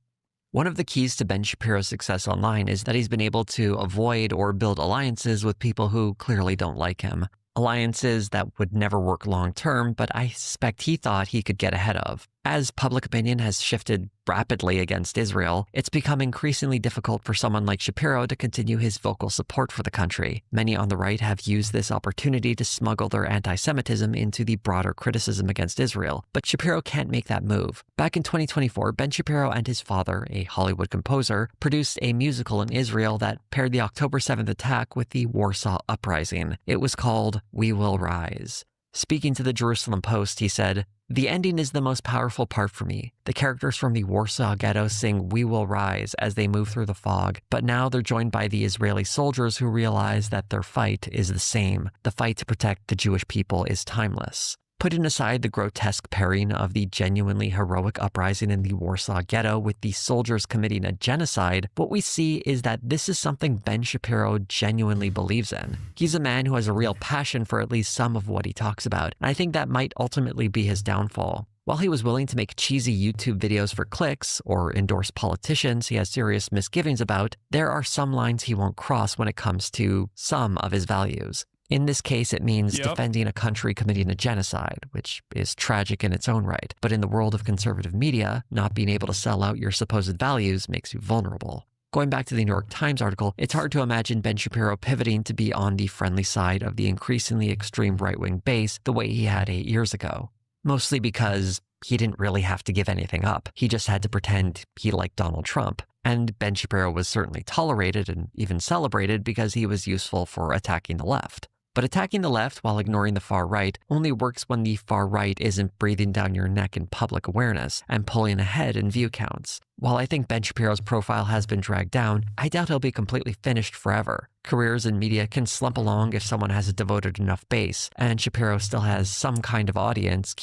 One of the keys to Ben Shapiro's success online is that he's been able to avoid or build alliances with people who clearly don't like him. Alliances that would never work long term, but I suspect he thought he could get ahead of. As public opinion has shifted rapidly against Israel, it's become increasingly difficult for someone like Shapiro to continue his vocal support for the country. Many on the right have used this opportunity to smuggle their anti-Semitism into the broader criticism against Israel, but Shapiro can't make that move. Back in 2024, Ben Shapiro and his father, a Hollywood composer, produced a musical in Israel that paired the October 7th attack with the Warsaw Uprising. It was called We Will Rise. Speaking to the Jerusalem Post, he said, "The ending is the most powerful part for me. The characters from the Warsaw Ghetto sing 'We Will Rise' as they move through the fog, but now they're joined by the Israeli soldiers who realize that their fight is the same. The fight to protect the Jewish people is timeless." Putting aside the grotesque pairing of the genuinely heroic uprising in the Warsaw Ghetto with the soldiers committing a genocide, what we see is that this is something Ben Shapiro genuinely believes in. He's a man who has a real passion for at least some of what he talks about, and I think that might ultimately be his downfall. While he was willing to make cheesy YouTube videos for clicks or endorse politicians he has serious misgivings about, there are some lines he won't cross when it comes to some of his values. In this case, it means defending a country committing a genocide, which is tragic in its own right. But in the world of conservative media, not being able to sell out your supposed values makes you vulnerable. Going back to the New York Times article, it's hard to imagine Ben Shapiro pivoting to be on the friendly side of the increasingly extreme right-wing base the way he had 8 years ago. Mostly because he didn't really have to give anything up. He just had to pretend he liked Donald Trump. And Ben Shapiro was certainly tolerated and even celebrated because he was useful for attacking the left. But attacking the left while ignoring the far right only works when the far right isn't breathing down your neck in public awareness and pulling ahead in view counts. While I think Ben Shapiro's profile has been dragged down, I doubt he'll be completely finished forever. Careers in media can slump along if someone has a devoted enough base, and Shapiro still has some kind of audience.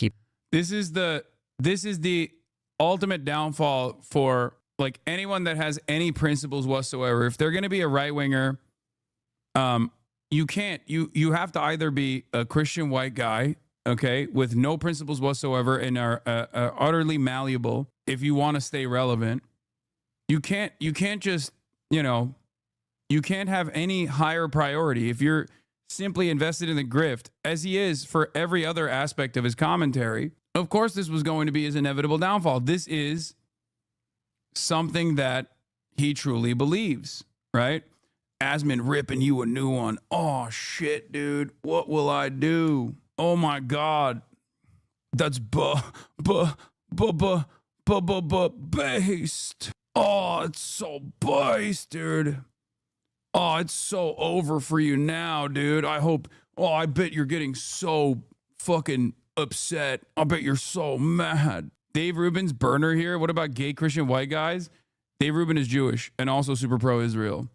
This is the ultimate downfall for like anyone that has any principles whatsoever. If they're going to be a right winger, you can't. You have to either be a Christian white guy, okay, with no principles whatsoever and are utterly malleable if you want to stay relevant. You can't just, you can't have any higher priority if you're simply invested in the grift, as he is for every other aspect of his commentary. Of course, this was going to be his inevitable downfall. This is something that he truly believes, right? Asman ripping you a new one. Oh, shit, dude. What will I do? Oh, my God. That's based. Oh, it's so based, dude. Oh, it's so over for you now, dude. I bet you're getting so fucking upset. I bet you're so mad. Dave Rubin's burner here. What about gay Christian white guys? Dave Rubin is Jewish and also super pro-Israel.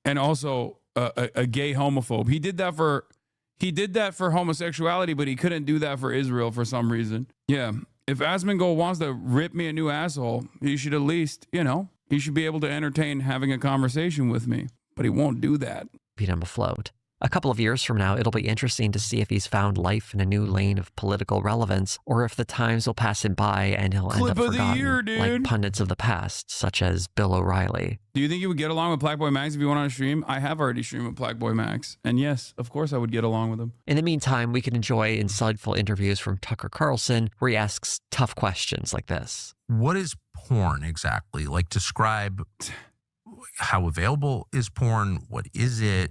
And also a gay homophobe. He did that for homosexuality, but he couldn't do that for Israel for some reason. Yeah. If Asmongold wants to rip me a new asshole, he should at least, he should be able to entertain having a conversation with me. But he won't do that. Keep him afloat. A couple of years from now, it'll be interesting to see if he's found life in a new lane of political relevance, or if the times will pass him by and he'll end up forgotten, like pundits of the past, such as Bill O'Reilly. Do you think you would get along with Black Boy Max if you went on a stream? I have already streamed with Black Boy Max. And yes, of course I would get along with him. In the meantime, we can enjoy insightful interviews from Tucker Carlson, where he asks tough questions like this. What is porn exactly? Like, describe how available is porn? What is it?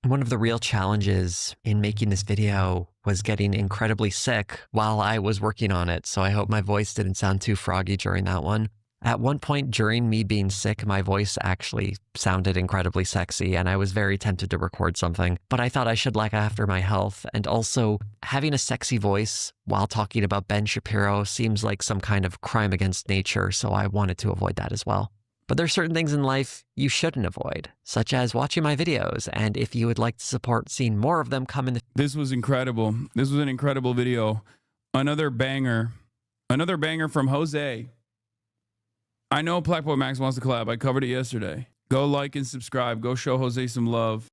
One of the real challenges in making this video was getting incredibly sick while I was working on it, so I hope my voice didn't sound too froggy during that one. At one point during me being sick, my voice actually sounded incredibly sexy, and I was very tempted to record something, but I thought I should look after my health, and also having a sexy voice while talking about Ben Shapiro seems like some kind of crime against nature, so I wanted to avoid that as well. But there's certain things in life you shouldn't avoid, such as watching my videos. And if you would like to support seeing more of them come in the... This was incredible. This was an incredible video. Another banger from Jose. I know Black Boy Max wants to collab. I covered it yesterday. Go like and subscribe. Go show Jose some love.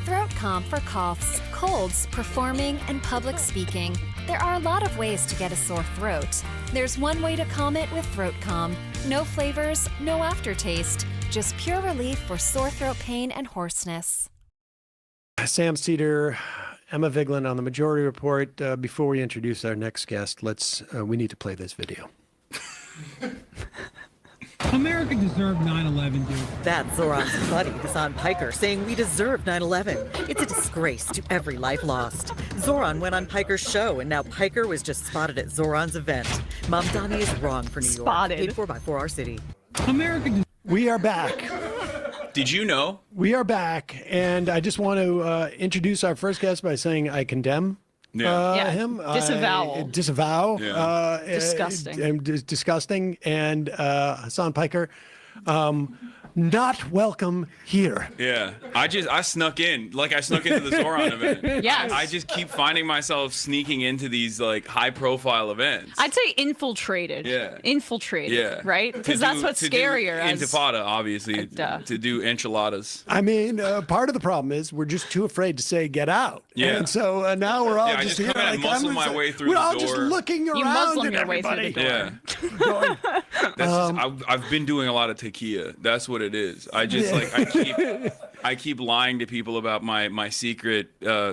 Throat comp for coughs, colds, performing, and public speaking. There are a lot of ways to get a sore throat. There's one way to calm it with Throat Calm. No flavors, no aftertaste, just pure relief for sore throat pain and hoarseness. Sam Cedar, Emma Vigeland on the Majority Report. Before we introduce our next guest, we need to play this video. America deserved 9/11, dude. That's Zoran's buddy, Hasan Piker, saying we deserve 9/11. It's a disgrace to every life lost. Zoran went on Piker's show, and now Piker was just spotted at Zoran's event. Mamdani is wrong for New York. Spotted. Paid for by 4 Hour City. America. We are back. Did you know? We are back, and I just want to introduce our first guest by saying I condemn him. Disavow. Disavow. Yeah. Disgusting. Disgusting. And Hasan Piker, not welcome here. Yeah, I snuck in, like I snuck into the Zoran event. Yes. I just keep finding myself sneaking into these like high profile events. I'd say infiltrated. Yeah. Infiltrated. Yeah. Right? Because that's what's scarier. Intifada, obviously, to do enchiladas. I mean, part of the problem is we're just too afraid to say get out. Yeah. And so now we're all I just just here. come in and muscle my way through we're the all door. just looking around You Muslim at your way through everybody. the door. Yeah. I've been doing a lot of tequila. That's what it is. I just I keep lying to people about my secret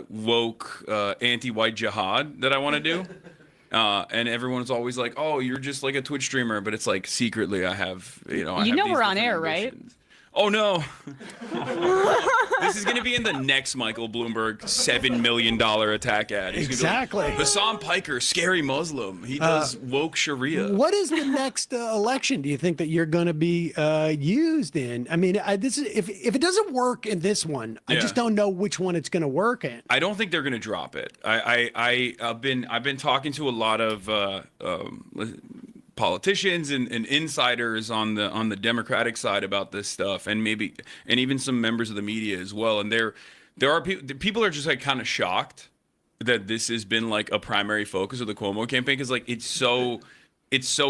woke anti-white jihad that I want to do. And everyone's always like, "Oh, you're just like a Twitch streamer," but it's like secretly I have, I have these we're on different air, ambitions. right? Oh no. This is going to be in the next Michael Bloomberg $7 million attack ad. He's Exactly. Gonna be like, Hasan Piker, scary Muslim. He does woke Sharia. What is the next election? Do you think that you're going to be used in? I mean, this is if it doesn't work in this one, I just don't know which one it's going to work in. I don't think they're going to drop it. I've been talking to a lot of politicians and insiders on the Democratic side about this stuff, and even some members of the media as well. And there are people are just like kind of shocked that this has been like a primary focus of the Cuomo campaign, because like it's so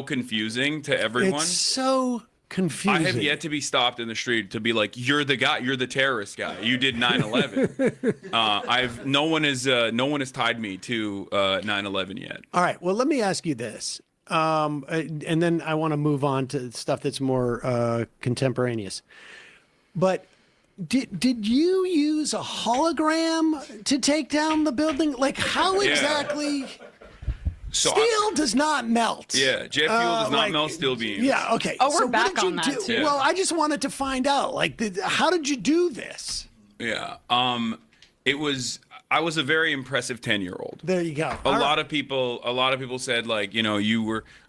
confusing to everyone. It's so confusing. I have yet to be stopped in the street to be like, "You're the guy. You're the terrorist guy. You did 9/11." No one has tied me to 9/11 yet. All right. Well, let me ask you this. and then I want to move on to stuff that's more contemporaneous. But did you use a hologram to take down the building? Like, how exactly? Steel does not melt. Yeah, jet fuel does not melt steel beams. Yeah, okay. Oh, we're so back what did on you that, do? too. Well, I just wanted to find out, like, how did you do this? Yeah. I was a very impressive 10-year-old. There you go. A lot of people said, like, you know,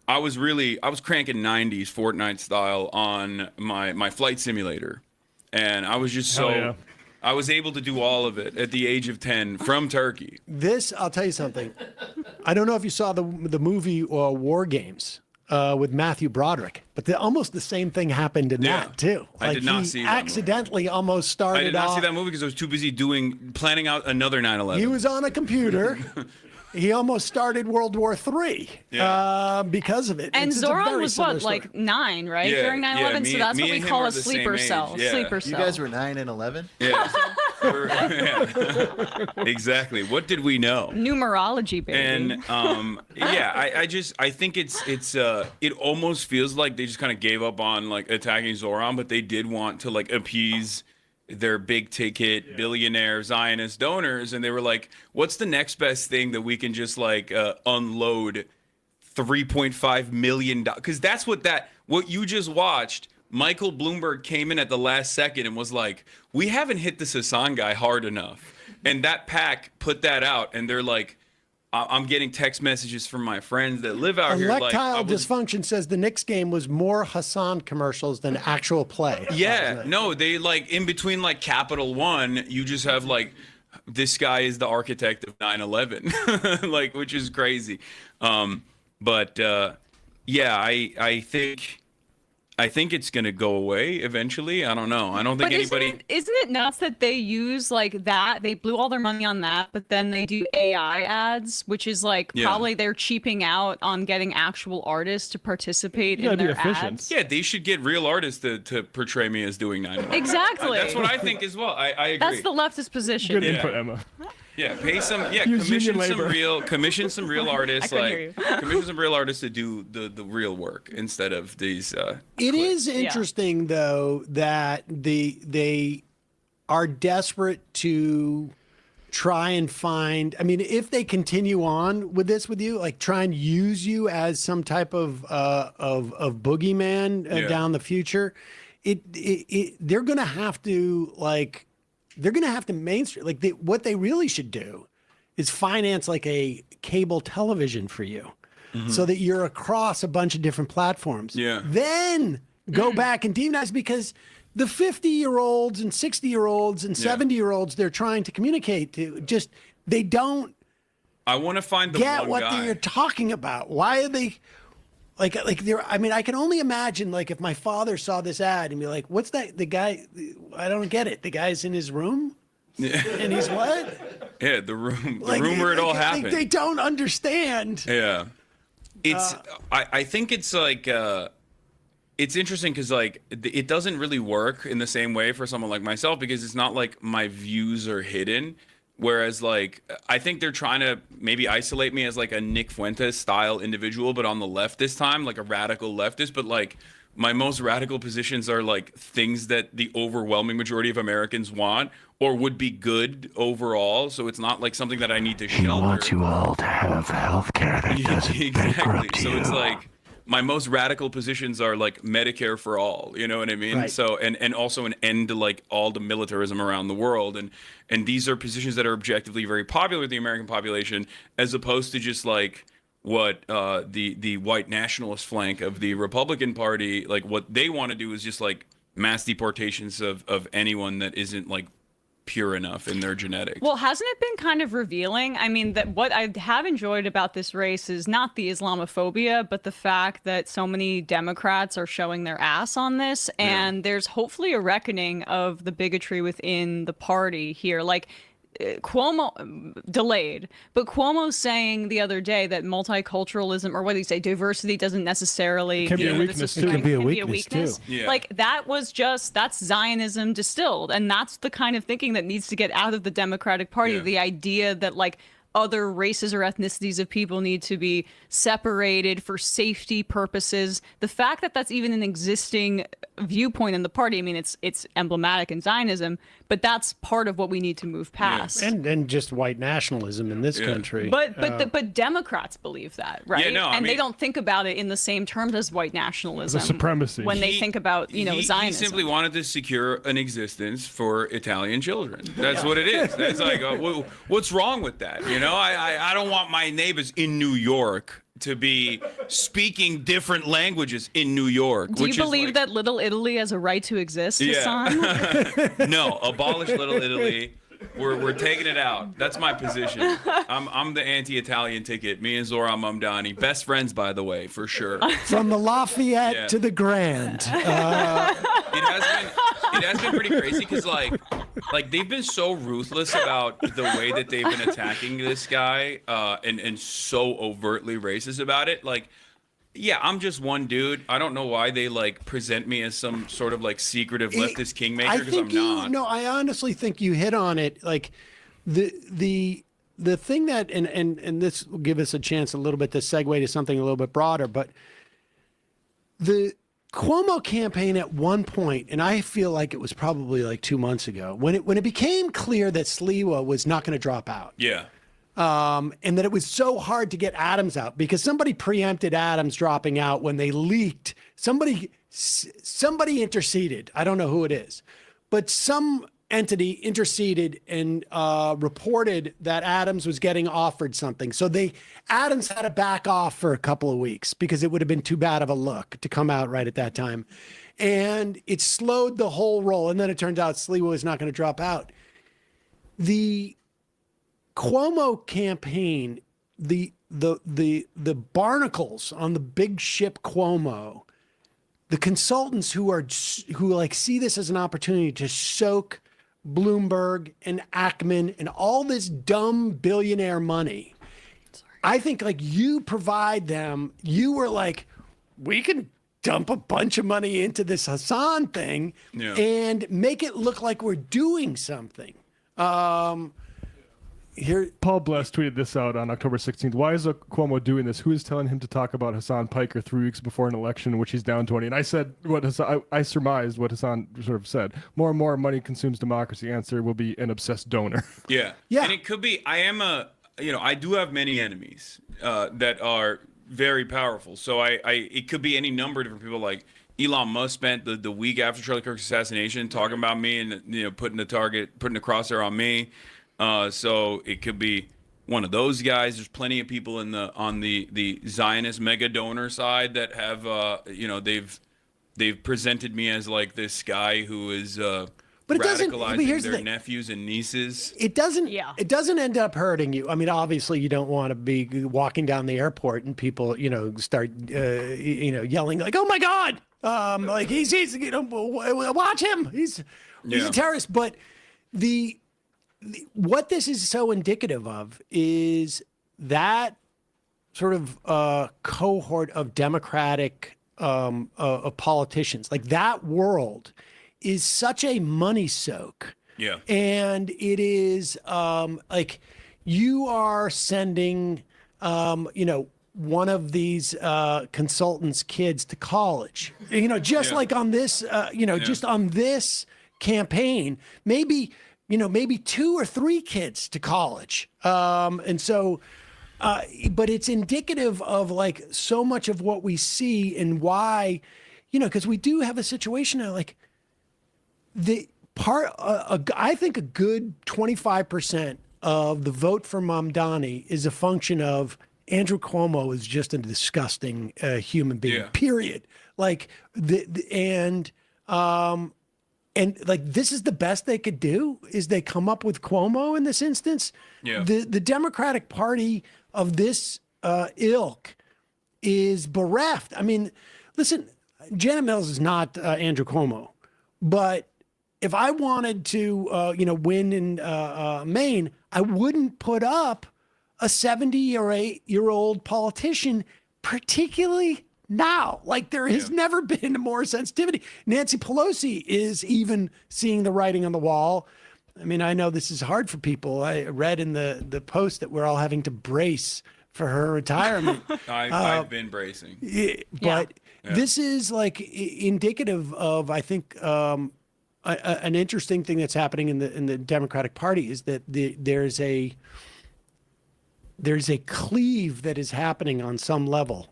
I was cranking 90s Fortnite style on my flight simulator. And I was just I was able to do all of it at the age of 10 from Turkey. I'll tell you something. I don't know if you saw the movie War Games with Matthew Broderick, but almost the same thing happened in that too. I did not see that movie. Accidentally almost started. I did not off, see that movie because I was too busy planning out another 9/11. He was on a computer. He almost started World War III because of it. And It's a Zoran very was similar what, story. like 9, right? Yeah, During 9/11, me- so that's me what we and him call are a the sleeper same cell. age, yeah. Sleeper You cell. You guys were 9 and 11? Yeah. Yeah. Exactly. What did we know? Numerology, baby. And I think it almost feels like they just kind of gave up on like attacking Zoran, but they did want to like appease their big ticket billionaire Zionist donors, and they were like, what's the next best thing that we can just like unload $3.5 million? Because that's what you just watched. Michael Bloomberg came in at the last second and was like, we haven't hit this Hasan guy hard enough. And that PAC put that out, and they're like, I'm getting text messages from my friends that live out here. Electile Dysfunction says the Knicks game was more Hasan commercials than actual play. Yeah, no, they like in between like Capital One, you just have like, this guy is the architect of 9/11, like, which is crazy. I think it's gonna go away eventually. I don't know. I don't think anybody. Isn't it nuts that they use like that? They blew all their money on that, but then they do AI ads, which is like probably they're cheaping out on getting actual artists to participate in their ads. Yeah, they should get real artists to portray me as doing 9/11. Exactly. That's what I think as well. I agree. That's the leftist position. Good input, Emma. Yeah, pay some. Yeah, commission some real artists. Commission some real artists to do the real work instead of these. It is interesting though that they are desperate to try and find. I mean, if they continue on with this with you, like try and use you as some type of boogeyman down the future, they're gonna have to like. They're going to have to mainstream. Like what they really should do is finance like a cable television for you so that you're across a bunch of different platforms. Yeah. Then go back and demonize because the 50-year-olds and 60-year-olds and 70-year-olds they're trying to communicate to just, they don't I want to find the get one what guy. they're talking about. Why are they... Like there, I mean, I can only imagine like if my father saw this ad and be like, "What's that? The guy? I don't get it. The guy's in his room, and he's what? Yeah, the room where it all happened. They don't understand. Yeah, it's. I think it's like. It's interesting because like it doesn't really work in the same way for someone like myself because it's not like my views are hidden. Whereas, like, I think they're trying to maybe isolate me as, like, a Nick Fuentes style individual, but on the left this time, like a radical leftist. But, like, my most radical positions are, like, things that the overwhelming majority of Americans want or would be good overall. So it's not, like, something that I need to shelter. He wants you all to have health care that doesn't bankrupt you. So it's, like... My most radical positions are like Medicare for all, you know what I mean? Right. So and also an end to like all the militarism around the world, and these are positions that are objectively very popular with the American population, as opposed to just like what the white nationalist flank of the Republican Party, like what they want to do is just like mass deportations of anyone that isn't like pure enough in their genetics. Well, hasn't it been kind of revealing? I mean, that what I have enjoyed about this race is not the Islamophobia, but the fact that so many Democrats are showing their ass on this, and there's hopefully a reckoning of the bigotry within the party here. Like, Cuomo delayed, but Cuomo's saying the other day that multiculturalism, or what do you say, diversity doesn't necessarily Can be a weakness too. Can be a weakness too. Yeah. Like that's Zionism distilled, and that's the kind of thinking that needs to get out of the Democratic Party. Yeah. The idea that like other races or ethnicities of people need to be separated for safety purposes. The fact that that's even an existing viewpoint in the party, I mean, it's emblematic in Zionism, but that's part of what we need to move past. And just white nationalism in this country. But Democrats believe that, right? Yeah, no, and I they mean, don't think about it in the same terms as white nationalism. supremacy. When they think about, Zionism. He simply wanted to secure an existence for Italian children. That's what it is. That's like, what's wrong with that? I don't want my neighbors in New York to be speaking different languages in New York. Do you believe that Little Italy has a right to exist, Hasan? No, abolish Little Italy. We're taking it out. That's my position. I'm the anti-Italian ticket. Me and Zoran Mamdani, best friends, by the way, for sure. From the Lafayette to the Grand. It has been pretty crazy because like they've been so ruthless about the way that they've been attacking this guy and so overtly racist about it. Like, yeah, I'm just one dude. I don't know why they present me as some sort of secretive leftist kingmaker because I'm not. No, I honestly think you hit on it. Like the thing that and this will give us a chance a little bit to segue to something a little bit broader, but the Cuomo campaign at one point, and I feel like it was probably 2 months ago, when it became clear that Sliwa was not going to drop out. Yeah. And that it was so hard to get Adams out because somebody preempted Adams dropping out when they leaked. Somebody interceded. I don't know who it is, but some entity interceded and reported that Adams was getting offered something. So Adams had to back off for a couple of weeks because it would have been too bad of a look to come out right at that time. And it slowed the whole roll. And then it turned out Sliwa was not going to drop out. The Cuomo campaign, the barnacles on the big ship Cuomo, the consultants who see this as an opportunity to soak Bloomberg and Ackman and all this dumb billionaire money. I think you provide them, you were we can dump a bunch of money into this Hasan thing and make it look like we're doing something. Here, Paul Bless tweeted this out on October 16th. Why is Cuomo doing this? Who is telling him to talk about Hasan Piker 3 weeks before an election in which he's down 20? And I said I surmised what Hasan sort of said. More and more money consumes democracy. Answer will be an obsessed donor. Yeah. And it could be, I do have many enemies that are very powerful. So it could be any number of different people. Like Elon Musk spent the week after Charlie Kirk's assassination talking about me and, putting the crosshair on me. So it could be one of those guys. There's plenty of people on the Zionist mega donor side that have they've presented me as this guy who is radicalizing their nephews and nieces. It doesn't end up hurting you. I mean, obviously you don't want to be walking down the airport and people start yelling oh my God, he's watch him, he's a terrorist. But what this is so indicative of is that sort of cohort of Democratic politicians. That world is such a money soak. Yeah. And it is you are sending, one of these consultants' kids to college. Like on this, just on this campaign, maybe 2 or 3 kids to college. And so, but it's indicative of so much of what we see and why, because we do have a situation now, I think a good 25% of the vote for Mamdani is a function of Andrew Cuomo is just a disgusting human being, period. And this is the best they could do is they come up with Cuomo in this instance. Yeah. The Democratic Party of this ilk is bereft. I mean, listen, Janet Mills is not Andrew Cuomo, but if I wanted to, win in Maine, I wouldn't put up a 78-year-old politician, particularly now. There has never been more sensitivity. Nancy Pelosi is even seeing the writing on the wall. I mean, I know this is hard for people. I read in the post that we're all having to brace for her retirement. I've been bracing. But this is like indicative of, I think, an interesting thing that's happening in the Democratic Party is that there's a cleave that is happening on some level,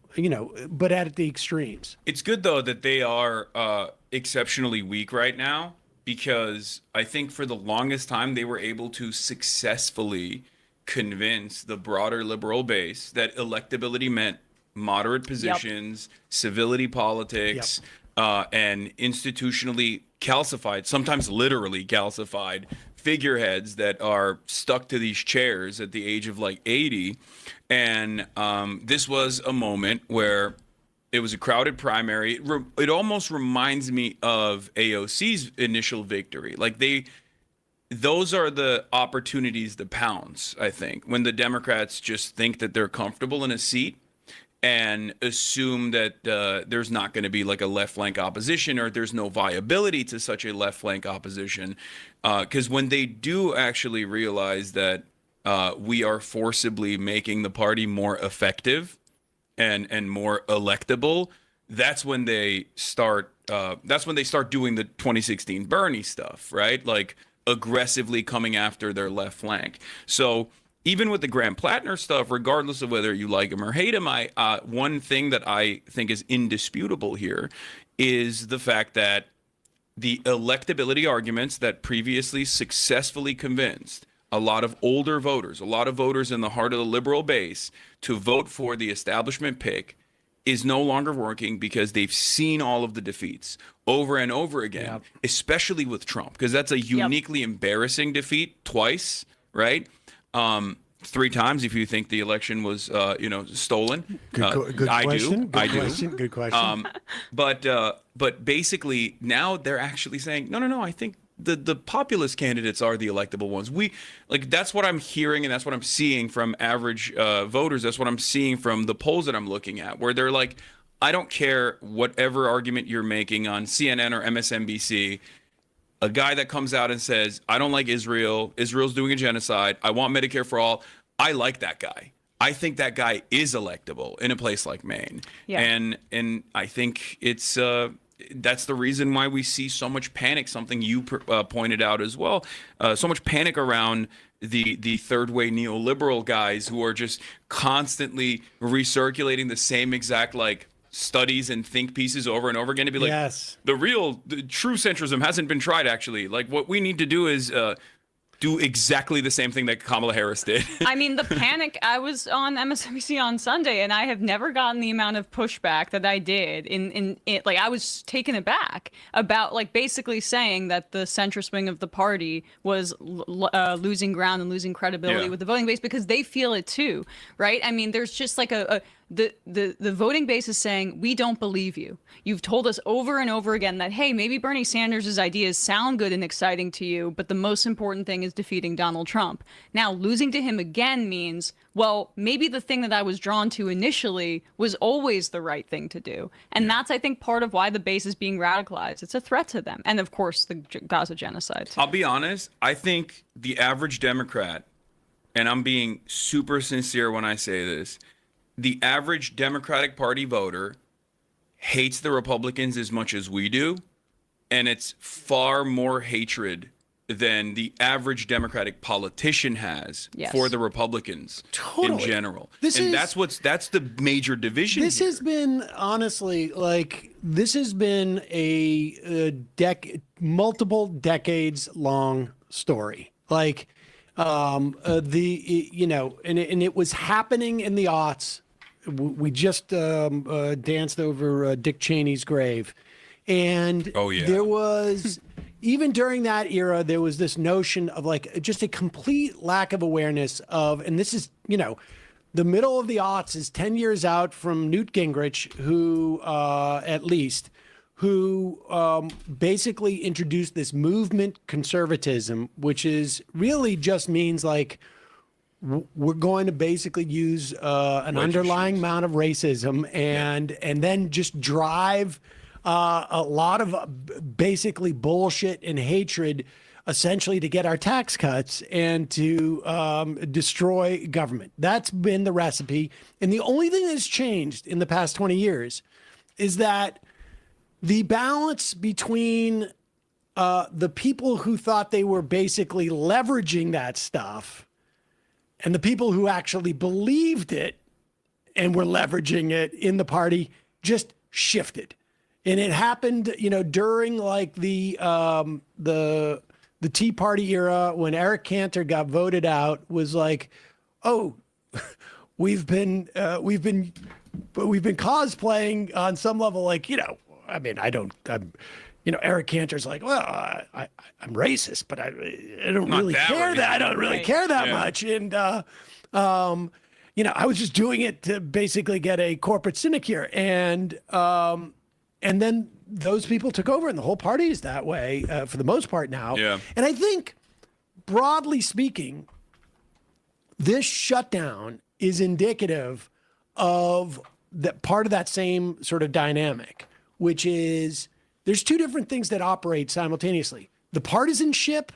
but at the extremes. It's good though that they are exceptionally weak right now, because I think for the longest time they were able to successfully convince the broader liberal base that electability meant moderate positions, civility politics, and institutionally calcified, sometimes literally calcified figureheads that are stuck to these chairs at the age of like 80. And this was a moment where it was a crowded primary. It almost reminds me of AOC's initial victory. Like those are the opportunities to pounce, I think, when the Democrats just think that they're comfortable in a seat and assume that there's not going to be like a left flank opposition, or there's no viability to such a left flank opposition. Because when they do actually realize that we are forcibly making the party more effective and more electable, that's when they start doing the 2016 Bernie stuff, right? Like aggressively coming after their left flank. So even with the Graham Plattner stuff, regardless of whether you like him or hate him, one thing that I think is indisputable here is the fact that the electability arguments that previously successfully convinced a lot of older voters, a lot of voters in the heart of the liberal base to vote for the establishment pick is no longer working, because they've seen all of the defeats over and over again, especially with Trump, because that's a uniquely embarrassing defeat twice, right? 3 times if you think the election was, stolen. Good question. Good question. But basically now they're actually saying, no, I think the populist candidates are the electable ones. That's what I'm hearing, and that's what I'm seeing from average voters. That's what I'm seeing from the polls that I'm looking at, where they're like, I don't care whatever argument you're making on CNN or MSNBC. A guy that comes out and says, I don't like Israel, Israel's doing a genocide, I want Medicare for all, I like that guy. I think that guy is electable in a place like Maine. Yeah. And I think it's that's the reason why we see so much panic, something you pointed out as well, so much panic around the third way neoliberal guys who are just constantly recirculating the same exact studies and think pieces over and over again to be like, the true centrism hasn't been tried actually. Like what we need to do is do exactly the same thing that Kamala Harris did. I mean, the panic, I was on MSNBC on Sunday and I have never gotten the amount of pushback that I did in I was taken aback about basically saying that the centrist wing of the party was losing ground and losing credibility with the voting base, because they feel it too, right? I mean, there's just the voting base is saying, we don't believe you. You've told us over and over again that, hey, maybe Bernie Sanders' ideas sound good and exciting to you, but the most important thing is defeating Donald Trump. Now, losing to him again means, well, maybe the thing that I was drawn to initially was always the right thing to do. And that's, I think, part of why the base is being radicalized. It's a threat to them. And of course, the Gaza genocide. I'll be honest, I think the average Democrat, and I'm being super sincere when I say this, the average Democratic Party voter hates the Republicans as much as we do, and it's far more hatred than the average Democratic politician has for the Republicans in general. That's the major division. This has been honestly this has been a multiple decades long story. And it was happening in the aughts. We just danced over Dick Cheney's grave. And there was, even during that era, there was this notion of just a complete lack of awareness of, and this is, the middle of the aughts is 10 years out from Newt Gingrich, who, basically introduced this movement conservatism, which is really just means we're going to basically use an underlying amount of racism and then just drive a lot of basically bullshit and hatred essentially to get our tax cuts and to destroy government. That's been the recipe. And the only thing that's changed in the past 20 years is that the balance between the people who thought they were basically leveraging that stuff and the people who actually believed it and were leveraging it in the party just shifted. And it happened, during like the Tea Party era when Eric Cantor got voted out, was like, oh, we've been cosplaying on some level, like, Eric Cantor's like, well, I'm racist, but I don't really care that. I don't really care that much. And, I was just doing it to basically get a corporate sinecure. And then those people took over, and the whole party is that way for the most part now. Yeah. And I think, broadly speaking, this shutdown is indicative of that part of that same sort of dynamic, which is there's two different things that operate simultaneously. The partisanship,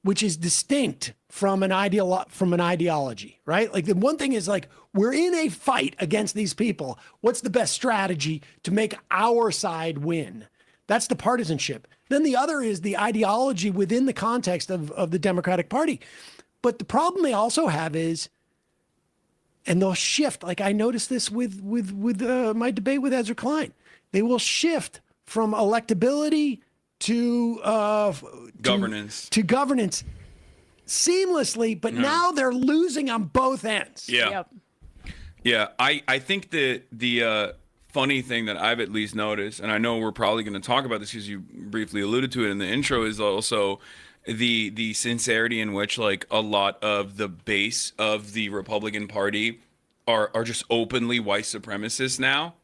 which is distinct from an ideology, right? Like the one thing is like, we're in a fight against these people. What's the best strategy to make our side win? That's the partisanship. Then the other is the ideology within the context of the Democratic Party. But the problem they also have is, and they'll shift, like I noticed this with my debate with Ezra Klein, they will shift from electability to governance seamlessly, but now they're losing on both ends. Yeah. Yep. Yeah, I think the funny thing that I've at least noticed, and I know we're probably going to talk about this because you briefly alluded to it in the intro, is also the sincerity in which like a lot of the base of the Republican Party are just openly white supremacists now,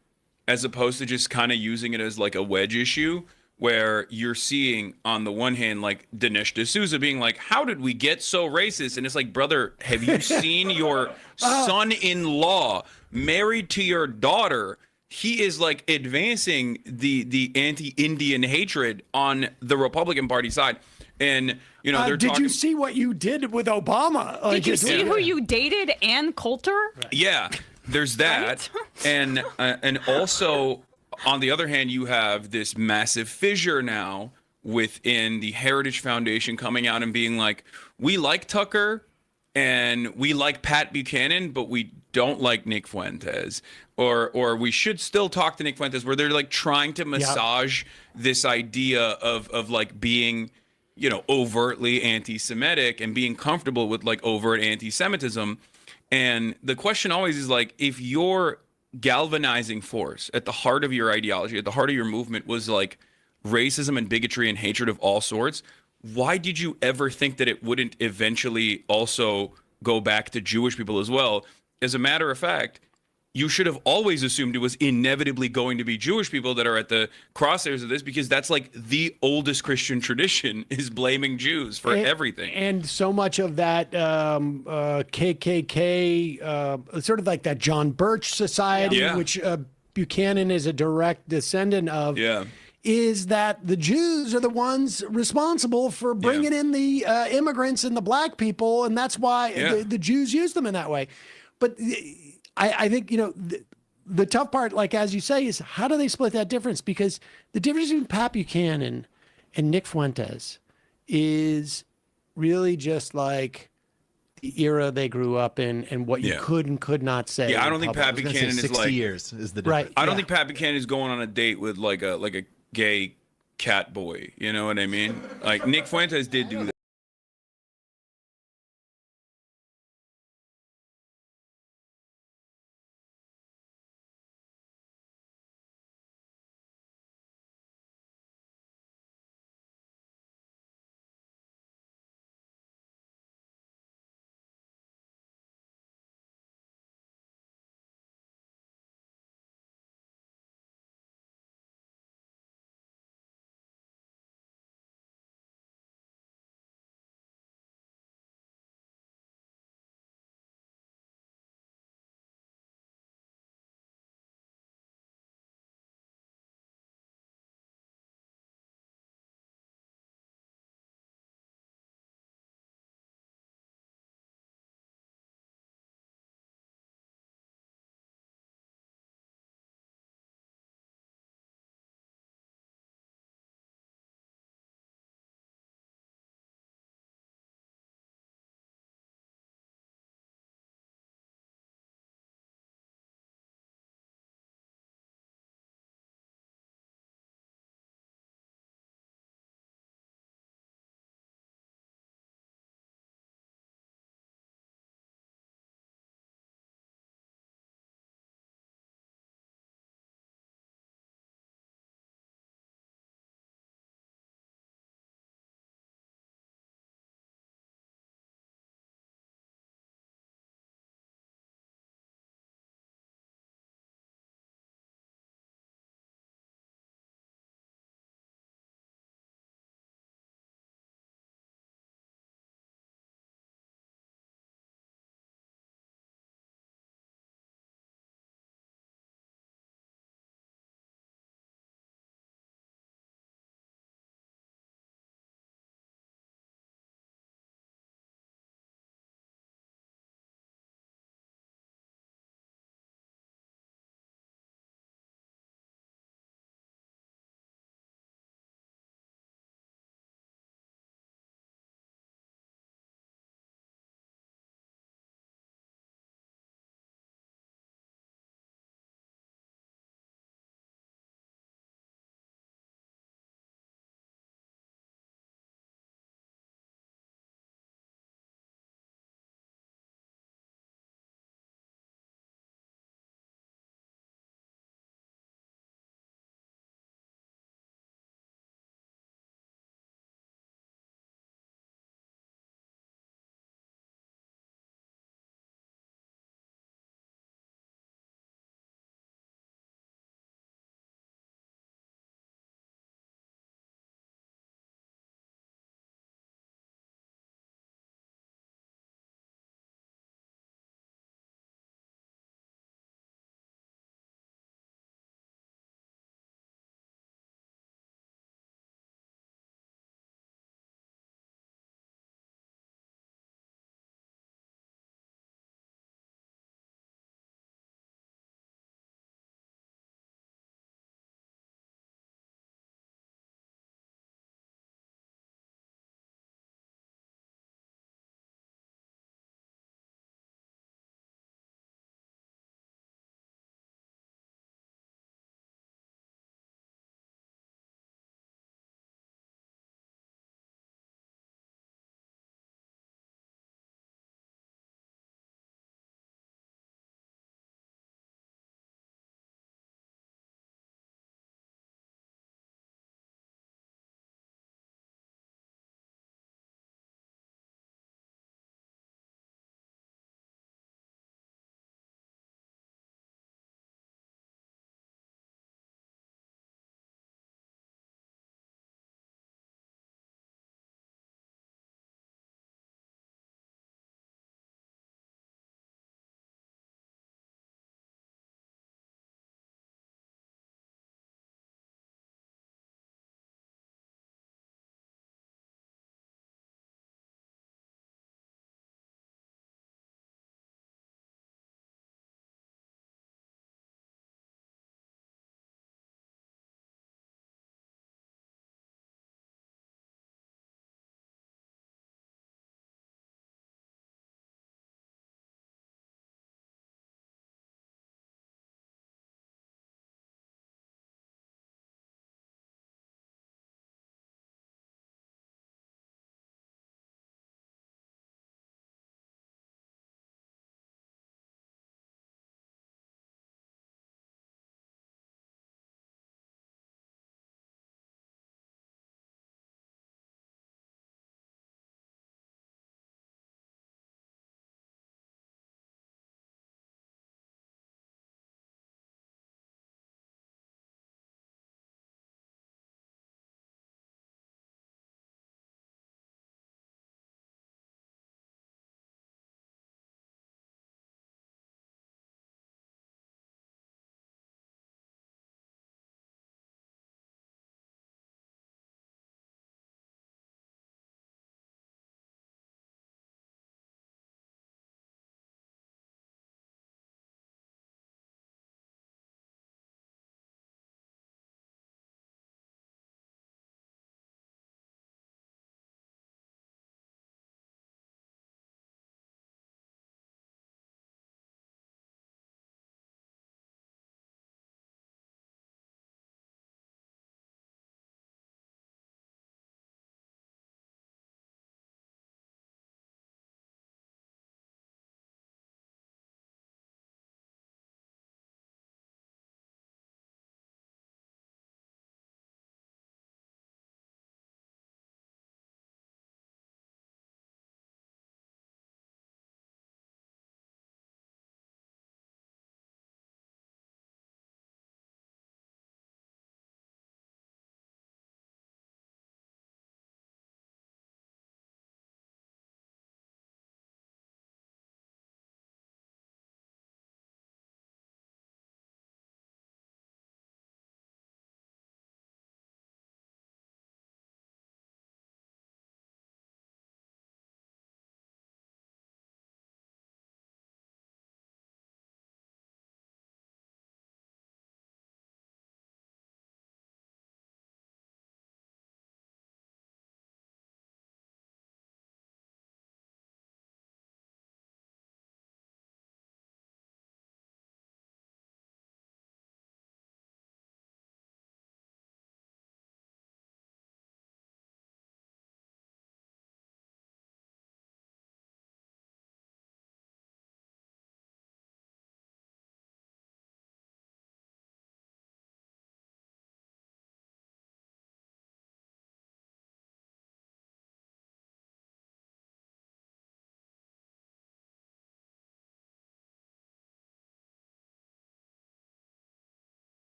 as opposed to just kind of using it as like a wedge issue, where you're seeing on the one hand like Dinesh D'Souza being like, how did we get so racist? And it's like, brother, have you seen your son-in-law married to your daughter? He is like advancing the anti-Indian hatred on the Republican Party side. And they're did you see what you did with Obama? Did you see who you dated, Ann Coulter? Yeah, there's that. And also, on the other hand, you have this massive fissure now within the Heritage Foundation coming out and being like, we like Tucker and we like Pat Buchanan, but we don't like Nick Fuentes. Or we should still talk to Nick Fuentes, where they're like trying to massage this idea of like being, overtly anti-Semitic and being comfortable with like overt anti-Semitism. And the question always is like, if your galvanizing force at the heart of your ideology, at the heart of your movement was like racism and bigotry and hatred of all sorts, why did you ever think that it wouldn't eventually also go back to Jewish people as well? As a matter of fact, you should have always assumed it was inevitably going to be Jewish people that are at the crosshairs of this, because that's like the oldest Christian tradition, is blaming Jews for everything. And so much of that KKK, sort of like that John Birch Society, which Buchanan is a direct descendant of, is that the Jews are the ones responsible for bringing in the immigrants and the black people, and that's why the Jews use them in that way. But I think, the tough part, like as you say, is how do they split that difference? Because the difference between Pat Buchanan and Nick Fuentes is really just like the era they grew up in and what you could and could not say. Yeah, I don't think Pat Buchanan is 60 like years is the difference. Right. I don't think Pat Buchanan is going on a date with like a gay cat boy. You know what I mean? Like Nick Fuentes did do that.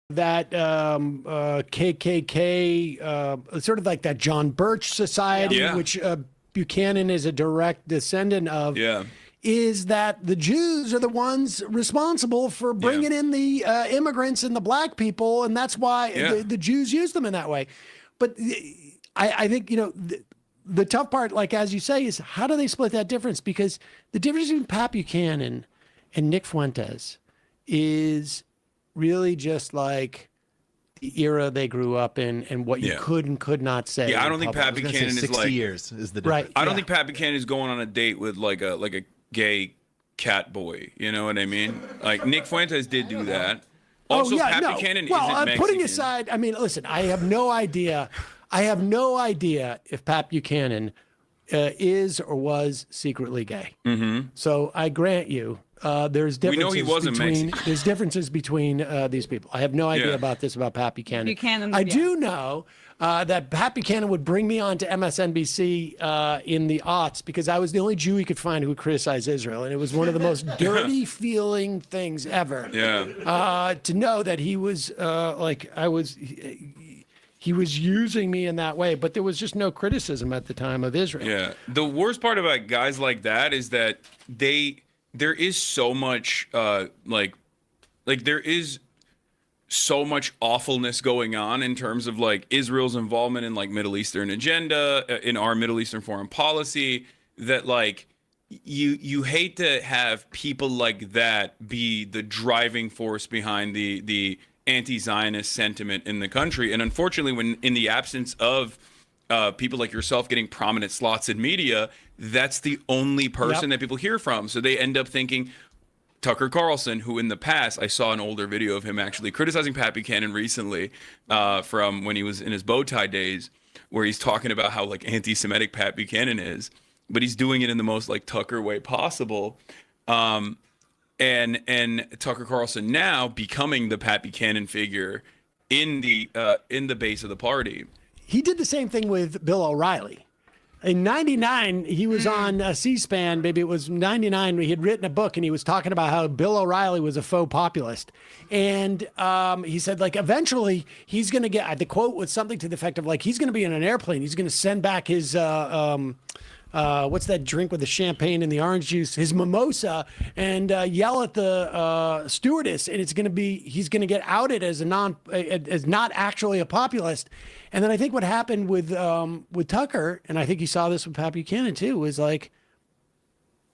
that KKK, sort of like that John Birch Society, which Buchanan is a direct descendant of, is that the Jews are the ones responsible for bringing in the immigrants and the black people, and that's why the Jews use them in that way. But I think, the tough part, like as you say, is how do they split that difference? Because the difference between Pat Buchanan and Nick Fuentes is really just like the era they grew up in and what you could and could not say. Yeah, I don't think Pat Buchanan is 60 like years is the difference. Right. I don't think Pat Buchanan is going on a date with like a gay cat boy. You know what I mean? Like Nick Fuentes did do that. Also, Pat Buchanan isn't Mexican. Putting aside, I mean, listen, I have no idea if Pat Buchanan is or was secretly gay. Mm-hmm. So I grant you, there's differences. We know he wasn't Mexican. There's differences between these people. I have no idea about Pat Buchanan. I do know that Pat Buchanan would bring me on to MSNBC in the aughts because I was the only Jew he could find who would criticize Israel, and it was one of the most dirty feeling things ever. To know that he was he was using me in that way, but there was just no criticism at the time of Israel. Yeah. The worst part about guys like that is that there is so much like there is so much awfulness going on in terms of like Israel's involvement in like Middle Eastern agenda, in our Middle Eastern foreign policy, that like you hate to have people like that be the driving force behind the anti-Zionist sentiment in the country. And unfortunately, when in the absence of people like yourself getting prominent slots in media, that's the only person that people hear from. So they end up thinking Tucker Carlson, who in the past, I saw an older video of him actually criticizing Pat Buchanan recently from when he was in his bow tie days, where he's talking about how like anti-Semitic Pat Buchanan is, but he's doing it in the most like Tucker way possible. And Tucker Carlson now becoming the Pat Buchanan figure in the base of the party. He did the same thing with Bill O'Reilly. In 99, he was on C-SPAN, maybe it was 99, he had written a book and he was talking about how Bill O'Reilly was a faux populist. And he said, like, eventually he's going to get, the quote was something to the effect of, like, he's going to be in an airplane. He's going to send back his, what's that drink with the champagne and the orange juice, his mimosa, and yell at the stewardess. And it's going to be, he's going to get outed as as not actually a populist. And then I think what happened with Tucker, and I think he saw this with Pat Buchanan too, was like,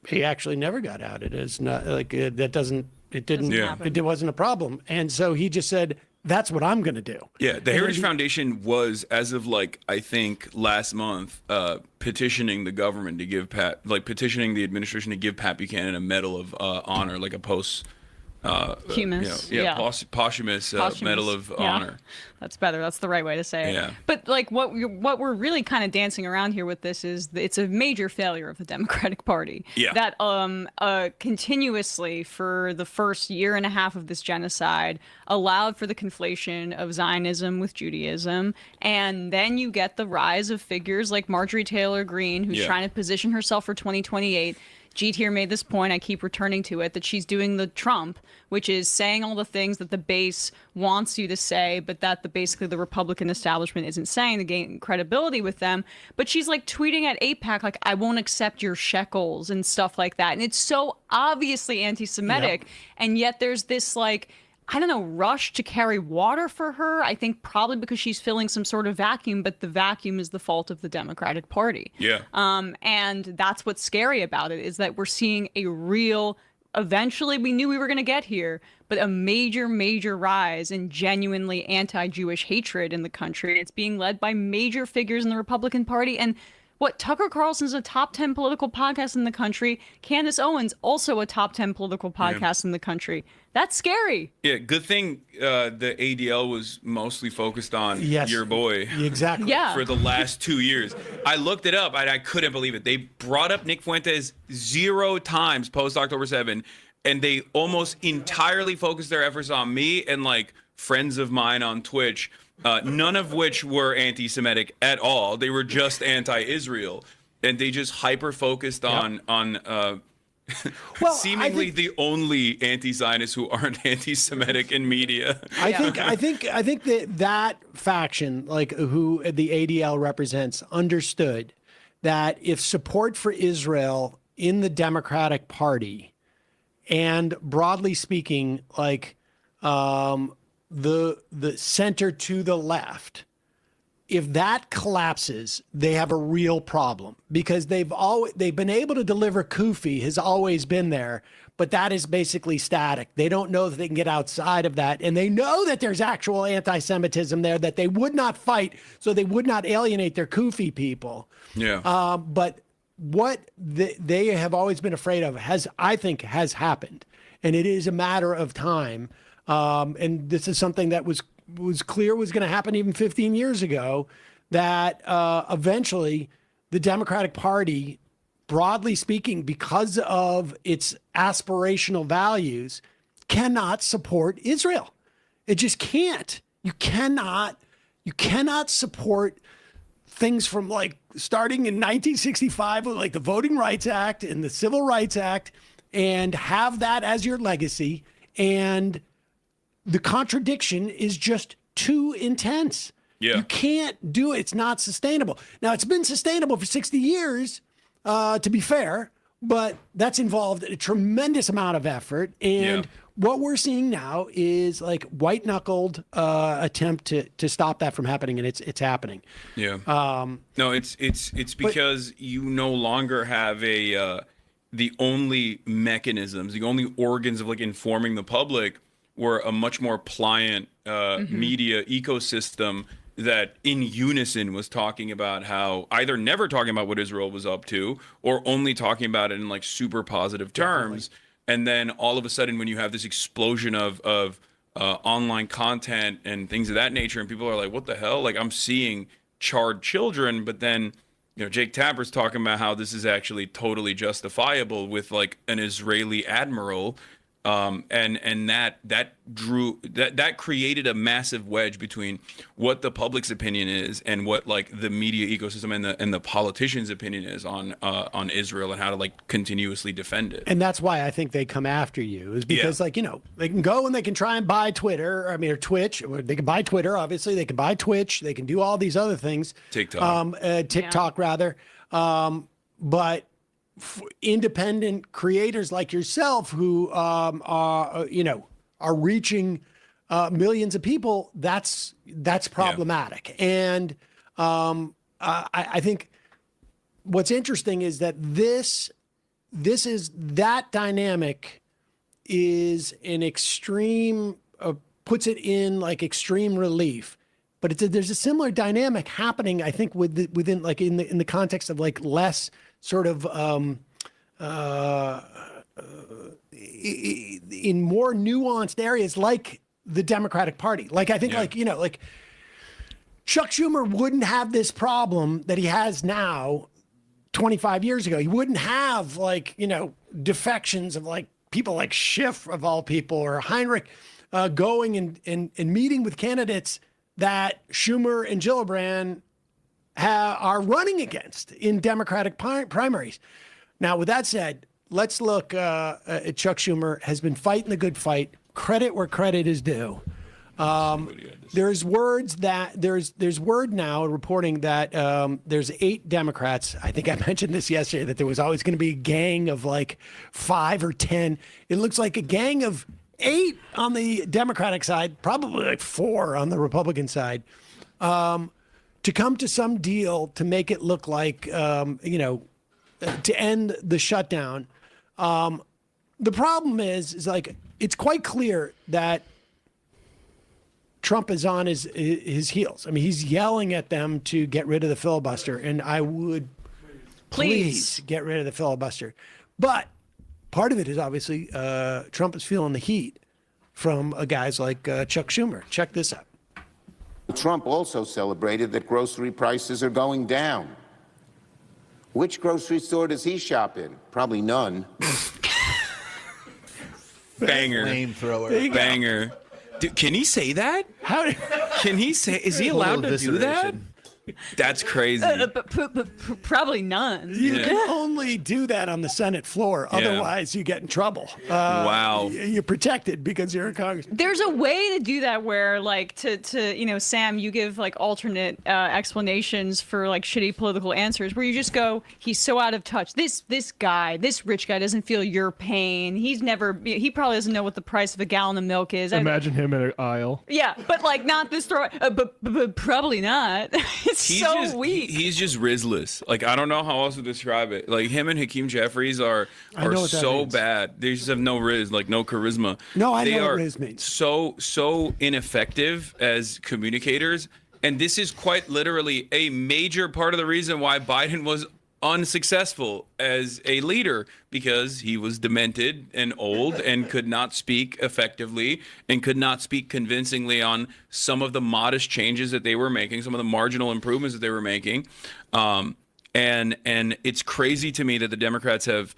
he actually never got outed as not like it wasn't a problem. And so he just said, that's what I'm going to do. Yeah, the Heritage Foundation was, as of like, I think last month, petitioning the government to give petitioning the administration to give Pat Buchanan a Medal of Honor, like a posthumous Medal of Honor. That's better. That's the right way to say it. Yeah. But like what we're really kind of dancing around here with this is it's a major failure of the Democratic Party. Yeah. That continuously for the first year and a half of this genocide allowed for the conflation of Zionism with Judaism, and then you get the rise of figures like Marjorie Taylor Greene, who's trying to position herself for 2028. Jeet here made this point, I keep returning to it, that she's doing the Trump, which is saying all the things that the base wants you to say, but that basically the Republican establishment isn't saying to gain credibility with them. But she's like tweeting at AIPAC, like, I won't accept your shekels and stuff like that. And it's so obviously anti-Semitic. And yet there's this like, I don't know, rush to carry water for her. I think probably because she's filling some sort of vacuum, but the vacuum is the fault of the Democratic Party. Yeah. And that's what's scary about it, is that we're seeing a real, eventually we knew we were going to get here, but a major, major rise in genuinely anti-Jewish hatred in the country. It's being led by major figures in the Republican Party. And what, Tucker Carlson's a top 10 political podcast in the country. Candace Owens, also a top 10 political podcast in the country. That's scary. Yeah, good thing the ADL was mostly focused on your boy. Exactly. Yeah. For the last 2 years. I looked it up and I couldn't believe it. They brought up Nick Fuentes 0 times post October 7, and they almost entirely focused their efforts on me and like friends of mine on Twitch. None of which were anti-Semitic at all. They were just anti-Israel, and they just hyper-focused on Well, seemingly the only anti-Zionists who aren't anti-Semitic in media. I think that faction, like who the ADL represents, understood that if support for Israel in the Democratic Party and broadly speaking, like the center to the left, if that collapses, they have a real problem because they've been able to deliver Kufi has always been there, but that is basically static. They don't know that they can get outside of that, and they know that there's actual anti-Semitism there that they would not fight, so they would not alienate their Kufi people. Yeah. But what they have always been afraid of I think has happened, and it is a matter of time. And this is something that was clear was going to happen even 15 years ago, that eventually the Democratic Party, broadly speaking, because of its aspirational values, cannot support Israel. It just can't. You cannot support things from like starting in 1965 with like the Voting Rights Act and the Civil Rights Act and have that as your legacy. And the contradiction is just too intense. Yeah. You can't do it. It's not sustainable. Now, it's been sustainable for 60 years, to be fair, but that's involved a tremendous amount of effort. And what we're seeing now is like white-knuckled attempt to stop that from happening, and it's happening. Yeah. No, it's because you no longer have the only mechanisms, the only organs of like informing the public were a much more pliant media ecosystem that in unison was talking about how either never talking about what Israel was up to or only talking about it in like super positive terms. And then all of a sudden, when you have this explosion of online content and things of that nature, and people are like, what the hell? Like, I'm seeing charred children, but then, you know, Jake Tapper's talking about how this is actually totally justifiable with like an Israeli admiral. And that created a massive wedge between what the public's opinion is and what like the media ecosystem and the politicians' opinion is on Israel and how to like continuously defend it. And that's why I think they come after you, is because like, you know, they can go and they can try and buy Twitter, or Twitch, or they can buy Twitter, obviously they can buy Twitch, they can do all these other things. TikTok rather. But independent creators like yourself who are reaching millions of people, that's problematic. And I think what's interesting is that that dynamic is an extreme, puts it in like extreme relief. But there's a similar dynamic happening, I think, within like in the context of like less sort of in more nuanced areas like the Democratic Party. Like I think like Chuck Schumer wouldn't have this problem that he has now 25 years ago. He wouldn't have like, defections of like people like Schiff of all people or Heinrich going and meeting with candidates that Schumer and Gillibrand are running against in Democratic primaries. Now, with that said, let's look at Chuck Schumer has been fighting the good fight. Credit where credit is due. There's word now reporting that there's 8 Democrats. I think I mentioned this yesterday, that there was always going to be a gang of like 5 or 10. It looks like a gang of 8 on the Democratic side, probably like 4 on the Republican side, to come to some deal to make it look like, to end the shutdown. The problem is like, it's quite clear that Trump is on his heels. I mean, he's yelling at them to get rid of the filibuster, and I would please get rid of the filibuster. But part of it is obviously Trump is feeling the heat from guys like Chuck Schumer. Check this out. Trump also celebrated that grocery prices are going down. Which grocery store does he shop in? Probably none. Banger. Flamethrower. Banger. Dude, can he say that? Can he say? Is he allowed to do that? That's crazy. But probably none. You can only do that on the Senate floor. Otherwise, you get in trouble. Wow. You're protected because you're a congressman. There's a way to do that where, like, to Sam, you give like alternate explanations for like shitty political answers, where you just go, he's so out of touch. This rich guy doesn't feel your pain. He probably doesn't know what the price of a gallon of milk is. Imagine him in an aisle. Yeah, but like not this throw. But probably not. It's weak. He's just Rizless. Like, I don't know how else to describe it. Like, him and Hakeem Jeffries are so bad. They just have no riz, like no charisma. No, I they know what are riz means. So ineffective as communicators. And this is quite literally a major part of the reason why Biden was unsuccessful as a leader, because he was demented and old and could not speak effectively and could not speak convincingly on some of the modest changes that they were making, some of the marginal improvements that they were making. And it's crazy to me that the Democrats have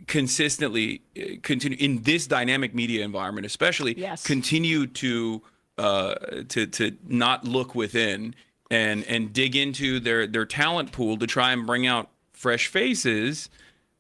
consistently continued in this dynamic media environment, especially continue to not look within and dig into their talent pool to try and bring out fresh faces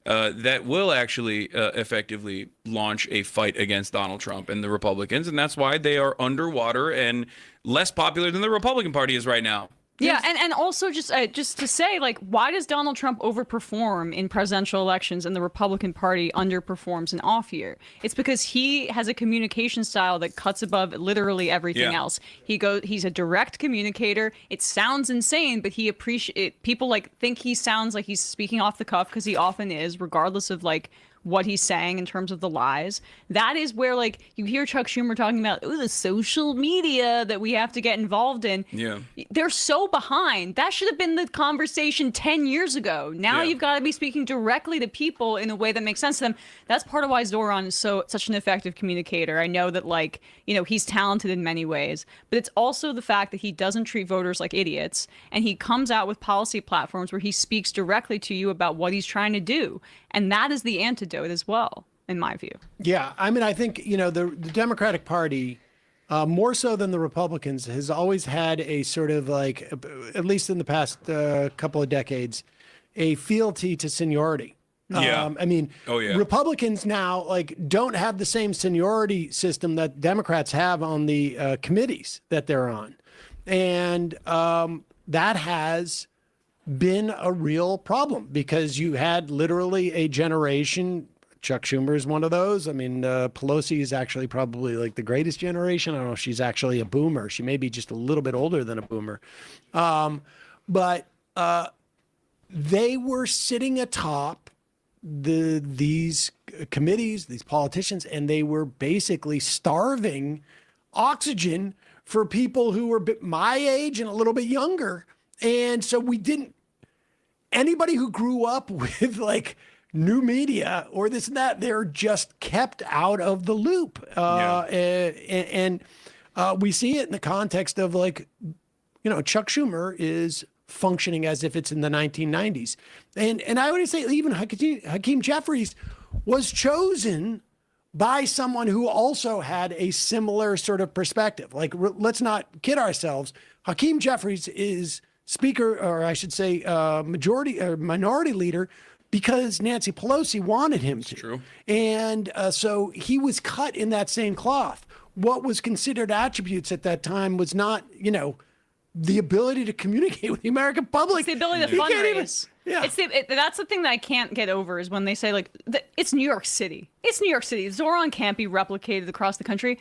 that will actually effectively launch a fight against Donald Trump and the Republicans. And that's why they are underwater and less popular than the Republican Party is right now. Yeah, and also just to say, like, why does Donald Trump overperform in presidential elections and the Republican Party underperforms in off year? It's because he has a communication style that cuts above literally everything else. He's a direct communicator. It sounds insane, but people like think he sounds like he's speaking off the cuff, because he often is, regardless of like what he's saying in terms of the lies. That is where, like, you hear Chuck Schumer talking about, the social media that we have to get involved in. Yeah. They're so behind. That should have been the conversation 10 years ago. Now you've got to be speaking directly to people in a way that makes sense to them. That's part of why Zoran is such an effective communicator. I know that, like, he's talented in many ways, but it's also the fact that he doesn't treat voters like idiots, and he comes out with policy platforms where he speaks directly to you about what he's trying to do. And that is the antidote as well, in my view. Yeah, I mean, I think, the Democratic Party, more so than the Republicans, has always had a sort of like, at least in the past couple of decades, a fealty to seniority. Yeah. I mean, Republicans now don't have the same seniority system that Democrats have on the committees that they're on. And that has been a real problem, because you had literally a generation. Chuck Schumer is one of those. I mean, Pelosi is actually probably like the greatest generation. I don't know if she's actually a boomer. She may be just a little bit older than a boomer. But they were sitting atop these committees, these politicians, and they were basically starving oxygen for people who were my age and a little bit younger. And so anybody who grew up with like new media or this and that, they're just kept out of the loop. And we see it in the context of like, Chuck Schumer is functioning as if it's in the 1990s. And I would say even Hakeem Jeffries was chosen by someone who also had a similar sort of perspective. Like, let's not kid ourselves. Hakeem Jeffries is Speaker, or I should say majority or minority leader, because Nancy Pelosi wanted him to. True. And so he was cut in that same cloth. What was considered attributes at that time was not, the ability to communicate with the American public. It's the ability to fundraise. That's the thing that I can't get over, is when they say, like, it's New York City. It's New York City. Zoran can't be replicated across the country.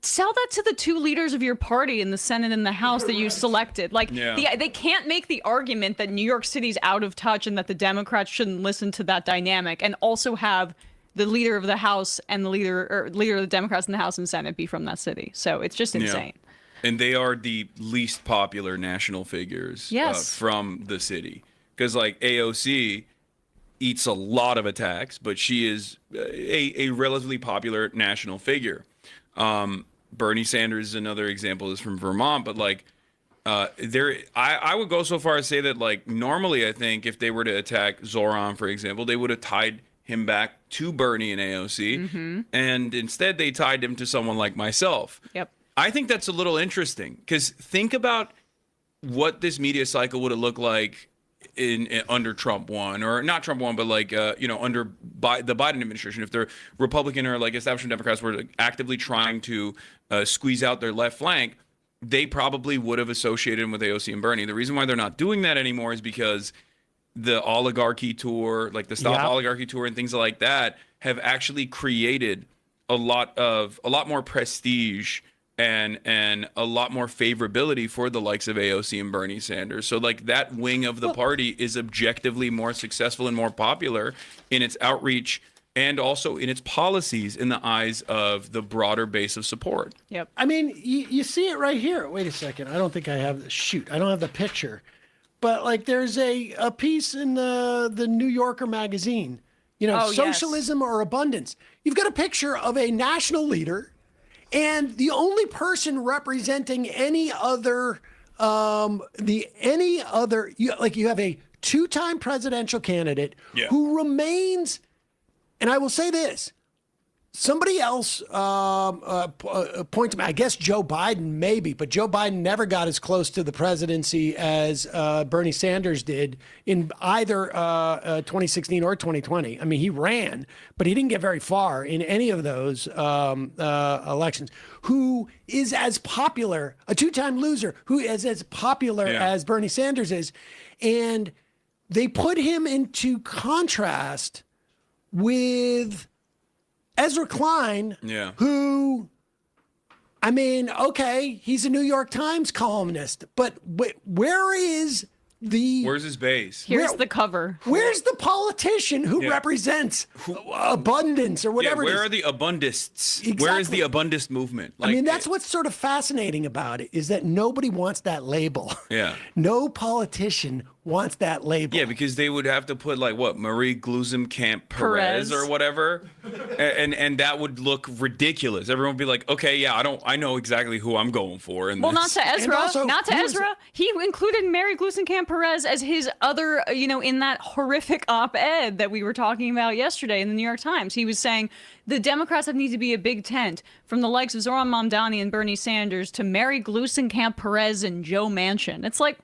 Sell that to the two leaders of your party in the Senate and the House that you selected. Like, they can't make the argument that New York City's out of touch and that the Democrats shouldn't listen to that dynamic, and also have the leader of the House and the leader of the Democrats in the House and Senate be from that city. So it's just insane. And they are the least popular national figures from the city. Because, like, AOC eats a lot of attacks, but she is a relatively popular national figure. Bernie Sanders is another example, is from Vermont, but like I would go so far as say that, like, normally I think if they were to attack Zoran, for example, they would have tied him back to Bernie and AOC, and instead they tied him to someone like myself. Yep. I think that's a little interesting because think about what this media cycle would have looked like in under Trump 1, or not Trump 1, but like under the Biden administration. If the Republican or like establishment Democrats were actively trying to squeeze out their left flank, they probably would have associated him with AOC and Bernie. The reason why they're not doing that anymore is because the oligarchy tour, like the Stop Oligarchy tour and things like that, have actually created a lot more prestige and a lot more favorability for the likes of AOC and Bernie Sanders. So like that wing of the party is objectively more successful and more popular in its outreach and also in its policies in the eyes of the broader base of support. Yep. I mean, you see it right here. Wait a second. I don't think I have I don't have the picture. But like there's a piece in the New Yorker magazine, socialism or abundance. You've got a picture of a national leader, and the only person representing any other, you have a two-time presidential candidate who remains, and I will say this, somebody else pointed to me, I guess Joe Biden maybe, but Joe Biden never got as close to the presidency as Bernie Sanders did in either 2016 or 2020. I mean, he ran, but he didn't get very far in any of those elections. Who is as popular, a two-time loser, who is as popular as Bernie Sanders is. And they put him into contrast with Ezra Klein, who, I mean, okay, he's a New York Times columnist, but where's his base? Here's the cover. Where's the politician who represents abundance or whatever? Where are the abundists? Exactly. Where is the abundist movement? I mean, that's what's sort of fascinating about it, is that nobody wants that label. Yeah. No politician wants that label. Yeah, because they would have to put like what, Marie Gluesenkamp-Perez or whatever, and that would look ridiculous. Everyone would be like, okay, yeah, I know exactly who I'm going for. And not to Ezra. He included Mary Gluesenkamp-Perez as his other, in that horrific op-ed that we were talking about yesterday in the New York Times. He was saying the Democrats need to be a big tent, from the likes of Zoran Mamdani and Bernie Sanders to Mary Gluesenkamp-Perez and Joe Manchin. It's like,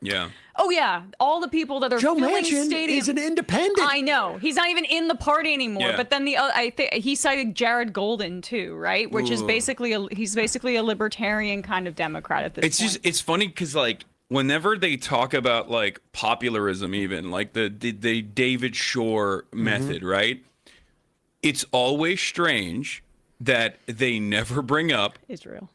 oh yeah, all the people that are Joe filling Manchin stadiums. is an independent. I know, he's not even in the party anymore. Yeah. But then I think he cited Jared Golden too, right? Which is basically he's basically a libertarian kind of Democrat at this point. It's funny because like whenever they talk about like popularism, even like the David Shore method, right? It's always strange that they never bring up Israel,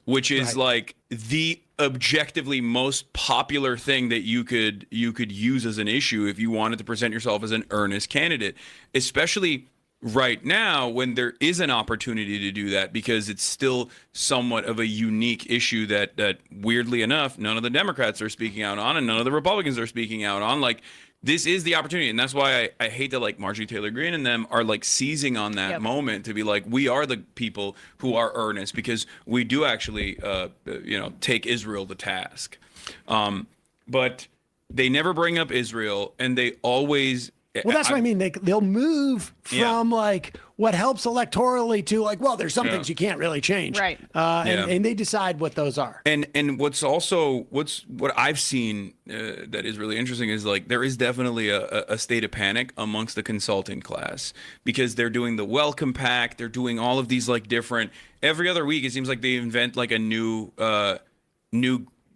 which is like the objectively most popular thing that you could use as an issue if you wanted to present yourself as an earnest candidate, especially right now when there is an opportunity to do that, because it's still somewhat of a unique issue that weirdly enough none of the Democrats are speaking out on and none of the Republicans are speaking out on. Like, this is the opportunity, and that's why I hate that like Marjorie Taylor Greene and them are like seizing on that moment to be like, we are the people who are earnest because we do actually take Israel to task, but they never bring up Israel, and they always. Well, that's what I mean. They'll move from like what helps electorally to like, well, there's some things you can't really change, right? And they decide what those are. And what I've seen that is really interesting is like there is definitely a state of panic amongst the consulting class, because they're doing the Welcome Pack, they're doing all of these like different. Every other week, it seems like they invent like a new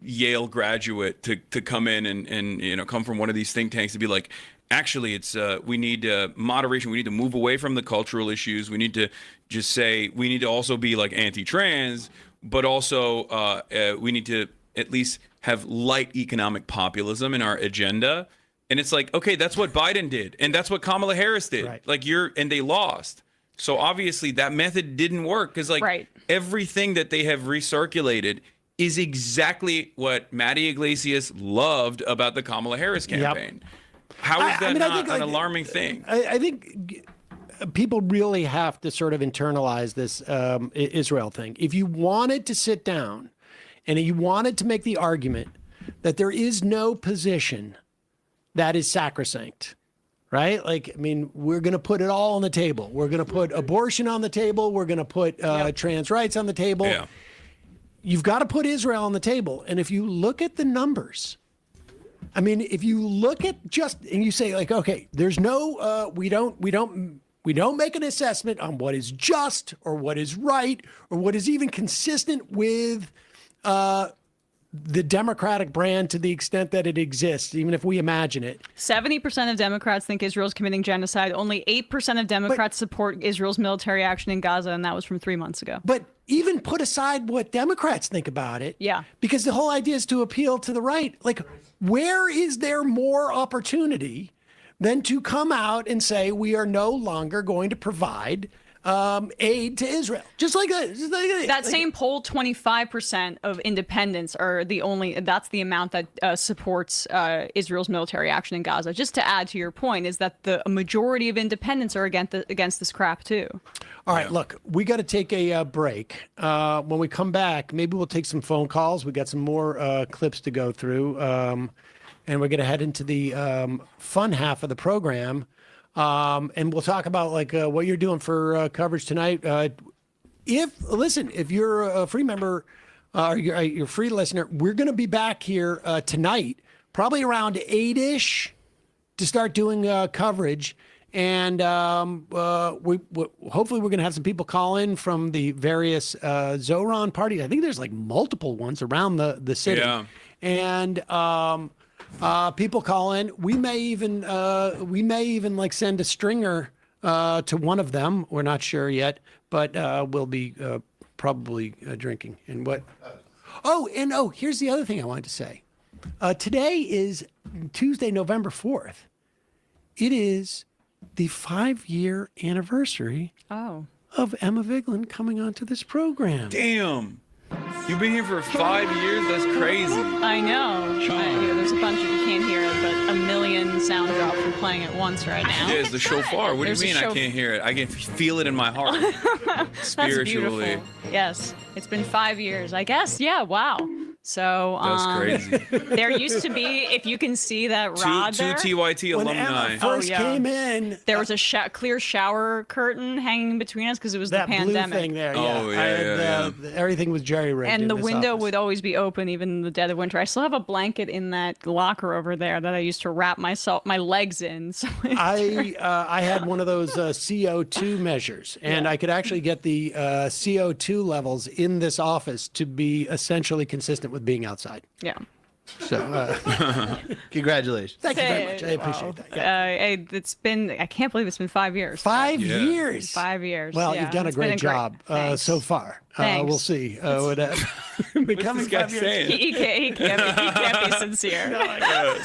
Yale graduate to come in and come from one of these think tanks to be like, actually, it's we need moderation. We need to move away from the cultural issues. We need to just say we need to also be like anti-trans, but also we need to at least have light economic populism in our agenda. And it's like, okay, that's what Biden did, and that's what Kamala Harris did. Right. Like and they lost. So obviously that method didn't work, because like everything that they have recirculated is exactly what Matty Iglesias loved about the Kamala Harris campaign. Yep. How is that not an alarming thing? I think people really have to sort of internalize this Israel thing. If you wanted to sit down and you wanted to make the argument that there is no position that is sacrosanct, right? Like, I mean, we're going to put it all on the table. We're going to put abortion on the table. We're going to put trans rights on the table. Yeah. You've got to put Israel on the table. And if you look at the numbers, I mean, if you look at and you say like, okay, there's no, we don't make an assessment on what is just or what is right or what is even consistent with the Democratic brand to the extent that it exists, even if we imagine it. 70% of Democrats think Israel's committing genocide. Only 8% of Democrats support Israel's military action in Gaza, and that was from 3 months ago. But even put aside what Democrats think about it. Yeah. Because the whole idea is to appeal to the right. Like, where is there more opportunity than to come out and say we are no longer going to provide aid to Israel? Just like that. That same poll, 25% of independents are that's the amount that supports Israel's military action in Gaza. Just to add to your point is that the majority of independents are against this crap too. All right, look, we got to take a break. When we come back, maybe we'll take some phone calls. We got some more clips to go through. And we're going to head into the fun half of the program. And we'll talk about like what you're doing for coverage tonight. If you're a free member, or you're a free listener, we're going to be back here tonight, probably around 8-ish, to start doing coverage. And hopefully we're going to have some people call in from the various Zoran parties. I think there's like multiple ones around the city. Yeah. And people call in. We may even like send a stringer to one of them. We're not sure yet, but we'll be probably drinking. And what? Oh, here's the other thing I wanted to say. Today is Tuesday, November 4th. It is the 5-year anniversary of Emma Vigeland coming onto this program. Damn. You've been here for 5 years? That's crazy. I know. There's a bunch of, you can't hear it, but a million sound drops are playing at once right now. Yeah, it's the shofar. What do you mean I can't hear it? I can feel it in my heart. Spiritually. That's beautiful. Yes. It's been 5 years, I guess. Yeah, wow. So that's crazy. There used to be, if you can see that rod two there. TYT When alumni. Emma first came in, there was a clear shower curtain hanging between us because it was that the pandemic. blue thing there. Oh, yeah. Everything was jerry-rigged. And in the this window office. would always be open, even in the dead of winter. I still have a blanket in that locker over there that I used to wrap my legs in. So I had one of those CO2 measures, and I could actually get the CO2 levels in this office to be essentially consistent with being outside. Yeah. So, congratulations. Thank you very much. I appreciate that. Yeah. I can't believe it's been 5 years. 5 years. 5 years. Well, yeah. you've done a It's been great job so far. Thanks. We'll see. Becoming 5 years. saying? He can't be sincere.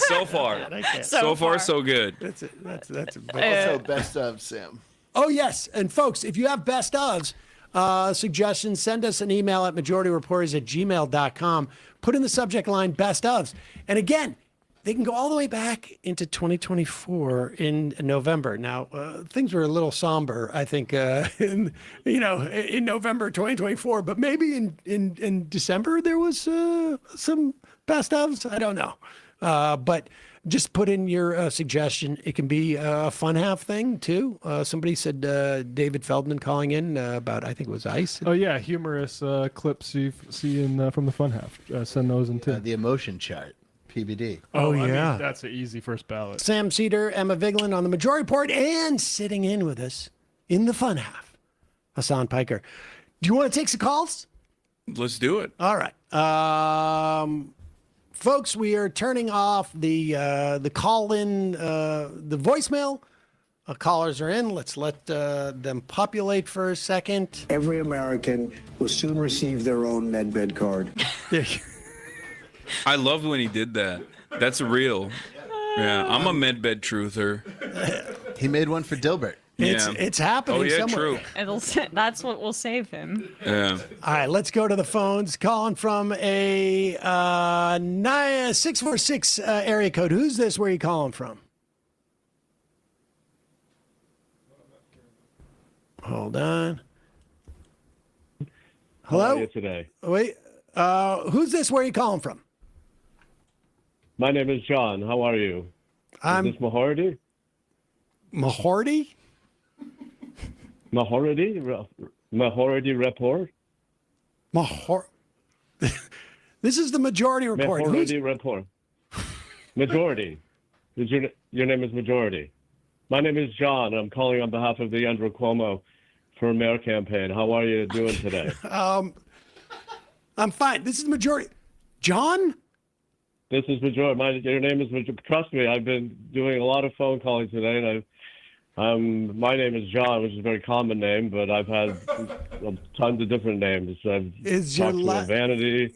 So far. So far, so good. That's it. That's Also, best of Sam. Oh, yes. And folks, if you have best ofs, suggestions, send us an email at majorityreporters@gmail.com. Put in the subject line best ofs. And again, they can go all the way back into 2024 in November. Now, things were a little somber, I think, in November 2024, but maybe in December there was some best ofs. I don't know. But just put in your suggestion. It can be a fun half thing, too. Somebody said David Feldman calling in about, I think it was ICE. Oh, yeah, humorous clips you see from the fun half. Send those in, too. The emotion chart, PBD. Oh, I yeah. mean, that's an easy first ballot. Sam Cedar, Emma Vigeland on the Majority Report, and sitting in with us in the fun half, Hasan Piker. Do you want to take some calls? Let's do it. All right. Folks, we are turning off the call-in, the voicemail. Callers are in. Let's let them populate for a second. Every American will soon receive their own MedBed card. I loved when he did that. That's real. Yeah, I'm a medbed truther. He made one for Dilbert. It's happening Oh, yeah, somewhere. true. That's what will save him. Yeah. All right, let's go to the phones. Calling from a 646 area code. Who's this? Where are you calling from? Hold on. Hello? How are you today? Wait. Who's this? Where are you calling from? My name is John. How are you? I'm Is this Mahorty? Mahorty? Mahorty report? This is the majority report. Majority report. Majority. Your name is Majority. My name is John. I'm calling on behalf of the Andrew Cuomo for Mayor campaign. How are you doing today? I'm fine. This is Majority. John? This is Majority. Your name is Majority. Trust me, I've been doing a lot of phone calling today, and my name is John, which is a very common name, but I've had tons of different names. I've talked to a Vanity.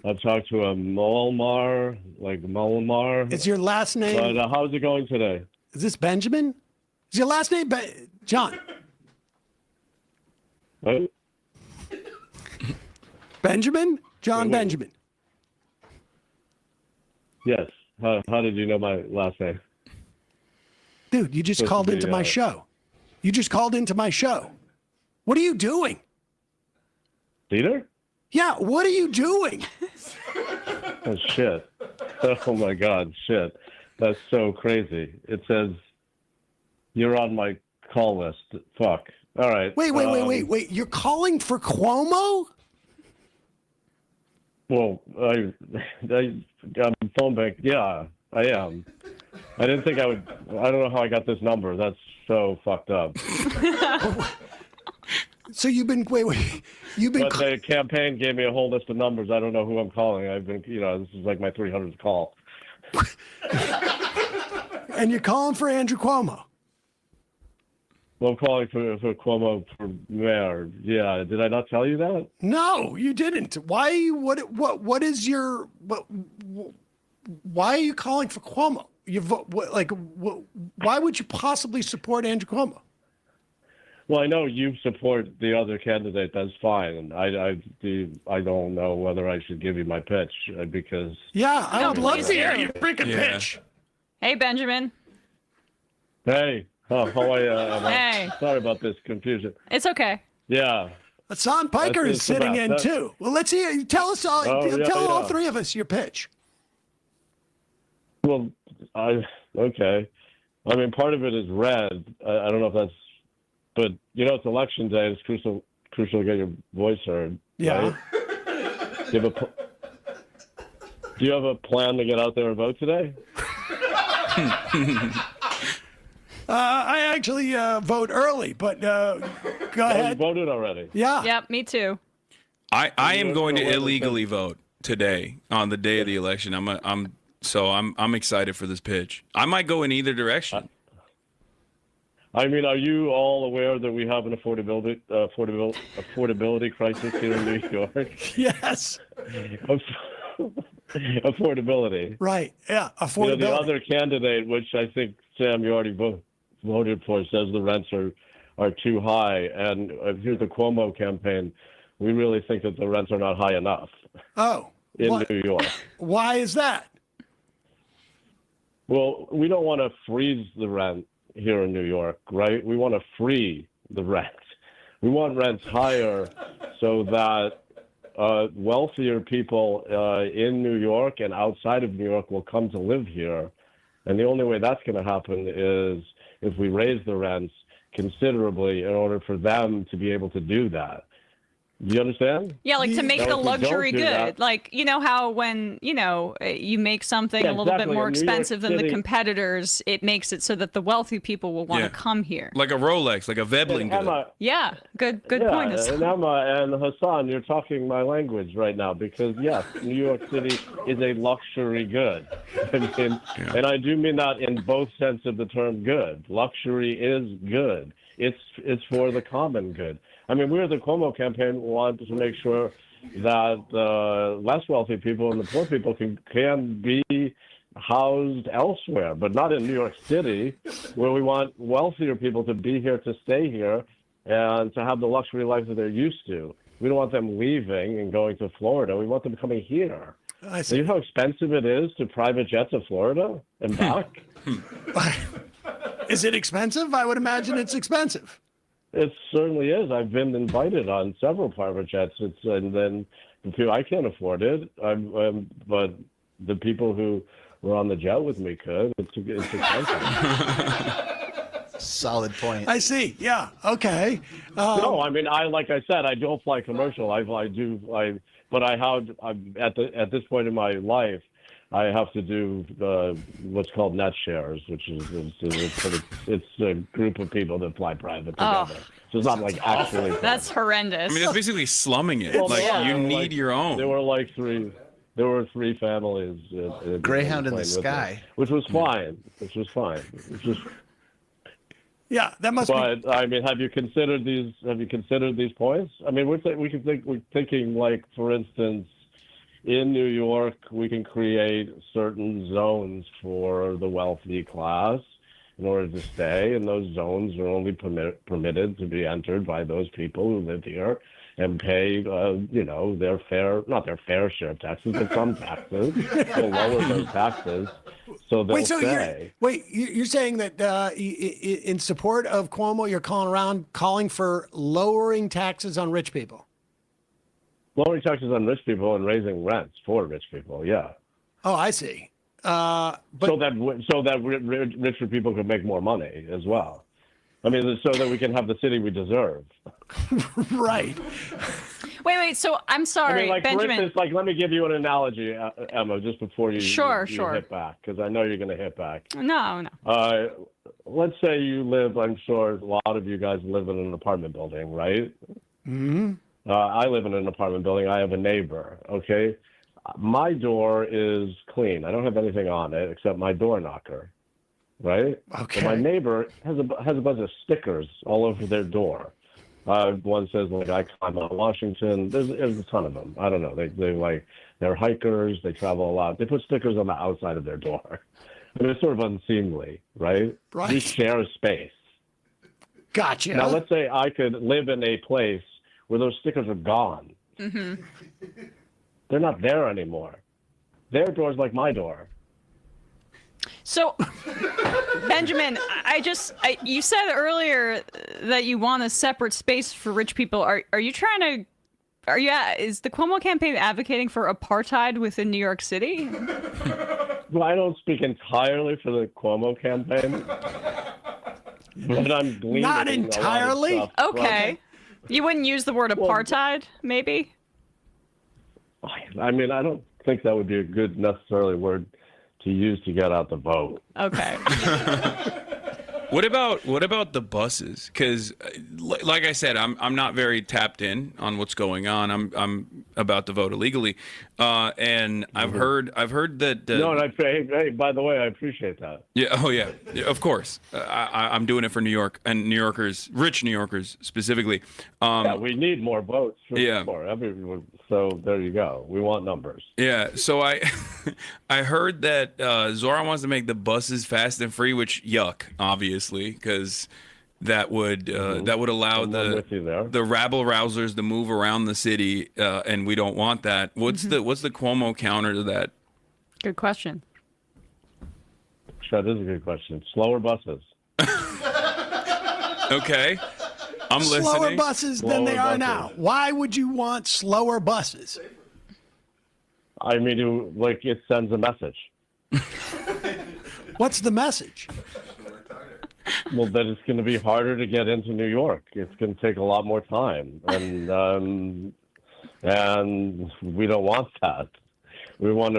I've talked to a Molmar, like Molmar. Is your last name? But how's it going today? Is this Benjamin? Is your last name John? What? Benjamin? John Benjamin. Yes. How did you know my last name? Dude, you just called into my show. You just called into my show. What are you doing? Peter? Yeah, what are you doing? Oh, shit. Oh, my God. Shit. That's so crazy. It says you're on my call list. Fuck. All right. Wait. You're calling for Cuomo? Well, I'm phone bank. Yeah, I am. I didn't think I would. I don't know how I got this number. That's so fucked up. So you've been you've been. But the campaign gave me a whole list of numbers. I don't know who I'm calling. I've been, this is like my 300th call. And you're calling for Andrew Cuomo. Well, I'm calling for Cuomo for mayor. Yeah, did I not tell you that? No, you didn't. Why? What is your? Why are you calling for Cuomo? Why would you possibly support Andrew Cuomo? Well, I know you support the other candidate. That's fine. I don't know whether I should give you my pitch because. Yeah, I would love to hear your freaking pitch. Hey, Benjamin. Hey. Oh, how are you? Hey. Sorry about this confusion. It's okay. Yeah. Hasan Piker is sitting in too. Well, let's hear. Tell us all. Tell all three of us your pitch. Well, okay. I mean, part of it is red. I don't know if that's, but it's election day. It's crucial to get your voice heard. Yeah. Right? Do you have a plan to get out there and vote today? I actually vote early, but go ahead. You voted already? Yeah. Yep, me too. I am going to illegally vote today on the day of the election. I'm excited for this pitch. I might go in either direction. I mean, are you all aware that we have an affordability crisis here in New York? Yes. Affordability. Right. Yeah. Affordability. The other candidate, which I think Sam, you already voted for, says the rents are too high, and here's the Cuomo campaign. We really think that the rents are not high enough. Oh. In New York. Why is that? Well, we don't want to freeze the rent here in New York, right? We want to free the rent. We want rents higher so that wealthier people in New York and outside of New York will come to live here. And the only way that's going to happen is if we raise the rents considerably in order for them to be able to do that. Do you understand? Yeah, like to make it a luxury good. That, like, how when, you make something a little bit more expensive than the competitors, it makes it so that the wealthy people will want to come here. Like a Rolex, like a Veblen good. Yeah, good point. And Emma and Hasan, you're talking my language right now because, yes, New York City is a luxury good. And I do mean that in both sense of the term good. Luxury is good. It's for the common good. I mean, we at the Cuomo campaign want to make sure that less wealthy people and the poor people can be housed elsewhere, but not in New York City, where we want wealthier people to be here, to stay here, and to have the luxury life that they're used to. We don't want them leaving and going to Florida. We want them coming here. I see. Do you know how expensive it is to private jet to Florida and back? Is it expensive? I would imagine it's expensive. It certainly is. I've been invited on several private jets, and then I can't afford it. But the people who were on the jet with me could. It's expensive. Solid point. I see. Yeah. Okay. No, I mean, like I said, I don't fly commercial. But at this point in my life, I have to do what's called net shares, which is it's a group of people that fly private together. So it's not like actually. That's horrendous. I mean, it's basically slumming it. You need your own. There were three families. Greyhound in the sky, which was fine. Yeah, that must be. But I mean, have you considered these points? I mean, we're thinking like, for instance, in New York, we can create certain zones for the wealthy class in order to stay, and those zones are only permitted to be entered by those people who live here and pay, not their fair share of taxes, but some taxes. We'll lower those taxes, so they'll stay. You're saying that in support of Cuomo, you're calling for lowering taxes on rich people? Lowering taxes on rich people and raising rents for rich people, yeah. Oh, I see. So that richer people can make more money as well. I mean, so that we can have the city we deserve. Right. Wait. So I'm sorry, Benjamin. For instance, let me give you an analogy, Emma, just before you hit back, because I know you're going to hit back. No. Let's say you live. I'm sure a lot of you guys live in an apartment building, right? Mm-hmm. I live in an apartment building. I have a neighbor. Okay, my door is clean. I don't have anything on it except my door knocker. Right? Okay. And my neighbor has a bunch of stickers all over their door. One says, I climb Mount Washington. There's a ton of them. I don't know. They're hikers. They travel a lot. They put stickers on the outside of their door. I mean, it's sort of unseemly, right? Right. We share space. Gotcha. Now, let's say I could live in a place where those stickers are gone. Mm-hmm. They're not there anymore. Their door's like my door. So, Benjamin, you said earlier that you want a separate space for rich people. Is the Cuomo campaign advocating for apartheid within New York City? Well, I don't speak entirely for the Cuomo campaign. But I'm gleaning Not entirely? a lot of stuff. Okay. You wouldn't use the word apartheid, maybe? I mean, I don't think that would be a good necessarily word to use to get out the vote. Okay. What about the buses? Because, like I said, I'm not very tapped in on what's going on. I'm about to vote illegally, and I've heard that. No, and hey, by the way, I appreciate that. Yeah. Oh, yeah. Of course. I'm doing it for New York and New Yorkers, rich New Yorkers specifically. Yeah, we need more votes. For everyone. So there you go. We want numbers. Yeah. So I heard that Zoran wants to make the buses fast and free, which yuck, obviously, because that would allow the rabble rousers to move around the city, and we don't want that. What's the Cuomo counter to that? Good question. That is a good question. Slower buses. Okay. I'm listening. Slower buses than they are now. Why would you want slower buses? I mean, it sends a message. What's the message? Well, that it's going to be harder to get into New York. It's going to take a lot more time, and we don't want that. We want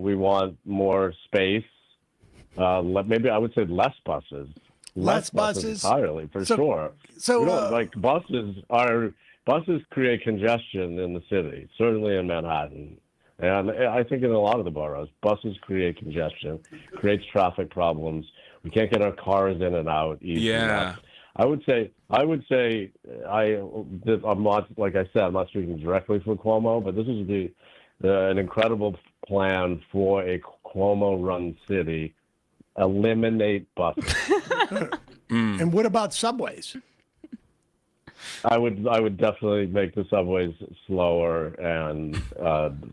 we want more space. Maybe I would say less buses. Less buses entirely, for sure. So, buses create congestion in the city, certainly in Manhattan. And I think in a lot of the boroughs, buses create congestion, creates traffic problems. We can't get our cars in and out easy enough. I would say I'm not, like I said, I'm not speaking directly for Cuomo, but this is an incredible plan for a Cuomo-run city. Eliminate buses. And what about subways? I would definitely make the subways slower and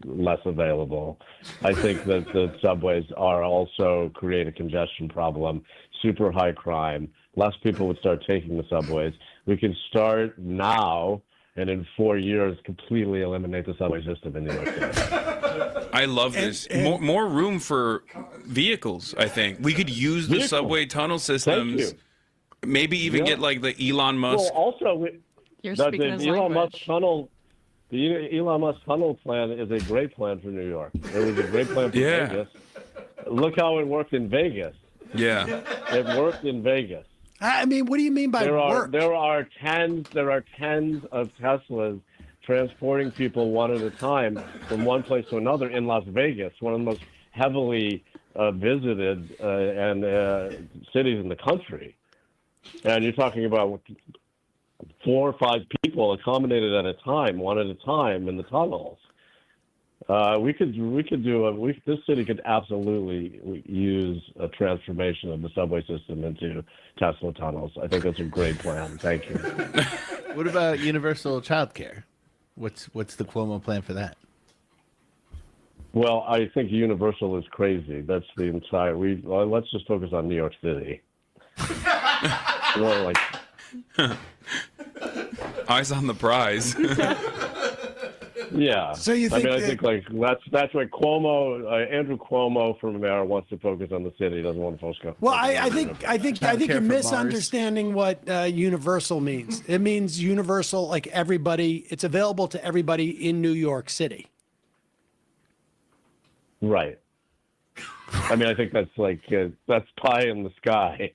less available. I think that the subways are also create a congestion problem, super high crime. Less people would start taking the subways. We can start now and in 4 years completely eliminate the subway system in New York City. I love this. More room for vehicles, I think. We could use the subway tunnel systems Maybe even get like the Elon Musk. Well, also, You're the speaking his Elon language. Musk tunnel. The Elon Musk tunnel plan is a great plan for New York. It was a great plan for Vegas. Look how it worked in Vegas. Yeah, it worked in Vegas. I mean, what do you mean by work? There are tens of Teslas transporting people one at a time from one place to another in Las Vegas, one of the most heavily visited cities in the country. And you're talking about 4 or 5 people accommodated at a time, one at a time in the tunnels. This city could absolutely use a transformation of the subway system into Tesla tunnels. I think that's a great plan. Thank you. What about universal childcare? What's the Cuomo plan for that? Well, I think Universal is crazy. That's the entire. Let's just focus on New York City. Like, eyes on the prize. Yeah. So you think? I think like that's why Andrew Cuomo from mayor wants to focus on the city. He doesn't want to focus. Well, I think you're misunderstanding what universal means. It means universal, like everybody. It's available to everybody in New York City. Right. I mean, I think that's like that's pie in the sky.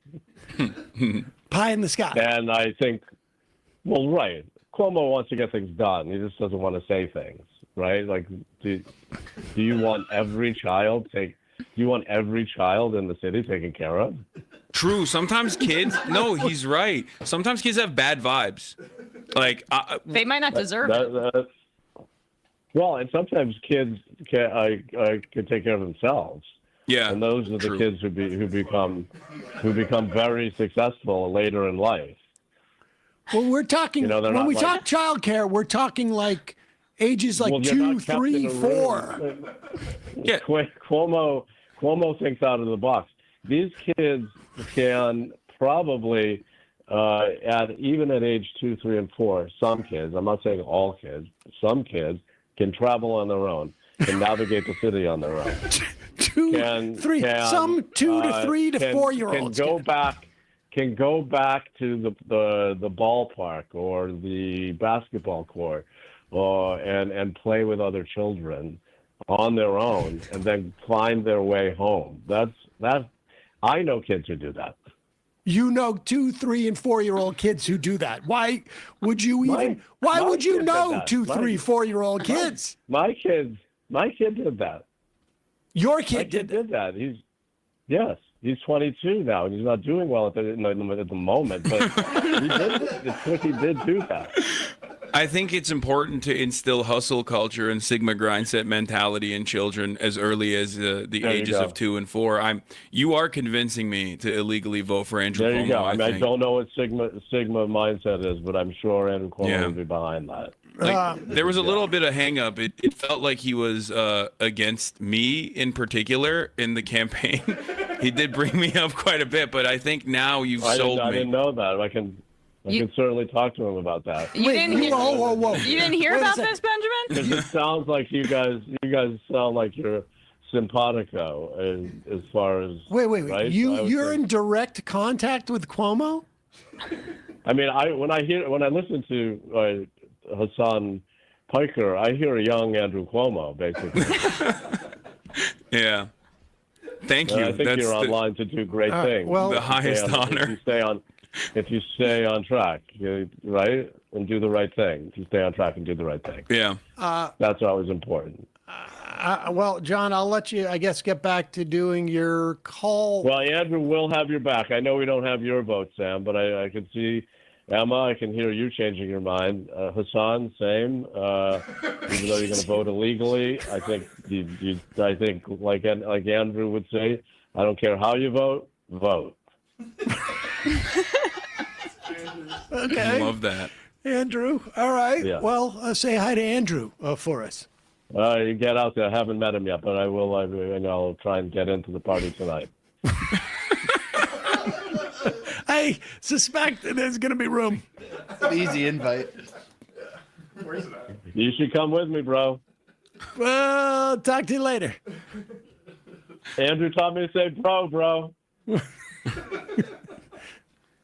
Pie in the sky. And I think, well, right. Cuomo wants to get things done. He just doesn't want to say things, right? Like, do you want every child in the city taken care of? True. Sometimes kids. No, he's right. Sometimes kids have bad vibes. Like they might not deserve it. Well, and sometimes kids can take care of themselves. Yeah, and those are the kids who become very successful later in life. Well, we're talking when we talk childcare, we're talking like ages like 2, 3, 4. Yeah, Cuomo thinks out of the box. These kids can probably even at age 2, 3, and 4. Some kids, I'm not saying all kids, some kids can travel on their own, can navigate the city on their own. 2, 3, some 2 to 3 to 4-year-olds can go back to the ballpark or the basketball court, and play with other children on their own, and then find their way home. I know kids who do that. You know 2, 3, and 4-year-old kids who do that. Why would you even? Why would you know 2, 3, 4-year-old kids? My kid did that. Your kid did that. He's 22 now, and he's not doing well at the moment. But he did do that. I think it's important to instill hustle culture and Sigma grind set mentality in children as early as the ages of 2 and 4. You are convincing me to illegally vote for Andrew Cuomo. There you go. I don't know what Sigma mindset is, but I'm sure Andrew Cuomo will be behind that. There was a little bit of hang up. It felt like he was against me in particular in the campaign. He did bring me up quite a bit, but I think now you've sold me. I didn't know that. I can certainly talk to him about that. You didn't hear about this, Benjamin? Because it sounds like you guys sound like you're simpatico as far as wait. Right? You're in direct contact with Cuomo? I mean, when I listen to Hasan Piker, I hear a young Andrew Cuomo, basically. Yeah. Thank you. I think you're online to do great things. Well, the highest honor. If you stay on track, right, and do the right thing. If you stay on track and do the right thing. Yeah. That's always important. Well, John, I'll let you, I guess, get back to doing your call. Well, Andrew will have your back. I know we don't have your vote, Sam, but I can see Emma. I can hear you changing your mind. Hasan, same. Even though you're going to vote illegally, I think I think like Andrew would say, I don't care how you vote, vote. Okay. Love that. Andrew. All right. Yeah. Well, say hi to Andrew for us. You get out there. I haven't met him yet, but I will. I'll try and get into the party tonight. I suspect there's going to be room. It's an easy invite. Where's it at? You should come with me, bro. Well, talk to you later. Andrew taught me to say bro.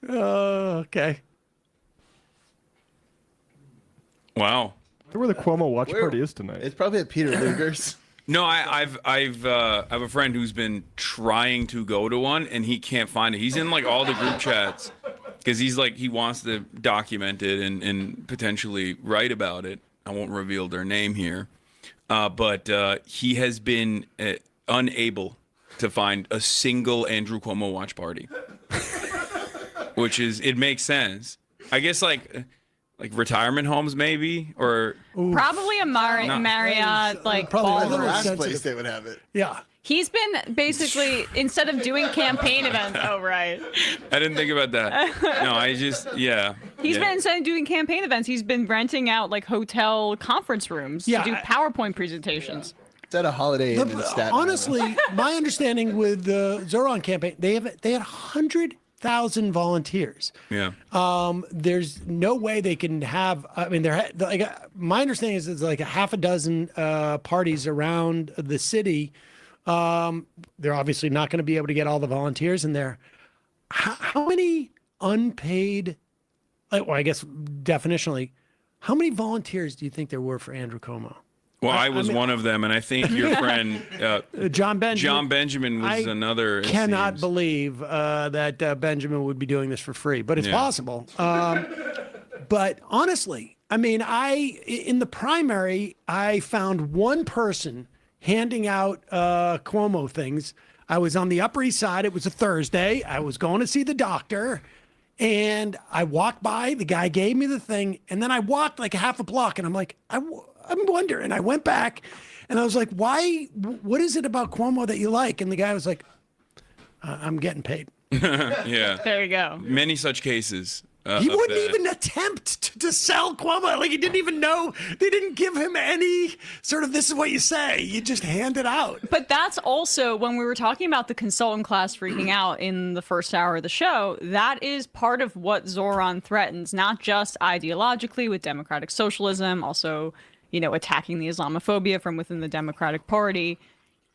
Okay. Wow. I wonder where the Cuomo watch party is tonight. It's probably at Peter Luger's. No, I have a friend who's been trying to go to one and he can't find it. He's in like all the group chats because he wants to document it and potentially write about it. I won't reveal their name here, but he has been unable to find a single Andrew Cuomo watch party, which it makes sense. I guess like retirement homes maybe, or Probably a Marriott, like Probably the ballroom. last place they would have it. Yeah. He's been basically, instead of doing campaign events, oh, right. I didn't think about that. No, He's been, instead of doing campaign events, he's been renting out like hotel conference rooms to do PowerPoint presentations. It's at a Holiday Inn in Staten Island. Honestly, my understanding with the Zoran campaign, they had 100,000 volunteers. Yeah. There's no way they can have. I mean, my understanding is there's like a half a dozen parties around the city. They're obviously not going to be able to get all the volunteers in there. How many unpaid? Well, I guess definitionally, how many volunteers do you think there were for Andrew Cuomo? Well, I was one of them, and I think your friend John Benjamin. John Benjamin was another. I cannot believe that Benjamin would be doing this for free, but it's possible. But honestly, I mean, in the primary, I found one person handing out Cuomo things. I was on the Upper East Side. It was a Thursday. I was going to see the doctor. And I walked by. The guy gave me the thing. And then I walked like a half a block. And I'm like, I'm wondering. I went back. And I was like, why? What is it about Cuomo that you like? And the guy was like, I'm getting paid. Yeah. There you go. Many such cases. He wouldn't even attempt to sell Cuomo. Like, he didn't even know. They didn't give him any sort of, this is what you say. You just hand it out. But that's also, when we were talking about the consultant class freaking out in the first hour of the show, that is part of what Zoran threatens, not just ideologically with democratic socialism, also, attacking the Islamophobia from within the Democratic Party.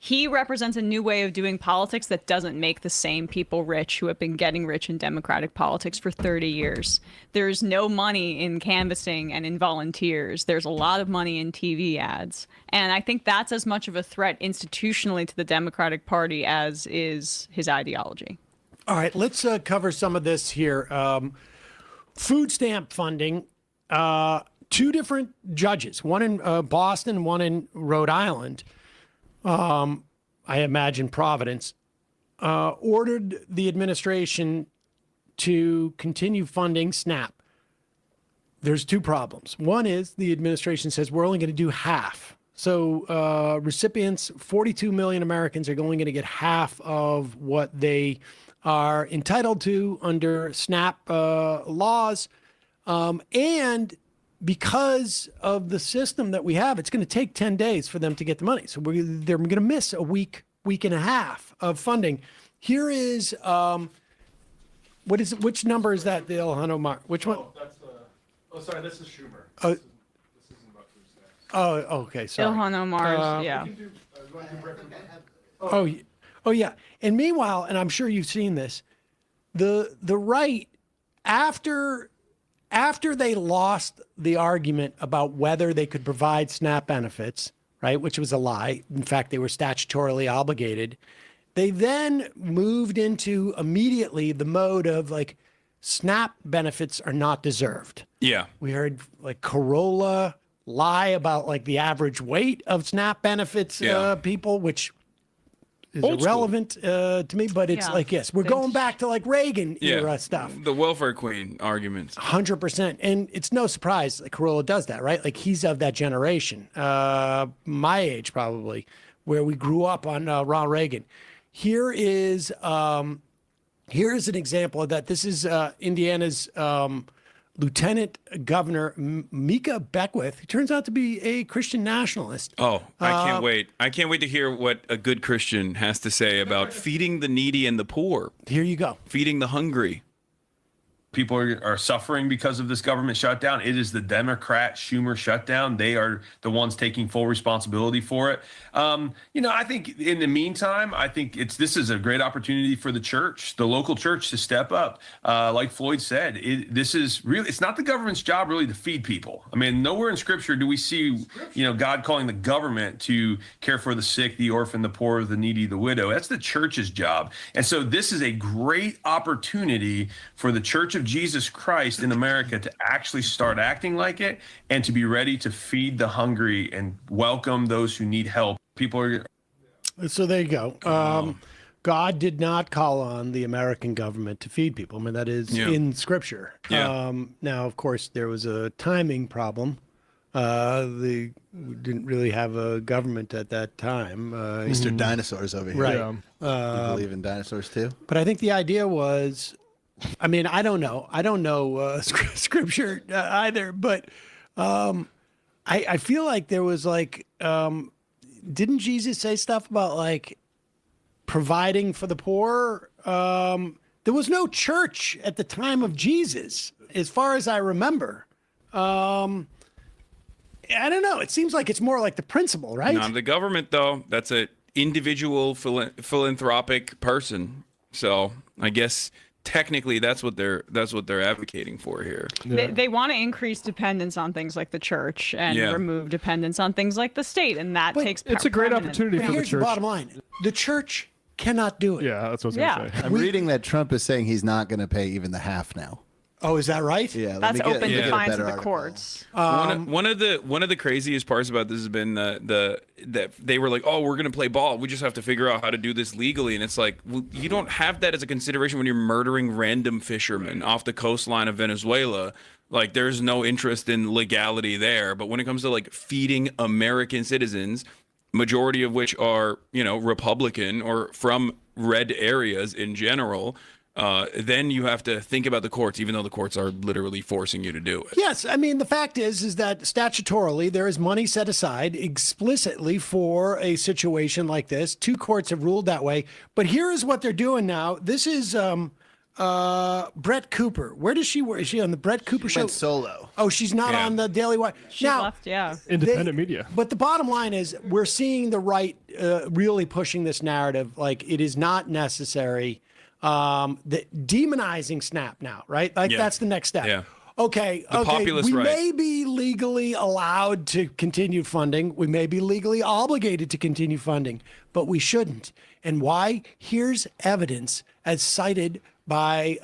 He represents a new way of doing politics that doesn't make the same people rich who have been getting rich in democratic politics for 30 years. There's no money in canvassing and in volunteers. There's a lot of money in TV ads. And I think that's as much of a threat institutionally to the Democratic Party as is his ideology. All right, let's cover some of this here. Food stamp funding. Two different judges, one in Boston, one in Rhode Island. I imagine Providence, ordered the administration to continue funding SNAP. There's two problems. One is the administration says we're only going to do half. So recipients, 42 million Americans, are only going to get half of what they are entitled to under SNAP laws. And because of the system that we have, it's going to take 10 days for them to get the money. So they're going to miss a week and a half of funding. Here is, which number is that, the Ilhan Omar? Which one? Sorry, this is Schumer. This isn't about food stamps. Oh, okay, sorry. Ilhan Omar's, yeah. Oh, yeah. And meanwhile, and I'm sure you've seen this, the right, after they lost the argument about whether they could provide SNAP benefits, right, which was a lie. In fact, they were statutorily obligated. They then moved into immediately the mode of like, SNAP benefits are not deserved. Yeah. We heard like Corolla lie about like the average weight of SNAP benefits people, which is irrelevant to me, but it's like, yes, we're going back to like Reagan era stuff. The welfare queen arguments. 100%. And it's no surprise that Corolla does that, right? Like he's of that generation, my age probably, where we grew up on Ronald Reagan. Here's an example of that. This is Indiana's Lieutenant Governor Mika Beckwith, who turns out to be a Christian nationalist. Oh, I can't wait. I can't wait to hear what a good Christian has to say about feeding the needy and the poor. Here you go. Feeding the hungry. people are suffering because of this government shutdown. It is the Democrat Schumer shutdown. They are the ones taking full responsibility for it. I think in the meantime, I think this is a great opportunity for the church, the local church, to step up. Like Floyd said, it's not the government's job really to feed people. I mean, nowhere in Scripture do we see, God calling the government to care for the sick, the orphan, the poor, the needy, the widow. That's the church's job. And so this is a great opportunity for the Church of Jesus Christ in America to actually start acting like it and to be ready to feed the hungry and welcome those who need help. People are. So there you go. God did not call on the American government to feed people. I mean, that is in Scripture. Yeah. Now, of course, there was a timing problem. We didn't really have a government at that time. Mr. Dinosaurs over here. Right. You believe in dinosaurs too? But I think the idea was, I mean, I don't know Scripture either, but I feel like there was like, didn't Jesus say stuff about like providing for the poor? There was no church at the time of Jesus, as far as I remember. I don't know. It seems like it's more like the principle, right? Not the government, though. That's an individual philanthropic person. So I guess technically that's what they're advocating for here. They want to increase dependence on things like the church and remove dependence on things like the state, and that takes. It's a great opportunity for the church. Here's the bottom line: the church cannot do it. Yeah, that's what I was going to say. I'm reading that Trump is saying he's not going to pay even the half now. Oh, is that right? Yeah, that's open to fines of the courts. One of the craziest parts about this has been that they were like, oh, we're gonna play ball. We just have to figure out how to do this legally, and it's like, well, you don't have that as a consideration when you're murdering random fishermen off the coastline of Venezuela. Like, there's no interest in legality there. But when it comes to like feeding American citizens, majority of which are Republican or from red areas in general. Then you have to think about the courts, even though the courts are literally forcing you to do it. Yes, I mean, the fact is that statutorily there is money set aside explicitly for a situation like this. 2 courts have ruled that way. But here is what they're doing now. This is Brett Cooper. Where does she work? Is she on the Brett Cooper show? Went solo. Oh, she's not on the Daily Wire. She left, Independent media. But the bottom line is we're seeing the right really pushing this narrative like it is not necessary. Demonizing SNAP now, right? Like that's the next step. Yeah. Okay. We may be legally allowed to continue funding. We may be legally obligated to continue funding, but we shouldn't. And why? Here's evidence as cited by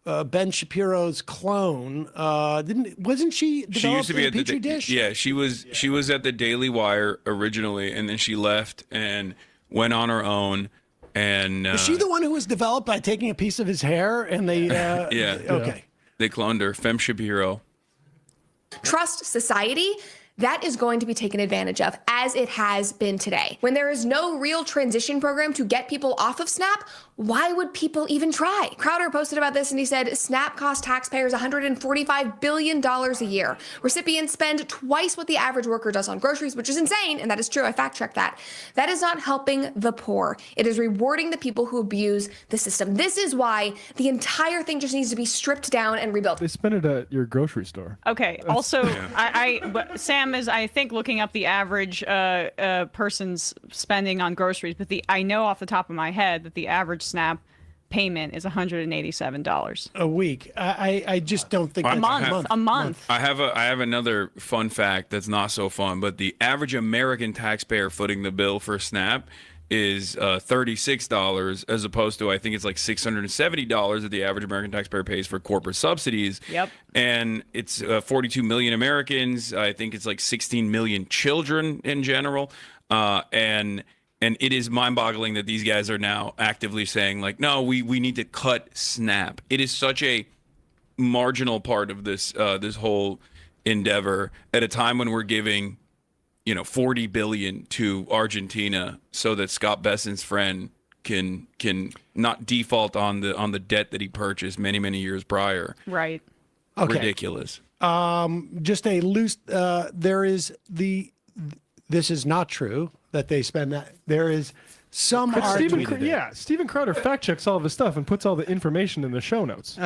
Ben Shapiro's clone. Wasn't she developed She used to be in at a petri dish? Yeah, she was at the Daily Wire originally, and then she left and went on her own. And is she the one who was developed by taking a piece of his hair and they? Okay. They cloned her. Fem Shapiro. Trust society. That is going to be taken advantage of, as it has been today. When there is no real transition program to get people off of SNAP, why would people even try? Crowder posted about this and he said, SNAP costs taxpayers $145 billion a year. Recipients spend twice what the average worker does on groceries, which is insane, and that is true. I fact-checked that. That is not helping the poor. It is rewarding the people who abuse the system. This is why the entire thing just needs to be stripped down and rebuilt. They spend it at your grocery store. Okay. Also, Sam is, I think, looking up the average person's spending on groceries, but I know off the top of my head that the average SNAP payment is $187 a week. I just don't think that's a month. I have another fun fact that's not so fun, but the average American taxpayer footing the bill for SNAP is $36 as opposed to I think it's like $670 that the average American taxpayer pays for corporate subsidies. Yep. And it's 42 million Americans. I think it's like 16 million children in general. And it is mind-boggling that these guys are now actively saying like, no, we need to cut SNAP. It is such a marginal part of this this whole endeavor at a time when we're giving $40 billion to Argentina so that Scott Besant's friend can not default on the debt that he purchased many years prior. Right. Okay. Ridiculous. Just a loose. This is not true that they spend that. Some But are Steven Crowder fact checks all of his stuff and puts all the information in the show notes.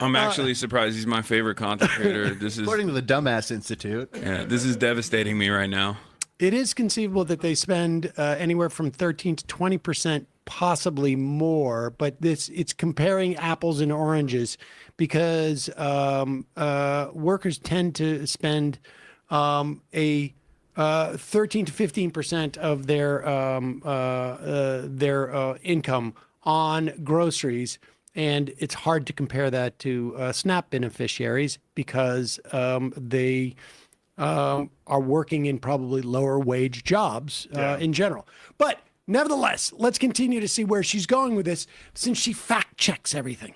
I'm actually surprised he's my favorite content creator. This is According to the Dumbass Institute. Yeah, this is devastating me right now. It is conceivable that they spend anywhere from 13 to 20%, possibly more, but it's comparing apples and oranges because workers tend to spend a 13 to 15% of their income on groceries. And it's hard to compare that to SNAP beneficiaries because they are working in probably lower wage jobs in general. But nevertheless, let's continue to see where she's going with this since she fact checks everything.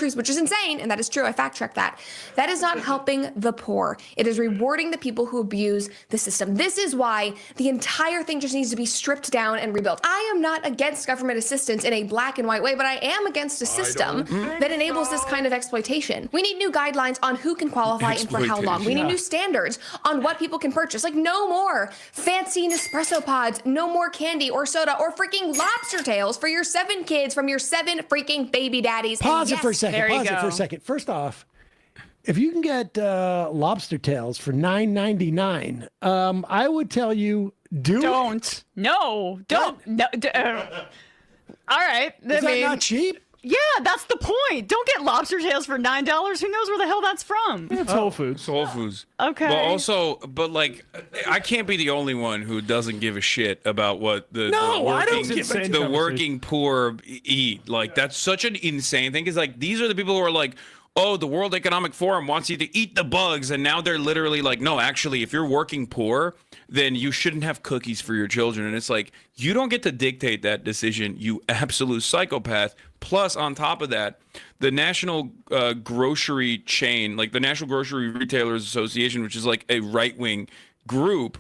Which is insane, and that is true. I fact-checked that. That is not helping the poor. It is rewarding the people who abuse the system. This is why the entire thing just needs to be stripped down and rebuilt. I am not against government assistance in a black and white way, but I am against a system that enables this kind of exploitation. We need new guidelines on who can qualify and for how long. We need new standards on what people can purchase. Like no more fancy Nespresso pods, no more candy or soda or freaking lobster tails for your 7 kids from your 7 freaking baby daddies. Pause it for a second. There you Pause it go. for a second. First off, if you can get lobster tails for $9.99, I would tell you Don't. No. Don't. No. All right. Is that not cheap? Yeah, that's the point. Don't get lobster tails for $9. Who knows where the hell that's from? It's Whole Foods. It's Whole Foods. Okay. But also, like, I can't be the only one who doesn't give a shit about what the working poor eat. Like, that's such an insane thing. Is like these are the people who are like, oh, the World Economic Forum wants you to eat the bugs, and now they're literally like, no, actually, if you're working poor, then you shouldn't have cookies for your children. And it's like, you don't get to dictate that decision, you absolute psychopath. Plus, on top of that, the National Grocery Chain, like the National Grocery Retailers Association, which is like a right-wing group,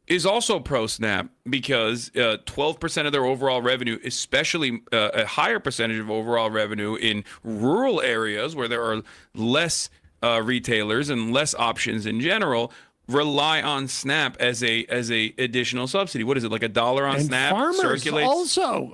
is also pro-SNAP because 12% of their overall revenue, especially a higher percentage of overall revenue in rural areas where there are less retailers and less options in general, rely on SNAP as a additional subsidy. What is it, like $1 on And SNAP farmers circulates? also.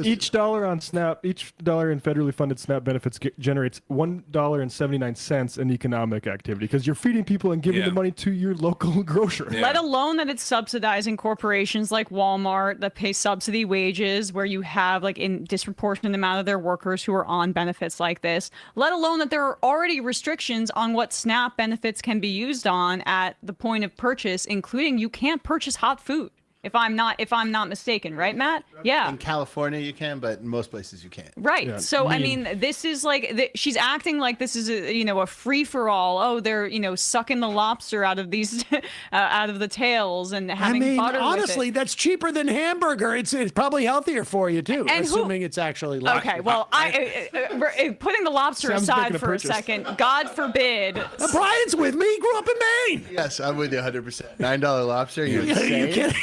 Each dollar on SNAP, each dollar in federally funded SNAP benefits generates $1.79 in economic activity because you're feeding people and giving the money to your local grocer. Let alone that it's subsidizing corporations like Walmart that pay subsidy wages where you have like in disproportionate amount of their workers who are on benefits like this. Let alone that there are already restrictions on what SNAP benefits can be used on at the point of purchase, including you can't purchase hot food. If I'm not mistaken, right, Matt? Yeah. In California, you can, but in most places, you can't. Right. Yeah. So, I mean, this is like, she's acting like this is a free for all. Oh, they're, sucking the lobster out of these, out of the tails and having butter honestly, with it. that's cheaper than hamburger. It's probably healthier for you too, And assuming it's actually live. Okay, well, putting the lobster Sam's aside making a for a purchase. second, God forbid. Brian's with me. He grew up in Maine. Yes, I'm with you 100%. $9 lobster, you're You insane. kidding?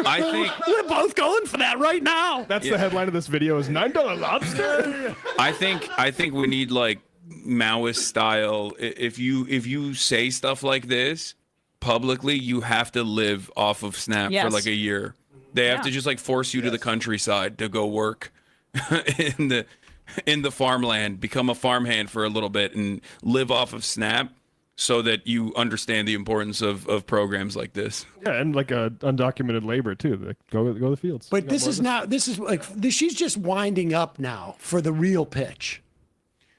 I think we're both going for that right now. That's the headline of this video is $9 lobster. I think we need like Maoist style. If you say stuff like this publicly, you have to live off of SNAP for Yes. like a year. They have to just like force you to the countryside to go work in the farmland, become a farmhand for a little bit and live off of SNAP so that you understand the importance of programs like this. Yeah, and like undocumented labor too. Like, go to the fields. But this is she's just winding up now for the real pitch.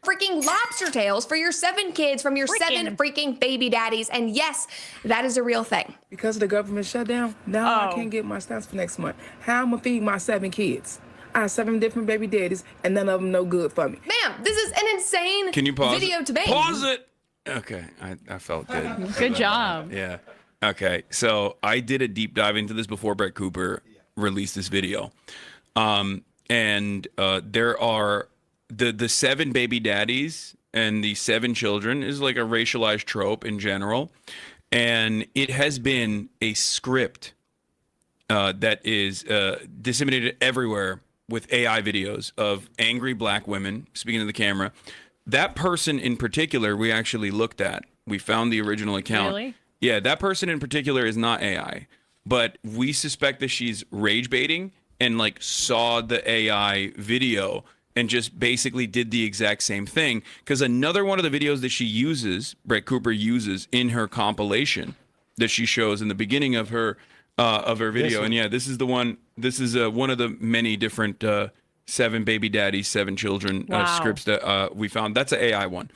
Freaking lobster tails for your 7 kids from your 7 freaking baby daddies. And yes, that is a real thing. Because of the government shutdown, now I can't get my stamps for next month. How am I feed my 7 kids? I have 7 different baby daddies, and none of them no good for me. Ma'am, this is an insane Can you pause video it? to make. Pause it. Okay, I felt good. Good job. Yeah. Okay, so I did a deep dive into this before Brett Cooper released this video. There are the 7 baby daddies and the 7 children is like a racialized trope in general. And it has been a script that is disseminated everywhere with AI videos of angry black women speaking to the camera. That person in particular, we actually looked at. We found the original account. Really? Yeah, that person in particular is not AI. but we suspect that she's rage baiting and like saw the AI video and just basically did the exact same thing. Because another one of the videos that she uses, Brett Cooper uses in her compilation that she shows in the beginning of her video. And yeah, this is the one. This is one of the many different 7 baby daddies, 7 children scripts that we found. That's an AI one.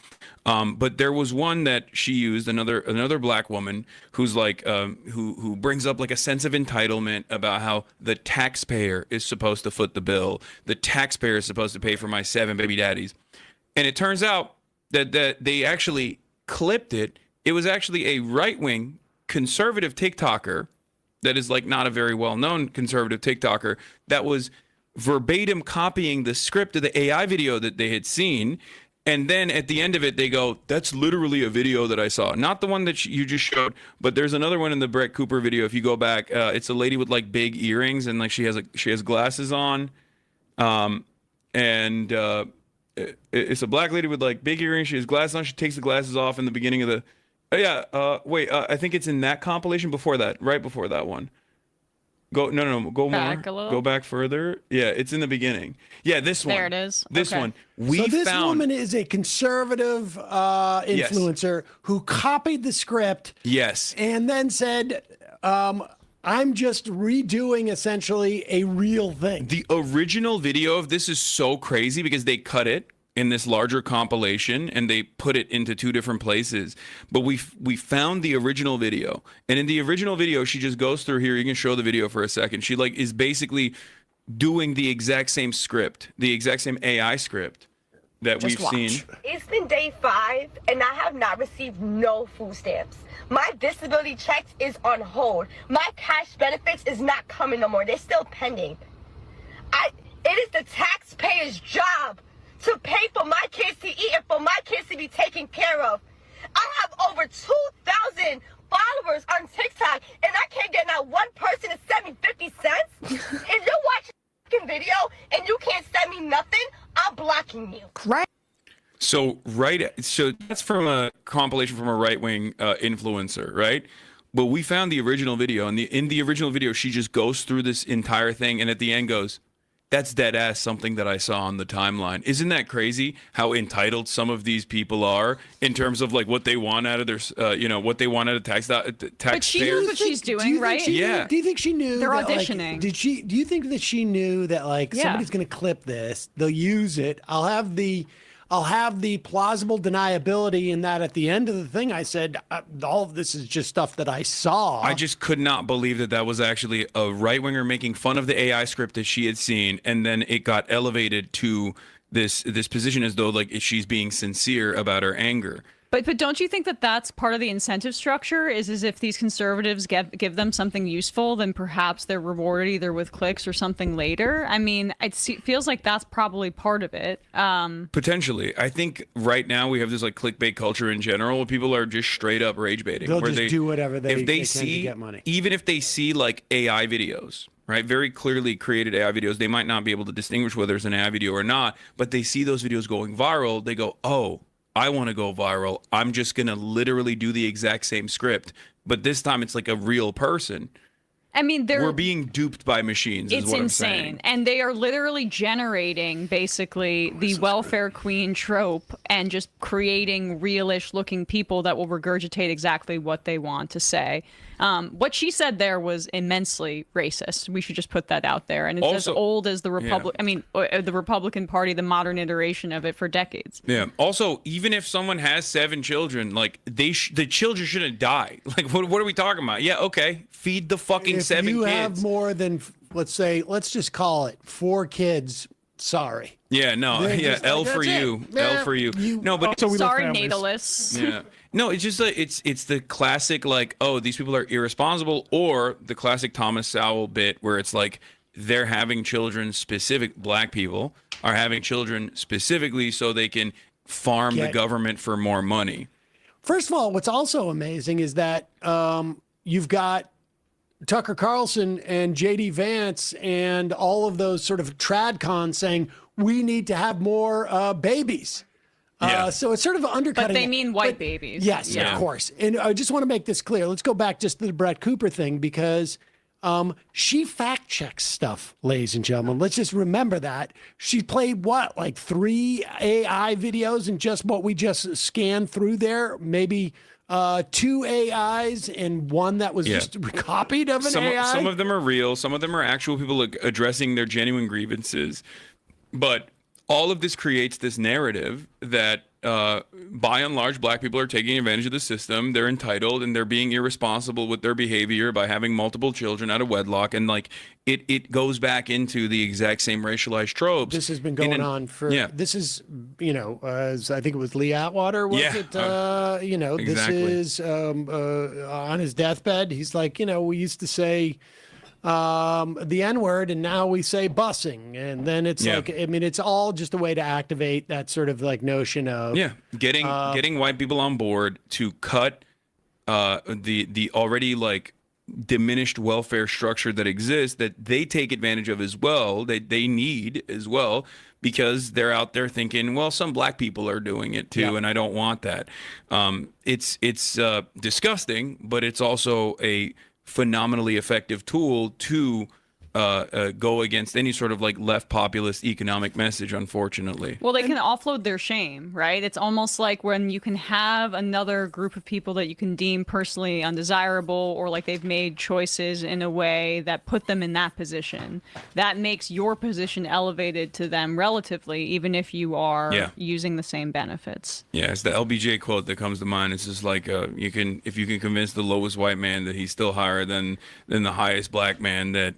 But there was one that she used, another black woman who's like who brings up like a sense of entitlement about how the taxpayer is supposed to foot the bill. The taxpayer is supposed to pay for my 7 baby daddies. And it turns out that they actually clipped it. It was actually a right-wing conservative TikToker that is like not a very well-known conservative TikToker that was verbatim copying the script of the AI video that they had seen. And then at the end of it, they go, that's literally a video that I saw. Not the one that you just showed, but there's another one in the Brett Cooper video. If you go back, it's a lady with like big earrings and like she has glasses on. It's a black lady with like big earrings. She has glasses on. She takes the glasses off in the beginning of the, I think it's in that compilation before that, right before that one. Go back more. Go back further. Yeah, it's in the beginning. Yeah, this one. There it is. This one. So this woman is a conservative influencer who copied the script. Yes. And then said, I'm just redoing essentially a real thing. The original video of this is so crazy because they cut it in this larger compilation and they put it into 2 different places. But we found the original video. And in the original video, she just goes through here. You can show the video for a second. She like is basically doing the exact same script, the exact same AI script that we've seen. It's been day 5 and I have not received no food stamps. My disability checks is on hold. My cash benefits is not coming no more. They're still pending. It is the taxpayer's job to pay for my kids to eat and for my kids to be taken care of. I have over 2,000 followers on TikTok and I can't get not one person to send me 50 cents. If you're watching a video and you can't send me nothing, I'm blocking you. Right. So that's from a compilation from a right-wing influencer, right? But we found the original video, and in the original video, she just goes through this entire thing, and at the end goes, that's dead ass something that I saw on the timeline. Isn't that crazy how entitled some of these people are in terms of like what they want out of their, what they want out of tax? But she knows what she's doing, right? Do you think she knew? They're that, auditioning. Like, do you think that she knew that like somebody's going to clip this? They'll use it. I'll have the plausible deniability in that at the end of the thing I said, all of this is just stuff that I saw. I just could not believe that was actually a right-winger making fun of the AI script that she had seen, and then it got elevated to this position as though like she's being sincere about her anger. But don't you think that that's part of the incentive structure is if these conservatives give them something useful, then perhaps they're rewarded either with clicks or something later? I mean, it feels like that's probably part of it. Potentially. I think right now we have this like clickbait culture in general where people are just straight up rage baiting. They'll just do whatever they can to get money. Even if they see like AI videos, right? Very clearly created AI videos, they might not be able to distinguish whether it's an AI video or not, but they see those videos going viral. They go, oh, I want to go viral. I'm just going to literally do the exact same script. But this time it's like a real person. I mean, we're being duped by machines. It's is what insane. I'm saying. And they are literally generating basically the welfare queen trope and just creating realish looking people that will regurgitate exactly what they want to say. What she said there was immensely racist. We should just put that out there. And it's as old as the the Republican Party, the modern iteration of it for decades. Yeah. Also, even if someone has 7 children, like the children shouldn't die. Like, what are we talking about? Yeah, okay. Feed the fucking 7 kids. If you have more than, let's just call it 4 kids, sorry. Yeah, no. Yeah, L for you. L for you. No, but sorry, natalists. Yeah. No, it's just like it's the classic like, oh, these people are irresponsible, or the classic Thomas Sowell bit where it's like they're having children, black people are having children specifically so they can farm the government for more money. First of all, what's also amazing is that you've got Tucker Carlson and J.D. Vance and all of those sort of tradcons saying we need to have more babies. So it's sort of undercutting. But they mean white babies. Yes, of course. And I just want to make this clear. Let's go back just to the Brett Cooper thing, because She fact checks stuff, ladies and gentlemen. Let's just remember that. She played what, like 3 AI videos and just what we just scanned through there? Maybe 2 AIs and one that was just copied of an AI? Some of them are real. Some of them are actual people addressing their genuine grievances. But all of this creates this narrative that by and large, black people are taking advantage of the system. They're entitled and they're being irresponsible with their behavior by having multiple children out of wedlock. And like it goes back into the exact same racialized tropes. This has been going on for, this is, as I think it was Lee Atwater, was it? Exactly. This is on his deathbed. He's like, we used to say the N-word and now we say busing. And then it's like, I mean, it's all just a way to activate that sort of like notion of getting white people on board to cut the already like diminished welfare structure that exists that they take advantage of as well, that they need as well, because they're out there thinking, well, some black people are doing it too, and I don't want that. It's disgusting, but it's also a phenomenally effective tool to go against any sort of like left populist economic message, unfortunately. Well, they can offload their shame, right? It's almost like when you can have another group of people that you can deem personally undesirable, or like they've made choices in a way that put them in that position. That makes your position elevated to them relatively, even if you are using the same benefits. Yeah, it's the LBJ quote that comes to mind. It's just like if you can convince the lowest white man that he's still higher than the highest black man, that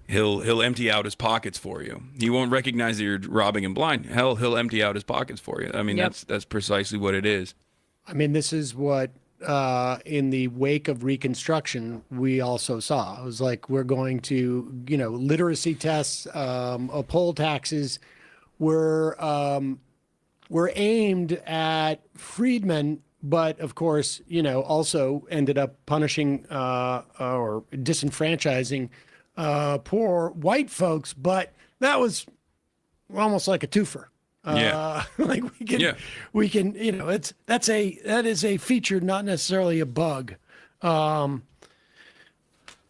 he'll empty out his pockets for you. He won't recognize that you're robbing him blind. Hell, he'll empty out his pockets for you. I mean, that's precisely what it is. I mean, this is what in the wake of Reconstruction we also saw. It was like, we're going to, literacy tests, poll taxes were aimed at freedmen, but of course, also ended up punishing or disenfranchising poor white folks, but that was almost like a twofer. Like we can, that is a feature, not necessarily a bug.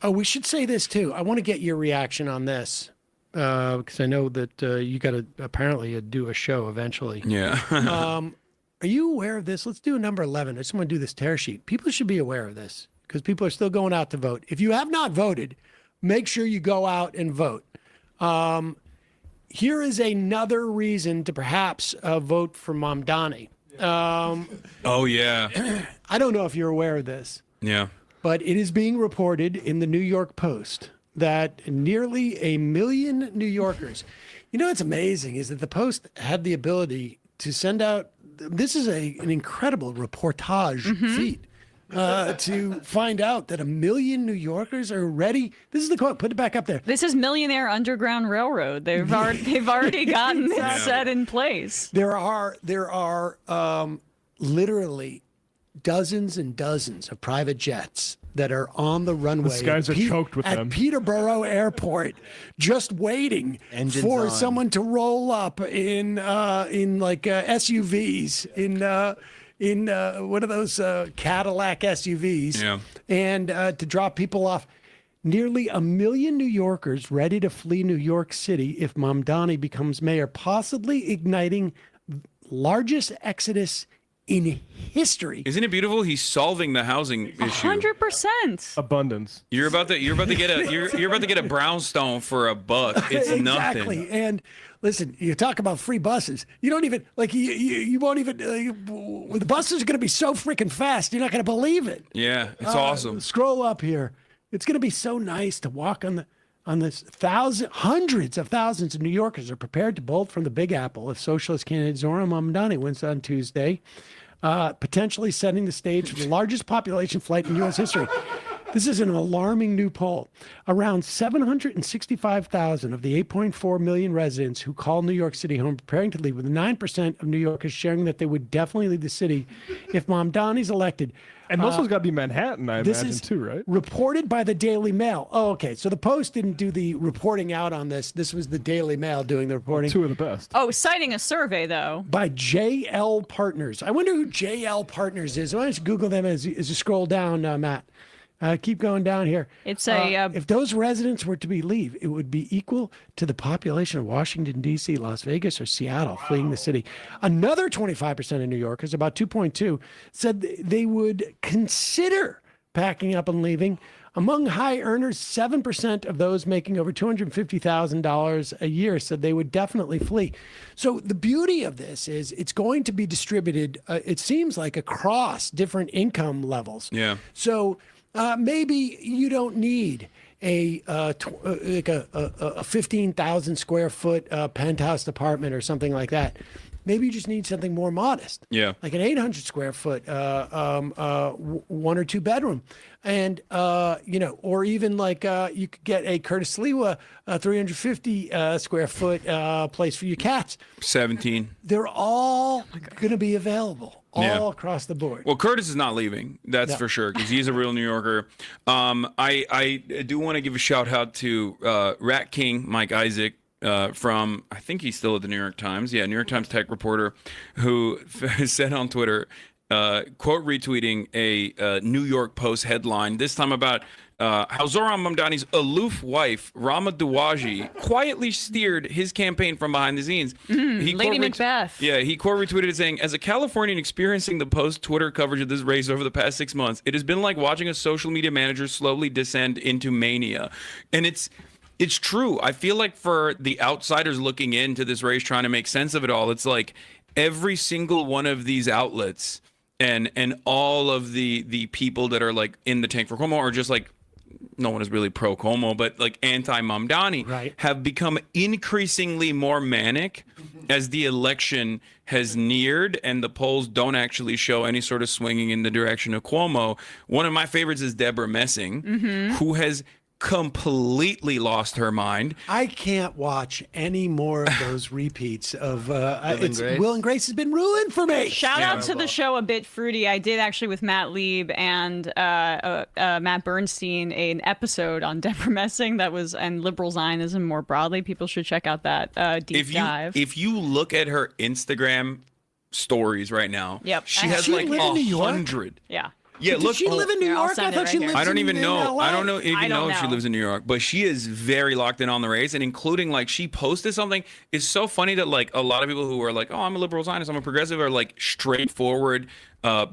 We should say this too. I want to get your reaction on this because I know that you got to apparently do a show eventually. Are you aware of this? Let's do a number 11. I just want to do this tear sheet. People should be aware of this because people are still going out to vote. If you have not voted, make sure you go out and vote. Here is another reason to perhaps vote for Mamdani. Oh, yeah. I don't know if you're aware of this. Yeah. But it is being reported in the New York Post that nearly 1 million New Yorkers, what's amazing is that the Post had the ability to send out, this is an incredible reportage feat. To find out that 1 million New Yorkers are ready. This is the quote. Put it back up there. This is Millionaire Underground Railroad. They've already gotten it set in place. There are literally dozens and dozens of private jets that are on the runway. The skies are choked with them. At Peterborough Airport, just waiting for someone to roll up in like SUVs in one of those Cadillac SUVs, and to drop people off. Nearly 1 million New Yorkers ready to flee New York City if Mamdani becomes mayor, possibly igniting largest exodus in history. Isn't it beautiful? He's solving the housing issue. 100%. Abundance. You're about to get a brownstone for $1. It's nothing. Exactly. And listen, you talk about free buses. You don't even you won't even. The buses are going to be so freaking fast. You're not going to believe it. Yeah, it's awesome. Scroll up here. It's going to be so nice to walk on this. Hundreds of thousands of New Yorkers are prepared to bolt from the Big Apple if socialist candidate Zoran Mamdani wins on Tuesday, potentially setting the stage for the largest population flight in U.S. history. This is an alarming new poll. Around 765,000 of the 8.4 million residents who call New York City home preparing to leave, with 9% of New Yorkers sharing that they would definitely leave the city if Mamdani's elected. And most of it's got to be Manhattan, I imagine, too, right? Reported by the Daily Mail. Oh, okay. So the Post didn't do the reporting out on this. This was the Daily Mail doing the reporting. Two of the best. Oh, citing a survey, though. By JL Partners. I wonder who JL Partners is. Why don't you Google them as you scroll down, Matt? Keep going down here. It's a if those residents were to leave, it would be equal to the population of Washington, D.C., Las Vegas, or Seattle fleeing the city. Another 25% of New Yorkers, about 2.2, said they would consider packing up and leaving. Among high earners, 7% of those making over $250,000 a year said they would definitely flee. So the beauty of this is it's going to be distributed, it seems like, across different income levels. Yeah. So maybe you don't need a 15,000 square foot penthouse apartment or something like that. Maybe you just need something more modest. Yeah. Like an 800 square foot, 1 or 2 bedroom. And, or even like you could get a Curtis Lewa 350 square foot place for your cats. 17. They're all going to be available all across the board. Well, Curtis is not leaving. That's for sure, because he's a real New Yorker. I do want to give a shout out to Rat King, Mike Isaac, from, I think he's still at the New York Times. Yeah, New York Times tech reporter, who said on Twitter, quote retweeting a New York Post headline, this time about how Zohran Mamdani's aloof wife, Rama Dawaji, quietly steered his campaign from behind the scenes. Lady Macbeth. Yeah, he quote retweeted it saying, as a Californian experiencing the post-Twitter coverage of this race over the past 6 months, it has been like watching a social media manager slowly descend into mania. And it's true. I feel like for the outsiders looking into this race, trying to make sense of it all, it's like every single one of these outlets and all of the people that are like in the tank for Cuomo, or just like, no one is really pro Cuomo, but like anti-Mamdani, have become increasingly more manic as the election has neared and the polls don't actually show any sort of swinging in the direction of Cuomo. One of my favorites is Deborah Messing, who has completely lost her mind. I can't watch any more of those repeats of Grace? Will and Grace has been ruined for me. Shout out to the show A Bit Fruity. I did actually with Matt Lieb and Matt Bernstein an episode on Deborah Messing that was, and liberal Zionism more broadly. People should check out that deep dive. If you look at her Instagram stories right now, she has like 100. Yeah. Yeah, Did she live in New York? I thought she lived I don't in even know. LA. I don't know even know if she know. lives in New York, but she is very locked in on the race, and including like she posted something. It's so funny that like a lot of people who are like, "Oh, I'm a liberal Zionist, I'm a progressive," are like straightforward,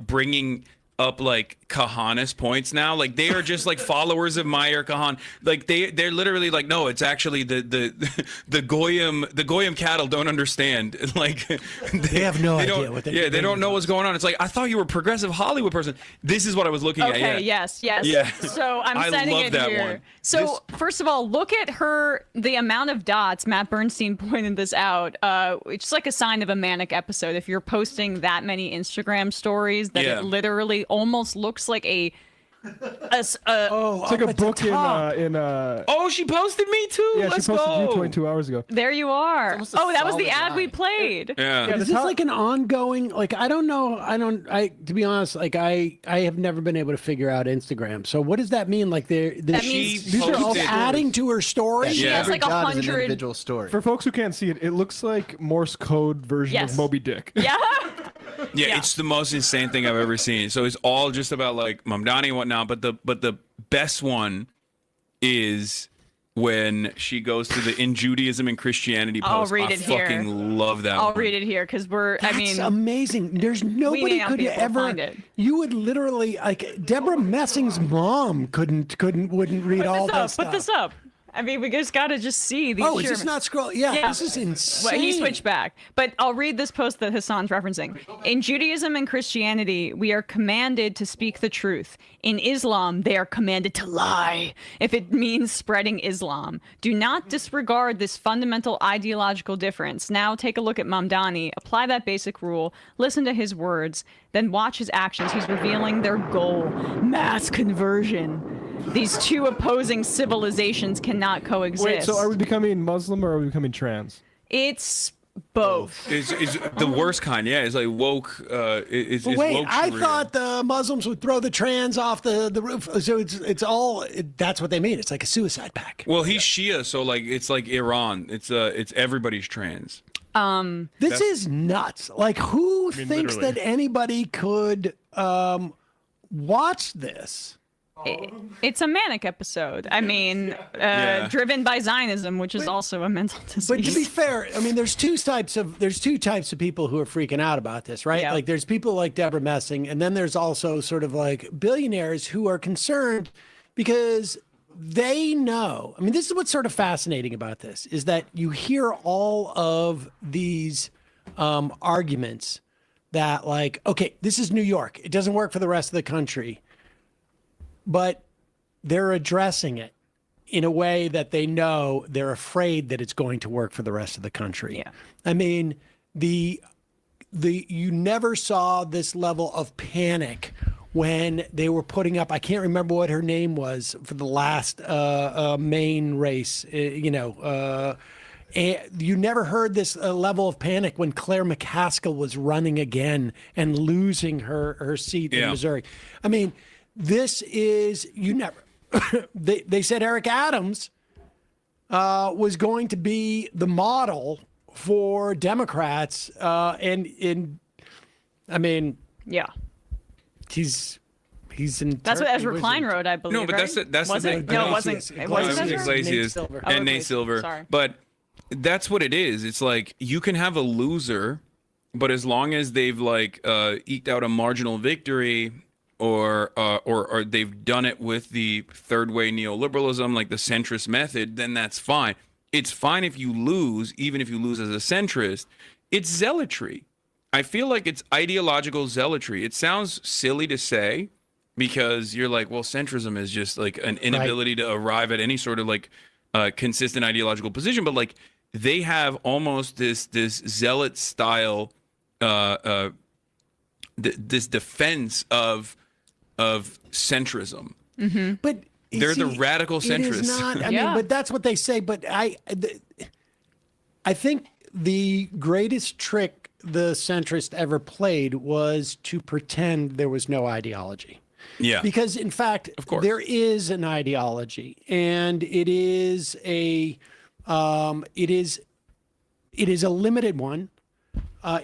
bringing up like Kahanist points now. Like they are just like followers of Meyer Kahan. Like they're literally like, no, it's actually the Goyim cattle don't understand. Like they have no idea what they're doing. Yeah, they don't know what's going on. It's like, I thought you were a progressive Hollywood person. This is what I was looking at. Okay, Yeah. yes. Yeah. So I'm I sending love it that here. one. So first of all, look at the amount of dots. Matt Bernstein pointed this out. It's like a sign of a manic episode. If you're posting that many Instagram stories, that it literally almost looks like it's like a book in Oh, she posted me too. Yeah, Let's she posted go. you 22 hours ago. There you are. Oh, that was the ad we played. Yeah. Is this like an ongoing? Like I don't know. To be honest, like I have never been able to figure out Instagram. So what does that mean? Like these are all adding to her story. She has like 100 individual story. For folks who can't see it, it looks like Morse code version of Moby Dick. Yeah. Yeah, it's the most insane thing I've ever seen. So it's all just about like Mamdani and whatnot, but the best one is when she goes to the in Judaism and Christianity post. I'll read it here. I fucking love that I'll one. read it here because That's amazing. There's nobody could ever. You would literally like Deborah Messing's mom wouldn't read all that stuff. Put this up. I mean, we just got to just see these. Oh, is this not scroll? Yeah, this is insane. Well, he switched back. But I'll read this post that Hasan's referencing. In Judaism and Christianity, we are commanded to speak the truth. In Islam, they are commanded to lie if it means spreading Islam. Do not disregard this fundamental ideological difference. Now take a look at Mamdani, apply that basic rule, listen to his words, then watch his actions. He's revealing their goal, mass conversion. These two opposing civilizations cannot coexist. Wait, so are we becoming Muslim or are we becoming trans? It's both. It's the worst kind. Yeah, it's like woke. It's Wait, woke I Sharia. thought the Muslims would throw the trans off the roof. So it's all that's what they mean. It's like a suicide pact. Well, he's Shia, so like it's like Iran. It's everybody's trans. This is nuts. Like who thinks literally. that anybody could watch this It's a manic episode. I mean, driven by Zionism, which is also a mental disease. But to be fair, I mean, there's two types of people who are freaking out about this, right? Yeah. Like, there's people like Deborah Messing, and then there's also sort of like billionaires who are concerned because they know. I mean, this is what's sort of fascinating about this is that you hear all of these arguments that, like, okay, this is New York. It doesn't work for the rest of the country. But they're addressing it in a way that they know they're afraid that it's going to work for the rest of the country. Yeah. I mean, you never saw this level of panic when they were putting up, I can't remember what her name was for the last main race, and you never heard this level of panic when Claire McCaskill was running again and losing her seat in Missouri. I mean, this is, you never, they said Eric Adams was going to be the model for Democrats. And I mean, yeah, he's in. That's what Turkey. Ezra Klein wrote, I believe. No, but right? that's was the it? thing. No, it wasn't. It wasn't Ezra? Iglesias and Nate Silver. Sorry. But that's what it is. It's like you can have a loser, but as long as they've like eked out a marginal victory, or they've done it with the third way neoliberalism, like the centrist method, then that's fine. It's fine if you lose, even if you lose as a centrist. It's zealotry. I feel like it's ideological zealotry. It sounds silly to say because you're like, well, centrism is just like an inability to arrive at any sort of like consistent ideological position. But like they have almost this zealot style, this defense of centrism. Mm-hmm. But they're the radical centrists. It is not, I mean, but that's what they say. But I think the greatest trick the centrist ever played was to pretend there was no ideology. Yeah. Because in fact, there is an ideology, and it is a limited one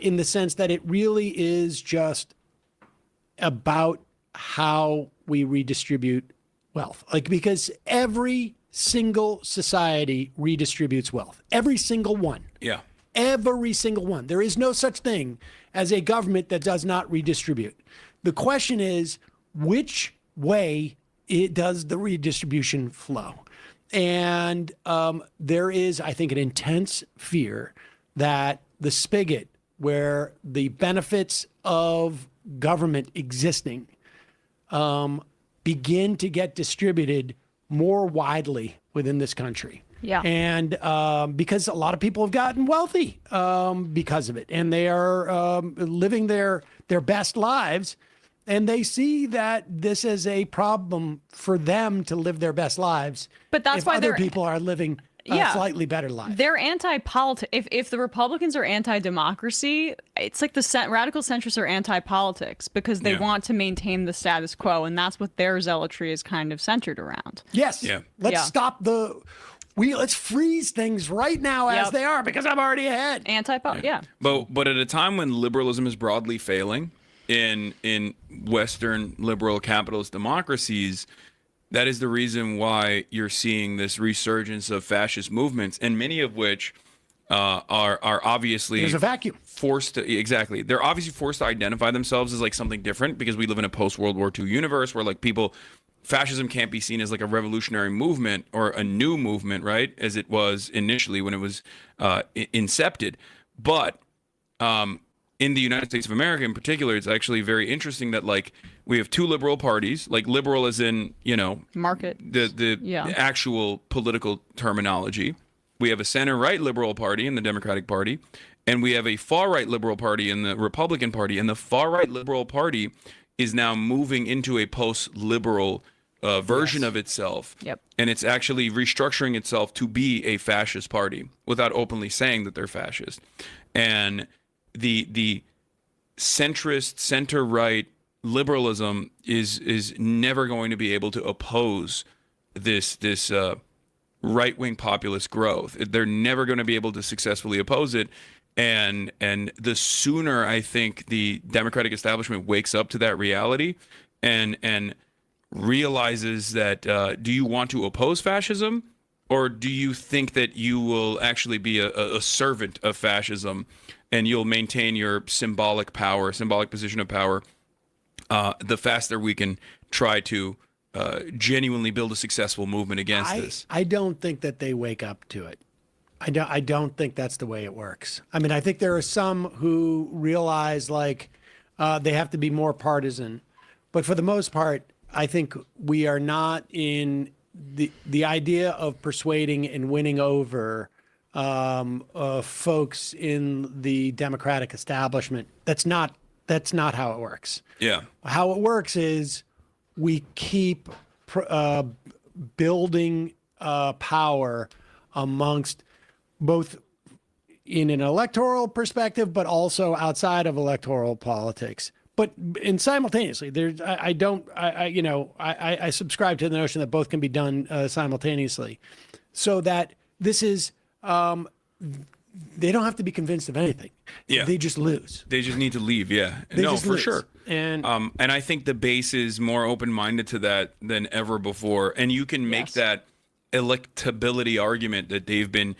in the sense that it really is just about how we redistribute wealth. Like, because every single society redistributes wealth. Every single one. Yeah. Every single one. There is no such thing as a government that does not redistribute. The question is, which way does the redistribution flow? And there is, I think, an intense fear that the spigot where the benefits of government existing begin to get distributed more widely within this country. Yeah. And because a lot of people have gotten wealthy because of it, and they are living their best lives, and they see that this is a problem for them to live their best lives. But that's if why other people are living slightly better lives. They're anti-politics. If the Republicans are anti-democracy, it's like the radical centrists are anti-politics because they want to maintain the status quo, and that's what their zealotry is kind of centered around. Yes. Yeah. Let's stop let's freeze things right now as they are because I'm already ahead. But at a time when liberalism is broadly failing in Western liberal capitalist democracies, that is the reason why you're seeing this resurgence of fascist movements, and many of which are obviously there's a vacuum. They're obviously forced to identify themselves as like something different because we live in a post-World War II universe where like fascism can't be seen as like a revolutionary movement or a new movement, right? As it was initially when it was incepted. But in the United States of America in particular, it's actually very interesting that like we have two liberal parties, like liberal as in, market, the actual political terminology. We have a center-right liberal party in the Democratic Party, and we have a far-right liberal party in the Republican Party, and the far-right liberal party is now moving into a post-liberal version of itself. Yep. And it's actually restructuring itself to be a fascist party without openly saying that they're fascist. And the centrist, center-right liberalism is never going to be able to oppose this right-wing populist growth. They're never going to be able to successfully oppose it. And the sooner I think the Democratic establishment wakes up to that reality and realizes that do you want to oppose fascism, or do you think that you will actually be a servant of fascism and you'll maintain your symbolic position of power? The faster we can try to genuinely build a successful movement against this. I don't think that they wake up to it. I don't think that's the way it works. I mean, I think there are some who realize like they have to be more partisan, but for the most part, I think we are not in the idea of persuading and winning over folks in the Democratic establishment. That's not how it works. Yeah. How it works is we keep building power amongst both in an electoral perspective, but also outside of electoral politics. But simultaneously, I subscribe to the notion that both can be done simultaneously, so that this is they don't have to be convinced of anything. Yeah, they just lose. They just need to leave. Yeah, They no, just for lose. sure. And I think the base is more open-minded to that than ever before. And you can make that electability argument that they've been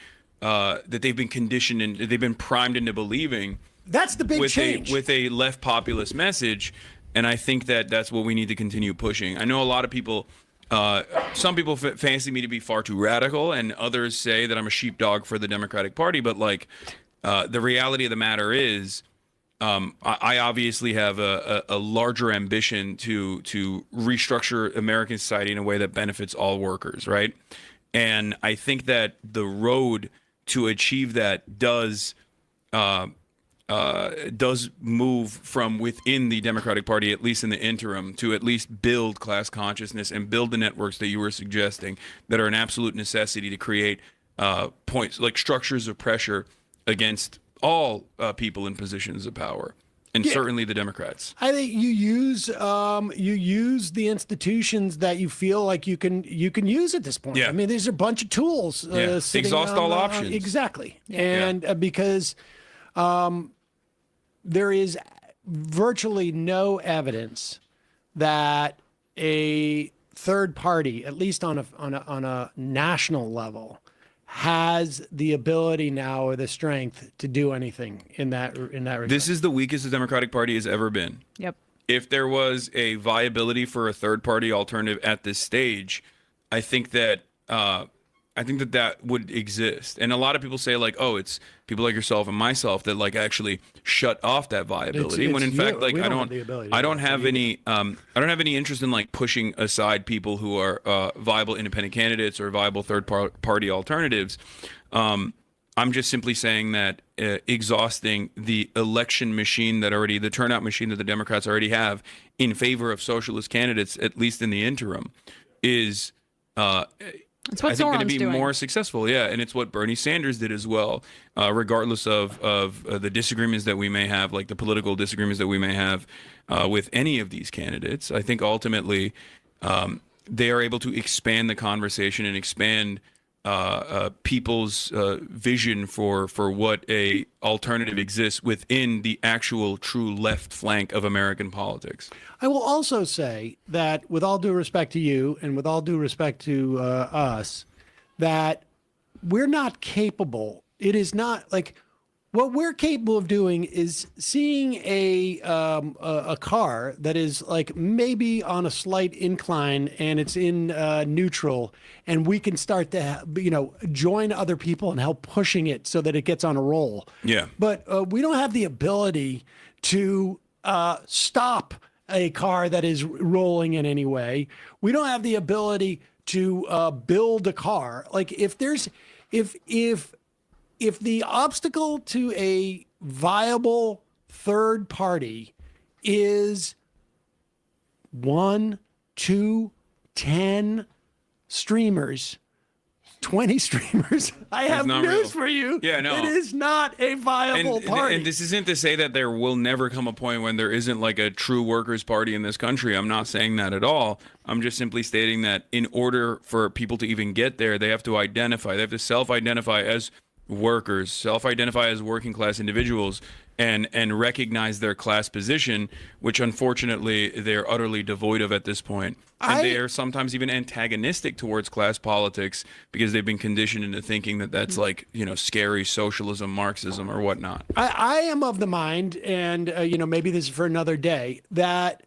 conditioned and they've been primed into believing. That's the big change. With a left populist message. And I think that that's what we need to continue pushing. I know a lot of people, some people fancy me to be far too radical, and others say that I'm a sheepdog for the Democratic Party. But like, the reality of the matter is, I obviously have a larger ambition to restructure American society in a way that benefits all workers, right? And I think that the road to achieve that does move from within the Democratic Party, at least in the interim, to at least build class consciousness and build the networks that you were suggesting that are an absolute necessity to create points like structures of pressure against all people in positions of power, and certainly the Democrats. I think you use the institutions that you feel like you can use at this point. Yeah. I mean, there's a bunch of tools. Sitting Exhaust all options. Exactly. And because there is virtually no evidence that a third party, at least on a national level, has the ability now or the strength to do anything in that regard. This is the weakest the Democratic Party has ever been. Yep. If there was a viability for a third party alternative at this stage, I think that that would exist. And a lot of people say like, oh, it's people like yourself and myself that like actually shut off that viability. When in fact, like I don't have any interest in like pushing aside people who are viable independent candidates or viable third party alternatives. I'm just simply saying that exhausting the election machine the turnout machine that the Democrats already have in favor of socialist candidates, at least in the interim, is It's what I think going to be doing. more successful. Yeah, and it's what Bernie Sanders did as well, regardless of the disagreements that we may have, like the political disagreements that we may have with any of these candidates. I think ultimately they are able to expand the conversation and expand people's vision for what a alternative exists within the actual true left flank of American politics. I will also say that, with all due respect to you and with all due respect to us, that we're not capable. It is not like what we're capable of doing is seeing a car that is like maybe on a slight incline and it's in neutral, and we can start to join other people and help pushing it so that it gets on a roll. Yeah. But we don't have the ability to stop a car that is rolling in any way. We don't have the ability to build a car. Like if the obstacle to a viable third party is 1, 2, 10 streamers, 20 streamers, I have not news real. for you. Yeah, no. It is not a viable party. And this isn't to say that there will never come a point when there isn't like a true workers' party in this country. I'm not saying that at all. I'm just simply stating that in order for people to even get there, they have to identify. They have to self-identify as workers, self-identify as working class individuals, and recognize their class position, which unfortunately they're utterly devoid of at this point. And they are sometimes even antagonistic towards class politics because they've been conditioned into thinking that that's like, scary socialism, Marxism, or whatnot. I am of the mind, and maybe this is for another day, that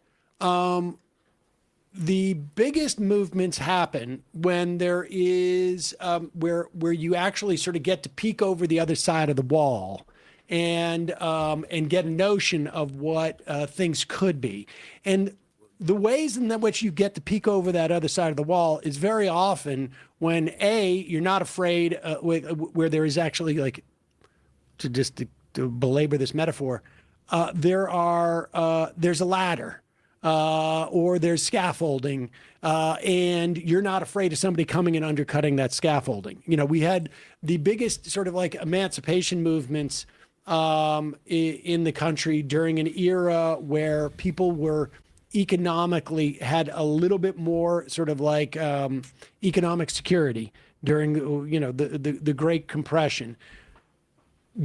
the biggest movements happen when there is where you actually sort of get to peek over the other side of the wall and get a notion of what things could be. And the ways in which you get to peek over that other side of the wall is very often when you're not afraid where there is actually, like, to belabor this metaphor, there's a ladder. Or there's scaffolding, and you're not afraid of somebody coming and undercutting that scaffolding. We had the biggest sort of like emancipation movements in the country during an era where people were economically had a little bit more sort of like economic security during the Great Compression.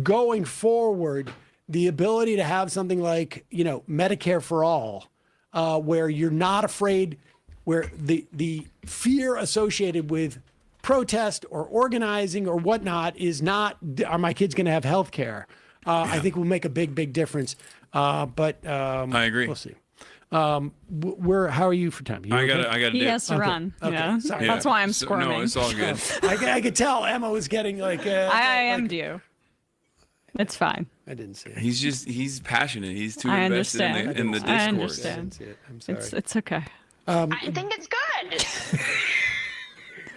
Going forward, the ability to have something like Medicare for all, where you're not afraid, where the fear associated with protest or organizing or whatnot is not, are my kids going to have health care? I think will make a big difference. But I agree. We'll see. How are you for time? I got. He has to run. Okay. Yeah. Sorry. That's why I'm squirming. No, it's all good. I could tell Emma was getting like. I am'd you. It's fine. I didn't see it. He's passionate. He's too I invested understand. in the discourse. I understand. I didn't see it. I'm sorry. It's okay. I think it's good.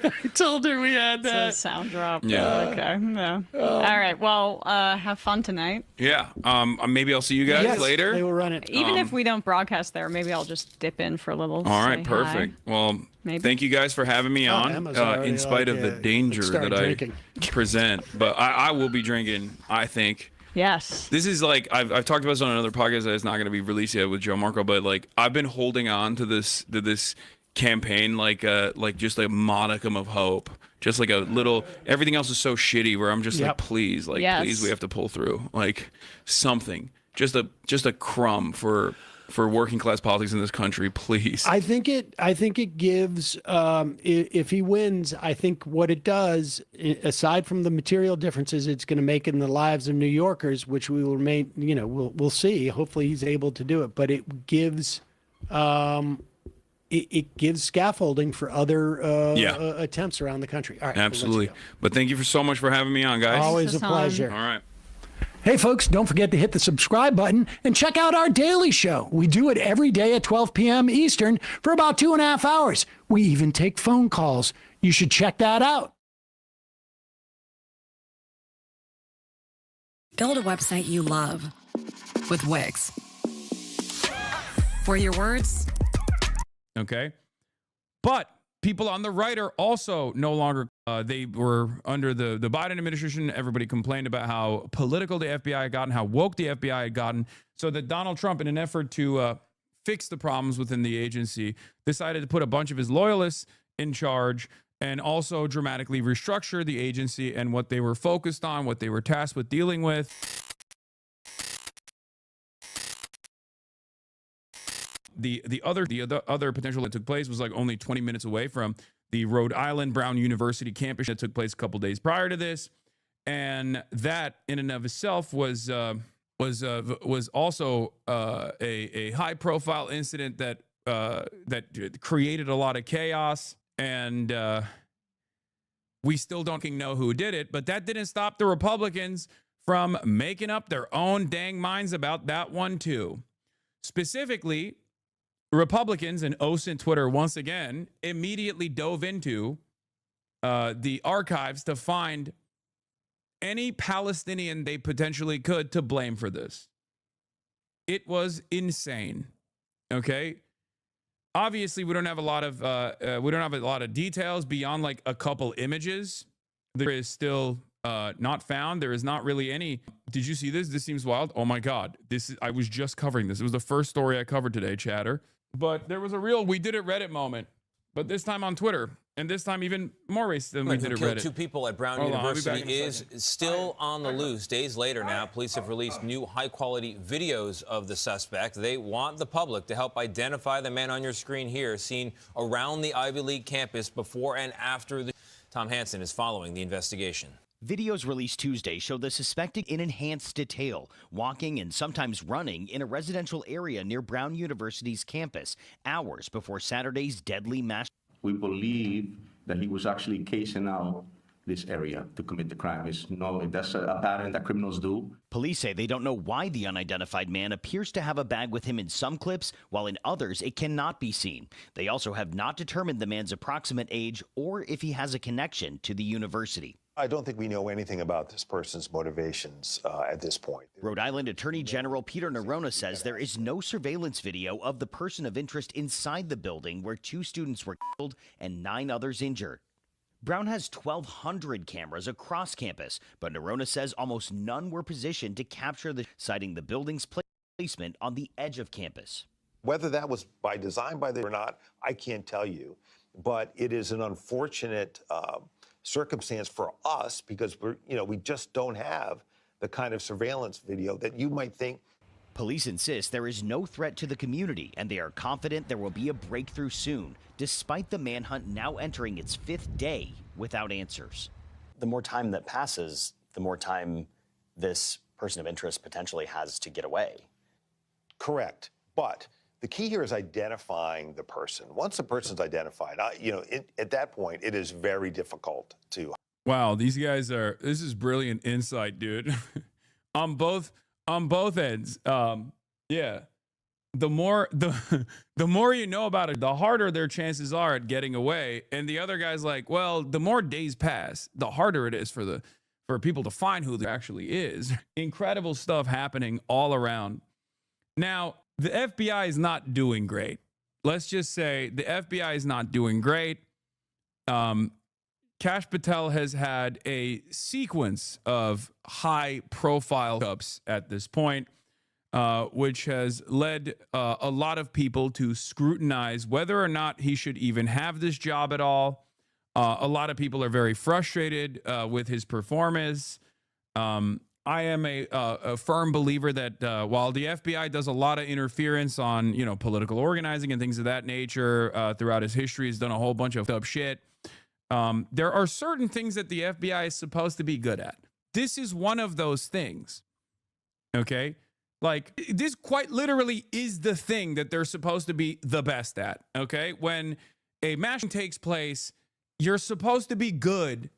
I told her we had It's a that. sound drop. Yeah. Okay. No. All right. Well, have fun tonight. Yeah. Maybe I'll see you guys Yes, later. they will run it. Even if we don't broadcast there, maybe I'll just dip in for a little. All right, say perfect. hi. Well, Maybe. thank you guys for having me on, Emma's already in spite of the danger started that drinking. I present. But I will be drinking, I think. Yes. This is like, I've talked about this on another podcast that is not going to be released yet with Joe Marco, but like, I've been holding on to this campaign like just a modicum of hope. Just like a little, everything else is so shitty where I'm just like, please, please, we have to pull through. Like something. Just a crumb for working class politics in this country, please. I think it gives, if he wins, I think what it does, aside from the material differences it's going to make in the lives of New Yorkers, which we will remain, we'll see. Hopefully he's able to do it, but it gives, it gives scaffolding for other attempts around the country. All right, absolutely. But thank you so much for having me on, guys. Always a pleasure. All right. Hey, folks, don't forget to hit the subscribe button and check out our daily show. We do it every day at 12 p.m. Eastern for about 2.5 hours. We even take phone calls. You should check that out. Build a website you love with Wix. For your words. Okay. But people on the right are also no longer, they were under the Biden administration. Everybody complained about how political the FBI had gotten, how woke the FBI had gotten, so that Donald Trump, in an effort to fix the problems within the agency, decided to put a bunch of his loyalists in charge and also dramatically restructure the agency and what they were focused on, what they were tasked with dealing with. The other potential that took place was like only 20 minutes away from the Rhode Island Brown University campus that took place a couple days prior to this, and that in and of itself was also a high profile incident that created a lot of chaos, and we still don't know who did it, but that didn't stop the Republicans from making up their own dang minds about that one too. Specifically, Republicans and OSINT Twitter once again immediately dove into the archives to find any Palestinian they potentially could to blame for this. It was insane. Okay, obviously we don't have a lot of details beyond like a couple images. There is still not found. There is not really any. Did you see this? This seems wild. Oh my God, I was just covering this. It was the first story I covered today, chatter. But there was a real we did it Reddit moment but this time on Twitter, and this time even more racist than we did at killed Reddit. 2 people at Brown Hold on, I'll be University back in a is still on the loose. Days later now, police have released new high-quality videos of the suspect. They want the public to help identify the man on your screen here, seen around the Ivy League campus before and after the... Tom Hansen is following the investigation. Videos released Tuesday show the suspected in enhanced detail, walking and sometimes running in a residential area near Brown University's campus, hours before Saturday's deadly mass. We believe that he was actually casing out this area to commit the crime. That's a pattern that criminals do. Police say they don't know why the unidentified man appears to have a bag with him in some clips, while in others it cannot be seen. They also have not determined the man's approximate age or if he has a connection to the university. I don't think we know anything about this person's motivations at this point. Rhode Island Attorney General Peter Nerona says there is no surveillance video of the person of interest inside the building where 2 students were killed and 9 others injured. Brown has 1,200 cameras across campus, but Nerona says almost none were positioned to capture citing the building's placement on the edge of campus. Whether that was by design by them or not, I can't tell you, but it is an unfortunate circumstance for us because we just don't have the kind of surveillance video that you might think. Police insist there is no threat to the community, and they are confident there will be a breakthrough soon, despite the manhunt now entering its 5th day without answers. The more time that passes, the more time this person of interest potentially has to get away. Correct. But the key here is identifying the person. Once the person's identified, at that point, it is very difficult to. Wow, these guys are. This is brilliant insight, dude. on both ends. Yeah. The more the more you know about it, the harder their chances are at getting away. And the other guy's like, well, the more days pass, the harder it is for people to find who there actually is. Incredible stuff happening all around. Now, the FBI is not doing great. Let's just say the FBI is not doing great. Kash Patel has had a sequence of high-profile ups at this point, which has led a lot of people to scrutinize whether or not he should even have this job at all. A lot of people are very frustrated with his performance. I am a firm believer that while the FBI does a lot of interference on, political organizing and things of that nature throughout his history, has done a whole bunch of up shit. There are certain things that the FBI is supposed to be good at. This is one of those things. Okay? Like, this quite literally is the thing that they're supposed to be the best at. Okay? When a mass takes place, you're supposed to be good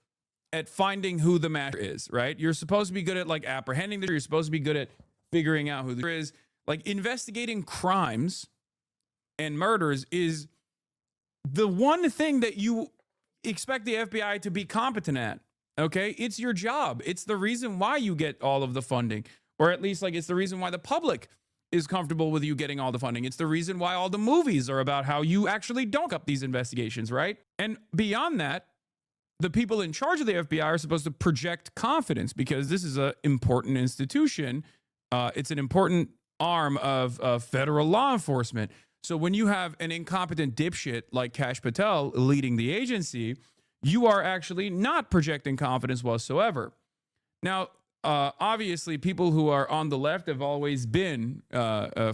at finding who the masher is, right? You're supposed to be good at apprehending the. You're supposed to be good at figuring out who the is. Investigating crimes and murders is the one thing that you expect the FBI to be competent at. Okay, it's your job. It's the reason why you get all of the funding, or at least it's the reason why the public is comfortable with you getting all the funding. It's the reason why all the movies are about how you actually don't up these investigations, right? And beyond that, the people in charge of the FBI are supposed to project confidence because this is an important institution. It's an important arm of federal law enforcement. So when you have an incompetent dipshit like Kash Patel leading the agency, you are actually not projecting confidence whatsoever. Now, obviously, people who are on the left have always been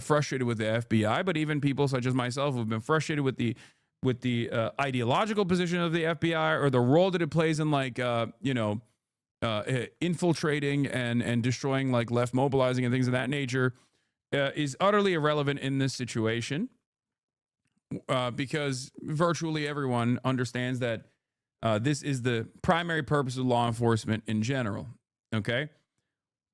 frustrated with the FBI, but even people such as myself who have been frustrated with the ideological position of the FBI or the role that it plays in infiltrating and destroying left mobilizing and things of that nature is utterly irrelevant in this situation because virtually everyone understands that this is the primary purpose of law enforcement in general. Okay.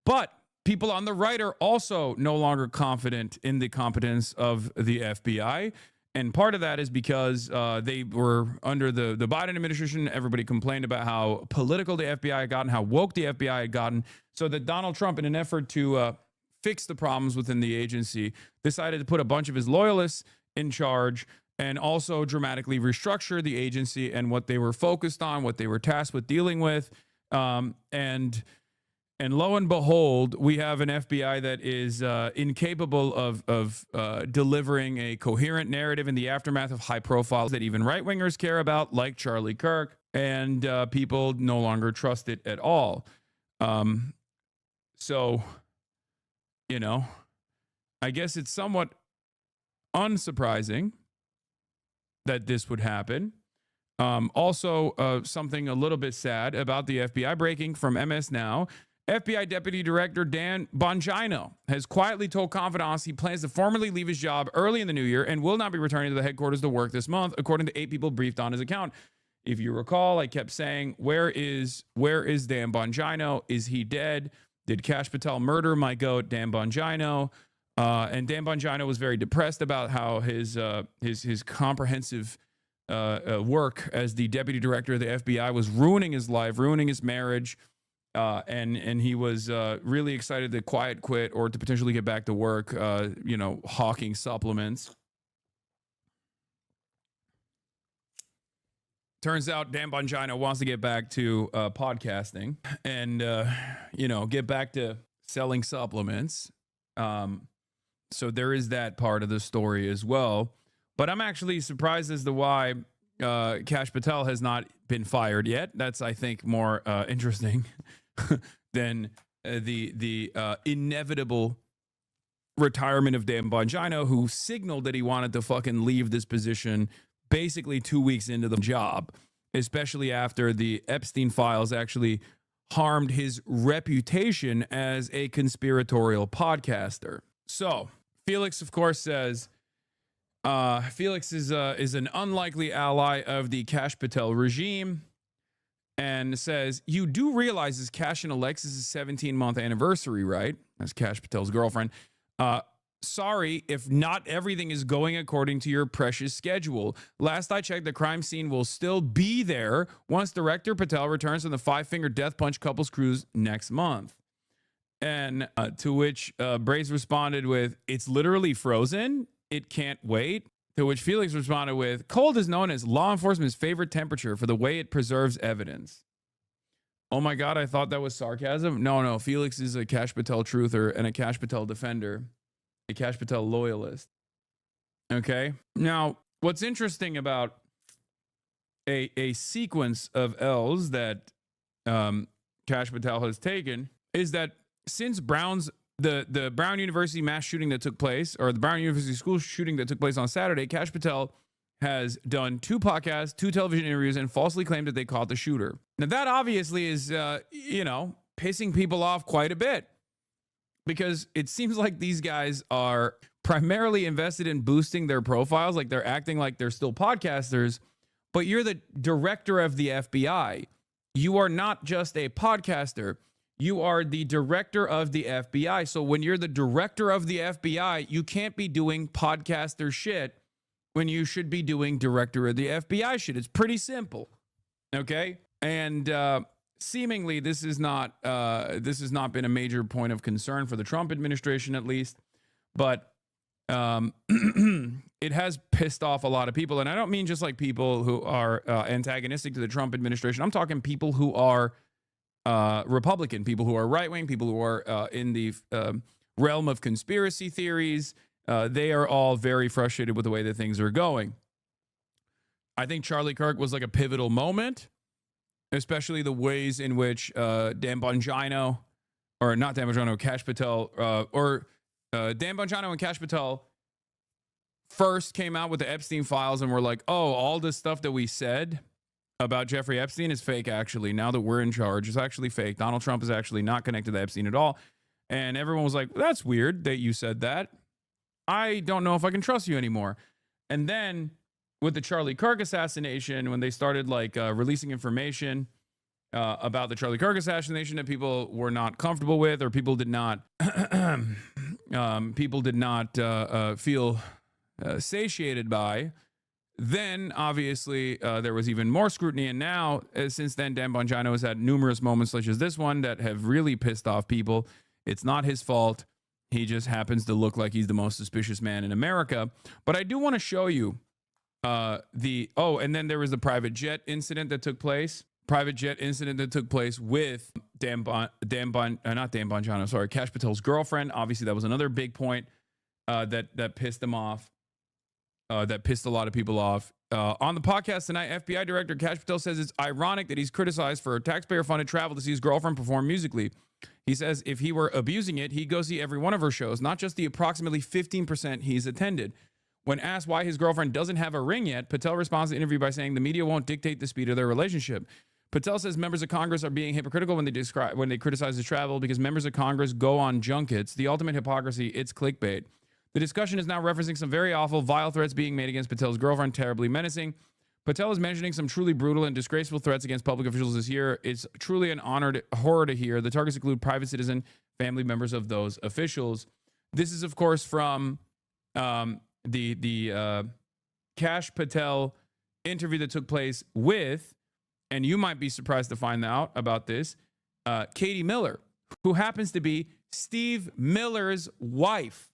But people on the right are also no longer confident in the competence of the FBI. And part of that is because they were under the Biden administration. Everybody complained about how political the FBI had gotten, how woke the FBI had gotten. So that Donald Trump, in an effort to fix the problems within the agency, decided to put a bunch of his loyalists in charge and also dramatically restructure the agency and what they were focused on, what they were tasked with dealing with. And And lo and behold, we have an FBI that is incapable of delivering a coherent narrative in the aftermath of high profiles that even right-wingers care about, like Charlie Kirk, and people no longer trust it at all. So, you know, I guess it's somewhat unsurprising that this would happen. Also, something a little bit sad about the FBI, breaking from MS Now. FBI Deputy Director Dan Bongino has quietly told confidants he plans to formally leave his job early in the new year and will not be returning to the headquarters to work this month, according to 8 people briefed on his account. If you recall, I kept saying, where is Dan Bongino? Is he dead? Did Kash Patel murder my goat, Dan Bongino? And Dan Bongino was very depressed about how his comprehensive work as the deputy director of the FBI was ruining his life, ruining his marriage. And he was really excited to quiet quit or to potentially get back to work, hawking supplements. Turns out Dan Bongino wants to get back to podcasting and, get back to selling supplements. So there is that part of the story as well. But I'm actually surprised as to why Kash Patel has not been fired yet. That's, I think, more interesting than the inevitable retirement of Dan Bongino, who signaled that he wanted to fucking leave this position basically 2 weeks into the job, especially after the Epstein files actually harmed his reputation as a conspiratorial podcaster. So Felix, of course, says Felix is an unlikely ally of the Kash Patel regime, and says, you do realize it's Kash and Alexis' 17-month anniversary, right? That's Kash Patel's girlfriend. Sorry if not everything is going according to your precious schedule. Last I checked, the crime scene will still be there once director Patel returns from the 5-finger death punch couples cruise next month. And to which Braze responded with, it's literally frozen. It can't wait. To which Felix responded with, cold is known as law enforcement's favorite temperature for the way it preserves evidence. Oh my God, I thought that was sarcasm. No, Felix is a Kash Patel truther and a Kash Patel defender, a Kash Patel loyalist. Okay. Now, what's interesting about a sequence of L's that Kash Patel has taken is that since the Brown University mass shooting that took place, or the Brown University school shooting that took place on Saturday, Kash Patel has done 2 podcasts, 2 television interviews, and falsely claimed that they caught the shooter. Now, that obviously is, pissing people off quite a bit, because it seems like these guys are primarily invested in boosting their profiles, like they're acting like they're still podcasters, but you're the director of the FBI. You are not just a podcaster. You are the director of the FBI. So when you're the director of the FBI, you can't be doing podcaster shit when you should be doing director of the FBI shit. It's pretty simple. Okay? And seemingly this has not been a major point of concern for the Trump administration, at least. But it has pissed off a lot of people. And I don't mean just like people who are antagonistic to the Trump administration. I'm talking people who are Republican, people who are right-wing, people who are in the realm of conspiracy theories. They are all very frustrated with the way that things are going. I think Charlie Kirk was like a pivotal moment, especially the ways in which Dan Bongino, or not Dan Bongino, Kash Patel, Dan Bongino and Kash Patel first came out with the Epstein files and were like, oh, all this stuff that we said about Jeffrey Epstein is fake, actually. Now that we're in charge, it's actually fake. Donald Trump is actually not connected to Epstein at all. And everyone was like, that's weird that you said that. I don't know if I can trust you anymore. And then with the Charlie Kirk assassination, when they started releasing information about the Charlie Kirk assassination that people were not comfortable with, or people did not feel satiated by, then obviously there was even more scrutiny. And now, since then, Dan Bongino has had numerous moments such as this one that have really pissed off people. It's not his fault. He just happens to look like he's the most suspicious man in America. But I do want to show you and then there was the private jet incident that took place. With not Dan Bongino, sorry, Kash Patel's girlfriend. Obviously, that was another big point that pissed him off. That pissed a lot of people off. On the podcast tonight, FBI Director Kash Patel says it's ironic that he's criticized for taxpayer-funded travel to see his girlfriend perform musically. He says if he were abusing it, he'd go see every one of her shows, not just the approximately 15% he's attended. When asked why his girlfriend doesn't have a ring yet, Patel responds to the interview by saying the media won't dictate the speed of their relationship. Patel says members of Congress are being hypocritical when they criticize his travel because members of Congress go on junkets. The ultimate hypocrisy, it's clickbait. The discussion is now referencing some very awful, vile threats being made against Patel's girlfriend, terribly menacing. Patel is mentioning some truly brutal and disgraceful threats against public officials this year. It's truly an horror to hear. The targets include private citizen, family members of those officials. This is, of course, from the Kash Patel interview that took place with, and you might be surprised to find out about this, Katie Miller, who happens to be Steve Miller's wife.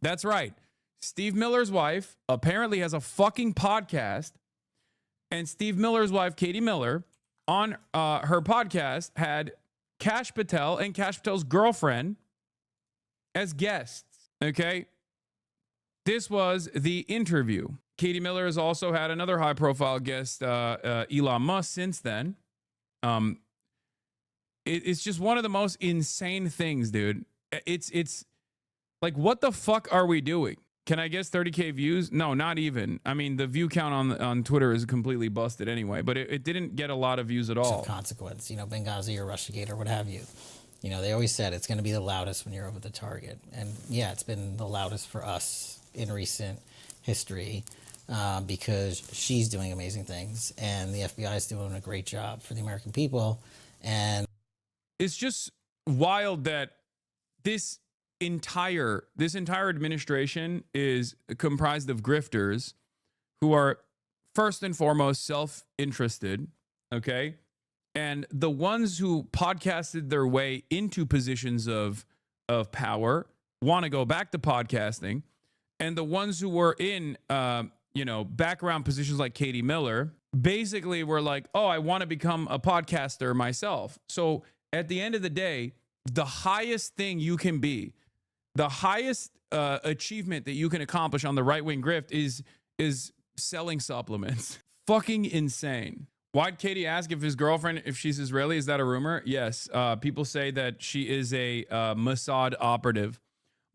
That's right. Steve Miller's wife apparently has a fucking podcast, and Steve Miller's wife, Katie Miller, on her podcast had Kash Patel and Kash Patel's girlfriend as guests. Okay? This was the interview. Katie Miller has also had another high-profile guest, Elon Musk, since then. It's just one of the most insane things, dude. It's like, what the fuck are we doing? Can I guess 30K views? No, not even. I mean, the view count on Twitter is completely busted anyway, but it didn't get a lot of views at all. Consequence, Benghazi or Russiagate or what have you. They always said it's going to be the loudest when you're over the target. And yeah, it's been the loudest for us in recent history because she's doing amazing things and the FBI is doing a great job for the American people. And it's just wild that this entire administration is comprised of grifters who are first and foremost self-interested, okay? And the ones who podcasted their way into positions of power want to go back to podcasting, and the ones who were in background positions like Katie Miller basically were like, oh, I want to become a podcaster myself. So at the end of the day, the highest thing you can be, the highest achievement that you can accomplish on the right-wing grift is selling supplements. Fucking insane. Why'd Katie ask if his girlfriend, if she's Israeli? Is that a rumor? Yes. People say that she is a Mossad operative.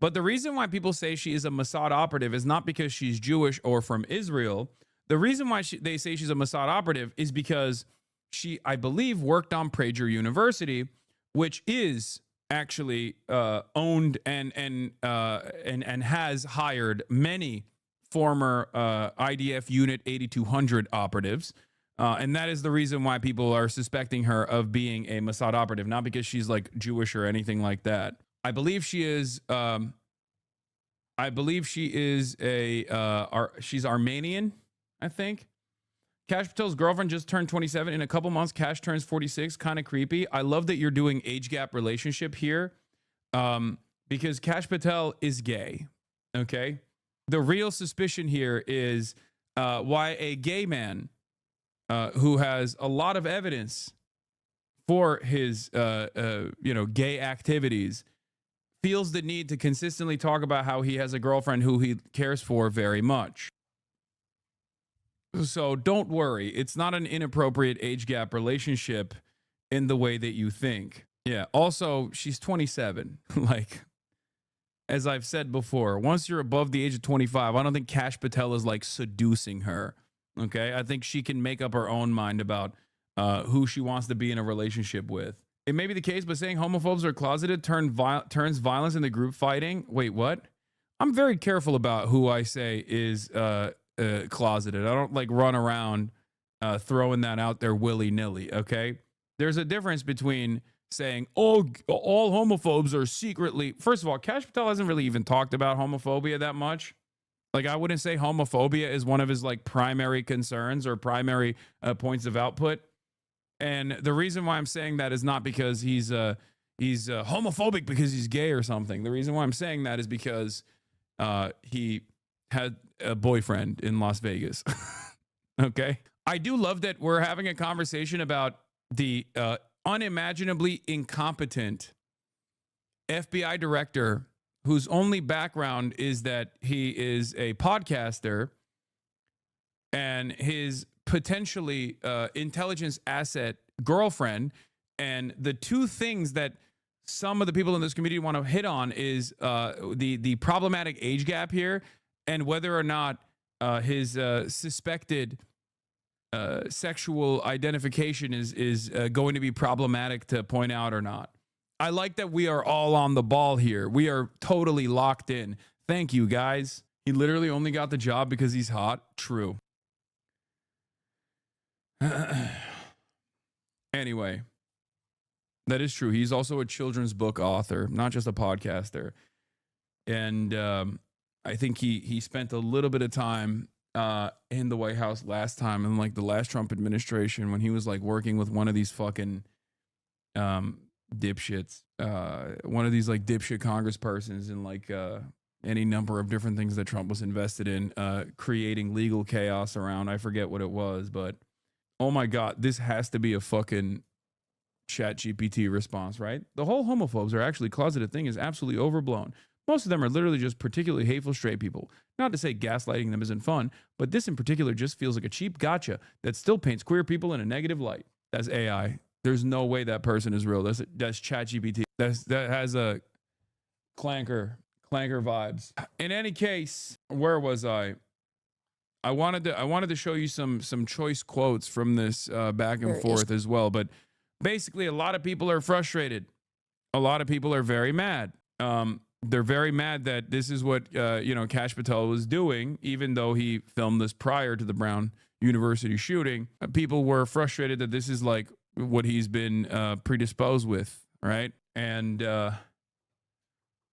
But the reason why people say she is a Mossad operative is not because she's Jewish or from Israel. The reason why they say she's a Mossad operative is because she, I believe, worked on Prager University, which is actually owned and has hired many former IDF Unit 8200 operatives. And that is the reason why people are suspecting her of being a Mossad operative, not because she's like Jewish or anything like that. I believe she is she's Armenian, I think. Kash Patel's girlfriend just turned 27. In a couple months, Kash turns 46. Kind of creepy. I love that you're doing age gap relationship here because Kash Patel is gay, okay? The real suspicion here is why a gay man who has a lot of evidence for his, gay activities feels the need to consistently talk about how he has a girlfriend who he cares for very much. So don't worry. It's not an inappropriate age gap relationship in the way that you think. Yeah. Also, she's 27. Like, as I've said before, once you're above the age of 25, I don't think Kash Patel is like seducing her. Okay. I think she can make up her own mind about who she wants to be in a relationship with. It may be the case, but saying homophobes are closeted turns violence into group fighting. Wait, what? I'm very careful about who I say is closeted. I don't like run around throwing that out there willy-nilly, okay? There's a difference between saying, oh, all homophobes are secretly... First of all, Kash Patel hasn't really even talked about homophobia that much. Like, I wouldn't say homophobia is one of his like primary concerns or primary points of output. And the reason why I'm saying that is not because he's homophobic because he's gay or something. The reason why I'm saying that is because he had a boyfriend in Las Vegas. Okay. I do love that we're having a conversation about the unimaginably incompetent FBI director whose only background is that he is a podcaster and his potentially intelligence asset girlfriend. And the two things that some of the people in this community want to hit on is the problematic age gap here and whether or not his suspected sexual identification is going to be problematic to point out or not. I like that we are all on the ball here. We are totally locked in. Thank you, guys. He literally only got the job because he's hot. True. Anyway, that is true. He's also a children's book author, not just a podcaster. And I think he spent a little bit of time in the White House last time in like the last Trump administration when he was like working with one of these fucking dipshits, one of these like dipshit congresspersons and like any number of different things that Trump was invested in, creating legal chaos around. I forget what it was, but oh my God, this has to be a fucking ChatGPT response, right? The whole homophobes are actually closeted thing is absolutely overblown. Most of them are literally just particularly hateful straight people. Not to say gaslighting them isn't fun, but this in particular just feels like a cheap gotcha that still paints queer people in a negative light. That's AI. There's no way that person is real. That's ChatGPT. That has a clanker vibes. In any case, where was I? I wanted to show you some choice quotes from this back and forth as well. But basically, a lot of people are frustrated. A lot of people are very mad. They're very mad that this is what Kash Patel was doing, even though he filmed this prior to the Brown University shooting. People were frustrated that this is like what he's been predisposed with, right? And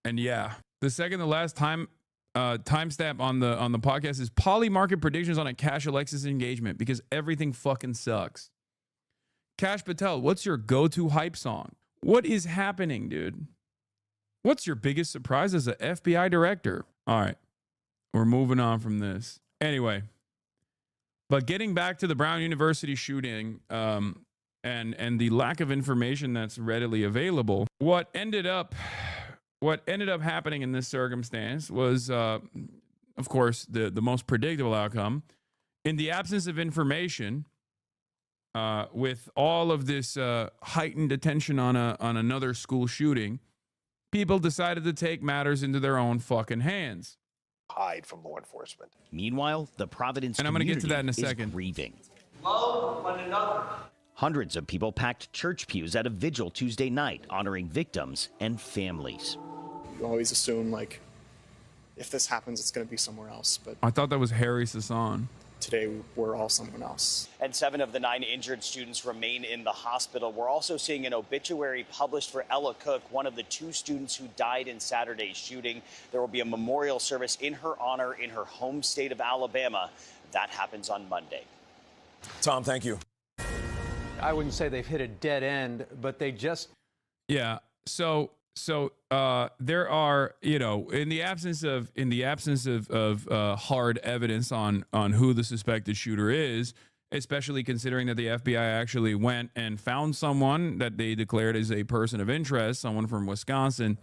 yeah, the second to last timestamp on the podcast is Poly market predictions on a Kash Alexis engagement because everything fucking sucks. Kash Patel, what's your go-to hype song? What is happening, dude? What's your biggest surprise as an FBI director? All right, we're moving on from this. Anyway, but getting back to the Brown University shooting and the lack of information that's readily available, what ended up happening in this circumstance was, of course, the most predictable outcome. In the absence of information, with all of this heightened attention on another school shooting, people decided to take matters into their own fucking hands. Hide from law enforcement. Meanwhile, the Providence and I'm going to get to that in a community second. is grieving. Love one another. Hundreds of people packed church pews at a vigil Tuesday night, honoring victims and families. You always assume, like, if this happens, it's going to be somewhere else. But I thought that was Harry Hasan. Today, we're all someone else. And 7 of the 9 injured students remain in the hospital. We're also seeing an obituary published for Ella Cook, one of the 2 students who died in Saturday's shooting. There will be a memorial service in her honor in her home state of Alabama. That happens on Monday. Tom, thank you. I wouldn't say they've hit a dead end, but they just... Yeah, so there are, in the absence of hard evidence on who the suspected shooter is, especially considering that the FBI actually went and found someone that they declared as a person of interest, someone from Wisconsin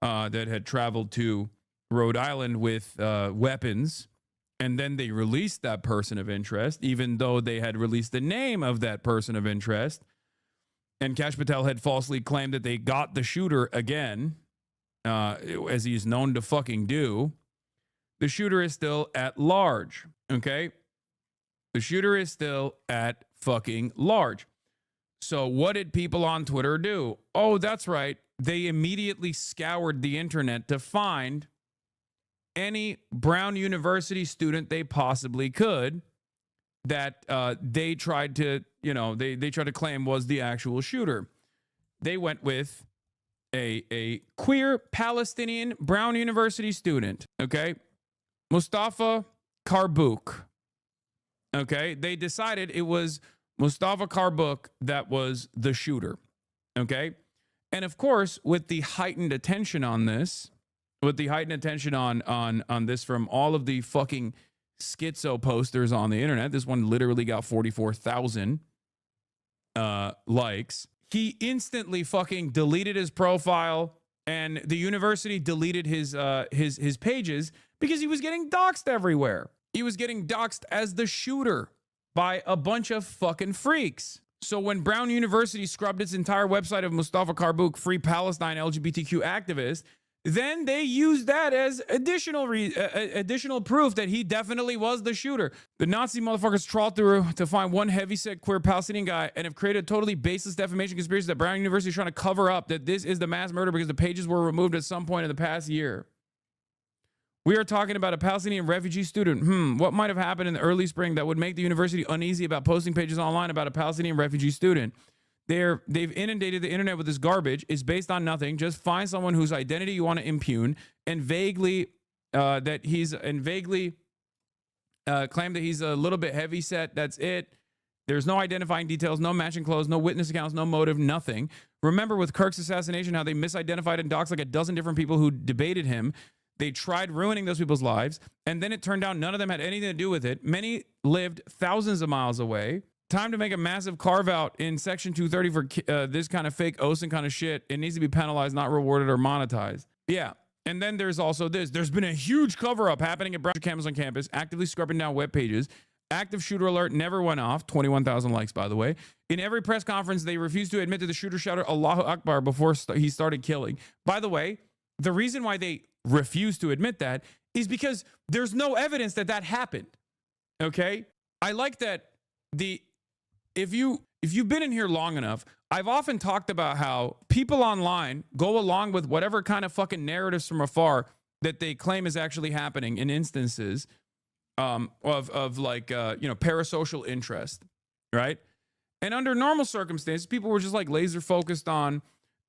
that had traveled to Rhode Island with weapons, and then they released that person of interest, even though they had released the name of that person of interest. And Kash Patel had falsely claimed that they got the shooter again, as he's known to fucking do. The shooter is still at large, okay? The shooter is still at fucking large. So what did people on Twitter do? Oh, that's right. They immediately scoured the internet to find any Brown University student they possibly could that they tried to, they tried to claim was the actual shooter. They went with a queer Palestinian Brown University student, okay? Mustafa Karbouk, okay? They decided it was Mustafa Karbouk that was the shooter, okay? And of course, with the heightened attention on this, with the heightened attention on this from all of the fucking schizo posters on the internet, this one literally got 44,000 likes. he instantly fucking deleted his profile, and the university deleted his pages because he was getting doxxed everywhere. He was getting doxxed as the shooter by a bunch of fucking freaks. So when Brown University scrubbed its entire website of Mustafa Karbouk, Free Palestine LGBTQ activist, then they used that as additional proof that he definitely was the shooter. The Nazi motherfuckers trawled through to find one heavyset queer Palestinian guy and have created a totally baseless defamation conspiracy that Brown University is trying to cover up that this is the mass murder because the pages were removed at some point in the past year. We are talking about a Palestinian refugee student. What might have happened in the early spring that would make the university uneasy about posting pages online about a Palestinian refugee student? They've inundated the internet with this garbage. It's based on nothing. Just find someone whose identity you want to impugn and vaguely claim that he's a little bit heavy set. That's it. There's no identifying details, no matching clothes, no witness accounts, no motive, nothing. Remember with Kirk's assassination, how they misidentified and doxed like a dozen different people who debated him. They tried ruining those people's lives, and then it turned out none of them had anything to do with it. Many lived thousands of miles away. Time to make a massive carve out in Section 230 for this kind of fake OSINT kind of shit. It needs to be penalized, not rewarded or monetized. Yeah. And then there's also this. There's been a huge cover up happening at Brown campus on campus, actively scrubbing down web pages. Active shooter alert never went off. 21,000 likes, by the way. In every press conference, they refused to admit that the shooter shouted Allahu Akbar before he started killing. By the way, the reason why they refuse to admit that is because there's no evidence that that happened. Okay? I like that if you've been in here long enough, I've often talked about how people online go along with whatever kind of fucking narratives from afar that they claim is actually happening in instances of parasocial interest, right? And under normal circumstances, people were just like laser focused on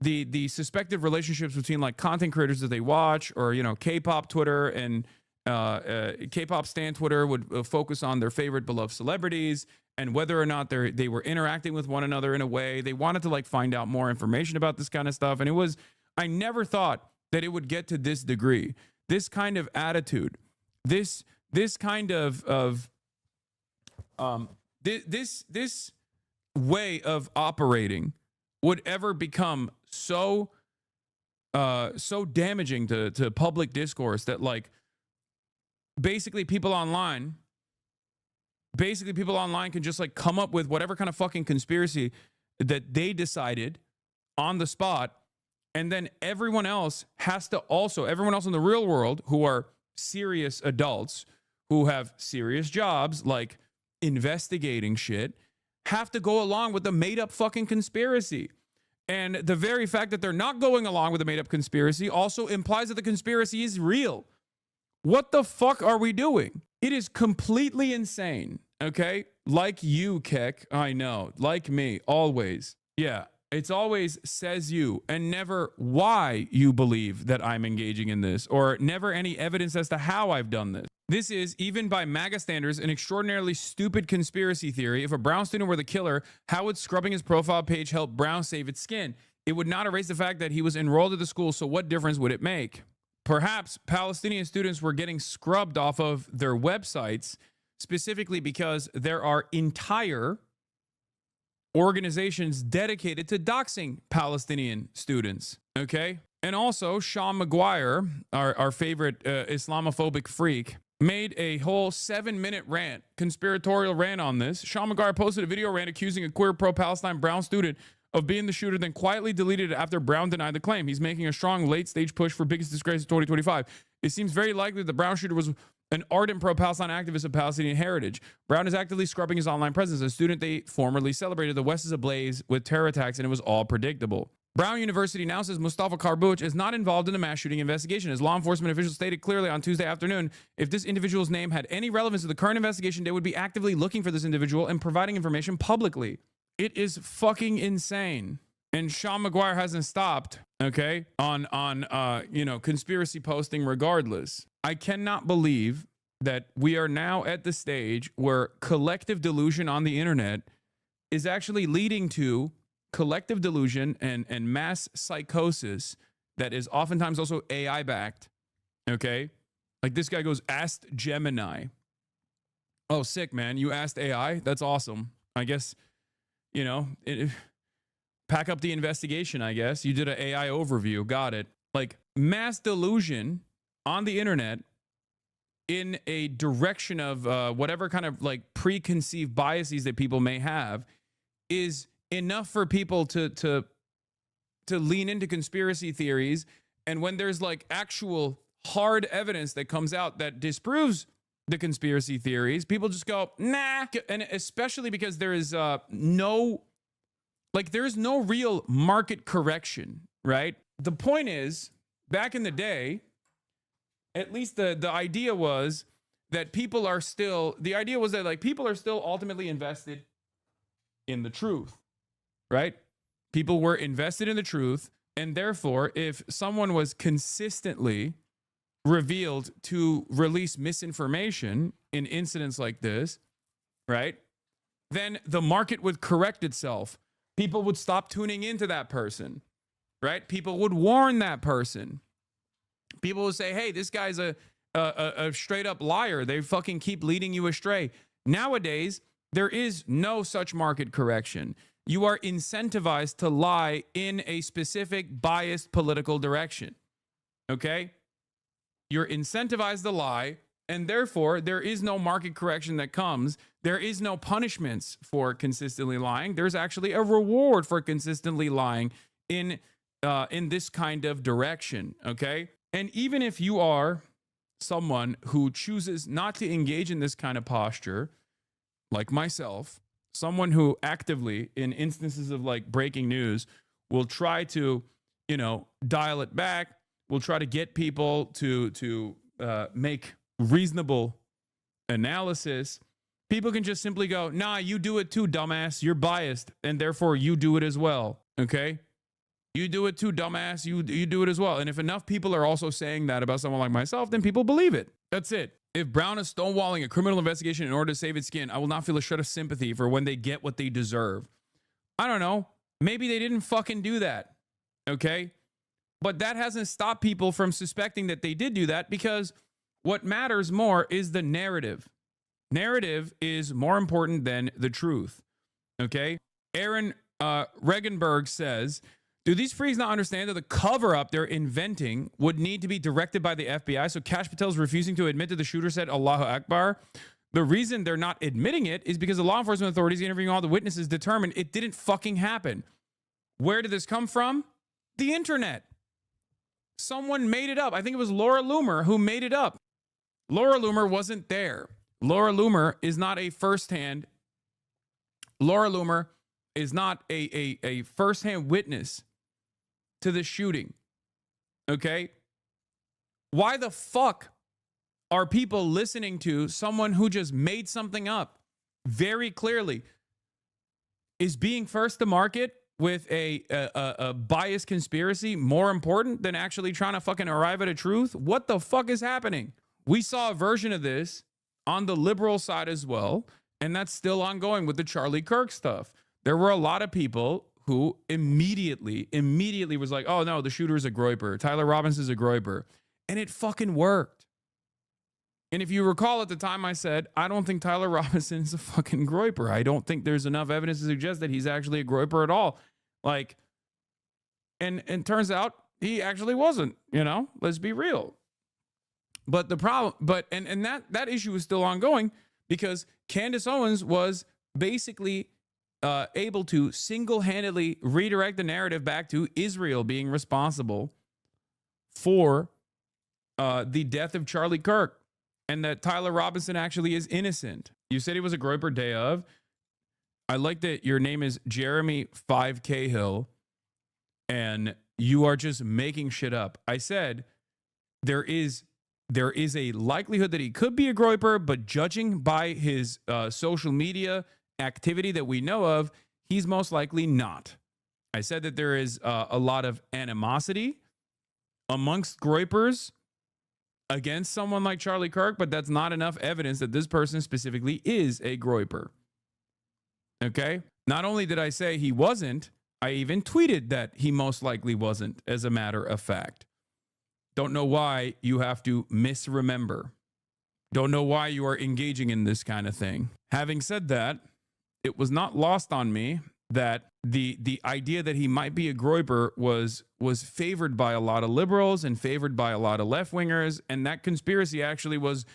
the suspected relationships between like content creators that they watch, or K-pop Twitter and K-pop stan Twitter would focus on their favorite beloved celebrities and whether or not they were interacting with one another in a way. They wanted to like find out more information about this kind of stuff, and I never thought that it would get to this degree, this kind of attitude, this kind of this way of operating would ever become so damaging to public discourse that like basically people online can just like come up with whatever kind of fucking conspiracy that they decided on the spot, and then everyone else in the real world who are serious adults who have serious jobs like investigating shit have to go along with the made up fucking conspiracy. And the very fact that they're not going along with the made up conspiracy also implies that the conspiracy is real. What the fuck are we doing? It is completely insane, okay? Like you, Keck, I know. Like me, always. Yeah, it's always says you, and never why you believe that I'm engaging in this, or never any evidence as to how I've done this. This is, even by MAGA standards, an extraordinarily stupid conspiracy theory. If a Brown student were the killer, how would scrubbing his profile page help Brown save its skin? It would not erase the fact that he was enrolled at the school, so what difference would it make? Perhaps Palestinian students were getting scrubbed off of their websites specifically because there are entire organizations dedicated to doxing Palestinian students, okay? And also, Sean McGuire, our favorite Islamophobic freak, made a whole 7-minute conspiratorial rant on this. Sean McGuire posted a video rant accusing a queer pro-Palestine Brown student of being the shooter, then quietly deleted it after Brown denied the claim. He's making a strong late-stage push for biggest disgrace of 2025. It seems very likely that the Brown shooter was an ardent pro-Palestine activist of Palestinian heritage. Brown is actively scrubbing his online presence. A student they formerly celebrated. The West is ablaze with terror attacks, and it was all predictable. Brown University now says Mustafa Karbouk is not involved in the mass shooting investigation. As law enforcement officials stated clearly on Tuesday afternoon, if this individual's name had any relevance to the current investigation, they would be actively looking for this individual and providing information publicly. It is fucking insane. And Sean McGuire hasn't stopped, okay, on conspiracy posting regardless. I cannot believe that we are now at the stage where collective delusion on the internet is actually leading to collective delusion and mass psychosis that is oftentimes also AI backed. Okay. Like this guy goes, asked Gemini. Oh, sick, man. You asked AI? That's awesome. I guess, pack up the investigation, I guess. You did an AI overview. Got it. Like, mass delusion on the internet in a direction of whatever kind of like preconceived biases that people may have is enough for people to lean into conspiracy theories. And when there's like actual hard evidence that comes out that disproves the conspiracy theories, people just go, nah. And especially because there is no real market correction, right? The point is, back in the day, at least the idea was that people are still ultimately invested in the truth, right? People were invested in the truth. And therefore, if someone was consistently revealed to release misinformation in incidents like this, right? Then the market would correct itself. People would stop tuning into that person, right? People would warn that person. People would say, hey, this guy's a straight up liar. They fucking keep leading you astray. Nowadays, there is no such market correction. You are incentivized to lie in a specific biased political direction. Okay? You're incentivized to lie, and therefore there is no market correction that comes. There is no punishments for consistently lying. There's actually a reward for consistently lying in this kind of direction. Okay? And even if you are someone who chooses not to engage in this kind of posture, like myself, someone who actively, in instances of like breaking news, will try to, dial it back, will try to get people to make reasonable analysis. People can just simply go, nah, you do it too, dumbass. You're biased, and therefore you do it as well. Okay? You do it too, dumbass. You do it as well. And if enough people are also saying that about someone like myself, then people believe it. That's it. If Brown is stonewalling a criminal investigation in order to save its skin, I will not feel a shred of sympathy for when they get what they deserve. I don't know. Maybe they didn't fucking do that. Okay? But that hasn't stopped people from suspecting that they did do that, because what matters more is the narrative. Narrative is more important than the truth. Okay? Aaron Regenberg says, do these freaks not understand that the cover-up they're inventing would need to be directed by the FBI? So Kash Patel's refusing to admit that the shooter said Allahu Akbar. The reason they're not admitting it is because the law enforcement authorities interviewing all the witnesses determined it didn't fucking happen. Where did this come from? The internet. Someone made it up. I think it was Laura Loomer who made it up. Laura Loomer wasn't there. Laura Loomer is not a firsthand. Laura Loomer is not a firsthand witness to the shooting. Okay? Why the fuck are people listening to someone who just made something up very clearly? Is being first to market with a biased conspiracy more important than actually trying to fucking arrive at a truth? What the fuck is happening? We saw a version of this on the liberal side as well, and that's still ongoing with the Charlie Kirk stuff. There were a lot of people who immediately was like, oh no, the shooter is a groyper. Tyler Robinson's a groyper. And it fucking worked. And if you recall at the time, I said, I don't think Tyler Robinson is a fucking groyper. I don't think there's enough evidence to suggest that he's actually a groyper at all. Like, and turns out he actually wasn't, let's be real. But the problem, and that issue is still ongoing because Candace Owens was basically able to single-handedly redirect the narrative back to Israel being responsible for the death of Charlie Kirk, and that Tyler Robinson actually is innocent. You said he was a groyper day of. I like that your name is Jeremy 5 Cahill, and you are just making shit up. I said there is a likelihood that he could be a groyper, but judging by his social media activity that we know of, he's most likely not. I said that there is a lot of animosity amongst groypers against someone like Charlie Kirk, but that's not enough evidence that this person specifically is a groyper. Okay? Not only did I say he wasn't, I even tweeted that he most likely wasn't, as a matter of fact. Don't know why you have to misremember. Don't know why you are engaging in this kind of thing. Having said that, it was not lost on me that the idea that he might be a groyper was favored by a lot of liberals and favored by a lot of left wingers, and that conspiracy actually was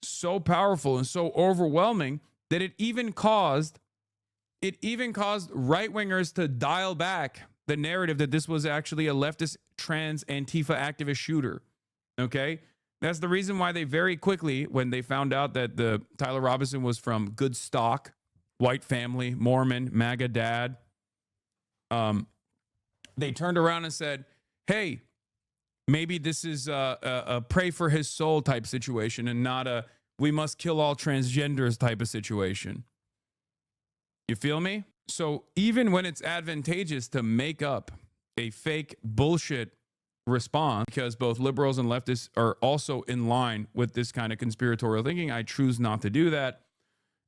so powerful and so overwhelming that it even caused right wingers to dial back the narrative that this was actually a leftist trans Antifa activist shooter. Okay, that's the reason why they very quickly, when they found out that the Tyler Robinson was from good stock, white family, Mormon, MAGA dad, they turned around and said, hey, maybe this is a pray for his soul type situation and not a we must kill all transgenders type of situation. You feel me? So even when it's advantageous to make up a fake bullshit response, because both liberals and leftists are also in line with this kind of conspiratorial thinking, I choose not to do that.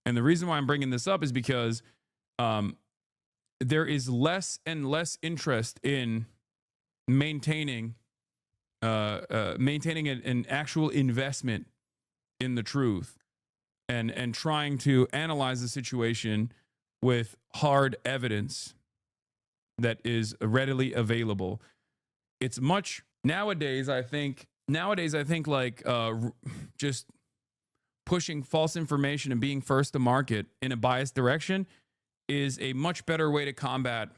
And the reason why I'm bringing this up is because there is less and less interest in maintaining an actual investment in the truth and trying to analyze the situation with hard evidence that is readily available. It's much nowadays, I think like just pushing false information and being first to market in a biased direction is a much better way to combat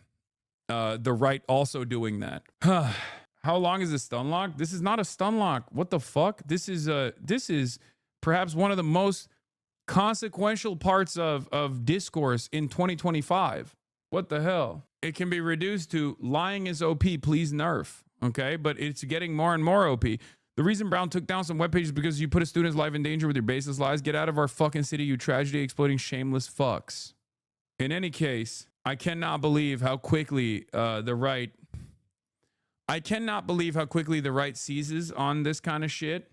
the right also doing that. How long is this stun lock? This is not a stun lock. What the fuck? This is perhaps one of the most consequential parts of discourse in 2025. What the hell? It can be reduced to lying is OP, please nerf. Okay, but it's getting more and more OP. The reason Brown took down some web pages is because you put a student's life in danger with your baseless lies. Get out of our fucking city, you tragedy exploiting shameless fucks. In any case, I cannot believe how quickly the right seizes on this kind of shit.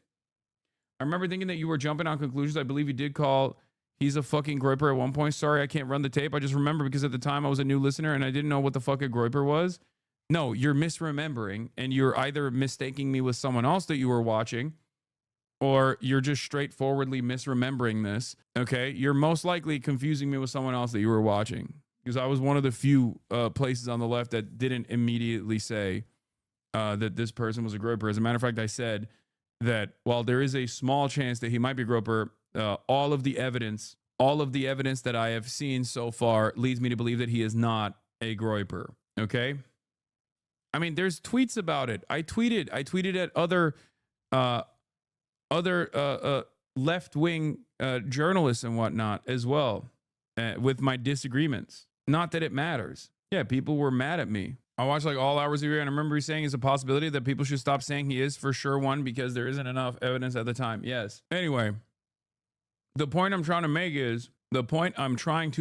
I remember thinking that you were jumping on conclusions. I believe you did call he's a fucking groyper at one point. Sorry, I can't run the tape. I just remember because at the time I was a new listener and I didn't know what the fuck a groyper was. No, you're misremembering, and you're either mistaking me with someone else that you were watching, or you're just straightforwardly misremembering this. Okay, you're most likely confusing me with someone else that you were watching, because I was one of the few places on the left that didn't immediately say that this person was a groper. As a matter of fact, I said that while there is a small chance that he might be a groper, all of the evidence that I have seen so far leads me to believe that he is not a groper. Okay. I mean, there's tweets about it. I tweeted at other left-wing journalists and whatnot as well with my disagreements. Not that it matters. Yeah, people were mad at me. I watched like all hours of your, and I remember you saying it's a possibility that people should stop saying he is for sure one because there isn't enough evidence at the time. Yes. Anyway, the point I'm trying to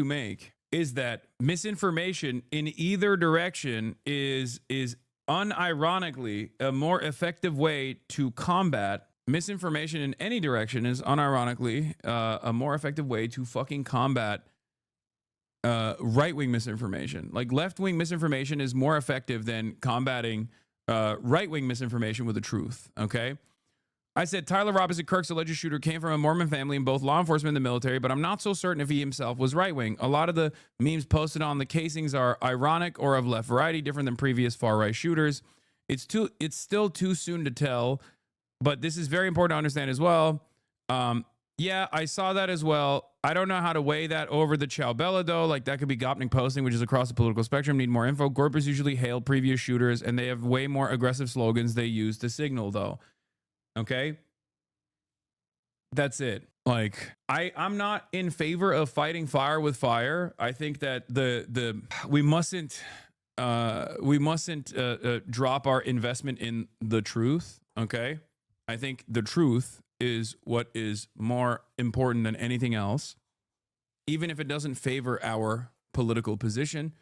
make is that misinformation in either direction is unironically a more effective way to combat misinformation in any direction is unironically a more effective way to fucking combat right-wing misinformation. Like left-wing misinformation is more effective than combating right-wing misinformation with the truth. Okay. I said Tyler Robinson Kirk's alleged shooter came from a Mormon family in both law enforcement and the military, but I'm not so certain if he himself was right-wing. A lot of the memes posted on the casings are ironic or of left variety, different than previous far-right shooters. It's still too soon to tell, but this is very important to understand as well. Yeah, I saw that as well. I don't know how to weigh that over the Chow Bella, though. Like, that could be Gopnik posting, which is across the political spectrum. Need more info. Groypers usually hail previous shooters, and they have way more aggressive slogans they use to signal, though. Okay? That's it. Like, I'm not in favor of fighting fire with fire. I think that we mustn't drop our investment in the truth. Okay? I think the truth is what is more important than anything else. Even if it doesn't favor our political position,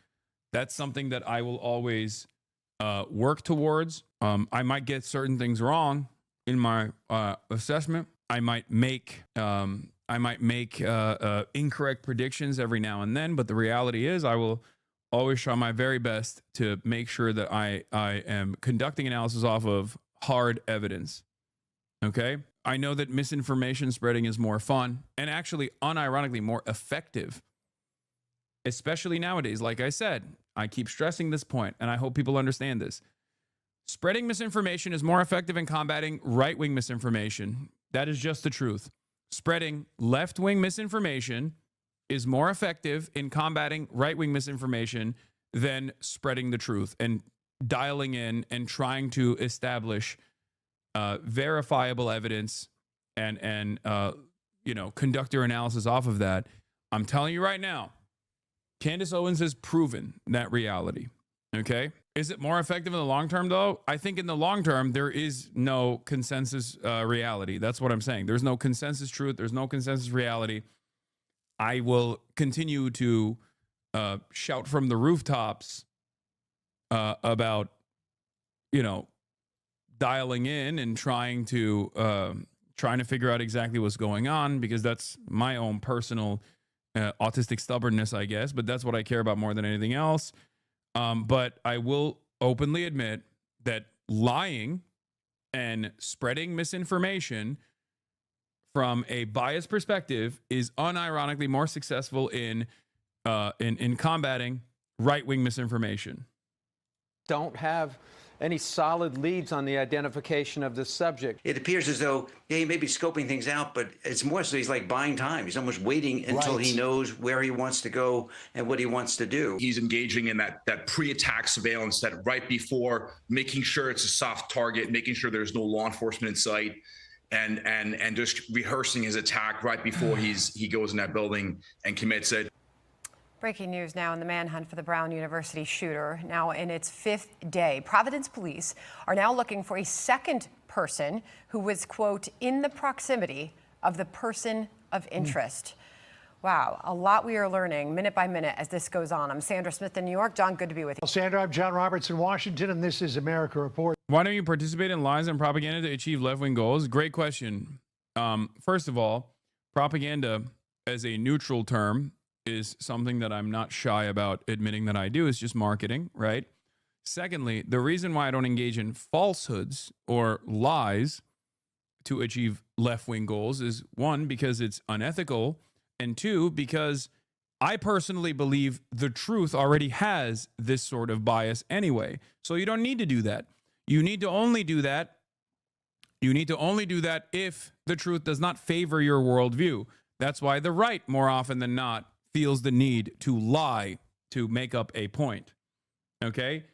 that's something that I will always work towards. I might get certain things wrong in my assessment. I might make incorrect predictions every now and then, but the reality is I will always try my very best to make sure that I am conducting analysis off of hard evidence. Okay? I know that misinformation spreading is more fun and actually unironically more effective especially nowadays. Like I said, I keep stressing this point, and I hope people understand this. Spreading misinformation is more effective in combating right-wing misinformation. That is just the truth. Spreading left-wing misinformation is more effective in combating right-wing misinformation than spreading the truth and dialing in and trying to establish verifiable evidence and conduct your analysis off of that. I'm telling you right now, Candace Owens has proven that reality. Okay? Is it more effective in the long term, though? I think in the long term, there is no consensus reality. That's what I'm saying. There's no consensus truth. There's no consensus reality. I will continue to shout from the rooftops about, dialing in and trying to figure out exactly what's going on, because that's my own personal autistic stubbornness, I guess. But that's what I care about more than anything else. But I will openly admit that lying and spreading misinformation from a biased perspective is unironically more successful in combating right-wing misinformation. Don't have any solid leads on the identification of the subject. It appears as though he may be scoping things out, but it's more so he's like buying time. He's almost waiting until he knows where he wants to go and what he wants to do. He's engaging in that pre-attack surveillance, that right before, making sure it's a soft target, making sure there's no law enforcement in sight, and just rehearsing his attack right before he goes in that building and commits it. Breaking news now in the manhunt for the Brown University shooter, now in its 5th day. Providence police are now looking for a second person who was, quote, in the proximity of the person of interest. Wow, a lot we are learning minute by minute as this goes on. I'm Sandra Smith in New York. John, good to be with you. Sandra, I'm John Roberts in Washington, and this is America Report. Why don't you participate in lies and propaganda to achieve left-wing goals? Great question. First of all, propaganda as a neutral term is something that I'm not shy about admitting that I do. It's just marketing, right? Secondly, the reason why I don't engage in falsehoods or lies to achieve left-wing goals is, one, because it's unethical, and two, because I personally believe the truth already has this sort of bias anyway. So you don't need to do that. You need to only do that. You need to only do that if the truth does not favor your worldview. That's why the right, more often than not, feels the need to lie to make up a point. Okay?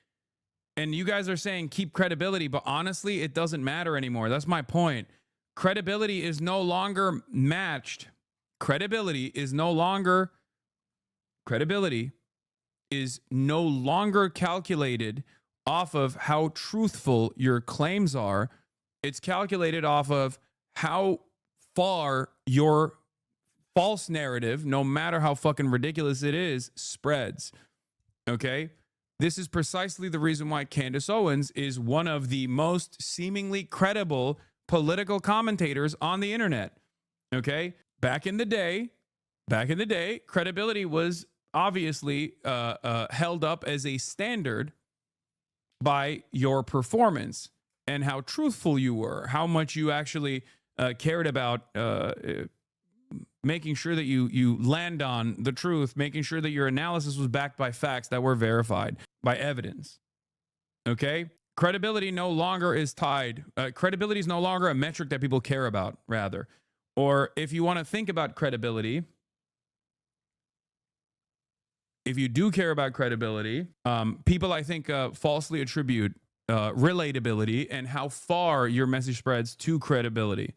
And you guys are saying keep credibility, but honestly, it doesn't matter anymore. That's my point. Credibility is no longer matched. Credibility is no longer calculated off of how truthful your claims are. It's calculated off of how far your false narrative, no matter how fucking ridiculous it is, spreads. Okay? This is precisely the reason why Candace Owens is one of the most seemingly credible political commentators on the internet. Okay? Back in the day, credibility was obviously held up as a standard by your performance and how truthful you were, how much you actually cared about making sure that you land on the truth, making sure that your analysis was backed by facts that were verified by evidence. Okay? Credibility no longer is tied. Credibility is no longer a metric that people care about, rather. Or if you want to think about credibility, if you do care about credibility, people, I think, falsely attribute relatability and how far your message spreads to credibility.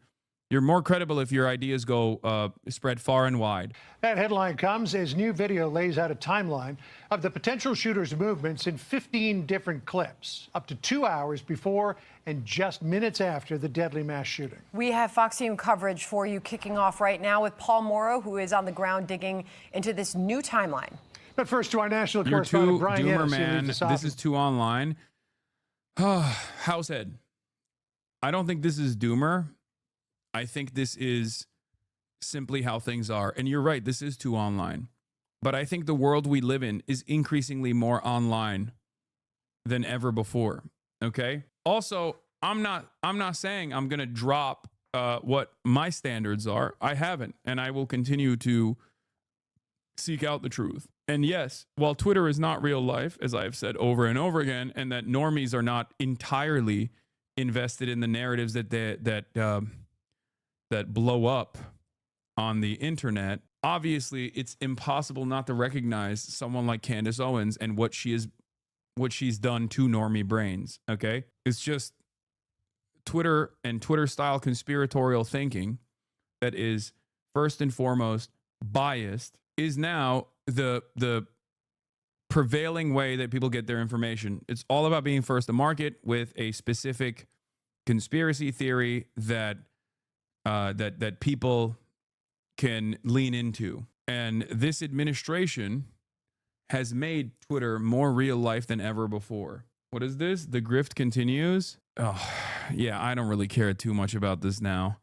You're more credible if your ideas go spread far and wide. That headline comes as new video lays out a timeline of the potential shooter's movements in 15 different clips, up to 2 hours before and just minutes after the deadly mass shooting. We have Fox News coverage for you kicking off right now with Paul Morrow, who is on the ground digging into this new timeline. But first to our national You're correspondent, too Brian doomer, Ennis, who man. leads us This off. is too online. Househead. I don't think this is doomer. I think this is simply how things are. And you're right, this is too online. But I think the world we live in is increasingly more online than ever before. Okay? Also, I'm not saying I'm going to drop what my standards are. I haven't, and I will continue to seek out the truth. And yes, while Twitter is not real life, as I've said over and over again, and that normies are not entirely invested in the narratives that blow up on the internet, obviously it's impossible not to recognize someone like Candace Owens and what she's done to normie brains. Okay, it's just Twitter and Twitter-style conspiratorial thinking that is first and foremost biased is now the prevailing way that people get their information. It's all about being first to market with a specific conspiracy theory that that people can lean into. And this administration has made Twitter more real life than ever before. What is this? The grift continues. Oh, yeah, I don't really care too much about this now.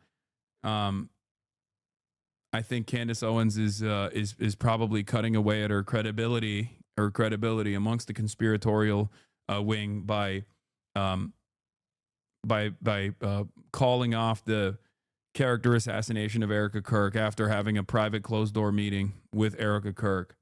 I think Candace Owens is probably cutting away at her credibility amongst the conspiratorial wing by calling off the character assassination of Erica Kirk after having a private closed door meeting with Erica Kirk.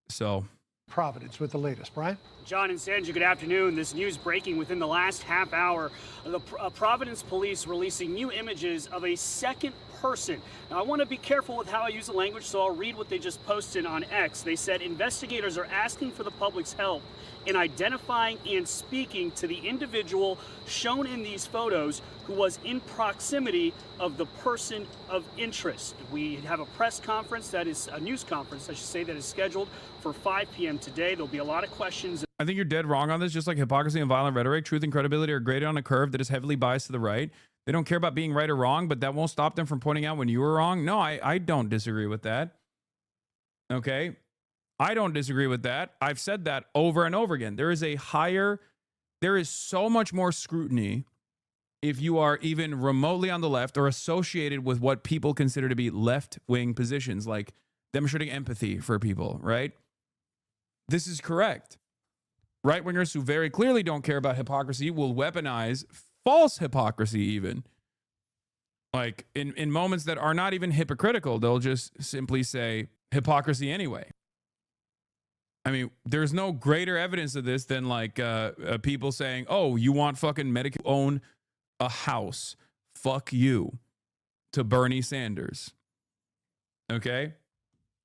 So Providence with the latest. Brian? John and Sandra, good afternoon. This news breaking within the last half hour. The Providence police releasing new images of a second person. Now, I want to be careful with how I use the language, so I'll read what they just posted on X. They said investigators are asking for the public's help in identifying and speaking to the individual shown in these photos who was in proximity of the person of interest. We have a press conference, that is a news conference, I should say, that is scheduled for 5 p.m. today. There'll be a lot of questions. I think you're dead wrong on this. Just like hypocrisy and violent rhetoric, truth and credibility are graded on a curve that is heavily biased to the right. They don't care about being right or wrong, but that won't stop them from pointing out when you were wrong. No, I don't disagree with that. Okay? I don't disagree with that. I've said that over and over again. There is so much more scrutiny if you are even remotely on the left or associated with what people consider to be left-wing positions, like demonstrating empathy for people, right? This is correct. Right-wingers who very clearly don't care about hypocrisy will weaponize false hypocrisy even. Like in moments that are not even hypocritical, they'll just simply say hypocrisy anyway. I mean, there's no greater evidence of this than like people saying, oh, you want fucking Medicare, own a house. Fuck you to Bernie Sanders. Okay?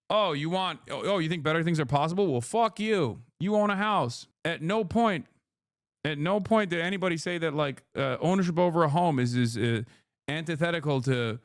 Oh, you think better things are possible? Well, fuck you. You own a house. At no point did anybody say that like ownership over a home is antithetical to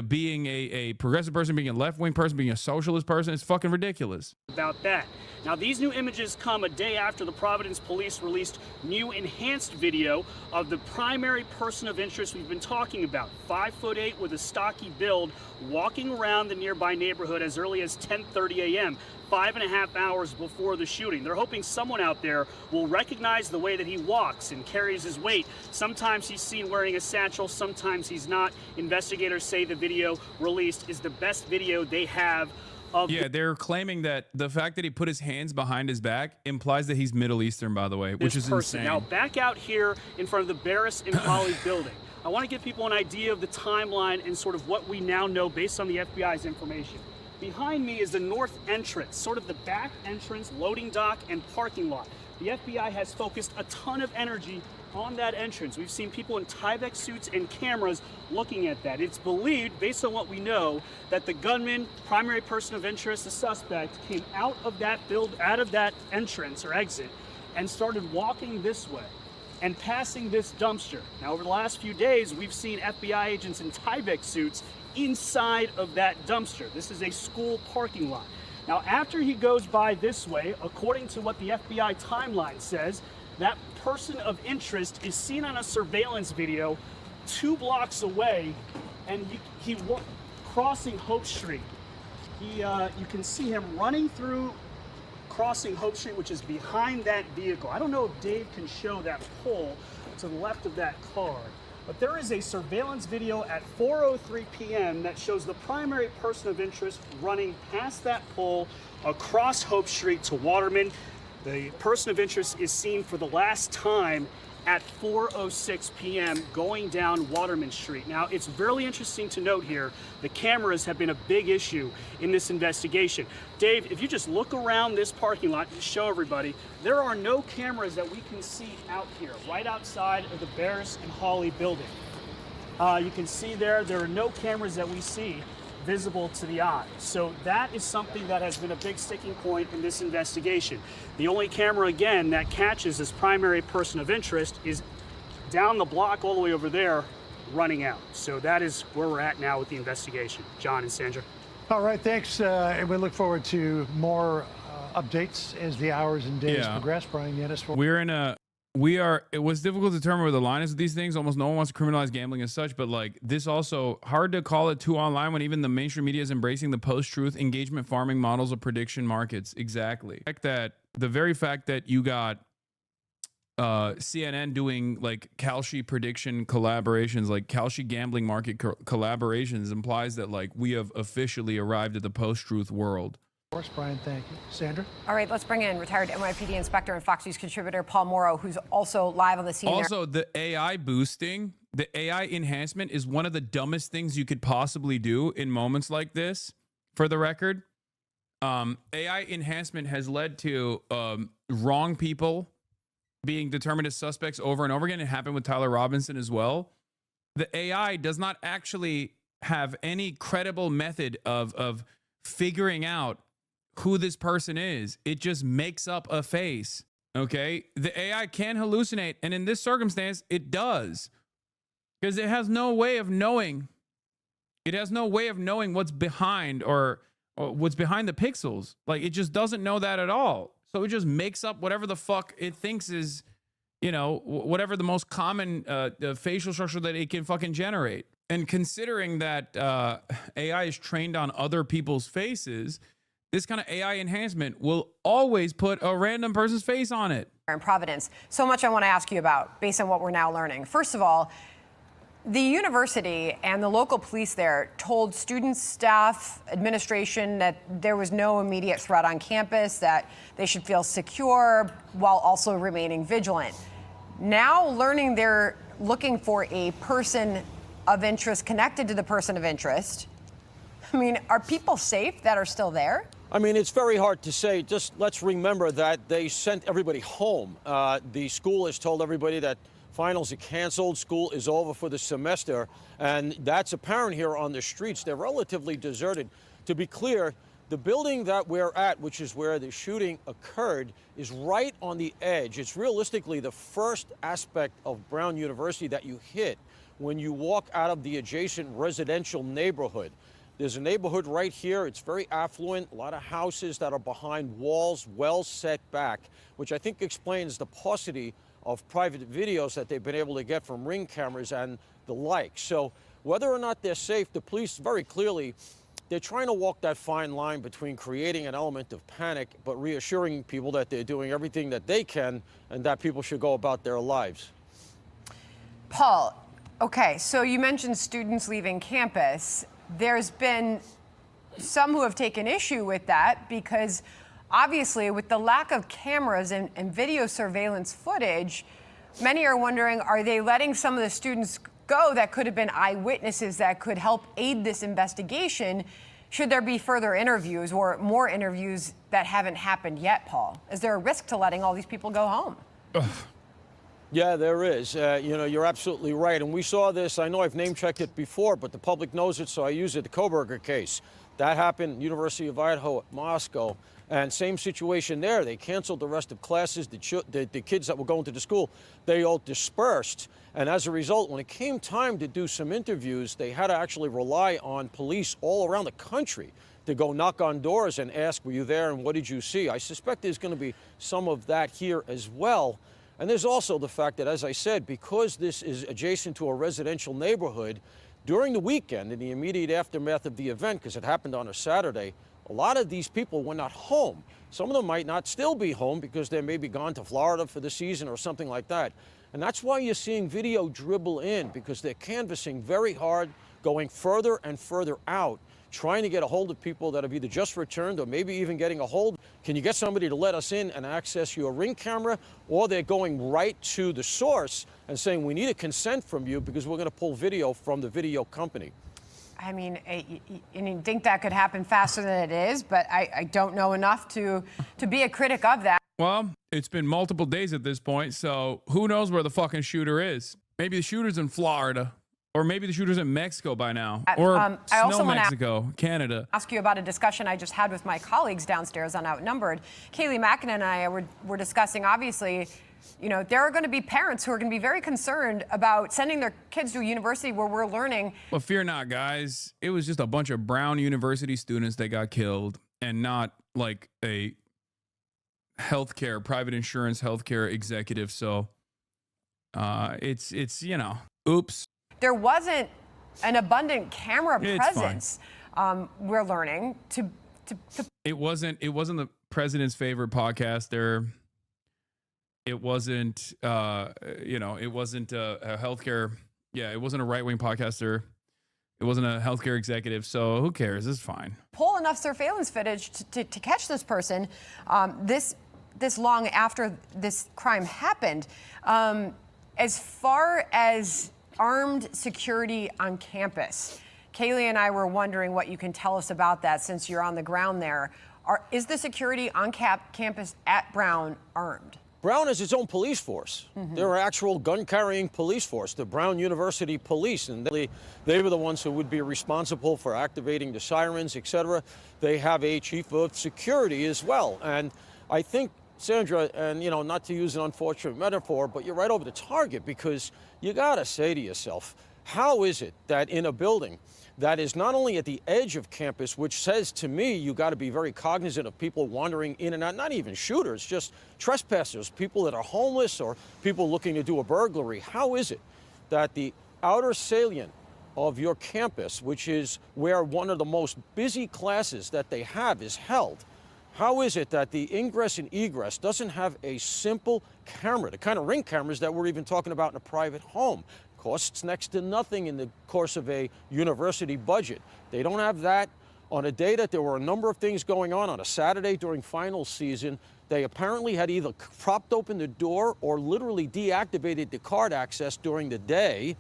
being a progressive person, being a left-wing person, being a socialist person. It's fucking ridiculous. About that. Now, these new images come a day after the Providence police released new enhanced video of the primary person of interest we've been talking about, 5'8" with a stocky build, walking around the nearby neighborhood as early as 10:30 a.m., 5.5 hours before the shooting. They're hoping someone out there will recognize the way that he walks and carries his weight. Sometimes he's seen wearing a satchel, sometimes he's not. Investigators say the video released is the best video they have. Yeah, they're claiming that the fact that he put his hands behind his back implies that he's Middle Eastern, by the way, which is insane. Now, back out here in front of the Barris and Holly building, I want to give people an idea of the timeline and sort of what we now know based on the FBI's information. Behind me is the north entrance, sort of the back entrance, loading dock, and parking lot. The FBI has focused a ton of energy on that entrance. We've seen people in Tyvek suits and cameras looking at that. It's believed, based on what we know, that the gunman, primary person of interest, the suspect, came out of that entrance or exit and started walking this way and passing this dumpster. Now, over the last few days, we've seen FBI agents in Tyvek suits inside of that dumpster. This is a school parking lot. Now, after he goes by this way, according to what the FBI timeline says, that person of interest is seen on a surveillance video 2 blocks away, and he crossing Hope Street. You can see him running through crossing Hope Street, which is behind that vehicle. I don't know if Dave can show that pole to the left of that car, but there is a surveillance video at 4:03 p.m. that shows the primary person of interest running past that pole across Hope Street to Waterman. The person of interest is seen for the last time at 4:06 p.m. going down Waterman Street. Now, it's really interesting to note here, the cameras have been a big issue in this investigation. Dave, if you just look around this parking lot to show everybody, there are no cameras that we can see out here, right outside of the Barris and Hawley building. You can see there are no cameras that we see visible to the eye. So that is something that has been a big sticking point in this investigation. The only camera, again, that catches this primary person of interest is down the block all the way over there, running out. So that is where we're at now with the investigation. John and Sandra. All right, thanks. And we look forward to more updates as the hours and days progress. Brian Yanis. It was difficult to determine where the line is with these things. Almost no one wants to criminalize gambling as such, but like this also hard to call it too online when even the mainstream media is embracing the post-truth engagement farming models of prediction markets. Exactly. The very fact that you got CNN doing like Kalshi prediction collaborations, like Kalshi gambling market collaborations implies that like we have officially arrived at the post-truth world. Of course, Brian, thank you. Sandra? All right, let's bring in retired NYPD inspector and Fox News contributor Paul Morrow, who's also live on the scene. Also, the AI boosting, the AI enhancement is one of the dumbest things you could possibly do in moments like this, for the record. AI enhancement has led to wrong people being determined as suspects over and over again. It happened with Tyler Robinson as well. The AI does not actually have any credible method of figuring out who this person is. It just makes up a face. Okay, the AI can hallucinate, and in this circumstance it does, because it has no way of knowing. It has no way of knowing what's behind or what's behind the pixels. Like, it just doesn't know that at all. So it just makes up whatever the fuck it thinks is, you know, whatever the most common facial structure that it can fucking generate. And considering that AI is trained on other people's faces, this kind of AI enhancement will always put a random person's face on it. In Providence. So much I want to ask you about based on what we're now learning. First of all, the university and the local police there told students, staff, administration that there was no immediate threat on campus, that they should feel secure while also remaining vigilant. Now learning they're looking for a person of interest connected to the person of interest. I mean, are people safe that are still there? I mean, it's very hard to say. Just let's remember that they sent everybody home. The school has told everybody that finals are canceled, school is over for the semester, and that's apparent here on the streets. They're relatively deserted. To be clear, the building that we're at, which is where the shooting occurred, is right on the edge. It's realistically the first aspect of Brown University that you hit when you walk out of the adjacent residential neighborhood. There's a neighborhood right here. It's very affluent, a lot of houses that are behind walls, well set back, which I think explains the paucity of private videos that they've been able to get from Ring cameras and the like. So whether or not they're safe, the police very clearly, they're trying to walk that fine line between creating an element of panic, but reassuring people that they're doing everything that they can and that people should go about their lives. Paul, okay, so you mentioned students leaving campus. There's been some who have taken issue with that because obviously with the lack of cameras and video surveillance footage, many are wondering, are they letting some of the students go that could have been eyewitnesses that could help aid this investigation? Should there be further interviews or more interviews that haven't happened yet, Paul? Is there a risk to letting all these people go home? Yeah, there is. You know, you're absolutely right. And we saw this. I know I've name-checked it before, but the public knows it, so I use it. The Koberger case. That happened, University of Idaho at Moscow. And same situation there. They canceled the rest of classes. The kids that were going to the school, they all dispersed. And as a result, when it came time to do some interviews, they had to actually rely on police all around the country to go knock on doors and ask, were you there and what did you see? I suspect there's going to be some of that here as well. And there's also the fact that, as I said, because this is adjacent to a residential neighborhood, during the weekend, in the immediate aftermath of the event, because it happened on a Saturday, a lot of these people were not home. Some of them might not still be home because they may be gone to Florida for the season or something like that. And that's why you're seeing video dribble in, because they're canvassing very hard, going further and further out. trying to get a hold of people that have either just returned or maybe even getting a hold. Can you get somebody to let us in and access your Ring camera? Or they're going right to the source and saying, we need a consent from you because we're going to pull video from the video company. I mean, you think that could happen faster than it is, but I don't know enough to be a critic of that. Well, it's been multiple days at this point, so who knows where the fucking shooter is? Maybe the shooter's in Florida, or maybe the shooter's in Mexico by now, or I also Snow wanna Mexico, Canada. Ask you about a discussion I just had with my colleagues downstairs on Outnumbered. Kaylee Mackin and I were discussing, obviously, you know, there are going to be parents who are going to be very concerned about sending their kids to a university where we're learning. Well, fear not, guys. It was just a bunch of Brown University students that got killed, and not like a healthcare, private insurance healthcare executive. So it's you know, oops. There wasn't an abundant camera It's presence. We're learning to. It wasn't the president's favorite podcaster. It wasn't you know, it wasn't a healthcare. Yeah, it wasn't a right-wing podcaster. It wasn't a healthcare executive. So who cares? It's fine. Pull enough surveillance footage to catch this person this long after this crime happened. As far as armed security on campus, Kaylee and I were wondering what you can tell us about that since you're on the ground there. Is the security on campus at Brown armed? Brown has its own police force. They're an actual gun-carrying police force, the Brown University Police, and they were the ones who would be responsible for activating the sirens, etc. They have a chief of security as well. And I think, Sandra, and you know, not to use an unfortunate metaphor, but you're right over the target, because you gotta say to yourself, how is it that in a building that is not only at the edge of campus, which says to me you got to be very cognizant of people wandering in and out, not even shooters, just trespassers, people that are homeless or people looking to do a burglary. How is it that the outer salient of your campus, which is where one of the most busy classes that they have is held, how is it that the ingress and egress doesn't have a simple camera, the kind of Ring cameras that we're even talking about in a private home? Costs next to nothing in the course of a university budget. They don't have that. On a day that there were a number of things going on a Saturday during finals season, they apparently had either propped open the door or literally deactivated the card access during the day,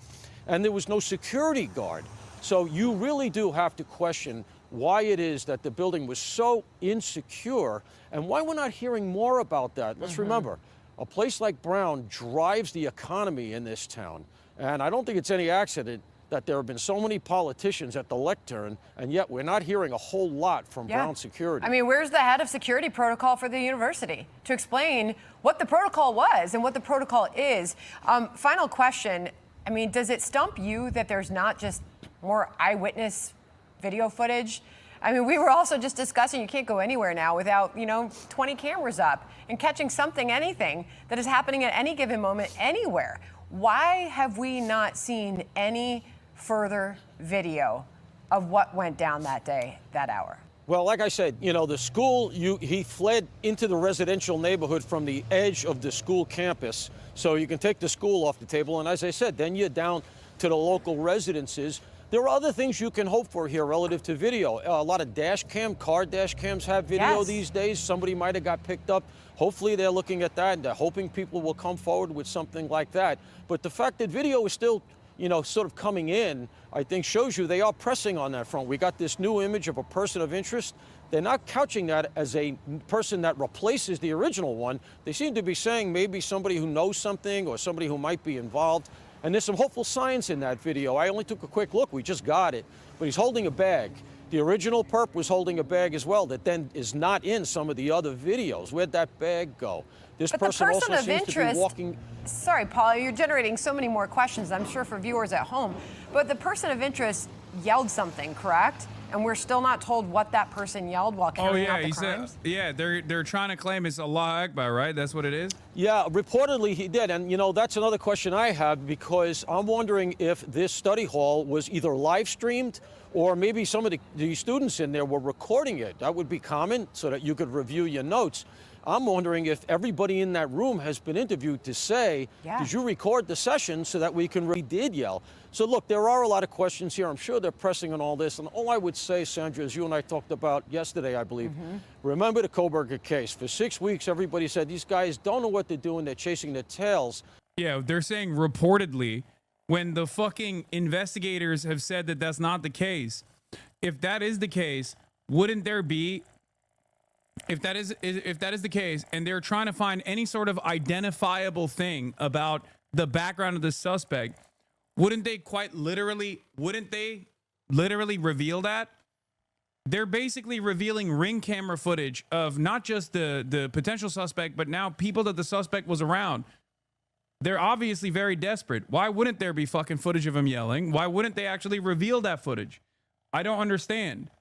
and there was no security guard. So you really do have to question why it is that the building was so insecure and why we're not hearing more about that. Let's remember, a place like Brown drives the economy in this town. And I don't think it's any accident that there have been so many politicians at the lectern, and yet we're not hearing a whole lot from Brown Security. I mean, where's the head of security protocol for the university to explain what the protocol was and what the protocol is? Final question. I mean, does it stump you that there's not just more eyewitness video footage? I mean, we were also just discussing you can't go anywhere now without, 20 cameras up and catching something, anything that is happening at any given moment anywhere. Why have we not seen any further video of what went down that day, that hour? Well, like I said, the school, he fled into the residential neighborhood from the edge of the school campus. So you can take the school off the table. And as I said, then you're down to the local residences. There are other things you can hope for here relative to video. A lot of car dash cams have video these days. Somebody might have got picked up. Hopefully they're looking at that and they're hoping people will come forward with something like that. But the fact that video is still, sort of coming in, I think shows you they are pressing on that front. We got this new image of a person of interest. They're not couching that as a person that replaces the original one. They seem to be saying maybe somebody who knows something or somebody who might be involved. And there's some hopeful signs in that video. I only took a quick look. We just got it. But he's holding a bag. The original perp was holding a bag as well that then is not in some of the other videos. Where'd that bag go? This person also seems to be walking. Sorry, Paul, you're generating so many more questions, I'm sure, for viewers at home. But the person of interest yelled something, correct? And we're still not told what that person yelled while carrying out the crimes? They're trying to claim it's Allah Akbar, right? That's what it is? Yeah, reportedly he did. And, that's another question I have, because I'm wondering if this study hall was either live streamed or maybe some of the students in there were recording it. That would be common so that you could review your notes. I'm wondering if everybody in that room has been interviewed to say, did you record the session so that we can really did yell? So look, there are a lot of questions here. I'm sure they're pressing on all this. And all I would say, Sandra, as you and I talked about yesterday, I believe, remember the Koberger case. For 6 weeks, everybody said these guys don't know what they're doing. They're chasing their tails. Yeah, they're saying reportedly when the fucking investigators have said that that's not the case. If that is the case, wouldn't there be, if that is the case, and they're trying to find any sort of identifiable thing about the background of the suspect, wouldn't they literally reveal that? They're basically revealing ring camera footage of not just the potential suspect, but now people that the suspect was around. They're obviously very desperate. Why wouldn't there be fucking footage of him yelling? Why wouldn't they actually reveal that footage? I don't understand.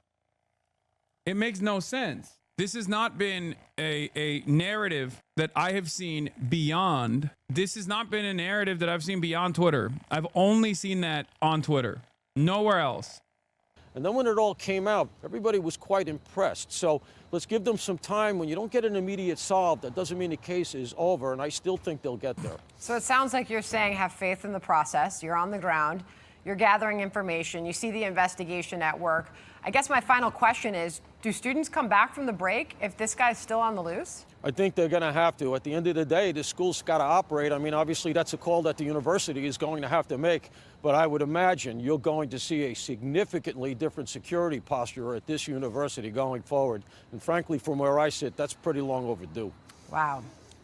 It makes no sense. This has not been a narrative that I have seen beyond. This has not been a narrative that I've seen beyond Twitter. I've only seen that on Twitter. Nowhere else. And then when it all came out, everybody was quite impressed. So let's give them some time. When you don't get an immediate solve, that doesn't mean the case is over, and I still think they'll get there. So it sounds like you're saying have faith in the process. You're on the ground. You're gathering information. You see the investigation at work. I guess my final question is, do students come back from the break if this guy's still on the loose? I think they're going to have to. At the end of the day, the school's got to operate. I mean, obviously, that's a call that the university is going to have to make. But I would imagine you're going to see a significantly different security posture at this university going forward. And frankly, from where I sit, that's pretty long overdue. Wow.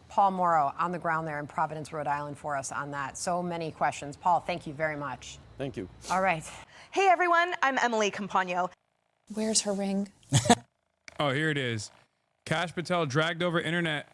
Paul Morrow on the ground there in Providence, Rhode Island for us on that. So many questions. Paul, thank you very much. Thank you. All right. Hey, everyone. I'm Emily Campagno. Where's her ring? Oh, here it is. Kash Patel dragged over interview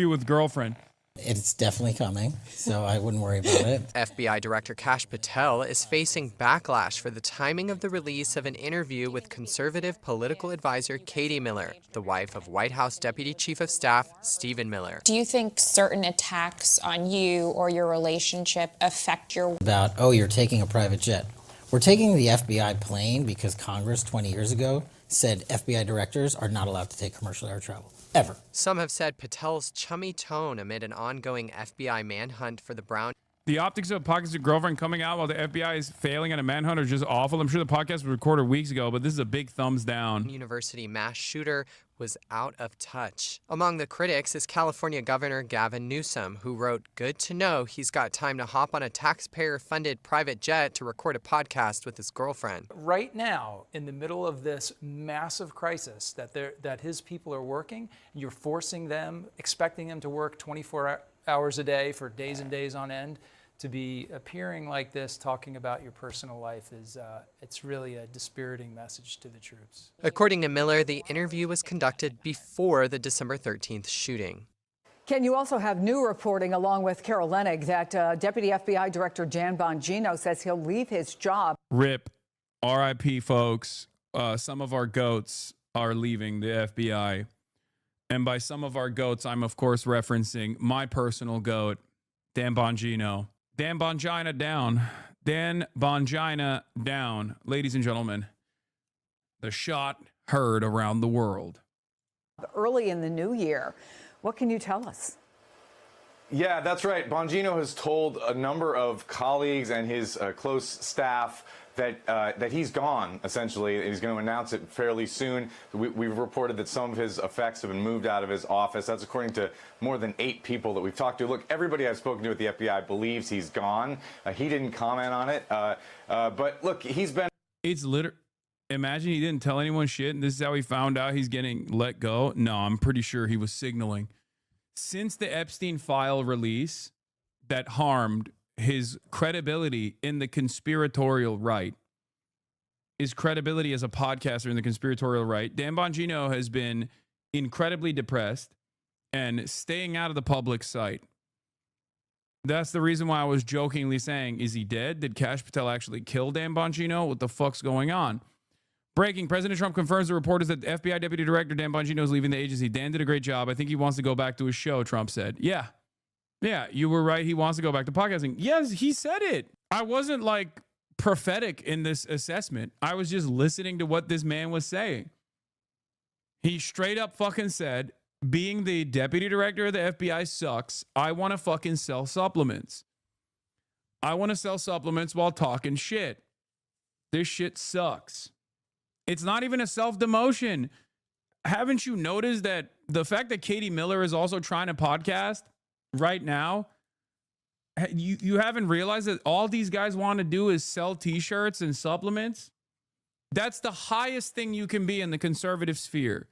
with girlfriend. It's definitely coming, so I wouldn't worry about it. FBI Director Kash Patel is facing backlash for the timing of the release of an interview with conservative political advisor Katie Miller, the wife of White House Deputy Chief of Staff Stephen Miller. Do you think certain attacks on you or your relationship affect your... About, oh, you're taking a private jet. We're taking the FBI plane because Congress 20 years ago said FBI directors are not allowed to take commercial air travel. Ever. Some have said Patel's chummy tone amid an ongoing FBI manhunt for the Brown. The optics of Pocket's girlfriend coming out while the FBI is failing at a manhunt are just awful. I'm sure the podcast was recorded weeks ago, but this is a big thumbs down. University mass shooter was out of touch. Among the critics is California Governor Gavin Newsom, who wrote, "Good to know he's got time to hop on a taxpayer-funded private jet to record a podcast with his girlfriend." Right now, in the middle of this massive crisis that his people are working, you're forcing them, expecting them to work 24 hours a day for days and days on end. To be appearing like this, talking about your personal life, it's really a dispiriting message to the troops. According to Miller, the interview was conducted before the December 13th shooting. Ken, you also have new reporting along with Carol Leonnig that Deputy FBI Director Dan Bongino says he'll leave his job. RIP. RIP, folks. Some of our goats are leaving the FBI. And by some of our goats, I'm, of course, referencing my personal goat, Dan Bongino. Dan Bongina down. Dan Bongina down. Ladies and gentlemen, the shot heard around the world. Early in the new year. What can you tell us? Yeah, that's right. Bongino has told a number of colleagues and his close staff that he's gone, essentially. He's going to announce it fairly soon. We've reported that some of his effects have been moved out of his office. That's according to more than 8 people that we've talked to. Look, everybody I've spoken to at the FBI believes he's gone. He didn't comment on it. But look, he's been... It's literally... Imagine he didn't tell anyone shit, and this is how he found out he's getting let go. No, I'm pretty sure he was signaling. Since the Epstein file release that harmed his credibility in the conspiratorial right, his credibility as a podcaster in the conspiratorial right, Dan Bongino has been incredibly depressed and staying out of the public sight. That's the reason why I was jokingly saying, is he dead? Did Kash Patel actually kill Dan Bongino? What the fuck's going on? Breaking, President Trump confirms the reporters that FBI Deputy Director Dan Bongino is leaving the agency. Dan did a great job. I think he wants to go back to his show, Trump said. Yeah, you were right. He wants to go back to podcasting. Yes, he said it. I wasn't like prophetic in this assessment. I was just listening to what this man was saying. He straight up fucking said, being the deputy director of the FBI sucks. I want to fucking sell supplements. I want to sell supplements while talking shit. This shit sucks. It's not even a self-demotion. Haven't you noticed that the fact that Katie Miller is also trying to podcast right now, you haven't realized that all these guys want to do is sell t-shirts and supplements? That's the highest thing you can be in the conservative sphere.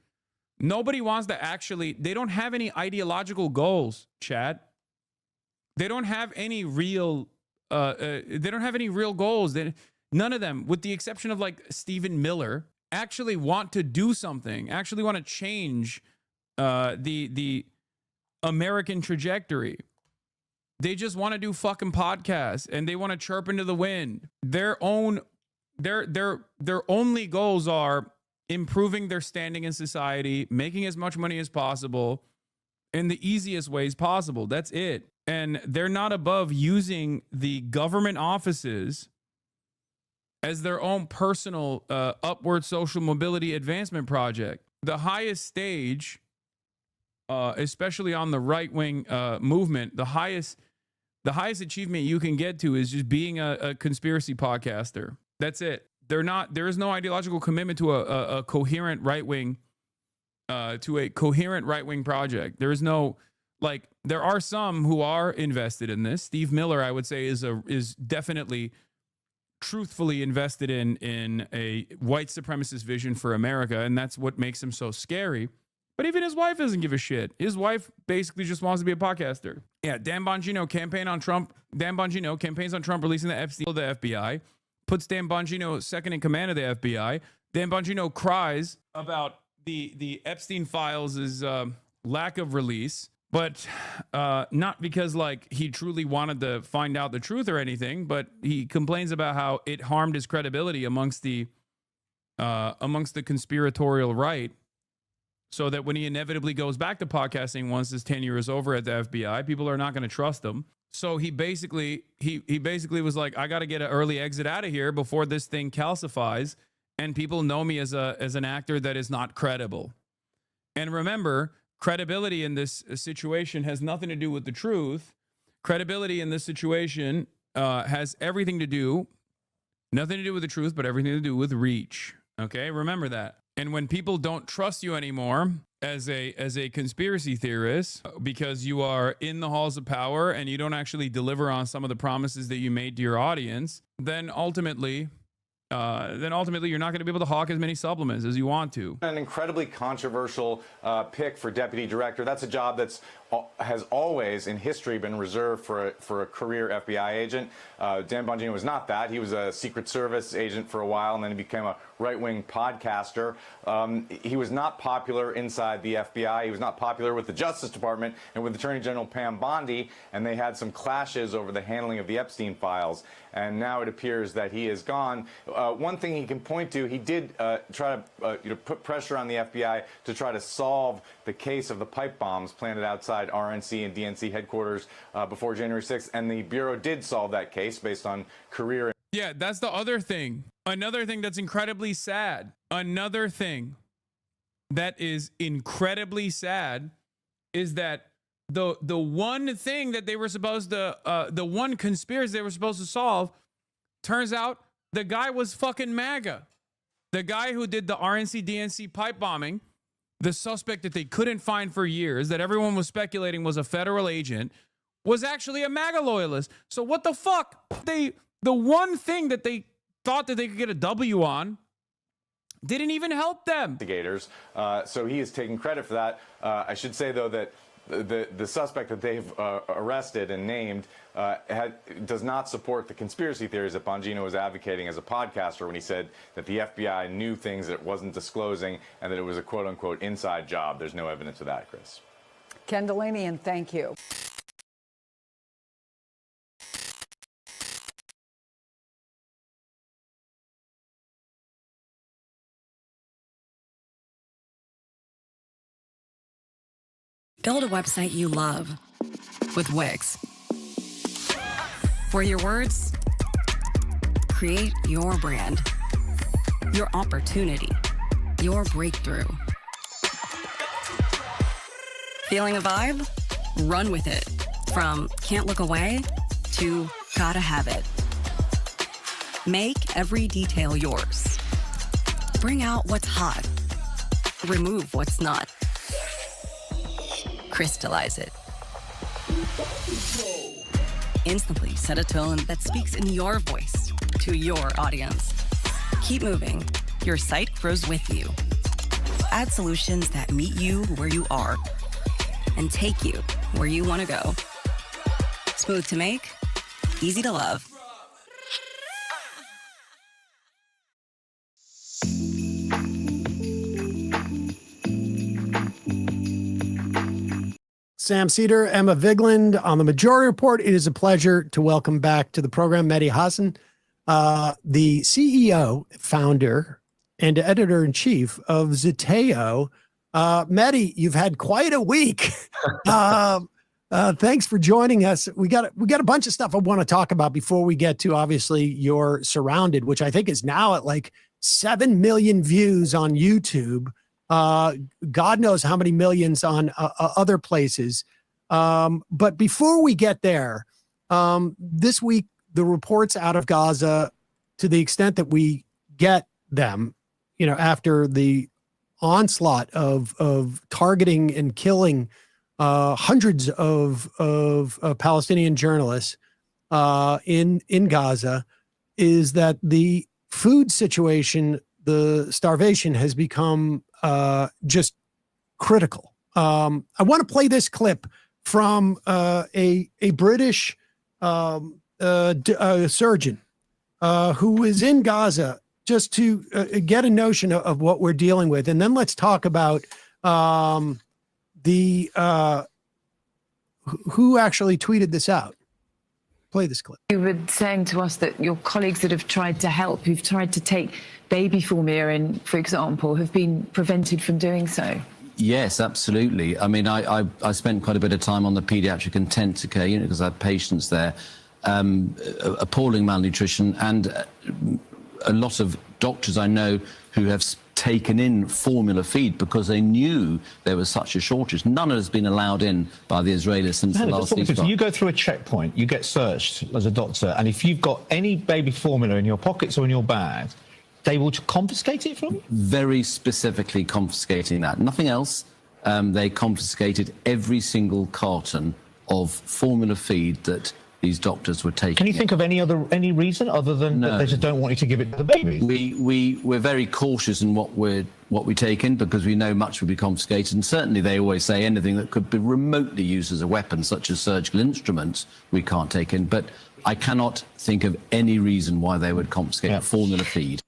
Nobody wants to actually, they don't have any ideological goals, chat. They don't have any real, goals. None of them, with the exception of like Stephen Miller, actually want to do something, actually want to change the American trajectory. They just want to do fucking podcasts and they want to chirp into the wind. Their only goals are improving their standing in society, making as much money as possible in the easiest ways possible. That's it. And they're not above using the government offices as their own personal upward social mobility advancement project. The highest stage, especially on the right-wing movement, the highest achievement you can get to is just being a conspiracy podcaster. That's it. There is no ideological commitment to a coherent right-wing project. There is no, like, there are some who are invested in this. Steve Miller, I would say, is definitely truthfully invested in a white supremacist vision for America, and that's what makes him so scary. But even his wife doesn't give a shit. His wife basically just wants to be a podcaster. Yeah, Dan Bongino campaigns on Trump releasing the Epstein of the FBI, puts Dan Bongino second in command of the FBI. Dan Bongino cries about the Epstein files' lack of release, but not because like he truly wanted to find out the truth or anything, but he complains about how it harmed his credibility amongst the conspiratorial right, so that when he inevitably goes back to podcasting once his tenure is over at the FBI, people are not going to trust him. So he basically was like, I got to get an early exit out of here before this thing calcifies and people know me as an actor that is not credible. And remember, credibility in this situation has nothing to do with the truth. Credibility in this situation has nothing to do with the truth, but everything to do with reach. Okay, remember that. And when people don't trust you anymore as a conspiracy theorist because you are in the halls of power and you don't actually deliver on some of the promises that you made to your audience, then ultimately you're not going to be able to hawk as many supplements as you want to. An incredibly controversial pick for deputy director. That's a job has always in history been reserved for a career FBI agent. Dan Bongino was not that. He was a Secret Service agent for a while, and then he became a right-wing podcaster. He was not popular inside the FBI. He was not popular with the Justice Department and with Attorney General Pam Bondi, and they had some clashes over the handling of the Epstein files. And now it appears that he is gone. One thing he can point to, he did try to put pressure on the FBI to try to solve the case of the pipe bombs planted outside RNC and DNC headquarters before January 6th, and the Bureau did solve that case based on career. Yeah, that's the other thing. Another thing that's incredibly sad. Another thing that is incredibly sad is that the one thing that they were supposed to, the one conspiracy they were supposed to solve, turns out the guy was fucking MAGA. The guy who did the RNC DNC pipe bombing, the suspect that they couldn't find for years, that everyone was speculating was a federal agent, was actually a MAGA loyalist. So what the fuck? The one thing that they thought that they could get a W on didn't even help them. Investigators. So he is taking credit for that. I should say, though, that the suspect that they've arrested and named does not support the conspiracy theories that Bongino was advocating as a podcaster when he said that the FBI knew things that it wasn't disclosing and that it was a quote-unquote inside job. There's no evidence of that, Chris. Ken Delanian, thank you. Build a website you love with Wix. For your words, create your brand, your opportunity, your breakthrough. Feeling a vibe? Run with it. From can't look away to gotta have it. Make every detail yours. Bring out what's hot. Remove what's not. Crystallize it. Instantly set a tone that speaks in your voice to your audience. Keep moving. Your site grows with you. Add solutions that meet you where you are and take you where you want to go. Smooth to make, easy to love. Sam Cedar, Emma Vigland on the Majority Report. It is a pleasure to welcome back to the program Mehdi Hasan, the CEO, founder, and editor-in-chief of Zeteo. Mehdi, you've had quite a week. Thanks for joining us. We got a bunch of stuff I want to talk about before we get to, obviously, your Surrounded, which I think is now at like 7 million views on YouTube. God knows how many millions on other places. But before we get there, this week, the reports out of Gaza, to the extent that we get them, after the onslaught of targeting and killing hundreds of Palestinian journalists in Gaza, is that the food situation, the starvation, has become just critical. I want to play this clip from a British surgeon who is in Gaza, just to get a notion of what we're dealing with. And then let's talk about who actually tweeted this out. Play this clip. You were saying to us that your colleagues that have tried to help, who've tried to take baby formula in, for example, have been prevented from doing so. Yes, absolutely. I mean, I spent quite a bit of time on the paediatric intensive care unit because I had patients there. Appalling malnutrition, and a lot of doctors I know who have taken in formula feed because they knew there was such a shortage. None has been allowed in by the Israelis since the last ceasefire. You go through a checkpoint, you get searched as a doctor, and if you've got any baby formula in your pockets or in your bag, they will confiscate it from you? Very specifically confiscating that. Nothing else. They confiscated every single carton of formula feed that these doctors were taking. Can you think of any reason other than that they just don't want you to give it to the babies? We're very cautious in what we take in because we know much will be confiscated, and certainly they always say anything that could be remotely used as a weapon, such as surgical instruments, we can't take in. But I cannot think of any reason why they would confiscate formula feed.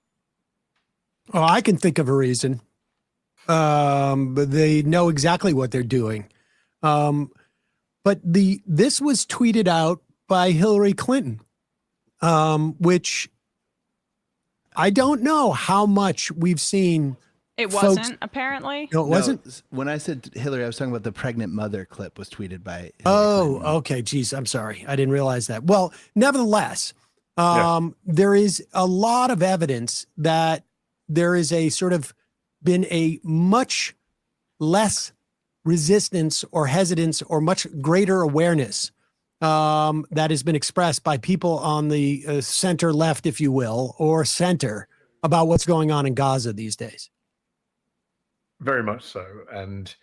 Oh, I can think of a reason. But they know exactly what they're doing. But this was tweeted out by Hillary Clinton, which I don't know how much we've seen. It wasn't, apparently. No, it wasn't? When I said Hillary, I was talking about the pregnant mother clip was tweeted by Hillary Clinton. Clinton. Okay. Geez, I'm sorry. I didn't realize that. Well, nevertheless, there is a lot of evidence that there is been a much less resistance or hesitance or much greater awareness that has been expressed by people on the center left, if you will, or center, about what's going on in Gaza these days. Very much so. And,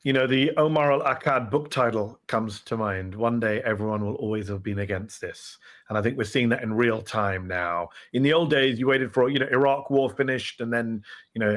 the Omar al-Akkad book title comes to mind. One day, everyone will always have been against this. And I think we're seeing that in real time now. In the old days, you waited for, Iraq war finished, and then,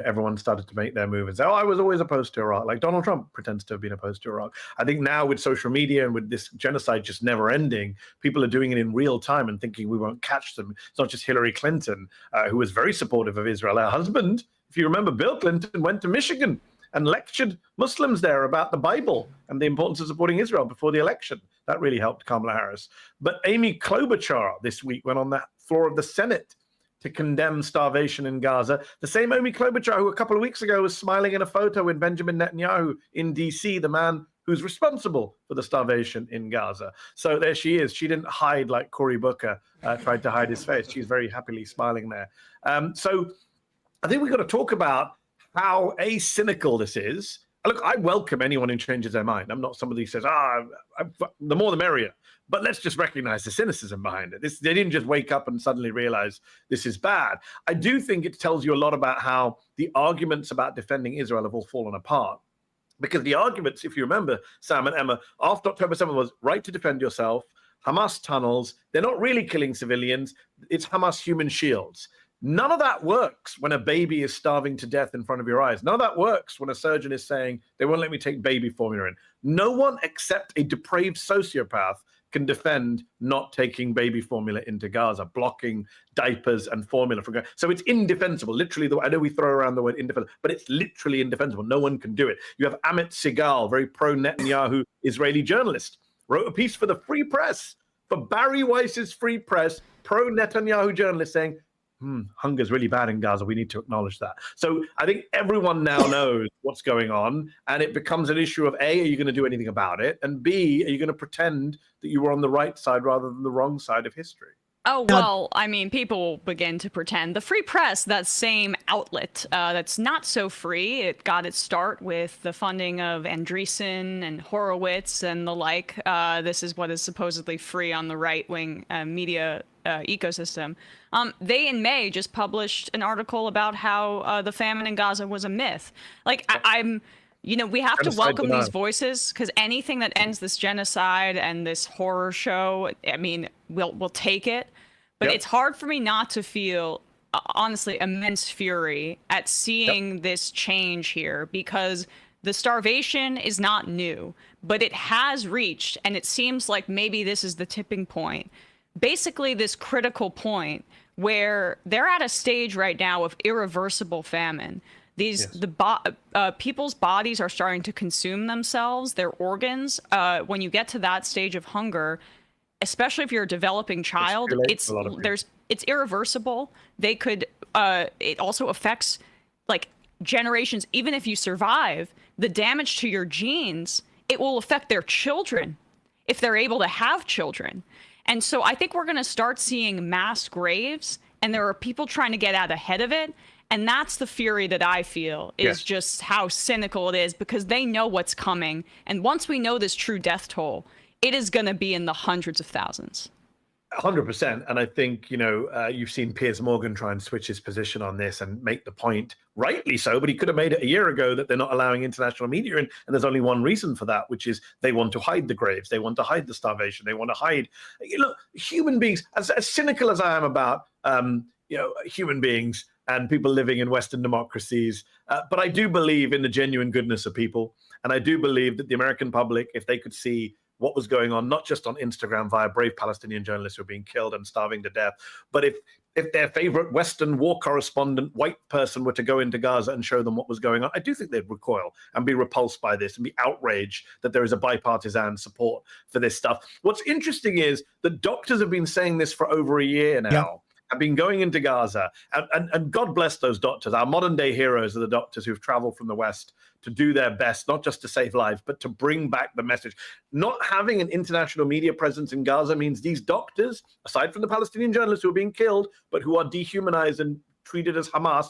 everyone started to make their move and say, oh, I was always opposed to Iraq. Like Donald Trump pretends to have been opposed to Iraq. I think now with social media and with this genocide just never ending, people are doing it in real time and thinking we won't catch them. It's not just Hillary Clinton, who was very supportive of Israel. Her husband, if you remember, Bill Clinton, went to Michigan and lectured Muslims there about the Bible and the importance of supporting Israel before the election. That really helped Kamala Harris. But Amy Klobuchar this week went on the floor of the Senate to condemn starvation in Gaza. The same Amy Klobuchar who a couple of weeks ago was smiling in a photo with Benjamin Netanyahu in D.C., the man who's responsible for the starvation in Gaza. So there she is. She didn't hide like Cory Booker tried to hide his face. She's very happily smiling there. So I think we've got to talk about how cynical this is, Look, I welcome anyone who changes their mind. I'm not somebody who says, the more the merrier. But let's just recognize the cynicism behind it. They didn't just wake up and suddenly realize this is bad. I do think it tells you a lot about how the arguments about defending Israel have all fallen apart. Because the arguments, if you remember, Sam and Emma, after October 7th was right to defend yourself, Hamas tunnels, they're not really killing civilians, it's Hamas human shields. None of that works when a baby is starving to death in front of your eyes. None of that works when a surgeon is saying, they won't let me take baby formula in. No one except a depraved sociopath can defend not taking baby formula into Gaza, blocking diapers and formula from Gaza. So it's indefensible. Literally, I know we throw around the word indefensible, but it's literally indefensible. No one can do it. You have Amit Segal, very pro-Netanyahu Israeli journalist, wrote a piece for the Free Press, for Barry Weiss's Free Press, pro-Netanyahu journalist saying, hunger's really bad in Gaza. We need to acknowledge that. So I think everyone now knows what's going on, and it becomes an issue of A, are you going to do anything about it? And B, are you going to pretend that you were on the right side rather than the wrong side of history? Oh, well, I mean, people begin to pretend. The Free Press, that same outlet that's not so free, it got its start with the funding of Andreessen and Horowitz and the like. This is what is supposedly free on the right-wing media ecosystem. They, in May, just published an article about how the famine in Gaza was a myth. Like, we have to welcome these voices, because anything that ends this genocide and this horror show, I mean, we'll take it. But it's hard for me not to feel, honestly, immense fury at seeing this change here, because the starvation is not new, but it has reached, and it seems like maybe this is the tipping point. Basically, this critical point where they're at a stage right now of irreversible famine. People's bodies are starting to consume themselves, their organs. When you get to that stage of hunger, especially if you're a developing child, it's irreversible. They could. It also affects like generations. Even if you survive, the damage to your genes, it will affect their children if they're able to have children. And so I think we're going to start seeing mass graves, and there are people trying to get out ahead of it. And that's the fury that I feel is just how cynical it is, because they know what's coming. And once we know this true death toll, it is going to be in the hundreds of thousands. 100%. And I think, you've seen Piers Morgan try and switch his position on this and make the point, rightly so, but he could have made it a year ago, that they're not allowing international media in. And there's only one reason for that, which is they want to hide the graves. They want to hide the starvation. They want to hide. Look, human beings, as cynical as I am about, human beings and people living in Western democracies, but I do believe in the genuine goodness of people. And I do believe that the American public, if they could see what was going on, not just on Instagram via brave Palestinian journalists who are being killed and starving to death, but if their favorite Western war correspondent, white person, were to go into Gaza and show them what was going on, I do think they'd recoil and be repulsed by this and be outraged that there is a bipartisan support for this stuff. What's interesting is that doctors have been saying this for over a year now. Yeah. Have been going into Gaza, and God bless those doctors. Our modern day heroes are the doctors who've traveled from the West to do their best, not just to save lives, but to bring back the message. Not having an international media presence in Gaza means these doctors, aside from the Palestinian journalists who are being killed, but who are dehumanized and treated as Hamas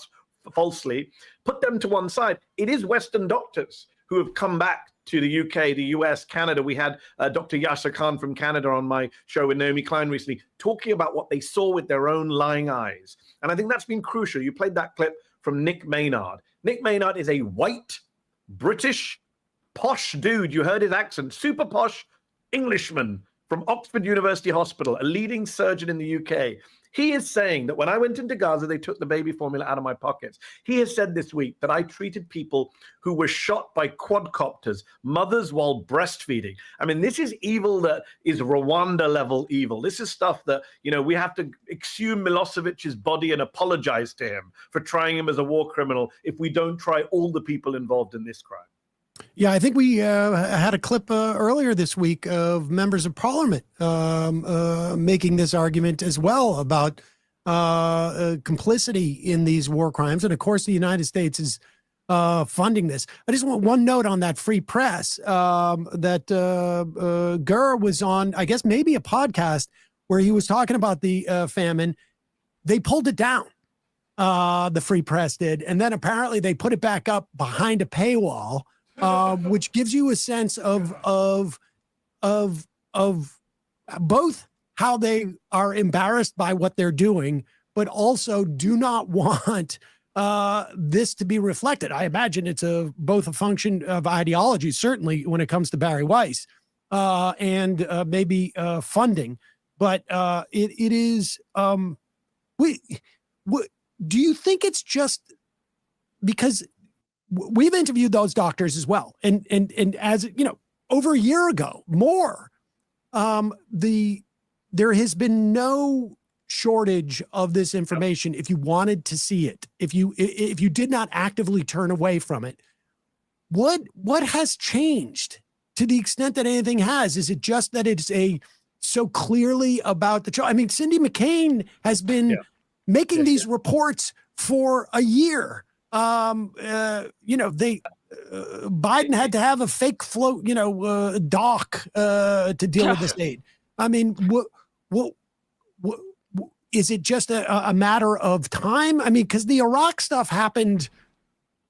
falsely, put them to one side. It is Western doctors who have come back to the UK, the US, Canada. We had Dr. Yasser Khan from Canada on my show with Naomi Klein recently, talking about what they saw with their own lying eyes. And I think that's been crucial. You played that clip from Nick Maynard. Nick Maynard is a white, British, posh dude. You heard his accent, super posh Englishman from Oxford University Hospital, a leading surgeon in the UK. He is saying that when I went into Gaza, they took the baby formula out of my pockets. He has said this week that I treated people who were shot by quadcopters, mothers while breastfeeding. I mean, this is evil that is Rwanda-level evil. This is stuff that, we have to exhume Milosevic's body and apologize to him for trying him as a war criminal if we don't try all the people involved in this crime. Yeah, I think we had a clip earlier this week of members of parliament making this argument as well about complicity in these war crimes. And of course, the United States is funding this. I just want one note on that Free Press that Gurr was on, I guess, maybe a podcast where he was talking about the famine. They pulled it down. The Free Press did. And then apparently they put it back up behind a paywall. which gives you a sense of both how they are embarrassed by what they're doing, but also do not want this to be reflected. I imagine it's both a function of ideology, certainly when it comes to Barry Weiss, and maybe funding. But it is. Do you think it's just because we've interviewed those doctors as well, and as you know, over a year ago, more, there has been no shortage of this information. If you wanted to see it, if you did not actively turn away from it, what has changed to the extent that anything has? Is it just that it's so clearly about the child? I mean, Cindy McCain has been making these reports for a year. Biden had to have a fake float, dock to deal with this aid. I mean, what is it just a matter of time? I mean, because the Iraq stuff happened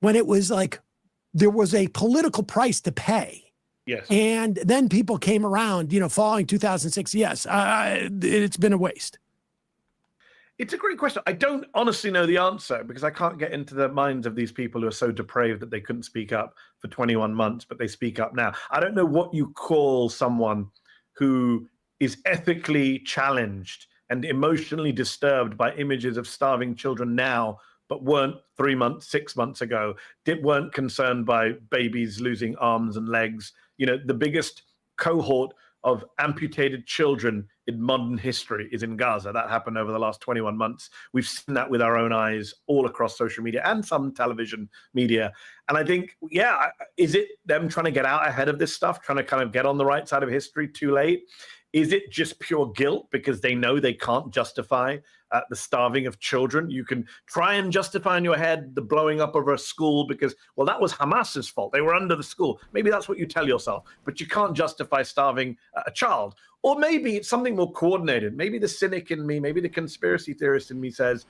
when it was like there was a political price to pay. Yes. And then people came around, following 2006. Yes, it's been a waste. It's a great question. I don't honestly know the answer because I can't get into the minds of these people who are so depraved that they couldn't speak up for 21 months, but they speak up now. I don't know what you call someone who is ethically challenged and emotionally disturbed by images of starving children now, but weren't 3 months, 6 months ago, weren't concerned by babies losing arms and legs. The biggest cohort of amputated children in modern history is in Gaza. That happened over the last 21 months. We've seen that with our own eyes all across social media and some television media. And I think, is it them trying to get out ahead of this stuff, trying to kind of get on the right side of history too late? Is it just pure guilt because they know they can't justify the starving of children? You can try and justify in your head the blowing up of a school because, well, that was Hamas's fault. They were under the school. Maybe that's what you tell yourself, but you can't justify starving a child. Or maybe it's something more coordinated. Maybe the cynic in me, maybe the conspiracy theorist in me says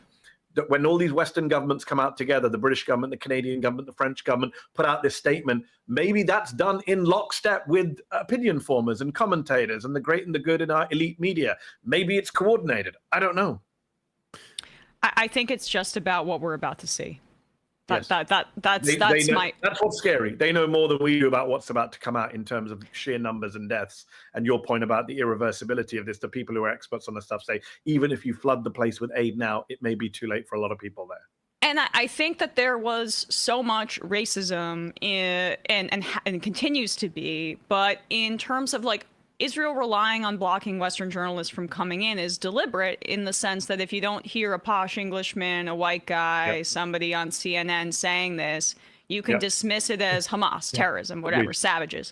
that when all these Western governments come out together, the British government, the Canadian government, the French government, put out this statement, maybe that's done in lockstep with opinion formers and commentators and the great and the good in our elite media. Maybe it's coordinated. I don't know. I think it's just about what we're about to see. That's what's scary. They know more than we do about what's about to come out in terms of sheer numbers and deaths. And your point about the irreversibility of this, the people who are experts on this stuff say, even if you flood the place with aid now, it may be too late for a lot of people there. And I think that there was so much racism and continues to be, but in terms of like Israel relying on blocking Western journalists from coming in is deliberate in the sense that if you don't hear a posh Englishman, a white guy, somebody on CNN saying this, you can dismiss it as Hamas, terrorism, whatever, savages.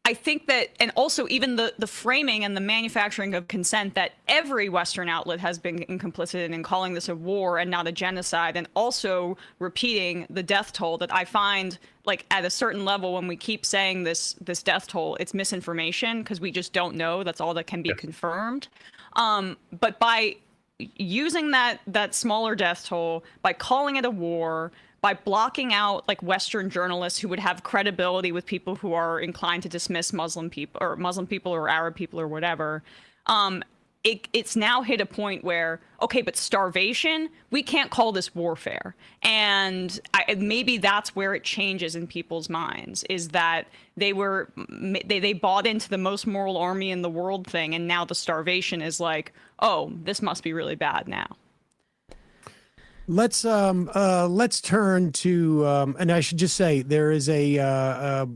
I think that, and also even the framing and the manufacturing of consent that every Western outlet has been complicit in calling this a war and not a genocide, and also repeating the death toll that I find, like, at a certain level, when we keep saying this death toll, it's misinformation because we just don't know. That's all that can be confirmed. But by using that smaller death toll, by calling it a war, by blocking out like Western journalists who would have credibility with people who are inclined to dismiss Muslim people or Arab people or whatever, it's now hit a point where, okay, but starvation, we can't call this warfare. And maybe that's where it changes in people's minds, is that they bought into the most moral army in the world thing, and now the starvation is like, oh, this must be really bad now. Let's turn to, and I should just say there is a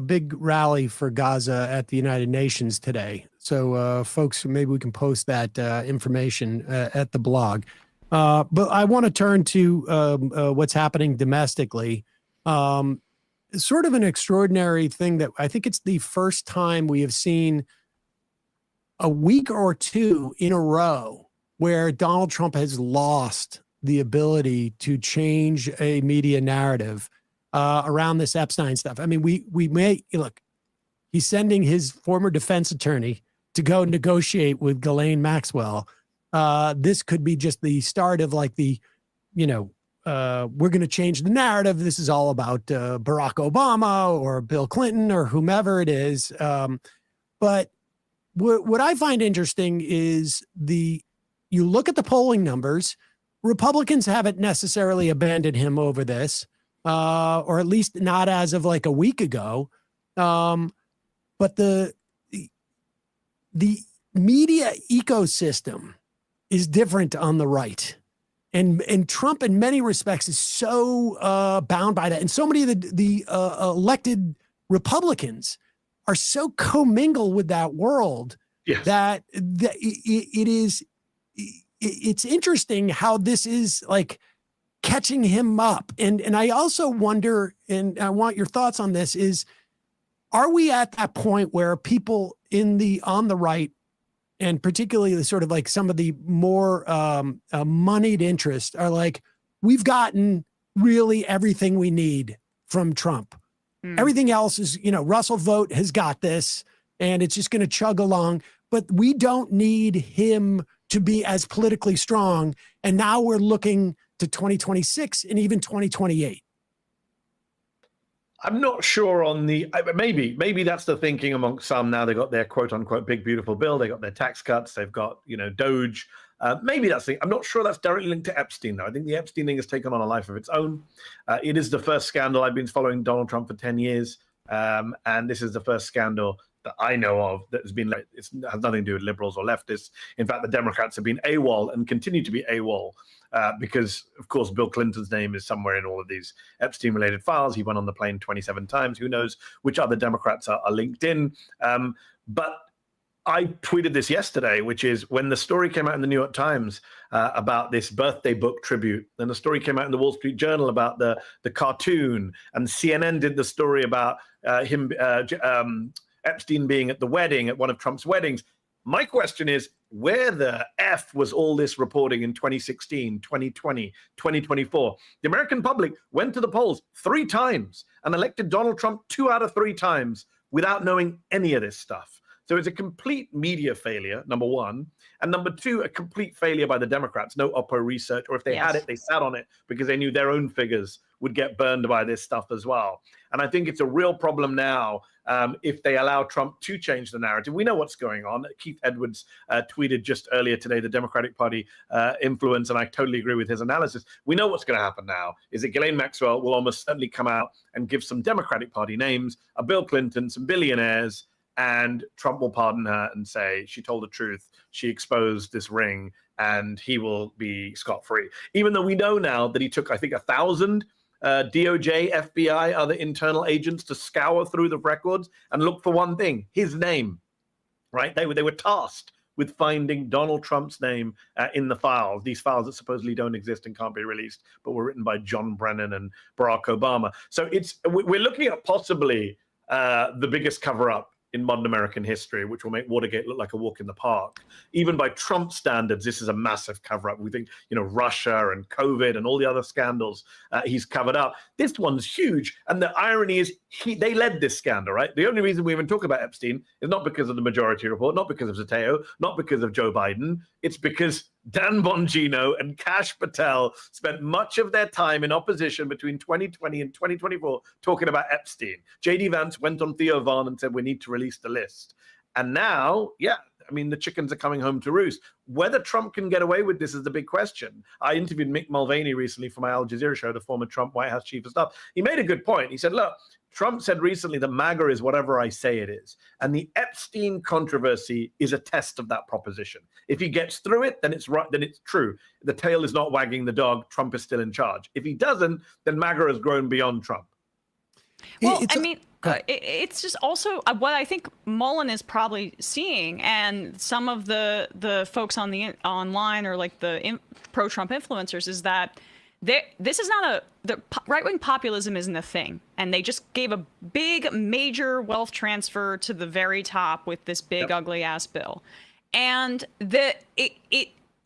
big rally for Gaza at the United Nations today. So folks, maybe we can post that information at the blog. But I want to turn to what's happening domestically. Sort of an extraordinary thing that I think it's the first time we have seen a week or two in a row where Donald Trump has lost the ability to change a media narrative around this Epstein stuff. I mean, we may look, he's sending his former defense attorney to go negotiate with Ghislaine Maxwell. This could be just the start of like the, we're going to change the narrative. This is all about Barack Obama or Bill Clinton or whomever it is. But what I find interesting is you look at the polling numbers. Republicans haven't necessarily abandoned him over this, or at least not as of like a week ago. But the media ecosystem is different on the right. And Trump, in many respects, is so bound by that. And so many of the elected Republicans are so commingled with that world that it's interesting how this is like catching him up. And I also wonder, and I want your thoughts on this, are we at that point where people on the right, and particularly sort of like some of the more moneyed interests, are like, we've gotten really everything we need from Trump. Everything else is, Russell Vogt has got this and it's just going to chug along, but we don't need him to be as politically strong. And now we're looking to 2026 and even 2028. I'm not sure on maybe that's the thinking amongst some. Now they got their quote unquote big beautiful bill. They got their tax cuts. They've got, Doge. Maybe that's the, I'm not sure that's directly linked to Epstein though. I think the Epstein thing has taken on a life of its own. It is the first scandal. I've been following Donald Trump for 10 years. And this is the first scandal that I know of that has been, it has nothing to do with liberals or leftists. In fact, the Democrats have been AWOL and continue to be AWOL because, of course, Bill Clinton's name is somewhere in all of these Epstein-related files. He went on the plane 27 times. Who knows which other Democrats are linked in. But I tweeted this yesterday, which is when the story came out in the New York Times about this birthday book tribute, and the story came out in the Wall Street Journal about the cartoon, and CNN did the story about Epstein being at the wedding, at one of Trump's weddings. My question is, where the F was all this reporting in 2016, 2020, 2024? The American public went to the polls 3 times and elected Donald Trump 2 out of 3 times without knowing any of this stuff. So it's a complete media failure, number one. And number two, a complete failure by the Democrats. No Oppo research, or if they had it, they sat on it because they knew their own figures would get burned by this stuff as well. And I think it's a real problem now if they allow Trump to change the narrative. We know what's going on. Keith Edwards tweeted just earlier today, the Democratic Party influence, and I totally agree with his analysis. We know what's going to happen now is that Ghislaine Maxwell will almost certainly come out and give some Democratic Party names, a Bill Clinton, some billionaires, and Trump will pardon her and say she told the truth. She exposed this ring, and he will be scot-free. Even though we know now that he took, I think, 1,000 DOJ, FBI, other internal agents to scour through the records and look for one thing: his name. Right? They were tasked with finding Donald Trump's name in the files. These files that supposedly don't exist and can't be released, but were written by John Brennan and Barack Obama. So we're looking at possibly the biggest cover-up in modern American history, which will make Watergate look like a walk in the park. Even by Trump standards, this is a massive cover-up. We think, Russia and COVID and all the other scandals he's covered up. This one's huge. And the irony is they led this scandal, right? The only reason we even talk about Epstein is not because of the Majority Report, not because of Zateo, not because of Joe Biden. It's because Dan Bongino and Kash Patel spent much of their time in opposition between 2020 and 2024 talking about Epstein. J.D. Vance went on Theo Vaughn and said, we need to release the list. And now, the chickens are coming home to roost. Whether Trump can get away with this is the big question. I interviewed Mick Mulvaney recently for my Al Jazeera show, the former Trump White House chief of staff. He made a good point. He said, look, Trump said recently that MAGA is whatever I say it is. And the Epstein controversy is a test of that proposition. If he gets through it, then it's right, then it's true. The tail is not wagging the dog. Trump is still in charge. If he doesn't, then MAGA has grown beyond Trump. Well, it's just also what I think Mullen is probably seeing, and some of the folks on the online or like the pro-Trump influencers, is that this is not the right-wing populism isn't a thing, and they just gave a big major wealth transfer to the very top with this big ugly ass bill, and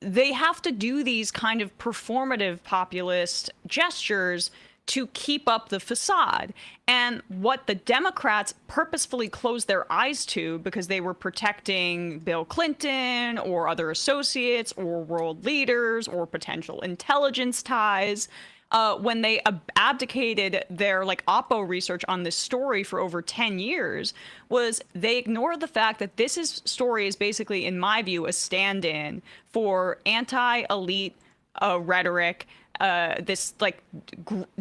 they have to do these kind of performative populist gestures to keep up the facade. And what the Democrats purposefully closed their eyes to because they were protecting Bill Clinton or other associates or world leaders or potential intelligence ties, when they abdicated their like Oppo research on this story for over 10 years was they ignored the fact that story is basically, in my view, a stand-in for anti-elite rhetoric, this like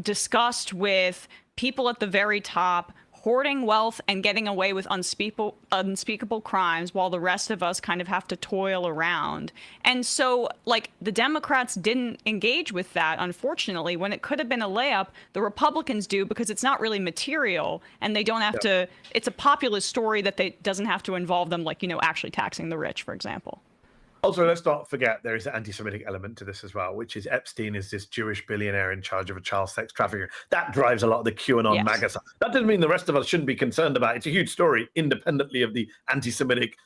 disgust with people at the very top hoarding wealth and getting away with unspeakable crimes while the rest of us kind of have to toil around. And so, like, the Democrats didn't engage with that, unfortunately. When it could have been a layup, the Republicans do, because it's not really material and they don't have to, it's a populist story that doesn't have to involve them, like, actually taxing the rich, for example. Also, let's not forget there is an anti-Semitic element to this as well, which is Epstein is this Jewish billionaire in charge of a child sex trafficking. That drives a lot of the QAnon MAGA stuff. That doesn't mean the rest of us shouldn't be concerned about it. It's a huge story, independently of the anti-Semitic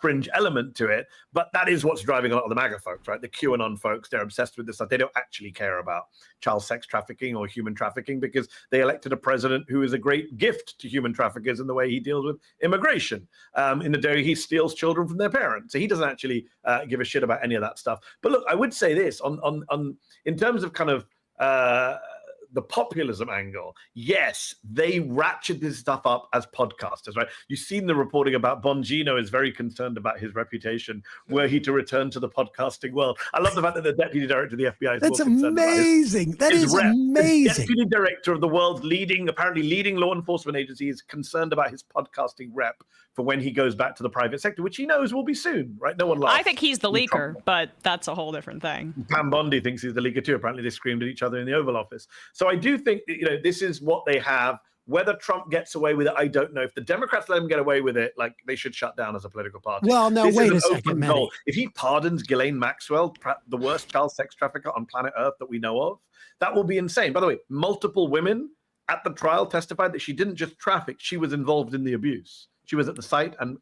fringe element to it. But that is what's driving a lot of the MAGA folks, right? The QAnon folks, they're obsessed with this stuff. They don't actually care about child sex trafficking or human trafficking because they elected a president who is a great gift to human traffickers in the way he deals with immigration. In the day he steals children from their parents. So he doesn't actually give a shit about any of that stuff. But look, I would say this in terms of kind of the populism angle, yes, they ratchet this stuff up as podcasters, right? You've seen the reporting about Bongino is very concerned about his reputation were he to return to the podcasting world. I love the fact that the deputy director of the FBI is That's more concerned amazing. About his Amazing. The deputy director of the world's apparently leading law enforcement agency is concerned about his podcasting rep for when he goes back to the private sector, which he knows will be soon, right? No one laughs. I think he's the leaker, but that's a whole different thing. Pam Bondi thinks he's the leaker too. Apparently they screamed at each other in the Oval Office. So I do think that, this is what they have. Whether Trump gets away with it, I don't know. If the Democrats let him get away with it, like, they should shut down as a political party. Well, no, This wait is a an second, open Manny. goal. If he pardons Ghislaine Maxwell, the worst child sex trafficker on planet Earth that we know of, that will be insane. By the way, multiple women at the trial testified that she didn't just traffic, she was involved in the abuse. She was at the site and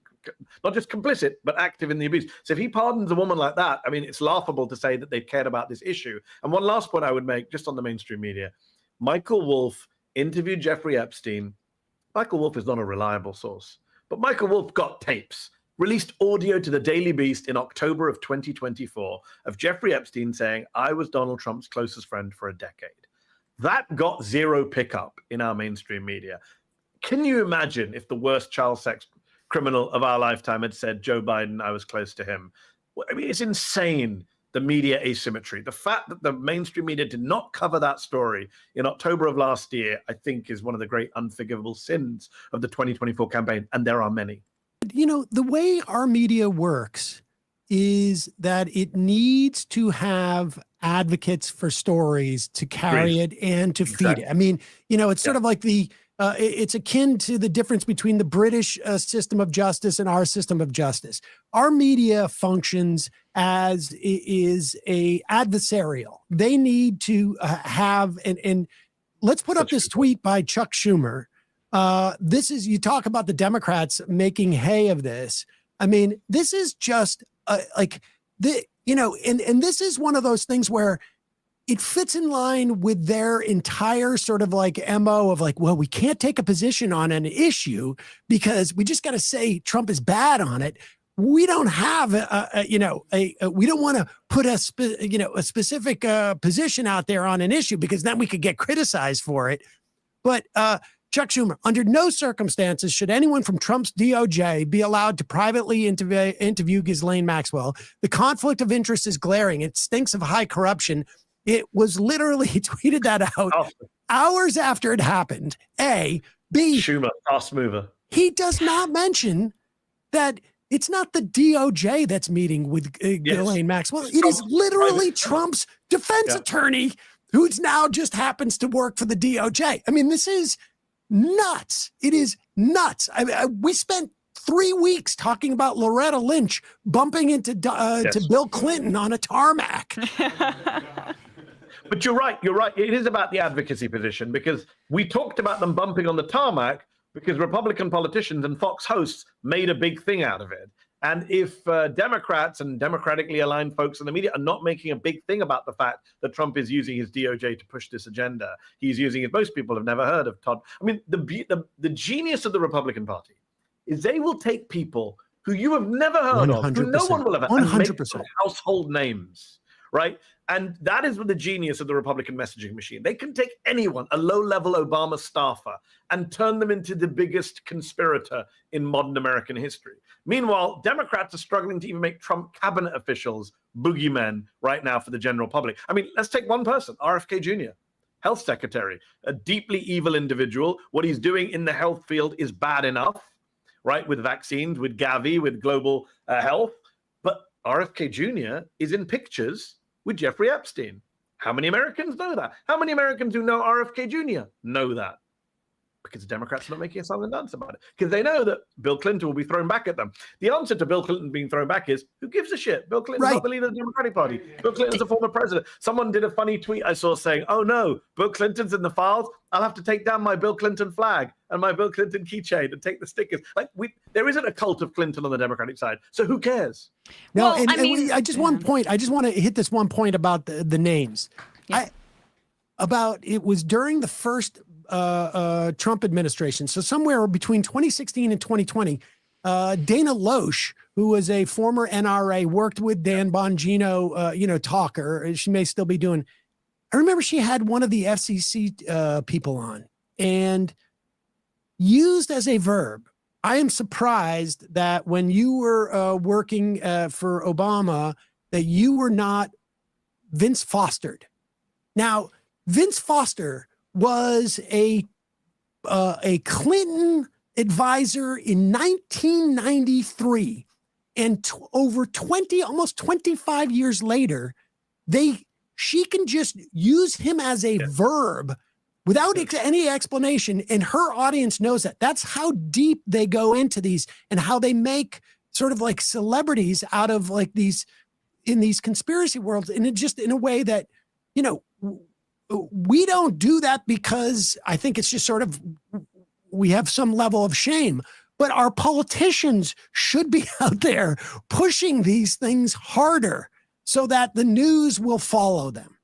not just complicit, but active in the abuse. So if he pardons a woman like that, I mean, it's laughable to say that they've cared about this issue. And one last point I would make, just on the mainstream media, Michael Wolff interviewed Jeffrey Epstein. Michael Wolff is not a reliable source, but Michael Wolff got tapes, released audio to the Daily Beast in October of 2024 of Jeffrey Epstein saying, I was Donald Trump's closest friend for a decade. That got zero pickup in our mainstream media. Can you imagine if the worst child sex criminal of our lifetime had said, Joe Biden, I was close to him? I mean, it's insane, the media asymmetry. The fact that the mainstream media did not cover that story in October of last year, I think, is one of the great unforgivable sins of the 2024 campaign, and there are many. The way our media works is that it needs to have advocates for stories to carry it and to feed it. I mean, it's sort of like it's akin to the difference between the British system of justice and our system of justice. Our media functions as is a adversarial. They need to have, and let's put up this tweet by Chuck Schumer. You talk about the Democrats making hay of this. I mean, this is just and this is one of those things where it fits in line with their entire sort of like MO of like, well, we can't take a position on an issue because we just got to say Trump is bad on it. We don't have we don't want to put a specific position out there on an issue because then we could get criticized for it. But Chuck Schumer, under no circumstances should anyone from Trump's DOJ be allowed to privately interview Ghislaine Maxwell. The conflict of interest is glaring. It stinks of high corruption. It was literally, he tweeted that out hours after it happened. A. B. Schumer, fast mover. He does not mention that it's not the DOJ that's meeting with Ghislaine Maxwell. It is literally Trump's defense attorney who's now just happens to work for the DOJ. I mean, this is nuts. It is nuts. We spent 3 weeks talking about Loretta Lynch bumping into to Bill Clinton on a tarmac. But you're right. It is about the advocacy position because we talked about them bumping on the tarmac because Republican politicians and Fox hosts made a big thing out of it. And if Democrats and democratically aligned folks in the media are not making a big thing about the fact that Trump is using his DOJ to push this agenda, he's using it. Most people have never heard of Todd. I mean, the genius of the Republican Party is they will take people who you have never heard of, who no one will ever, and make them household names, right? And that is the genius of the Republican messaging machine. They can take anyone, a low-level Obama staffer, and turn them into the biggest conspirator in modern American history. Meanwhile, Democrats are struggling to even make Trump cabinet officials boogeymen right now for the general public. I mean, let's take one person, RFK Jr., health secretary, a deeply evil individual. What he's doing in the health field is bad enough, right, with vaccines, with Gavi, with global health. But RFK Jr. is in pictures with Jeffrey Epstein. How many Americans know that? How many Americans who know RFK Jr. know that? Because the Democrats are not making a song and dance about it. Because they know that Bill Clinton will be thrown back at them. The answer to Bill Clinton being thrown back is, who gives a shit? Bill Clinton's not the leader of the Democratic Party. Bill Clinton's a former president. Someone did a funny tweet I saw saying, oh no, Bill Clinton's in the files. I'll have to take down my Bill Clinton flag and my Bill Clinton keychain and take the stickers. Like, there isn't a cult of Clinton on the Democratic side. So who cares? No, I just one point. I just want to hit this one point about the names. Yeah. It was during the first Trump administration. So somewhere between 2016 and 2020, Dana Loesch, who was a former NRA, worked with Dan Bongino, talker. She may still be doing. I remember she had one of the FCC people on and used as a verb. I am surprised that when you were working for Obama, that you were not Vince Fostered. Now, Vince Foster was a Clinton advisor in 1993, and over almost 25 years later, she can just use him as a verb without any explanation, and her audience knows that. That's how deep they go into these and how they make sort of like celebrities out of like these in these conspiracy worlds, and it just in a way that, we don't do that because I think it's just sort of, we have some level of shame, but our politicians should be out there pushing these things harder so that the news will follow them.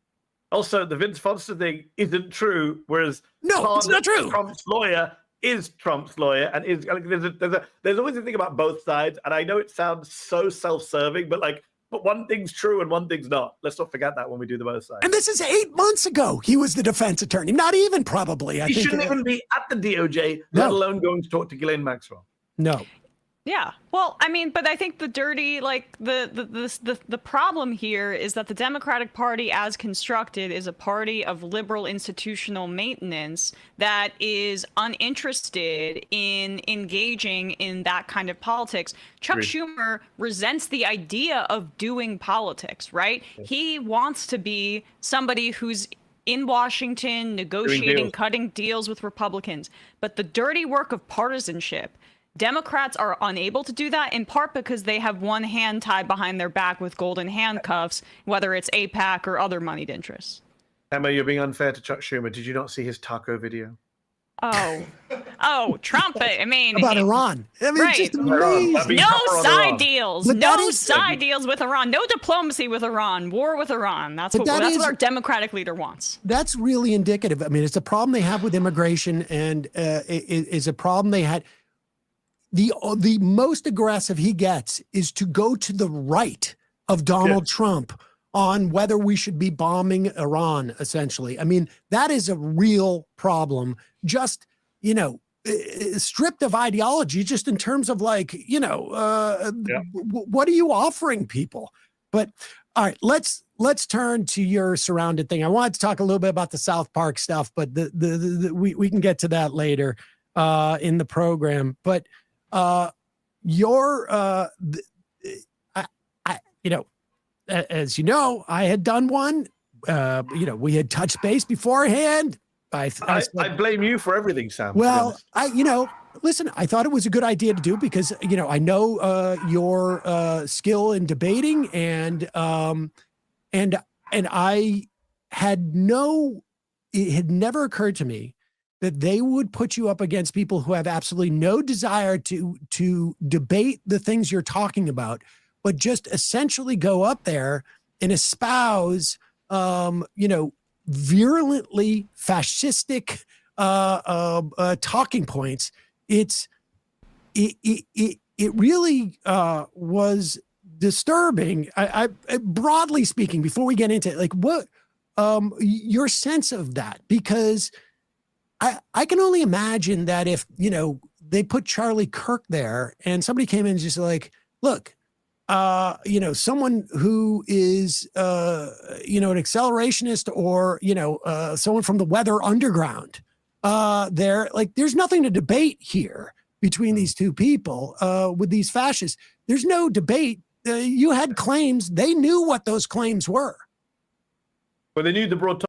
Also, the Vince Foster thing isn't true, whereas it's not true. Trump's lawyer is Trump's lawyer, and there's always a thing about both sides, and I know it sounds so self-serving, but one thing's true and one thing's not. Let's not forget that when we do the both sides. And this is 8 months ago. He was the defense attorney. Not even probably. He shouldn't even be at the DOJ, let alone going to talk to Ghislaine Maxwell. No. Yeah. Well, I mean, but I think the problem here is that the Democratic Party as constructed is a party of liberal institutional maintenance that is uninterested in engaging in that kind of politics. Chuck Schumer resents the idea of doing politics, right? He wants to be somebody who's in Washington negotiating, cutting deals with Republicans. But the dirty work of partisanship, Democrats are unable to do that, in part because they have one hand tied behind their back with golden handcuffs, whether it's AIPAC or other moneyed interests. Emma, you're being unfair to Chuck Schumer. Did you not see his taco video? Oh, Trump. I mean, about Iran. I mean, right. just amazing. No side deals. But No side deals with Iran. No diplomacy with Iran. War with Iran. That's what our Democratic leader wants. That's really indicative. I mean, it's a problem they have with immigration, and it is a problem they had. The most aggressive he gets is to go to the right of Donald Trump on whether we should be bombing Iran, essentially. I mean, that is a real problem. Just, stripped of ideology, just in terms of what are you offering people? But all right, let's turn to your surrounded thing. I wanted to talk a little bit about the South Park stuff, but we can get to that later in the program. But as you know, I had done one. We had touched base beforehand. I blame you for everything, Sam. Well, listen, I thought it was a good idea to do because, I know your skill in debating, and I had it had never occurred to me that they would put you up against people who have absolutely no desire to debate the things you're talking about, but just essentially go up there and espouse, virulently fascistic talking points. It really was disturbing. I broadly speaking, before we get into it, like what your sense of that, because I can only imagine that if, you know, they put Charlie Kirk there and somebody came in and just like, look, you know, someone who is, you know, an accelerationist or, you know, someone from the Weather Underground, there, like, there's nothing to debate here between these two people, with these fascists. There's no debate. You had claims. They knew what those claims were. But they knew the broad